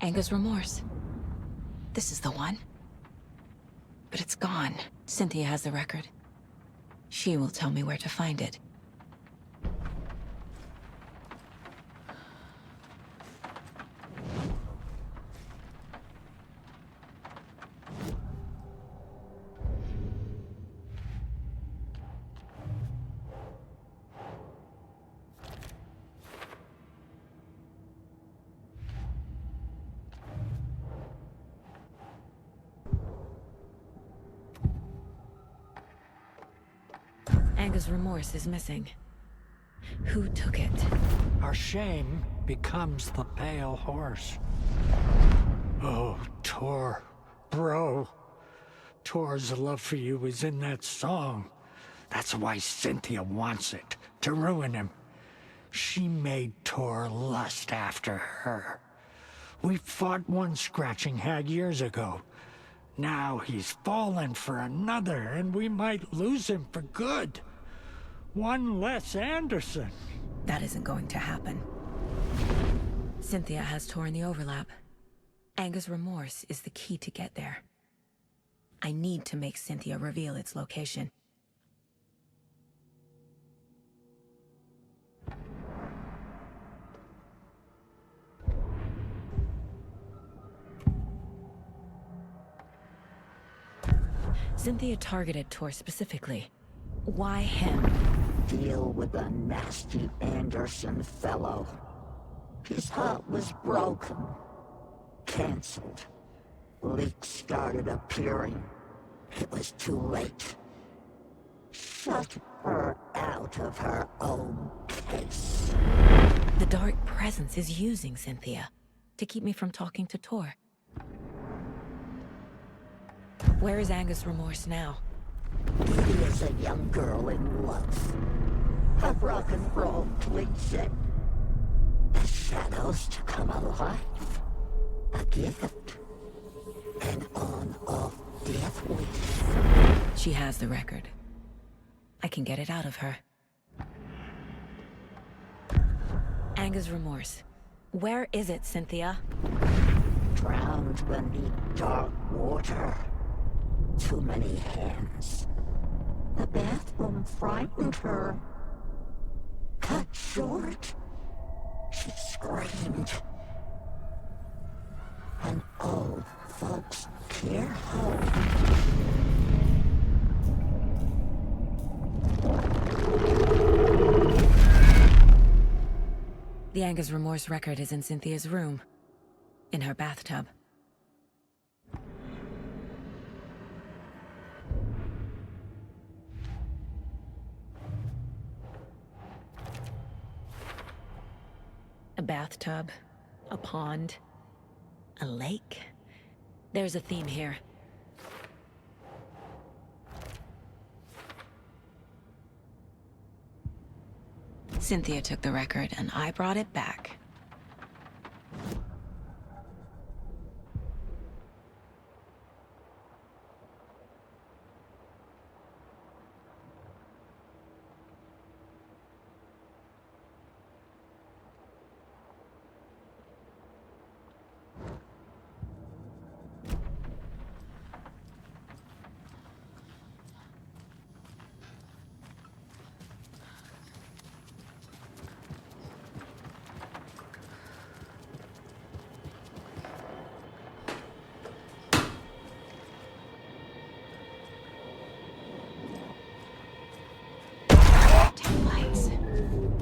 Anger's remorse. This is the one. but it's gone. Cynthia has the record. She will tell me where to find it. Anga's remorse is missing. Who took it? Our shame becomes the pale horse. Oh, Tor. Bro. Tor's love for you is in that song. That's why Cynthia wants it, to ruin him. She made Tor lust after her. We fought one scratching hag years ago. Now he's fallen for another, and we might lose him for good. One less Anderson. That isn't going to happen. Cynthia has Tor in the overlap. Anga's remorse is the key to get there. I need to make Cynthia reveal its location. Cynthia targeted Tor specifically. Why him? Deal with the nasty Anderson fellow. His heart was broken. Cancelled. Leaks started appearing. It was too late. Shut her out of her own case. The dark presence is using Cynthia to keep me from talking to Tor. Where is Anga's remorse now? He is a young girl in love. A rock and roll cliche. The shadows to come alive. A gift. An on-off death wish. She has the record. I can get it out of her. Anga's remorse. Where is it, Cynthia? Drowned beneath dark water. Too many hands. The bathroom frightened her. Cut short. She screamed. An old folks' care home. The Anga's remorse record is in Cynthia's room. In her bathtub. A bathtub, a pond, a lake. There's a theme here. Cynthia took the record and I brought it back.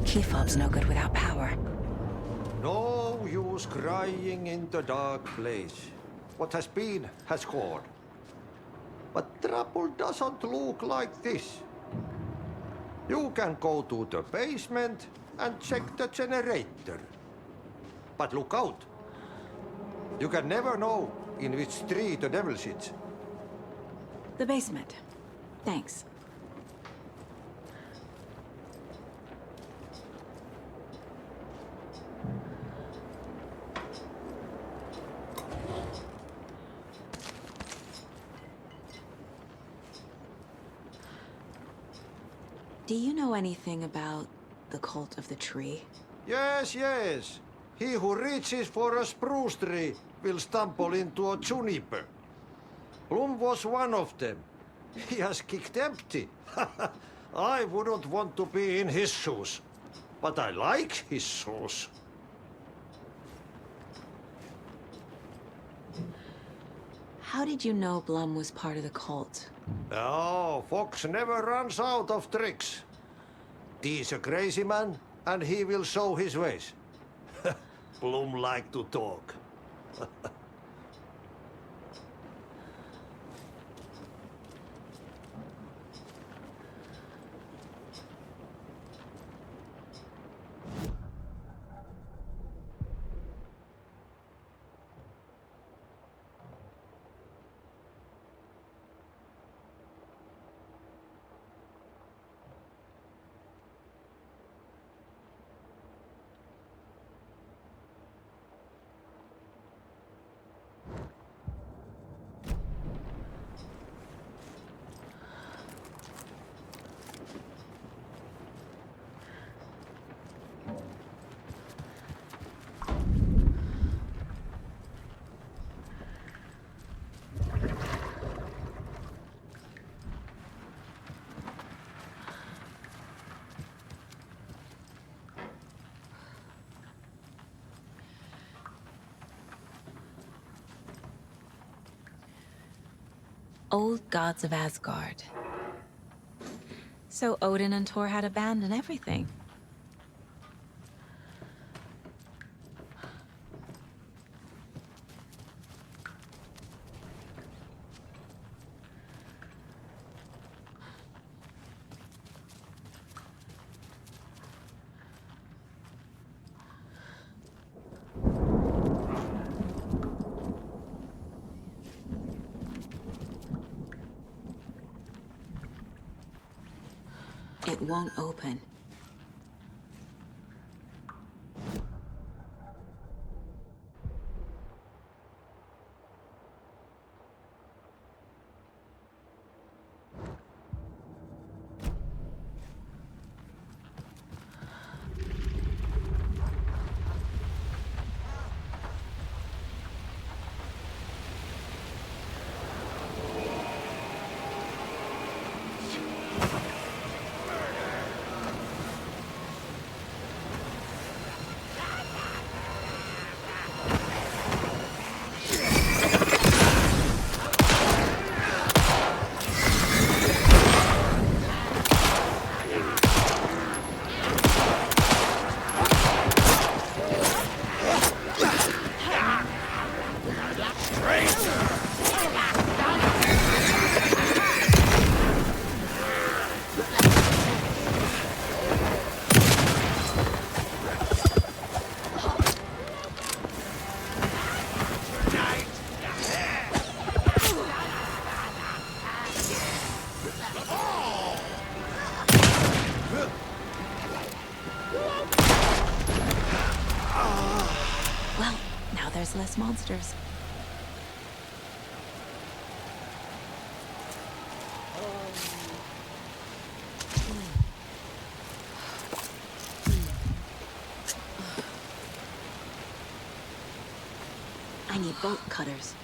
Key fob's no good without power. No use crying in the dark place. What has been has gone. But trouble doesn't look like this. You can go to the basement and check the generator. But look out. You can never know in which tree the devil sits. The basement. Thanks. Do you know anything about the cult of the tree? Yes, yes. He who reaches for a spruce tree will stumble into a juniper. Blum was one of them. He has kicked empty. I wouldn't want to be in his shoes. But I like his shoes. How did you know Blum was part of the cult? Oh, Fox never runs out of tricks. He's a crazy man, and he will show his ways. Blum like to talk. Old gods of Asgard. So Odin and Thor had a band and everything. It won't open. Well, now there's less monsters. I need bolt cutters.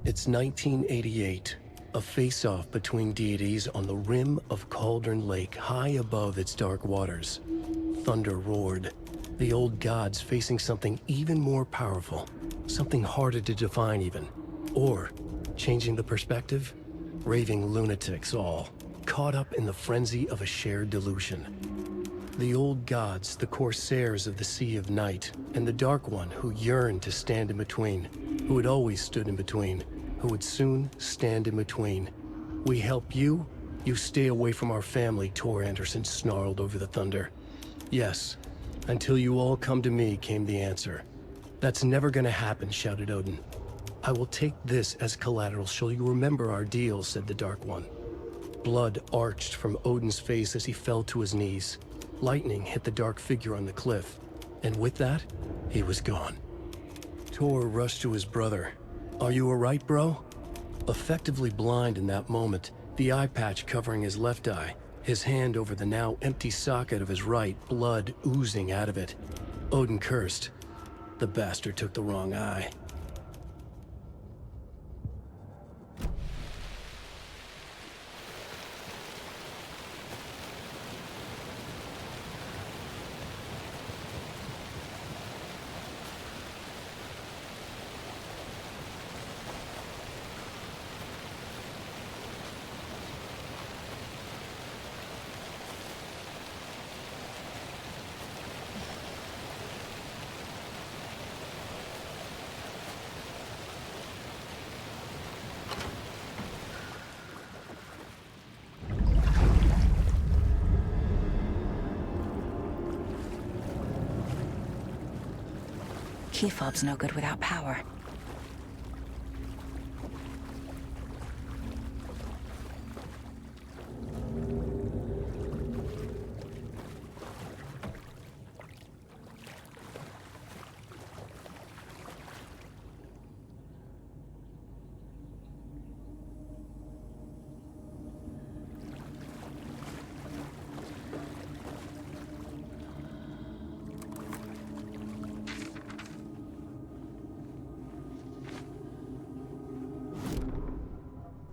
It's 1988, a face-off between deities on the rim of Cauldron Lake, high above its dark waters. Thunder roared, the old gods facing something even more powerful, something harder to define even. Or, changing the perspective, raving lunatics all, caught up in the frenzy of a shared delusion. The old gods, the corsairs of the Sea of Night, and the Dark One who yearned to stand in between, who had always stood in between, who would soon stand in between. We help you, you stay away from our family, Tor Anderson snarled over the thunder. Yes, until you all come to me, came the answer. That's never gonna happen, shouted Odin. I will take this as collateral, shall you remember our deal, said the Dark One. Blood arched from Odin's face as he fell to his knees. Lightning hit the dark figure on the cliff, and with that, he was gone. Tor rushed to his brother. Are you alright, bro? Effectively blind in that moment, the eye patch covering his left eye, his hand over the now empty socket of his right, blood oozing out of it. Odin cursed. The bastard took the wrong eye. Key fob's no good without power.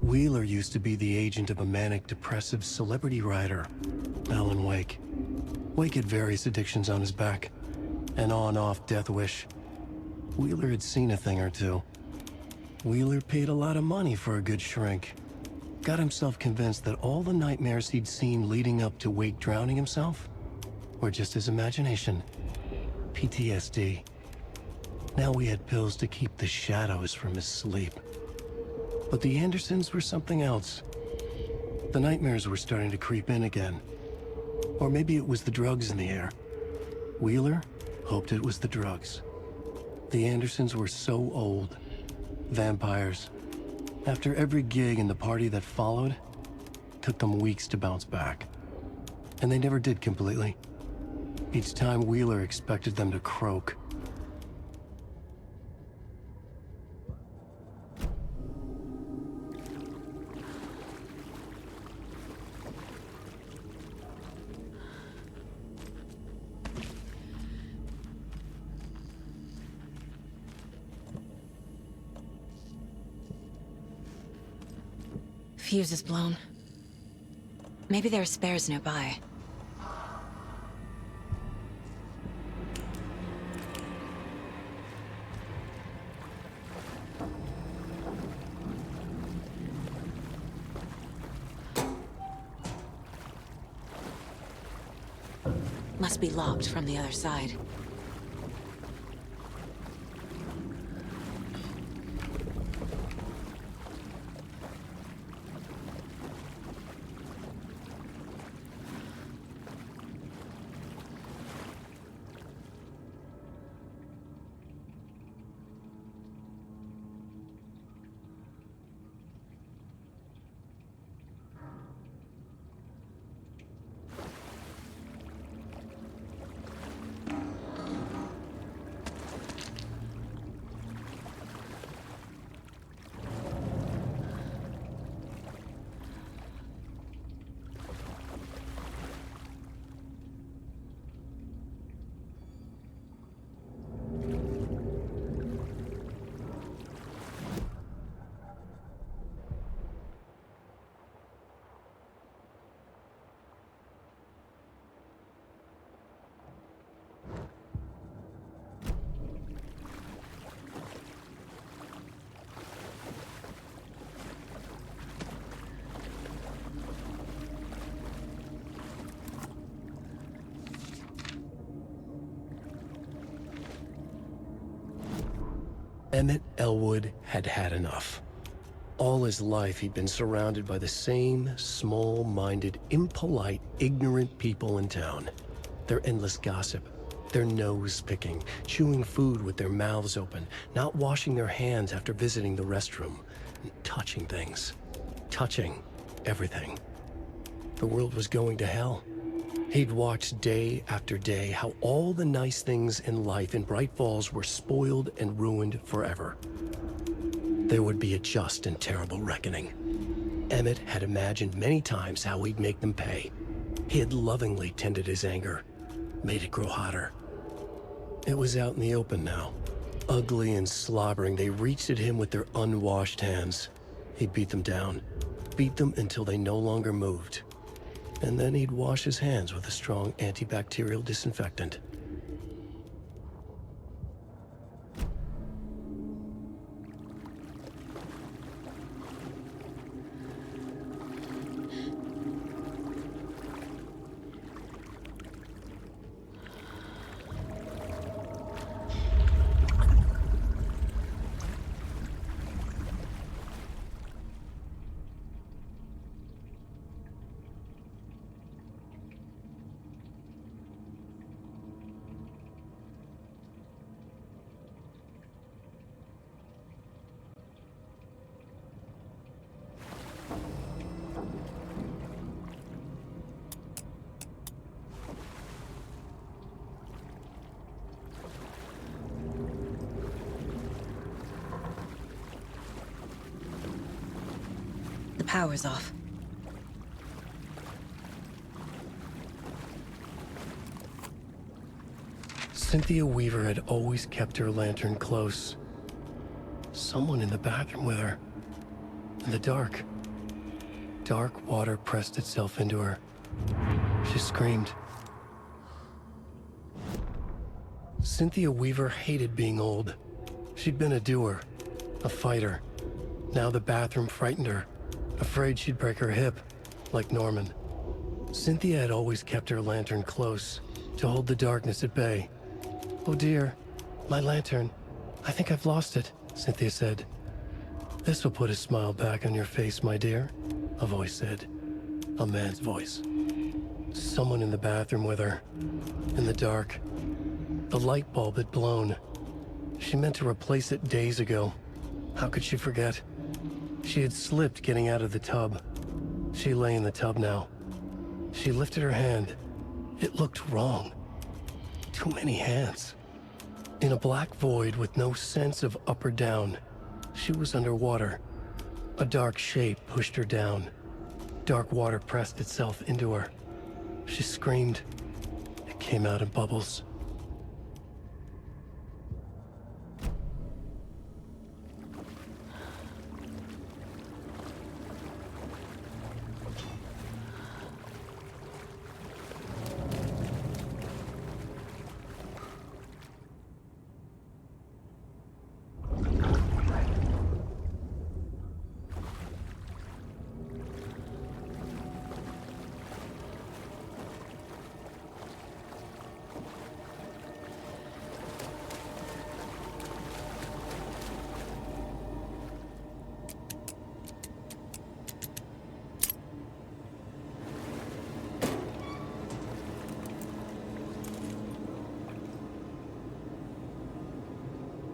Wheeler used to be the agent of a manic-depressive celebrity writer, Alan Wake. Wake had various addictions on his back, an on-off death wish. Wheeler had seen a thing or two. Wheeler paid a lot of money for a good shrink. Got himself convinced that all the nightmares he'd seen leading up to Wake drowning himself were just his imagination. PTSD. Now we had pills to keep the shadows from his sleep. But the Andersons were something else. The nightmares were starting to creep in again. Or maybe it was the drugs in the air. Wheeler hoped it was the drugs. The Andersons were so old. Vampires. After every gig and the party that followed, took them weeks to bounce back. And they never did completely. Each time Wheeler expected them to croak. Fuse is blown. Maybe there are spares nearby. Must be locked from the other side. Emmett Elwood had had enough. All his life, he'd been surrounded by the same small-minded, impolite, ignorant people in town. Their endless gossip, their nose-picking, chewing food with their mouths open, not washing their hands after visiting the restroom, and touching things. Touching everything. The world was going to hell. He'd watched day after day how all the nice things in life in Bright Falls were spoiled and ruined forever. There would be a just and terrible reckoning. Emmett had imagined many times how he'd make them pay. He had lovingly tended his anger, made it grow hotter. It was out in the open now. Ugly and slobbering, they reached at him with their unwashed hands. He'd beat them down, beat them until they no longer moved. And then he'd wash his hands with a strong antibacterial disinfectant. Power's off. Cynthia Weaver had always kept her lantern close. Someone in the bathroom with her. In the dark. Dark water pressed itself into her. She screamed. Cynthia Weaver hated being old. She'd been a doer, a fighter. Now the bathroom frightened her. Afraid she'd break her hip, like Norman. Cynthia had always kept her lantern close, to hold the darkness at bay. "Oh dear, my lantern. I think I've lost it," Cynthia said. "This will put a smile back on your face, my dear," a voice said. A man's voice. Someone in the bathroom with her. In the dark. The light bulb had blown. She meant to replace it days ago. How could she forget? She had slipped getting out of the tub. She lay in the tub now. She lifted her hand. It looked wrong. Too many hands. In a black void with no sense of up or down, she was underwater. A dark shape pushed her down. Dark water pressed itself into her. She screamed. It came out in bubbles.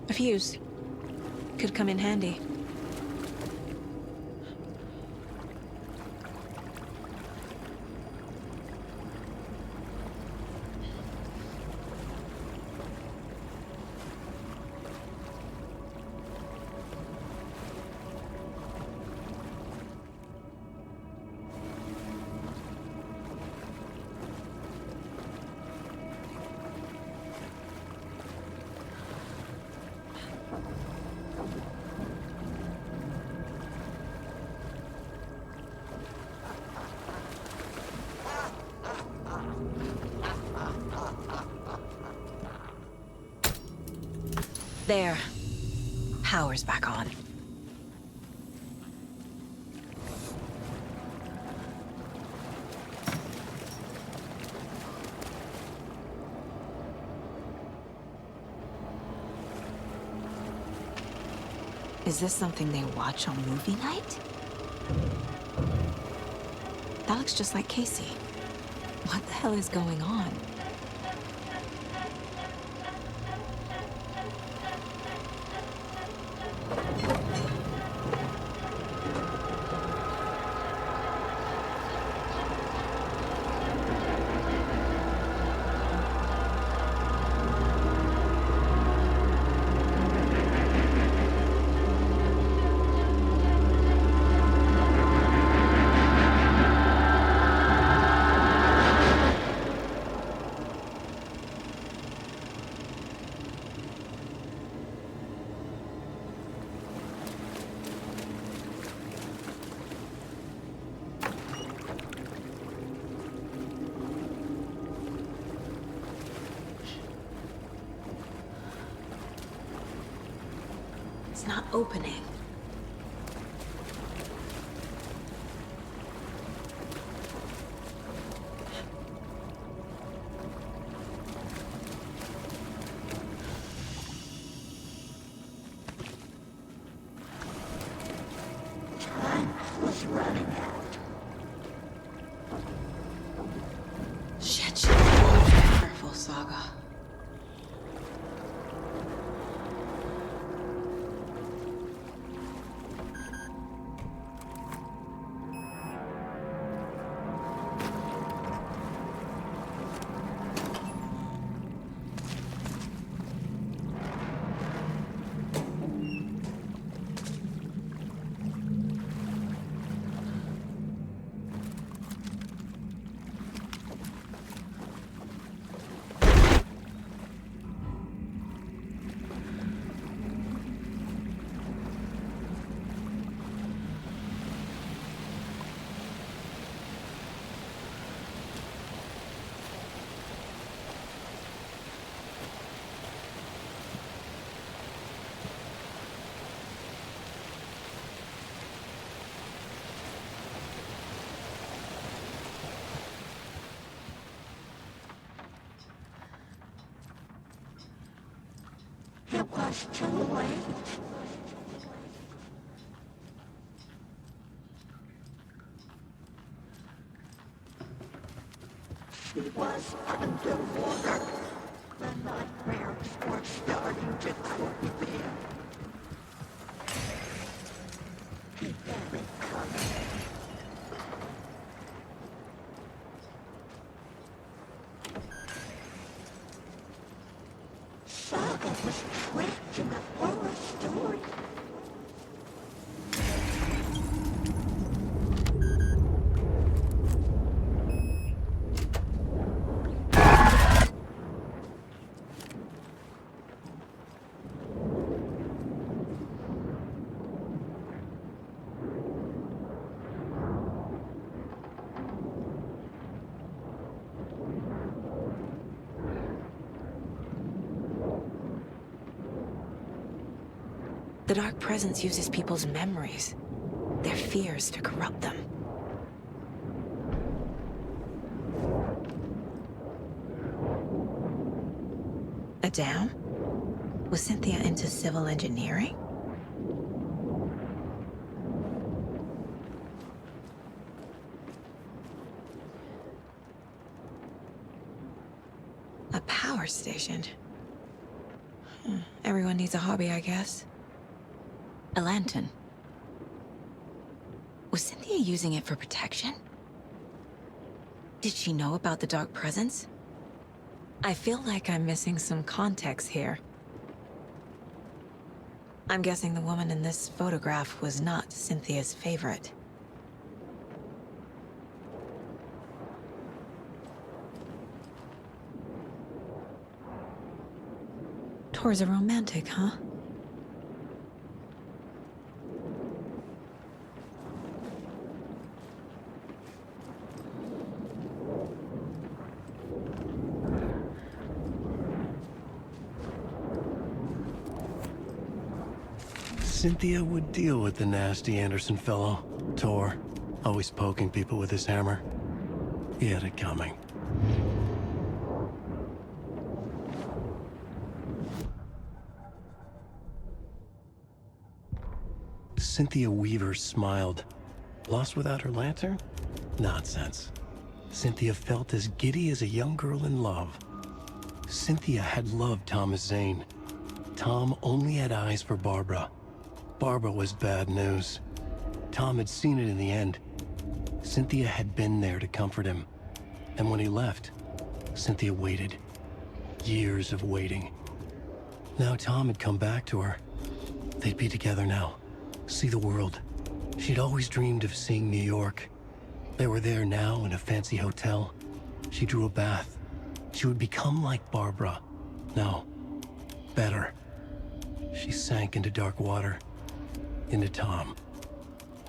A fuse. Could come in handy. There. Power's back on. Is this something they watch on movie night? That looks just like Casey. What the hell is going on? It's not opening. Time was running out. Shit. Careful, Saga. It was too late. She was underwater. The nightmares were starting to creep in. He had it coming. Saga was trapped in a horror story. The Dark Presence uses people's memories, their fears to corrupt them. A dam? Was Cynthia into civil engineering? A power station? Everyone needs a hobby, I guess. A lantern. Was Cynthia using it for protection? Did she know about the Dark Presence? I feel like I'm missing some context here. I'm guessing the woman in this photograph was not Cynthia's favorite. Tor's a romantic, huh? Cynthia would deal with the nasty Anderson fellow, Tor, always poking people with his hammer. He had it coming. Cynthia Weaver smiled. Lost without her lantern? Nonsense. Cynthia felt as giddy as a young girl in love. Cynthia had loved Thomas Zane. Tom only had eyes for Barbara. Barbara was bad news. Tom had seen it in the end. Cynthia had been there to comfort him. And when he left, Cynthia waited. Years of waiting. Now Tom had come back to her. They'd be together now. See the world. She'd always dreamed of seeing New York. They were there now in a fancy hotel. She drew a bath. She would become like Barbara. No, better. She sank into dark water. Into Tom.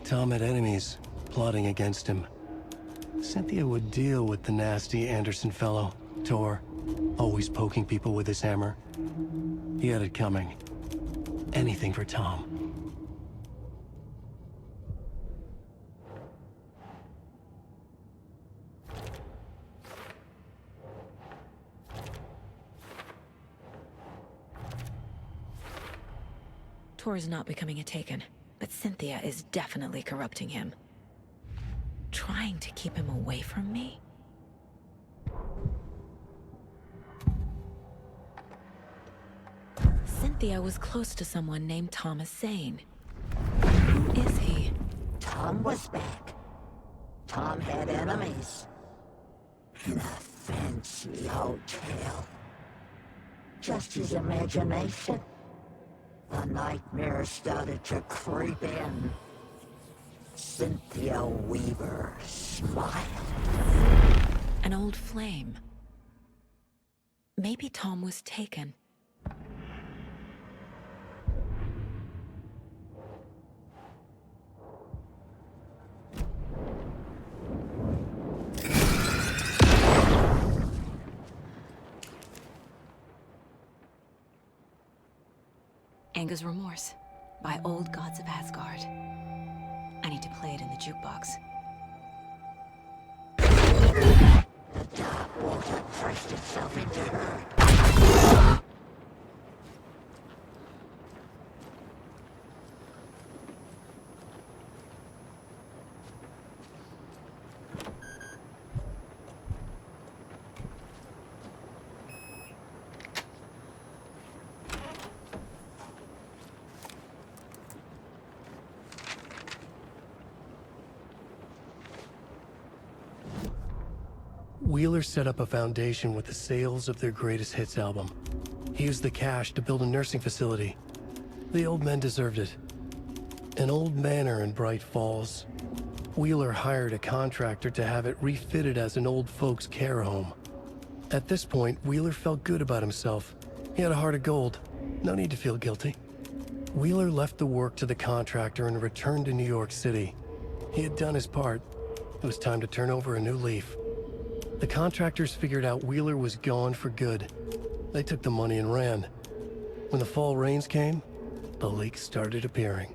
Tom had enemies plotting against him. Cynthia would deal with the nasty Anderson fellow, Tor, always poking people with his hammer. He had it coming. Anything for Tom. Tor is not becoming a Taken, but Cynthia is definitely corrupting him. Trying to keep him away from me? Cynthia was close to someone named Thomas Zane. Who is he? Tom was back. Tom had enemies. In a fancy hotel. Just his imagination. The nightmare started to creep in. Cynthia Weaver smiled. An old flame. Maybe Tom was taken. Anga's Remorse by Old Gods of Asgard. I need to play it in the jukebox. The dark water pressed itself into her. Wheeler set up a foundation with the sales of their greatest hits album. He used the cash to build a nursing facility. The old men deserved it. An old manor in Bright Falls. Wheeler hired a contractor to have it refitted as an old folks' care home. At this point, Wheeler felt good about himself. He had a heart of gold. No need to feel guilty. Wheeler left the work to the contractor and returned to New York City. He had done his part. It was time to turn over a new leaf. The contractors figured out Wheeler was gone for good. They took the money and ran. When the fall rains came, the leaks started appearing.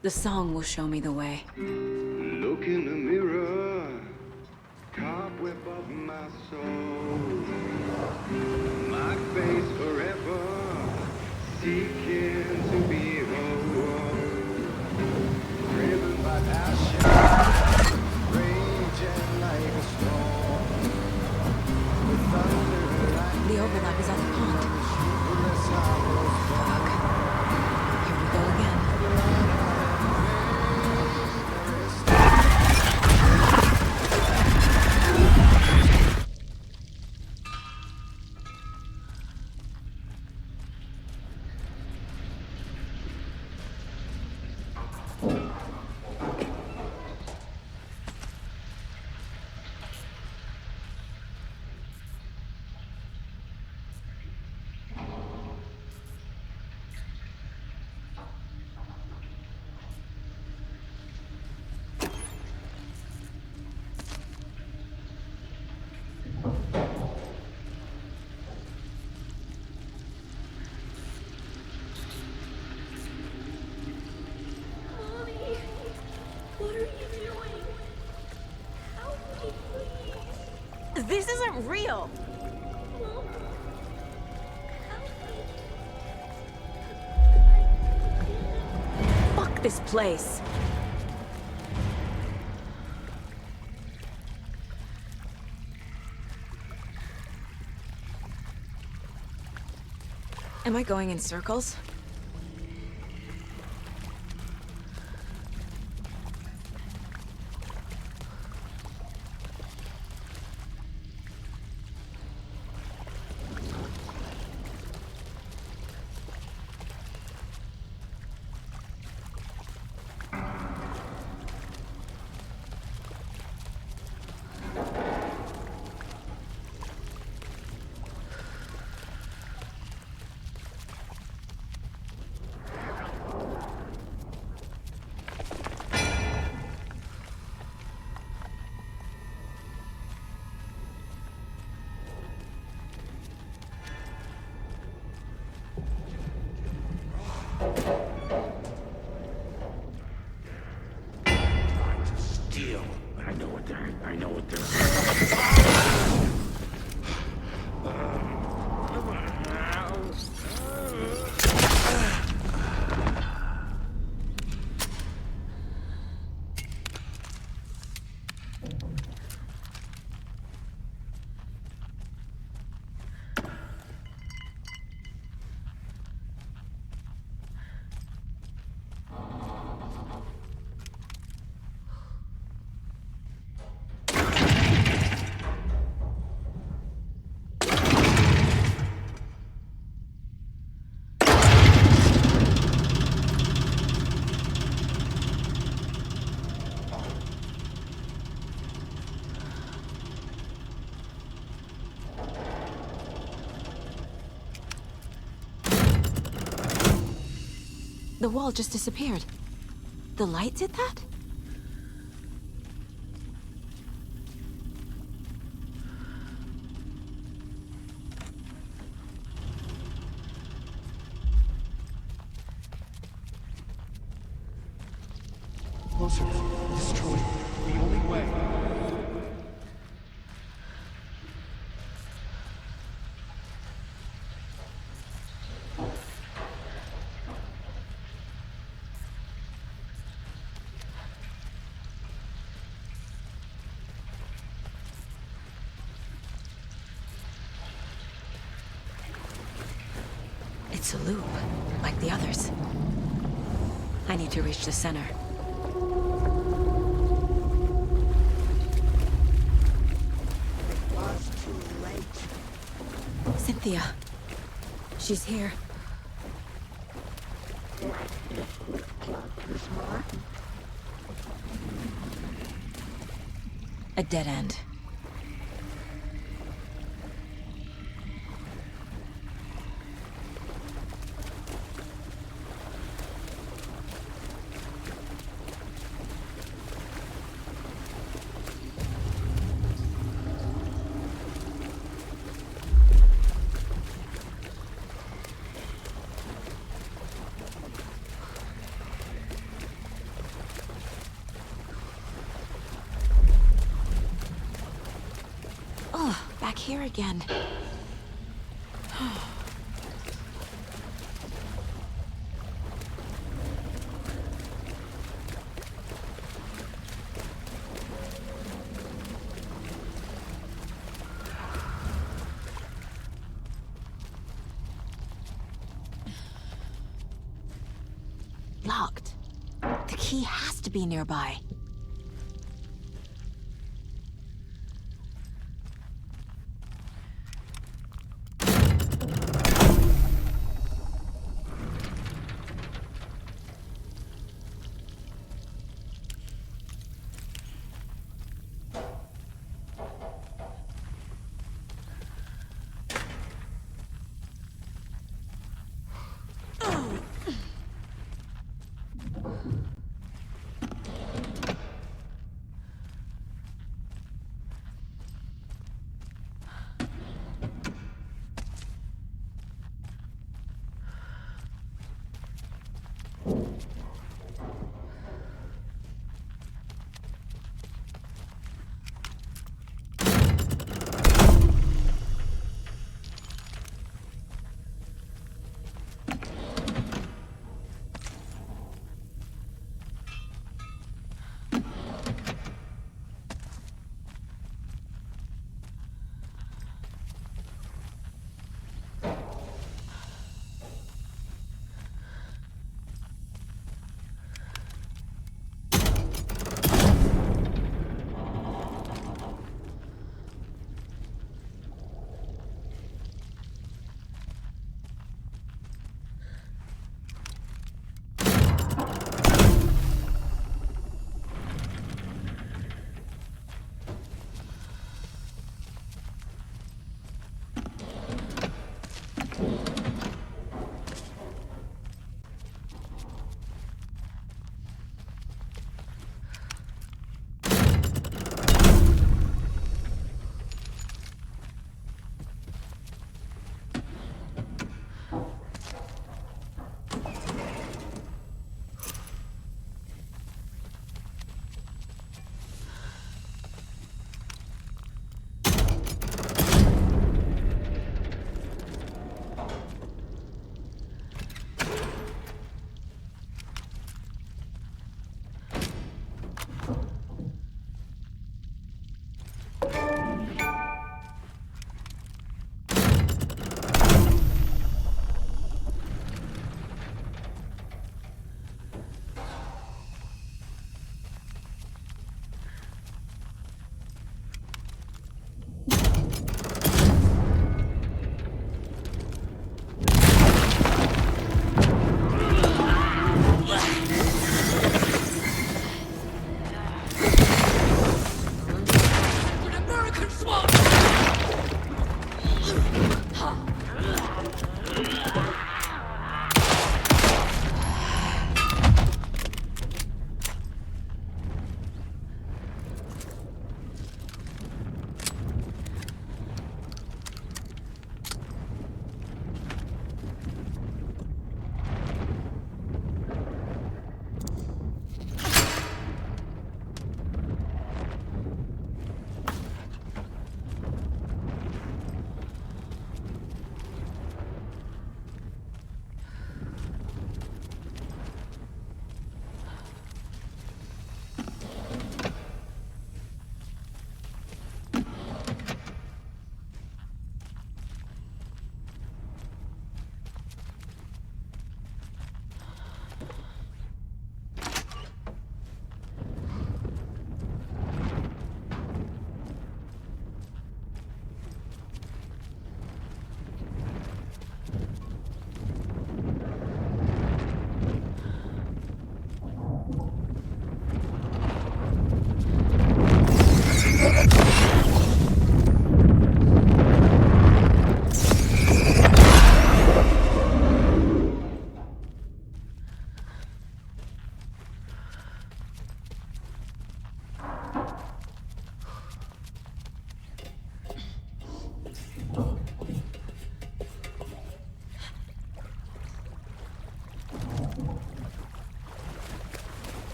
The song will show me the way. Look in the mirror, cobweb of my soul. My face forever, seeking to be whole. Driven by passion, raging like a storm. With thunder, The overlap is at the pond. Fuck. Here we go again. This isn't real! Fuck this place! Am I going in circles? Steal. I know what they're. The wall just disappeared. The light did that? Closer. Destroy. The only way. It's a loop, like the others. I need to reach the center. Cynthia. She's here. A dead end. back here again. Locked. The key has to be nearby.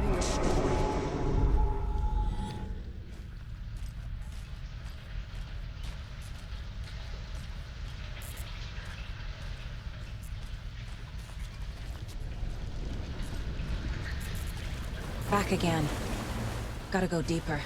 writing a story. Back again. Gotta go deeper.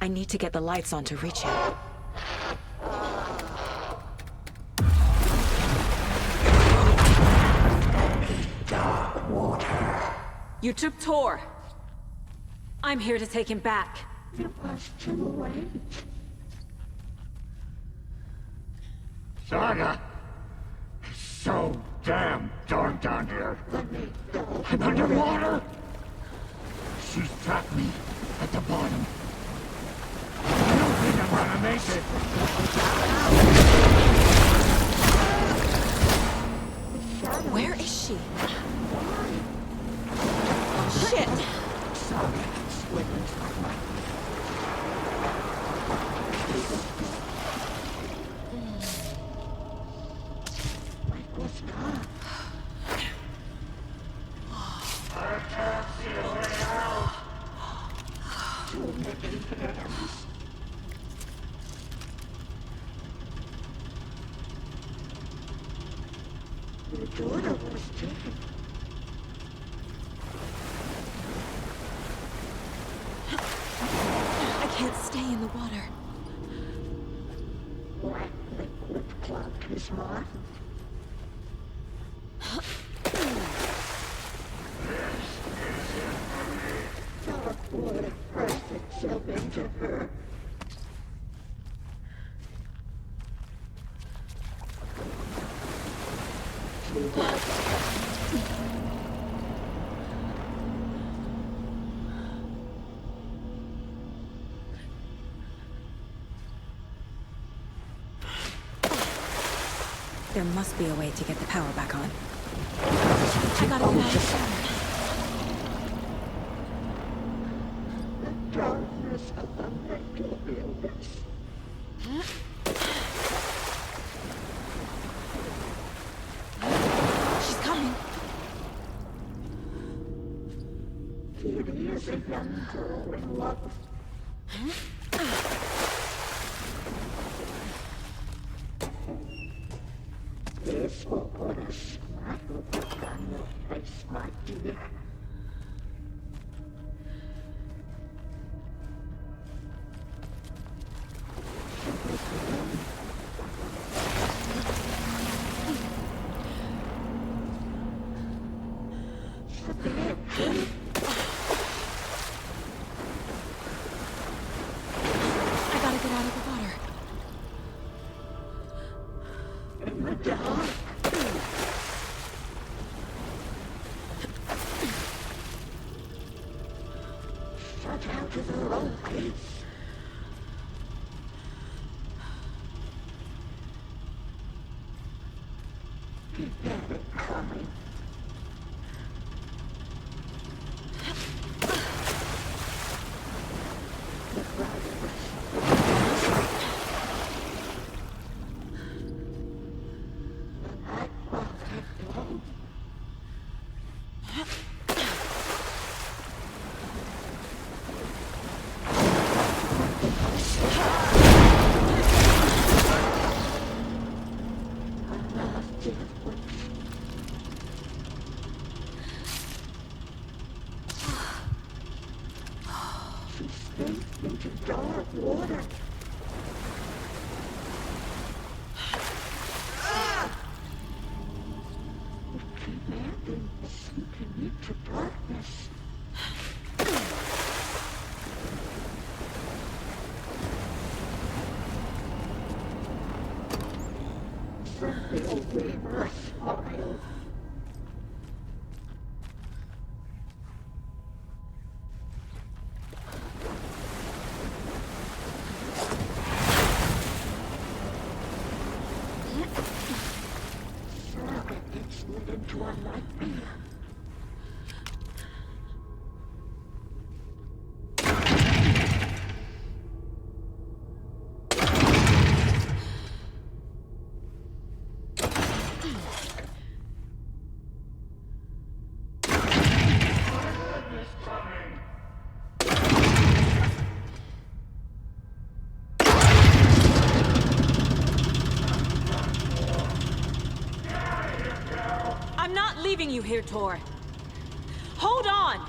I need to get the lights on to reach him. Dark water. You took Tor. I'm here to take him back. It was too late. Saga! It's so damn dark down here. I'm underwater! She's trapped me at the bottom. I don't think I'm gonna make it. Where is she? Shit! I can't stay in the water. Black liquid clogged his heart. Dark water pressed itself into her. There must be a way to get the power back on. I gotta get out of here. The darkness of the mental illness. She's coming. Kitty is a young girl in love. This will put a smile on your face, my dear. I gotta get out of the water. In the dark. Shut out of her own I'm not leaving you here, Tor. Hold on!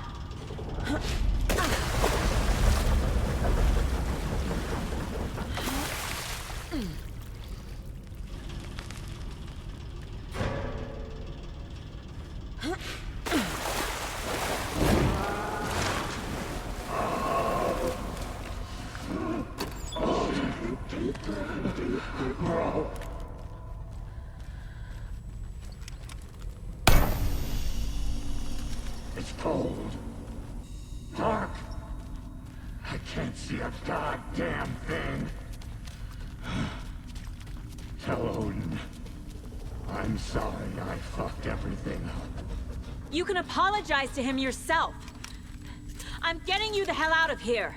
It's cold. Dark. I can't see a goddamn thing. Tell Odin. I'm sorry I fucked everything up. You can apologize to him yourself. I'm getting you the hell out of here.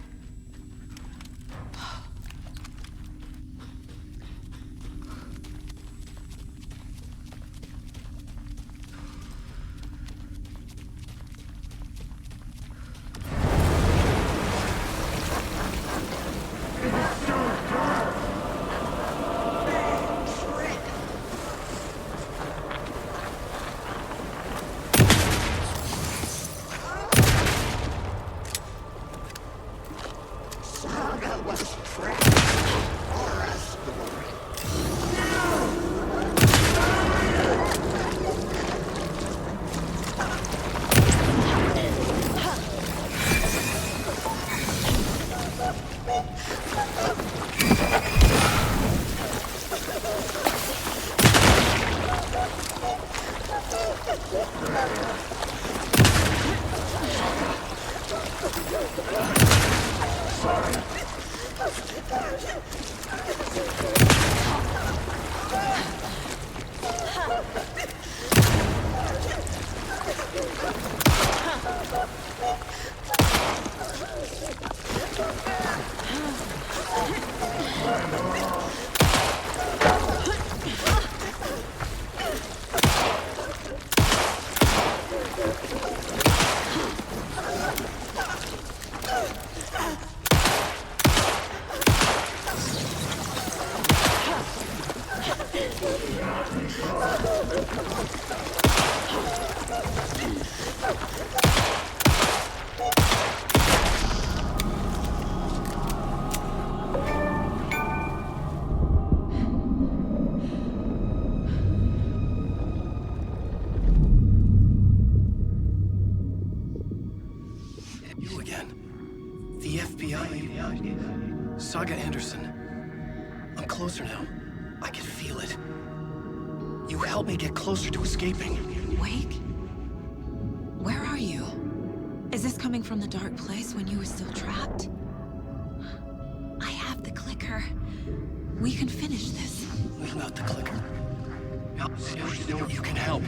Saga was trapped for a story. You again. The FBI. Saga Anderson. I'm closer now. I can feel it. You helped me get closer to escaping. Wake? Where are you? Is this coming from the dark place when you were still trapped? I have the clicker. We can finish this. Without the clicker? You can help.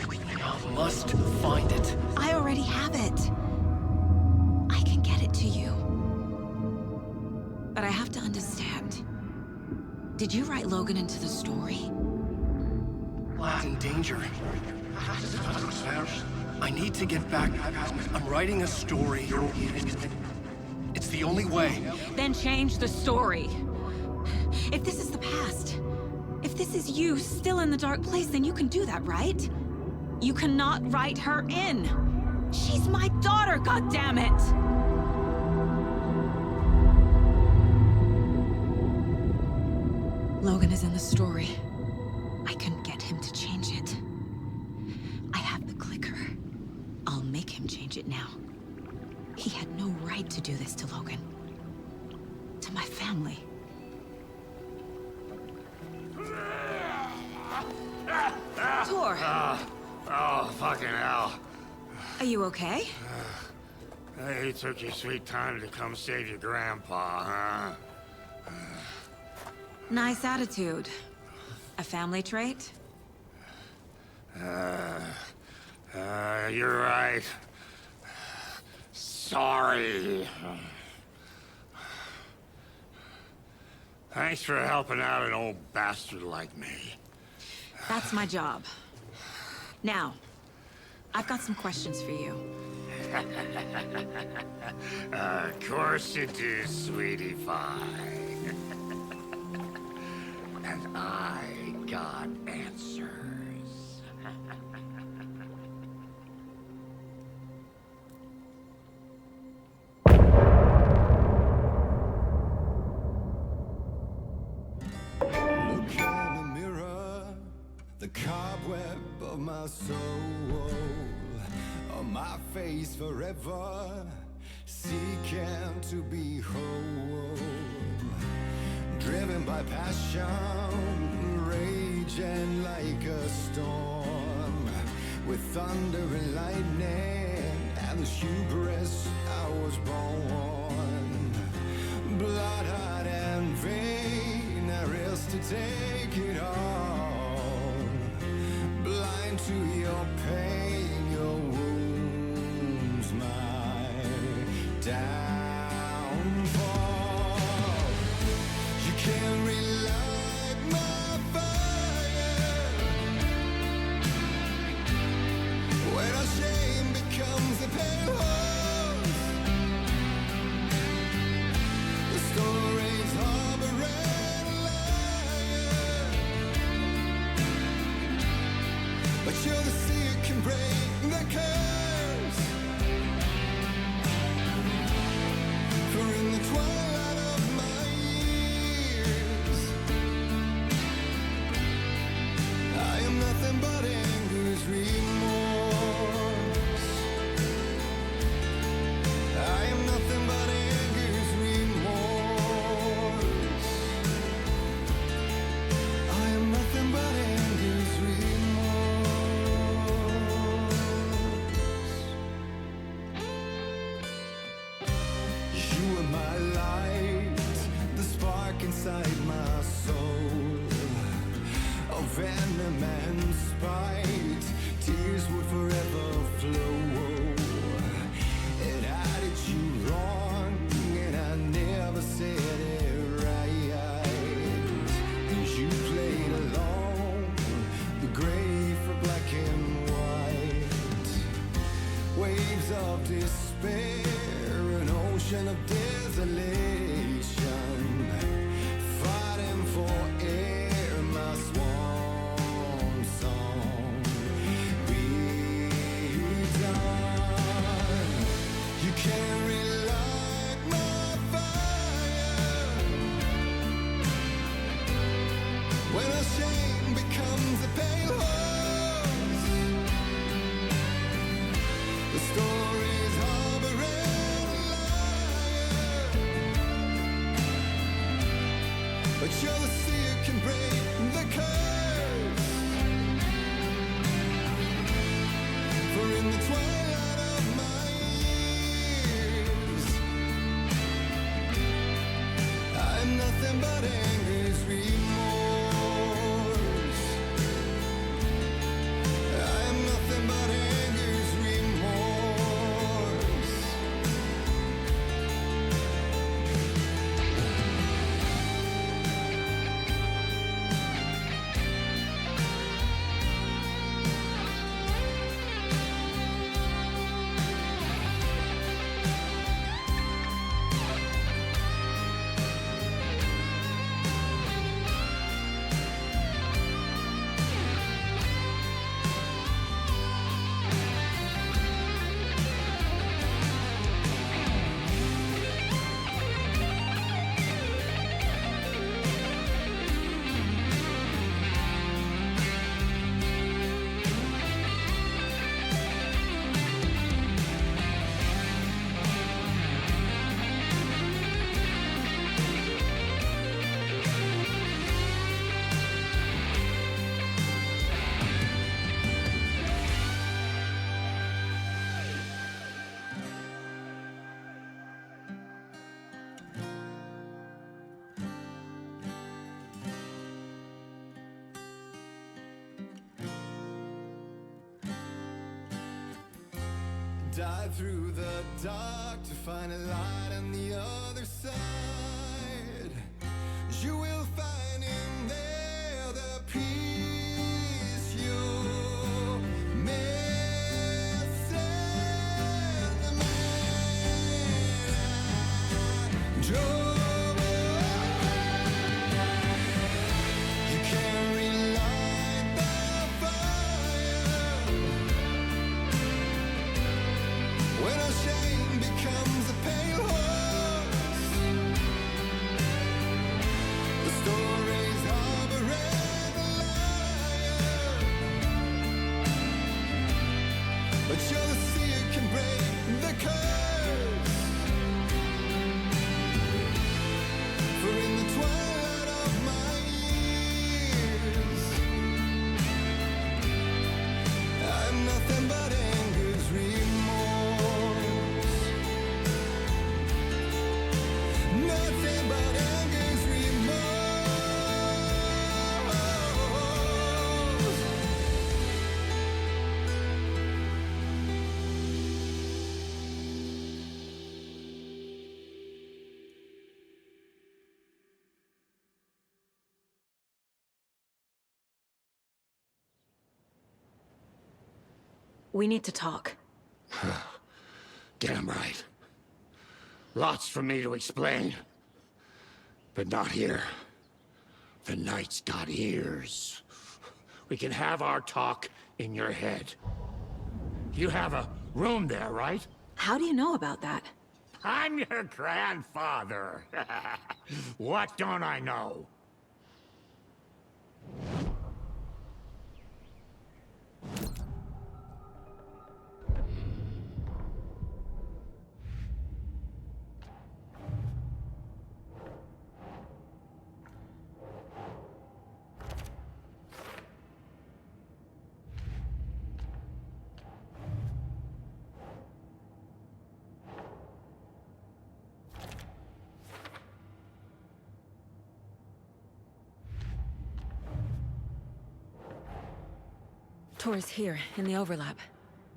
You must find it. I already have it. I can get it to you. But I have to understand. Did you write Logan into the story? Lad's in danger. I need to get back. I'm writing a story. It's the only way. Then change the story. If this is the past, if this is you still in the dark place, then you can do that, right? You cannot write her in. She's my daughter, goddammit! Logan is in the story. I can get him to change it. I have the clicker. I'll make him change it now. He had no right to do this to Logan. To my family. Tor! Oh, fucking hell. Are you okay? You took your sweet time to come save your grandpa, huh? Nice attitude. A family trait? You're right. Sorry. Thanks for helping out an old bastard like me. That's my job. Now, I've got some questions for you. Of course you do, sweetie pie. And I got answers. Look in the mirror, the cobweb of my soul, on my face forever, seeking to be whole. Driven by passion, raging like a storm, with thunder and lightning, and the hubris I was born. Blood-hot and vain, I risk to take it all. Blind to your pain, your wounds, my downfall. You can't relight my fire when our shame becomes a pale horse. The stories harboring a liar, but you're the sea that can break the curse. For in the twilight of my years, I am nothing but anger's remorse. I am nothing but anger's remorse. I am nothing but anger's remorse. You are my light, the spark inside my soul. Of venom and spite, tears would forever flow. And I did you wrong, and I never said it right. And you played along, the gray for black and white. Waves of despair, an ocean of desolation, fighting for air, my swan song be done. You can't relight my fire when our shame becomes a pale horse. The stories harboring a liar, but you're the sea that can break the curse. For in the twilight of my years, I am nothing but anger's remorse. dive through the dark to find a light on the other side. You will find in there the peace you're missing. The man I drove away. You can't relight the fire when our shame becomes a pale horse. The stories harbor and a liar, but you're the seer can break the curse. For in the twilight of my years, I'm nothing but anger's remorse. Nothing but anger's remorse. We need to talk. Damn right. Lots for me to explain. But not here. The night's got ears. We can have our talk in your head. You have a room there, right? How do you know about that? I'm your grandfather. What don't I know? Tor's here, in the overlap.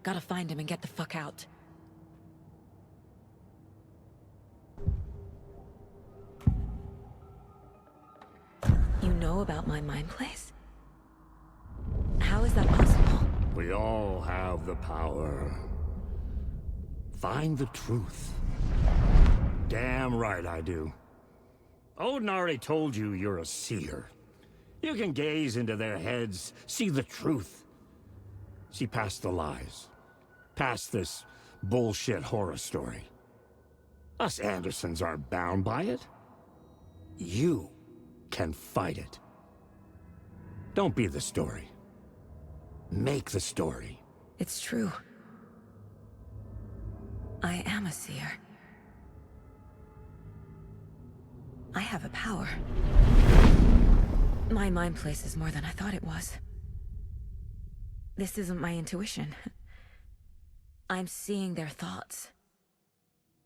Gotta find him and get the fuck out. You know about my mind place? How is that possible? We all have the power. Find the truth. Damn right I do. Odin already told you you're a seer. You can gaze into their heads, see the truth. See past the lies. Past this bullshit horror story. Us Andersons aren't bound by it. You can fight it. Don't be the story. Make the story. It's true. I am a seer. I have a power. My mind place is more than I thought it was. This isn't my intuition. I'm seeing their thoughts.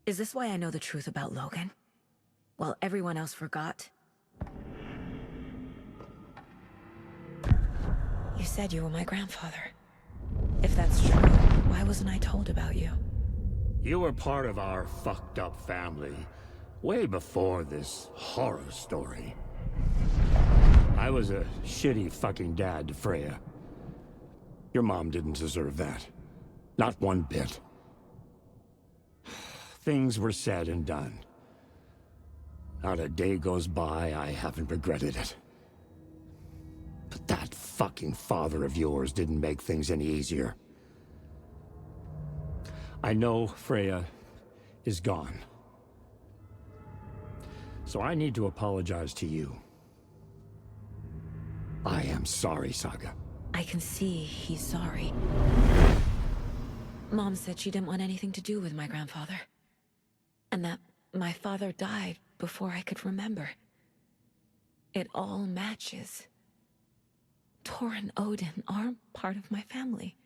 Is this why I know the truth about Logan? While everyone else forgot? You said you were my grandfather. If that's true, why wasn't I told about you? You were part of our fucked up family way before this horror story. I was a shitty fucking dad to Freya. Your mom didn't deserve that. Not one bit. Things were said and done. Not a day goes by I haven't regretted it. But that fucking father of yours didn't make things any easier. I know Freya is gone. So I need to apologize to you. I am sorry, Saga. I can see he's sorry. Mom said she didn't want anything to do with my grandfather. And that my father died before I could remember. It all matches. Thor and Odin are part of my family.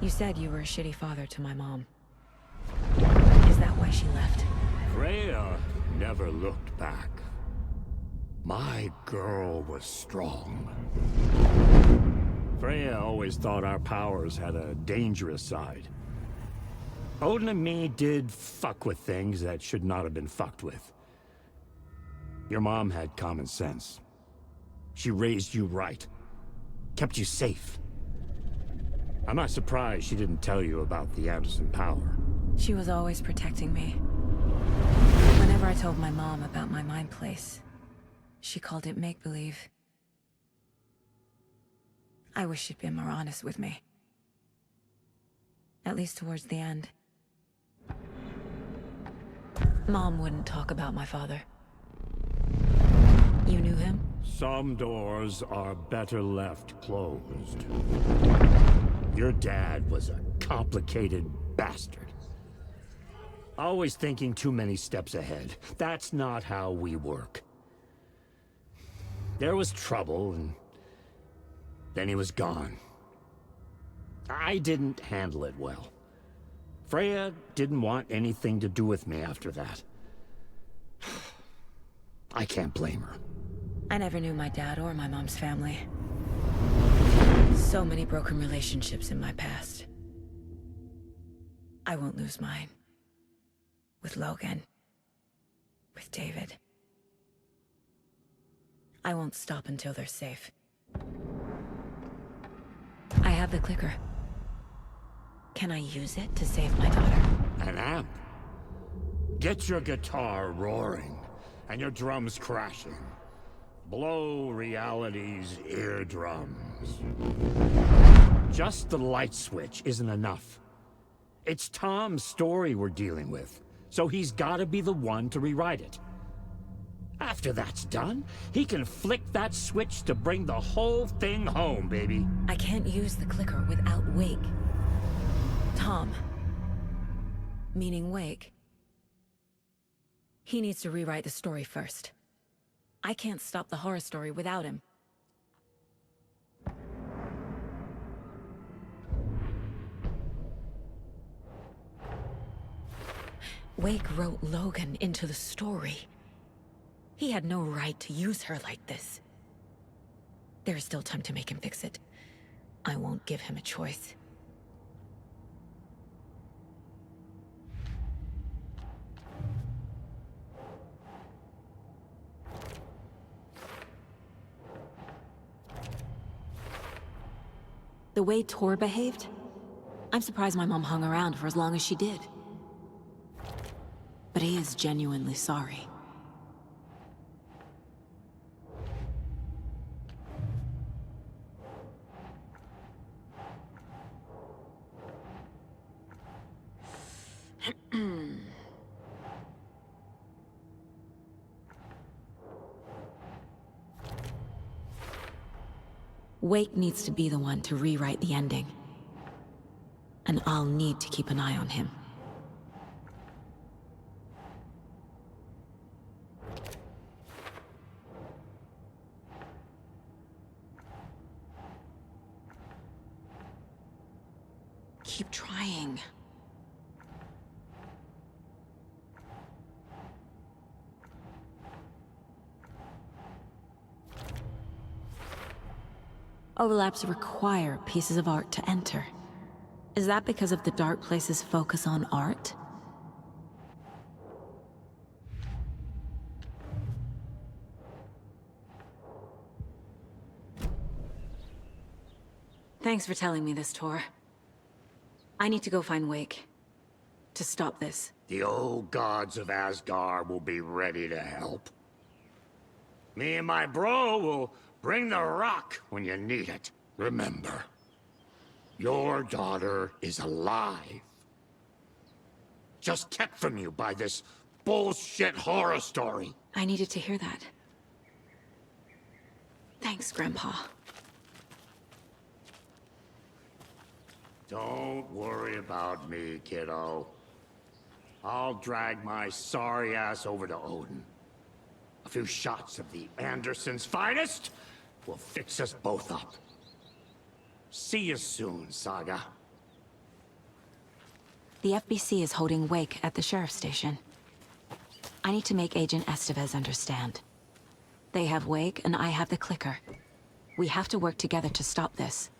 You said you were a shitty father to my mom. Is that why she left? Freya never looked back. My girl was strong. Freya always thought our powers had a dangerous side. Odin and me did fuck with things that should not have been fucked with. Your mom had common sense. She raised you right. Kept you safe. I'm not surprised she didn't tell you about the Anderson power. She was always protecting me. Whenever I told my mom about my mind place, she called it make-believe. I wish she'd been more honest with me. At least towards the end. Mom wouldn't talk about my father. You knew him? Some doors are better left closed. Your dad was a complicated bastard. Always thinking too many steps ahead. That's not how we work. There was trouble, and then he was gone. I didn't handle it well. Freya didn't want anything to do with me after that. I can't blame her. I never knew my dad or my mom's family. So many broken relationships in my past. I won't lose mine. With Logan. With David. I won't stop until they're safe. I have the clicker. Can I use it to save my daughter? An amp? Get your guitar roaring, and your drums crashing. Blow reality's eardrums. Just the light switch isn't enough. It's Tom's story we're dealing with, so he's gotta be the one to rewrite it. After that's done, he can flick that switch to bring the whole thing home, baby. I can't use the clicker without Wake. Tom. Meaning Wake. He needs to rewrite the story first. I can't stop the horror story without him. Wake wrote Logan into the story. He had no right to use her like this. There is still time to make him fix it. I won't give him a choice. The way Tor behaved, I'm surprised my mom hung around for as long as she did. But he is genuinely sorry. Wake needs to be the one to rewrite the ending. And I'll need to keep an eye on him. Keep trying. Overlaps require pieces of art to enter. Is that because of the Dark Place's focus on art? Thanks for telling me this, Tor. I need to go find Wake. To stop this. The old gods of Asgard will be ready to help. Me and my bro will bring the rock when you need it. Remember, your daughter is alive. Just kept from you by this bullshit horror story. I needed to hear that. Thanks, Grandpa. Don't worry about me, kiddo. I'll drag my sorry ass over to Odin. A few shots of the Andersons' finest will fix us both up. See you soon, Saga. The FBC is holding Wake at the sheriff's station. I need to make Agent Estevez understand. They have Wake and I have the clicker. We have to work together to stop this.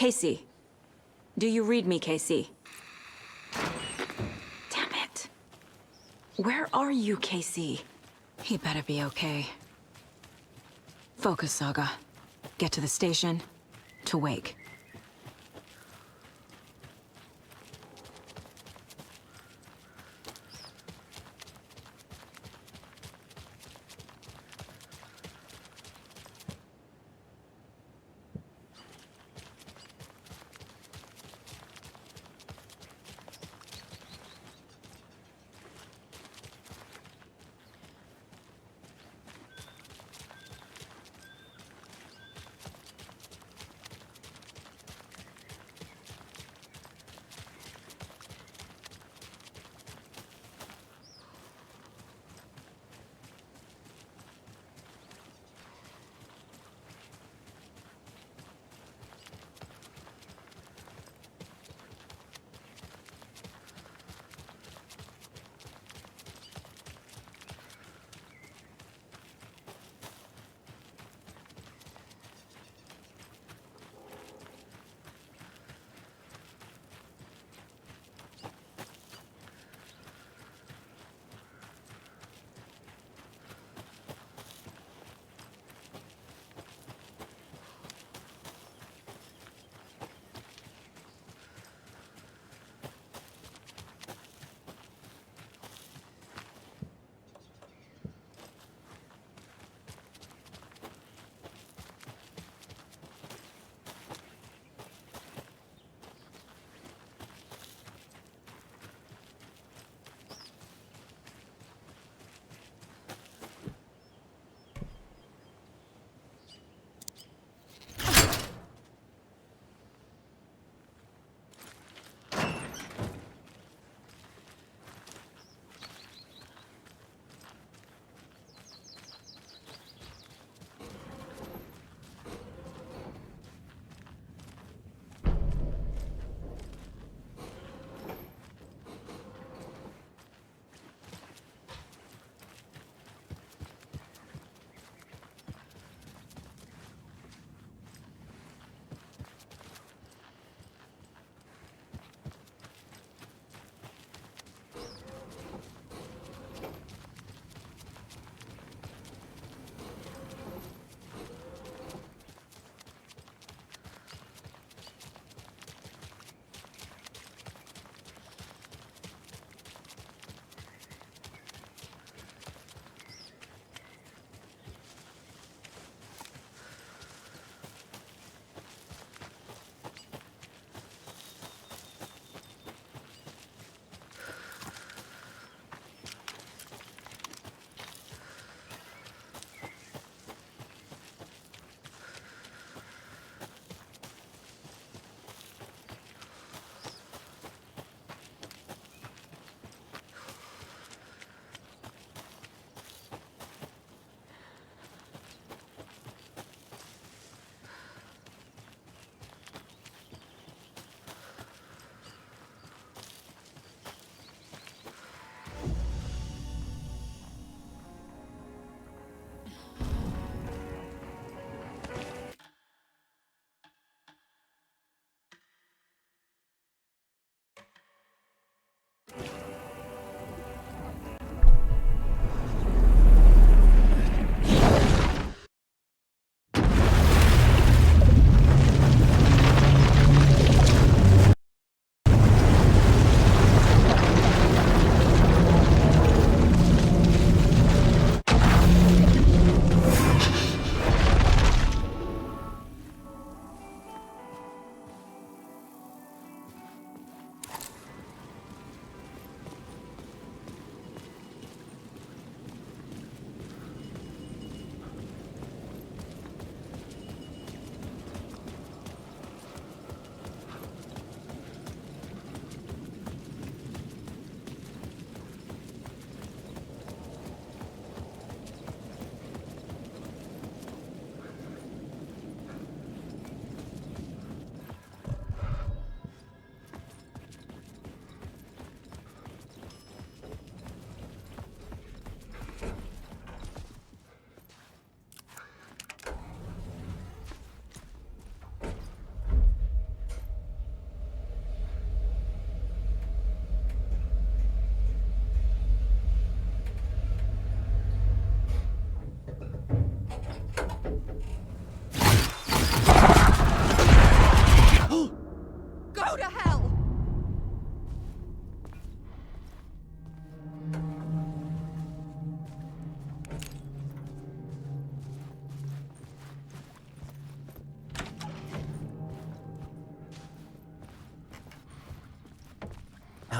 Casey. Do you read me, Casey? Damn it. Where are you, Casey? He better be okay. Focus, Saga. Get to the station, to Wake.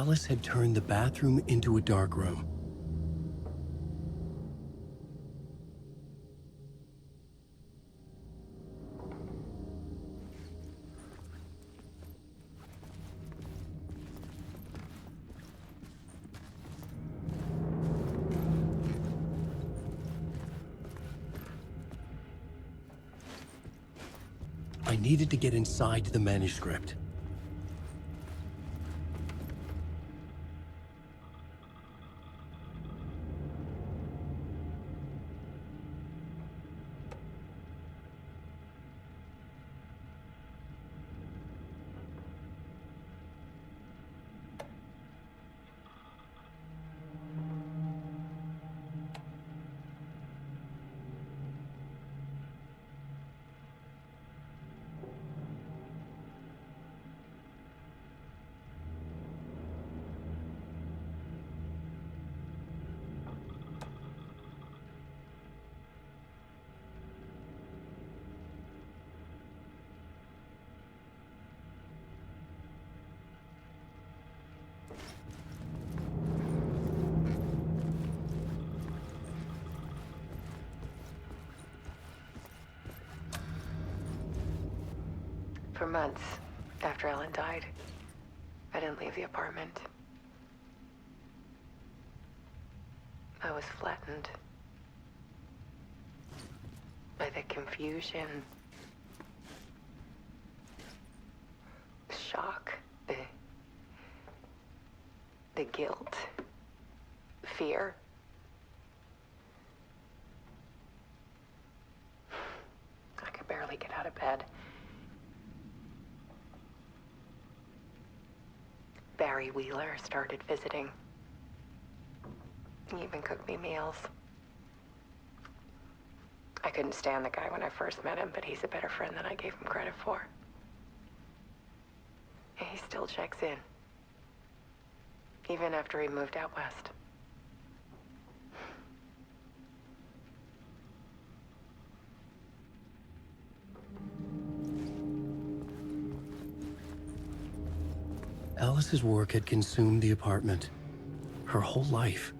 Alice had turned the bathroom into a darkroom. I needed to get inside the manuscript. For months after Ellen died, I didn't leave the apartment. I was flattened by the confusion, the shock, the guilt, fear. I could barely get out of bed. Barry Wheeler started visiting. He even cooked me meals. I couldn't stand the guy when I first met him, but he's a better friend than I gave him credit for. And he still checks in, even after he moved out west. Alice's work had consumed the apartment, her whole life.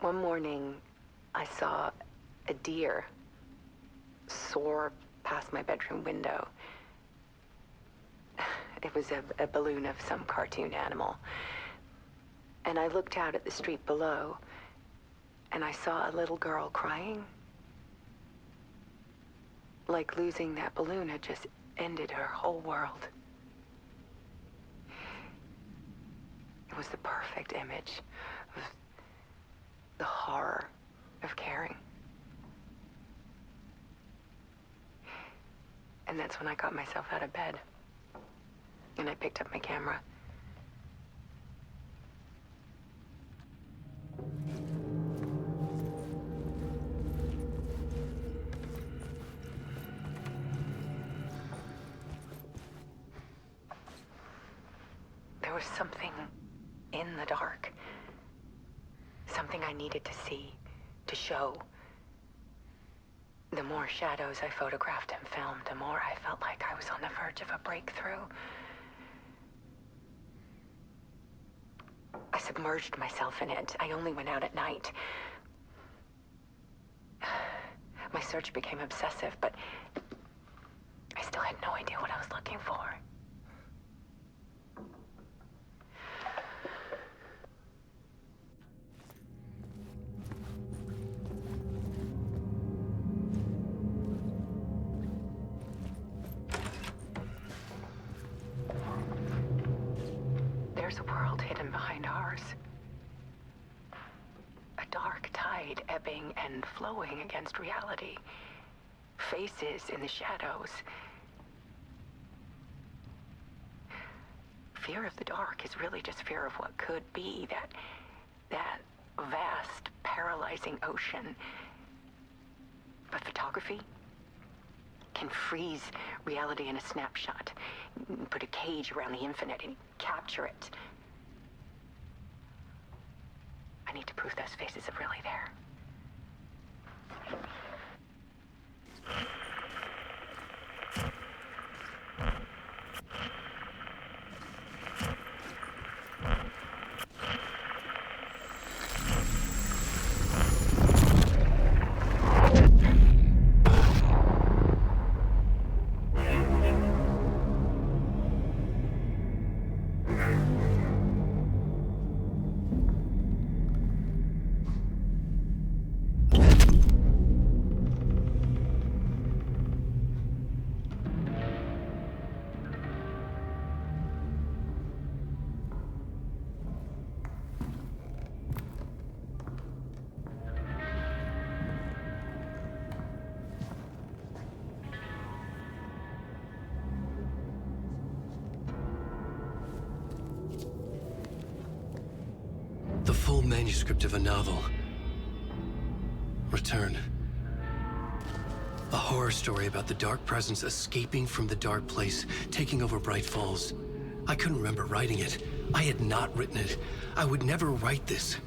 One morning, I saw a deer soar past my bedroom window. It was a balloon of some cartoon animal. And I looked out at the street below, and I saw a little girl crying. Like losing that balloon had just ended her whole world. It was the perfect image of the horror of caring. And that's when I got myself out of bed. And I picked up my camera. There was something in the dark. Something I needed to see, to show. The more shadows I photographed and filmed, the more I felt like I was on the verge of a breakthrough. I submerged myself in it. I only went out at night. My search became obsessive, but I still had no idea what I was looking for. There's a world hidden behind ours. A dark tide ebbing and flowing against reality. Faces in the shadows. Fear of the dark is really just fear of what could be, that vast, paralyzing ocean. But photography can freeze reality in a snapshot. Put a cage around the infinite and capture it. proof those faces are really there. The full manuscript of a novel. Return. A horror story about the dark presence escaping from the dark place, taking over Bright Falls. I couldn't remember writing it. I had not written it. I would never write this.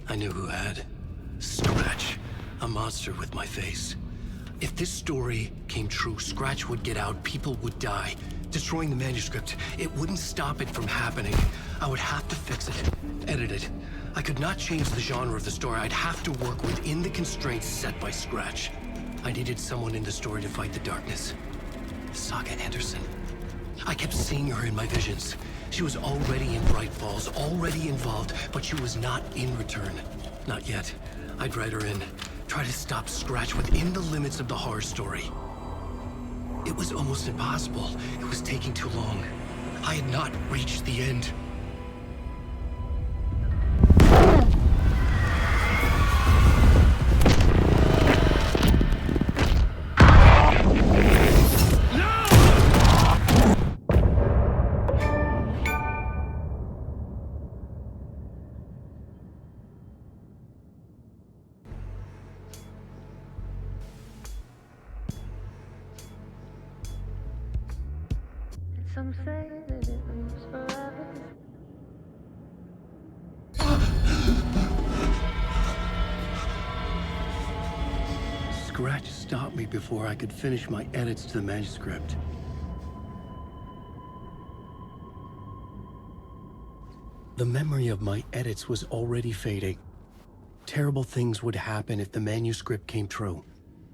I knew who had. Scratch. A monster with my face. If this story came true, Scratch would get out, people would die. Destroying the manuscript, it wouldn't stop it from happening. I would have to fix it, edit it. I could not change the genre of the story. I'd have to work within the constraints set by Scratch. I needed someone in the story to fight the darkness. Saga Anderson. I kept seeing her in my visions. She was already in Bright Falls, already involved, but she was not in Return. Not yet. I'd write her in. Try to stop Scratch within the limits of the horror story. It was almost impossible. It was taking too long. I had not reached the end. Some say that it moves forever. Scratch stopped me before I could finish my edits to the manuscript. The memory of my edits was already fading. Terrible things would happen if the manuscript came true.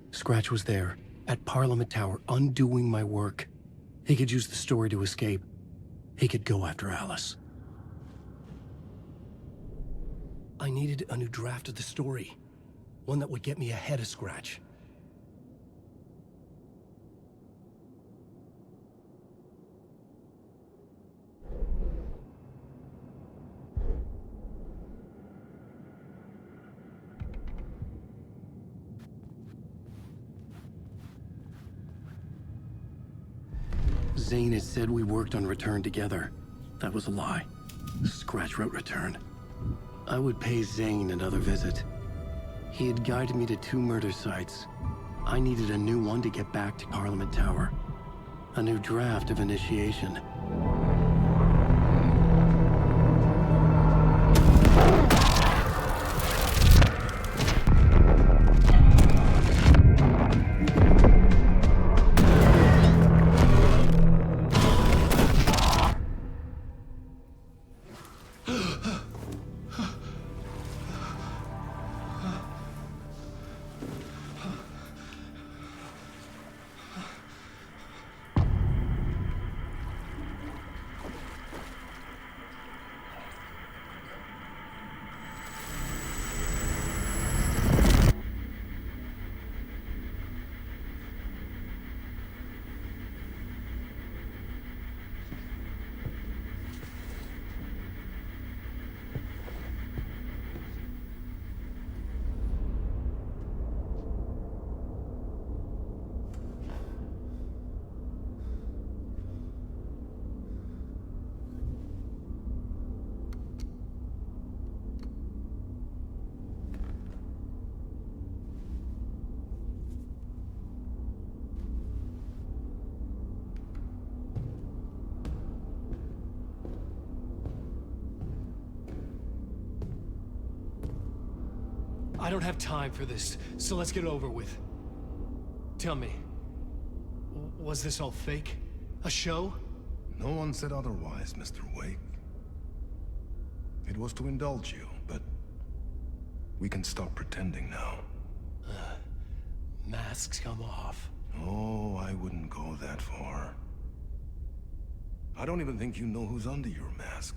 Scratch was there, at Parliament Tower, undoing my work. He could use the story to escape. He could go after Alice. I needed a new draft of the story. One that would get me ahead of Scratch. Zane had said we worked on Return together. That was a lie. Scratch wrote Return. I would pay Zane another visit. He had guided me to 2 murder sites. I needed a new one to get back to Parliament Tower. A new draft of Initiation. I don't have time for this, so let's get it over with. Tell me, was this all fake? A show? No one said otherwise, Mr. Wake. It was to indulge you, but we can stop pretending now. Masks come off. Oh, I wouldn't go that far. I don't even think you know who's under your mask,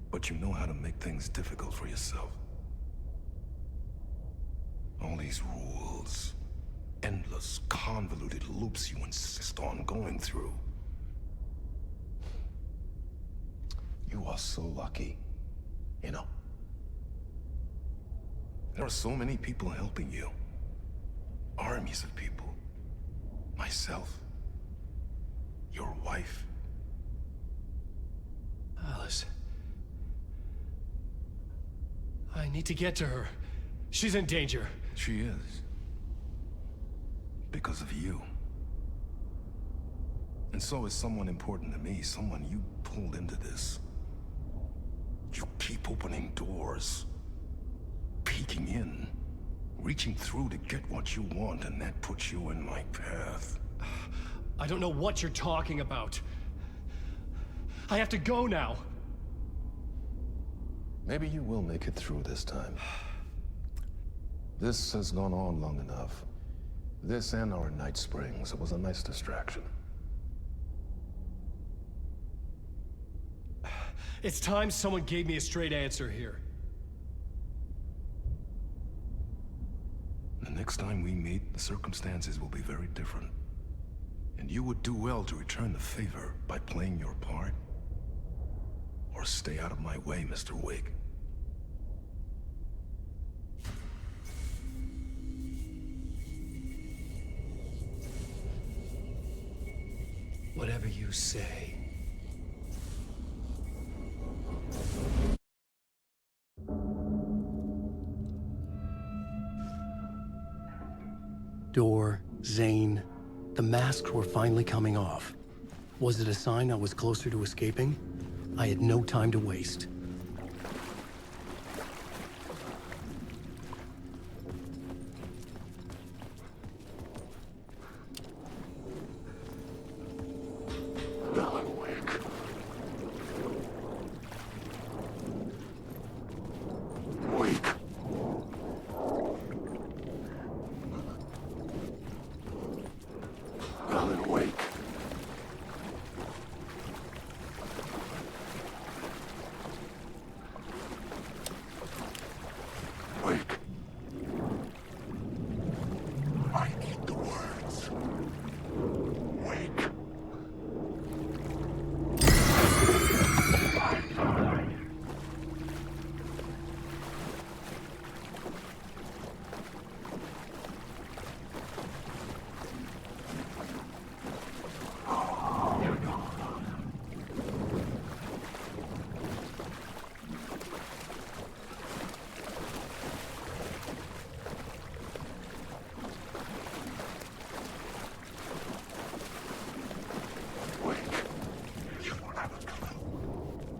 but you know how to make things difficult for yourself. All these rules, endless, convoluted loops you insist on going through. You are so lucky, you know. There are so many people helping you. Armies of people. Myself. Your wife. Alice. I need to get to her. She's in danger. She is. Because of you. And so is someone important to me, someone you pulled into this. You keep opening doors. Peeking in. Reaching through to get what you want, and that puts you in my path. I don't know what you're talking about. I have to go now. Maybe you will make it through this time. This has gone on long enough. This and our Night Springs. It was a nice distraction. It's time someone gave me a straight answer here. The next time we meet, the circumstances will be very different. And you would do well to return the favor by playing your part. Or stay out of my way, Mr. Wake. Whatever you say. Door, Zane, the masks were finally coming off. Was it a sign I was closer to escaping? I had no time to waste.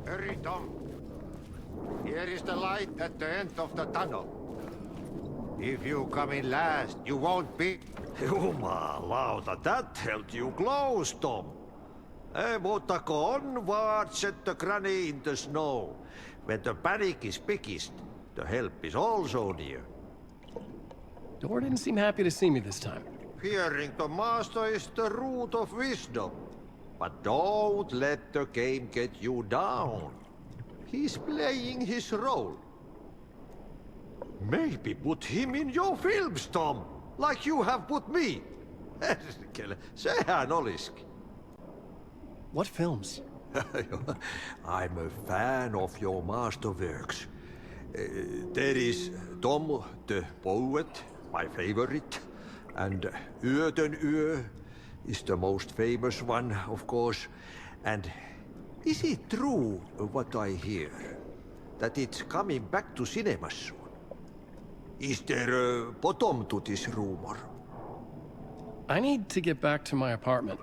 Hurry, Tom. Here is the light at the end of the tunnel. If you come in last, you won't be... Jumalauta, that held you close, Tom. Mutta go onward, said the granny in the snow. When the panic is biggest, the help is also near. Door didn't seem happy to see me this time. Fearing the master is the root of wisdom. But don't let the game get you down. He's playing his role. Maybe put him in your films, Tom, like you have put me. Sehän olisikin. What films? I'm a fan of your masterworks. There is Tom the Poet, my favorite, and Yöden Yö is the most famous one, of course. And is it true what I hear, that it's coming back to cinemas soon? Is there a bottom to this rumor? I need to get back to my apartment.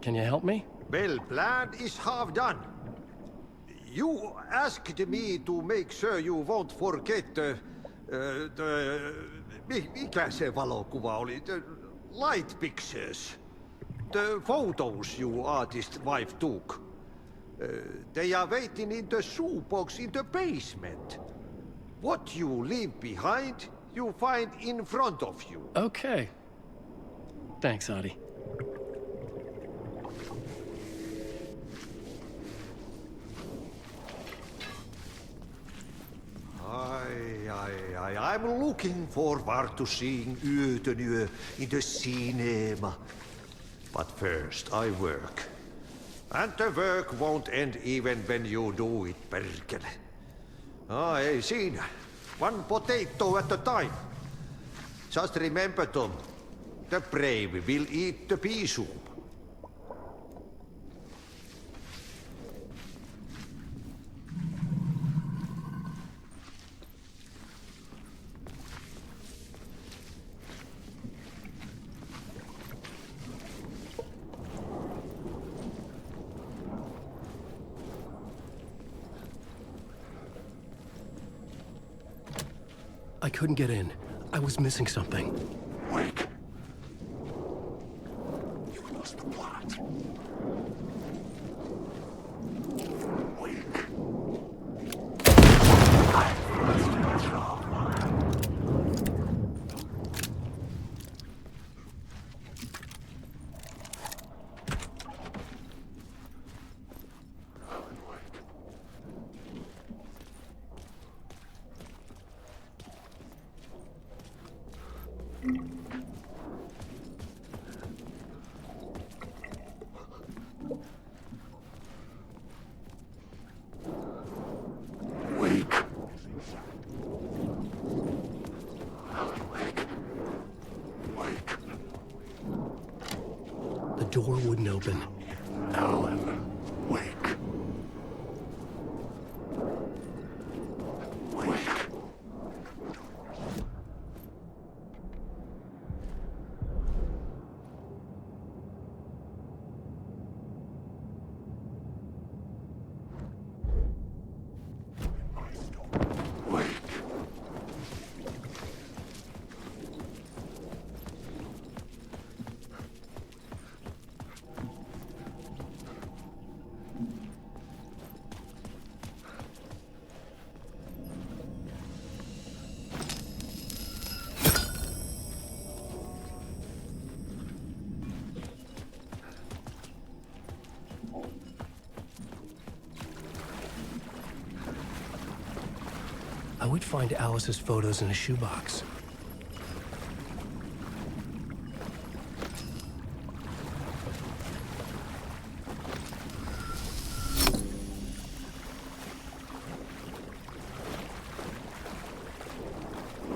Can you help me? Well, plan is half done. You asked me to make sure you won't forget Mikä se valokuva oli? The light pictures. The photos your artist wife took. They are waiting in the shoebox in the basement. What you leave behind, you find in front of you. Okay. Thanks, Adi. I'm looking forward to seeing Yötönö in the cinema. But first I work. And the work won't end even when you do it, perkele. Ei siinä. One potato at a time. Just remember, Tom. The brave will eat the pea soup. I couldn't get in. I was missing something. Wake. You lost the plot. Wake. I lost control. The door wouldn't open. Alan, wake. Wake. I would find Alice's photos in a shoebox.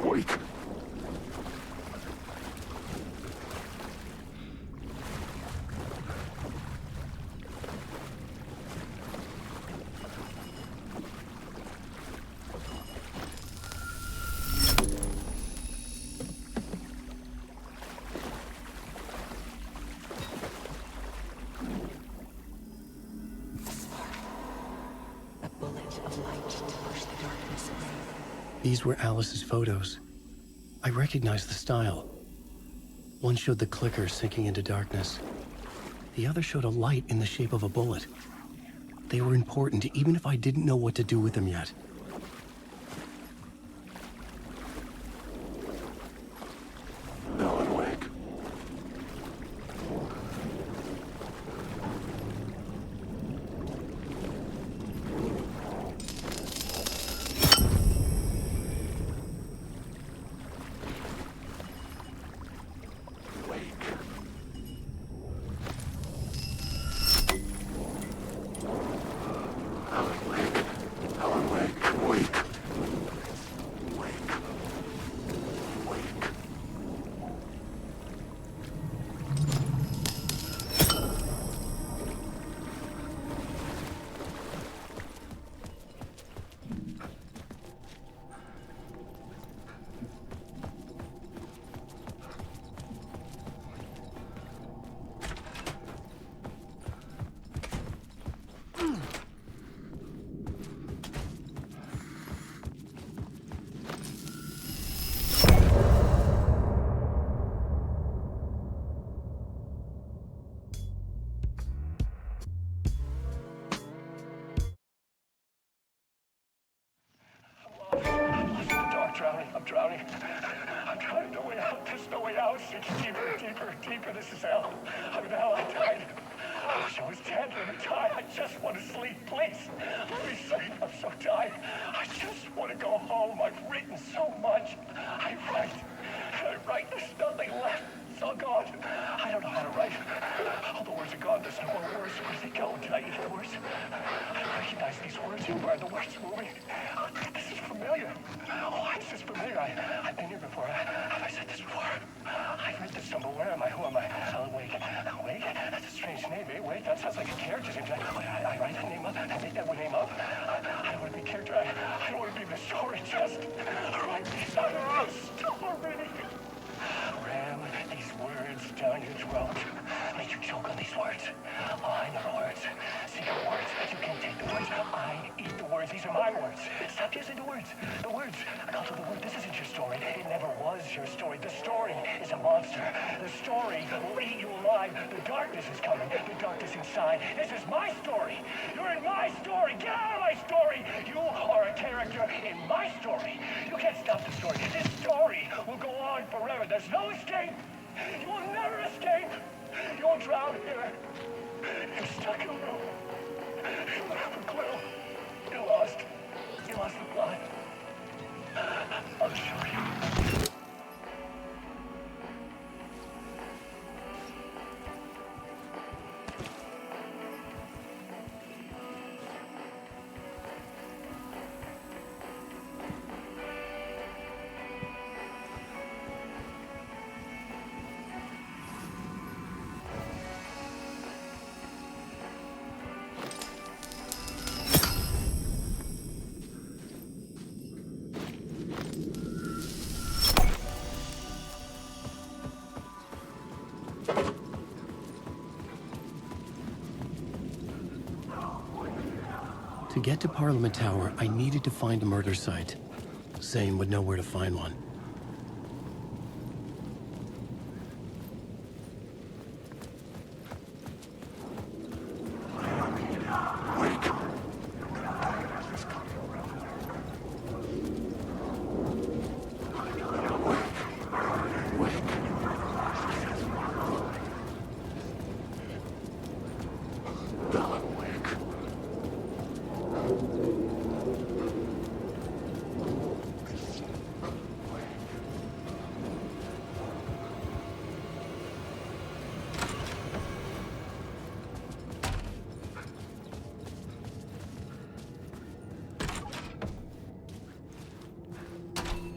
Wait. These were Alice's photos. I recognized the style. One showed the clicker sinking into darkness. The other showed a light in the shape of a bullet. They were important, even if I didn't know what to do with them yet. Alan, wake. drowning. I'm drowning. No way out. There's no way out. It's deeper, deeper, deeper. This is hell. I'm in hell. I died. I wish I was dead. Let me die. I just want to sleep. Please. Let me sleep. I'm so tired. I just want to go home. I've written so much. I write. There's nothing left. It's all gone. I don't know how to write. All the words are gone. There's no more words. Where do they go? Did I eat the words? I don't recognize these words. Who are the words moving? Oh, this is familiar. Oh, this is familiar. I've been here before. Have I said this before? I've read this somewhere. Where am I? Who am I? Alan Wake. Alan Wake? That's a strange name, eh? Wake? That sounds like a character. I write that name up. I make that name up. I don't want to be a character. I don't want to be in the story. Just write these out of the story. Ram these words down your throat. Make you choke on these words. I know the words. Secret words. You can't take the words. I eat the words. These are my words. Stop using the words. The words. Call to the word. This isn't your story. It never was your story. The story is a monster. The story will eat you alive. The darkness is coming. The darkness inside. This is my story. You're in my story. Get out of my story. You are a character in my story. You can't stop the story. This story will go on forever. There's no escape. You will never escape. You will drown here. You're stuck in a room. You'll never have a clue. You're lost. You lost the plot. I'll show you. To get to Parliament Tower, I needed to find a murder site. Zane would know where to find one.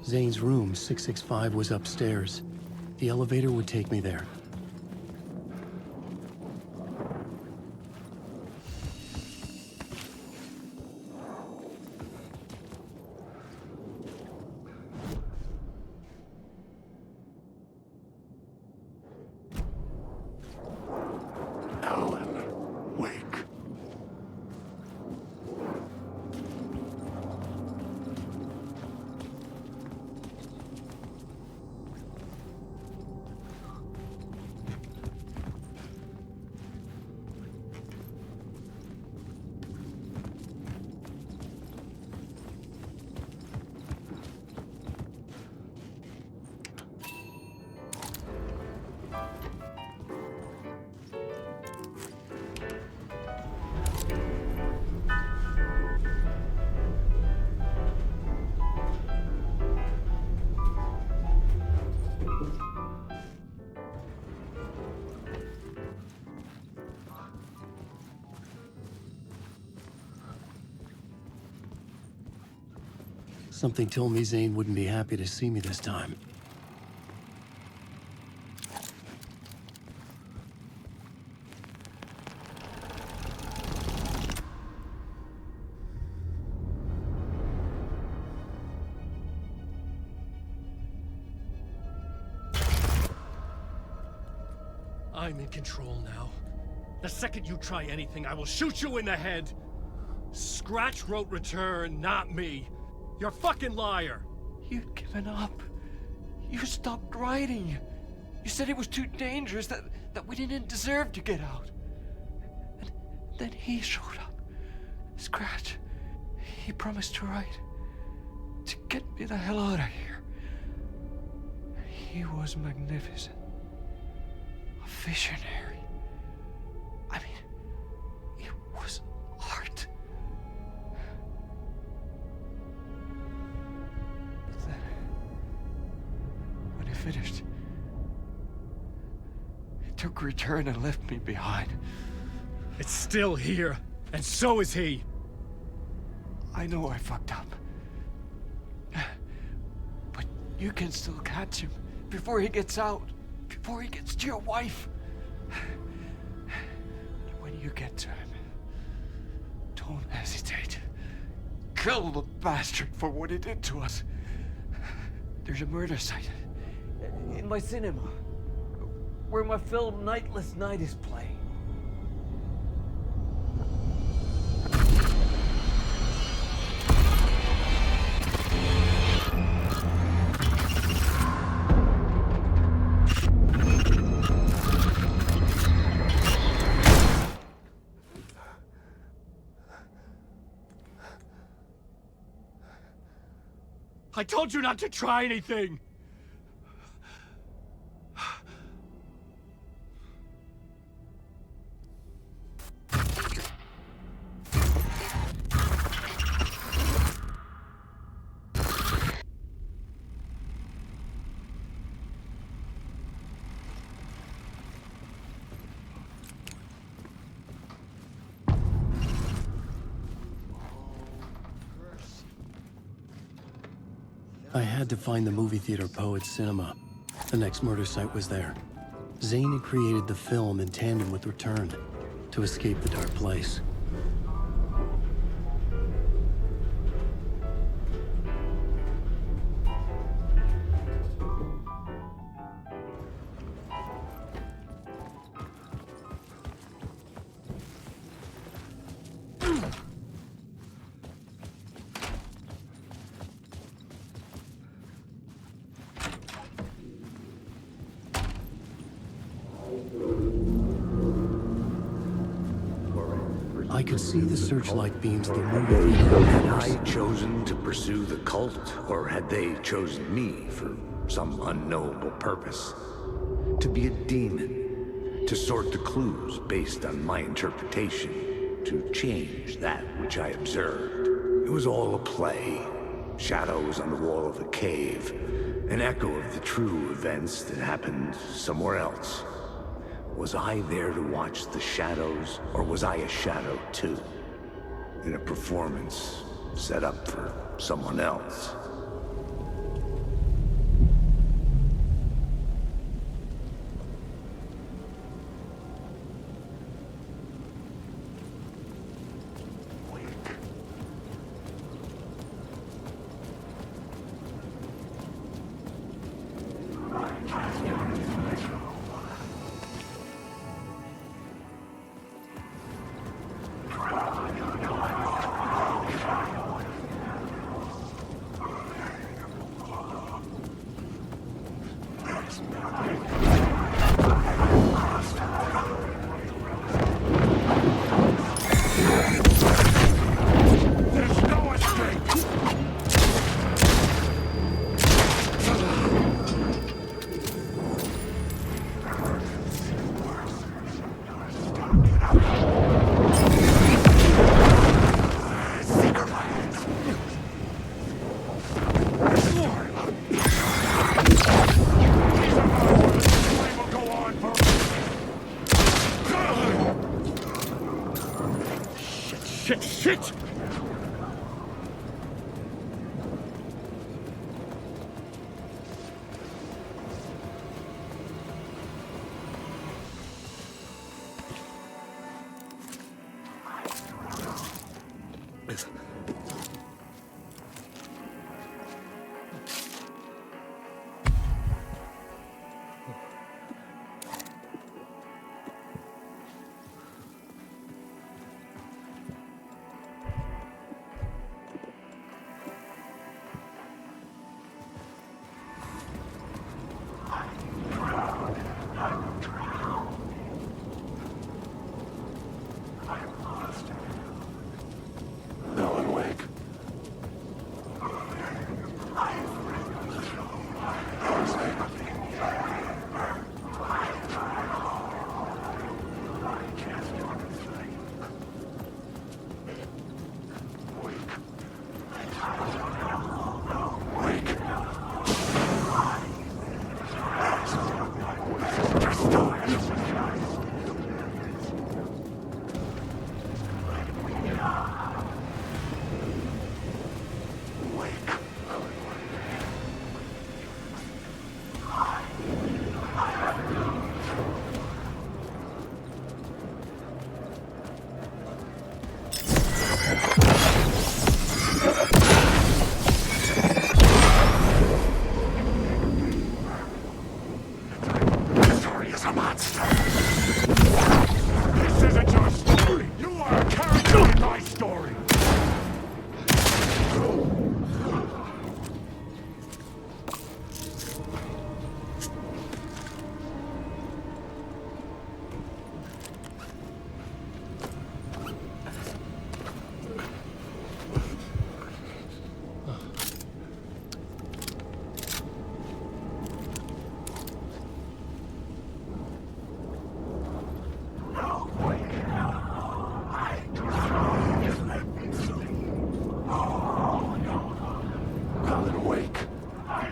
Zane's room, 665, was upstairs. The elevator would take me there. Something told me Zane wouldn't be happy to see me this time. I'm in control now. The second you try anything, I will shoot you in the head. Scratch wrote return, not me. You're a fucking liar. You'd given up. You stopped writing. You said it was too dangerous, that we didn't deserve to get out. And then he showed up. Scratch. He promised to write. To get me the hell out of here. He was magnificent. A visionary. I mean, it was art. But then, when he finished, he took a return and left me behind. It's still here, and so is he. I know I fucked up. But you can still catch him before he gets out, before he gets to your wife. And when you get to him, don't hesitate. Kill the bastard for what he did to us. There's a murder site in my cinema where my film Nightless Night is playing. I told you not to try anything! I had to find the movie theater Poets Cinema. The next murder site was there. Zane had created the film in tandem with Return to escape the dark place. I could see the searchlight beams of the movie theater. Had I chosen to pursue the cult, or had they chosen me for some unknowable purpose? To be a demon, to sort the clues based on my interpretation, to change that which I observed. It was all a play. Shadows on the wall of the cave, an echo of the true events that happened somewhere else. Was I there to watch the shadows, or was I a shadow too? In a performance set up for someone else? Alan awake. I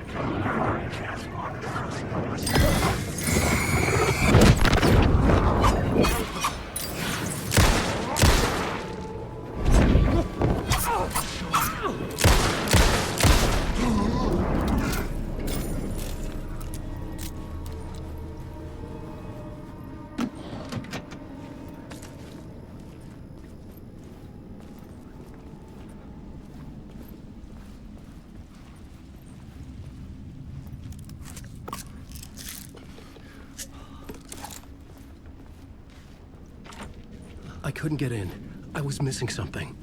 I couldn't get in. I was missing something.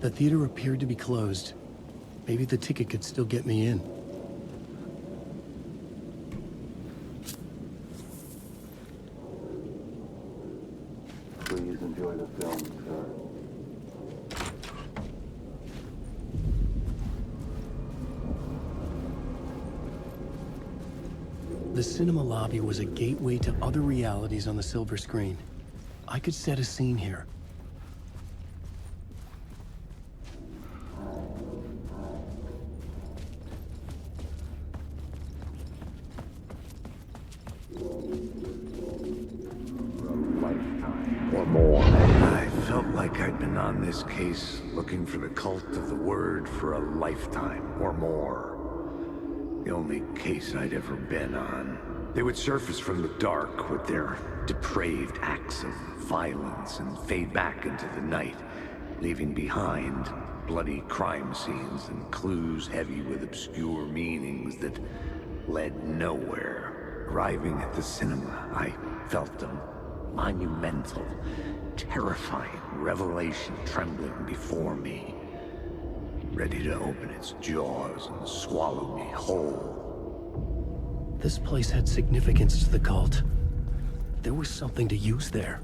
The theater appeared to be closed. Maybe the ticket could still get me in. Please enjoy the film, sir. The cinema lobby was a gateway to other realities on the silver screen. I could set a scene here. Or more. I felt like I'd been on this case looking for the cult of the word for a lifetime or more. The only case I'd ever been on. They would surface from the dark with their depraved acts of violence and fade back into the night, leaving behind bloody crime scenes and clues heavy with obscure meanings that led nowhere. Arriving at the cinema, I felt them. Monumental, terrifying revelation trembling before me, ready to open its jaws and swallow me whole. This place had significance to the cult. There was something to use there.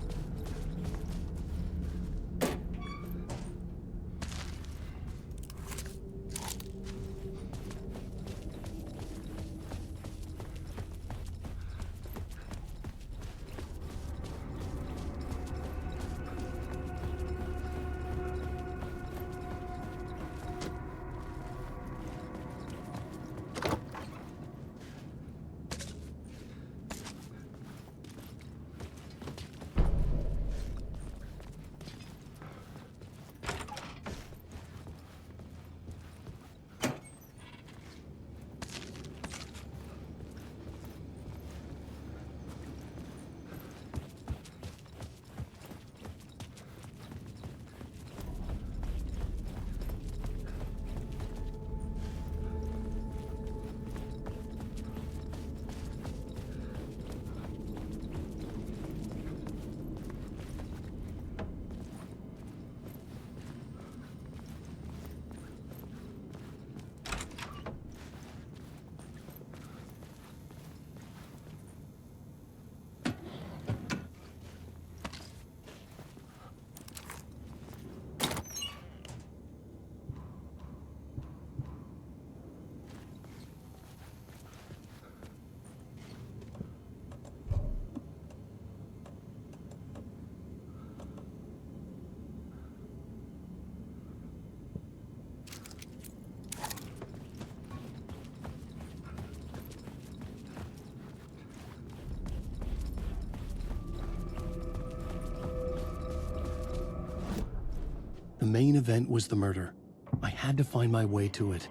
The main event was the murder. I had to find my way to it.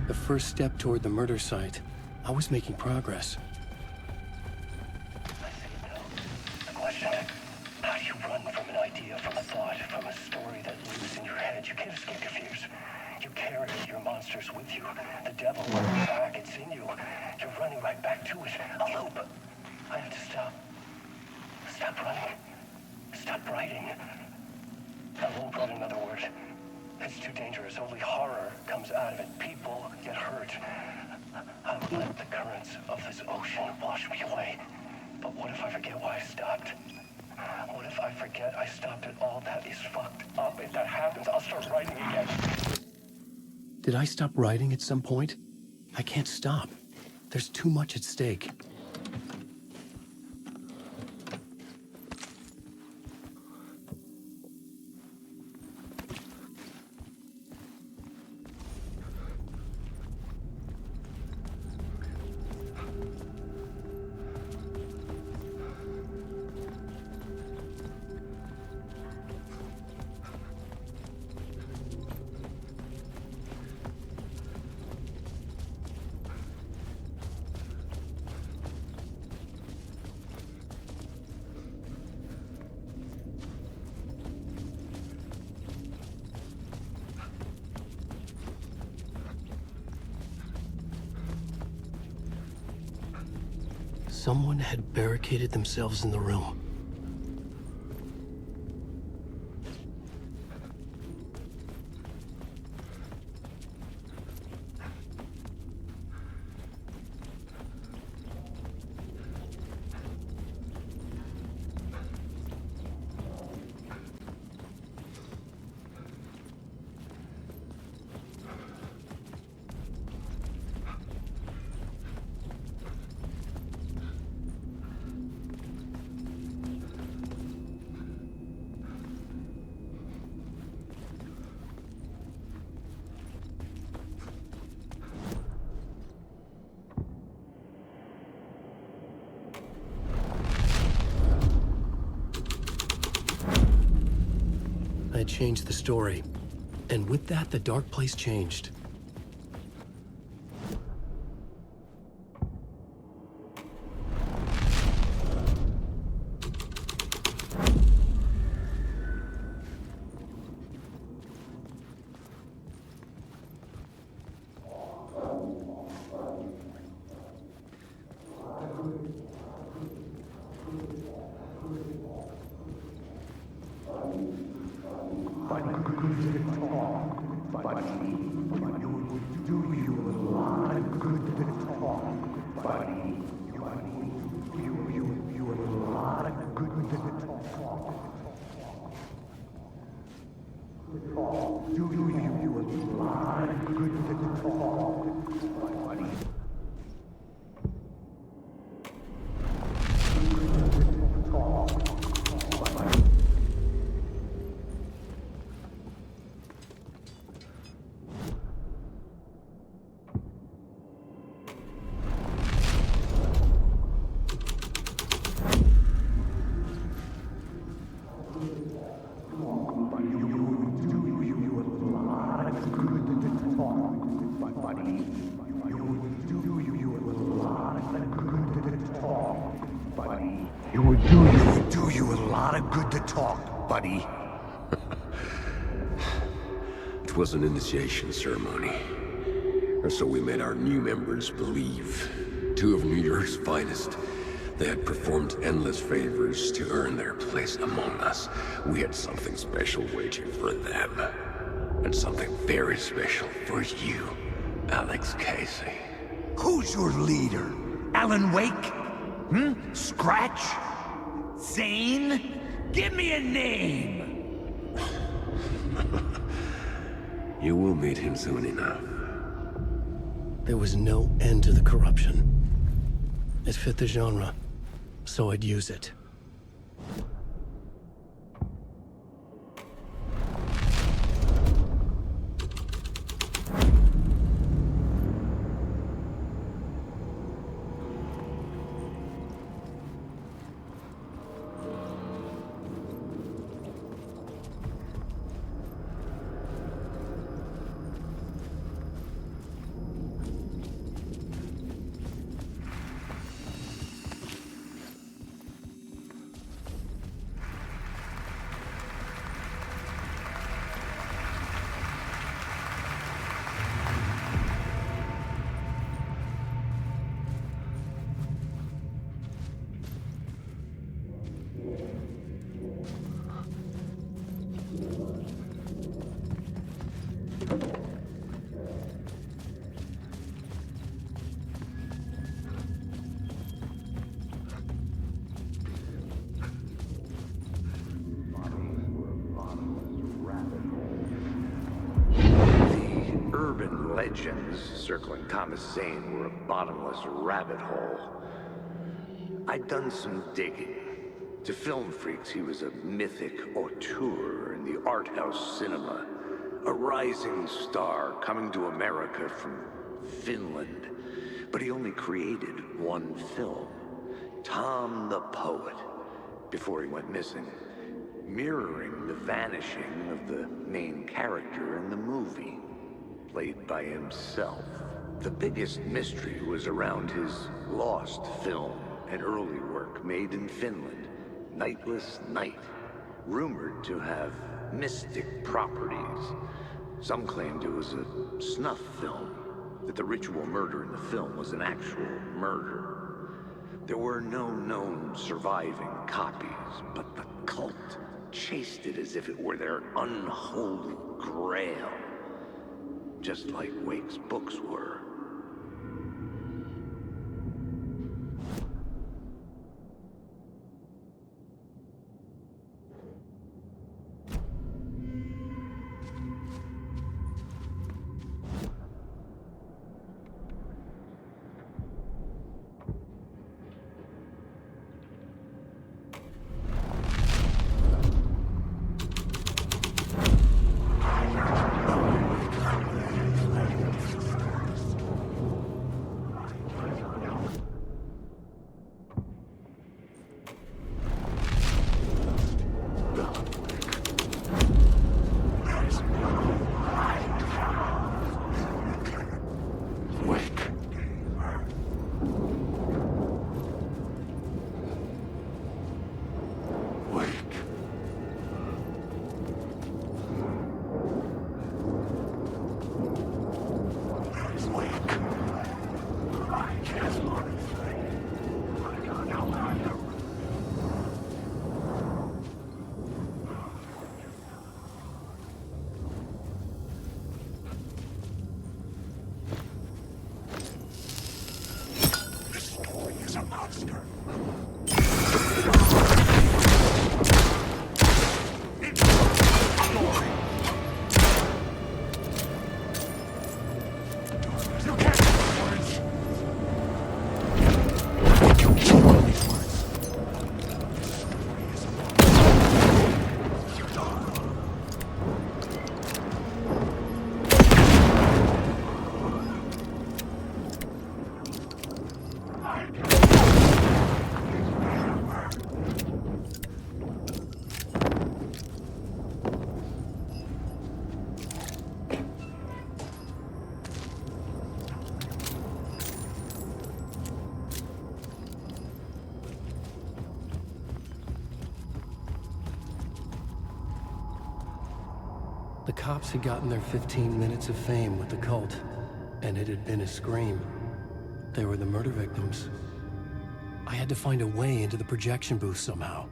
The first step toward the murder site. I was making progress. The question, how do you run from an idea, from a thought, from a story that lives in your head? You can't escape your fears. You carry your monsters with you. The devil on your back, it's in you. You're running right back to it. A loop. I have to stop. Stop running. Stop writing. I won't write another word. It's too dangerous. Only horror comes out of it. People get hurt. I will let the currents of this ocean wash me away. But what if I forget why I stopped? What if I forget I stopped it all. That is fucked up. If that happens, I'll start writing again. Did I stop writing at some point? I can't stop. There's too much at stake. Someone had barricaded themselves in the room. I changed the story. And with that, the dark place changed. It would do you a lot of good to talk, buddy. It was an initiation ceremony. Or so we made our new members believe. Two of New York's finest. They had performed endless favors to earn their place among us. We had something special waiting for them. And something very special for you, Alex Casey. Who's your leader? Alan Wake? Scratch? Zane? Give me a name! You will meet him soon enough. There was no end to the corruption. It fit the genre, so I'd use it. legends circling Thomas Zane were a bottomless rabbit hole. I'd done some digging. To film freaks, he was a mythic auteur in the art house cinema. A rising star coming to America from Finland. But he only created one film, Tom the Poet, before he went missing, mirroring the vanishing of the main character in the movie, played by himself. The biggest mystery was around his lost film, an early work made in Finland, Nightless Night, rumored to have mystic properties. Some claimed it was a snuff film, that the ritual murder in the film was an actual murder. There were no known surviving copies, but the cult chased it as if it were their unholy grail, just like Wake's books were. The cops had gotten their 15 minutes of fame with the cult, and it had been a scream. They were the murder victims. I had to find a way into the projection booth somehow.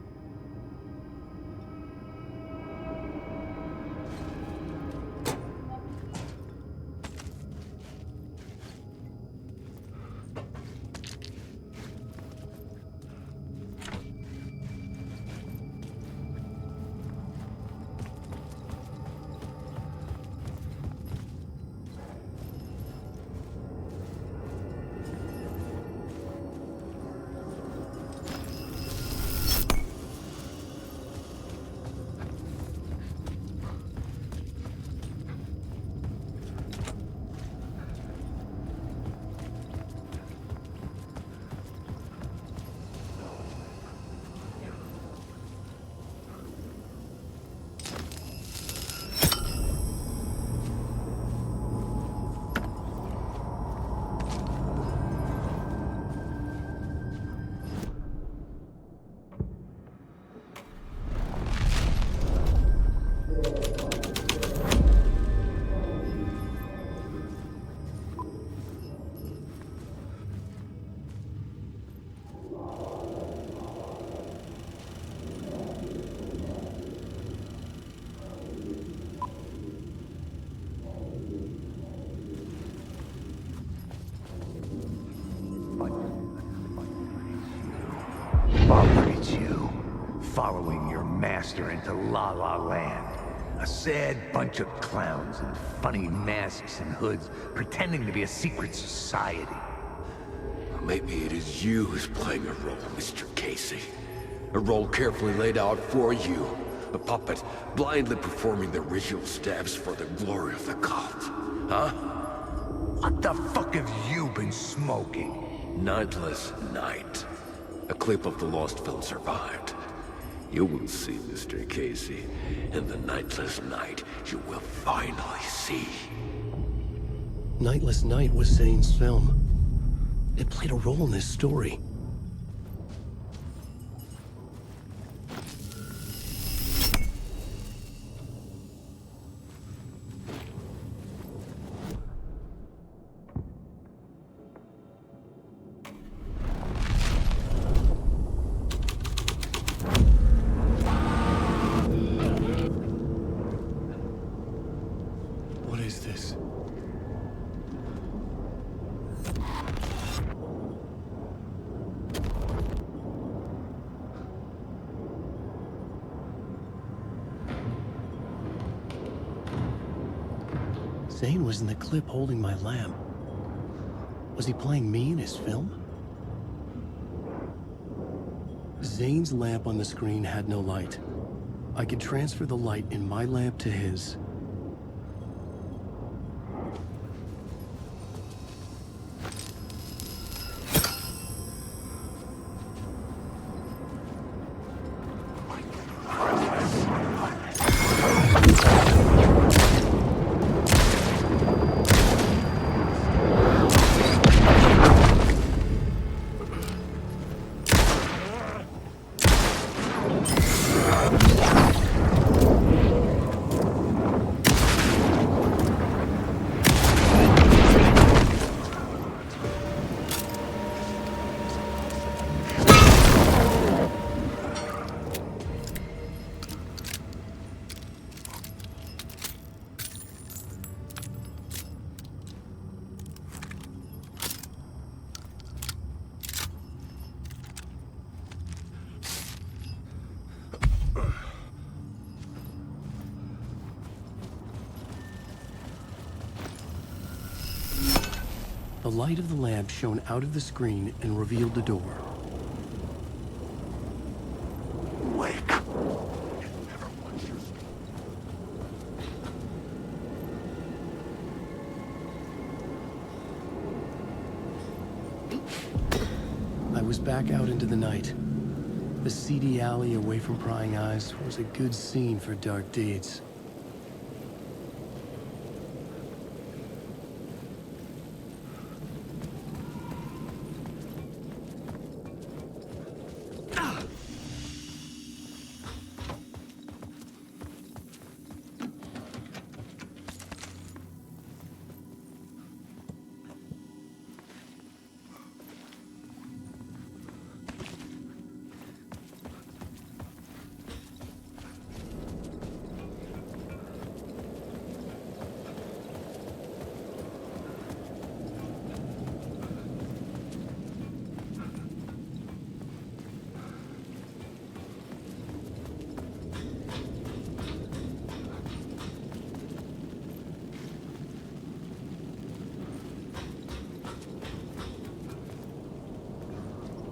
Following your master into La La Land. A sad bunch of clowns in funny masks and hoods, pretending to be a secret society. Maybe it is you who's playing a role, Mr. Casey. A role carefully laid out for you. A puppet blindly performing the ritual steps for the glory of the cult. Huh? What the fuck have you been smoking? Nightless Night. A clip of the lost film survived. You will see, Mr. Casey. In the Nightless Night, you will finally see. Nightless Night was Zane's film. It played a role in this story. What is this? Zane was in the clip holding my lamp. Was he playing me in his film? Zane's lamp on the screen had no light. I could transfer the light in my lamp to his. The light of the lamp shone out of the screen and revealed the door. Wake. I was back out into the night. The seedy alley away from prying eyes was a good scene for dark deeds.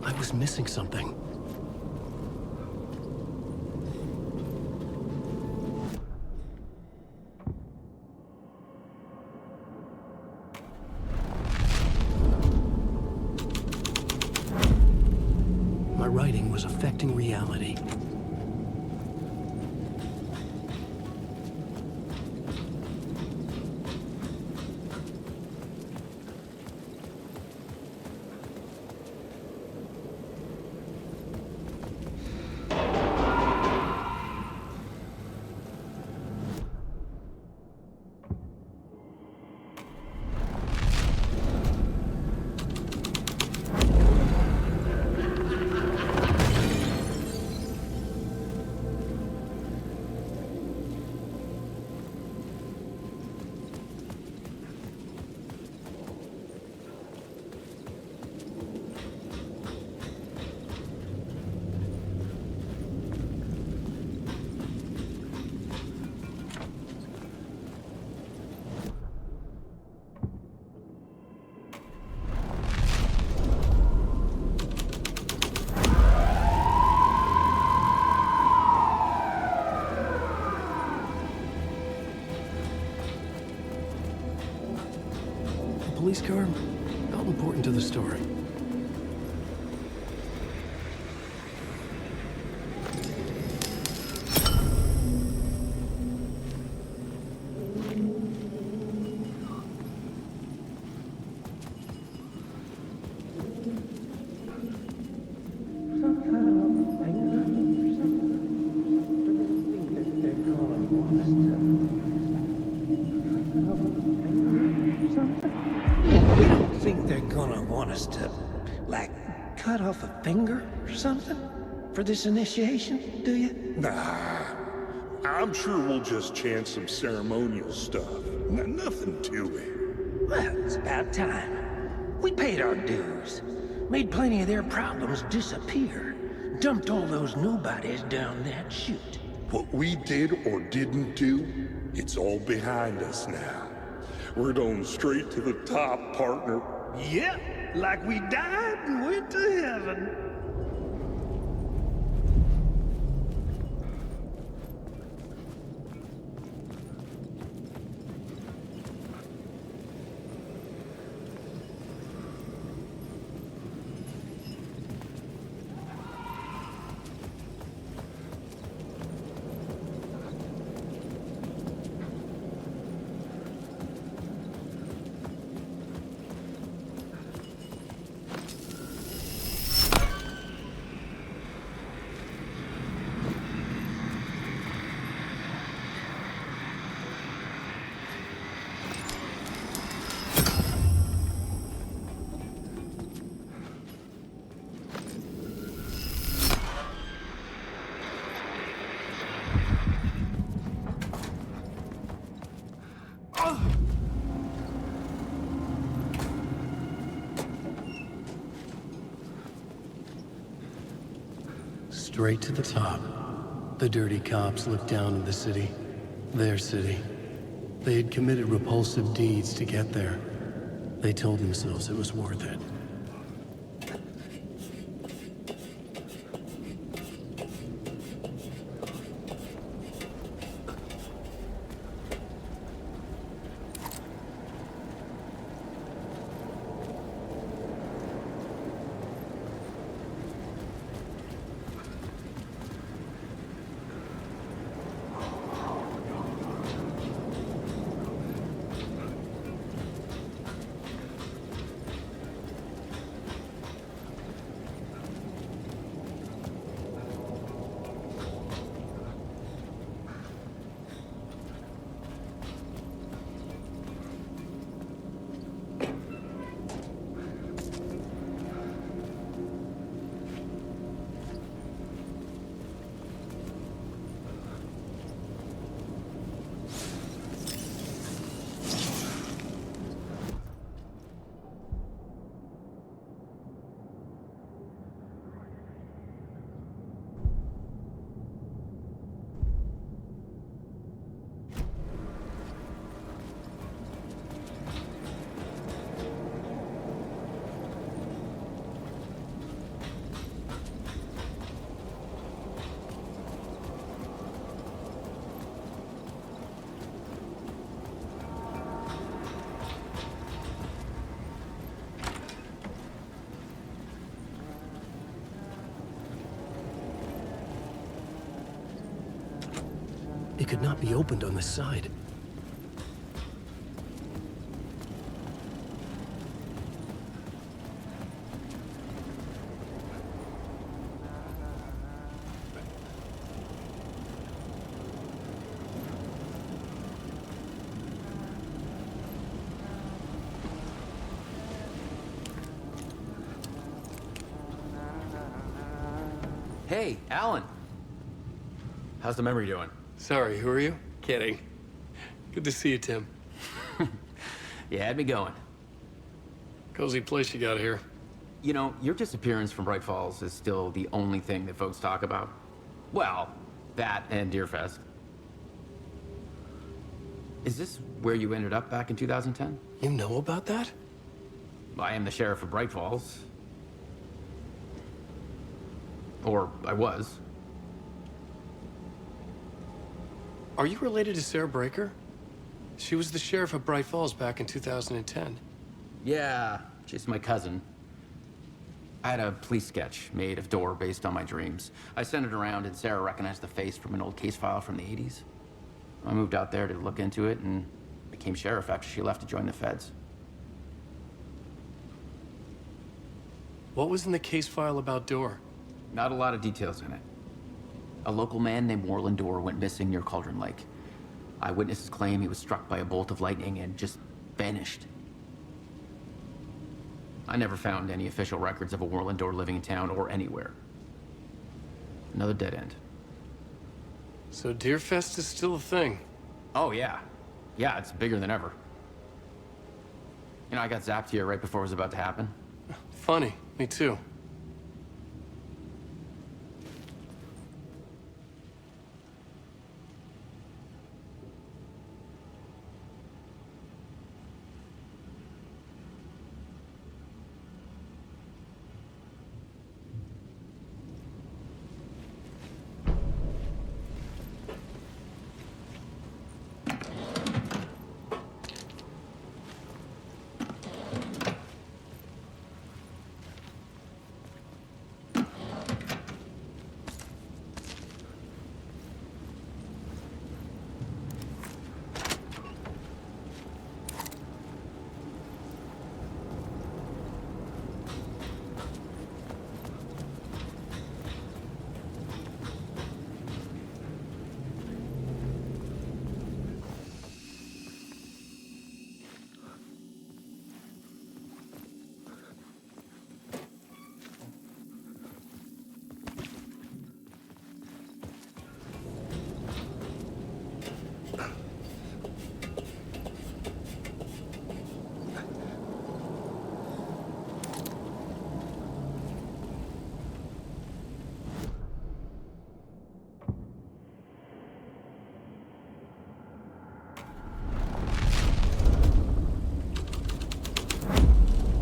I was missing something. My writing was affecting reality. police car felt important to the story. Cut off a finger or something for this initiation, do you? Nah, I'm sure we'll just chant some ceremonial stuff. Nothing to it. Well, it's about time. We paid our dues, made plenty of their problems disappear, dumped all those nobodies down that chute. What we did or didn't do, it's all behind us now. We're going straight to the top, partner. Yep. Like we died and went to heaven. Straight to the top. The dirty cops looked down at the city. Their city. They had committed repulsive deeds to get there. They told themselves it was worth it. It could not be opened on this side. Hey, Alan. How's the memory doing? Sorry, who are you? Kidding. Good to see you, Tim. You had me going. Cozy place you got here. You know, your disappearance from Bright Falls is still the only thing that folks talk about. Well, that and Deerfest. Is this where you ended up back in 2010? You know about that? I am the sheriff of Bright Falls. Or I was. Are you related to Sarah Breaker? She was the sheriff of Bright Falls back in 2010. Yeah, just my cousin. I had a police sketch made of Door based on my dreams. I sent it around and Sarah recognized the face from an old case file from the 80s. I moved out there to look into it and became sheriff after she left to join the feds. What was in the case file about Door? Not a lot of details in it. A local man named Moreland Door went missing near Cauldron Lake. Eyewitnesses claim he was struck by a bolt of lightning and just vanished. I never found any official records of a Moreland Door living in town or anywhere. Another dead end. So Deerfest is still a thing? Oh, yeah. Yeah, it's bigger than ever. You know, I got zapped here right before it was about to happen. Funny, me too.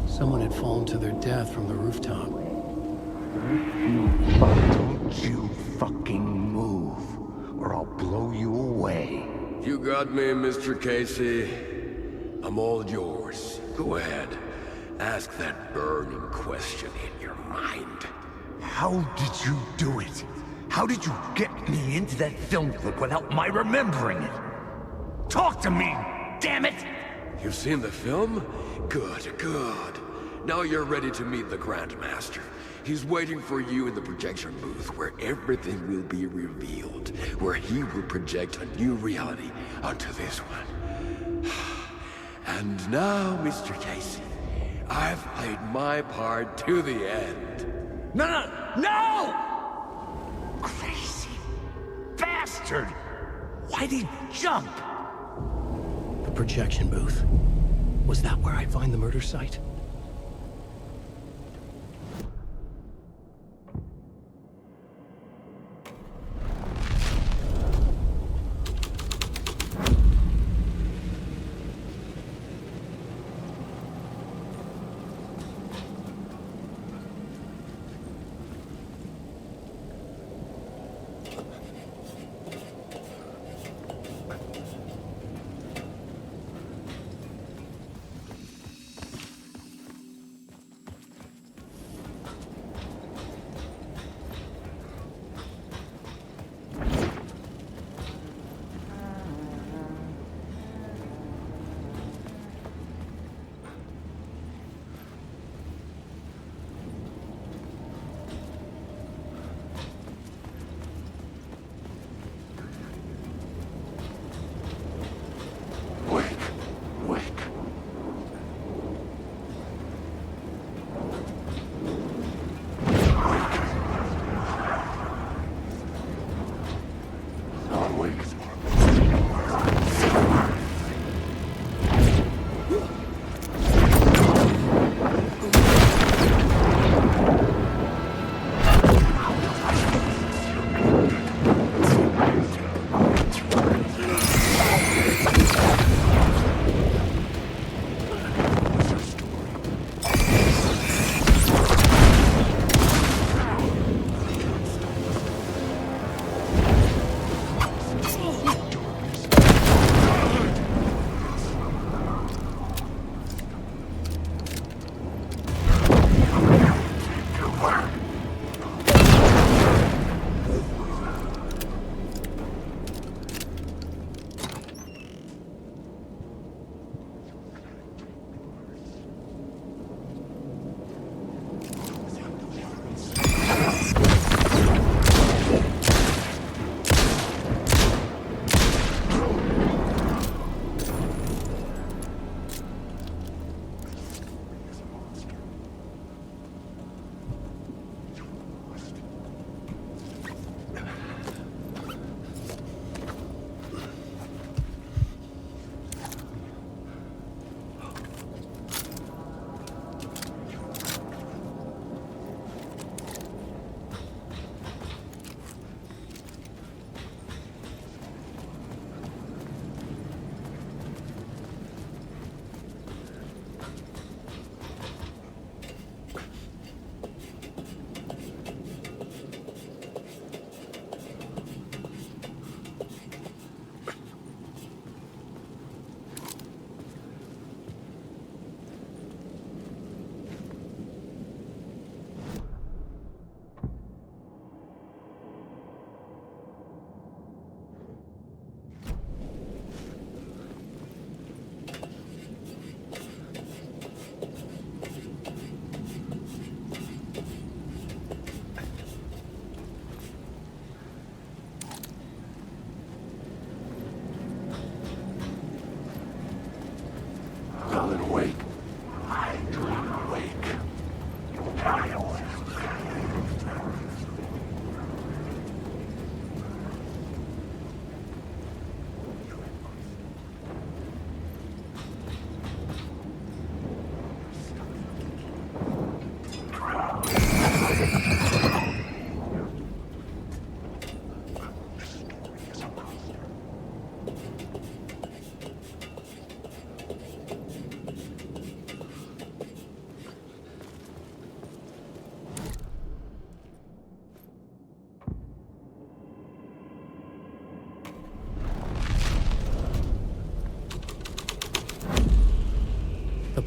Someone had fallen to their death from the rooftop. Don't you fucking move, or I'll blow you away. You got me, Mr. Casey. I'm all yours. Go ahead. Ask that burning question in your mind. How did you do it? How did you get me into that film clip without my remembering it? Talk to me, damn it! You've seen the film? Good, good. Now you're ready to meet the Grandmaster. He's waiting for you in the projection booth where everything will be revealed, where he will project a new reality onto this one. And now, Mr. Casey, I've played my part to the end. No! Crazy bastard! Why'd he jump? The projection booth. Was that where I'd find the murder site?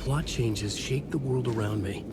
plot changes shake the world around me.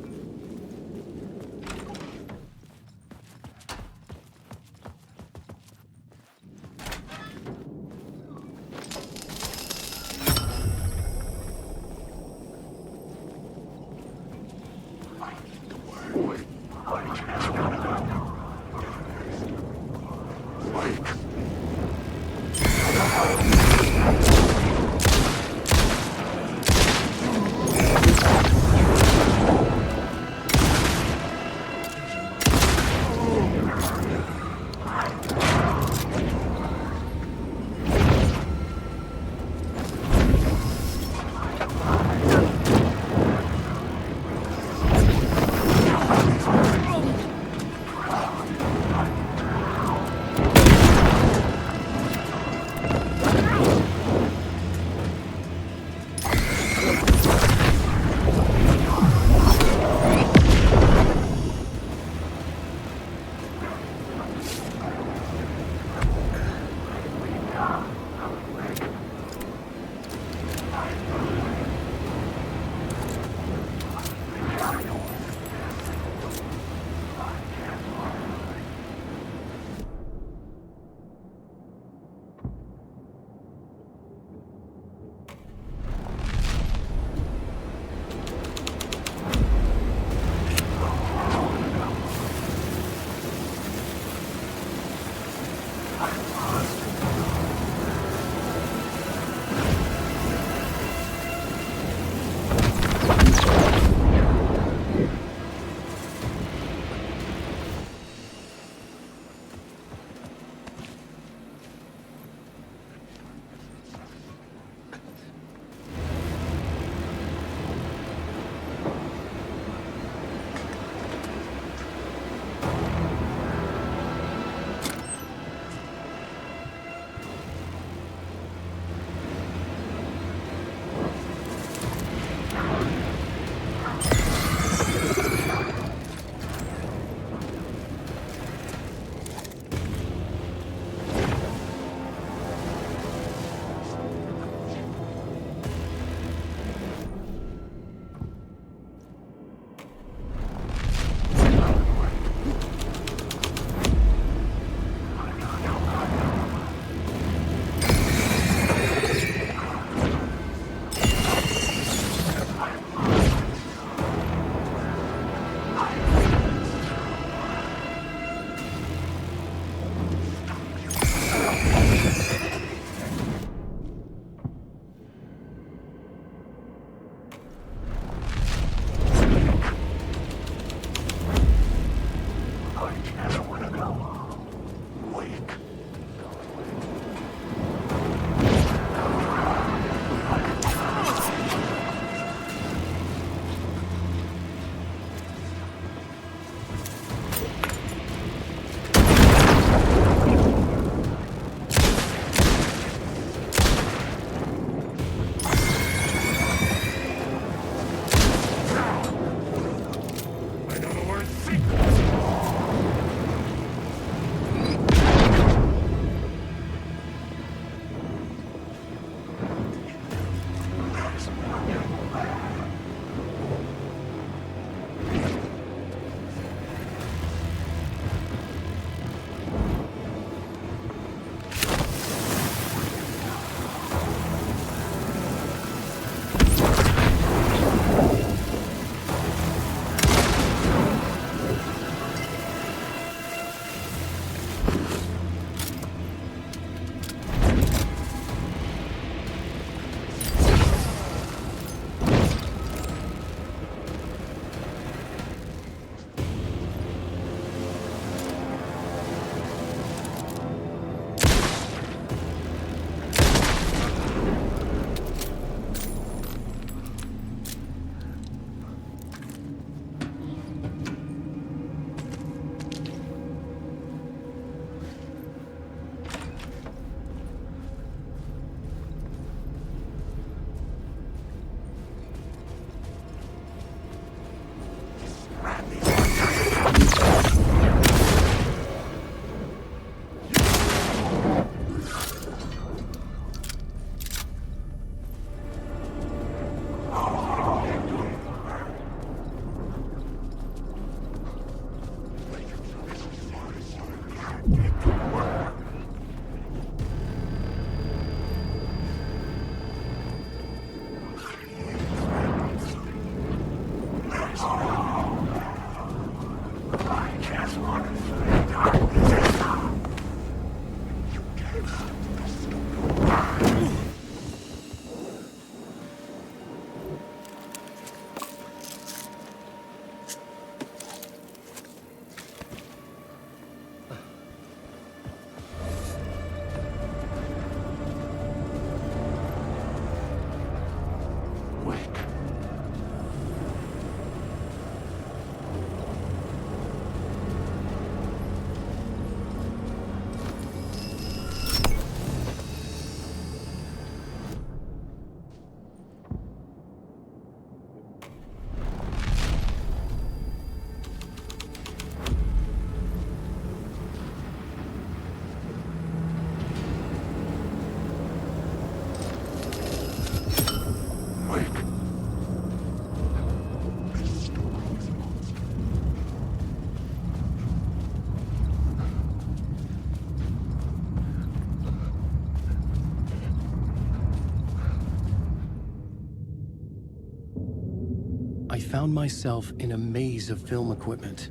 I found myself in a maze of film equipment.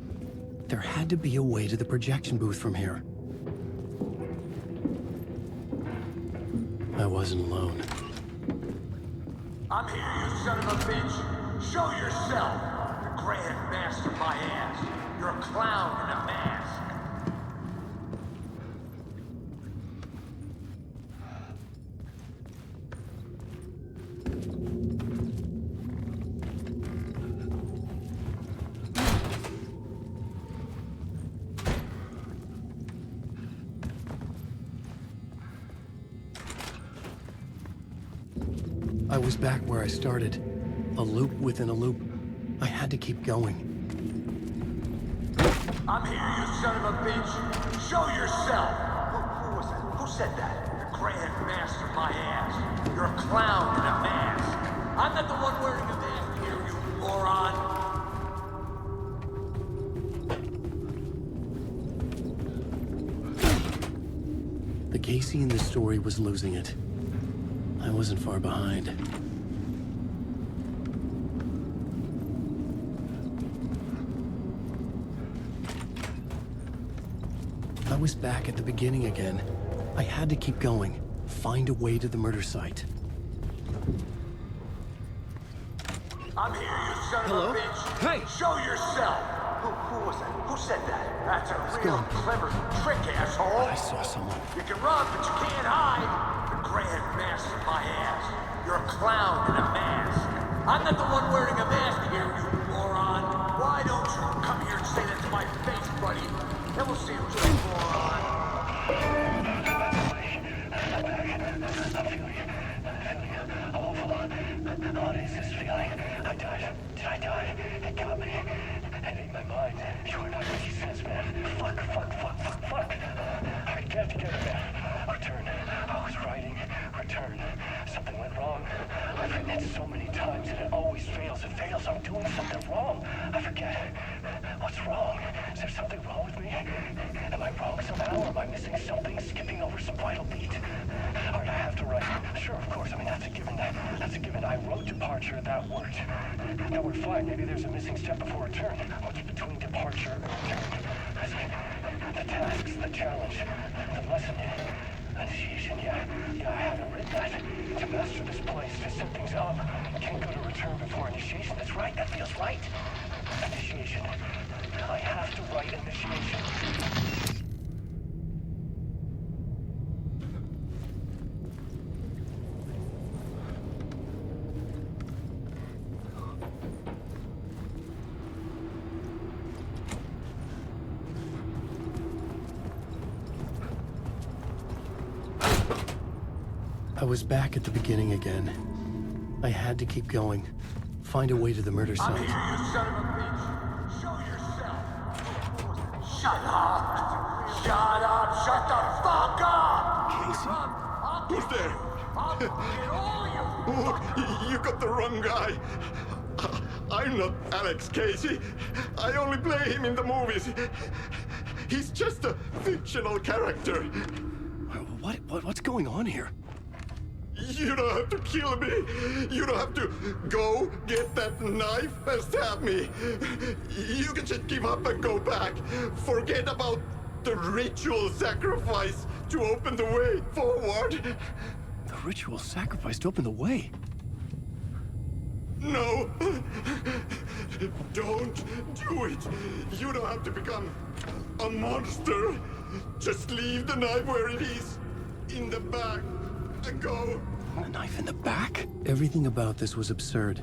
There had to be a way to the projection booth from here. I wasn't alone. I'm here, you son of a bitch. Show yourself. The Grand Master my ass. You're a clown in a mask. I was back where I started. A loop within a loop. I had to keep going. I'm here, you son of a bitch. Show yourself. Who was that? Who said that? The Grand Master my ass. You're a clown in a mask. I'm not the one wearing a mask here, you moron. The Casey in this story was losing it. I wasn't far behind. I was back at the beginning again. I had to keep going. Find a way to the murder site. I'm here, you son of a bitch. Hey! Show yourself. Who was that? Who said that? That's a real clever trick, asshole. I saw someone. You can run, but you can't hide. The Grand Master my ass. You're a clown in a mask. I'm not the one wearing a mask here, you moron. Why don't you come here and say that to my face, buddy? Then we'll see who's the moron. What is this feeling? I died. Did I die? It got me. It ate my mind. You are not making sense, man. Fuck. I can't get it, man. Return. I was writing. Return. Something went wrong. I've written it so many times and it always fails. It fails. I'm doing something wrong. I forget. What's wrong? Is there something wrong with me? Am I wrong somehow? Or am I missing something? Skipping over some vital beat? Alright, I have to write. Sure, of course. I mean, that's a given. That's a given. I wrote departure. That worked. Now we're fine. Maybe there's a missing step before return. What's between departure and return? The tasks, the challenge, the lesson. Initiation, yeah, I haven't read that. To master this place, to set things up. Can't go to return before initiation. That's right, that feels right. Initiation. I have to write initiation. I was back at the beginning again. I had to keep going. Find a way to the murder site. I'm here, you son of a bitch. Show yourself. Shut up. Shut the fuck up. Casey? Who's there? I'll get all you. Look, you got the wrong guy. I'm not Alex Casey. I only play him in the movies. He's just a fictional character. What's going on here? You don't have to kill me. You don't have to go get that knife and stab me. You can just give up and go back. Forget about the ritual sacrifice to open the way forward. The ritual sacrifice to open the way? No. Don't do it. You don't have to become a monster. Just leave the knife where it is. In the back. And go. A knife in the back? Everything about this was absurd.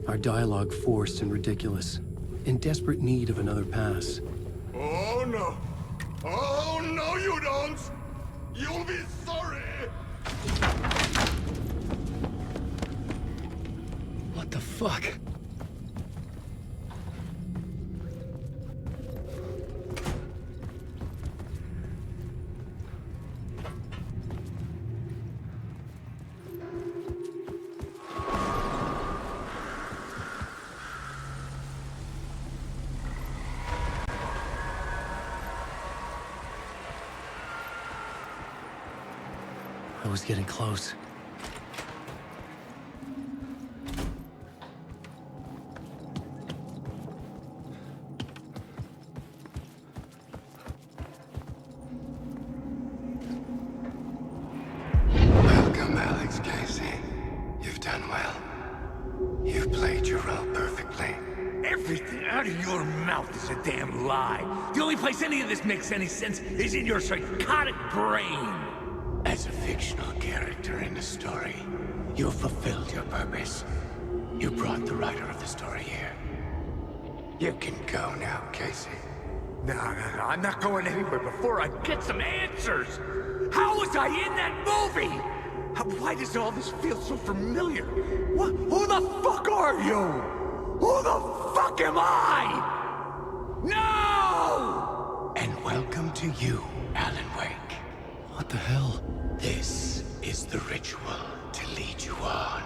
Our dialogue forced and ridiculous. In desperate need of another pass. Oh no. Oh no, you don't. You'll be sorry. What the fuck? I was getting close. done well. You've played your role perfectly. Everything out of your mouth is a damn lie. The only place any of this makes any sense is in your psychotic brain. As a fictional character in a story, you've fulfilled your purpose. You brought the writer of the story here. You can go now, Casey. No, I'm not going anywhere before I get some answers. How was I in that movie? Why does all this feel so familiar? What? Who the fuck are you? Who the fuck am I? No! And welcome to you, Alan Wake. What the hell? This is the ritual to lead you on.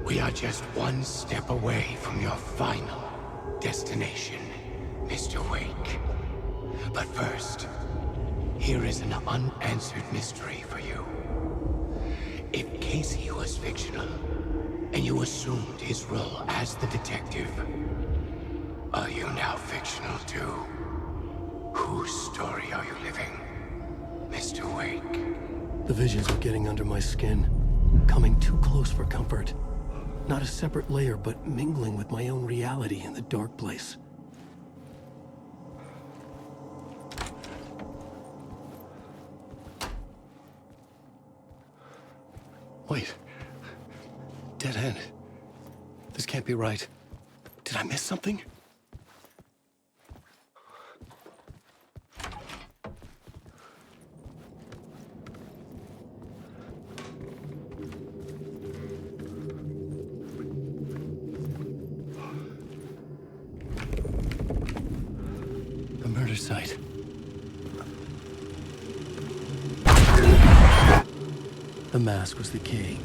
We are just one step away from your final destination, Mr. Wake. But first, here is an unanswered mystery for you. If Casey was fictional, and you assumed his role as the detective, are you now fictional too? Whose story are you living, Mr. Wake? The visions are getting under my skin, coming too close for comfort. Not a separate layer, but mingling with my own reality in the dark place. Wait. Dead end. This can't be right. Did I miss something? The murder site. The mask was the key.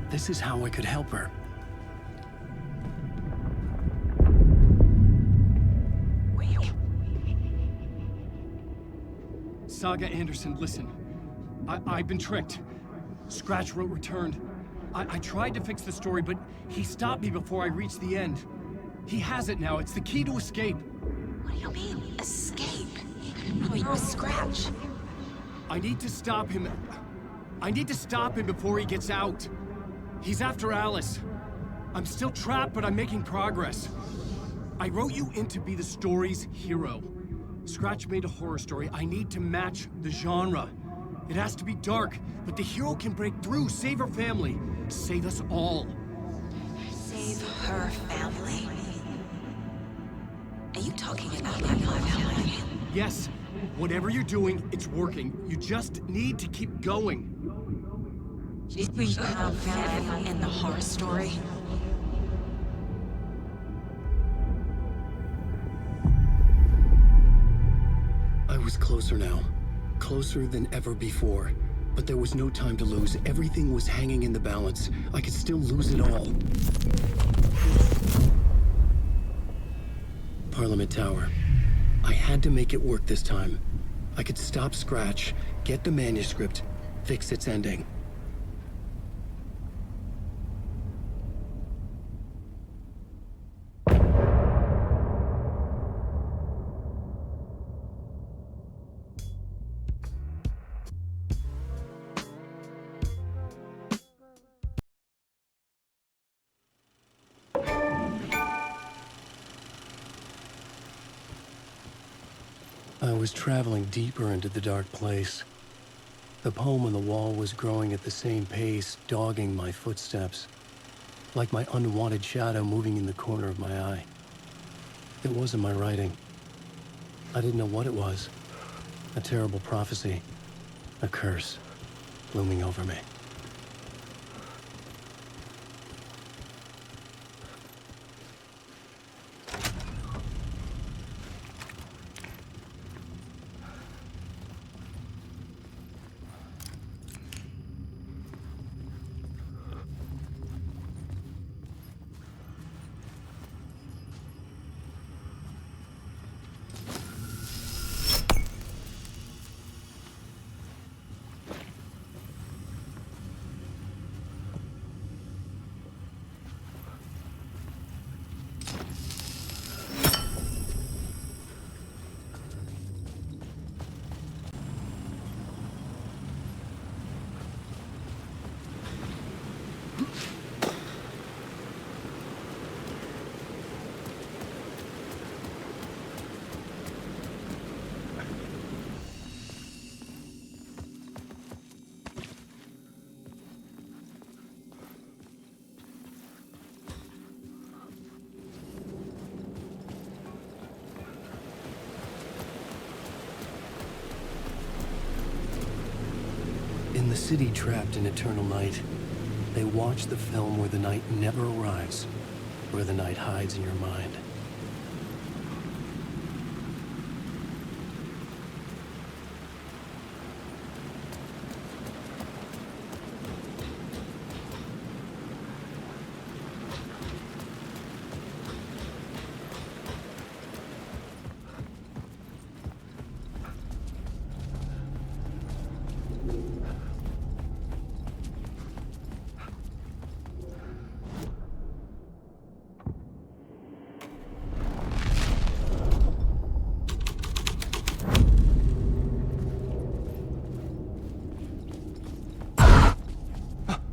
This is how I could help her. Saga Anderson, listen. I've been tricked. Scratch wrote returned. I tried to fix the story, but he stopped me before I reached the end. He has it now. It's the key to escape. What do you mean, escape? You're a Scratch. I need to stop him. I need to stop him before he gets out. He's after Alice. I'm still trapped, but I'm making progress. I wrote you in to be the story's hero. Scratch made a horror story. I need to match the genre. It has to be dark, but the hero can break through, save her family, save us all. Save her family? Are you talking about my family? Yes, whatever you're doing, it's working. You just need to keep going. Did we have family in the horror story? I was closer now. Closer than ever before. But there was no time to lose. Everything was hanging in the balance. I could still lose it all. Parliament Tower. I had to make it work this time. I could stop Scratch, get the manuscript, fix its ending. I was traveling deeper into the dark place. The poem on the wall was growing at the same pace, dogging my footsteps, like my unwanted shadow moving in the corner of my eye. It wasn't my writing. I didn't know what it was. A terrible prophecy, a curse, looming over me. In the city trapped in eternal night, they watch the film where the night never arrives, where the night hides in your mind.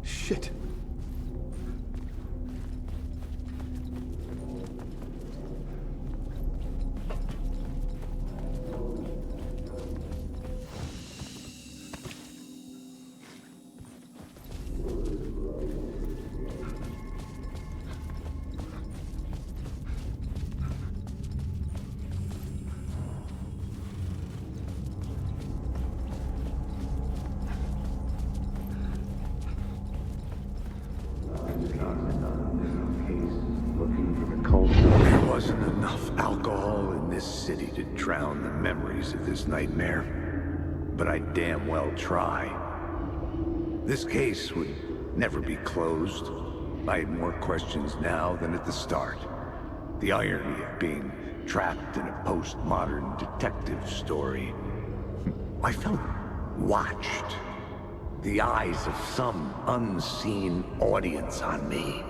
Shit. There wasn't enough alcohol in this city to drown the memories of this nightmare, but I damn well try. This case would never be closed. I had more questions now than at the start. The irony of being trapped in a postmodern detective story. I felt watched. The eyes of some unseen audience on me.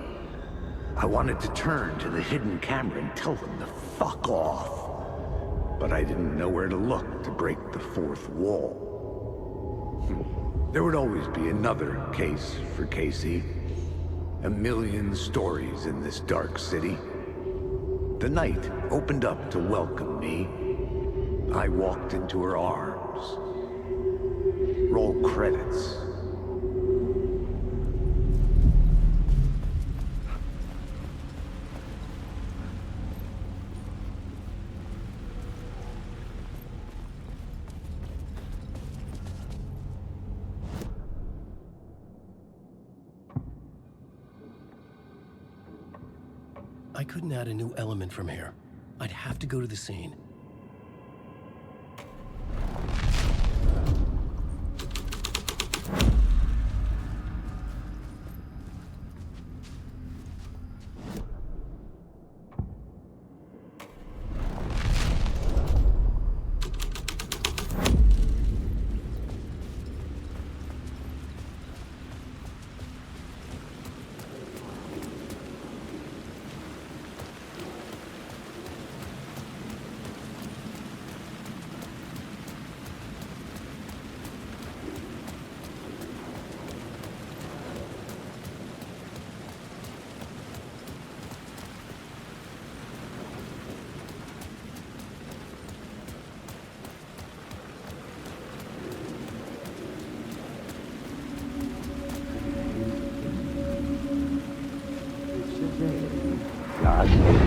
I wanted to turn to the hidden camera and tell them to fuck off. But I didn't know where to look to break the fourth wall. There would always be another case for Casey. A million stories in this dark city. The night opened up to welcome me. I walked into her arms. Roll credits. I couldn't add a new element from here. I'd have to go to the scene.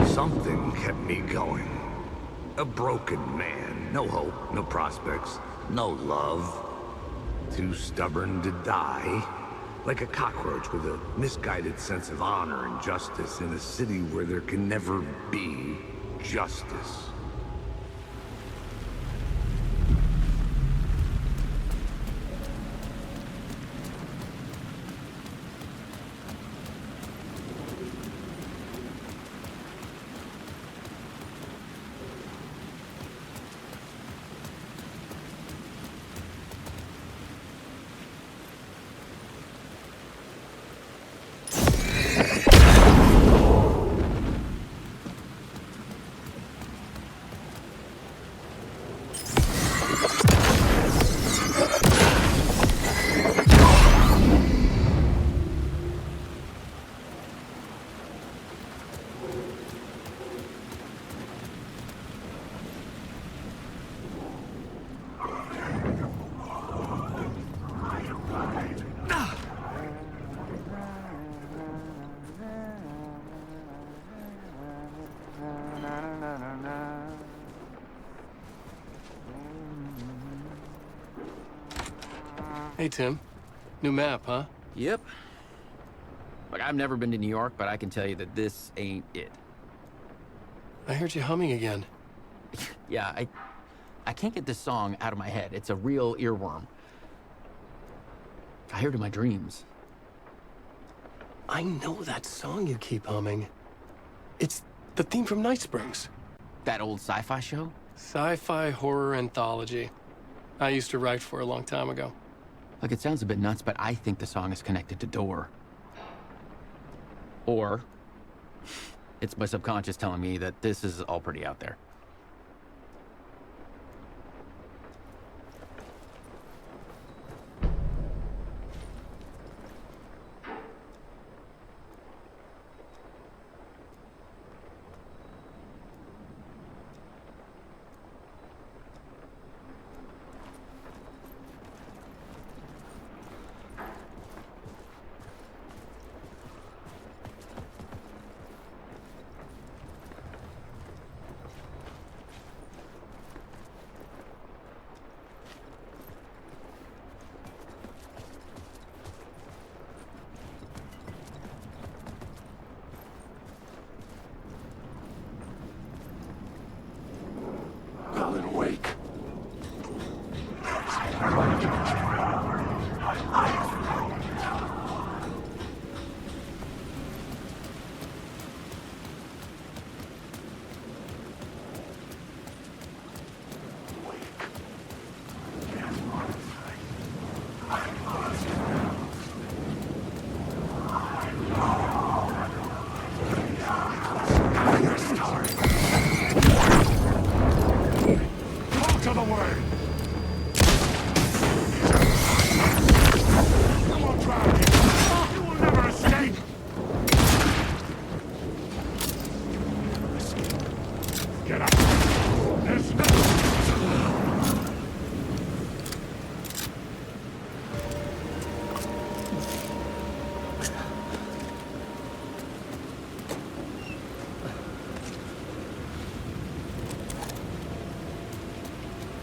Something kept me going. A broken man. No hope, no prospects, no love. Too stubborn to die. Like a cockroach with a misguided sense of honor and justice in a city where there can never be justice. Hey, Tim. New map, huh? Yep. Look, I've never been to New York, but I can tell you that this ain't it. I heard you humming again. Yeah, I can't get this song out of my head. It's a real earworm. I hear it in my dreams. I know that song you keep humming. It's the theme from Night Springs. That old sci-fi show? Sci-fi horror anthology. I used to write for a long time ago. Look, it sounds a bit nuts, but I think the song is connected to Door. Or it's my subconscious telling me that this is all pretty out there.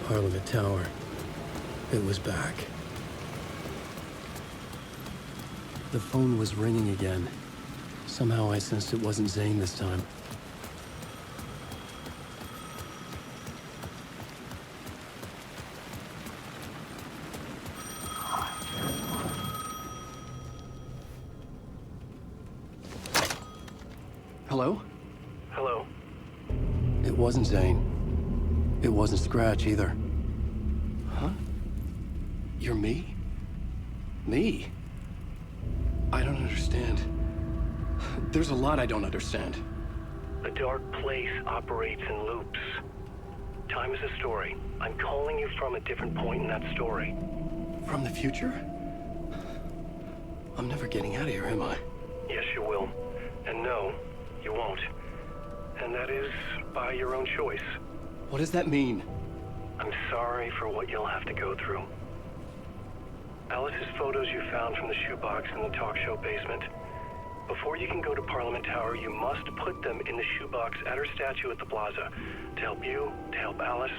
Parliament Tower. It was back. The phone was ringing again. Somehow I sensed it wasn't Zane this time. Hello? Hello? It wasn't Zane. It wasn't Scratch either. Huh? You're me? Me? I don't understand. There's a lot I don't understand. The dark place operates in loops. Time is a story. I'm calling you from a different point in that story. From the future? I'm never getting out of here, am I? Yes, you will. And no, you won't. And that is by your own choice. What does that mean? I'm sorry for what you'll have to go through. Alice's photos you found from the shoebox in the talk show basement. Before you can go to Parliament Tower, you must put them in the shoebox at her statue at the plaza. To help you, to help Alice,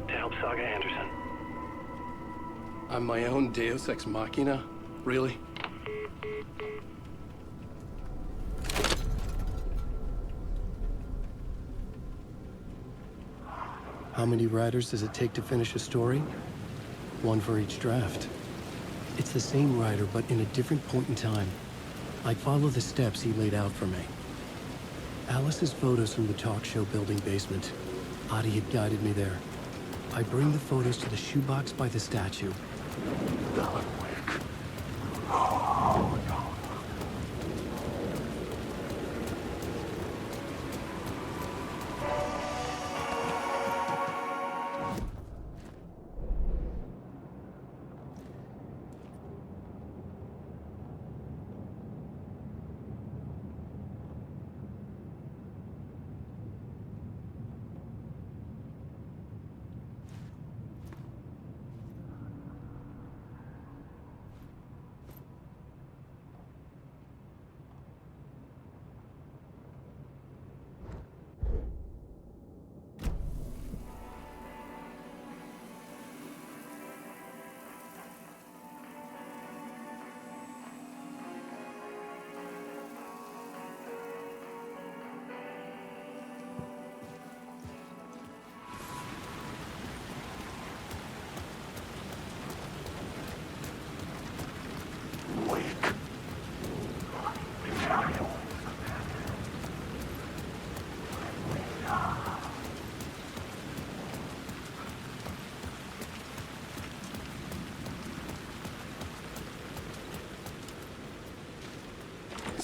to help Saga Anderson. I'm my own Deus Ex Machina? Really? How many writers does it take to finish a story? One for each draft. It's the same writer, but in a different point in time. I follow the steps he laid out for me. Alice's photos from the talk show building basement. Adi had guided me there. I bring the photos to the shoebox by the statue.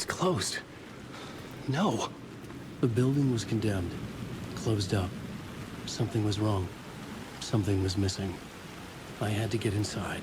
It's closed. No. The building was condemned. Closed up. Something was wrong. Something was missing. I had to get inside.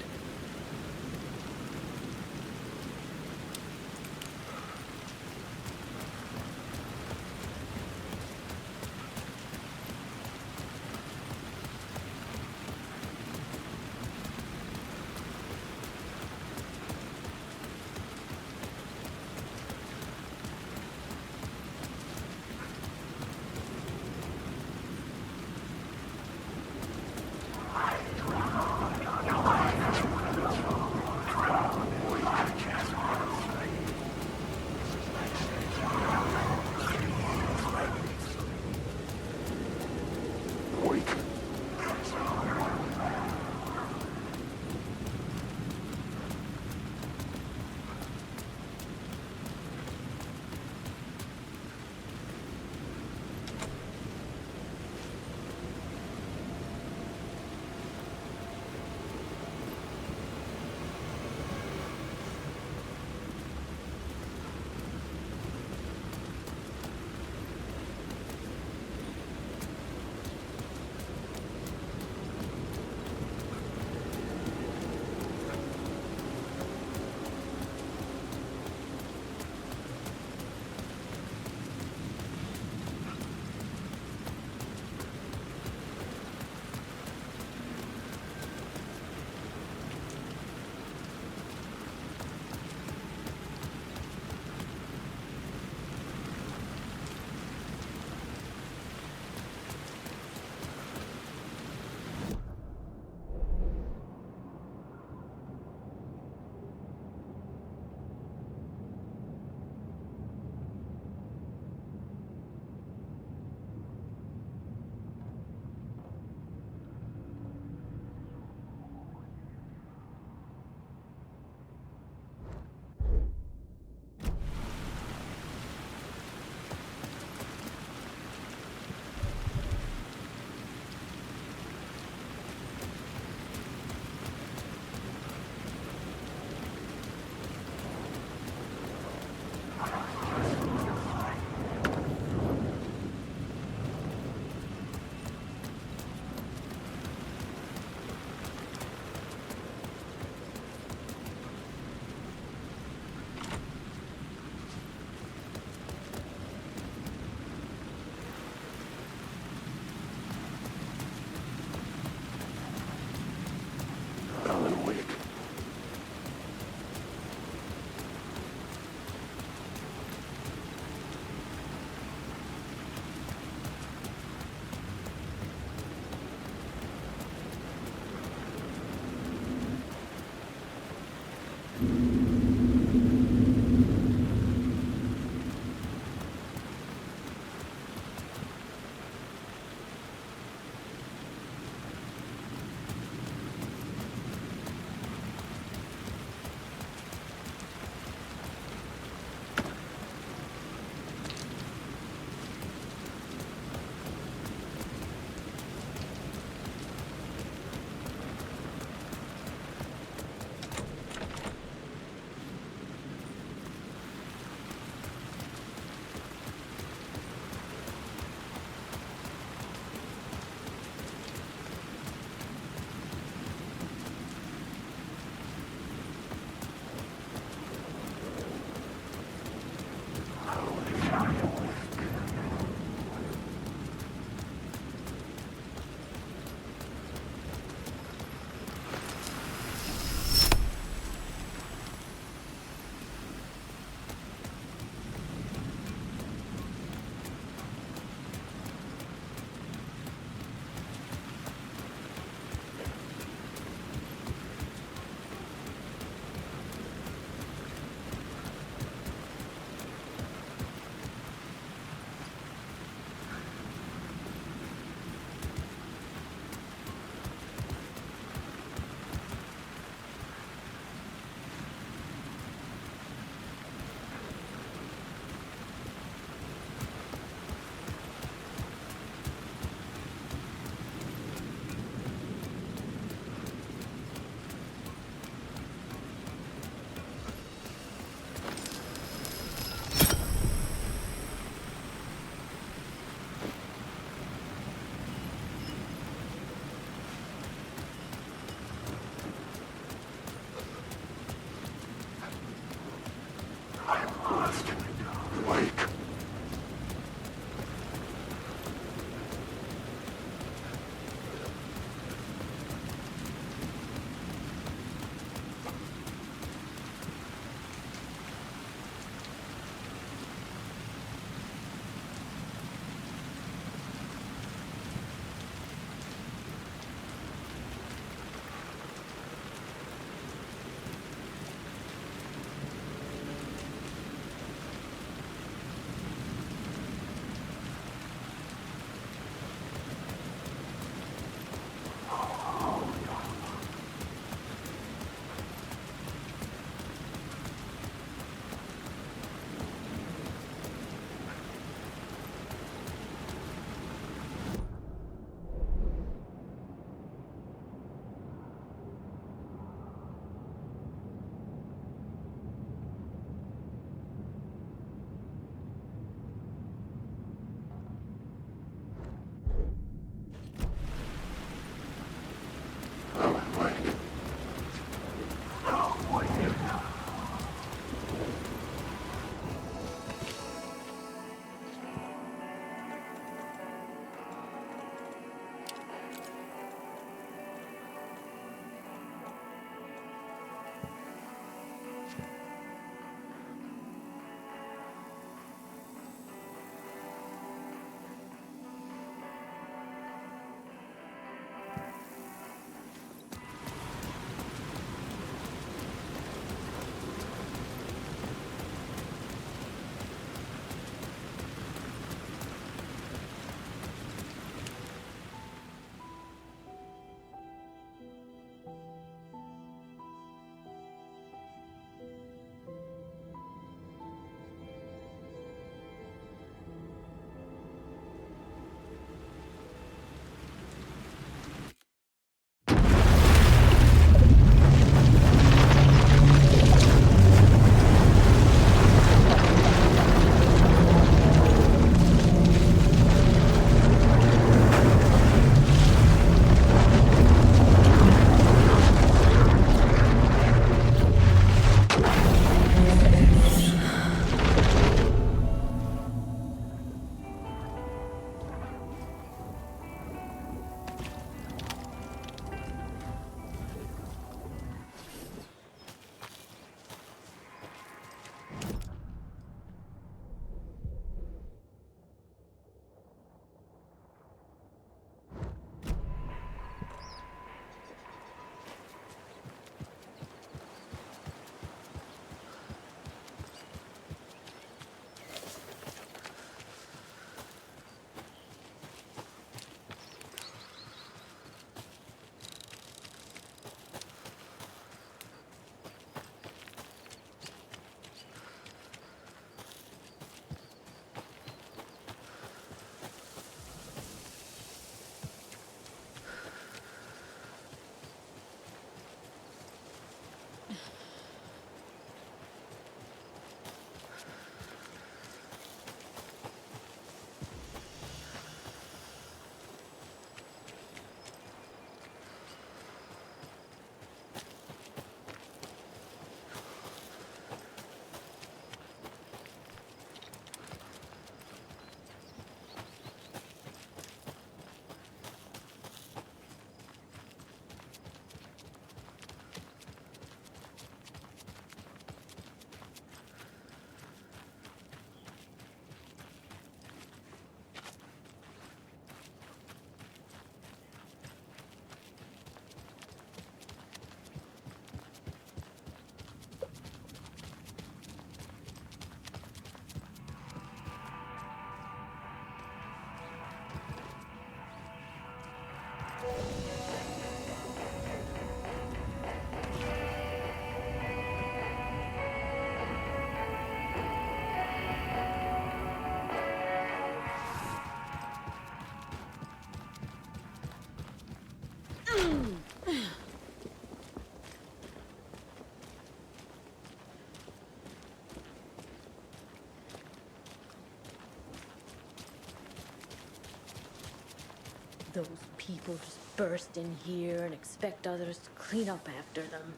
Those people just burst in here and expect others to clean up after them.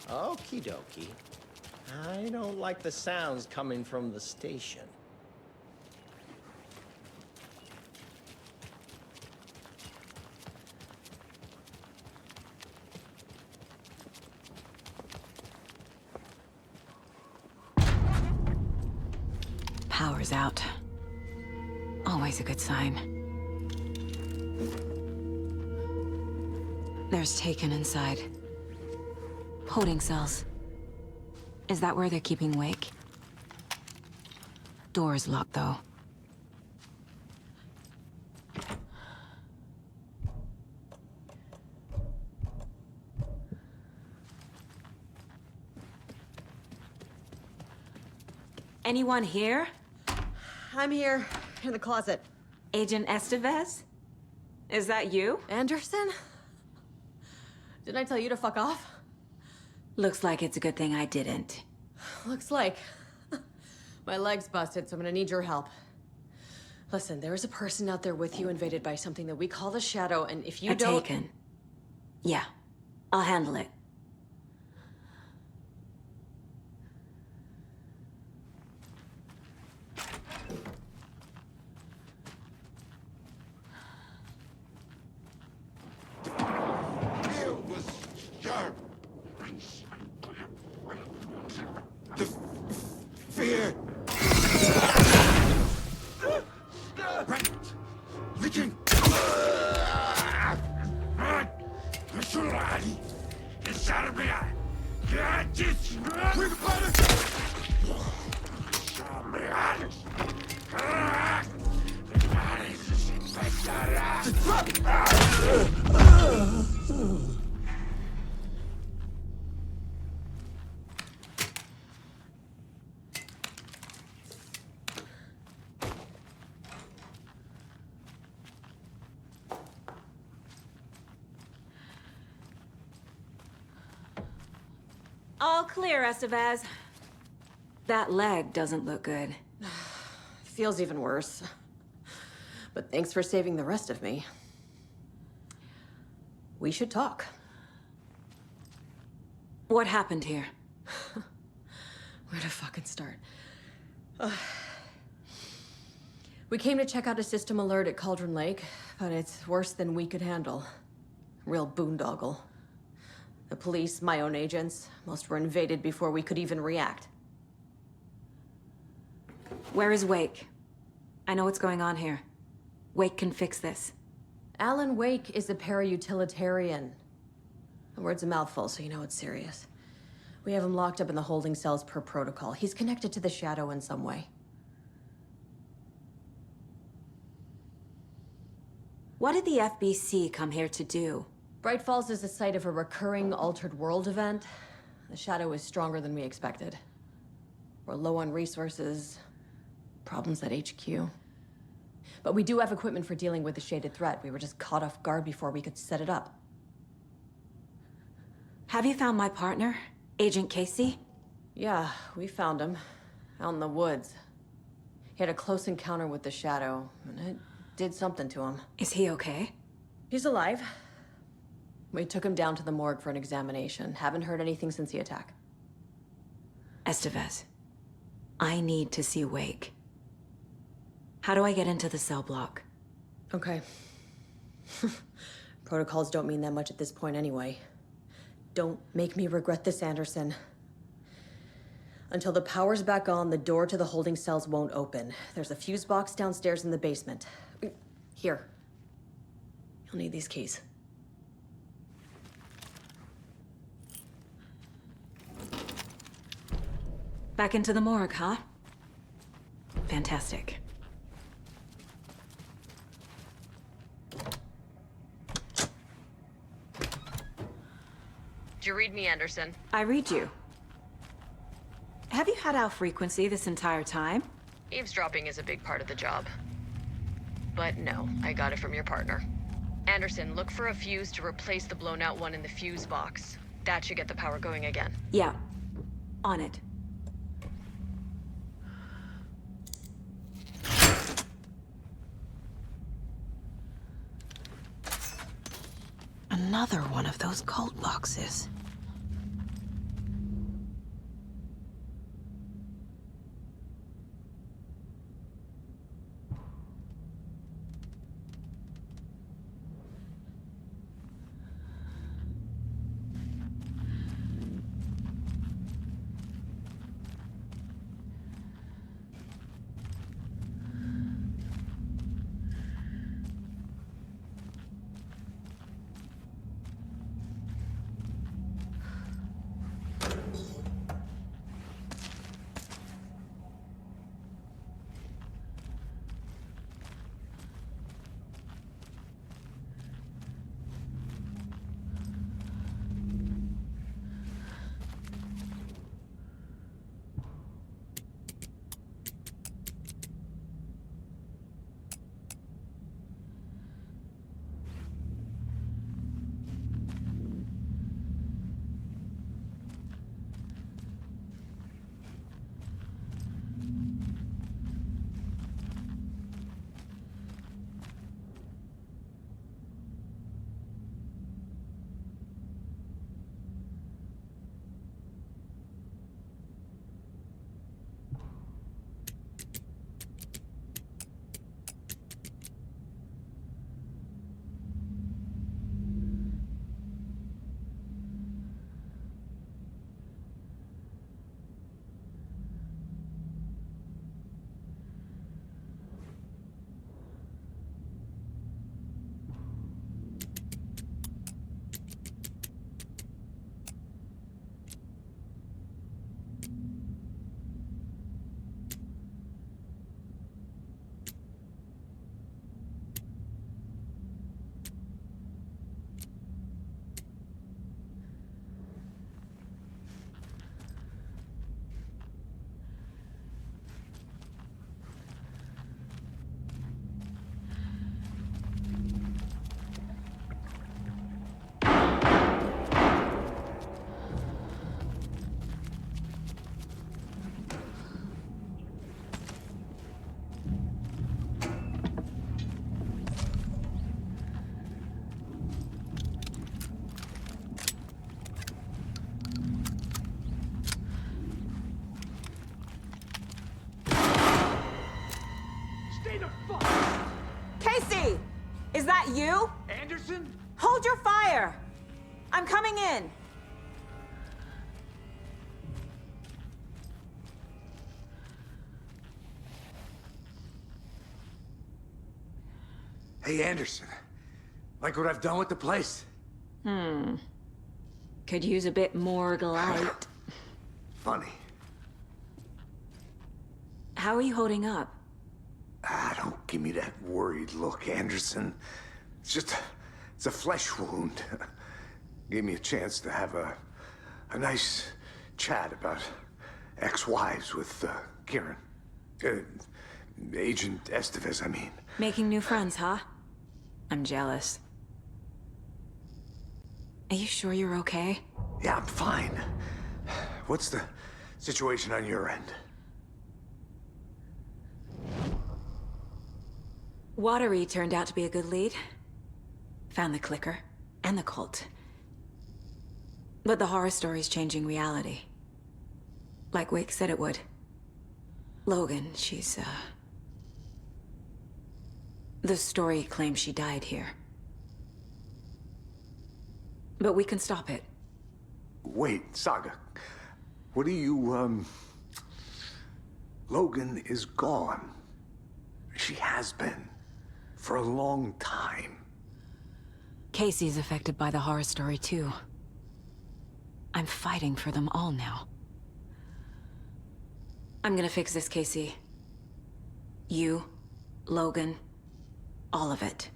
Okie dokie. I don't like the sounds coming from the station. Power's out. Always a good sign. There's Taken inside. Holding cells. Is that where they're keeping Wake? Door's locked, though. Anyone here? I'm here, in the closet. Agent Estevez? Is that you? Anderson? Didn't I tell you to fuck off? Looks like it's a good thing I didn't. Looks like. My leg's busted, so I'm gonna need your help. Listen, there is a person out there with you invaded by something that we call the Shadow, and if you don't... Taken. Yeah, I'll handle it. It was sharp. The fear. Right. Licking. Inside of me, I can't just. We're All clear, Estevez. That leg doesn't look good. Feels even worse. But thanks for saving the rest of me. We should talk. What happened here? Where to fucking start? We came to check out a system alert at Cauldron Lake, but it's worse than we could handle. Real boondoggle. The police, my own agents, most were invaded before we could even react. Where is Wake? I know what's going on here. Wake can fix this. Alan Wake is a para-utilitarian. The word's a mouthful, so you know it's serious. We have him locked up in the holding cells per protocol. He's connected to the Shadow in some way. What did the FBC come here to do? Bright Falls is the site of a recurring altered world event. The Shadow is stronger than we expected. We're low on resources, problems at HQ. But we do have equipment for dealing with the shaded threat. We were just caught off guard before we could set it up. Have you found my partner, Agent Casey? Yeah, we found him. Out in the woods. He had a close encounter with the Shadow, and it did something to him. Is he okay? He's alive. We took him down to the morgue for an examination. Haven't heard anything since the attack. Estevez, I need to see Wake. How do I get into the cell block? Okay. Protocols don't mean that much at this point anyway. Don't make me regret this, Anderson. Until the power's back on, the door to the holding cells won't open. There's a fuse box downstairs in the basement. Here. You'll need these keys. Back into the morgue, huh? Fantastic. Did you read me, Anderson? I read you. Have you had our frequency this entire time? Eavesdropping is a big part of the job. But no, I got it from your partner. Anderson, look for a fuse to replace the blown out one in the fuse box. That should get the power going again. Yeah. On it. Another one of those cult boxes. fire! I'm coming in! Hey, Anderson. Like what I've done with the place? Could use a bit more light. Funny. How are you holding up? Don't give me that worried look, Anderson. It's a flesh wound. Gave me a chance to have a nice chat about ex-wives with Kieran. Agent Estevez, I mean. Making new friends, huh? I'm jealous. Are you sure you're okay? Yeah, I'm fine. What's the situation on your end? Watery turned out to be a good lead. Found the clicker and the cult. But the horror story's changing reality. Like Wake said it would. Logan, she's, the story claims she died here. But we can stop it. Wait, Saga. What do you, Logan is gone. She has been. For a long time. Casey's affected by the horror story, too. I'm fighting for them all now. I'm gonna fix this, Casey. You, Logan, all of it.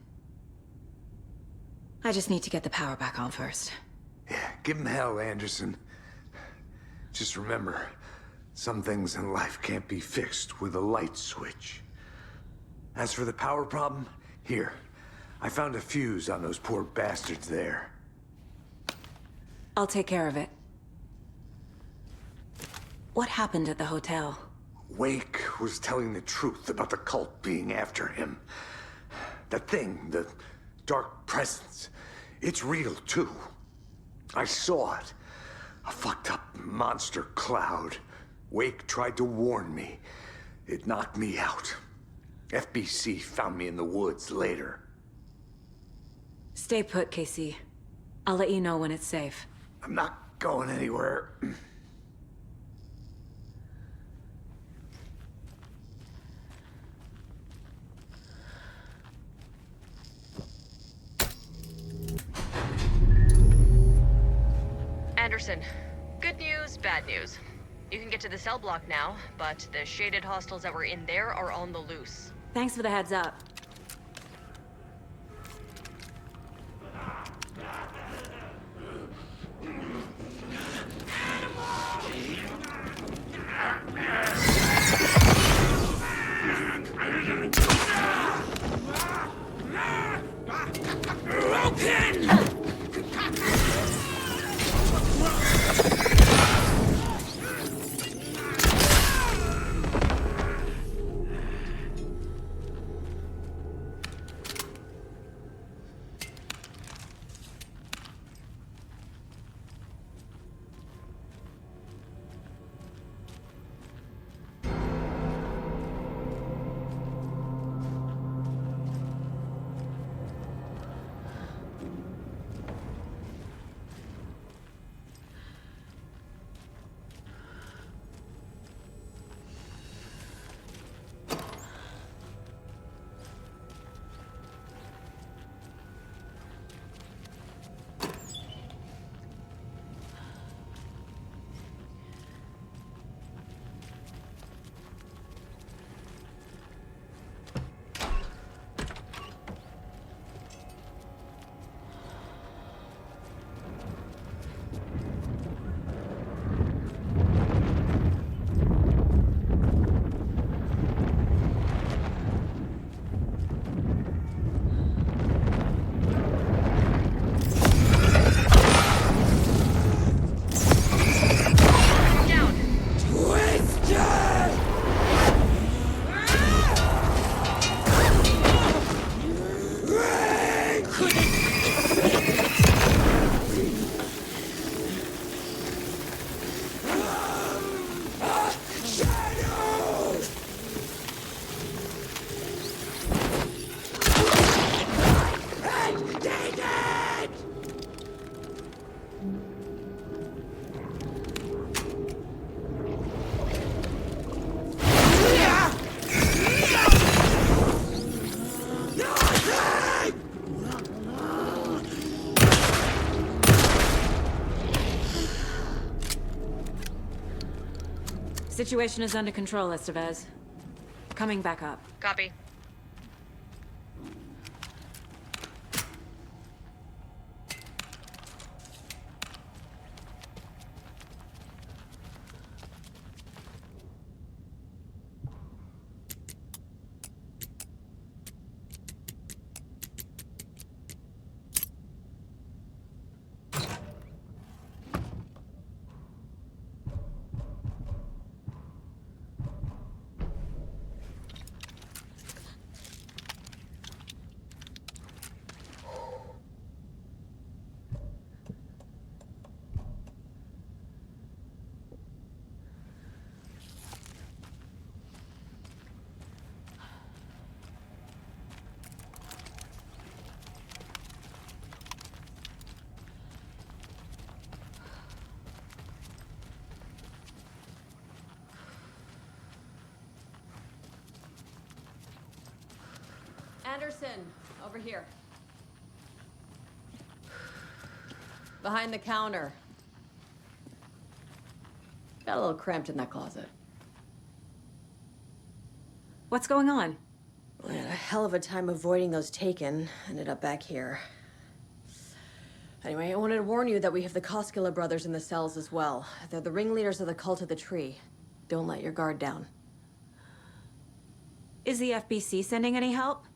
I just need to get the power back on first. Yeah, give him hell, Anderson. Just remember, some things in life can't be fixed with a light switch. As for the power problem, here. I found a fuse on those poor bastards there. I'll take care of it. What happened at the hotel? Wake was telling the truth about the cult being after him. That thing, the dark presence, it's real too. I saw it. A fucked up monster cloud. Wake tried to warn me. It knocked me out. FBC found me in the woods later. Stay put, Casey. I'll let you know when it's safe. I'm not going anywhere. Anderson, good news, bad news. You can get to the cell block now, but the shaded hostiles that were in there are on the loose. Thanks for the heads up. Situation is under control, Estevez. Coming back up. Copy. Anderson, over here. Behind the counter. Got a little cramped in that closet. What's going on? We had a hell of a time avoiding those taken. Ended up back here. Anyway, I wanted to warn you that we have the Koskela brothers in the cells as well. They're the ringleaders of the Cult of the Tree. Don't let your guard down. Is the FBC sending any help?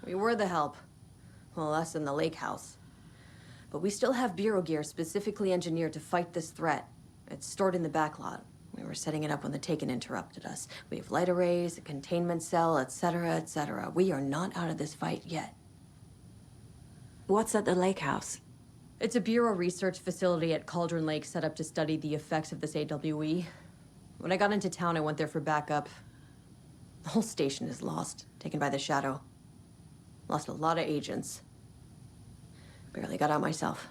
We were the help. Well, us and the lake house. But we still have Bureau gear specifically engineered to fight this threat. It's stored in the backlot. We were setting it up when the Taken interrupted us. We have light arrays, a containment cell, etc., etc. We are not out of this fight yet. What's at the lake house? It's a Bureau research facility at Cauldron Lake set up to study the effects of this AWE. When I got into town, I went there for backup. The whole station is lost, taken by the Shadow. Lost a lot of agents. Barely got out myself.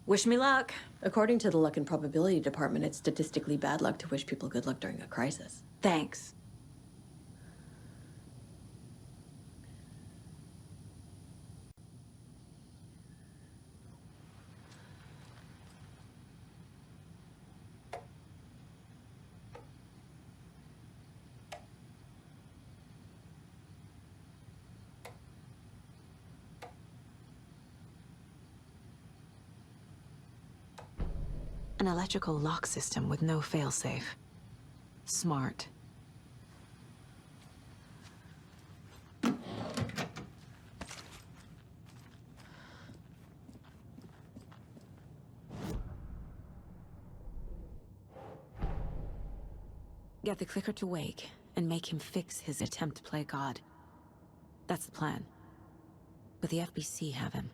Wish me luck. According to the Luck and Probability Department, it's statistically bad luck to wish people good luck during a crisis. Thanks. An electrical lock system with no failsafe. Smart. Get the clicker to wake and make him fix his attempt to play God. That's the plan. But the FBC have him.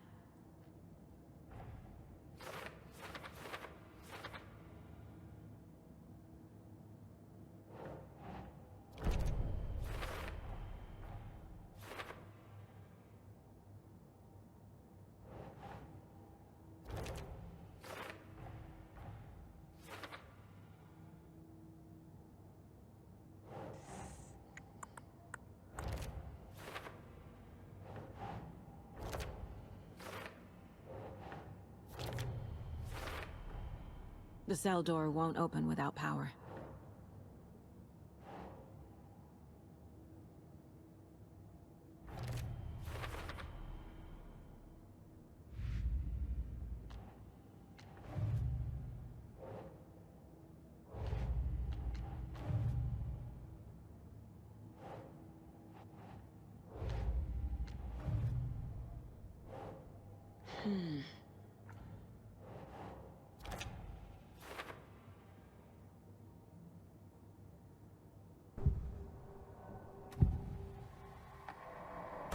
The cell door won't open without power.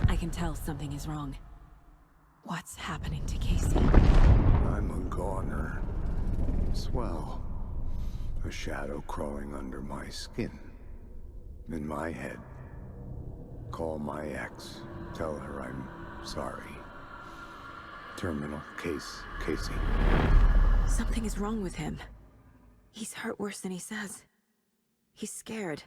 I can tell something is wrong. What's happening to Casey? I'm a goner. Swell. A shadow crawling under my skin. In my head. Call my ex. Tell her I'm sorry. Terminal case, Casey. Something is wrong with him. He's hurt worse than he says. He's scared.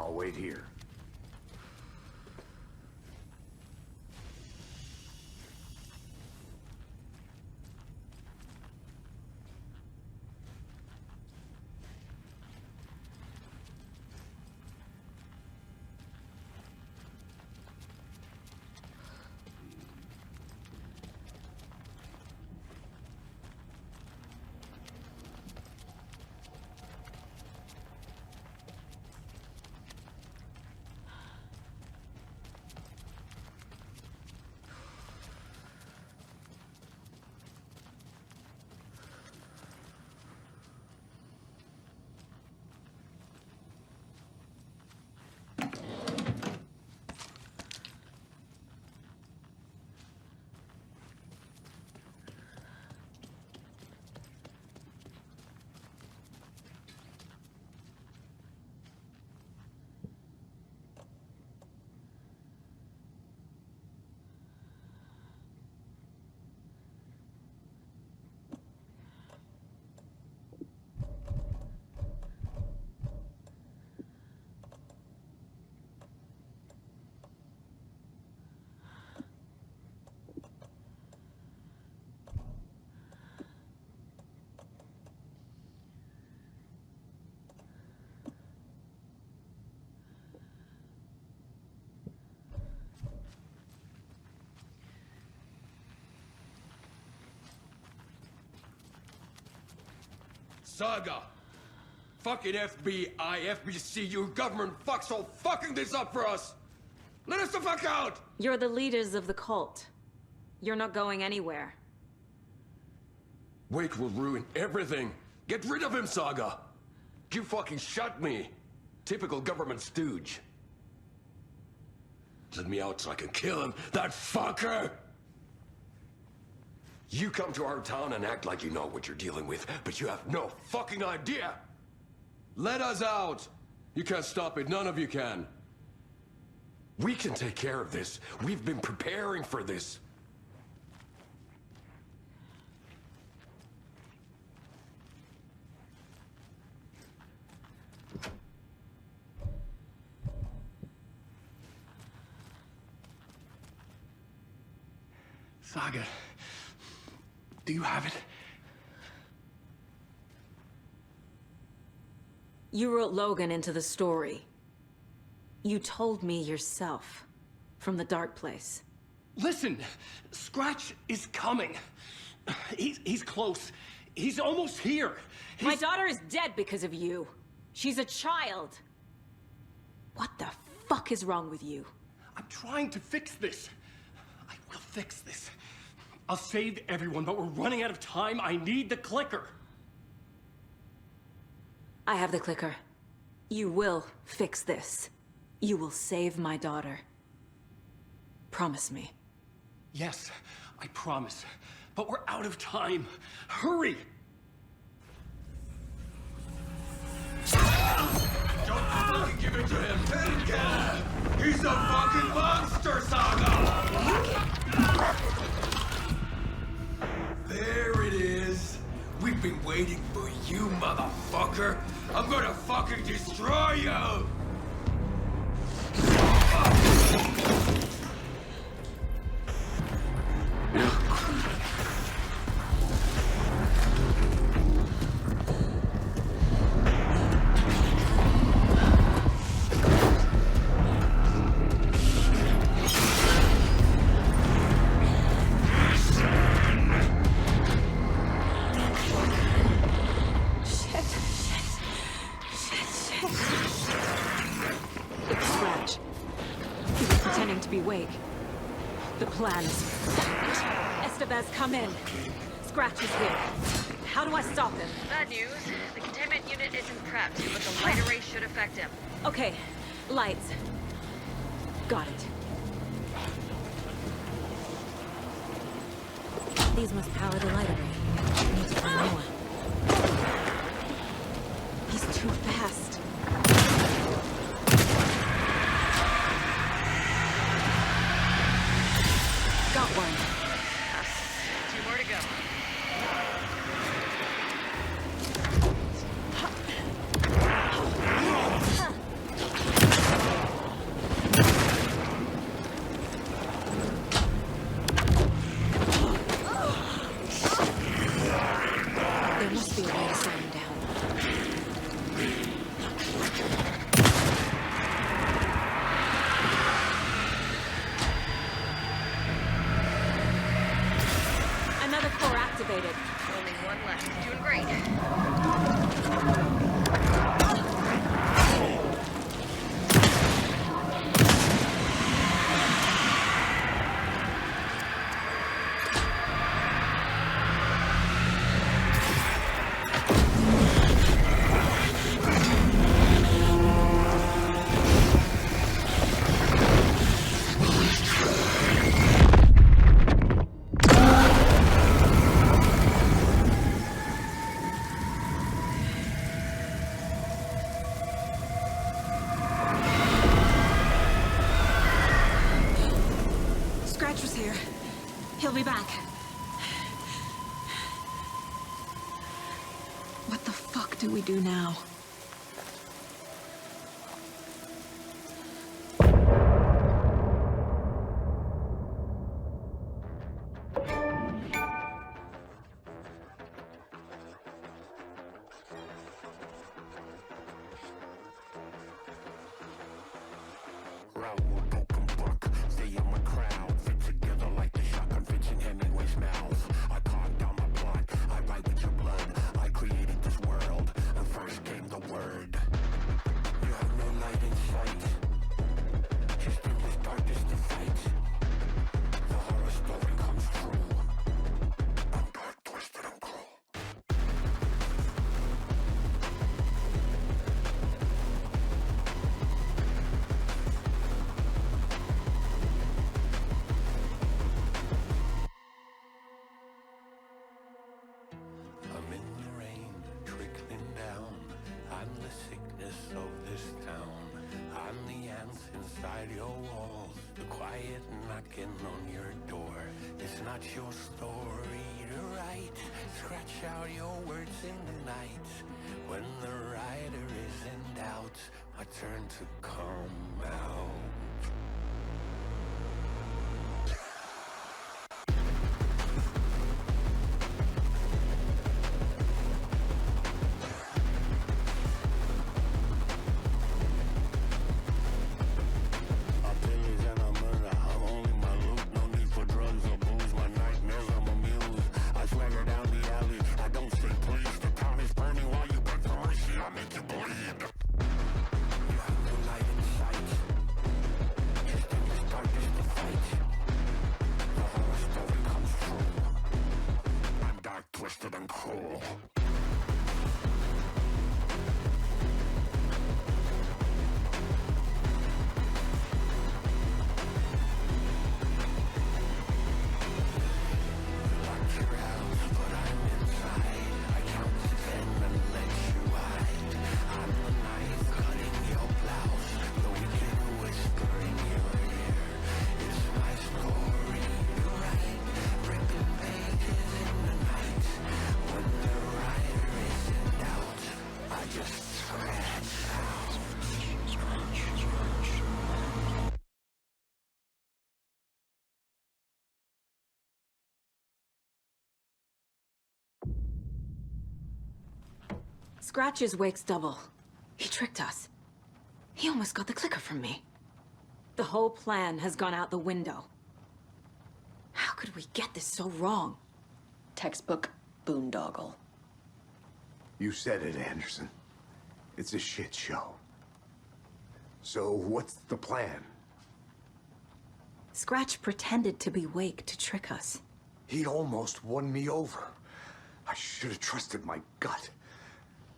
I'll wait here. Saga! Fucking FBI, FBC, your government fucks all fucking this up for us! Let us the fuck out! You're the leaders of the cult. You're not going anywhere. Wake will ruin everything. Get rid of him, Saga! You fucking shot me! Typical government stooge. Let me out so I can kill him, that fucker! You come to our town and act like you know what you're dealing with, but you have no fucking idea! Let us out! You can't stop it, none of you can. We can take care of this. We've been preparing for this. Saga, do you have it? You wrote Logan into the story. You told me yourself, from the dark place. Listen, Scratch is coming. He's close. He's almost here. My daughter is dead because of you. She's a child. What the fuck is wrong with you? I'm trying to fix this. I will fix this. I'll save everyone, but we're running out of time. I need the clicker. I have the clicker. You will fix this. You will save my daughter. Promise me. Yes, I promise. But we're out of time. Hurry! Don't fucking give it to him! He's a fucking monster, Saga! There it is. We've been waiting for you, motherfucker. I'm gonna fucking destroy you! Come in. Scratch is here. How do I stop him? Bad news. The containment unit isn't prepped, but the light array should affect him. Okay. Lights. Got it. These must power the light array. I need to find more. He's too fast. Got one. More to go. They'll be back. What the fuck do we do now? Your story to write. Scratch out your words in the night. When the writer is in doubt, I turn to come out. Scratch's wake's double. He tricked us. He almost got the clicker from me. The whole plan has gone out the window. How could we get this so wrong? Textbook boondoggle. You said it, Anderson. It's a shit show. So what's the plan? Scratch pretended to be Wake to trick us. He almost won me over. I should have trusted my gut.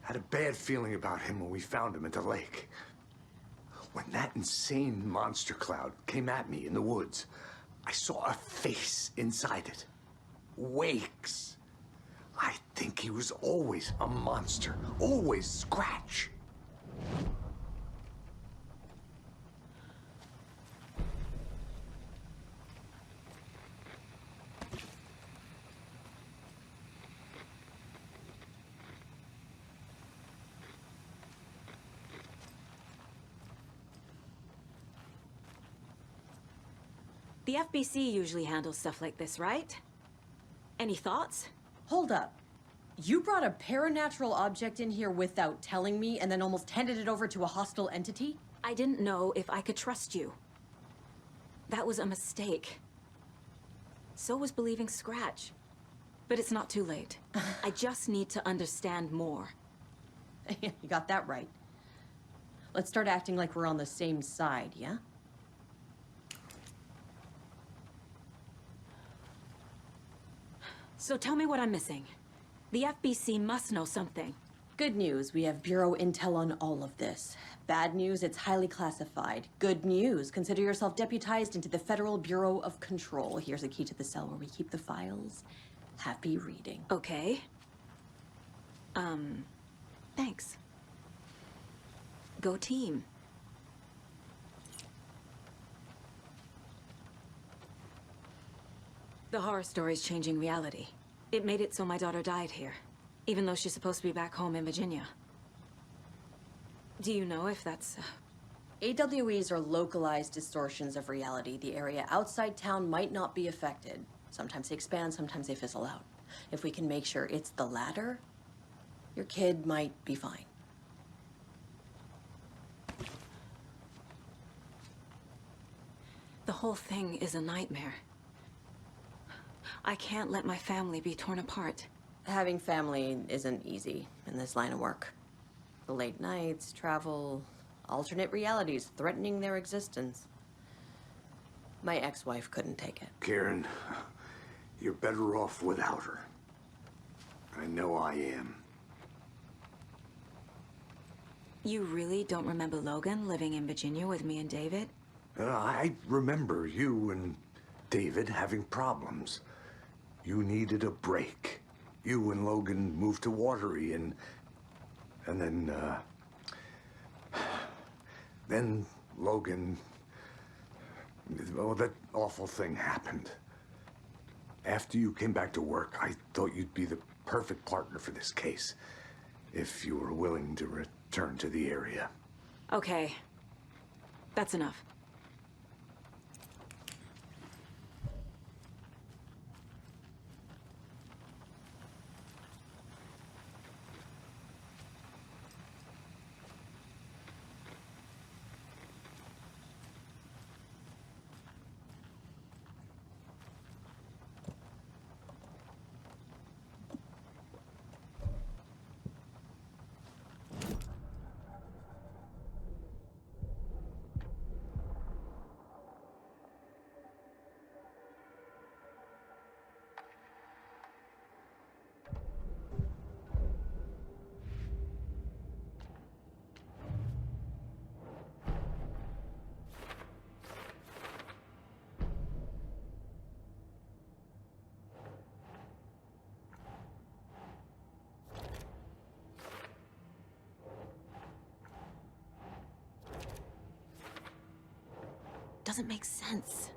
Had a bad feeling about him when we found him at the lake. When that insane monster cloud came at me in the woods, I saw a face inside it. Wake's. I think he was always a monster. Always Scratch. The FBC usually handles stuff like this, right? Any thoughts? Hold up. You brought a paranatural object in here without telling me and then almost handed it over to a hostile entity? I didn't know if I could trust you. That was a mistake. So was believing Scratch. But it's not too late. I just need to understand more. You got that right. Let's start acting like we're on the same side, yeah? So tell me what I'm missing. The FBC must know something. Good news, we have Bureau intel on all of this. Bad news, it's highly classified. Good news, consider yourself deputized into the Federal Bureau of Control. Here's a key to the cell where we keep the files. Happy reading. Okay. Thanks. Go team. The horror story's changing reality. It made it so my daughter died here, even though she's supposed to be back home in Virginia. Do you know if that's... AWEs are localized distortions of reality. The area outside town might not be affected. Sometimes they expand, sometimes they fizzle out. If we can make sure it's the latter, your kid might be fine. The whole thing is a nightmare. I can't let my family be torn apart. Having family isn't easy in this line of work. The late nights, travel, alternate realities threatening their existence. My ex-wife couldn't take it. Karen, you're better off without her. I know I am. You really don't remember Logan living in Virginia with me and David? I remember you and David having problems. You needed a break. You and Logan moved to Watery and then Logan, well, that awful thing happened. After you came back to work, I thought you'd be the perfect partner for this case, if you were willing to return to the area. Okay. That's enough. Doesn't make sense.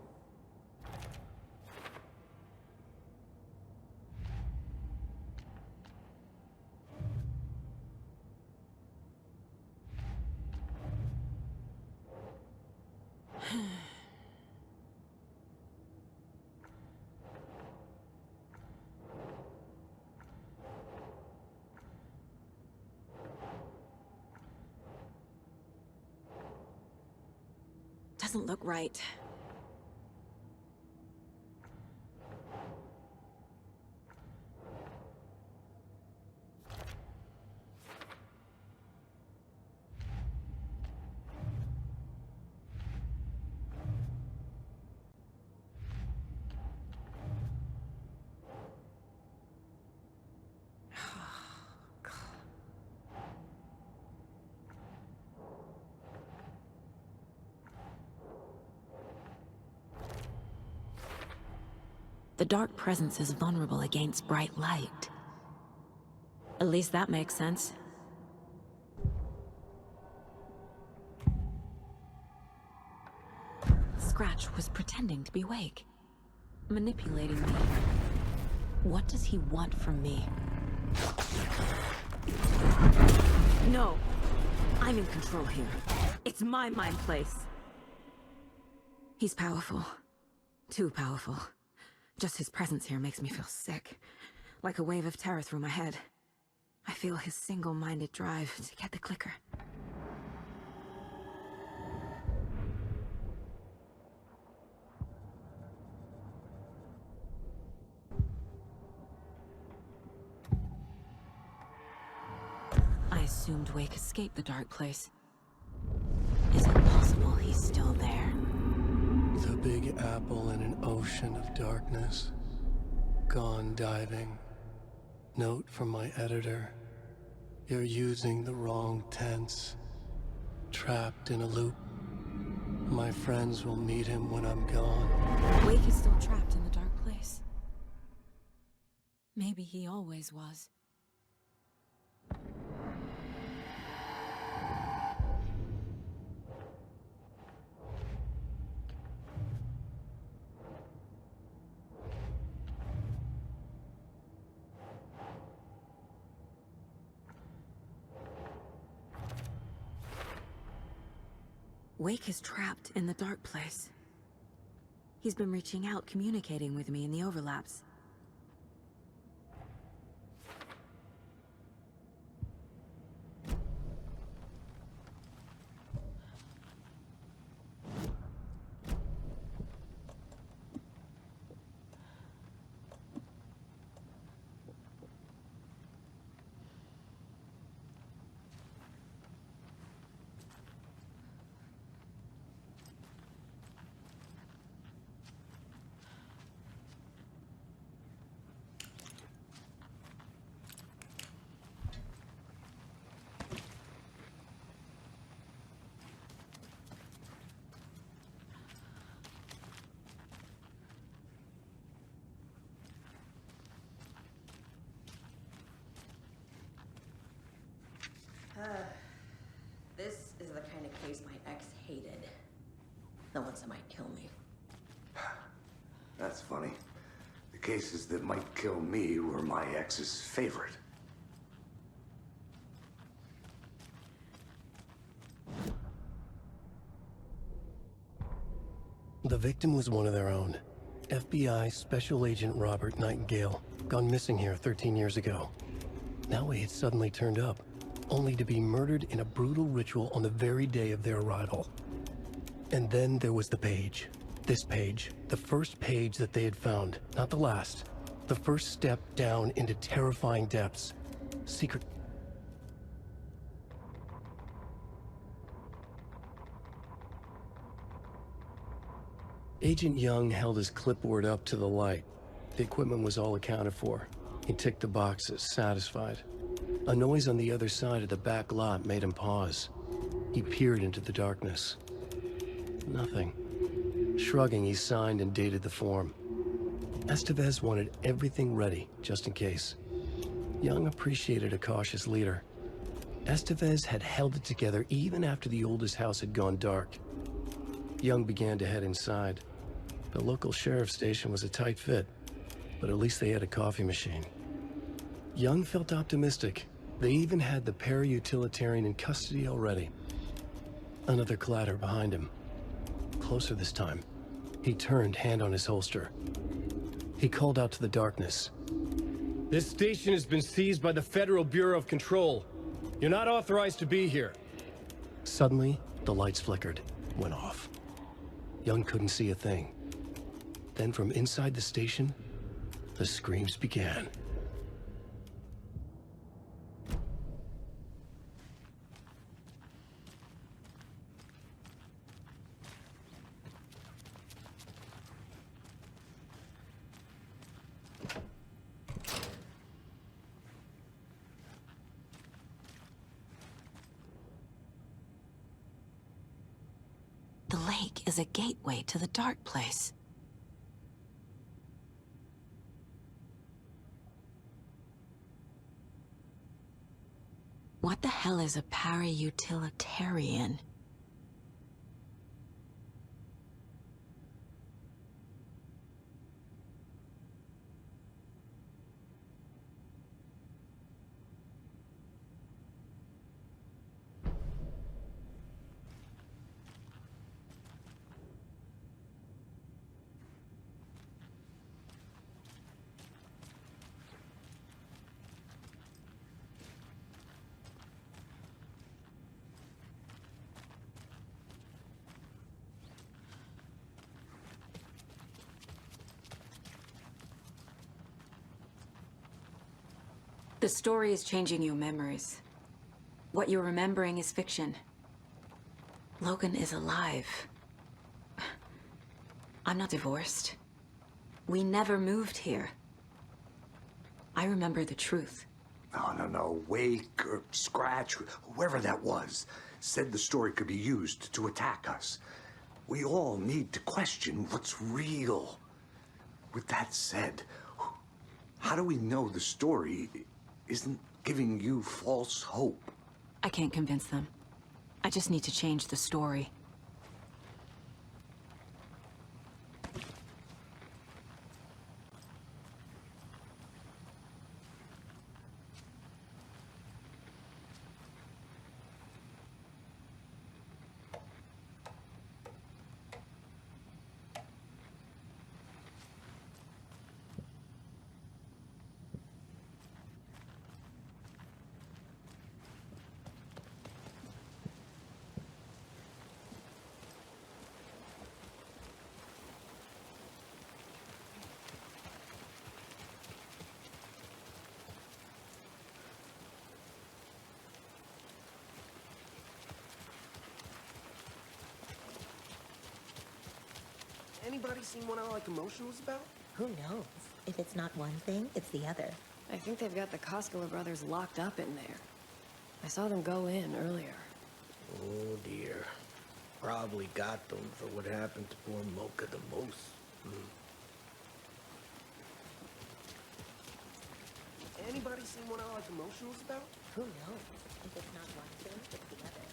Doesn't look right. The dark presence is vulnerable against bright light. At least that makes sense. Scratch was pretending to be awake, manipulating me. What does he want from me? No! I'm in control here. It's my mind place. He's powerful. Too powerful. Just his presence here makes me feel sick. Like a wave of terror through my head. I feel his single-minded drive to get the clicker. I assumed Wake escaped the dark place. Is it possible he's still there? The Big Apple in an ocean of darkness. Gone diving. Note from my editor. You're using the wrong tense. Trapped in a loop. My friends will meet him when I'm gone. Wake is still trapped in the dark place. Maybe he always was. Wake is trapped in the dark place. He's been reaching out, communicating with me in the overlaps. This is the kind of case my ex hated. The ones that might kill me. That's funny. The cases that might kill me were my ex's favorite. The victim was one of their own. FBI Special Agent Robert Nightingale, gone missing here 13 years ago. Now he had suddenly turned up, only to be murdered in a brutal ritual on the very day of their arrival. And then there was the page. This page, the first page that they had found, not the last. The first step down into terrifying depths. Secret. Agent Young held his clipboard up to the light. The equipment was all accounted for. He ticked the boxes, satisfied. A noise on the other side of the back lot made him pause. He peered into the darkness. Nothing. Shrugging, he signed and dated the form. Estevez wanted everything ready, just in case. Young appreciated a cautious leader. Estevez had held it together even after the oldest house had gone dark. Young began to head inside. The local sheriff's station was a tight fit, but at least they had a coffee machine. Young felt optimistic. They even had the para-utilitarian in custody already. Another clatter behind him. Closer this time. He turned, hand on his holster. He called out to the darkness. This station has been seized by the Federal Bureau of Control. You're not authorized to be here. Suddenly, the lights flickered, went off. Young couldn't see a thing. Then from inside the station, the screams began. The lake is a gateway to the dark place. What the hell is a para-utilitarian? The story is changing your memories. What you're remembering is fiction. Logan is alive. I'm not divorced. We never moved here. I remember the truth. No. Wake or Scratch, whoever that was, said the story could be used to attack us. We all need to question what's real. With that said, how do we know the story isn't giving you false hope? I can't convince them. I just need to change the story. Anybody seen what I like emotion was about? Who knows? If it's not one thing, it's the other. I think they've got the Koskela brothers locked up in there. I saw them go in earlier. Oh dear. Probably got them for what happened to poor Mocha the Moose. Anybody seen what I like emotion was about? Who knows? If it's not one thing, it's the other.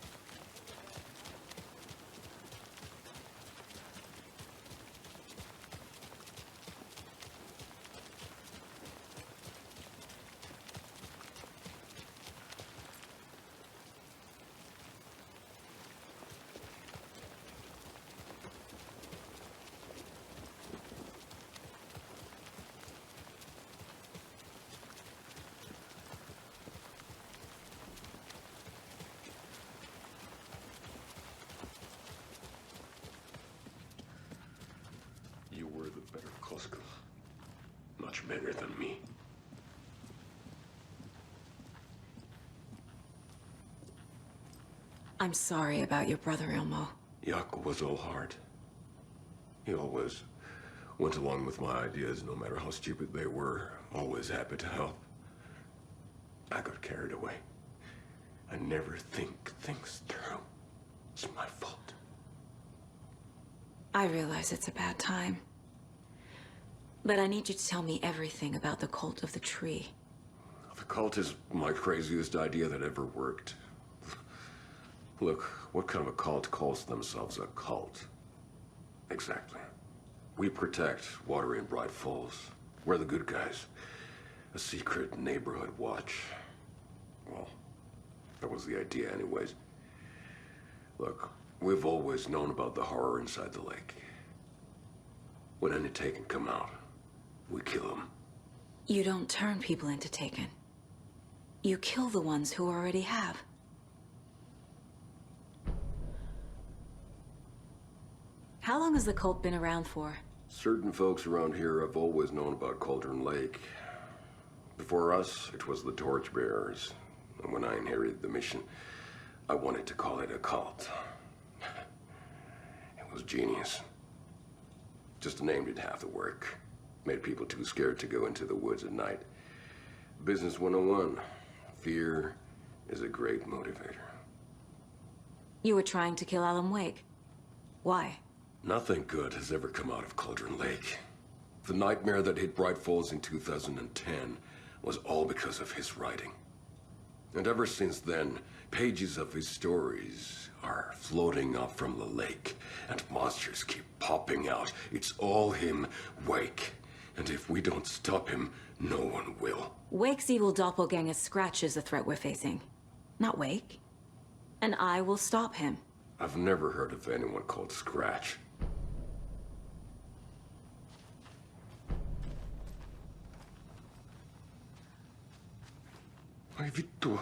You were the better Koskela. Much better than me. I'm sorry about your brother, Ilmo. Jaakko was all heart. He always went along with my ideas, no matter how stupid they were. Always happy to help. I got carried away. I never think things through. It's my fault. I realize it's a bad time. But I need you to tell me everything about the cult of the tree. The cult is my craziest idea that ever worked. Look, what kind of a cult calls themselves a cult? Exactly. We protect Water in Bright Falls. We're the good guys. A secret neighborhood watch. Well, that was the idea anyways. Look, we've always known about the horror inside the lake. When any Taken come out, we kill them. You don't turn people into Taken. You kill the ones who already have. How long has the cult been around for? Certain folks around here have always known about Cauldron Lake. Before us, it was the Torchbearers. And when I inherited the mission, I wanted to call it a cult. It was genius. Just a name did half the work. Made people too scared to go into the woods at night. Business 101. Fear is a great motivator. You were trying to kill Alan Wake. Why? Nothing good has ever come out of Cauldron Lake. The nightmare that hit Bright Falls in 2010 was all because of his writing. And ever since then, pages of his stories are floating up from the lake, and monsters keep popping out. It's all him, Wake. And if we don't stop him, no one will. Wake's evil doppelganger Scratch is the threat we're facing, not Wake. And I will stop him. I've never heard of anyone called Scratch. Ai vittu.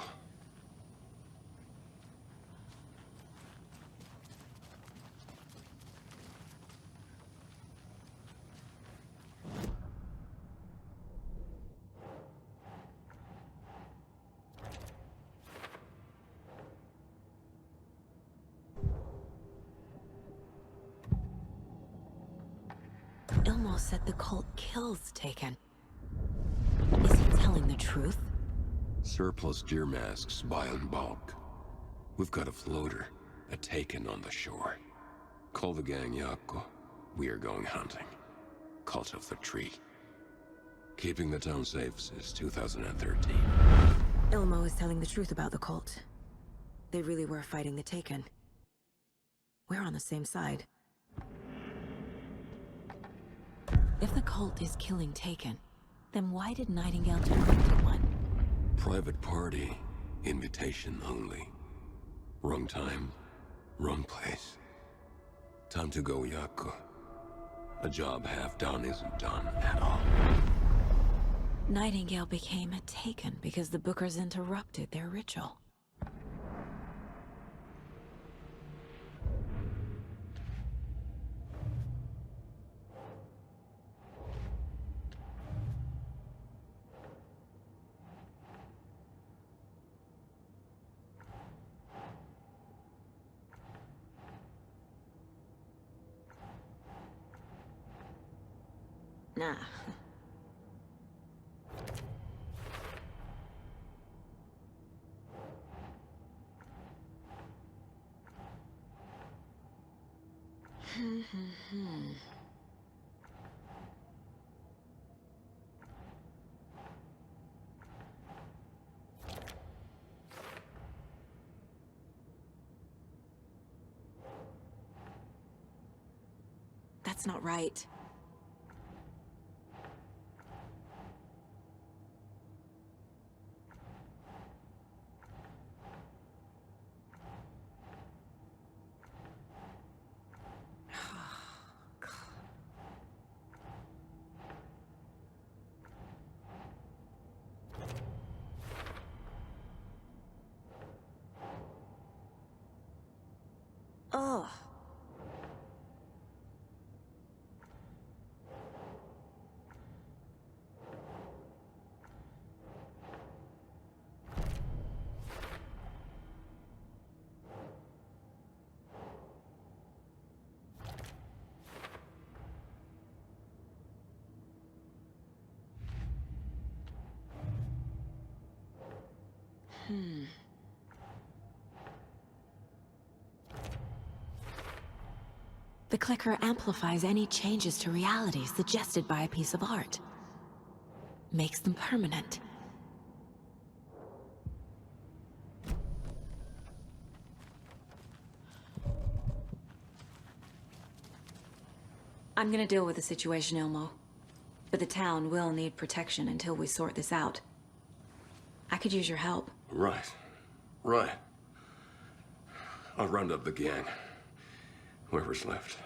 Ilmo said the cult kills Taken. Is he telling the truth? Surplus deer masks buy in bulk. We've got a floater, a Taken on the shore. Call the gang Jaakko. We are going hunting. Cult of the Tree. Keeping the town safe since 2013. Ilmo is telling the truth about the cult. They really were fighting the Taken. We're on the same side. If the cult is killing Taken, then why did Nightingale turn into one? Private party, invitation only. Wrong time, wrong place. Time to go, Jaakko. A job half done isn't done at all. Nightingale became a Taken because the Bookers interrupted their ritual. Nah. That's not right. Ugh. The clicker amplifies any changes to reality suggested by a piece of art. Makes them permanent. I'm gonna deal with the situation, Ilmo. But the town will need protection until we sort this out. I could use your help. Right. I'll round up the gang. Whoever's left.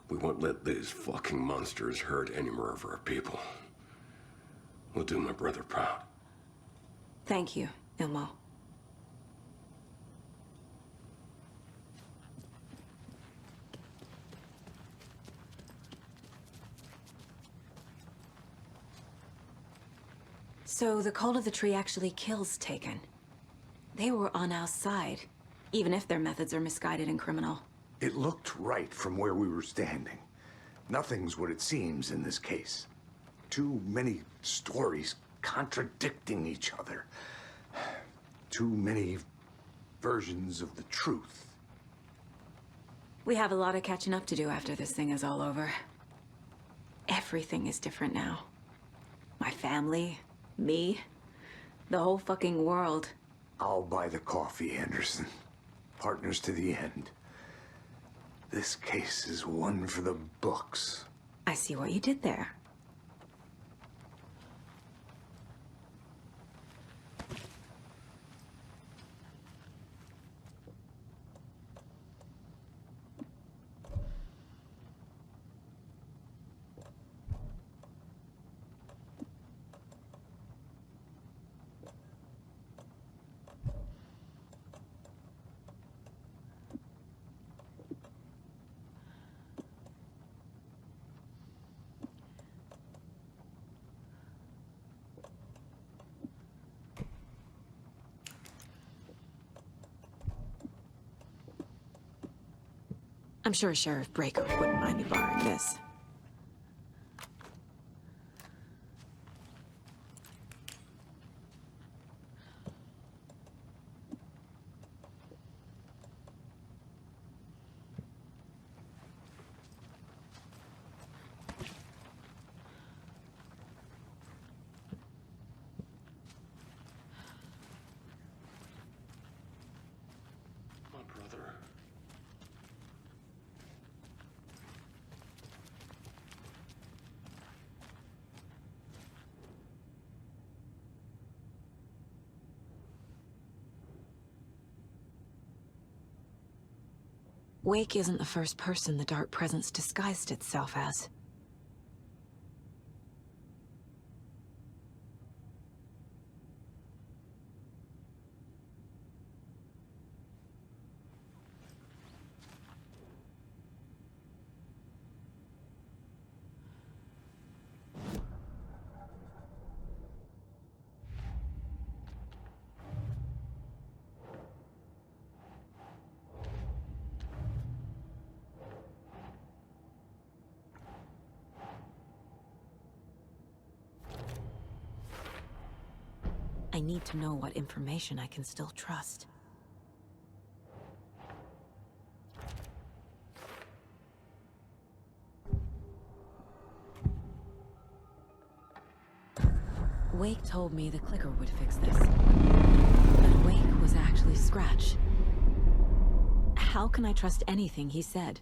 We won't let these fucking monsters hurt any more of our people. We'll do my brother proud. Thank you, Ilmo. So the Cult of the Tree actually kills Taken. They were on our side, even if their methods are misguided and criminal. It looked right from where we were standing. Nothing's what it seems in this case. Too many stories contradicting each other. Too many versions of the truth. We have a lot of catching up to do after this thing is all over. Everything is different now. My family, me, the whole fucking world. I'll buy the coffee, Anderson. Partners to the end. This case is one for the books. I see what you did there. I'm sure Sheriff Breaker wouldn't mind me borrowing this. My brother. Wake isn't the first person the Dark Presence disguised itself as. need to know what information I can still trust. Wake told me the clicker would fix this. But Wake was actually Scratch. How can I trust anything he said?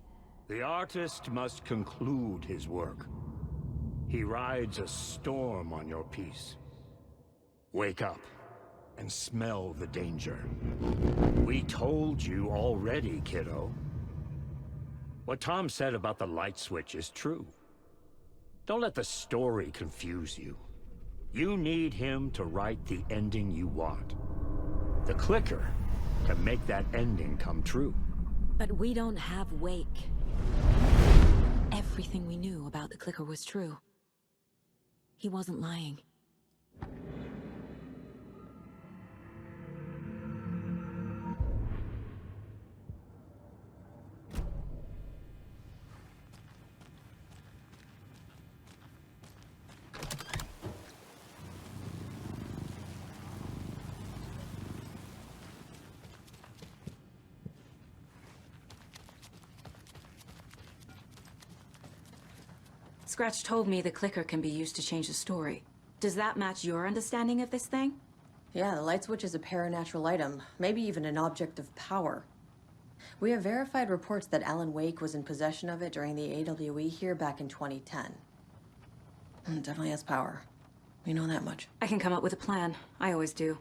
The artist must conclude his work. He rides a storm on your piece. Wake up and smell the danger. We told you already, kiddo. What Tom said about the light switch is true. Don't let the story confuse you. You need him to write the ending you want. The clicker can make that ending come true. But we don't have Wake. Everything we knew about the clicker was true. He wasn't lying. Scratch told me the clicker can be used to change the story. Does that match your understanding of this thing? Yeah, the light switch is a paranatural item, maybe even an object of power. We have verified reports that Alan Wake was in possession of it during the AWE here back in 2010. It definitely has power. We know that much. I can come up with a plan. I always do.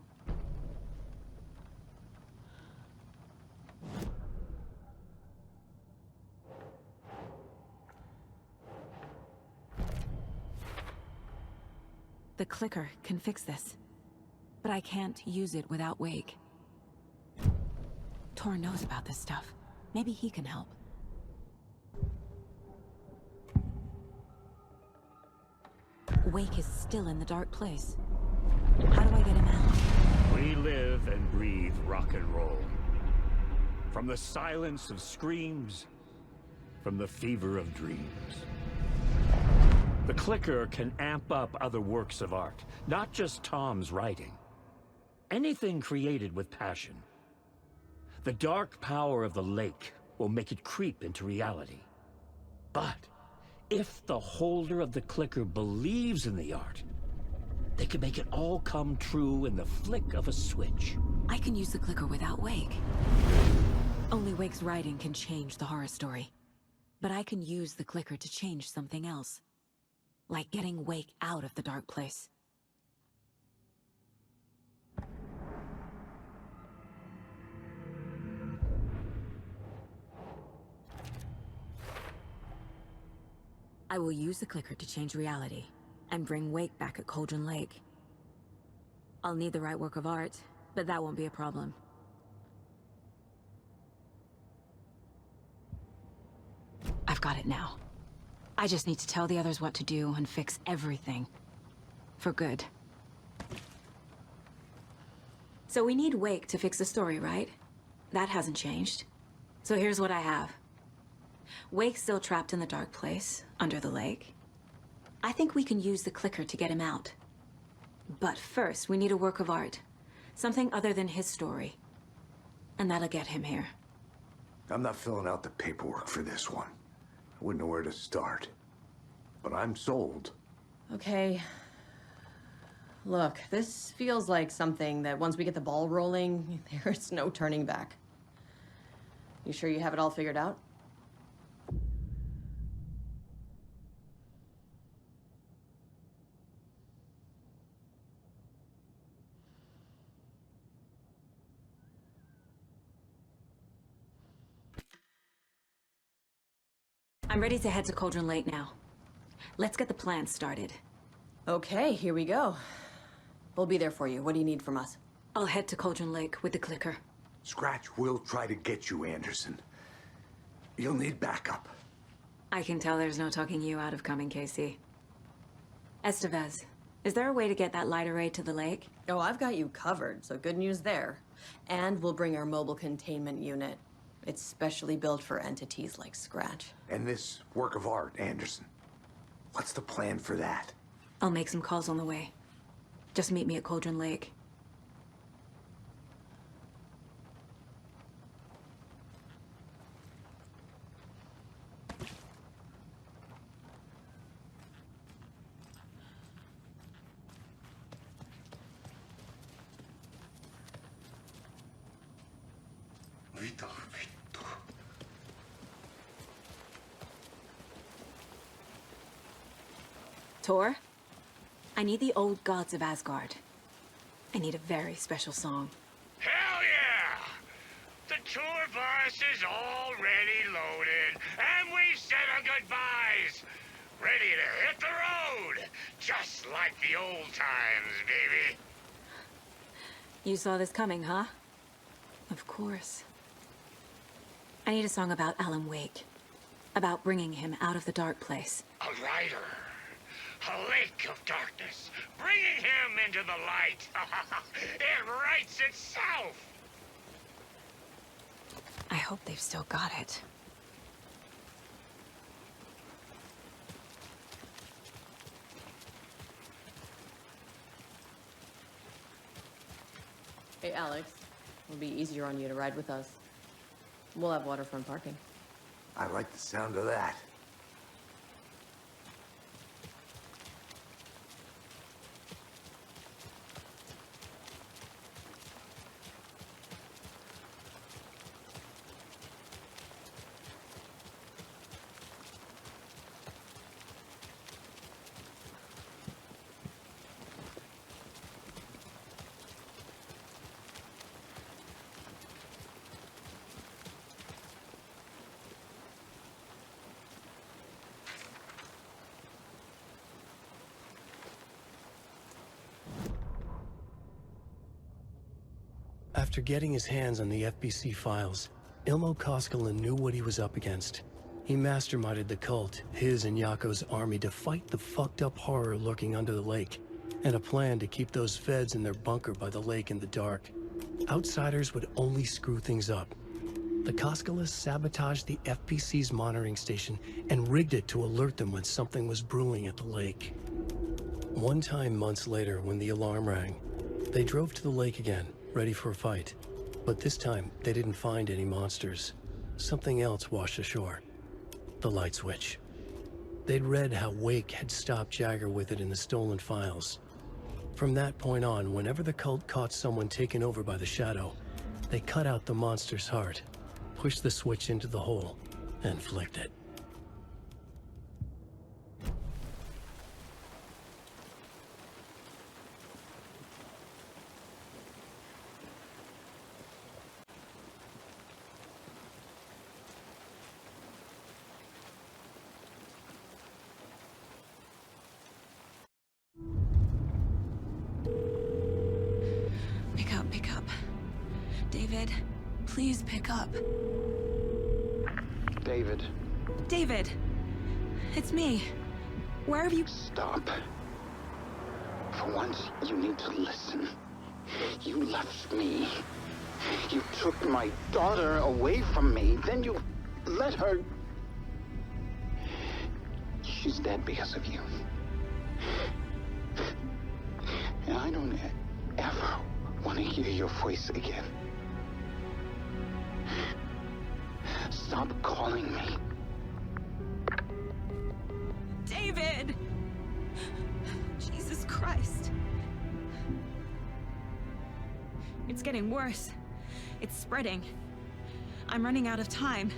The clicker can fix this, but I can't use it without Wake. Tor knows about this stuff. Maybe he can help. Wake is still in the dark place. How do I get him out? We live and breathe rock and roll. From the silence of screams, from the fever of dreams. The clicker can amp up other works of art, not just Tom's writing. Anything created with passion. The dark power of the lake will make it creep into reality. But if the holder of the clicker believes in the art, they can make it all come true in the flick of a switch. I can use the clicker without Wake. Only Wake's writing can change the horror story. But I can use the clicker to change something else. Like getting Wake out of the dark place. I will use the clicker to change reality, and bring Wake back at Cauldron Lake. I'll need the right work of art, but that won't be a problem. I've got it now. I just need to tell the others what to do and fix everything. For good. So we need Wake to fix the story, right? That hasn't changed. So here's what I have. Wake's still trapped in the dark place, under the lake. I think we can use the clicker to get him out. But first, we need a work of art. Something other than his story. And that'll get him here. I'm not filling out the paperwork for this one. I wouldn't know where to start. But I'm sold. Okay. Look, this feels like something that once we get the ball rolling, there's no turning back. You sure you have it all figured out? I'm ready to head to Cauldron Lake now. Let's get the plan started. Okay, here we go. We'll be there for you. What do you need from us? I'll head to Cauldron Lake with the clicker. Scratch will try to get you, Anderson. You'll need backup. I can tell there's no talking you out of coming, Casey. Estevez, is there a way to get that light array to the lake? Oh, I've got you covered, so good news there. And we'll bring our mobile containment unit. It's specially built for entities like Scratch. And this work of art, Anderson. What's the plan for that? I'll make some calls on the way. Just meet me at Cauldron Lake. Tor, I need the old gods of Asgard. I need a very special song. Hell yeah! The tour bus is already loaded, and we've said our goodbyes. Ready to hit the road, just like the old times, baby. You saw this coming, huh? Of course. I need a song about Alan Wake. About bringing him out of the dark place. A rider. A lake of darkness, bringing him into the light. It writes itself. I hope they've still got it. Hey, Alex. It'll be easier on you to ride with us. We'll have waterfront parking. I like the sound of that. After getting his hands on the FBC files, Ilmo Koskela knew what he was up against. He masterminded the cult, his and Yako's army, to fight the fucked up horror lurking under the lake, and a plan to keep those feds in their bunker by the lake in the dark. Outsiders would only screw things up. The Koskelas sabotaged the FBC's monitoring station and rigged it to alert them when something was brewing at the lake. One time months later, when the alarm rang, they drove to the lake again, ready for a fight. But this time, they didn't find any monsters. Something else washed ashore. The light switch. They'd read how Wake had stopped Jagger with it in the stolen files. From that point on, whenever the cult caught someone taken over by the Shadow, they cut out the monster's heart, pushed the switch into the hole, and flicked it. Pick up. David, please pick up. David. David! It's me. Where have you— Stop. For once, you need to listen. You left me. You took my daughter away from me, then you let her... She's dead because of you. And I don't ever want to hear your voice again. Stop calling me. David! Jesus Christ. It's getting worse. It's spreading. I'm running out of time.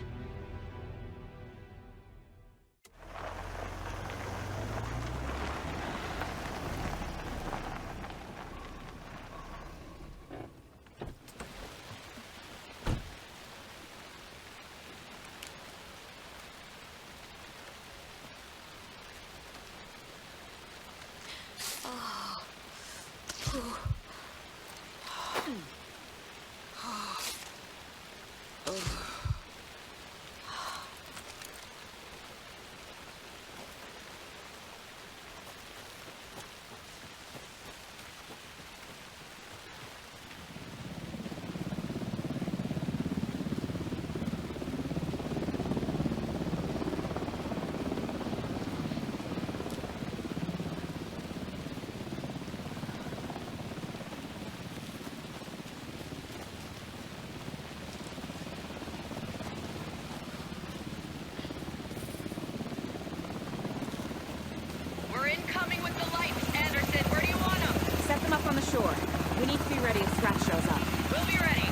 Incoming with the lights. Anderson, where do you want them? Set them up on the shore. We need to be ready if Scratch shows up. We'll be ready.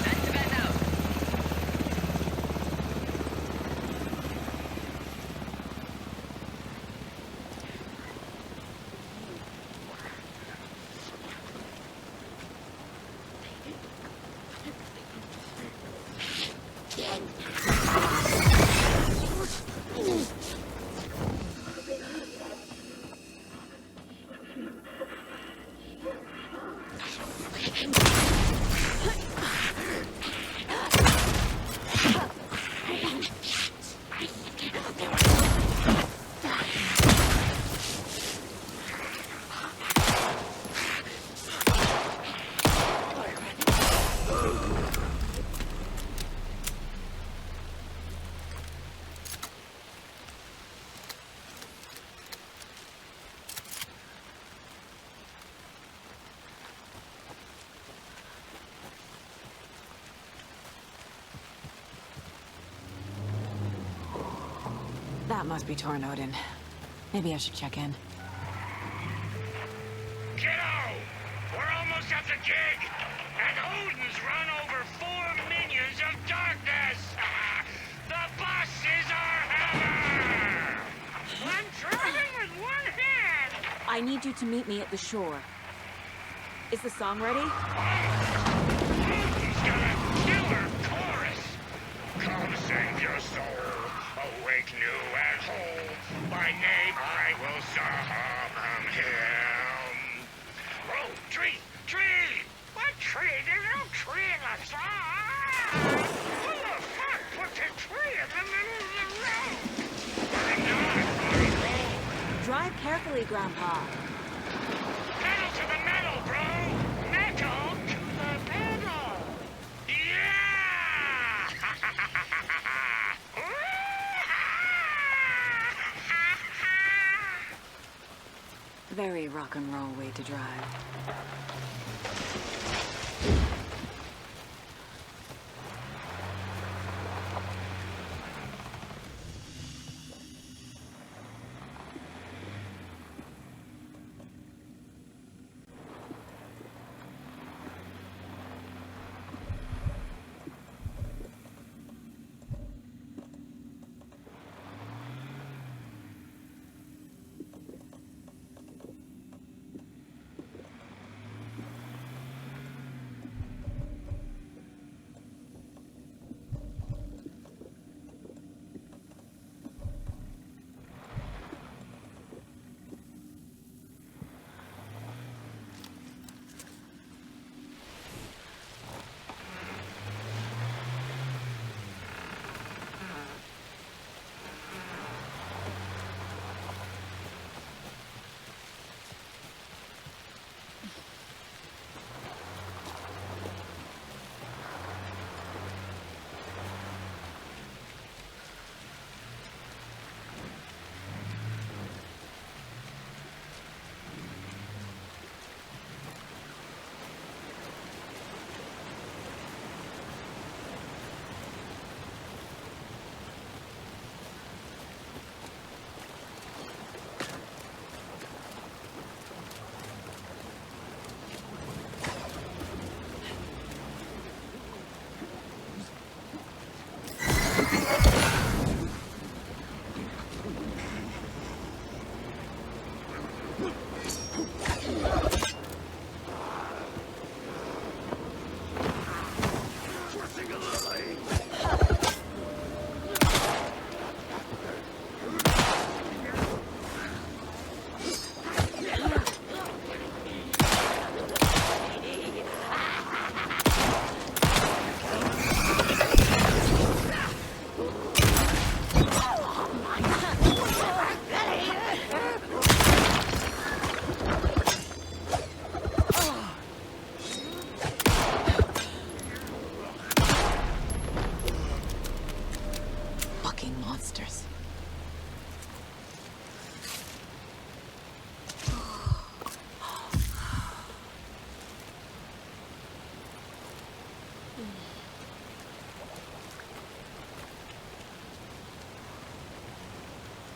Vent to vent out. That must be Thornton. Maybe I should check in. Kiddo! We're almost at the gig! And Odin's run over 4 minions of darkness! The bus is our hammer! I'm driving with one hand! I need you to meet me at the shore. Is the song ready? Odin's got a killer chorus! Come save your soul, awake new and whole. By name I will summon him. Oh, tree! Tree! What tree? There's no tree in the song! Who the fuck put the tree in the middle of the road? I'm not on a road. Drive carefully, Grandpa. Pedal to the metal, bro! Metal to the pedal! Yeah! Very rock and roll way to drive.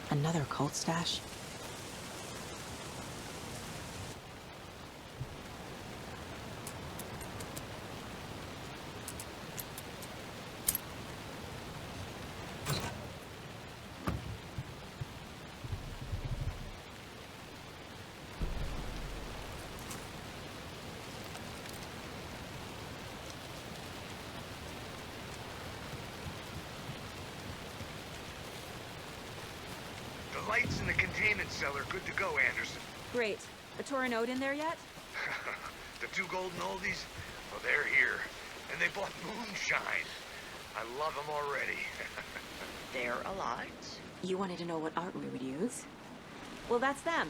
Another cult stash? lights in the containment cellar good to go, Anderson. Great. A Torin Ode in there yet? The two golden oldies? Well, they're here. And they bought moonshine. I love them already. They're a lot. You wanted to know what art we would use? Well, that's them.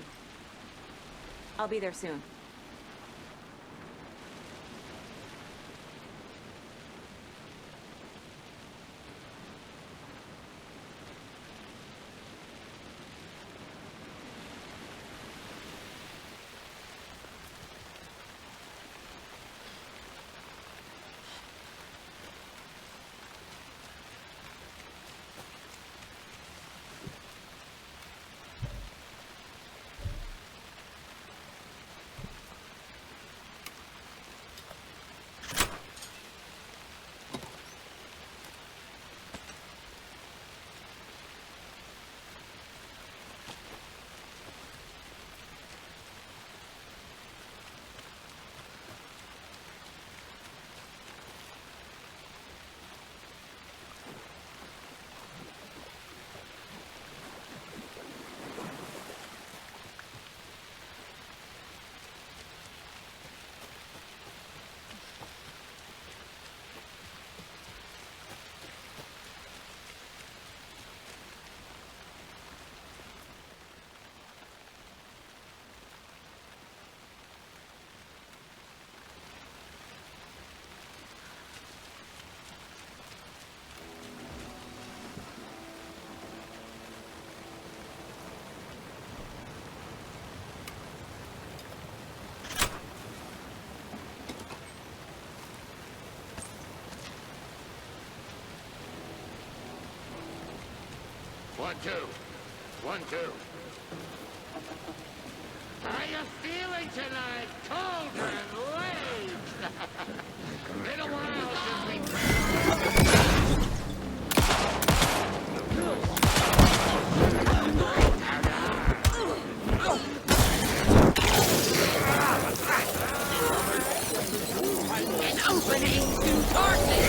I'll be there soon. One, two. 1, 2. How you feeling tonight? Cold and late. Been a while since An opening to darkness.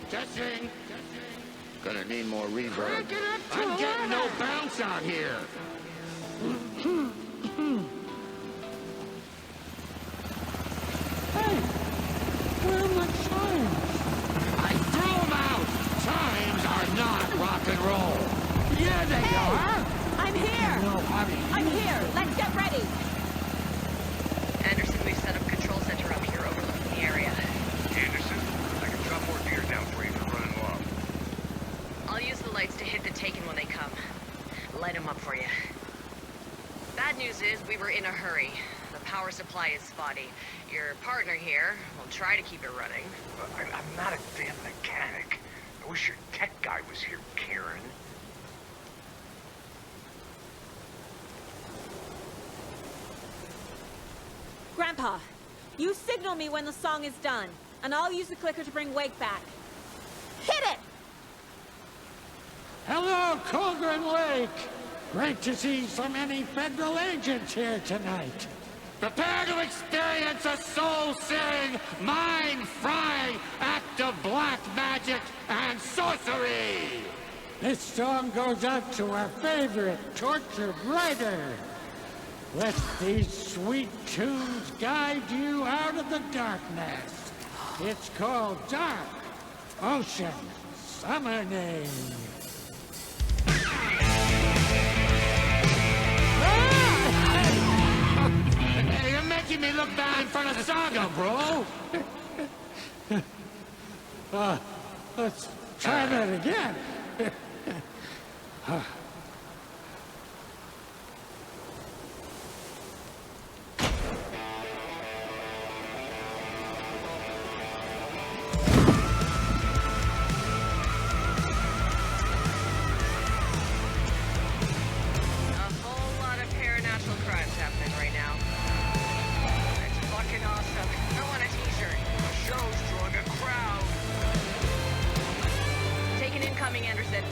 Testing. Gonna need more reverb. I'm getting no bounce out here. Hey, where are my chimes? I threw them out. Chimes are not rock and roll. Yeah, they are. I'm here. No, I'm here. Let's get ready. Anderson, we've set up control center up here overlooking the area. Anderson, I can drop more gear down for you for running low. I'll use the lights to hit the Taken when they come. Light them up for you. Bad news is we were in a hurry. The power supply is spotty. Your partner here will try to keep it running. I'm not a damn mechanic. I wish your tech guy was here, Karen. Grandpa, you signal me when the song is done, and I'll use the clicker to bring Wake back. Hit it! Hello, Colgren Lake. Great to see so many federal agents here tonight. Prepare to experience a soul-searing, mind-frying act of black magic and sorcery! This song goes out to our favorite tortured writer. Let these sweet tunes guide you out of the darkness. It's called Dark Ocean Summoning. making me look bad in front of Saga, bro! Let's try that again. Anderson.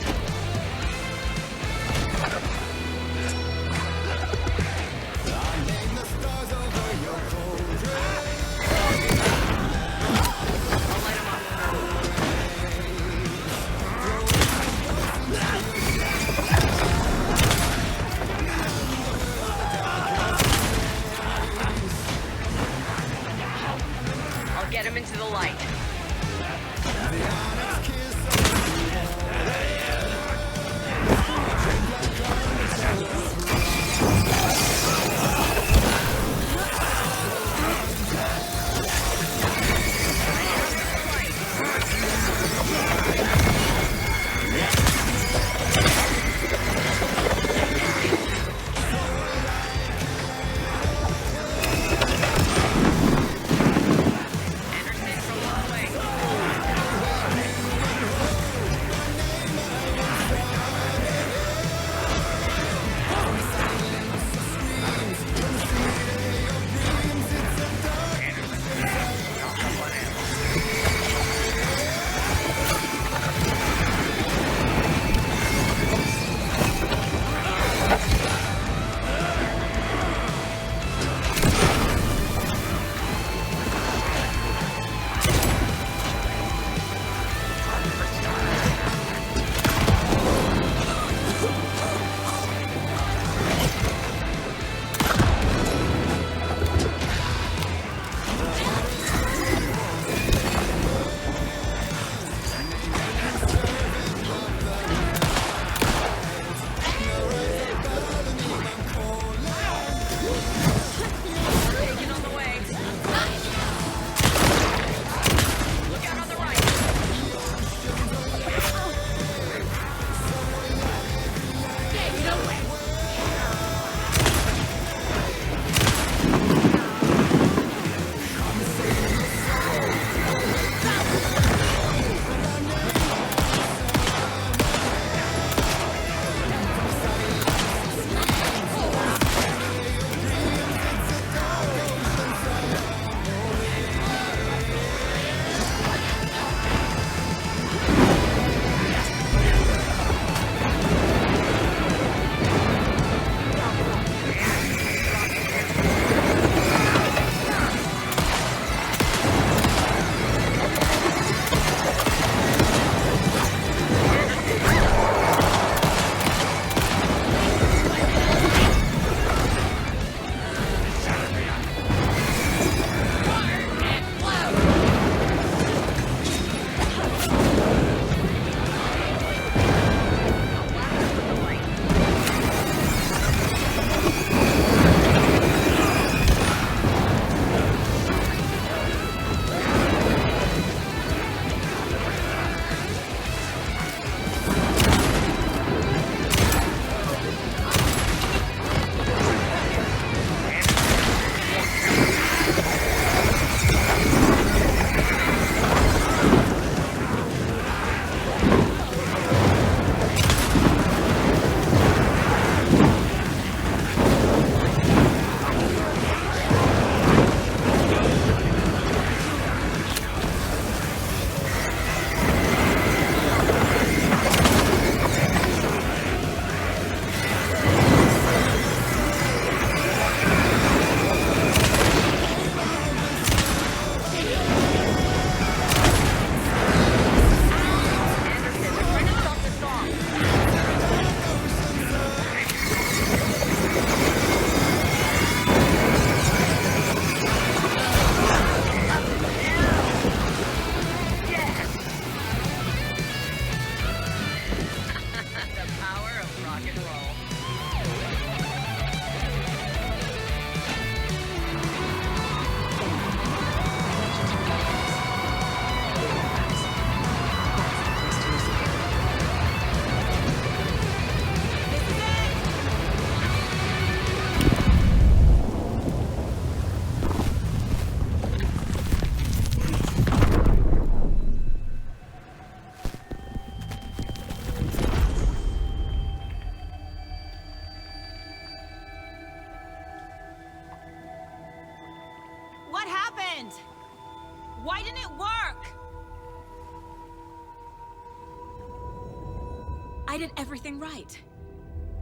I did everything right.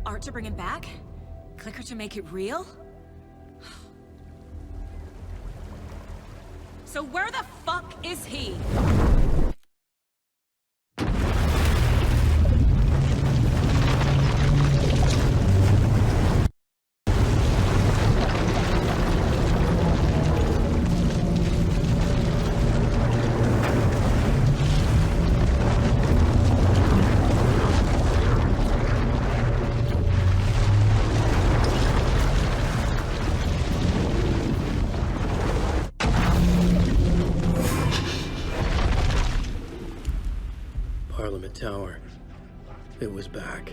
Art to bring him back? Clicker to make it real? So where the fuck is he? Parliament Tower. It was back.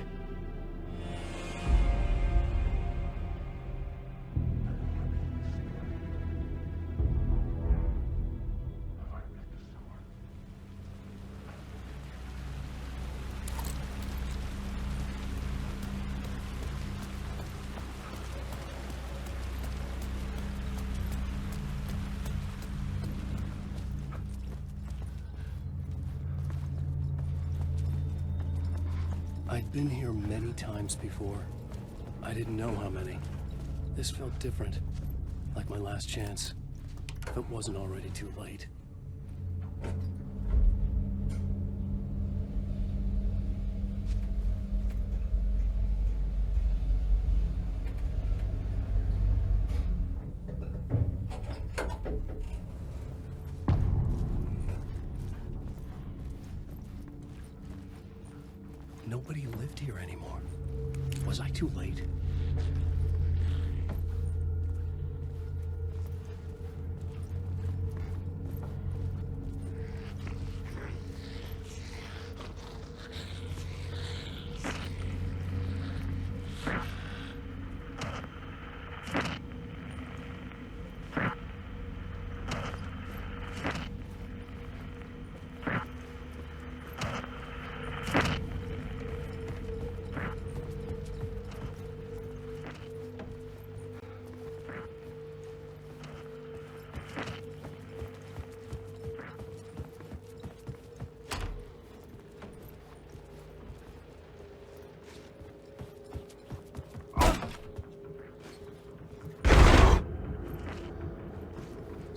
I'd been here many times before. I didn't know how many. This felt different, like my last chance, if it wasn't already too late. Nobody lived here anymore. Was I too late?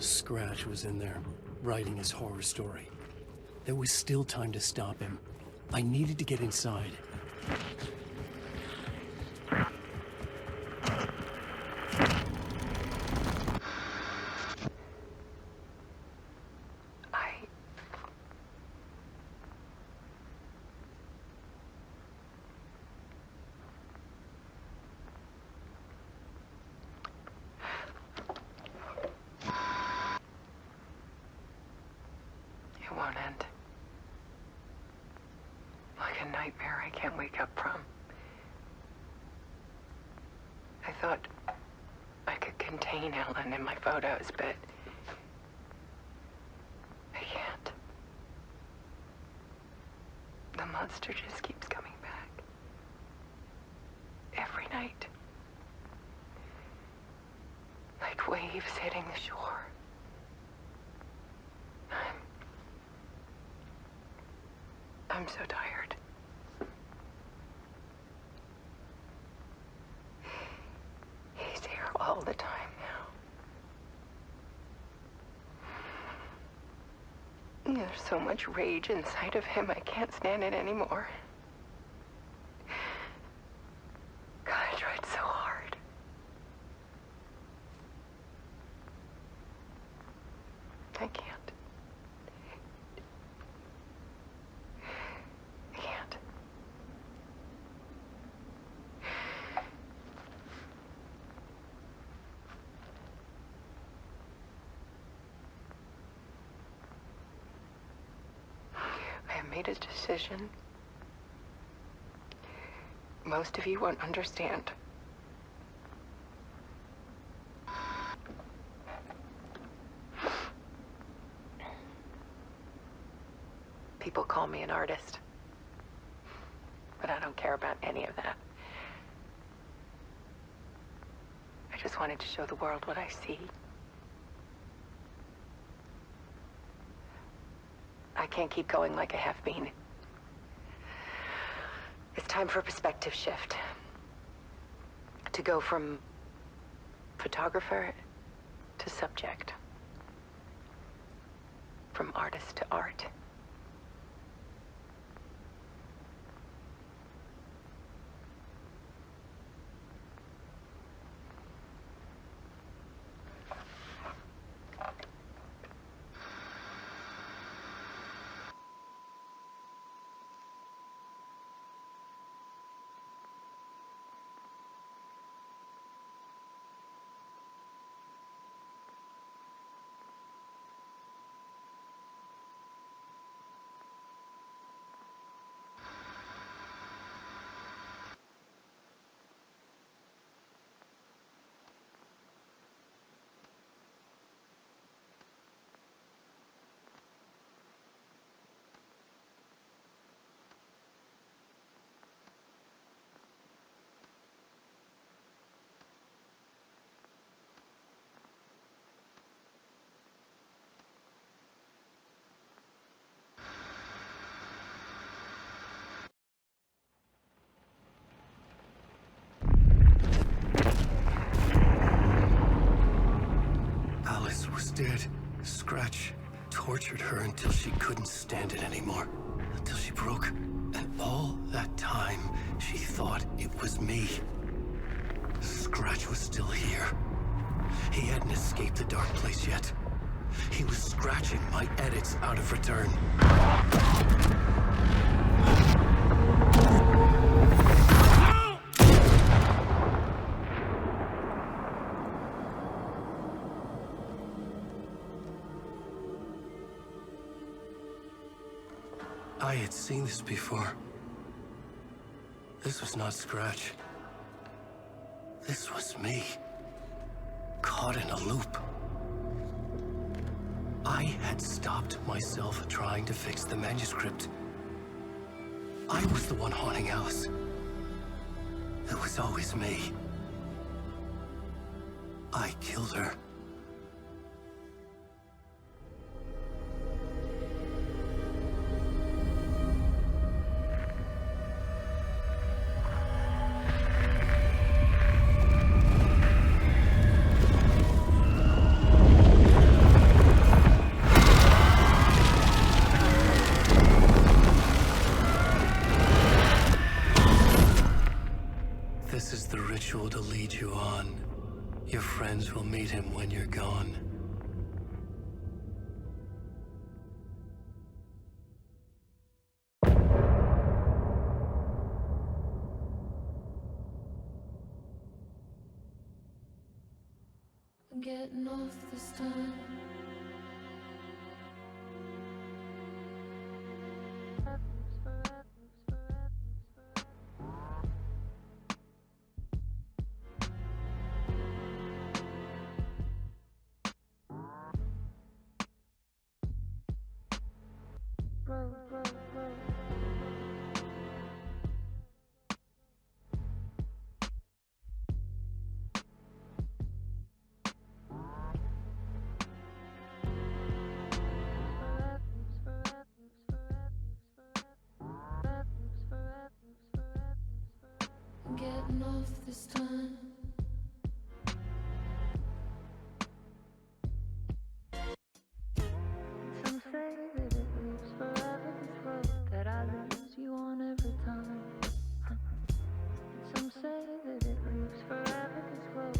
Scratch was in there, writing his horror story. There was still time to stop him. I needed to get inside. It won't end. Like a nightmare I can't wake up from. I thought I could contain Ellen in my photos, but I can't. The monster just keeps coming back. Every night. Like waves hitting the shore. I'm so tired. He's here all the time now. There's so much rage inside of him, I can't stand it anymore. God, I tried so hard. I can't. Made a decision. Most of you won't understand. People call me an artist, but I don't care about any of that. I just wanted to show the world what I see. I can't keep going like I have been. Time for perspective shift. To go from photographer to subject. From artist to art. Alice was dead. Scratch tortured her until she couldn't stand it anymore. Until she broke. And all that time, she thought it was me. Scratch was still here. He hadn't escaped the dark place yet. He was scratching my edits out of return. I had seen this before. This was not Scratch. This was me. Caught in a loop. I had stopped myself trying to fix the manuscript. I was the one haunting Alice. It was always me. I killed her. This is the ritual to lead you on. Your friends will meet him when you're gone. I'm getting off this time. I'm getting off this time. Some say that it lives forever, this road that I lose you on every time. Some say that it lives forever, this road.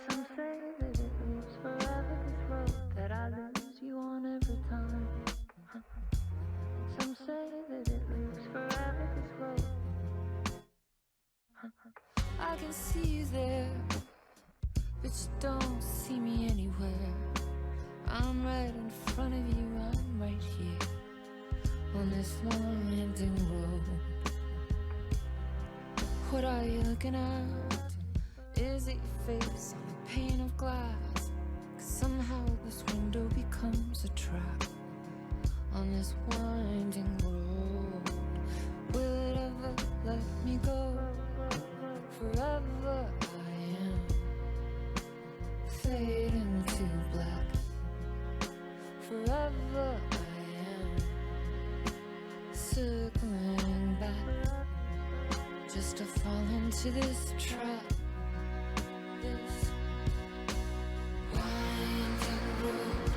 Some say that it lives forever, this road that I lose you on every time. Some say that it lives forever, this road. I can see you there, but you don't see me anywhere. I'm right in front of you, I'm right here on this winding road. What are you looking at? Is it your face on a pane of glass? 'Cause somehow this window becomes a trap on this winding road. Will it ever let me go? Forever I am fading to black. Forever I am circling back just to fall into this trap. This winding road.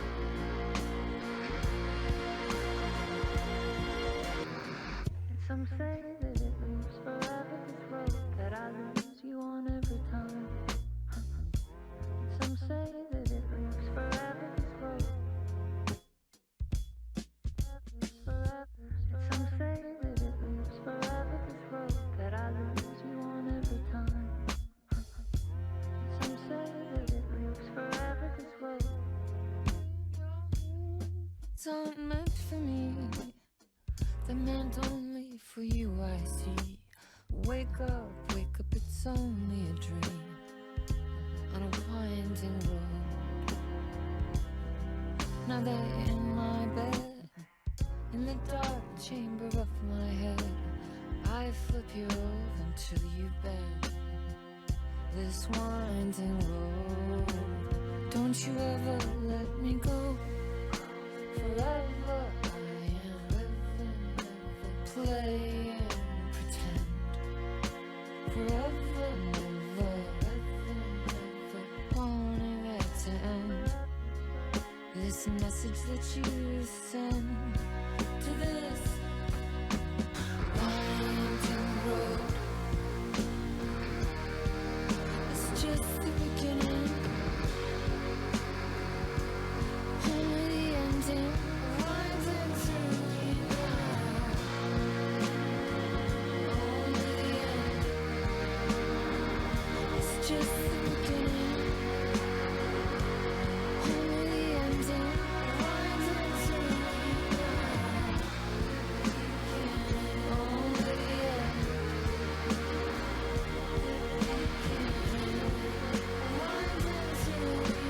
And some say that it leads forever, this road that I lose you on every time. And some say that it leads forever, this road. And some say that it leads forever, this road that I lose you on every time. And some say that it leads forever, this road. It's not meant for me, they're meant only for you, I see. Wake up, it's only a dream on a winding road. Now they're in my bed, in the dark chamber of my head. I flip you over until you bend this winding road. Don't you ever let me go. Forever I am living, play and pretend. Forever, never, wanting it to end. This message that you send to this winding road. It's just the beginning, only the ending. Winding through me now, only the end. It's just the beginning, only the ending. Winding through me now, only the end. Winding through me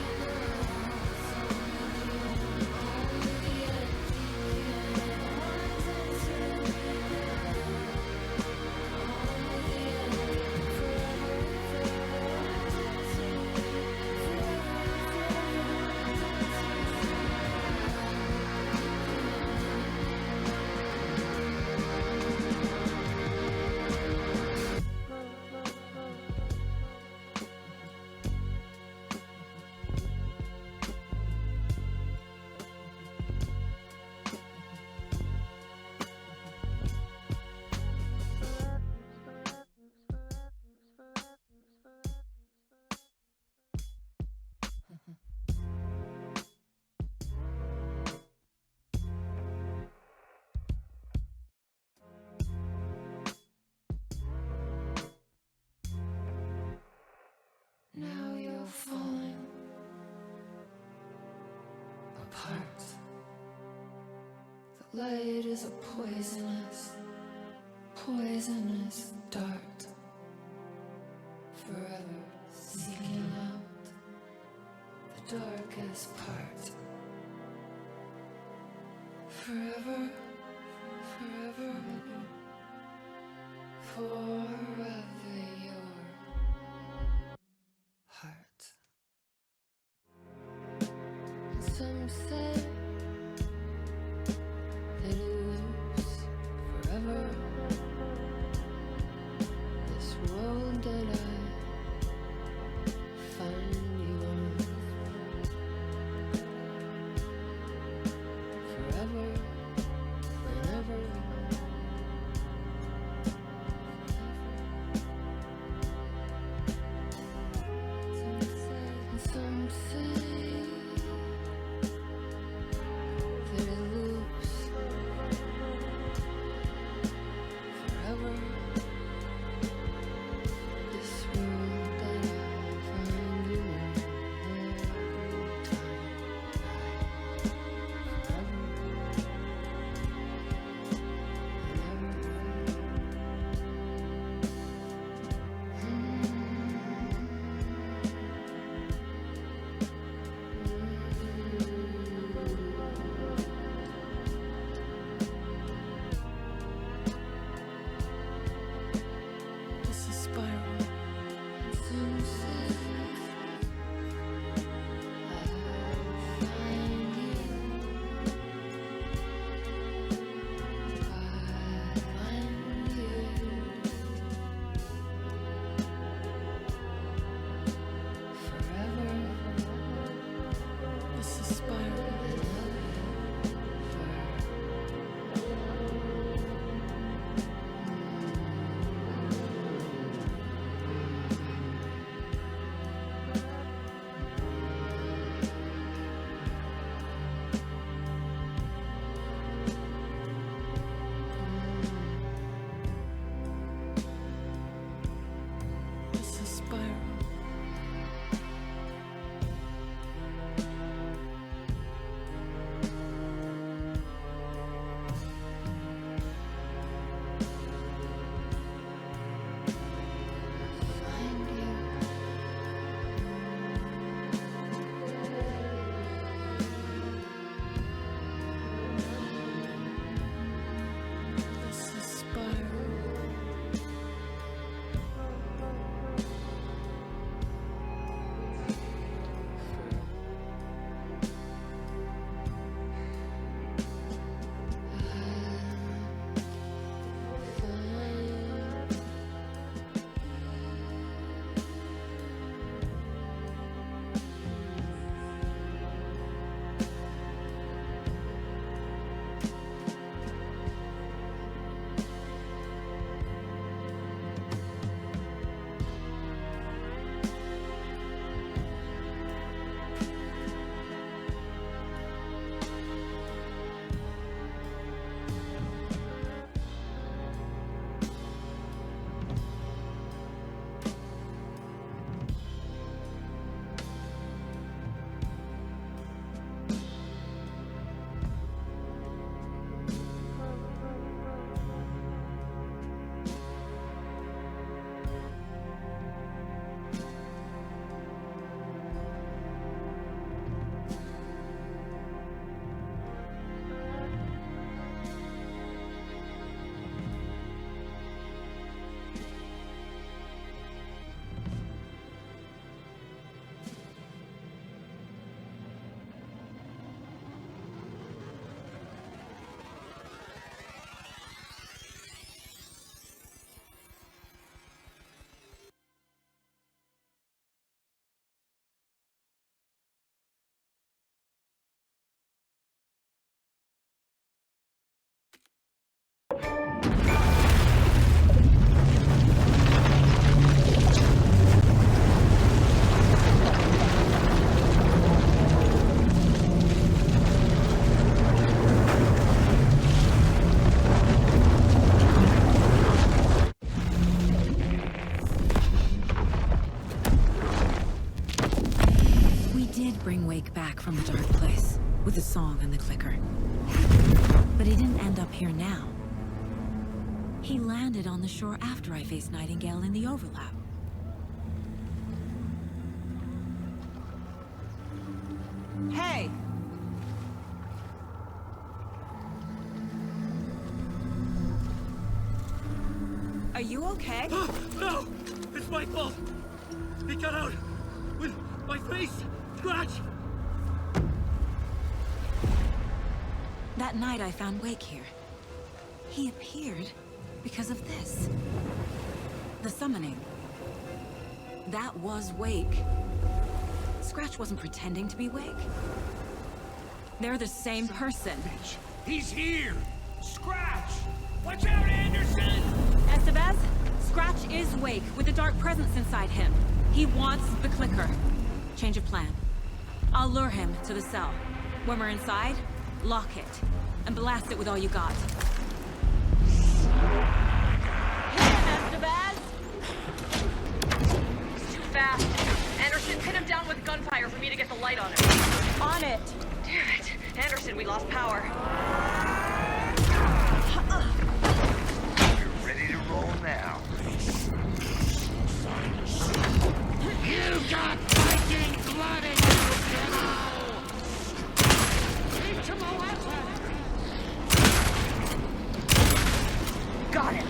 Now you're falling apart. The light is a poisonous, poisonous dart. Forever seeking out the darkest part. Forever, forever, forever your heart. Some say that it lives forever. This road that I find you on. Forever and ever. Some say song and the clicker. But he didn't end up here now. He landed on the shore after I faced Nightingale in the overlap. Hey! Are you okay? No! It's my fault! He got out with my face scratch! That night I found Wake here. He appeared because of this. The summoning. That was Wake. Scratch wasn't pretending to be Wake. They're the same person. He's here! Scratch! Watch out, Anderson! Estevez, Scratch is Wake with a dark presence inside him. He wants the clicker. Change of plan. I'll lure him to the cell. When we're inside, lock it and blast it with all you got. Hit him, Estevez! He's too fast. Anderson, pin him down with gunfire for me to get the light on him. On it! Damn it. Anderson, we lost power. You're ready to roll now. You got Viking blood in you, kiddo! Teach him a weapon! Got him.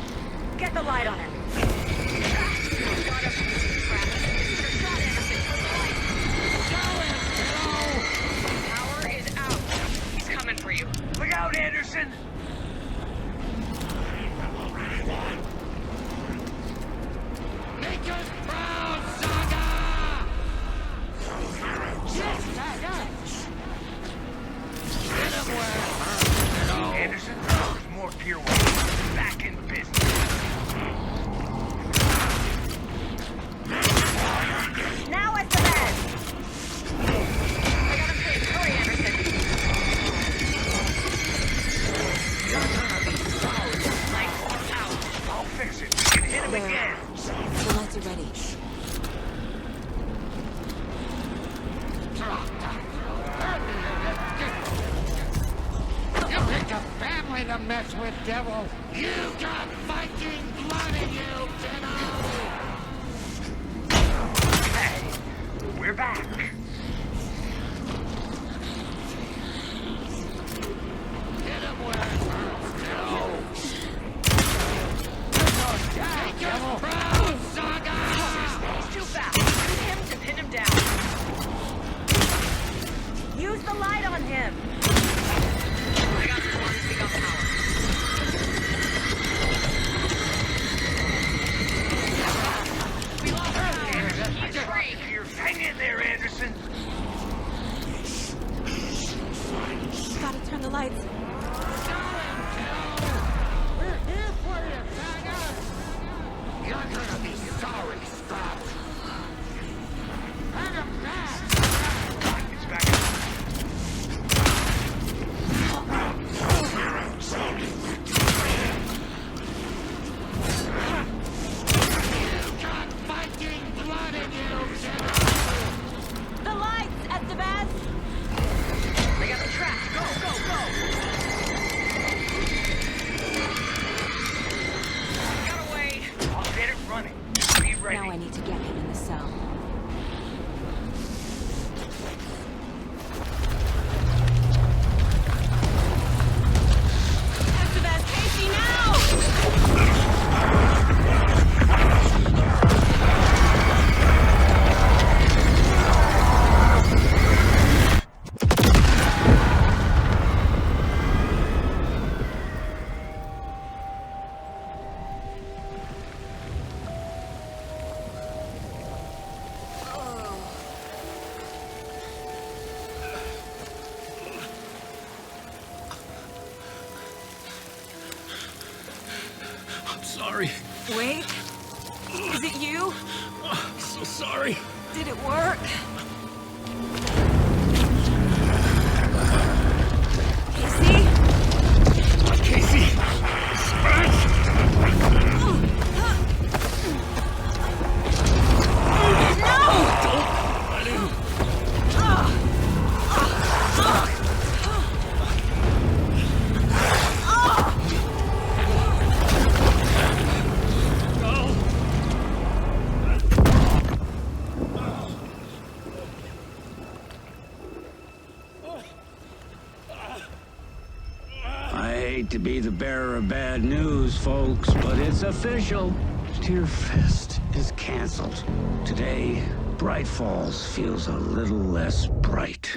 Get the light on him. Got him. Shot, Anderson. Power is out. He's coming for you. Look out, Anderson! Make us proud, Saga! Yes, Saga! Get him where it hurts, kiddo! Anderson, there's more Pier 1. Back in business. Now it's the bed. I got him pinned. Hurry, Anderson. Lights out. I'll fix it. We can hit him again. The lights are ready. You picked a family to mess with, devil! You got Viking blood in you, kiddo! Hey, we're back. Hit him where it hurts, kiddo! Take us proud, Saga! He's too fast. Use him to pin him down. Use the light on him. I got this one. We got power. We lost power. He's free. Hang in there, Anderson. Gotta turn the lights. We're here for you, Saga! You're gonna be sorry, Scott! Hand him back! It's back up. You got Viking blood in you, kiddo! The lights, Estevez! They got the track. Go, go, go. Got away. I'll get it running. Be ready. Now I need to get him in the cell. Estevez, Casey, now! I'm sorry. Wait. Is it you? I'm so sorry. Did it work? Casey? Casey! Scratch! No! Don't let him. to be the bearer of bad news, folks, but it's official. Tear Fest is canceled. Today, Bright Falls feels a little less bright.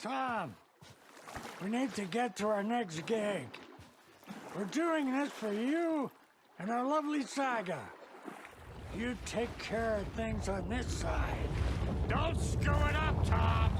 Tom, we need to get to our next gig. We're doing this for you and our lovely Saga. You take care of things on this side. Don't screw it up, Tom!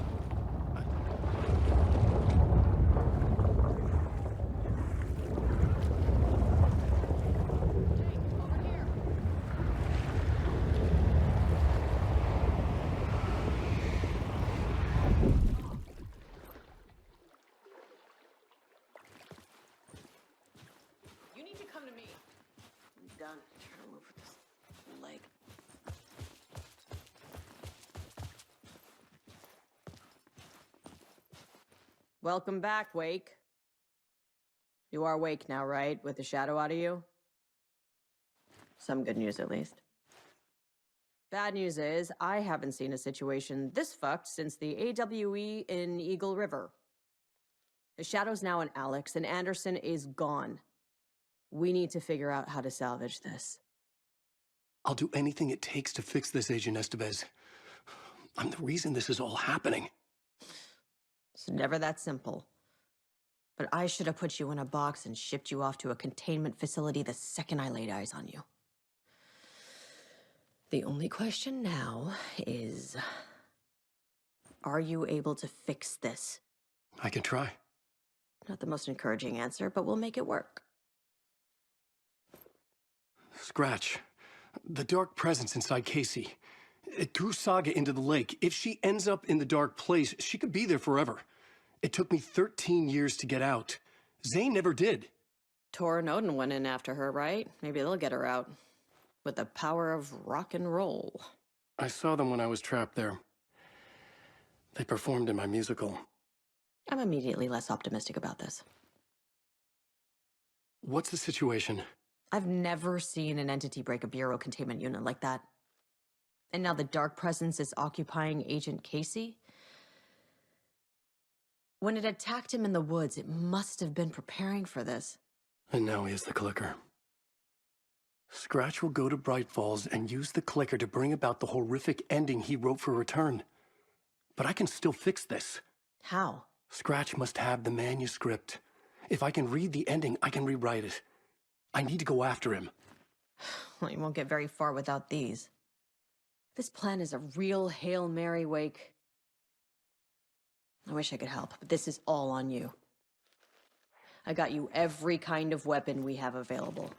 You need to come to me. I'm done trying to move this leg. Welcome back, Wake. You are Wake now, right? With the shadow out of you? Some good news, at least. Bad news is, I haven't seen a situation this fucked since the AWE in Eagle River. The shadow's now in Alex, and Anderson is gone. We need to figure out how to salvage this. I'll do anything it takes to fix this, Agent Estevez. I'm the reason this is all happening. It's never that simple. But I should have put you in a box and shipped you off to a containment facility the second I laid eyes on you. The only question now is, are you able to fix this? I can try. Not the most encouraging answer, but we'll make it work. Scratch. The dark presence inside Casey. It drew Saga into the lake. If she ends up in the dark place, she could be there forever. It took me 13 years to get out. Zane never did. Tor and Odin went in after her, right? Maybe they'll get her out. With the power of rock and roll. I saw them when I was trapped there. They performed in my musical. I'm immediately less optimistic about this. What's the situation? I've never seen an entity break a bureau containment unit like that. And now the dark presence is occupying Agent Casey? When it attacked him in the woods, it must have been preparing for this. And now he has the clicker. Scratch will go to Bright Falls and use the clicker to bring about the horrific ending he wrote for Return. But I can still fix this. How? Scratch must have the manuscript. If I can read the ending, I can rewrite it. I need to go after him. Well, you won't get very far without these. This plan is a real Hail Mary, Wake. I wish I could help, but this is all on you. I got you every kind of weapon we have available.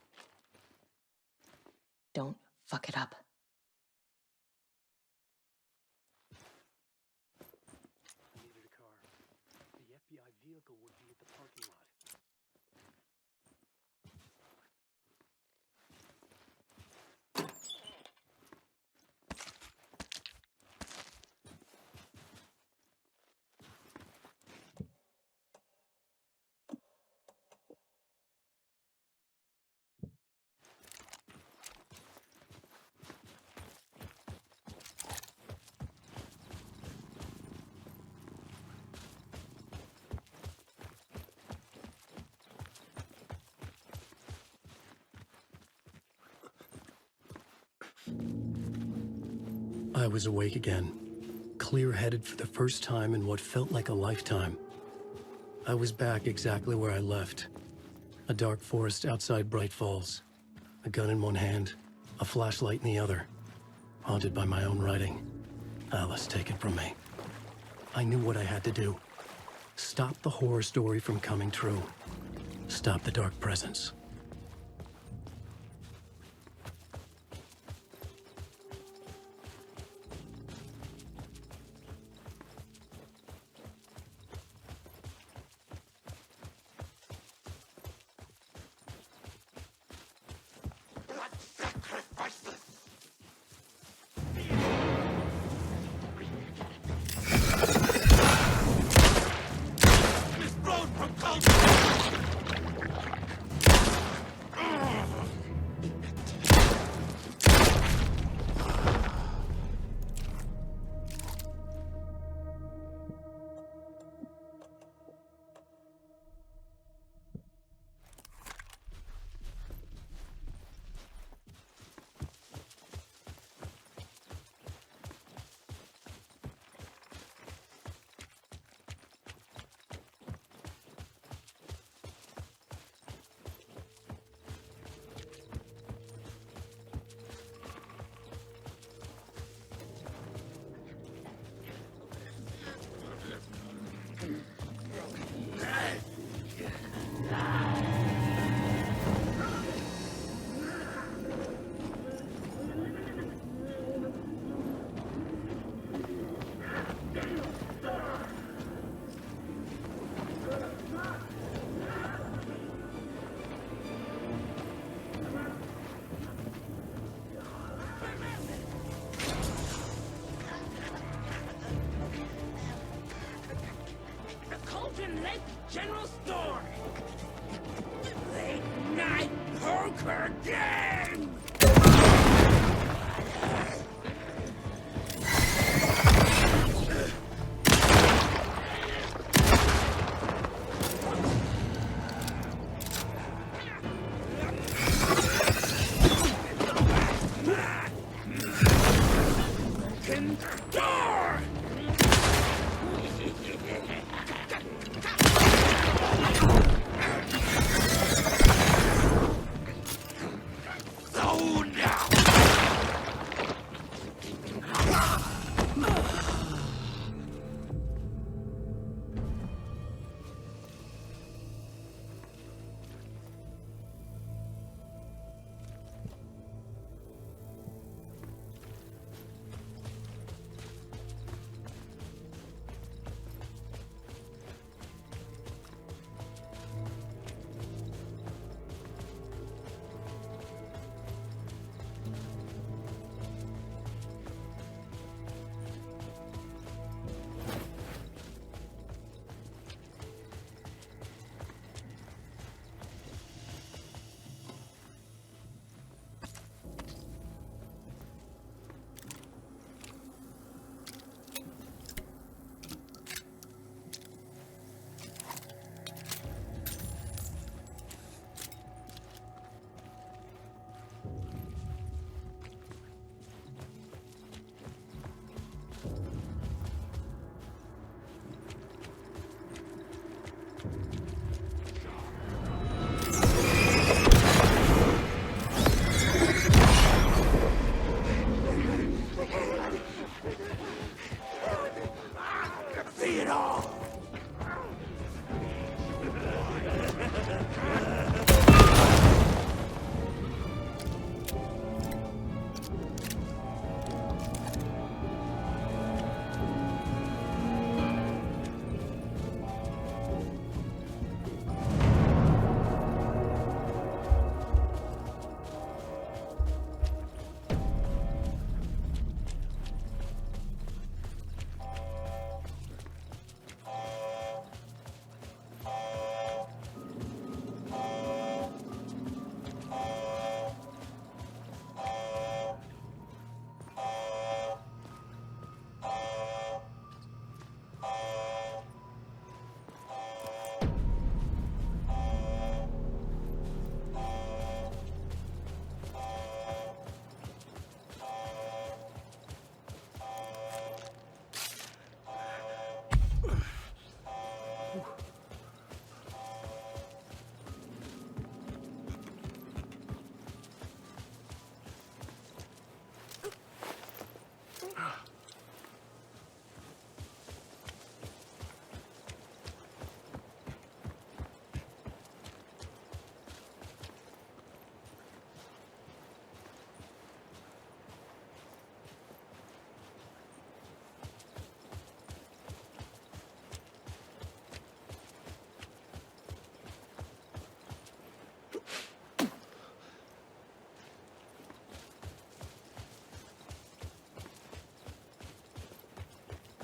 Don't fuck it up. I needed a car. The FBI vehicle would be at the parking lot. I was awake again, clear-headed for the first time in what felt like a lifetime. I was back exactly where I left. A dark forest outside Bright Falls. A gun in one hand, a flashlight in the other. Haunted by my own writing. Alice taken from me. I knew what I had to do. Stop the horror story from coming true. Stop the dark presence. Never again!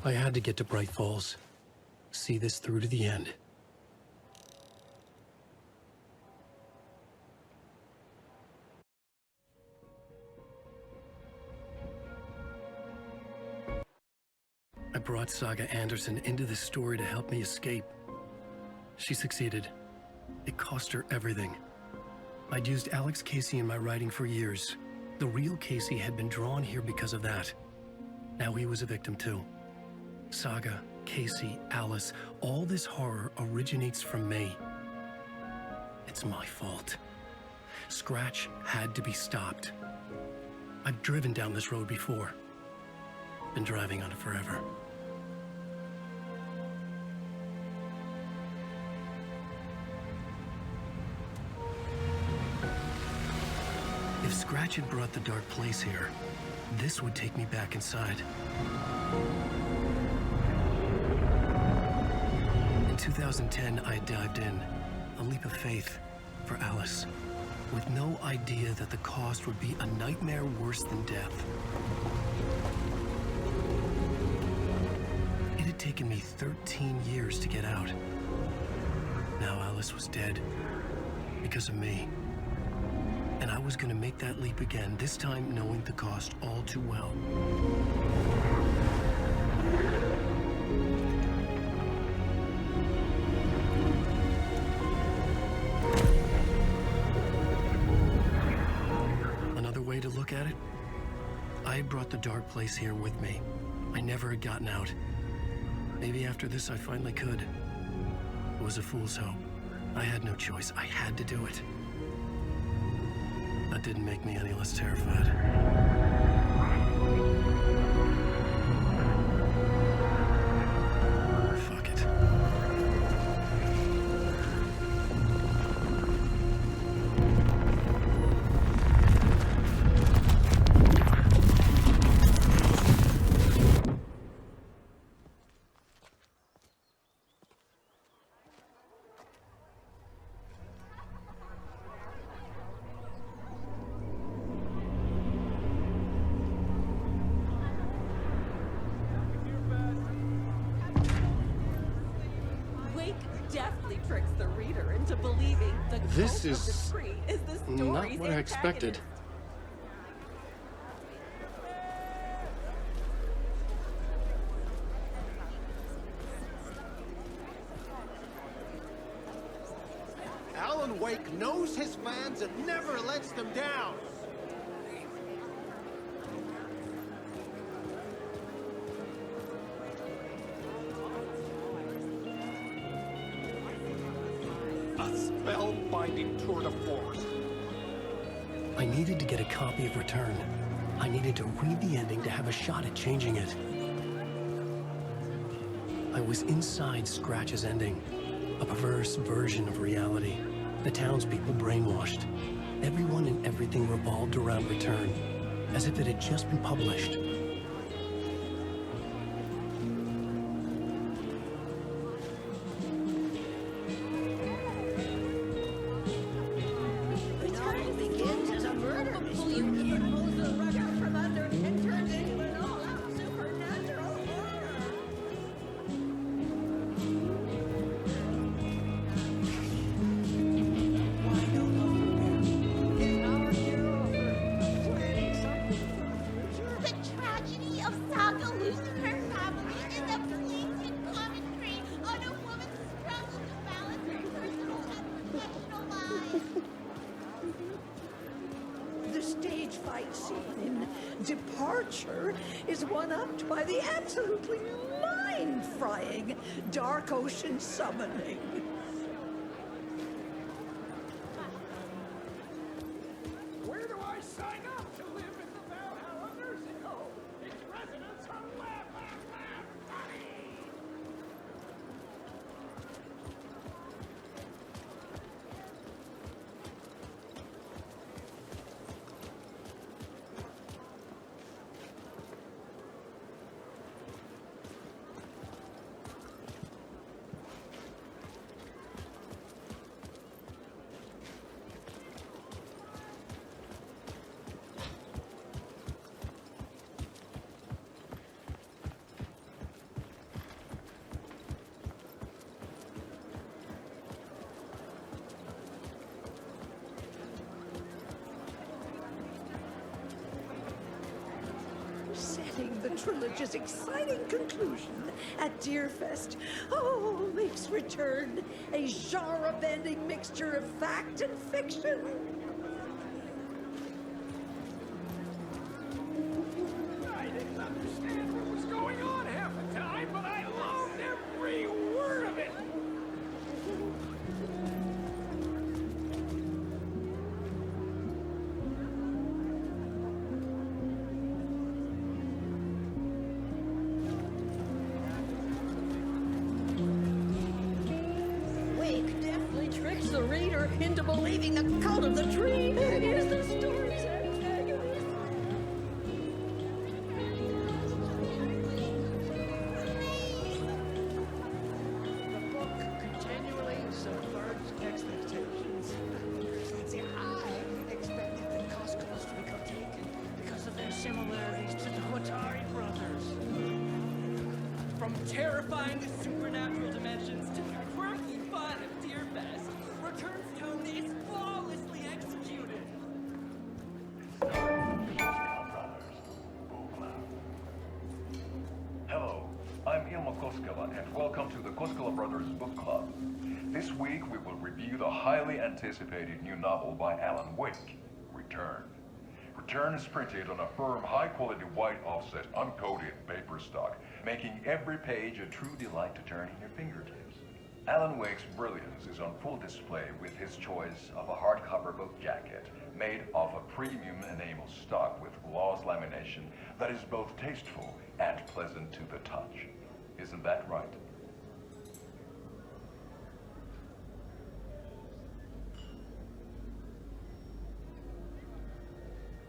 I had to get to Bright Falls. See this through to the end. I brought Saga Anderson into this story to help me escape. She succeeded. It cost her everything. I'd used Alex Casey in my writing for years. The real Casey had been drawn here because of that. Now he was a victim too. Saga, Casey, Alice, all this horror originates from me. It's my fault. Scratch had to be stopped. I've driven down this road before. Been driving on it forever. If Scratch had brought the dark place here, this would take me back inside. In 2010, I dived in, a leap of faith for Alice, with no idea that the cost would be a nightmare worse than death. It had taken me 13 years to get out. Now Alice was dead, because of me. And I was gonna make that leap again, this time knowing the cost all too well. Another way to look at it, I had brought the dark place here with me. I never had gotten out. Maybe after this I finally could. It was a fool's hope. I had no choice. I had to do it. That didn't make me any less terrified. Fuck it. Deftly tricks the reader into believing the This cult of is the tree is the not story's what I expected. Alan Wake knows his fans and never lets them down. Spellbinding tour de force. I needed to get a copy of Return. I needed to read the ending to have a shot at changing it. I was inside Scratch's ending, a perverse version of reality. The townspeople brainwashed. Everyone and everything revolved around Return, as if it had just been published. The stage fight scene in Departure is one-upped by the absolutely mind-frying Dark Ocean summoning. Where do I sign up to live in the Valhalla nursing home? Its residents are funny. Setting the trilogy's exciting conclusion at Deerfest, makes Return a genre-bending mixture of fact and fiction. I didn't understand what was going on half the time, but I loved every word of it. Wake deftly tricks the reader into believing the cult of the tree is the story's antagonist. The book continually subverts expectations. See, I expected that Costco was to become taken because of their similarities to the Qatari brothers. From terrifying supernatural dimensions to the quirky fun of Deerfest, Return's tone is flawlessly executed. Koskela, and welcome to the Koskela Brothers Book Club. This week we will review the highly anticipated new novel by Alan Wake, Return. Return is printed on a firm, high-quality white offset, uncoated paper stock, making every page a true delight to turn in your fingertips. Alan Wake's brilliance is on full display with his choice of a hardcover book jacket made of a premium enamel stock with gloss lamination that is both tasteful and pleasant to the touch. Isn't that right?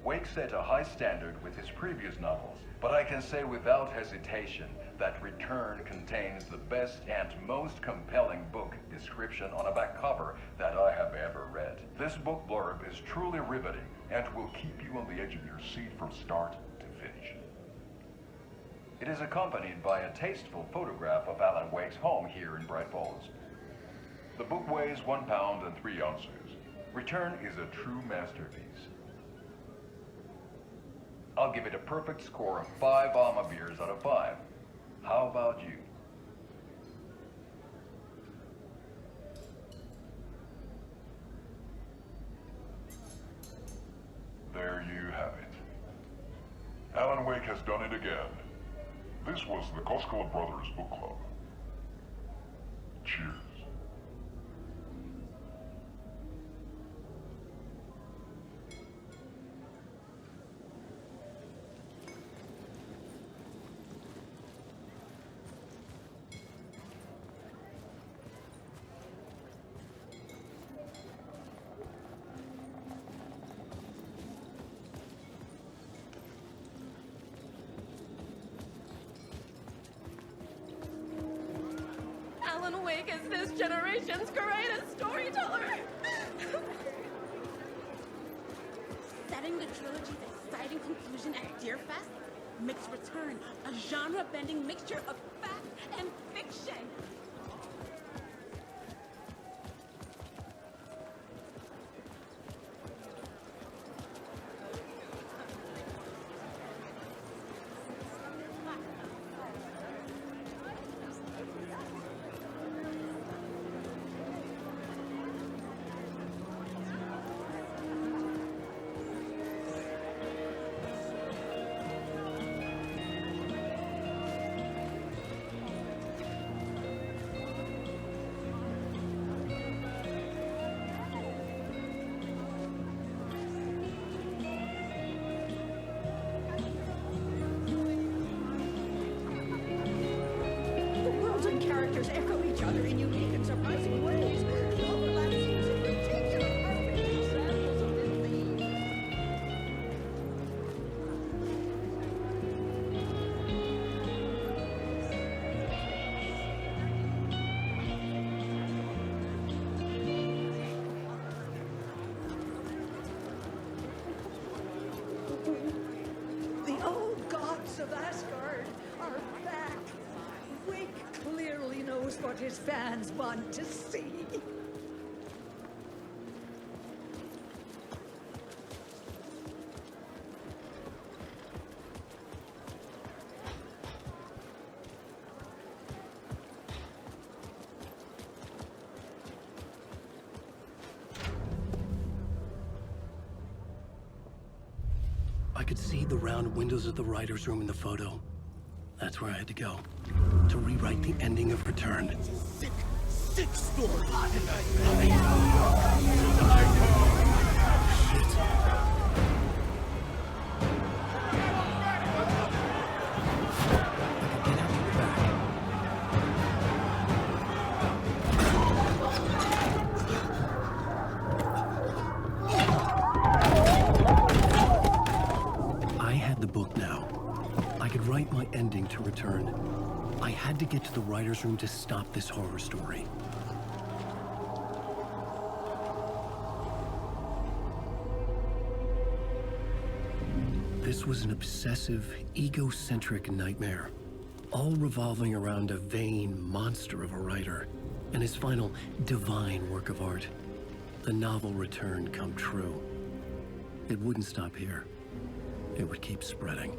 Wake set a high standard with his previous novels, but I can say without hesitation that Return contains the best and most compelling book description on a back cover that I have ever read. This book blurb is truly riveting and will keep you on the edge of your seat from start to finish. It is accompanied by a tasteful photograph of Alan Wake's home here in Bright Falls. The book weighs 1 pound and 3 ounces. Return is a true masterpiece. I'll give it a perfect score of 5 Alma beers out of 5. How about you? There you have it. Alan Wake has done it again. This was the Koskela Brothers Book Club. Cheers. Alan Wake is this generation's greatest storyteller! Setting the trilogy's exciting conclusion at Deerfest makes Return a genre-bending mixture of fact and fiction. Characters echo each other in unique and surprising ways. The overlap seems a particular perfect examples of this theme. The old gods of Asgard are back. Wake clearly knows what his fans want to see. I could see the round windows of the writer's room in the photo. That's where I had to go, to rewrite the ending of Return. It's a sick story. I had the book now. I could write my ending to Return. I had to get to the writer's room to stop this horror story. This was an obsessive, egocentric nightmare, all revolving around a vain monster of a writer and his final divine work of art, the novel Return come true. It wouldn't stop here. It would keep spreading.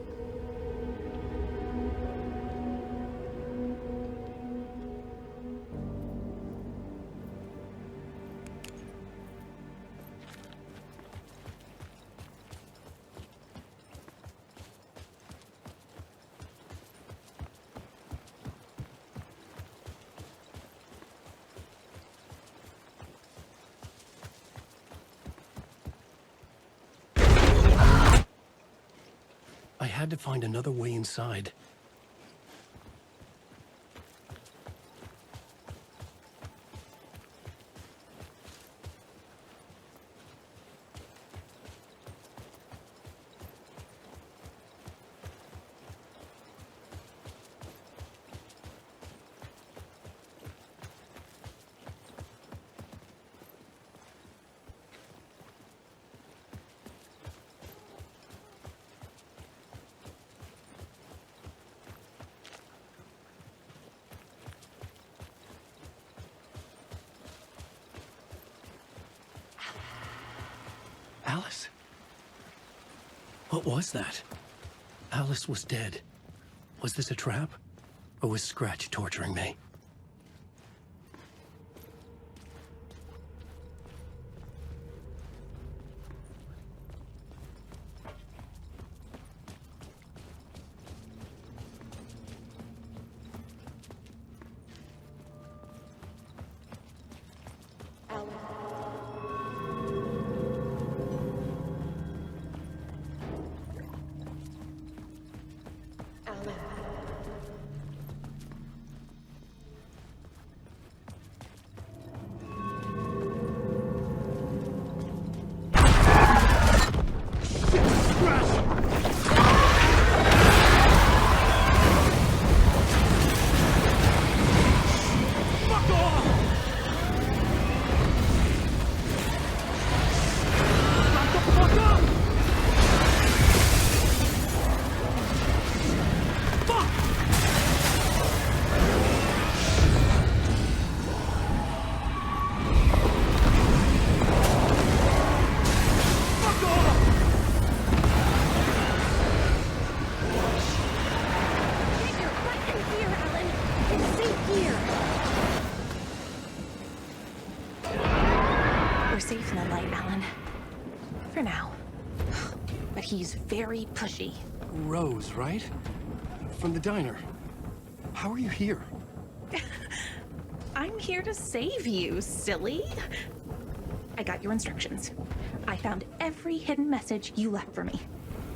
had to find another way inside. Alice? What was that? Alice was dead. Was this a trap? Or was Scratch torturing me? He's very pushy. Rose, right? From the diner. How are you here? I'm here to save you, silly. I got your instructions. I found every hidden message you left for me.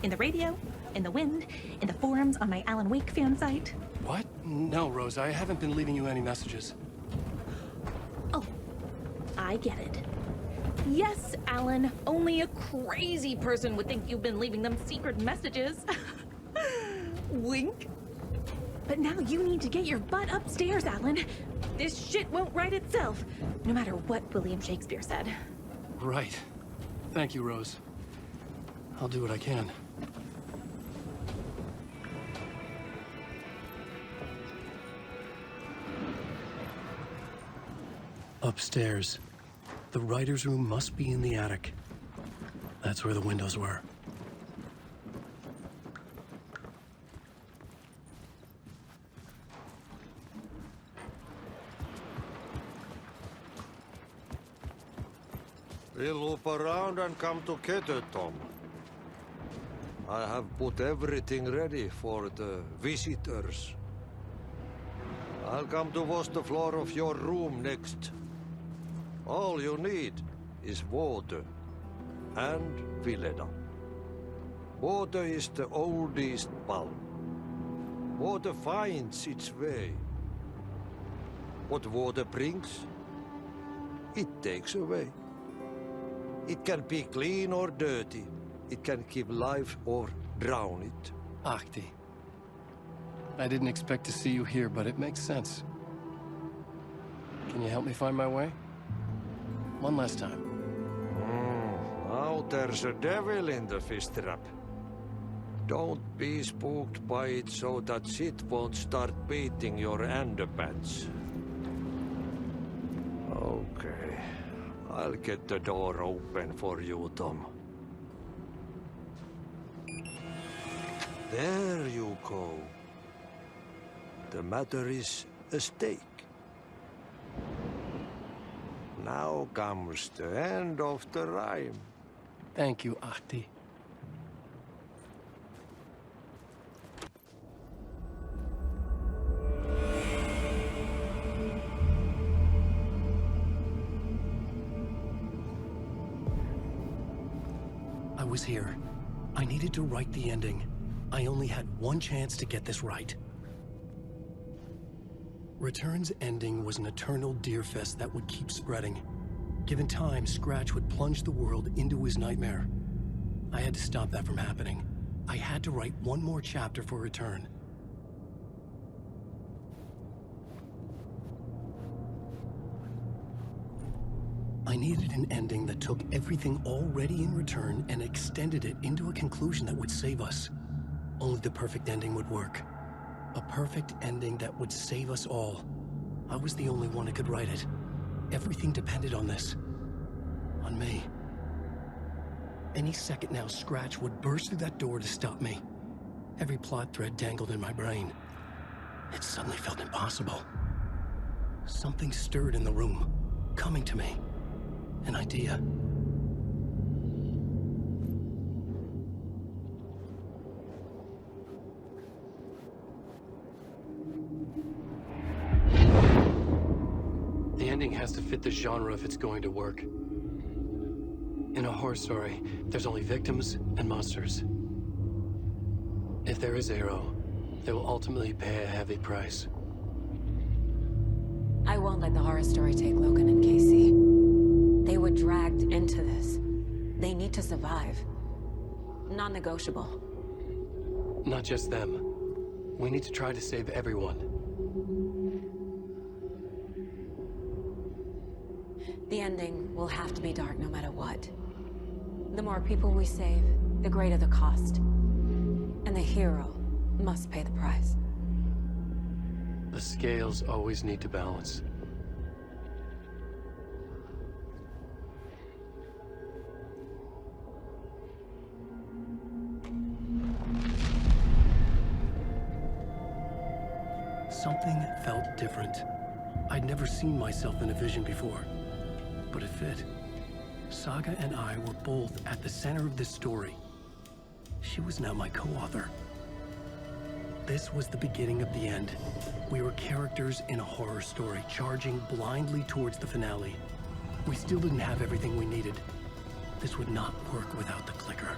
In the radio, in the wind, in the forums on my Alan Wake fan site. What? No, Rose, I haven't been leaving you any messages. Oh, I get it. Yes, Alan, only a crazy person would think you've been leaving them secret messages. Wink. But now you need to get your butt upstairs, Alan. This shit won't right itself, no matter what William Shakespeare said. Right. Thank you, Rose. I'll do what I can. Upstairs. The writer's room must be in the attic. That's where the windows were. We'll loop around and come together, Tom. I have put everything ready for the visitors. I'll come to wash the floor of your room next. All you need is water and Vileda. Water is the oldest bulb. Water finds its way. What water brings, it takes away. It can be clean or dirty. It can give life or drown it. Ahti. I didn't expect to see you here, but it makes sense. Can you help me find my way? One last time. Now there's a devil in the fish trap. Don't be spooked by it so that shit won't start beating your underpants. Okay. I'll get the door open for you, Tom. There you go. The matter is a stake. Now comes the end of the rhyme. Thank you, Ahti. I was here. I needed to write the ending. I only had one chance to get this right. Return's ending was an eternal deerfest that would keep spreading. Given time, Scratch would plunge the world into his nightmare. I had to stop that from happening. I had to write one more chapter for Return. I needed an ending that took everything already in Return and extended it into a conclusion that would save us. Only the perfect ending would work. A perfect ending that would save us all. I was the only one who could write it. Everything depended on this. On me. Any second now, Scratch would burst through that door to stop me. Every plot thread dangled in my brain. It suddenly felt impossible. Something stirred in the room, coming to me. An idea. The ending has to fit the genre if it's going to work. In a horror story, there's only victims and monsters. If there is Arrow, they will ultimately pay a heavy price. I won't let the horror story take Logan and Casey. They were dragged into this. They need to survive. Non-negotiable. Not just them. We need to try to save everyone. The ending will have to be dark no matter what. The more people we save, the greater the cost. And the hero must pay the price. The scales always need to balance. Something felt different. I'd never seen myself in a vision before, but it fit. Saga and I were both at the center of this story. She was now my co-author. This was the beginning of the end. We were characters in a horror story, charging blindly towards the finale. We still didn't have everything we needed. This would not work without the clicker.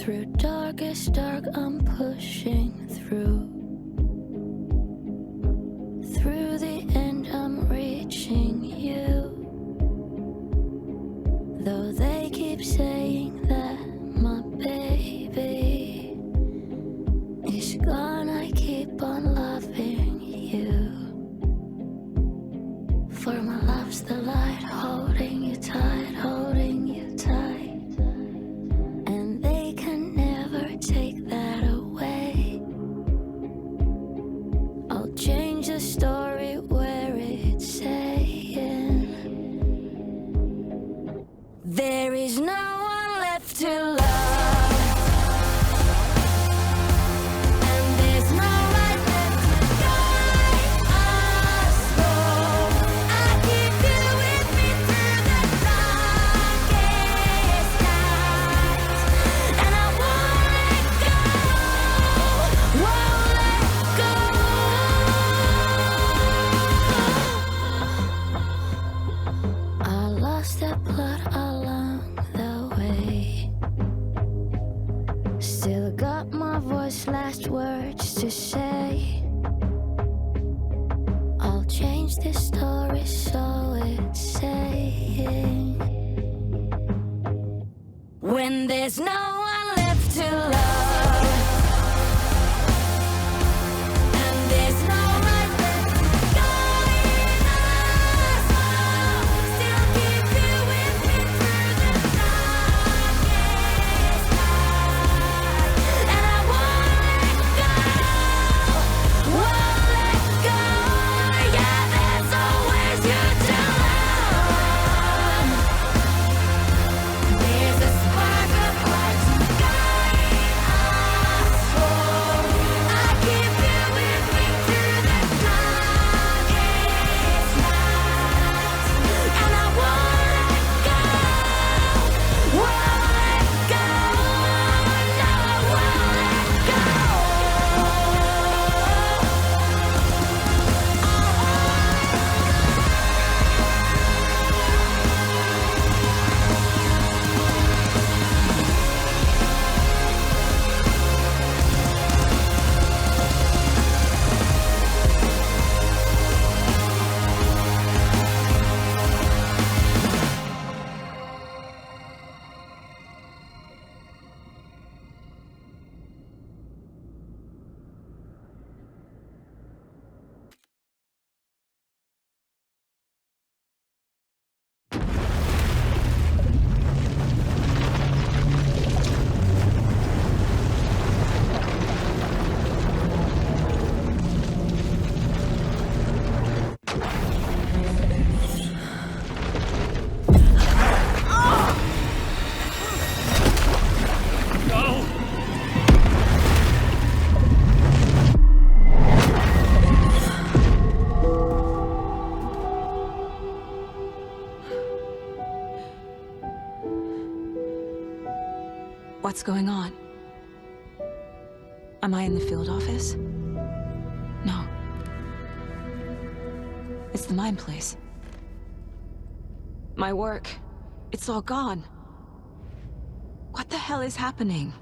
Through darkest dark, I'm pushing through. Through the end, I'm reaching you. Though they keep saying that my baby is gone, I keep on loving you. For my love's the light, holding you tight, holding you tight. Take that away. I'll change the story where it's saying there is no one left to love. When there's no one left to love, and there's no right left to guide us all, still keep you with me through the darkest night, and I won't let go, yeah, there's always you to love. There's a spark of light to guide us home. I keep you with me through the darkest night, and I won't let go, no, I won't let go. What's going on? Am I in the field office? No. It's the mine place. My work. It's all gone. What the hell is happening?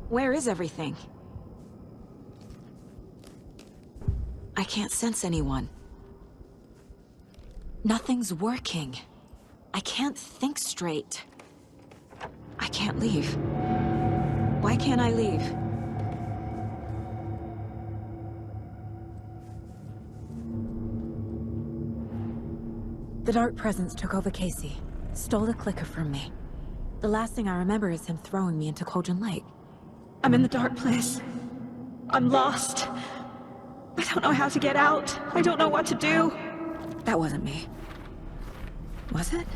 Where is everything? I can't sense anyone. Nothing's working. I can't think straight. I can't leave. Why can't I leave? The Dark Presence took over Casey, stole the clicker from me. The last thing I remember is him throwing me into Cauldron Lake. I'm in the dark place. I'm lost. I don't know how to get out. I don't know what to do. That wasn't me. Was it?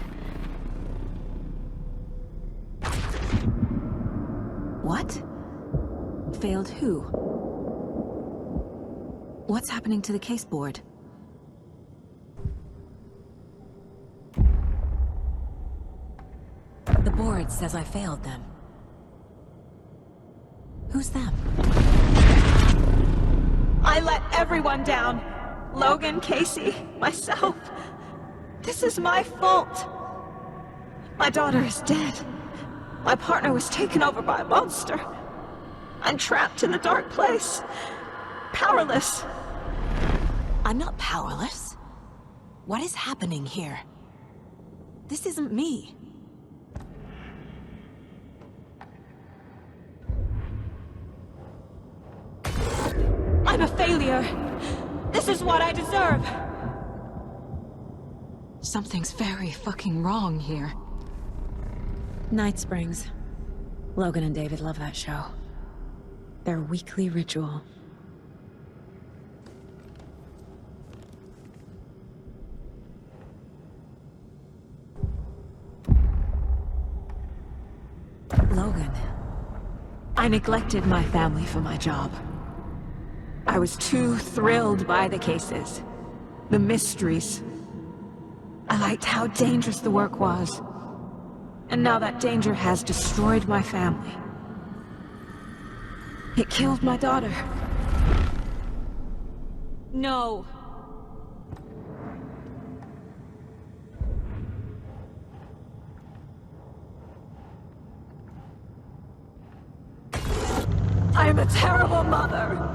What? Failed who? What's happening to the case board? The board says I failed them. Who's them? I let everyone down. Logan, Casey, myself. This is my fault. My daughter is dead. My partner was taken over by a monster. I'm trapped in the dark place. Powerless. I'm not powerless. What is happening here? This isn't me. I'm a failure. This is what I deserve. Something's very fucking wrong here. Night Springs. Logan and David love that show. Their weekly ritual. Logan. I neglected my family for my job. I was too thrilled by the cases, the mysteries. I liked how dangerous the work was. And now that danger has destroyed my family. It killed my daughter. No. I'm a terrible mother.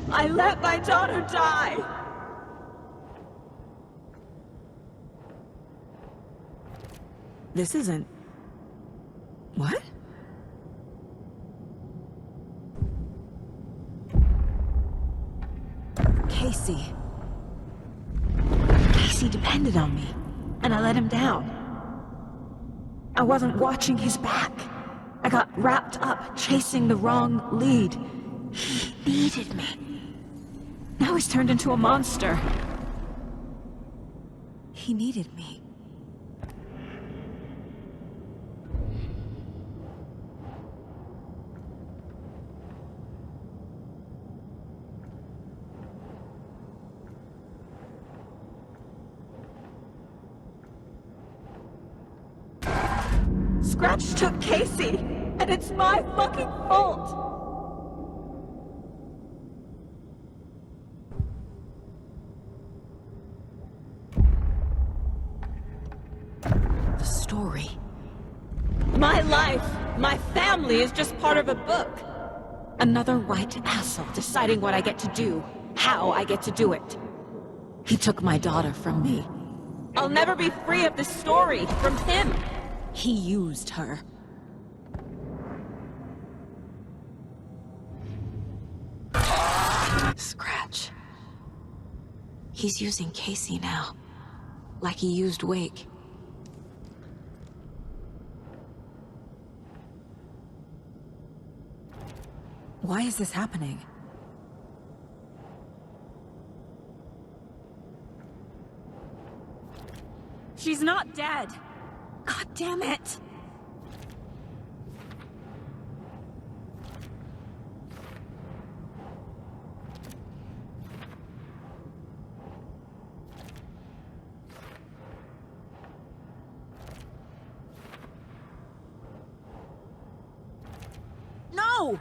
I let my daughter die. This isn't... What? Casey. Casey depended on me, and I let him down. I wasn't watching his back. I got wrapped up chasing the wrong lead. He needed me. Now he's turned into a monster. He needed me. Scratch took Casey, and it's my fucking fault! The story. My life, my family is just part of a book. Another white asshole deciding what I get to do, how I get to do it. He took my daughter from me. I'll never be free of this story from him. He used her. Scratch. He's using Casey now. Like he used Wake. Why is this happening? She's not dead. God damn it! No!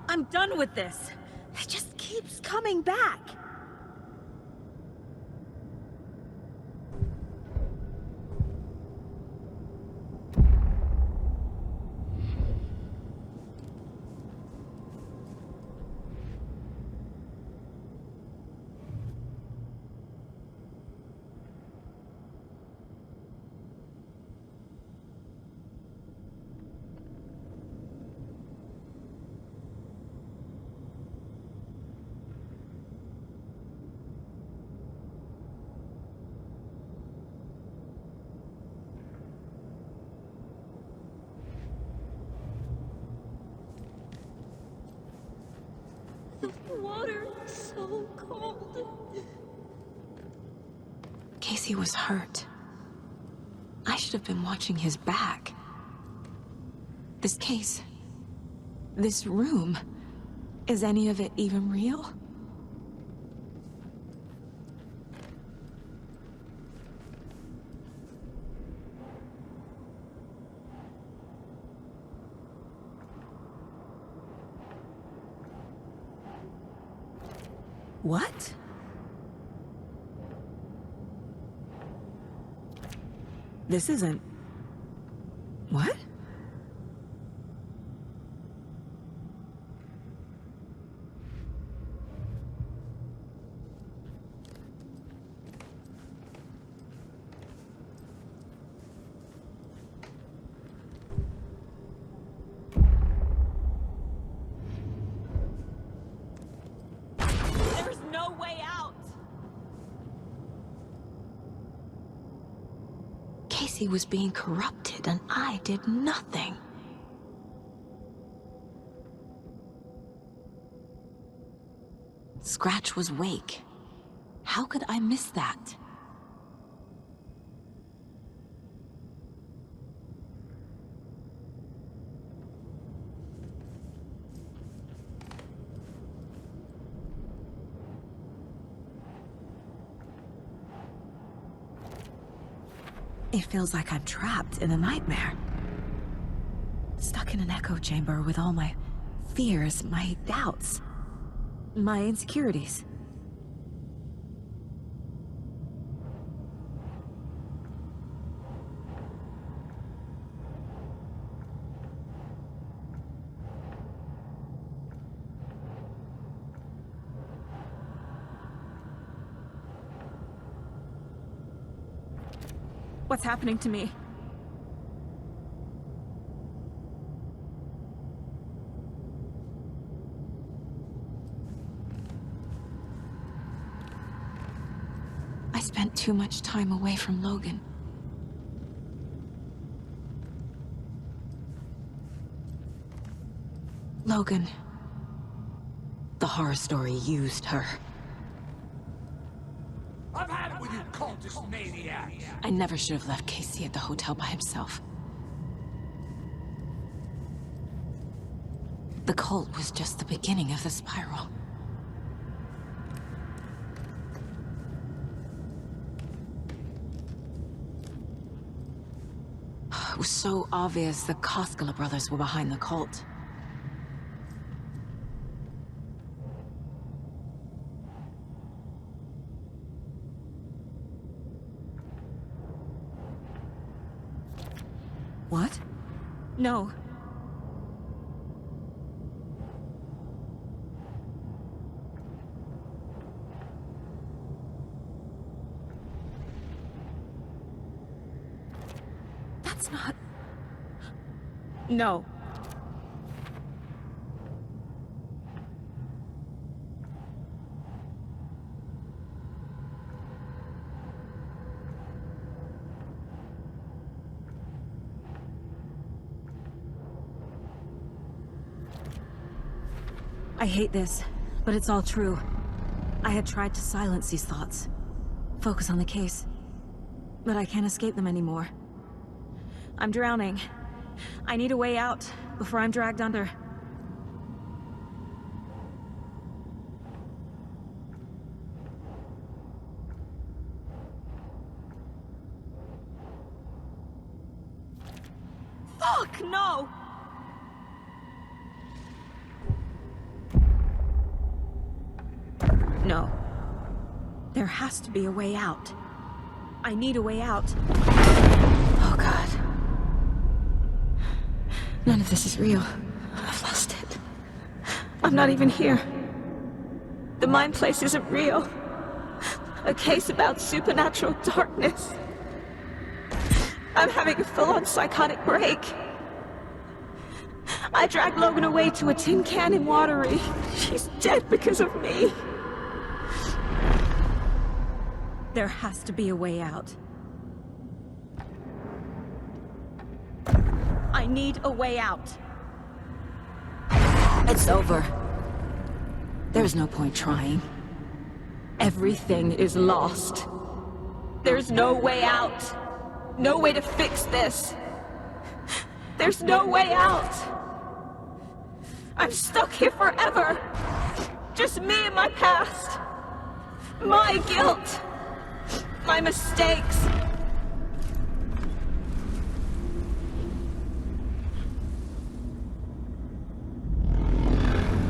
I'm done with this. It just keeps coming back. Water is so cold. Casey was hurt. I should have been watching his back. This case, this room, is any of it even real? What? This isn't... What? Casey was being corrupted, and I did nothing. Scratch was Wake. How could I miss that? It feels like I'm trapped in a nightmare. Stuck in an echo chamber with all my fears, my doubts, my insecurities. What's happening to me? spent too much time away from Logan. Logan. The horror story used her. I've had it with you cultist maniacs! I never should have left Casey at the hotel by himself. The cult was just the beginning of the spiral. It was so obvious the Koskela brothers were behind the cult. What? No. That's not... No. I hate this, but it's all true. I had tried to silence these thoughts. Focus on the case. But I can't escape them anymore. I'm drowning. I need a way out before I'm dragged under. Fuck, no! No. There has to be a way out. I need a way out. Oh, God. None of this is real. I've lost it. I'm not even here. The mind place isn't real. A case about supernatural darkness. I'm having a full-on psychotic break. I dragged Logan away to a tin can in Watery. She's dead because of me. There has to be a way out. I need a way out. It's over. There's no point trying. Everything is lost. There's no way out. No way to fix this. There's no way out. I'm stuck here forever. Just me and my past. My guilt. My mistakes.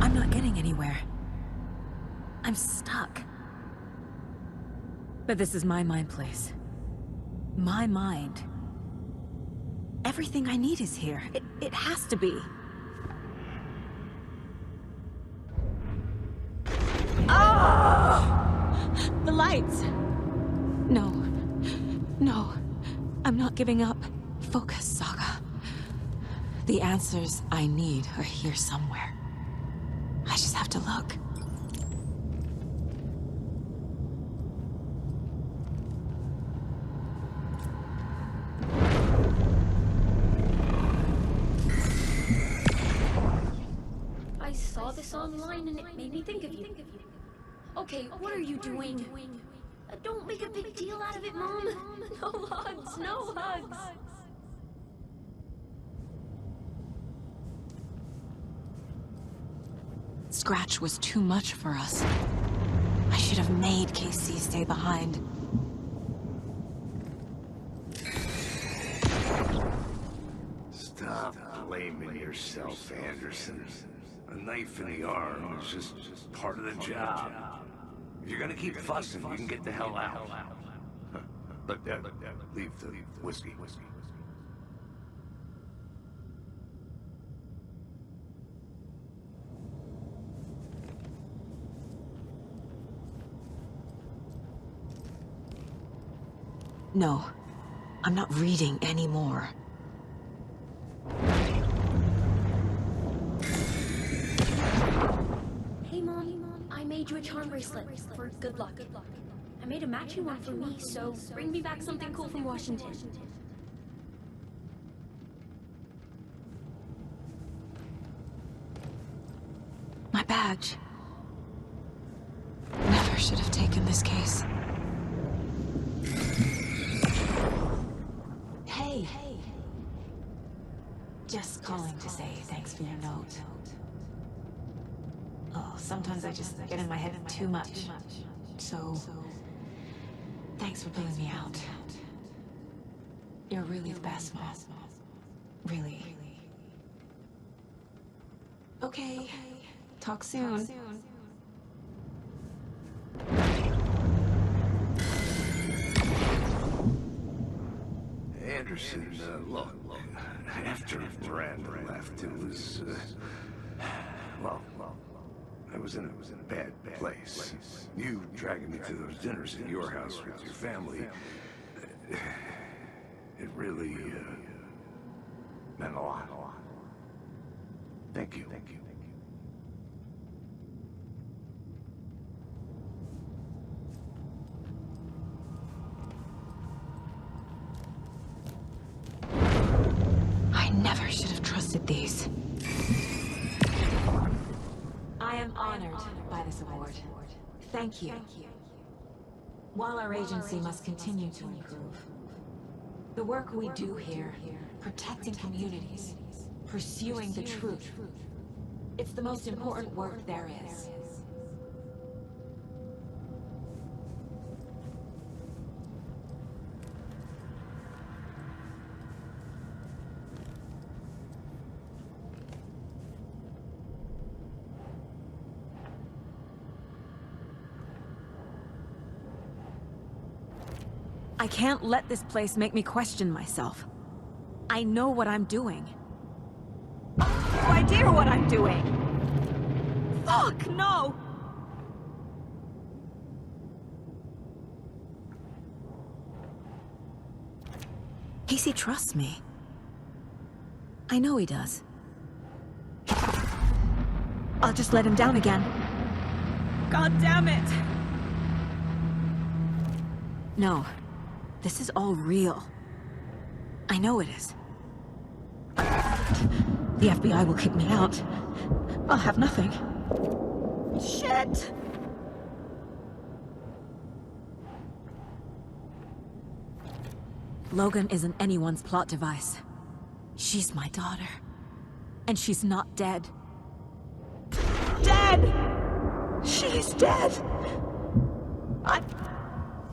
I'm not getting anywhere. I'm stuck. But this is my mind place. My mind. Everything I need is here. It has to be. Oh! The lights! No. No. I'm not giving up. Focus, Saga. The answers I need are here somewhere. I just have to look. I saw this online and it made me think of you. Okay, what are you doing? Don't make a big deal out of it, Mom. No hugs, no hugs. Scratch was too much for us. I should have made Casey stay behind. Stop blaming yourself, Anderson. A knife in the arm is just part of the job. If you're gonna keep fussing, you can get the hell out. But leave the whiskey. No, I'm not reading anymore. Hey, Mom, I made you a charm bracelet for good luck. I made a matching one for me, so bring me back something cool from Washington. My badge. Never should have taken this case. Hey. Just calling to say thanks for your note. Oh, sometimes I just get in my head too much. So, thanks for pulling me out. You're really the best, Mom. Really. Okay. Talk soon. Anderson, look, after Miranda left, it was, well, I was in a bad place. You dragging me to those dinners at your house with your family, it really, meant a lot. Thank you. I never should have trusted these. I am honored by this award. Thank you. While our agency must continue to improve, the work we do here, protecting communities, pursuing the truth, it's the most important work there is. I can't let this place make me question myself. I know what I'm doing. No idea what I'm doing! Fuck, no! Casey trusts me. I know he does. I'll just let him down again. God damn it! No. This is all real. I know it is. The FBI will kick me out. I'll have nothing. Shit! Logan isn't anyone's plot device. She's my daughter. And she's not dead. Dead! She's dead!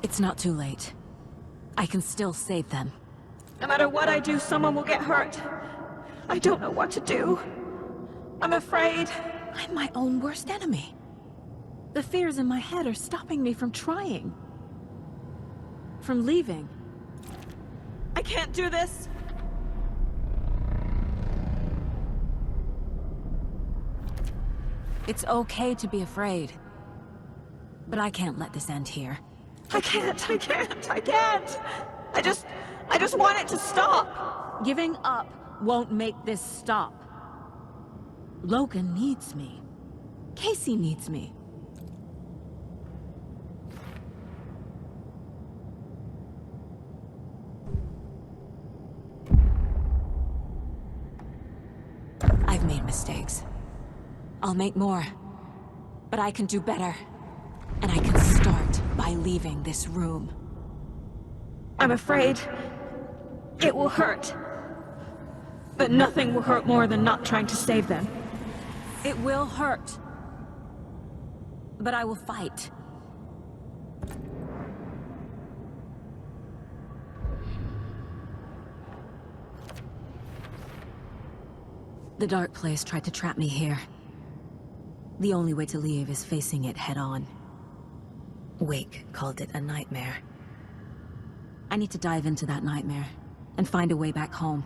It's not too late. I can still save them. No matter what I do, someone will get hurt. I don't know what to do. I'm afraid. I'm my own worst enemy. The fears in my head are stopping me from trying. From leaving. I can't do this! It's okay to be afraid. But I can't let this end here. I can't! I just want it to stop! Giving up won't make this stop. Logan needs me. Casey needs me. I've made mistakes. I'll make more. But I can do better. And I can start by leaving this room. I'm afraid it will hurt. But nothing will hurt more than not trying to save them. It will hurt. But I will fight. The dark place tried to trap me here. The only way to leave is facing it head-on. Wake called it a nightmare. I need to dive into that nightmare and find a way back home.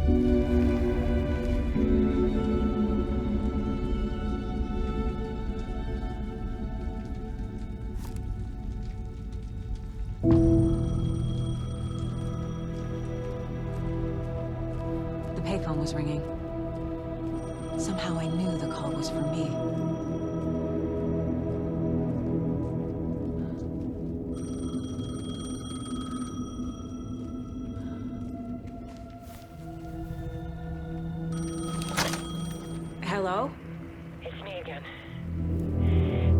The payphone was ringing. Somehow I knew the call was for me. Hello? It's me again.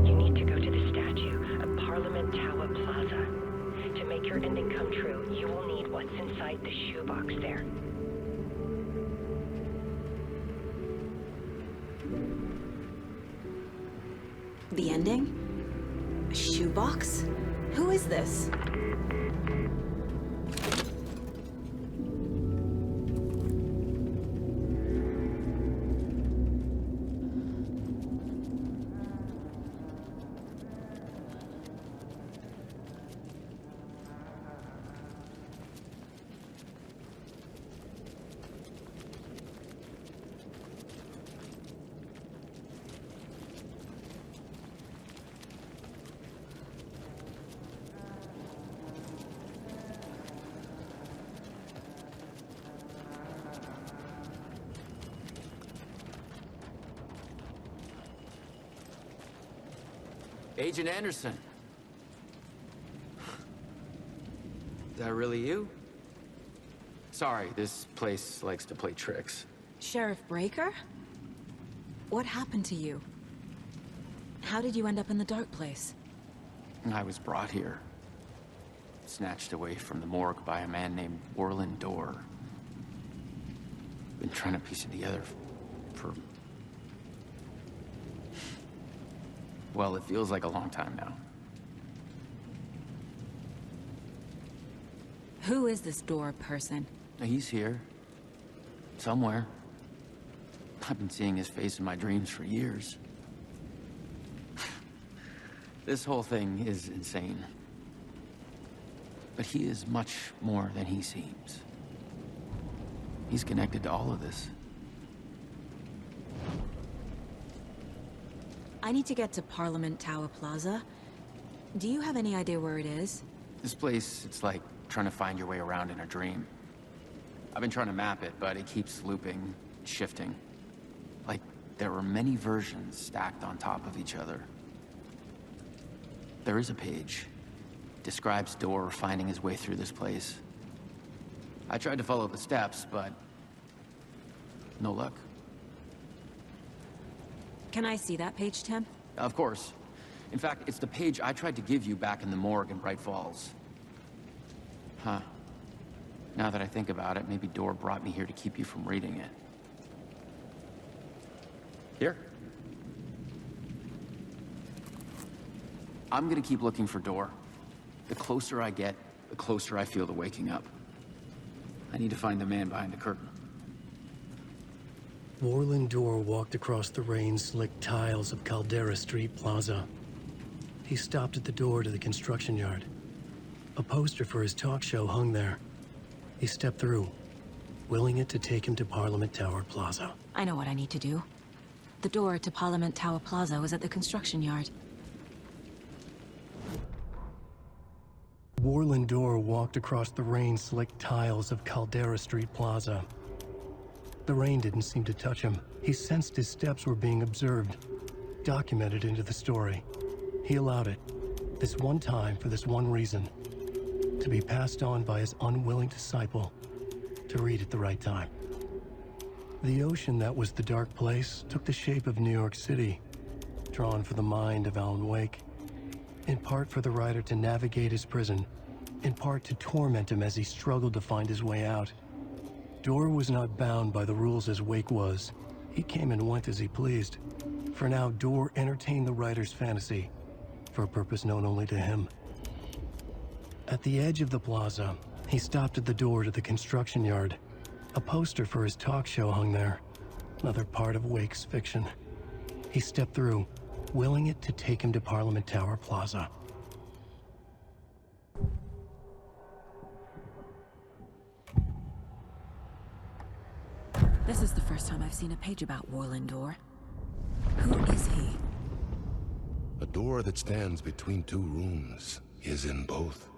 You need to go to the statue at Parliament Tower Plaza. To make your ending come true, you will need what's inside the shoebox there. The ending? A shoebox? Who is this? Agent Anderson. Is that really you? Sorry, this place likes to play tricks. Sheriff Breaker? What happened to you? How did you end up in the dark place? I was brought here. Snatched away from the morgue by a man named Warland Dorr. Been trying to piece it together for... Well, it feels like a long time now. Who is this Dorr person? He's here. Somewhere. I've been seeing his face in my dreams for years. This whole thing is insane. But he is much more than he seems. He's connected to all of this. I need to get to Parliament Tower Plaza. Do you have any idea where it is? This place, it's like trying to find your way around in a dream. I've been trying to map it, but it keeps looping, shifting. Like there are many versions stacked on top of each other. There is a page. Describes Dorr finding his way through this place. I tried to follow the steps, but no luck. Can I see that page, Tim? Of course. In fact, it's the page I tried to give you back in the morgue in Bright Falls. Huh. Now that I think about it, maybe Dorr brought me here to keep you from reading it. Here. I'm gonna keep looking for Dorr. The closer I get, the closer I feel to waking up. I need to find the man behind the curtain. Warland Dorr walked across the rain-slicked tiles of Caldera Street Plaza. He stopped at the door to the construction yard. A poster for his talk show hung there. He stepped through, willing it to take him to Parliament Tower Plaza. I know what I need to do. The door to Parliament Tower Plaza was at the construction yard. Warland Dorr walked across the rain-slicked tiles of Caldera Street Plaza. The rain didn't seem to touch him. He sensed his steps were being observed, documented into the story. He allowed it, this one time for this one reason, to be passed on by his unwilling disciple, to read at the right time. The ocean that was the dark place took the shape of New York City, drawn for the mind of Alan Wake, in part for the writer to navigate his prison, in part to torment him as he struggled to find his way out. Dorr was not bound by the rules as Wake was. He came and went as he pleased. For now, Dorr entertained the writer's fantasy, for a purpose known only to him. At the edge of the plaza, he stopped at the door to the construction yard. A poster for his talk show hung there, another part of Wake's fiction. He stepped through, willing it to take him to Parliament Tower Plaza. This is the first time I've seen a page about Warlindor. Who is he? A door that stands between two rooms is in both.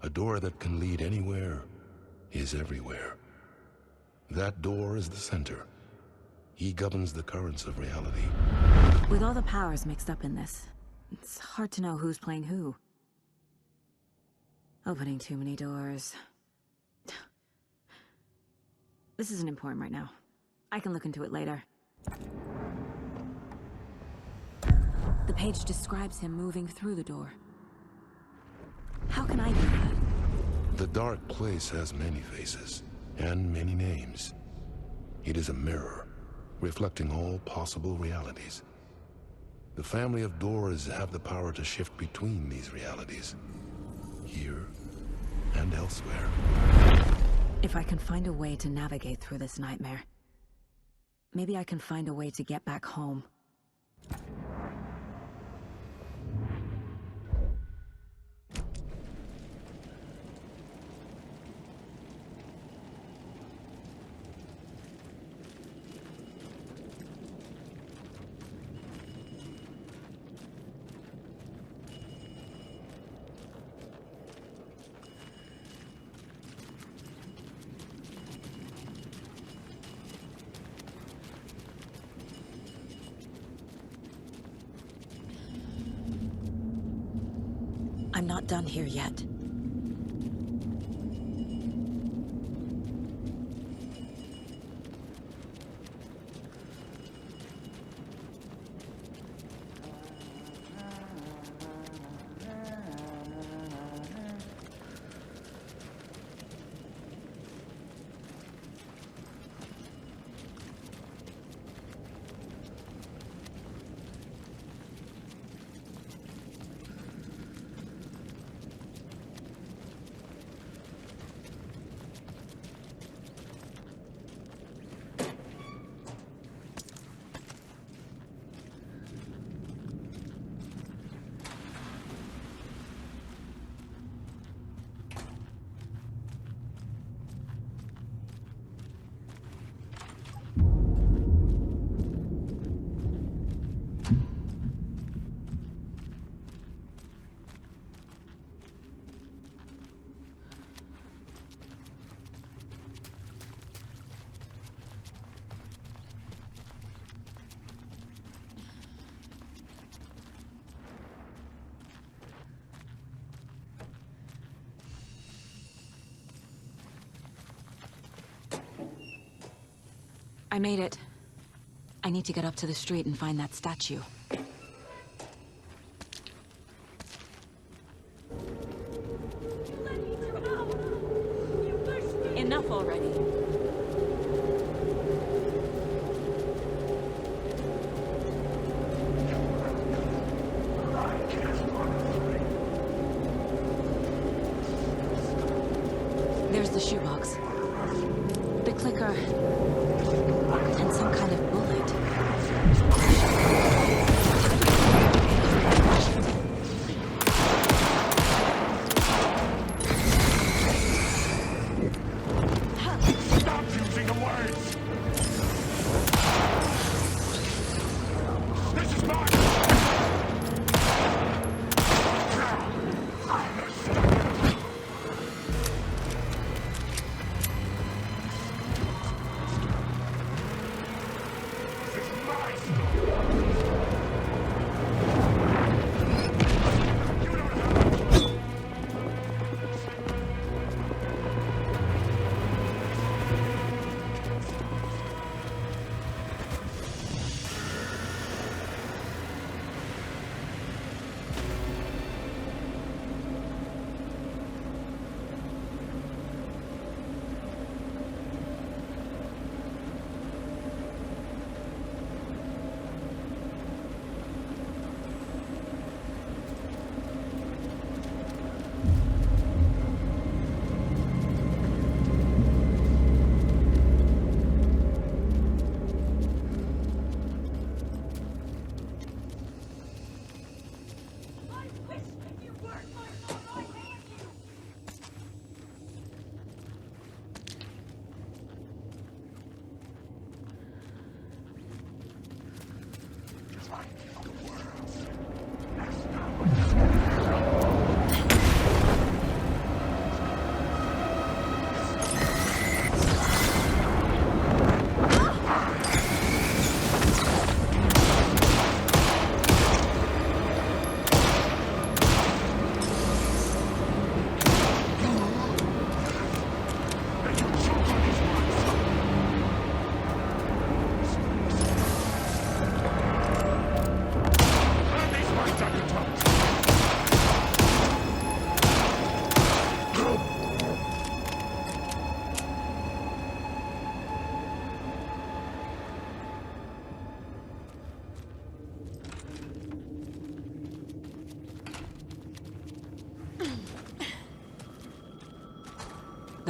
A door that can lead anywhere is everywhere. That door is the center. He governs the currents of reality. With all the powers mixed up in this, it's hard to know who's playing who. Opening too many doors. This isn't important right now. I can look into it later. The page describes him moving through the door. How can I do that? The dark place has many faces, and many names. It is a mirror, reflecting all possible realities. The family of doors have the power to shift between these realities, here and elsewhere. If I can find a way to navigate through this nightmare, maybe I can find a way to get back home. I'm not done here yet. I made it. I need to get up to the street and find that statue. Enough already. There's the shoebox. The clicker. And some kind of bullet. Stop using the words! This is mine!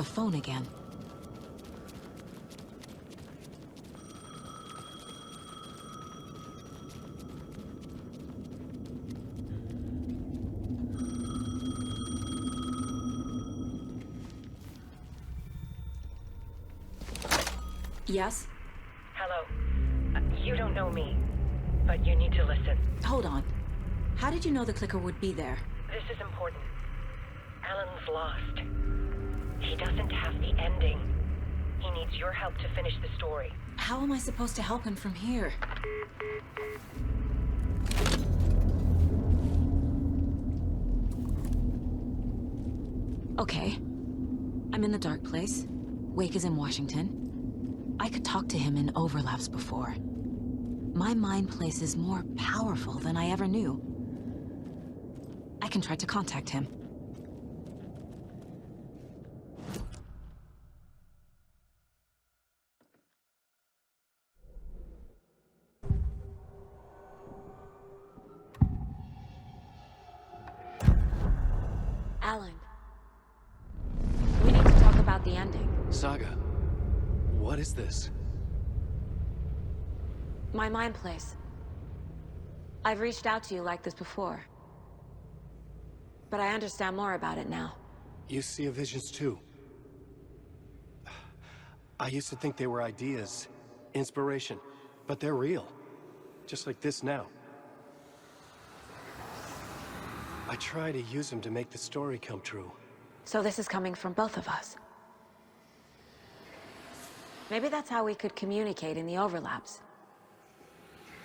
the phone again. Yes? Hello. You don't know me, but you need to listen. Hold on. How did you know the clicker would be there? This is important. Alan's lost. He doesn't have the ending. He needs your help to finish the story. How am I supposed to help him from here? Okay. I'm in the dark place. Wake is in Washington. I could talk to him in overlaps before. My mind place is more powerful than I ever knew. I can try to contact him. Alan. We need to talk about the ending. Saga, what is this? My mind place. I've reached out to you like this before. But I understand more about it now. You see visions too. I used to think they were ideas, inspiration, but they're real. Just like this now. I try to use them to make the story come true. So this is coming from both of us. Maybe that's how we could communicate in the overlaps.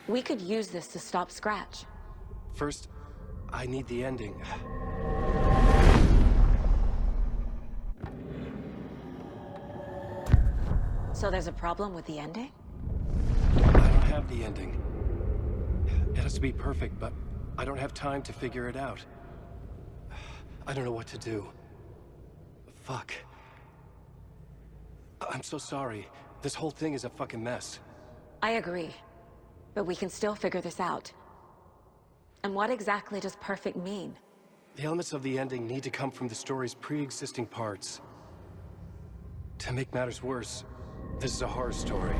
We could use this to stop Scratch. First, I need the ending. So there's a problem with the ending? I don't have the ending. It has to be perfect, but I don't have time to figure it out. I don't know what to do. Fuck. I'm so sorry. This whole thing is a fucking mess. I agree. But we can still figure this out. And what exactly does perfect mean? The elements of the ending need to come from the story's pre-existing parts. To make matters worse, this is a horror story.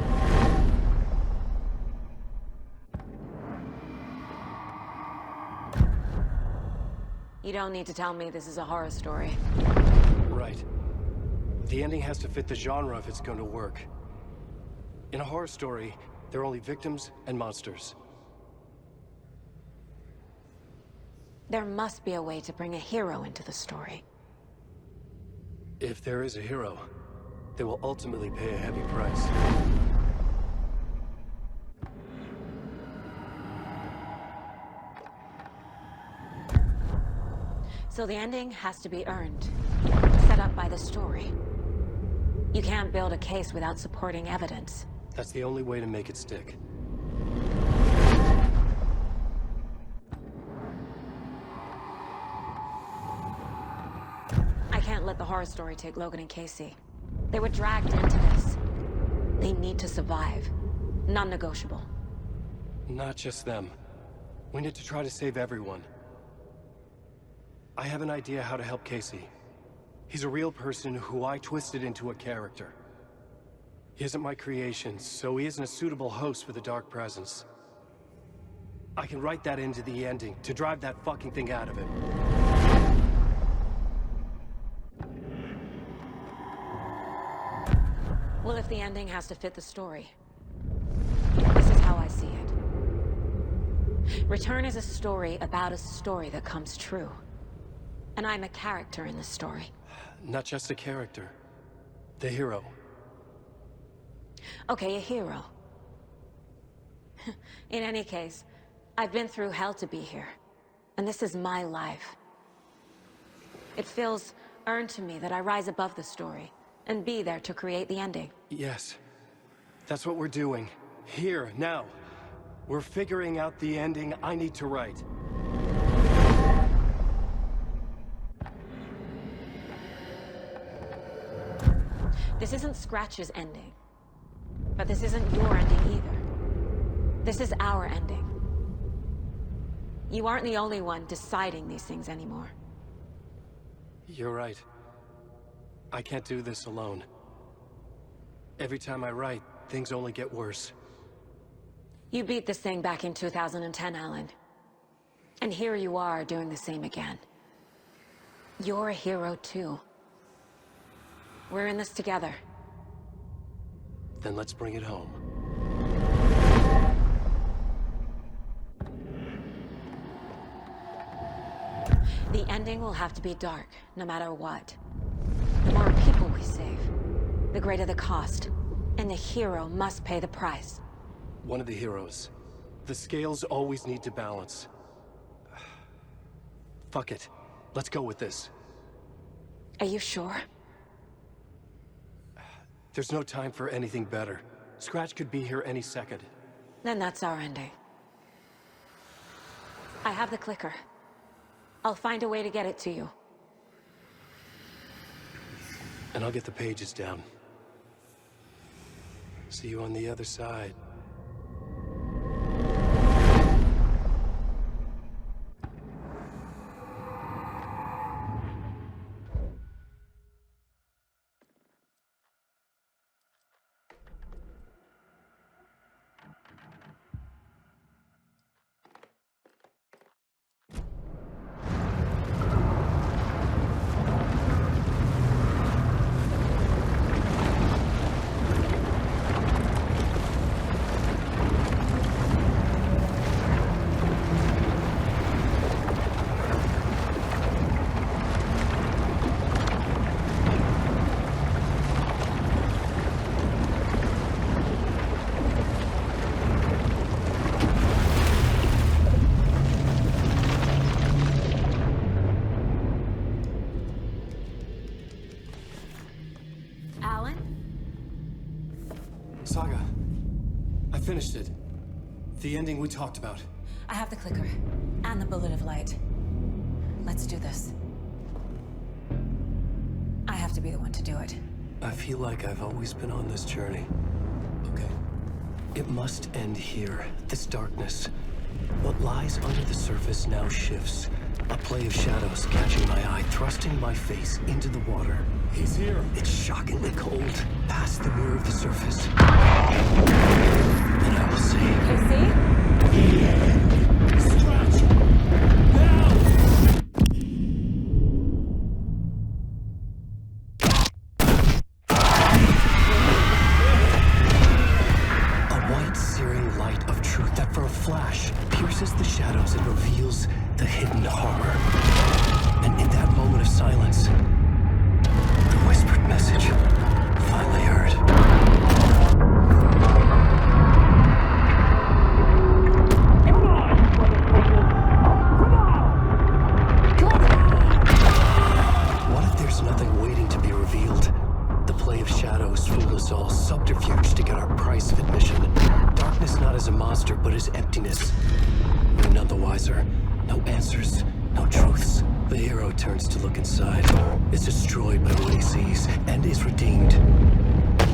You don't need to tell me this is a horror story. Right. The ending has to fit the genre if it's going to work. In a horror story, there are only victims and monsters. There must be a way to bring a hero into the story. If there is a hero, they will ultimately pay a heavy price. So the ending has to be earned, set up by the story. You can't build a case without supporting evidence. That's the only way to make it stick. I can't let the horror story take Logan and Casey. They were dragged into this. They need to survive. Non-negotiable. Not just them. We need to try to save everyone. I have an idea how to help Casey. He's a real person who I twisted into a character. He isn't my creation, so he isn't a suitable host with a dark presence. I can write that into the ending to drive that fucking thing out of him. Well, if the ending has to fit the story, this is how I see it. Return is a story about a story that comes true. And I'm a character in the story. Not just a character. The hero. Okay, a hero. In any case, I've been through hell to be here. And this is my life. It feels earned to me that I rise above the story and be there to create the ending. Yes. That's what we're doing. Here, now. We're figuring out the ending I need to write. This isn't Scratch's ending. But this isn't your ending either. This is our ending. You aren't the only one deciding these things anymore. You're right. I can't do this alone. Every time I write, things only get worse. You beat this thing back in 2010, Alan. And here you are doing the same again. You're a hero too. We're in this together. Then let's bring it home. The ending will have to be dark, no matter what. The more people we save, the greater the cost. And the hero must pay the price. One of the heroes. The scales always need to balance. Fuck it. Let's go with this. Are you sure? There's no time for anything better. Scratch could be here any second. Then that's our ending. I have the clicker. I'll find a way to get it to you. And I'll get the pages down. See you on the other side. Saga, I finished it. The ending we talked about. I have the clicker, and the bullet of light. Let's do this. I have to be the one to do it. I feel like I've always been on this journey. Okay. It must end here, this darkness. What lies under the surface now shifts. A play of shadows catching my eye, thrusting my face into the water. He's here. It's shockingly cold, past the mirror of the surface. And I will say... Scratch! Now! A white, searing light of truth that for a flash pierces the shadows and reveals the hidden horror. And in that moment of silence, the whispered message finally heard. What if there's nothing waiting to be revealed? The play of shadows fooled us all, subterfuge to get our price of admission. Darkness not as a monster, but as emptiness. We're none the wiser. No answers, no truths. The hero turns to look inside, is destroyed by what he sees, and is redeemed.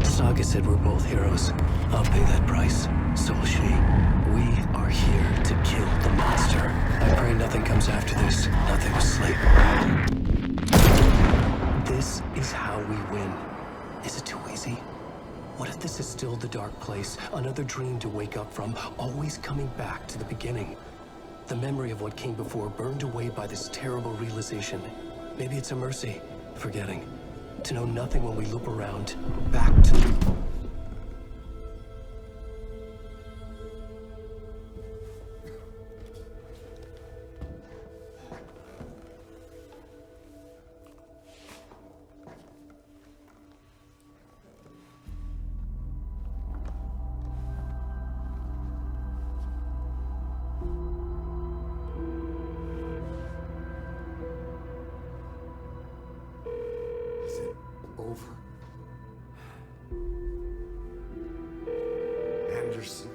Saga said we're both heroes. I'll pay that price. So will she. We are here to kill the monster. I pray nothing comes after this. Nothing will sleep. This is how we win. Is it too easy? What if this is still the dark place? Another dream to wake up from, always coming back to the beginning. The memory of what came before burned away by this terrible realization. Maybe it's a mercy, forgetting. To know nothing when we loop around, back to... Is it over? Anderson?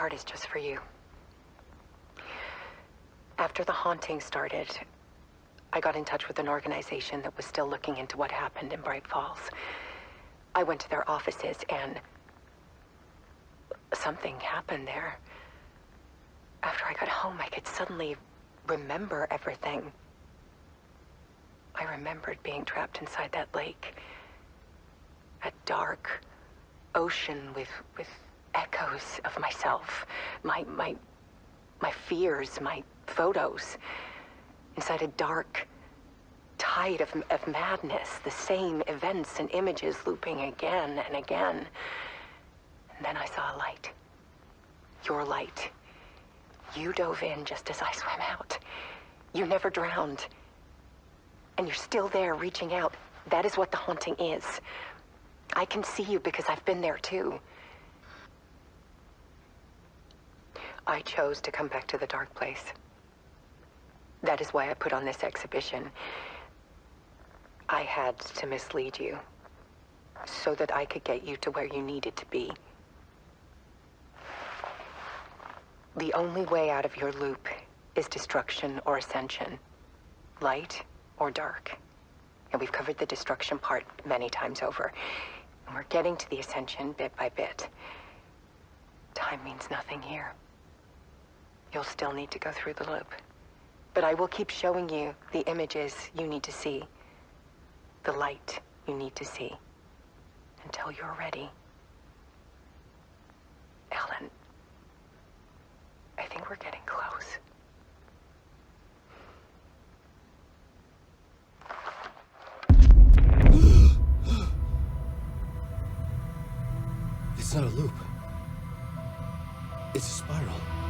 part is just for you. After the haunting started, I got in touch with an organization that was still looking into what happened in Bright Falls. I went to their offices and something happened there. After I got home, I could suddenly remember everything. I remembered being trapped inside that lake. A dark ocean with echoes of myself. My fears, my photos. Inside a dark tide of madness. The same events and images looping again and again. And then I saw a light. Your light. You dove in just as I swam out. You never drowned. And you're still there reaching out. That is what the haunting is. I can see you because I've been there too. I chose to come back to the dark place. That is why I put on this exhibition. I had to mislead you so that I could get you to where you needed to be. The only way out of your loop is destruction or ascension. Light or dark. And we've covered the destruction part many times over. And we're getting to the ascension bit by bit. Time means nothing here. You'll still need to go through the loop. But I will keep showing you the images you need to see. The light you need to see. Until you're ready. Alan, I think we're getting close. It's not a loop. It's a spiral.